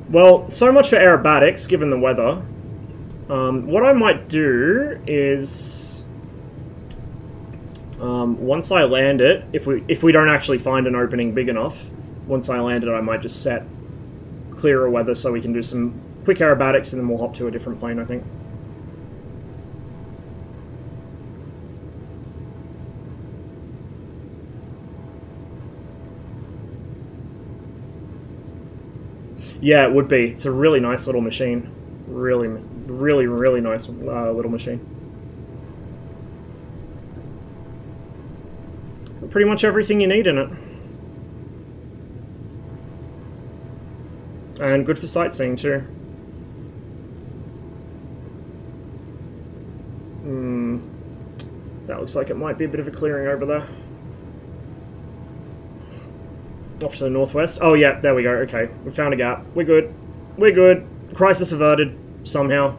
Well, so much for aerobatics, given the weather. What I might do is, once I land it, if we don't actually find an opening big enough, once I land it, I might just set clearer weather so we can do some quick aerobatics, and then we'll hop to a different plane, I think. Yeah, it would be. It's a really nice little machine. Really, really, really nice little machine. Pretty much everything you need in it. And good for sightseeing too. That looks like it might be a bit of a clearing over there. Off to the northwest. Oh yeah, there we go. Okay, we found a gap. We're good. We're good. Crisis averted, somehow.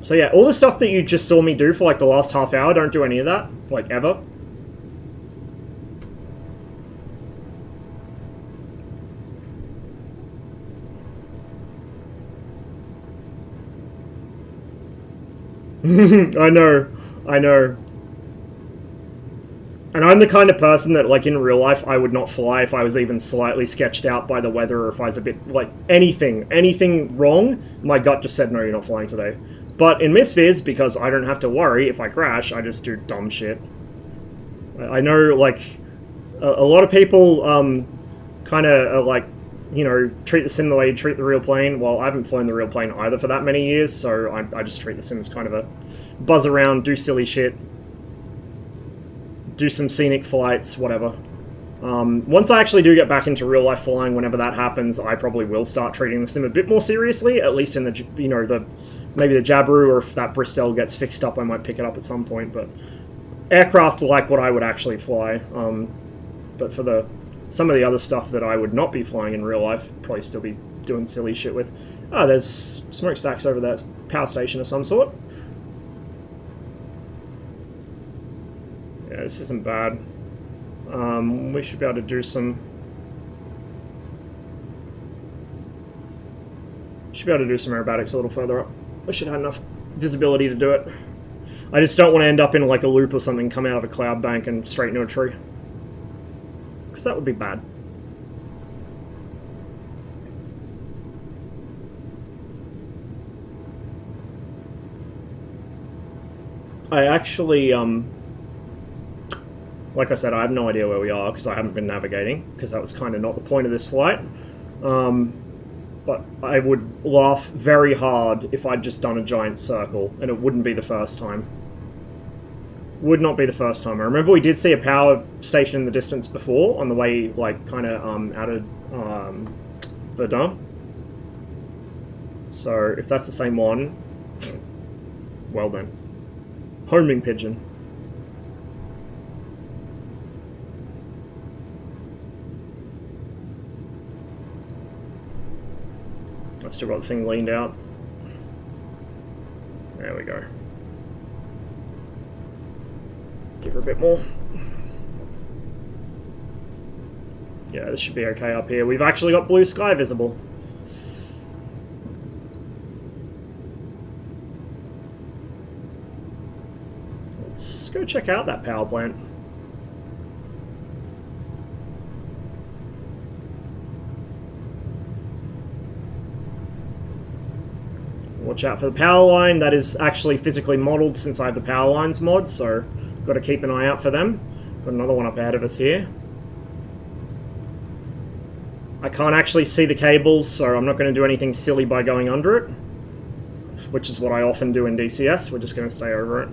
So yeah, all the stuff that you just saw me do for like the last half hour, don't do any of that. Like, ever. I know. I know. And I'm the kind of person that, like, in real life, I would not fly if I was even slightly sketched out by the weather, or if I was a bit, like, anything wrong, my gut just said, no, you're not flying today. But in MSFS, because I don't have to worry if I crash, I just do dumb shit. I know, like, a lot of people, kind of, like, you know, treat the sim the way you treat the real plane. Well, I haven't flown the real plane either for that many years, so I just treat the sim as kind of a buzz around, do silly shit. Do some scenic flights, whatever. Once I actually do get back into real life flying, whenever that happens, I probably will start treating the sim a bit more seriously, at least in the, you know, maybe the Jabiru, or if that Bristol gets fixed up, I might pick it up at some point, but aircraft like what I would actually fly. But for some of the other stuff that I would not be flying in real life, probably still be doing silly shit with. Ah, there's smokestacks over there. It's a power station of some sort. Yeah, this isn't bad. We should be able to do some... Should be able to do some aerobatics a little further up. We should have enough visibility to do it. I just don't want to end up in like a loop or something, come out of a cloud bank and straight into a tree. Because that would be bad. I actually, like I said, I have no idea where we are because I haven't been navigating, because that was kind of not the point of this flight. But I would laugh very hard if I'd just done a giant circle, and it wouldn't be the first time. Would not be the first time. I remember we did see a power station in the distance before, on the way, like, kind of out of Verdun. So, if that's the same one, well then. Homing pigeon. I've still got the thing leaned out. There we go. Give her a bit more. Yeah, this should be okay up here. We've actually got blue sky visible. Let's go check out that power plant. Watch out for the power line. That is actually physically modeled since I have the power lines mod, so got to keep an eye out for them. Got another one up ahead of us here. I can't actually see the cables, so I'm not going to do anything silly by going under it, which is what I often do in DCS. We're just going to stay over it.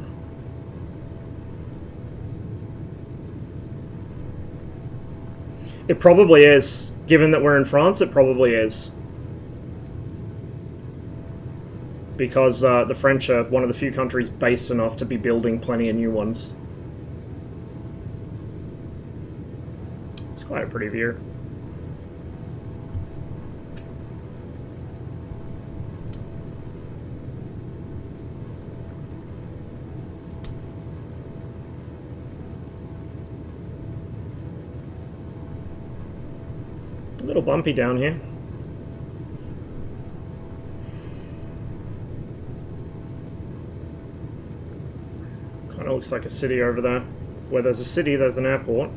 It probably is. Given that we're in France, it probably is. because the French are one of the few countries based enough to be building plenty of new ones. It's quite a pretty view. A little bumpy down here. Kind of looks like a city over there. Where there's a city, there's an airport.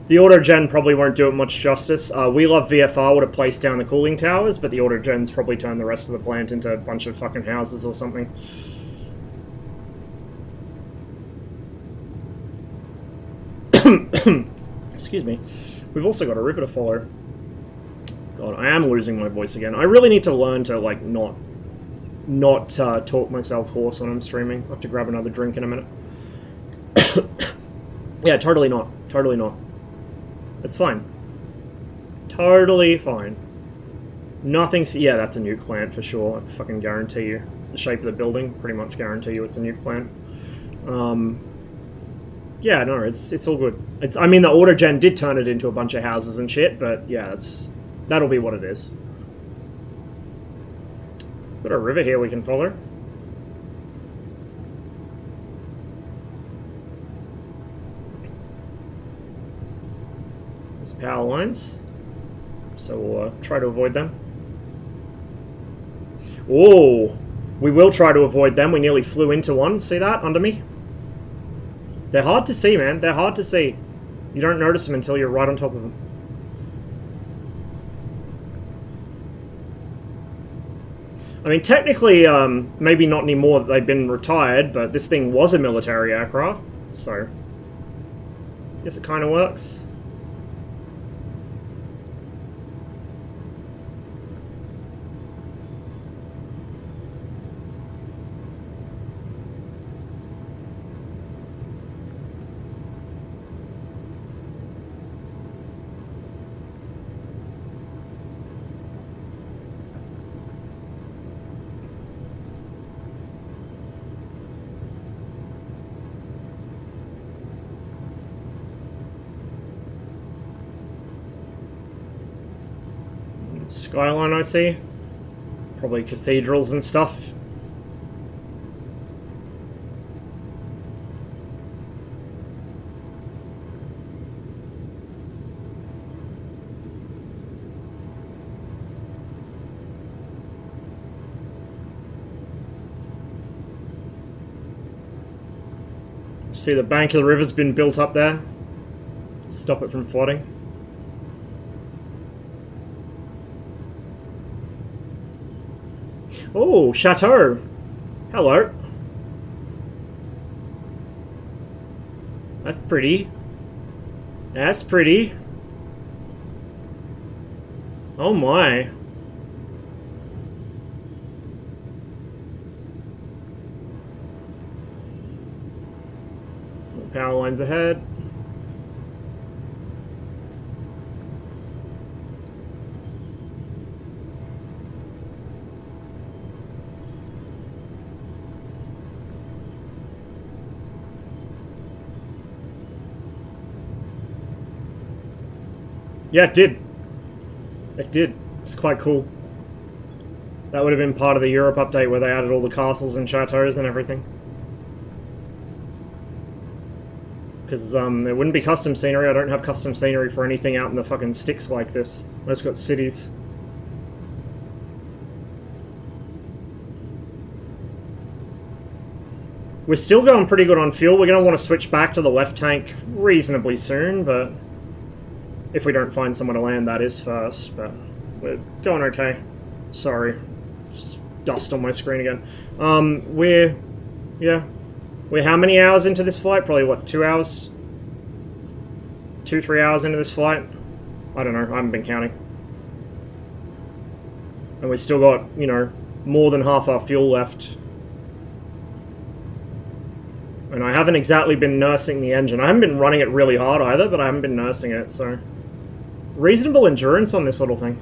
The auto-gen probably won't do it much justice. We Love VFR would have placed down the cooling towers, but the auto-gens probably turned the rest of the plant into a bunch of fucking houses or something. Excuse me. We've also got a river to follow. God, I am losing my voice again. I really need to learn to, like, not talk myself hoarse when I'm streaming. I have to grab another drink in a minute. Yeah, totally not. Totally not. It's fine. Totally fine. Nothing's... Yeah, that's a nuke plant for sure. I fucking guarantee you. The shape of the building, pretty much guarantee you it's a nuke plant. Yeah, no, it's all good. I mean, the auto-gen did turn it into a bunch of houses and shit, but yeah, that'll be what it is. Got a river here we can follow. There's power lines, so we'll try to avoid them. Oh, we will try to avoid them. We nearly flew into one. See that under me? They're hard to see, man. They're hard to see. You don't notice them until you're right on top of them. I mean, technically, maybe not anymore that they've been retired, but this thing was a military aircraft, so I guess it kind of works. Skyline I see. Probably cathedrals and stuff. See the bank of the river's been built up there. Stop it from flooding. Oh, chateau. Hello. That's pretty. That's pretty. Oh my. Power lines ahead. Yeah, it did. It did. It's quite cool. That would have been part of the Europe update where they added all the castles and chateaus and everything. Because it wouldn't be custom scenery. I don't have custom scenery for anything out in the fucking sticks like this. I just got cities. We're still going pretty good on fuel. We're going to want to switch back to the left tank reasonably soon, but... if we don't find somewhere to land, that is first, but we're going okay. Sorry. Just dust on my screen again. We're how many hours into this flight? Probably, what, 2 hours? 2-3 hours into this flight? I don't know, I haven't been counting. And we still got, you know, more than half our fuel left. And I haven't exactly been nursing the engine. I haven't been running it really hard either, but I haven't been nursing it, so... reasonable endurance on this little thing.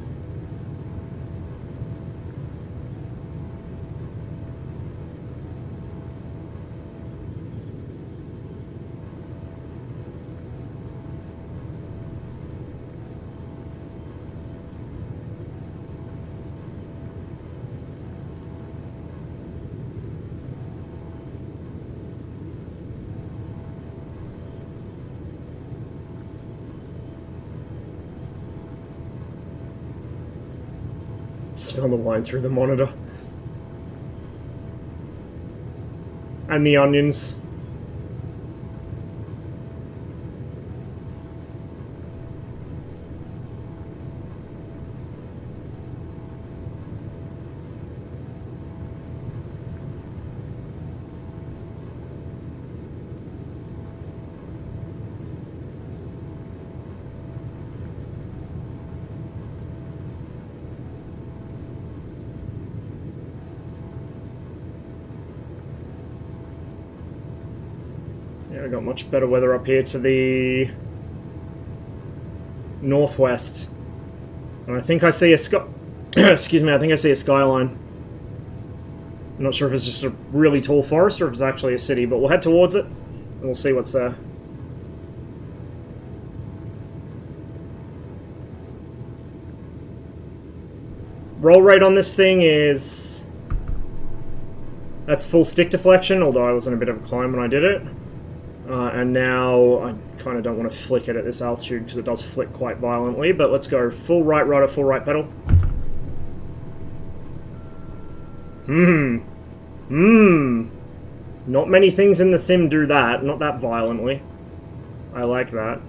Smell the wine through the monitor. And the onions. Yeah, I got much better weather up here to the northwest. And I think I see a excuse me, I think I see a skyline. I'm not sure if it's just a really tall forest or if it's actually a city, but we'll head towards it and we'll see what's there. Roll rate on this thing is... that's full stick deflection, although I was in a bit of a climb when I did it. And now I kind of don't want to flick it at this altitude because it does flick quite violently, but let's go full right rudder, full right pedal. Not many things in the sim do that, not that violently. I like that.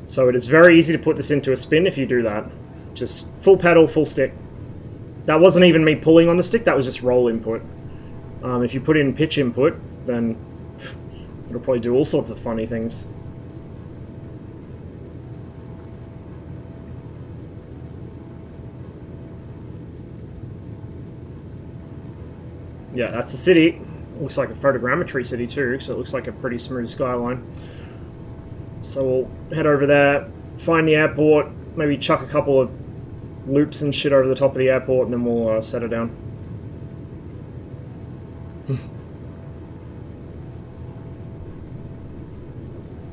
So it is very easy to put this into a spin if you do that. Just full pedal, full stick. That wasn't even me pulling on the stick, that was just roll input. If you put in pitch input, then it'll probably do all sorts of funny things. Yeah, that's the city. Looks like a photogrammetry city too, so it looks like a pretty smooth skyline. So we'll head over there, find the airport, maybe chuck a couple of loops and shit over the top of the airport, and then we'll set it down.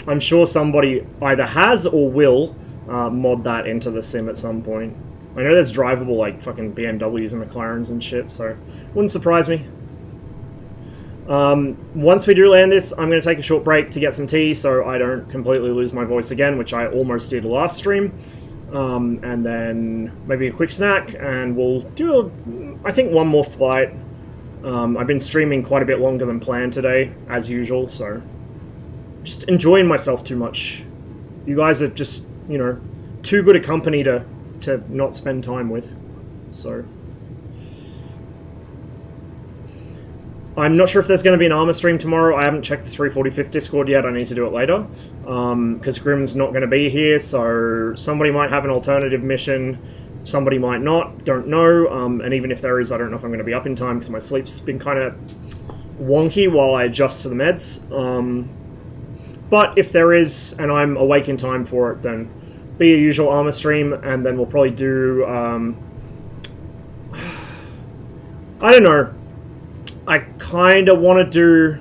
I'm sure somebody either has or will mod that into the sim at some point. I know there's drivable like fucking BMWs and McLarens and shit, so wouldn't surprise me. Once we do land this, I'm going to take a short break to get some tea so I don't completely lose my voice again, which I almost did last stream. And then maybe a quick snack, and we'll do, I think, one more flight. I've been streaming quite a bit longer than planned today, as usual, so just enjoying myself too much. You guys are just, you know, too good a company to not spend time with, so... I'm not sure if there's going to be an armor stream tomorrow. I haven't checked the 345th Discord yet. I need to do it later. Because Grim's not going to be here, so somebody might have an alternative mission. Somebody might not. Don't know. And even if there is, I don't know if I'm going to be up in time because my sleep's been kind of wonky while I adjust to the meds. But if there is, and I'm awake in time for it, then be a usual armor stream, and then we'll probably do... I don't know. I kind of want to do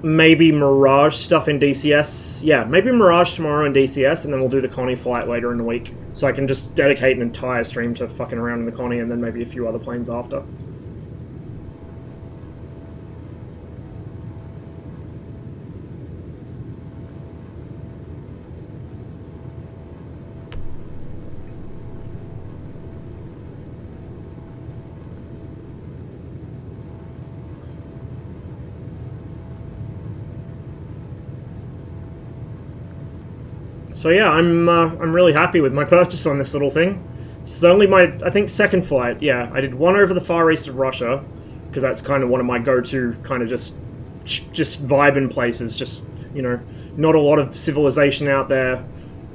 maybe Mirage stuff in DCS. Yeah, maybe Mirage tomorrow in DCS, and then we'll do the Connie flight later in the week. So I can just dedicate an entire stream to fucking around in the Connie, and then maybe a few other planes after. So yeah, I'm really happy with my purchase on this little thing. It's only my, I think, second flight. Yeah, I did one over the far east of Russia, because that's kind of one of my go-to kind of just vibing places. Just, you know, not a lot of civilization out there.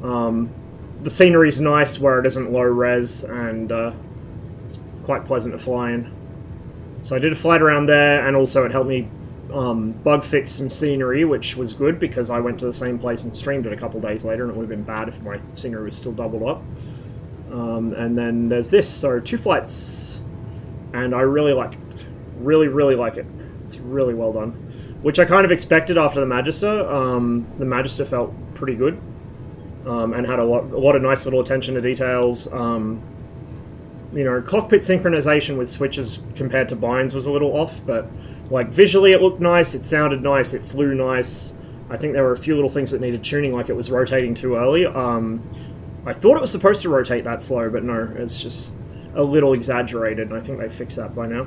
The scenery's nice where it isn't low res, and it's quite pleasant to fly in. So I did a flight around there, and also it helped me bug fix some scenery, which was good because I went to the same place and streamed it a couple days later, and it would have been bad if my scenery was still doubled up. And then there's this, so 2 flights, and I really like it. Really, really like it. It's really well done. Which I kind of expected after the Magister. The Magister felt pretty good, and had a lot of nice little attention to details. You know, cockpit synchronization with switches compared to binds was a little off, but like visually it looked nice, it sounded nice, it flew nice. I think there were a few little things that needed tuning, like it was rotating too early. I thought it was supposed to rotate that slow, but no, it's just a little exaggerated, and I think they fixed that by now.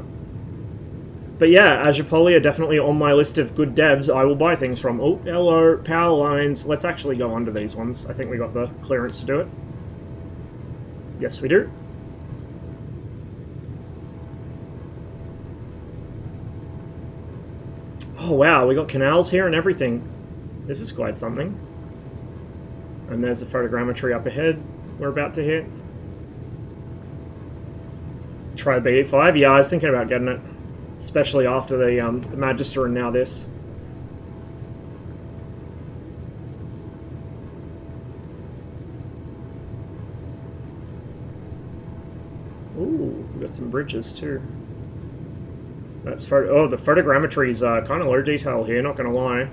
But yeah, Azure Poly are definitely on my list of good devs I will buy things from. Oh, hello, power lines. Let's actually go under these ones. I think we got the clearance to do it. Yes, we do. Oh wow, we got canals here and everything. This is quite something. And there's the photogrammetry up ahead we're about to hit. Try B5. Yeah, I was thinking about getting it. Especially after the Magister and now this. Ooh, we got some bridges too. That's oh, the photogrammetry is kind of low detail here, not gonna lie.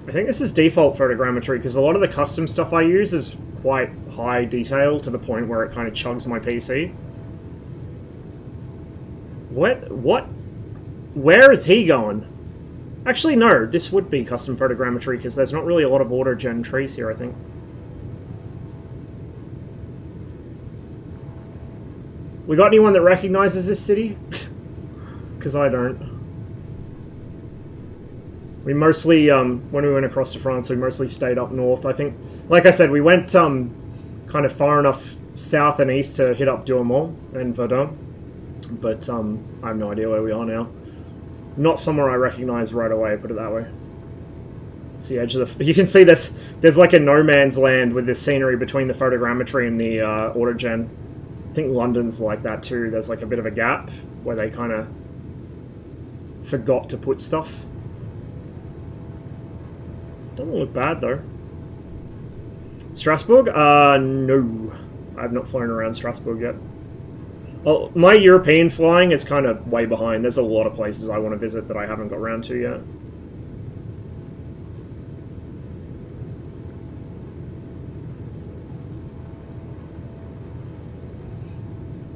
I think this is default photogrammetry because a lot of the custom stuff I use is quite high detail to the point where it kind of chugs my PC. What? Where is he going? Actually, no, this would be custom photogrammetry because there's not really a lot of auto-gen trees here, I think. We got anyone that recognizes this city? Because I don't. We mostly, when we went across to France, we mostly stayed up north. I think, like I said, we went kind of far enough south and east to hit up Douaumont and Verdun. But I have no idea where we are now. Not somewhere I recognize right away, put it that way. It's the edge of the... You can see there's like a no man's land with this scenery between the photogrammetry and the autogen. I think London's like that too. There's like a bit of a gap where they kind of forgot to put stuff. Doesn't look bad though. Strasbourg? No. I've not flown around Strasbourg yet. Well, my European flying is kind of way behind. There's a lot of places I want to visit that I haven't got around to yet.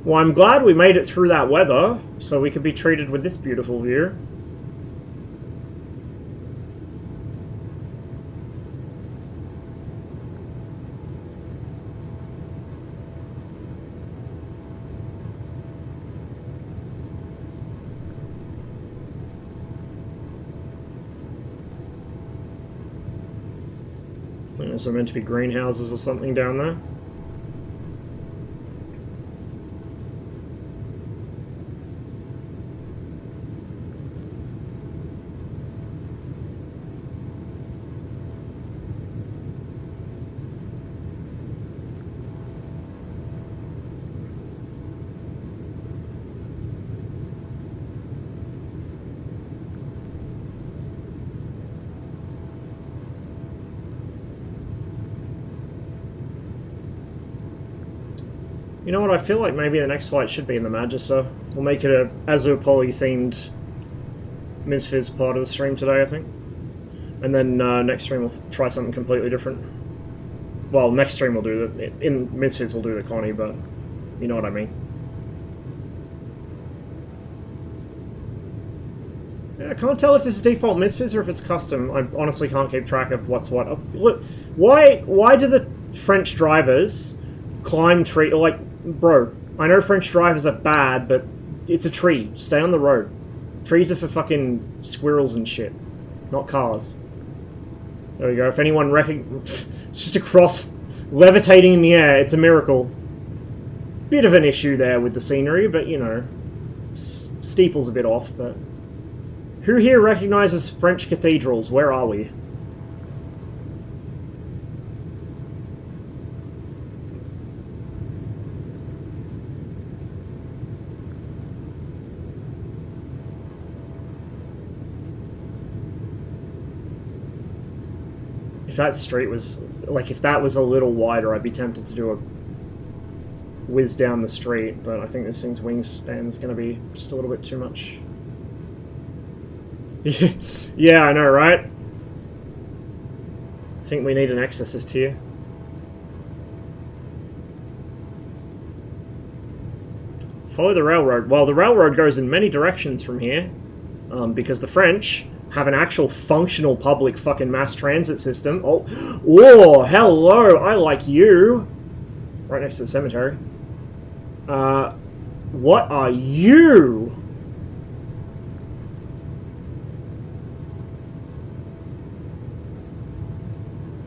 Well, I'm glad we made it through that weather, so we could be treated with this beautiful view. There's meant to be greenhouses or something down there. You know what, I feel like maybe the next flight should be in the Magister. We'll make it a Azure Poly themed MSFS part of the stream today, I think. And then next stream we'll try something completely different. Well, next stream we'll do the... In MSFS we'll do the Connie, but you know what I mean. Yeah, I can't tell if this is default MSFS or if it's custom. I honestly can't keep track of what's what. Look, why do the French drivers climb tree... Like, bro, I know French drivers are bad, but it's a tree. Stay on the road. Trees are for fucking squirrels and shit, not cars. There we go. If anyone it's just a cross levitating in the air. It's a miracle. Bit of an issue there with the scenery, but you know, steeple's a bit off. But who here recognizes French cathedrals? Where are we? If that street was, like, if that was a little wider, I'd be tempted to do a whiz down the street, but I think this thing's wingspan's going to be just a little bit too much. Yeah, I know, right? I think we need an exorcist here. Follow the railroad. Well, the railroad goes in many directions from here. because the French have an actual functional public fucking mass transit system. Oh, whoa, hello, I like you. Right next to the cemetery. What are you?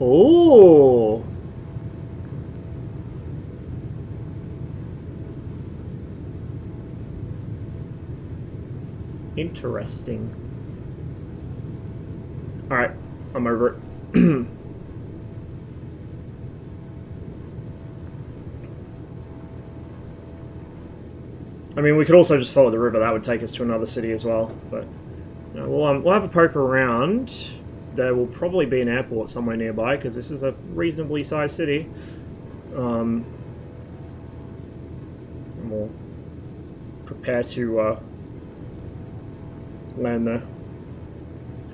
Oh. Interesting. Alright, I'm over it. I mean, we could also just follow the river. That would take us to another city as well. But you know, we'll have a poke around. There will probably be an airport somewhere nearby because this is a reasonably sized city. And we'll prepare to land there.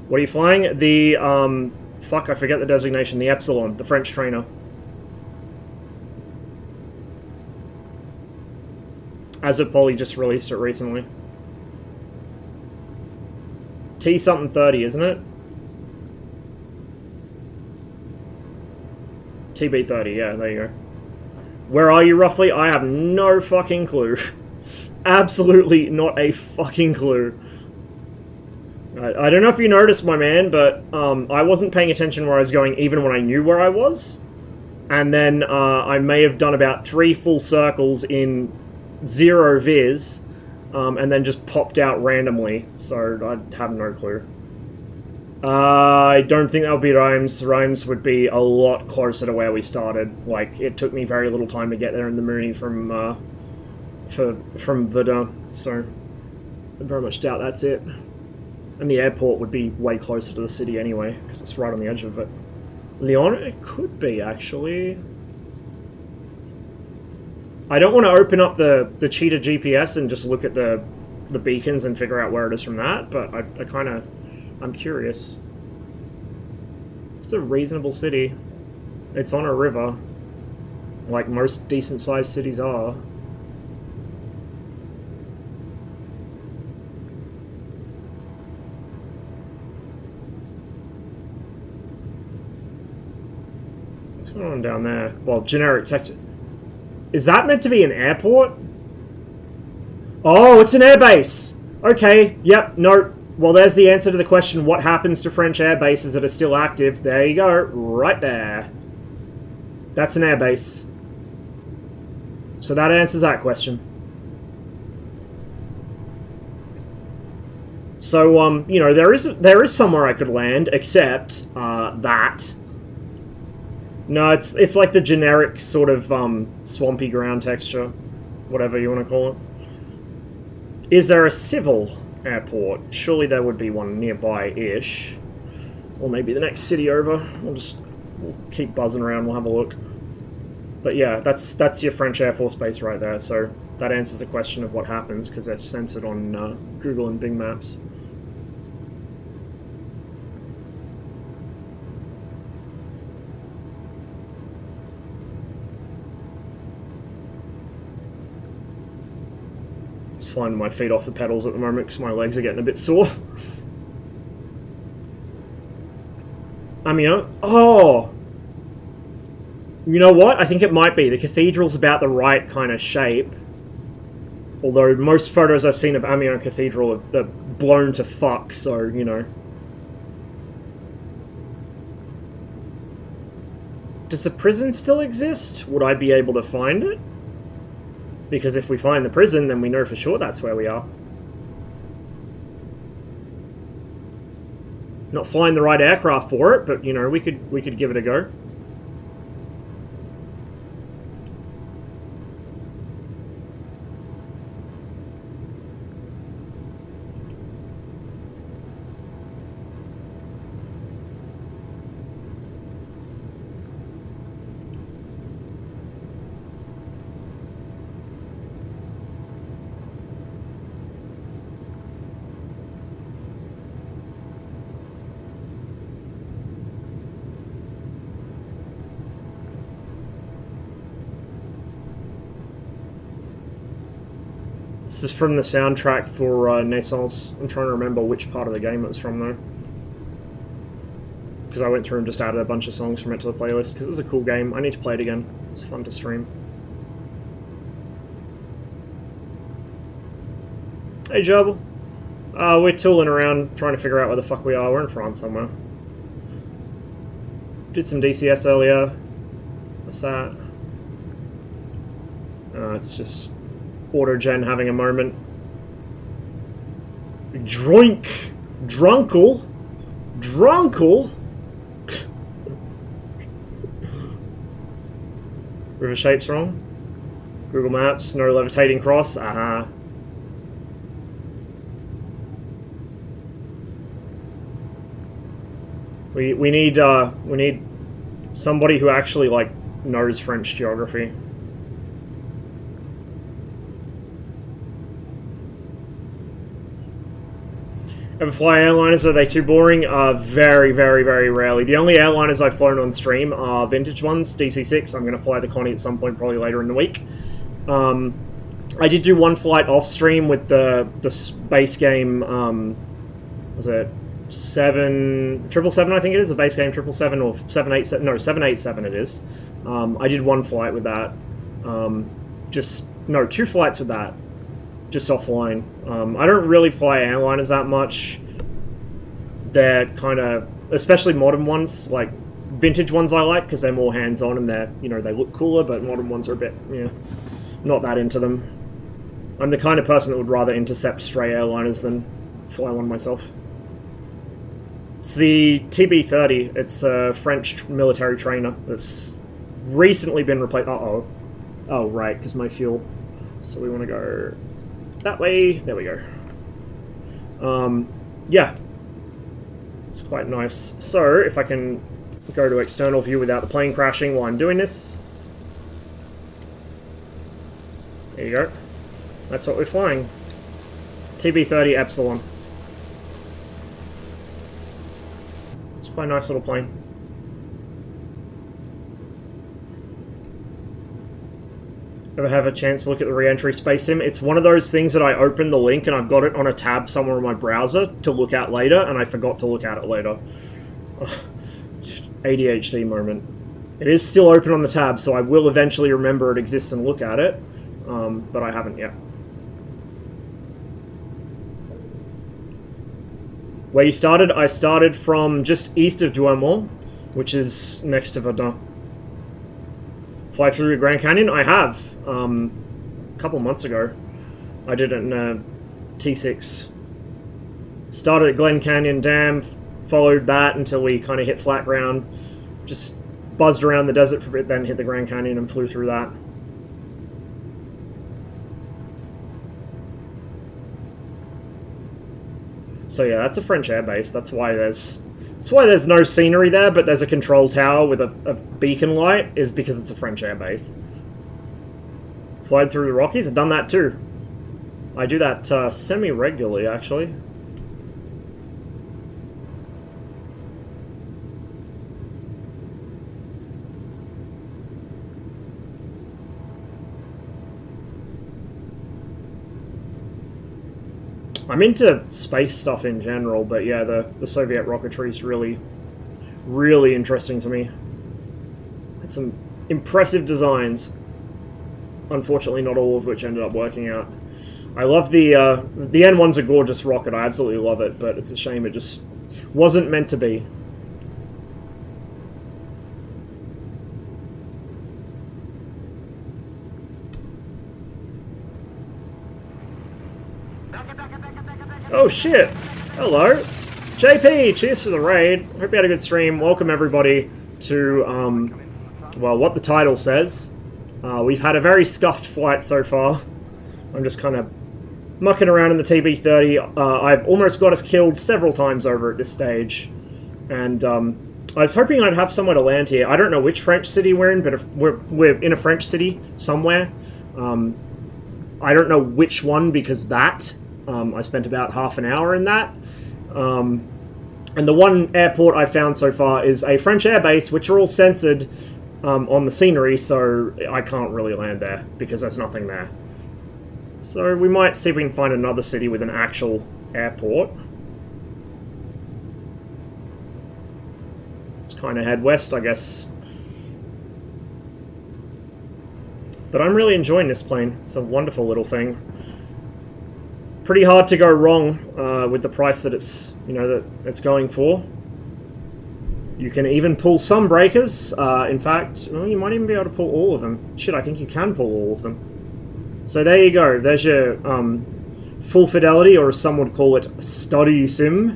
What are you flying? The fuck, I forget the designation. The Epsilon, the French trainer. Azopoli just released it recently. T something 30, isn't it? TB 30, yeah, there you go. Where are you roughly? I have no fucking clue. Absolutely not a fucking clue. I don't know if you noticed, my man, but I wasn't paying attention where I was going even when I knew where I was. And then I may have done about 3 full circles in 0 viz, and then just popped out randomly, so I have no clue. I don't think that would be Reims. Reims would be a lot closer to where we started. Like, it took me very little time to get there in the Mooney from Verdun, so I very much doubt that's it. And the airport would be way closer to the city anyway, because it's right on the edge of it. Lyon? It could be, actually. I don't want to open up the Cheetah GPS and just look at the beacons and figure out where it is from that, but I'm curious. It's a reasonable city. It's on a river, like most decent-sized cities are. What's going on down there? Well, generic text. Is that meant to be an airport? Oh, it's an airbase! Okay, yep, no. Well, there's the answer to the question, what happens to French air bases that are still active? There you go, right there. That's an airbase. So that answers that question. So, you know, there is somewhere I could land, except, that. No, it's like the generic sort of, swampy ground texture. Whatever you want to call it. Is there a civil airport? Surely there would be one nearby-ish. Or maybe the next city over. We'll keep buzzing around, we'll have a look. But yeah, that's your French Air Force base right there, so that answers the question of what happens, because they're censored on Google and Bing Maps. Just finding my feet off the pedals at the moment because my legs are getting a bit sore. I mean, oh! You know what? I think it might be. The cathedral's about the right kind of shape. Although most photos I've seen of Amiens Cathedral are blown to fuck, so, you know. Does the prison still exist? Would I be able to find it? Because if we find the prison, then we know for sure that's where we are. Not flying the right aircraft for it, but, you know, we could give it a go. is from the soundtrack for Naissance. I'm trying to remember which part of the game it's from though. Because I went through and just added a bunch of songs from it to the playlist, because it was a cool game. I need to play it again. It's fun to stream. Hey Jobble. We're tooling around trying to figure out where the fuck we are. We're in France somewhere. Did some DCS earlier. What's that? It's just Autogen having a moment. Drink! Drunkle! Drunkle! River shape's wrong. Google Maps, no levitating cross. Aha. We need somebody who actually like knows French geography. Ever fly airliners? Are they too boring? Very, very, very rarely. The only airliners I've flown on stream are vintage ones, DC6. I'm going to fly the Connie at some point, probably later in the week. I did do one flight off stream with the base game, was it 777, I think it is, a base game 777, or 787, no, 787 it is. I did one flight with that. Two flights with that. Just offline. I don't really fly airliners that much. They're kind of, especially modern ones, like vintage ones I like because they're more hands-on and they're, you know, they look cooler, but modern ones are a bit, yeah, not that into them. I'm the kind of person that would rather intercept stray airliners than fly one myself. It's the TB-30. It's a French military trainer that's recently been replaced. Uh-oh. Oh, right, because my fuel. So we want to go that way. There we go. Yeah. It's quite nice. So, if I can go to external view without the plane crashing while I'm doing this. There you go. That's what we're flying. TB-30 Epsilon. It's quite a nice little plane. Ever have a chance to look at the re-entry space sim? It's one of those things that I opened the link and I've got it on a tab somewhere in my browser to look at later, and I forgot to look at it later. ADHD moment. It is still open on the tab, so I will eventually remember it exists and look at it, but I haven't yet. Where you started? I started from just east of Douaumont, which is next to Verdun. Fly through the Grand Canyon? I have. A couple months ago. I did it in a T6. Started at Glen Canyon Dam, followed that until we kind of hit flat ground. Just buzzed around the desert for a bit, then hit the Grand Canyon and flew through that. So yeah, that's a French airbase. That's why there's no scenery there, but there's a control tower with a beacon light, is because it's a French airbase. Flied through the Rockies? I've done that too. I do that semi-regularly, actually. I'm into space stuff in general, but yeah, the Soviet rocketry is really, really interesting to me. It's some impressive designs. Unfortunately, not all of which ended up working out. I love the N1's a gorgeous rocket. I absolutely love it, but it's a shame it just wasn't meant to be. Oh shit! Hello! JP! Cheers to the raid! Hope you had a good stream. Welcome everybody to, well, what the title says. We've had a very scuffed flight so far. I'm just kind of mucking around in the TB-30. I've almost got us killed several times over at this stage. And, I was hoping I'd have somewhere to land here. I don't know which French city we're in, but if we're in a French city somewhere. I don't know which one, because I spent about half an hour in that. And the one airport I found so far is a French airbase, which are all censored on the scenery, so I can't really land there, because there's nothing there. So we might see if we can find another city with an actual airport. Let's kind of head west, I guess. But I'm really enjoying this plane. It's a wonderful little thing. Pretty hard to go wrong with the price that it's, that it's going for. You can even pull some breakers. In fact, well, you might even be able to pull all of them. Shit, I think you can pull all of them. So there you go. There's your full fidelity, or as some would call it, study sim.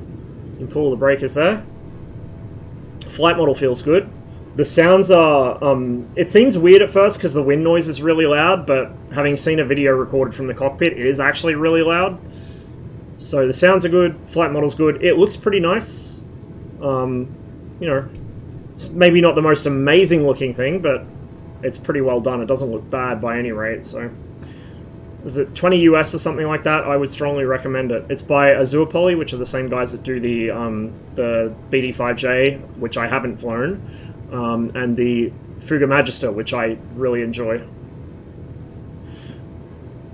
You can pull all the breakers there. Flight model feels good. The sounds are, it seems weird at first because the wind noise is really loud, but having seen a video recorded from the cockpit, it is actually really loud. So the sounds are good, flight model's good, it looks pretty nice. It's maybe not the most amazing looking thing, but it's pretty well done. It doesn't look bad by any rate, so... Is it 20 US or something like that? I would strongly recommend it. It's by Azure Poly, which are the same guys that do the BD5J, which I haven't flown, and the Fuga Magister, which I really enjoy.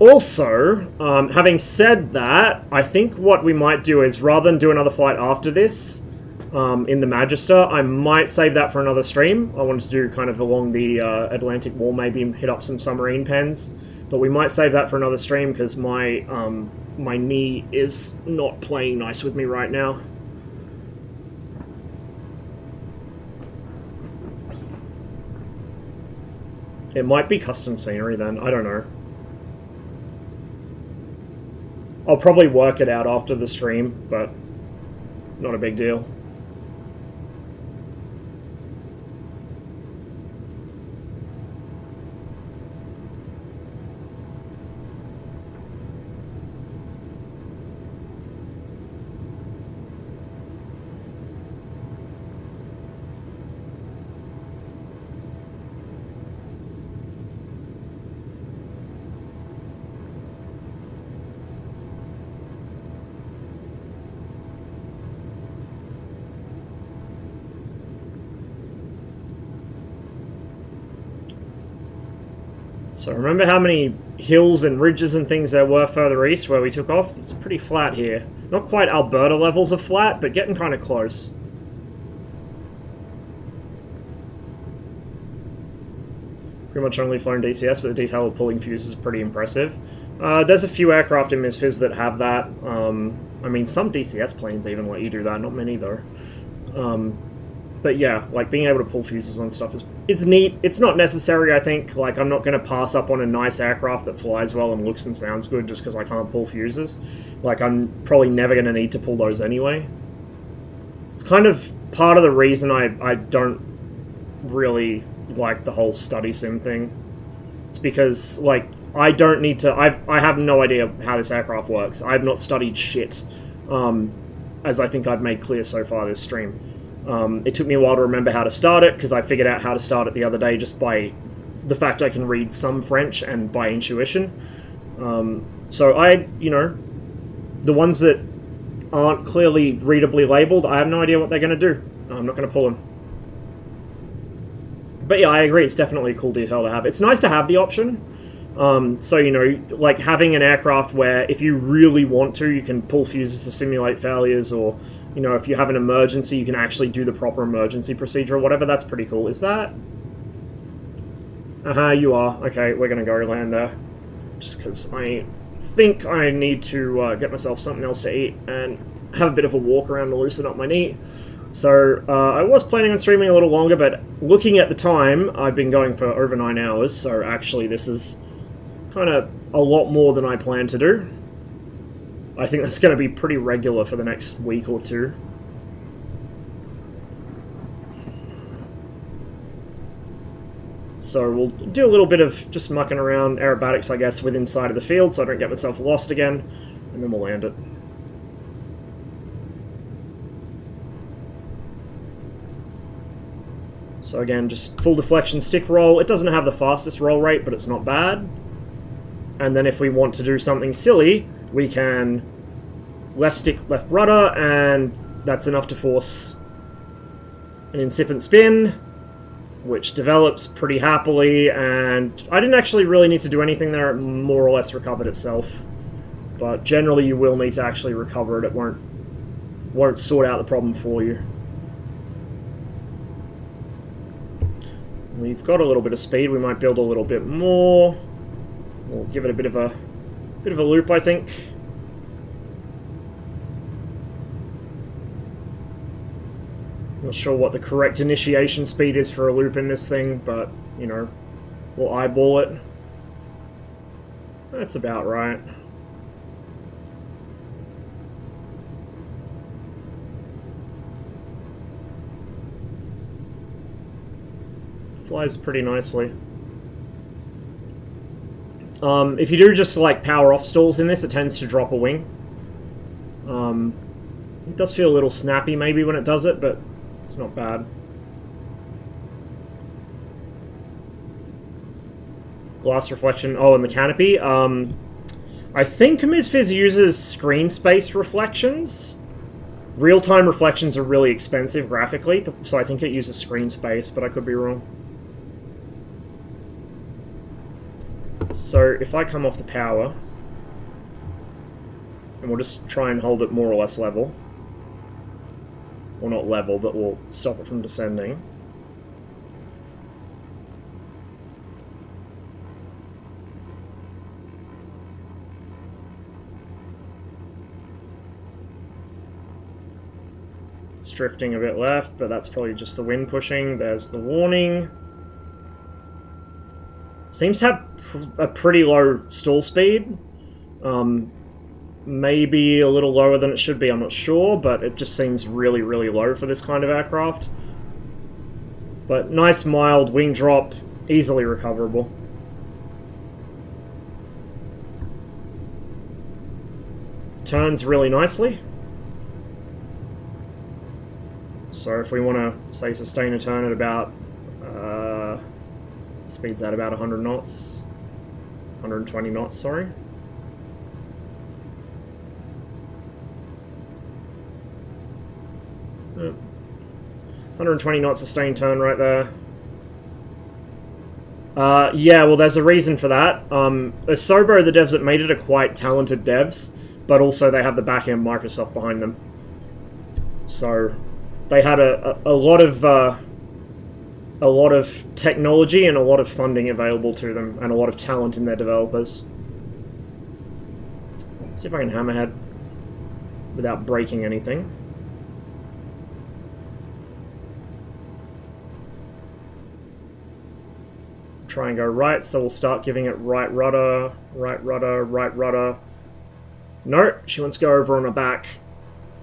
Also, having said that, I think what we might do is, rather than do another flight after this, in the Magister, I might save that for another stream. I wanted to do kind of along the Atlantic Wall, maybe hit up some submarine pens. But we might save that for another stream because my my knee is not playing nice with me right now. It might be custom scenery then, I don't know. I'll probably work it out after the stream, but not a big deal. So remember how many hills and ridges and things there were further east where we took off? It's pretty flat here. Not quite Alberta levels of flat, but getting kind of close. Pretty much only flown DCS, but the detail of pulling fuses is pretty impressive. There's a few aircraft in MSFS that have that. I mean, some DCS planes even let you do that, not many though. But yeah, like being able to pull fuses on stuff is neat. It's not necessary, I think. Like, I'm not going to pass up on a nice aircraft that flies well and looks and sounds good just because I can't pull fuses. Like, I'm probably never going to need to pull those anyway. It's kind of part of the reason I don't really like the whole study sim thing. It's because, like, I don't need to... I have no idea how this aircraft works. I have not studied shit, as I think I've made clear so far this stream. It took me a while to remember how to start it, because I figured out how to start it the other day just by the fact I can read some French and by intuition. So the ones that aren't clearly readably labelled, I have no idea what they're going to do. I'm not going to pull them. But yeah, I agree, it's definitely a cool detail to have. It's nice to have the option. So, like having an aircraft where if you really want to, you can pull fuses to simulate failures, or, if you have an emergency, you can actually do the proper emergency procedure or whatever. That's pretty cool. Is that? You are. Okay, we're going to go land there. Just because I think I need to get myself something else to eat and have a bit of a walk around to loosen up my knee. So, I was planning on streaming a little longer, but looking at the time, I've been going for over 9 hours, so actually this is kind of a lot more than I planned to do. I think that's going to be pretty regular for the next week or two. So we'll do a little bit of just mucking around aerobatics, I guess, within inside of the field so I don't get myself lost again, and then we'll land it. So again, just full deflection stick roll. It doesn't have the fastest roll rate, but it's not bad. And then if we want to do something silly, we can left stick, left rudder, and that's enough to force an incipient spin. which develops pretty happily, and I didn't actually really need to do anything there. It more or less recovered itself. But generally you will need to actually recover it. It won't sort out the problem for you. We've got a little bit of speed. We might build a little bit more. We'll give it a bit of a loop, I think. Not sure what the correct initiation speed is for a loop in this thing, but, you know, we'll eyeball it. That's about right. Flies pretty nicely. If you do just like power off stalls in this, it tends to drop a wing. It does feel a little snappy maybe when it does it, but it's not bad. Glass reflection. Oh, and the canopy. I think MSFS uses screen space reflections. Real-time reflections are really expensive graphically, so I think it uses screen space, but I could be wrong. So if I come off the power, and we'll just try and hold it more or less level. Well, not level, but we'll stop it from descending. It's drifting a bit left, but that's probably just the wind pushing. There's the warning. Seems to have a pretty low stall speed. Maybe a little lower than it should be, I'm not sure, but it just seems really, really low for this kind of aircraft. But nice mild wing drop, easily recoverable. Turns really nicely. So if we want to, say, sustain a turn at about, speeds at about 100 knots, 120 knots, sorry. Yeah. 120 knot sustained turn right there. Yeah, well, there's a reason for that. Asobo, the devs that made it, are quite talented devs, but also they have the back-end Microsoft behind them. So they had a lot of technology and a lot of funding available to them, and a lot of talent in their developers. Let's see if I can hammerhead without breaking anything. Try and go right, so we'll start giving it right rudder, right rudder, right rudder. No, she wants to go over on her back.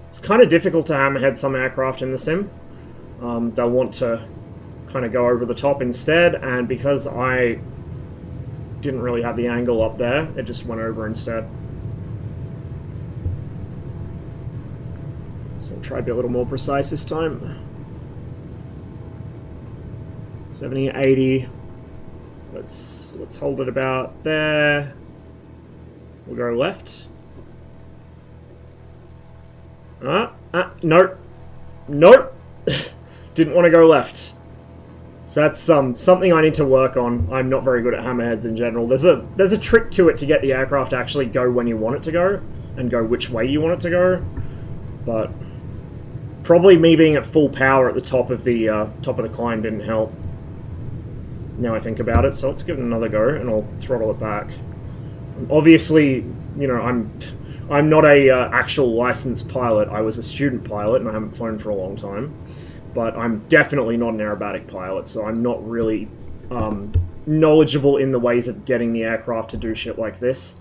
It's kind of difficult to hammerhead some aircraft in the sim. They'll want to kind of go over the top instead, and because I didn't really have the angle up there, it just went over instead. So we'll try to be a little more precise this time. 70, 80. Let's hold it about there. We'll go left. Nope. Nope. Didn't want to go left. So that's something I need to work on. I'm not very good at hammerheads in general. There's a trick to it to get the aircraft to actually go when you want it to go, and go which way you want it to go. But probably me being at full power at the top of the climb didn't help. Now I think about it, so let's give it another go, and I'll throttle it back. Obviously, you know, I'm not a actual licensed pilot. I was a student pilot, and I haven't flown for a long time. But I'm definitely not an aerobatic pilot, so I'm not really knowledgeable in the ways of getting the aircraft to do shit like this.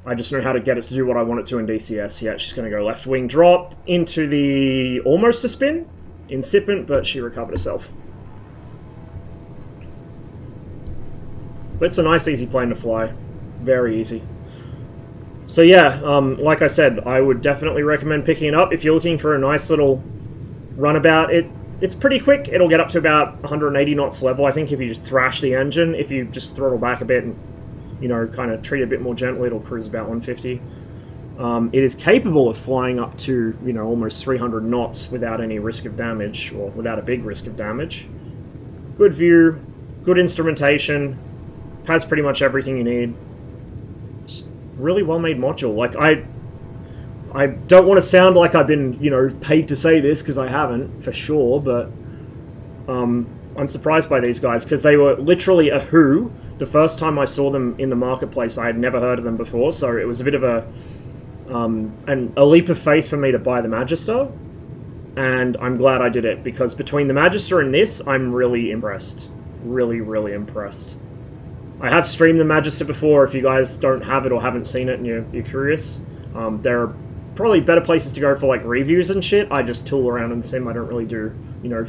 I just know how to get it to do what I want it to in DCS. Yeah, she's going to go left wing drop into the almost a spin, incipient, but she recovered herself. But it's a nice, easy plane to fly. Very easy. So yeah, like I said, I would definitely recommend picking it up if you're looking for a nice little runabout. It's pretty quick. It'll get up to about 180 knots level, I think, if you just thrash the engine. If you just throttle back a bit and, you know, kind of treat it a bit more gently, it'll cruise about 150. It is capable of flying up to, you know, almost 300 knots without any risk of damage, or without a big risk of damage. good view, good instrumentation, has pretty much everything you need. Just really well made module. Like, I don't want to sound like I've been, you know, paid to say this, because I haven't, for sure, but I'm surprised by these guys, because they were literally a who. The first time I saw them in the marketplace, I had never heard of them before, so it was a bit of a leap of faith for me to buy the Magister, and I'm glad I did it, because between the Magister and this, I'm really impressed. Really, really impressed. I have streamed the Magister before. If you guys don't have it or haven't seen it and you're curious, there are probably better places to go for like reviews and shit. I just tool around in the sim. I don't really do, you know,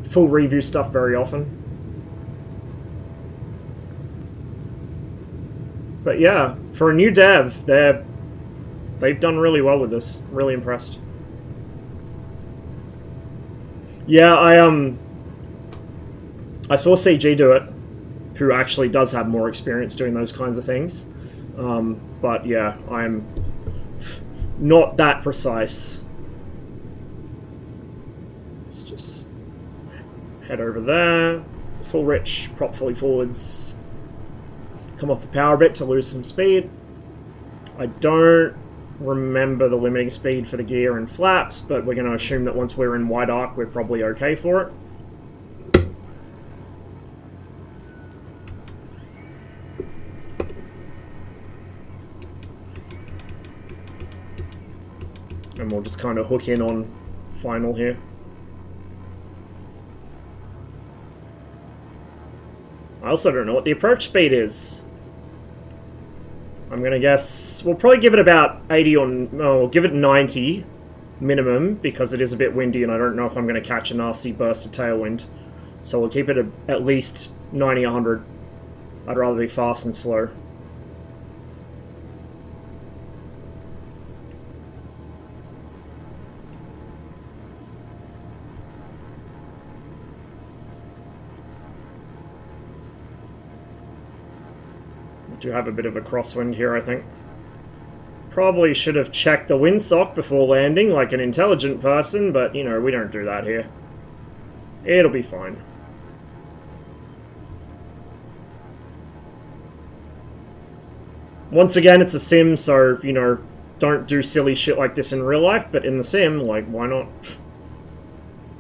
full review stuff very often. But yeah, for a new dev, they've done really well with this. Really impressed. Yeah, I saw CG do it, who actually does have more experience doing those kinds of things. But yeah, I'm not that precise. Let's just head over there. Full rich, prop fully forwards. Come off the power a bit to lose some speed. I don't remember the limiting speed for the gear and flaps, but we're going to assume that once we're in wide arc, we're probably okay for it. And we'll just kind of hook in on final here. I also don't know what the approach speed is. I'm gonna guess we'll probably give it about 80 or no, we'll give it 90 minimum, because it is a bit windy and I don't know if I'm gonna catch a nasty burst of tailwind. So we'll keep it at least 90, 100. I'd rather be fast and slow. Do have a bit of a crosswind here, I think. Probably should have checked the windsock before landing like an intelligent person, but, you know, we don't do that here. It'll be fine. Once again, it's a sim, so, you know, don't do silly shit like this in real life, but in the sim, like, why not?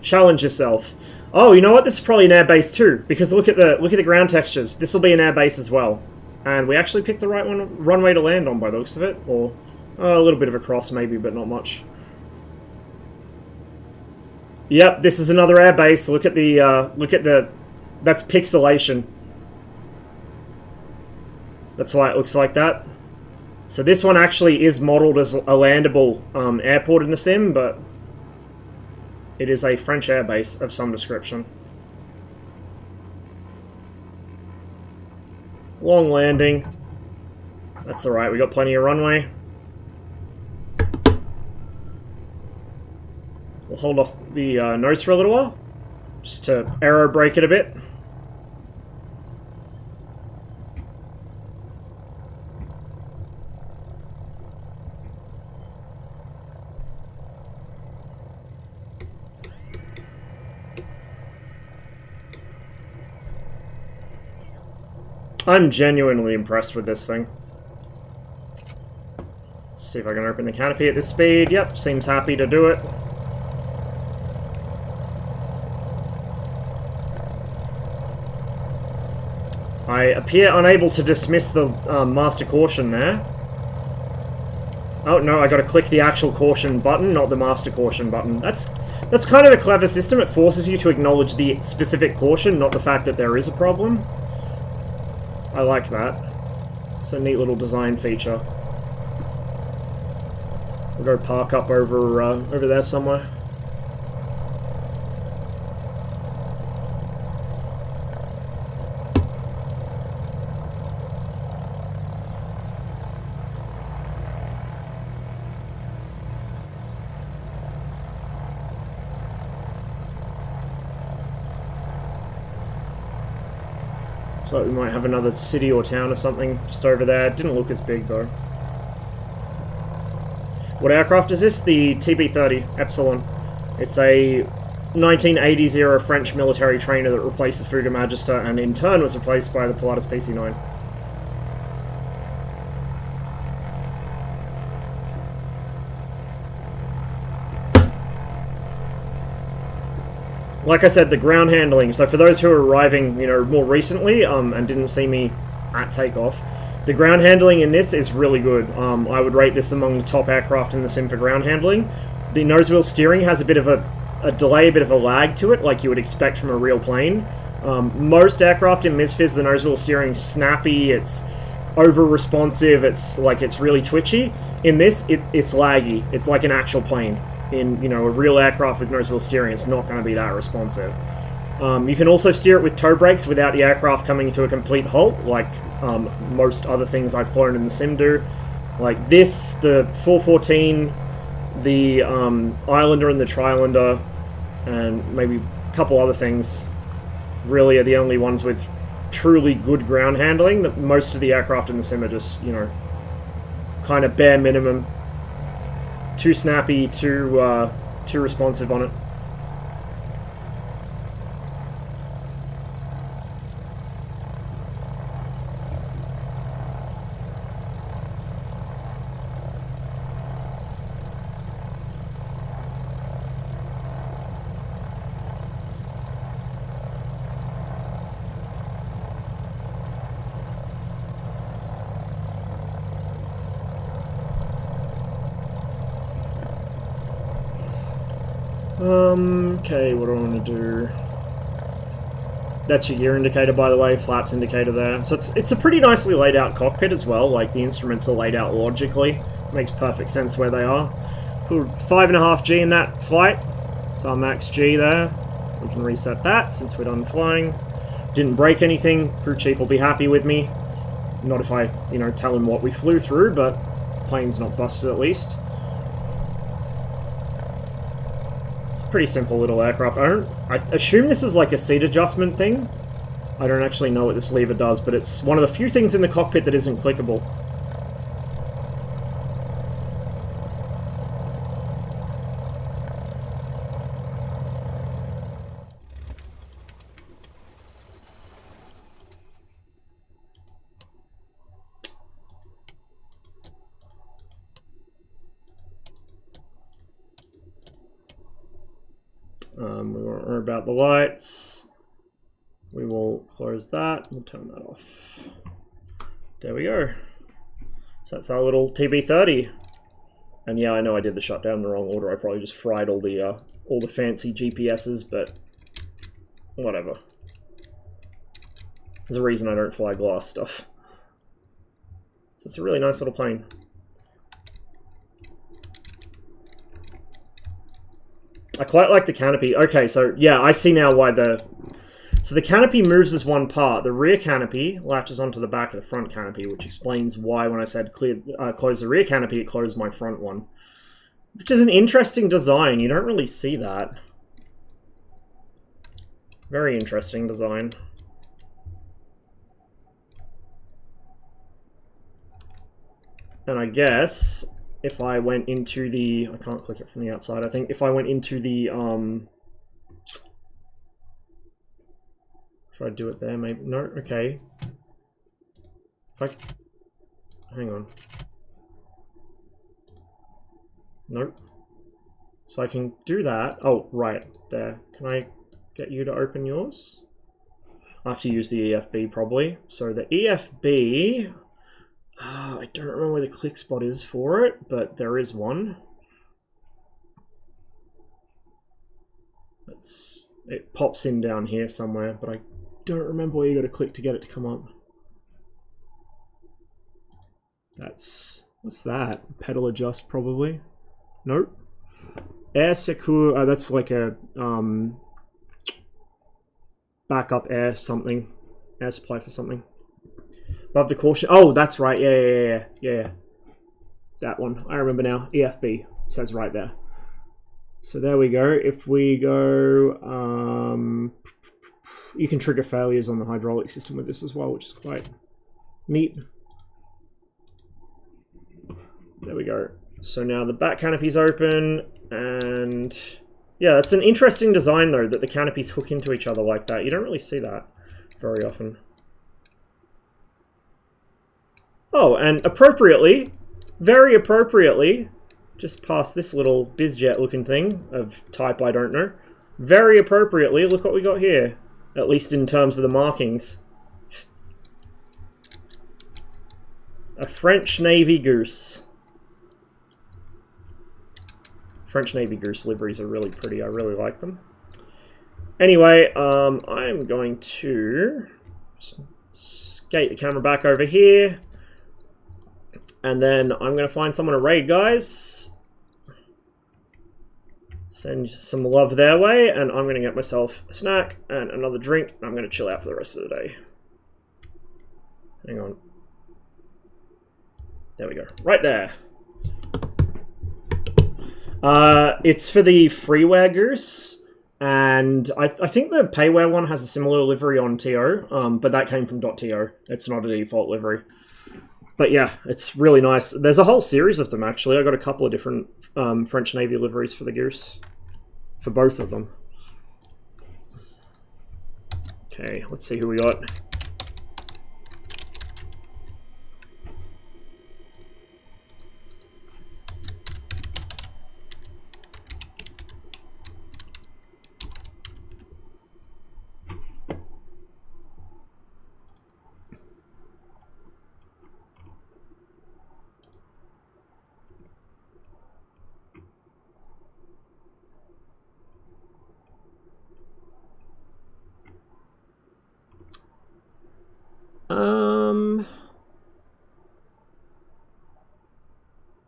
Challenge yourself. Oh, you know what? This is probably an airbase too, because look at the ground textures. This will be an airbase as well. And we actually picked the right runway to land on by the looks of it. Or a little bit of a cross maybe, but not much. Yep, this is another airbase. Look at the that's pixelation. That's why it looks like that. So this one actually is modeled as a landable airport in the sim, but it is a French airbase of some description. Long landing. That's alright, we got plenty of runway. We'll hold off the nose for a little while, just to aero brake it a bit. I'm genuinely impressed with this thing. Let's see if I can open the canopy at this speed. Yep, seems happy to do it. I appear unable to dismiss the master caution there. Oh no, I gotta click the actual caution button, not the master caution button. That's kind of a clever system. It forces you to acknowledge the specific caution, not the fact that there is a problem. I like that. It's a neat little design feature. We'll go park up over there somewhere. So we might have another city or town or something just over there. It didn't look as big though. What aircraft is this? The TB-30 Epsilon. It's a 1980s era French military trainer that replaced the Fouga Magister and in turn was replaced by the Pilatus PC-9. Like I said, the ground handling. So for those who are arriving, you know, more recently and didn't see me at takeoff, the ground handling in this is really good. I would rate this among the top aircraft in the sim for ground handling. The nose wheel steering has a bit of a delay, a bit of a lag to it, like you would expect from a real plane. Most aircraft in MSFS, the nose wheel steering snappy, it's over-responsive, it's really twitchy. In this, it's laggy. It's like an actual plane. In, you know, a real aircraft with nose wheel steering, it's not going to be that responsive. You can also steer it with toe brakes without the aircraft coming to a complete halt, like most other things I've flown in the sim do. Like this, the 414, the Islander and the Trilander, and maybe a couple other things, really are the only ones with truly good ground handling. That most of the aircraft in the sim are just, you know, kind of bare minimum. Too snappy, too responsive on it. Okay, what do I want to do? That's your gear indicator, by the way, flaps indicator there. So it's a pretty nicely laid out cockpit as well, like the instruments are laid out logically. Makes perfect sense where they are. Put 5.5 G in that flight. It's our max G there. We can reset that since we're done flying. Didn't break anything, crew chief will be happy with me. Not if I, you know, tell him what we flew through, but plane's not busted at least. It's a pretty simple little aircraft. I assume this is like a seat adjustment thing. I don't actually know what this lever does, but it's one of the few things in the cockpit that isn't clickable. We won't worry about the lights. We will close that. We'll turn that off. There we go. So that's our little TB30. And yeah, I know I did the shutdown in the wrong order. I probably just fried all the fancy GPSs, but whatever. There's a reason I don't fly glass stuff. So it's a really nice little plane. I quite like the canopy. Okay, so yeah, I see now why so the canopy moves as one part. The rear canopy latches onto the back of the front canopy, which explains why when I said close the rear canopy, it closed my front one. Which is an interesting design. You don't really see that. Very interesting design. And I guess if I went into the... I can't click it from the outside. I think if I went into the... if I do it there, maybe... No, okay. If I... Hang on. Nope. So I can do that. Oh, right. There. Can I get you to open yours? I have to use the EFB, probably. So the EFB... I don't remember where the click spot is for it, but there is one. It pops in down here somewhere, but I don't remember where you got to click to get it to come up. What's that? Pedal adjust, probably. Nope. Air secure. That's like a backup air something. Air supply for something. Above the caution. Oh, that's right. Yeah. That one. I remember now. EFB says right there. So there we go. If we go, you can trigger failures on the hydraulic system with this as well, which is quite neat. There we go. So now the back canopy's open, and Yeah, it's an interesting design though, that the canopies hook into each other like that. You don't really see that very often. Oh, and appropriately, very appropriately, just past this little bizjet looking thing of type I don't know. Very appropriately, look what we got here. At least in terms of the markings. A French Navy goose. French Navy goose liveries are really pretty. I really like them. Anyway, I'm going to skate the camera back over here. And then I'm going to find someone to raid, guys. Send some love their way. And I'm going to get myself a snack and another drink. I'm going to chill out for the rest of the day. Hang on. There we go. Right there. It's for the freeware goose. And I think the payware one has a similar livery on TO. But that came from .to. It's not a default livery. But yeah, it's really nice. There's a whole series of them, actually. I got a couple of different French Navy liveries for the goose. For both of them. Okay, let's see who we got.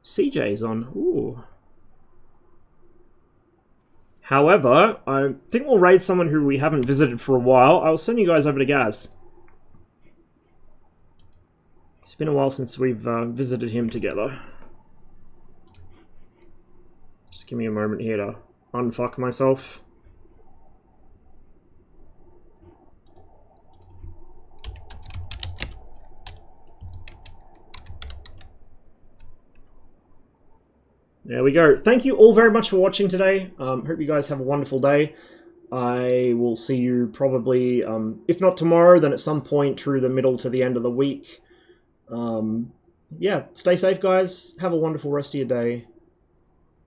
CJ's on. Ooh. However, I think we'll raid someone who we haven't visited for a while. I'll send you guys over to Gaz. It's been a while since we've visited him together. Just give me a moment here to unfuck myself. There we go. Thank you all very much for watching today. Hope you guys have a wonderful day. I will see you probably, if not tomorrow, then at some point through the middle to the end of the week. Yeah, stay safe, guys. Have a wonderful rest of your day.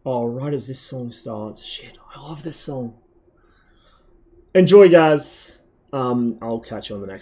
Oh, right as this song starts. Shit, I love this song. Enjoy, guys. I'll catch you on the next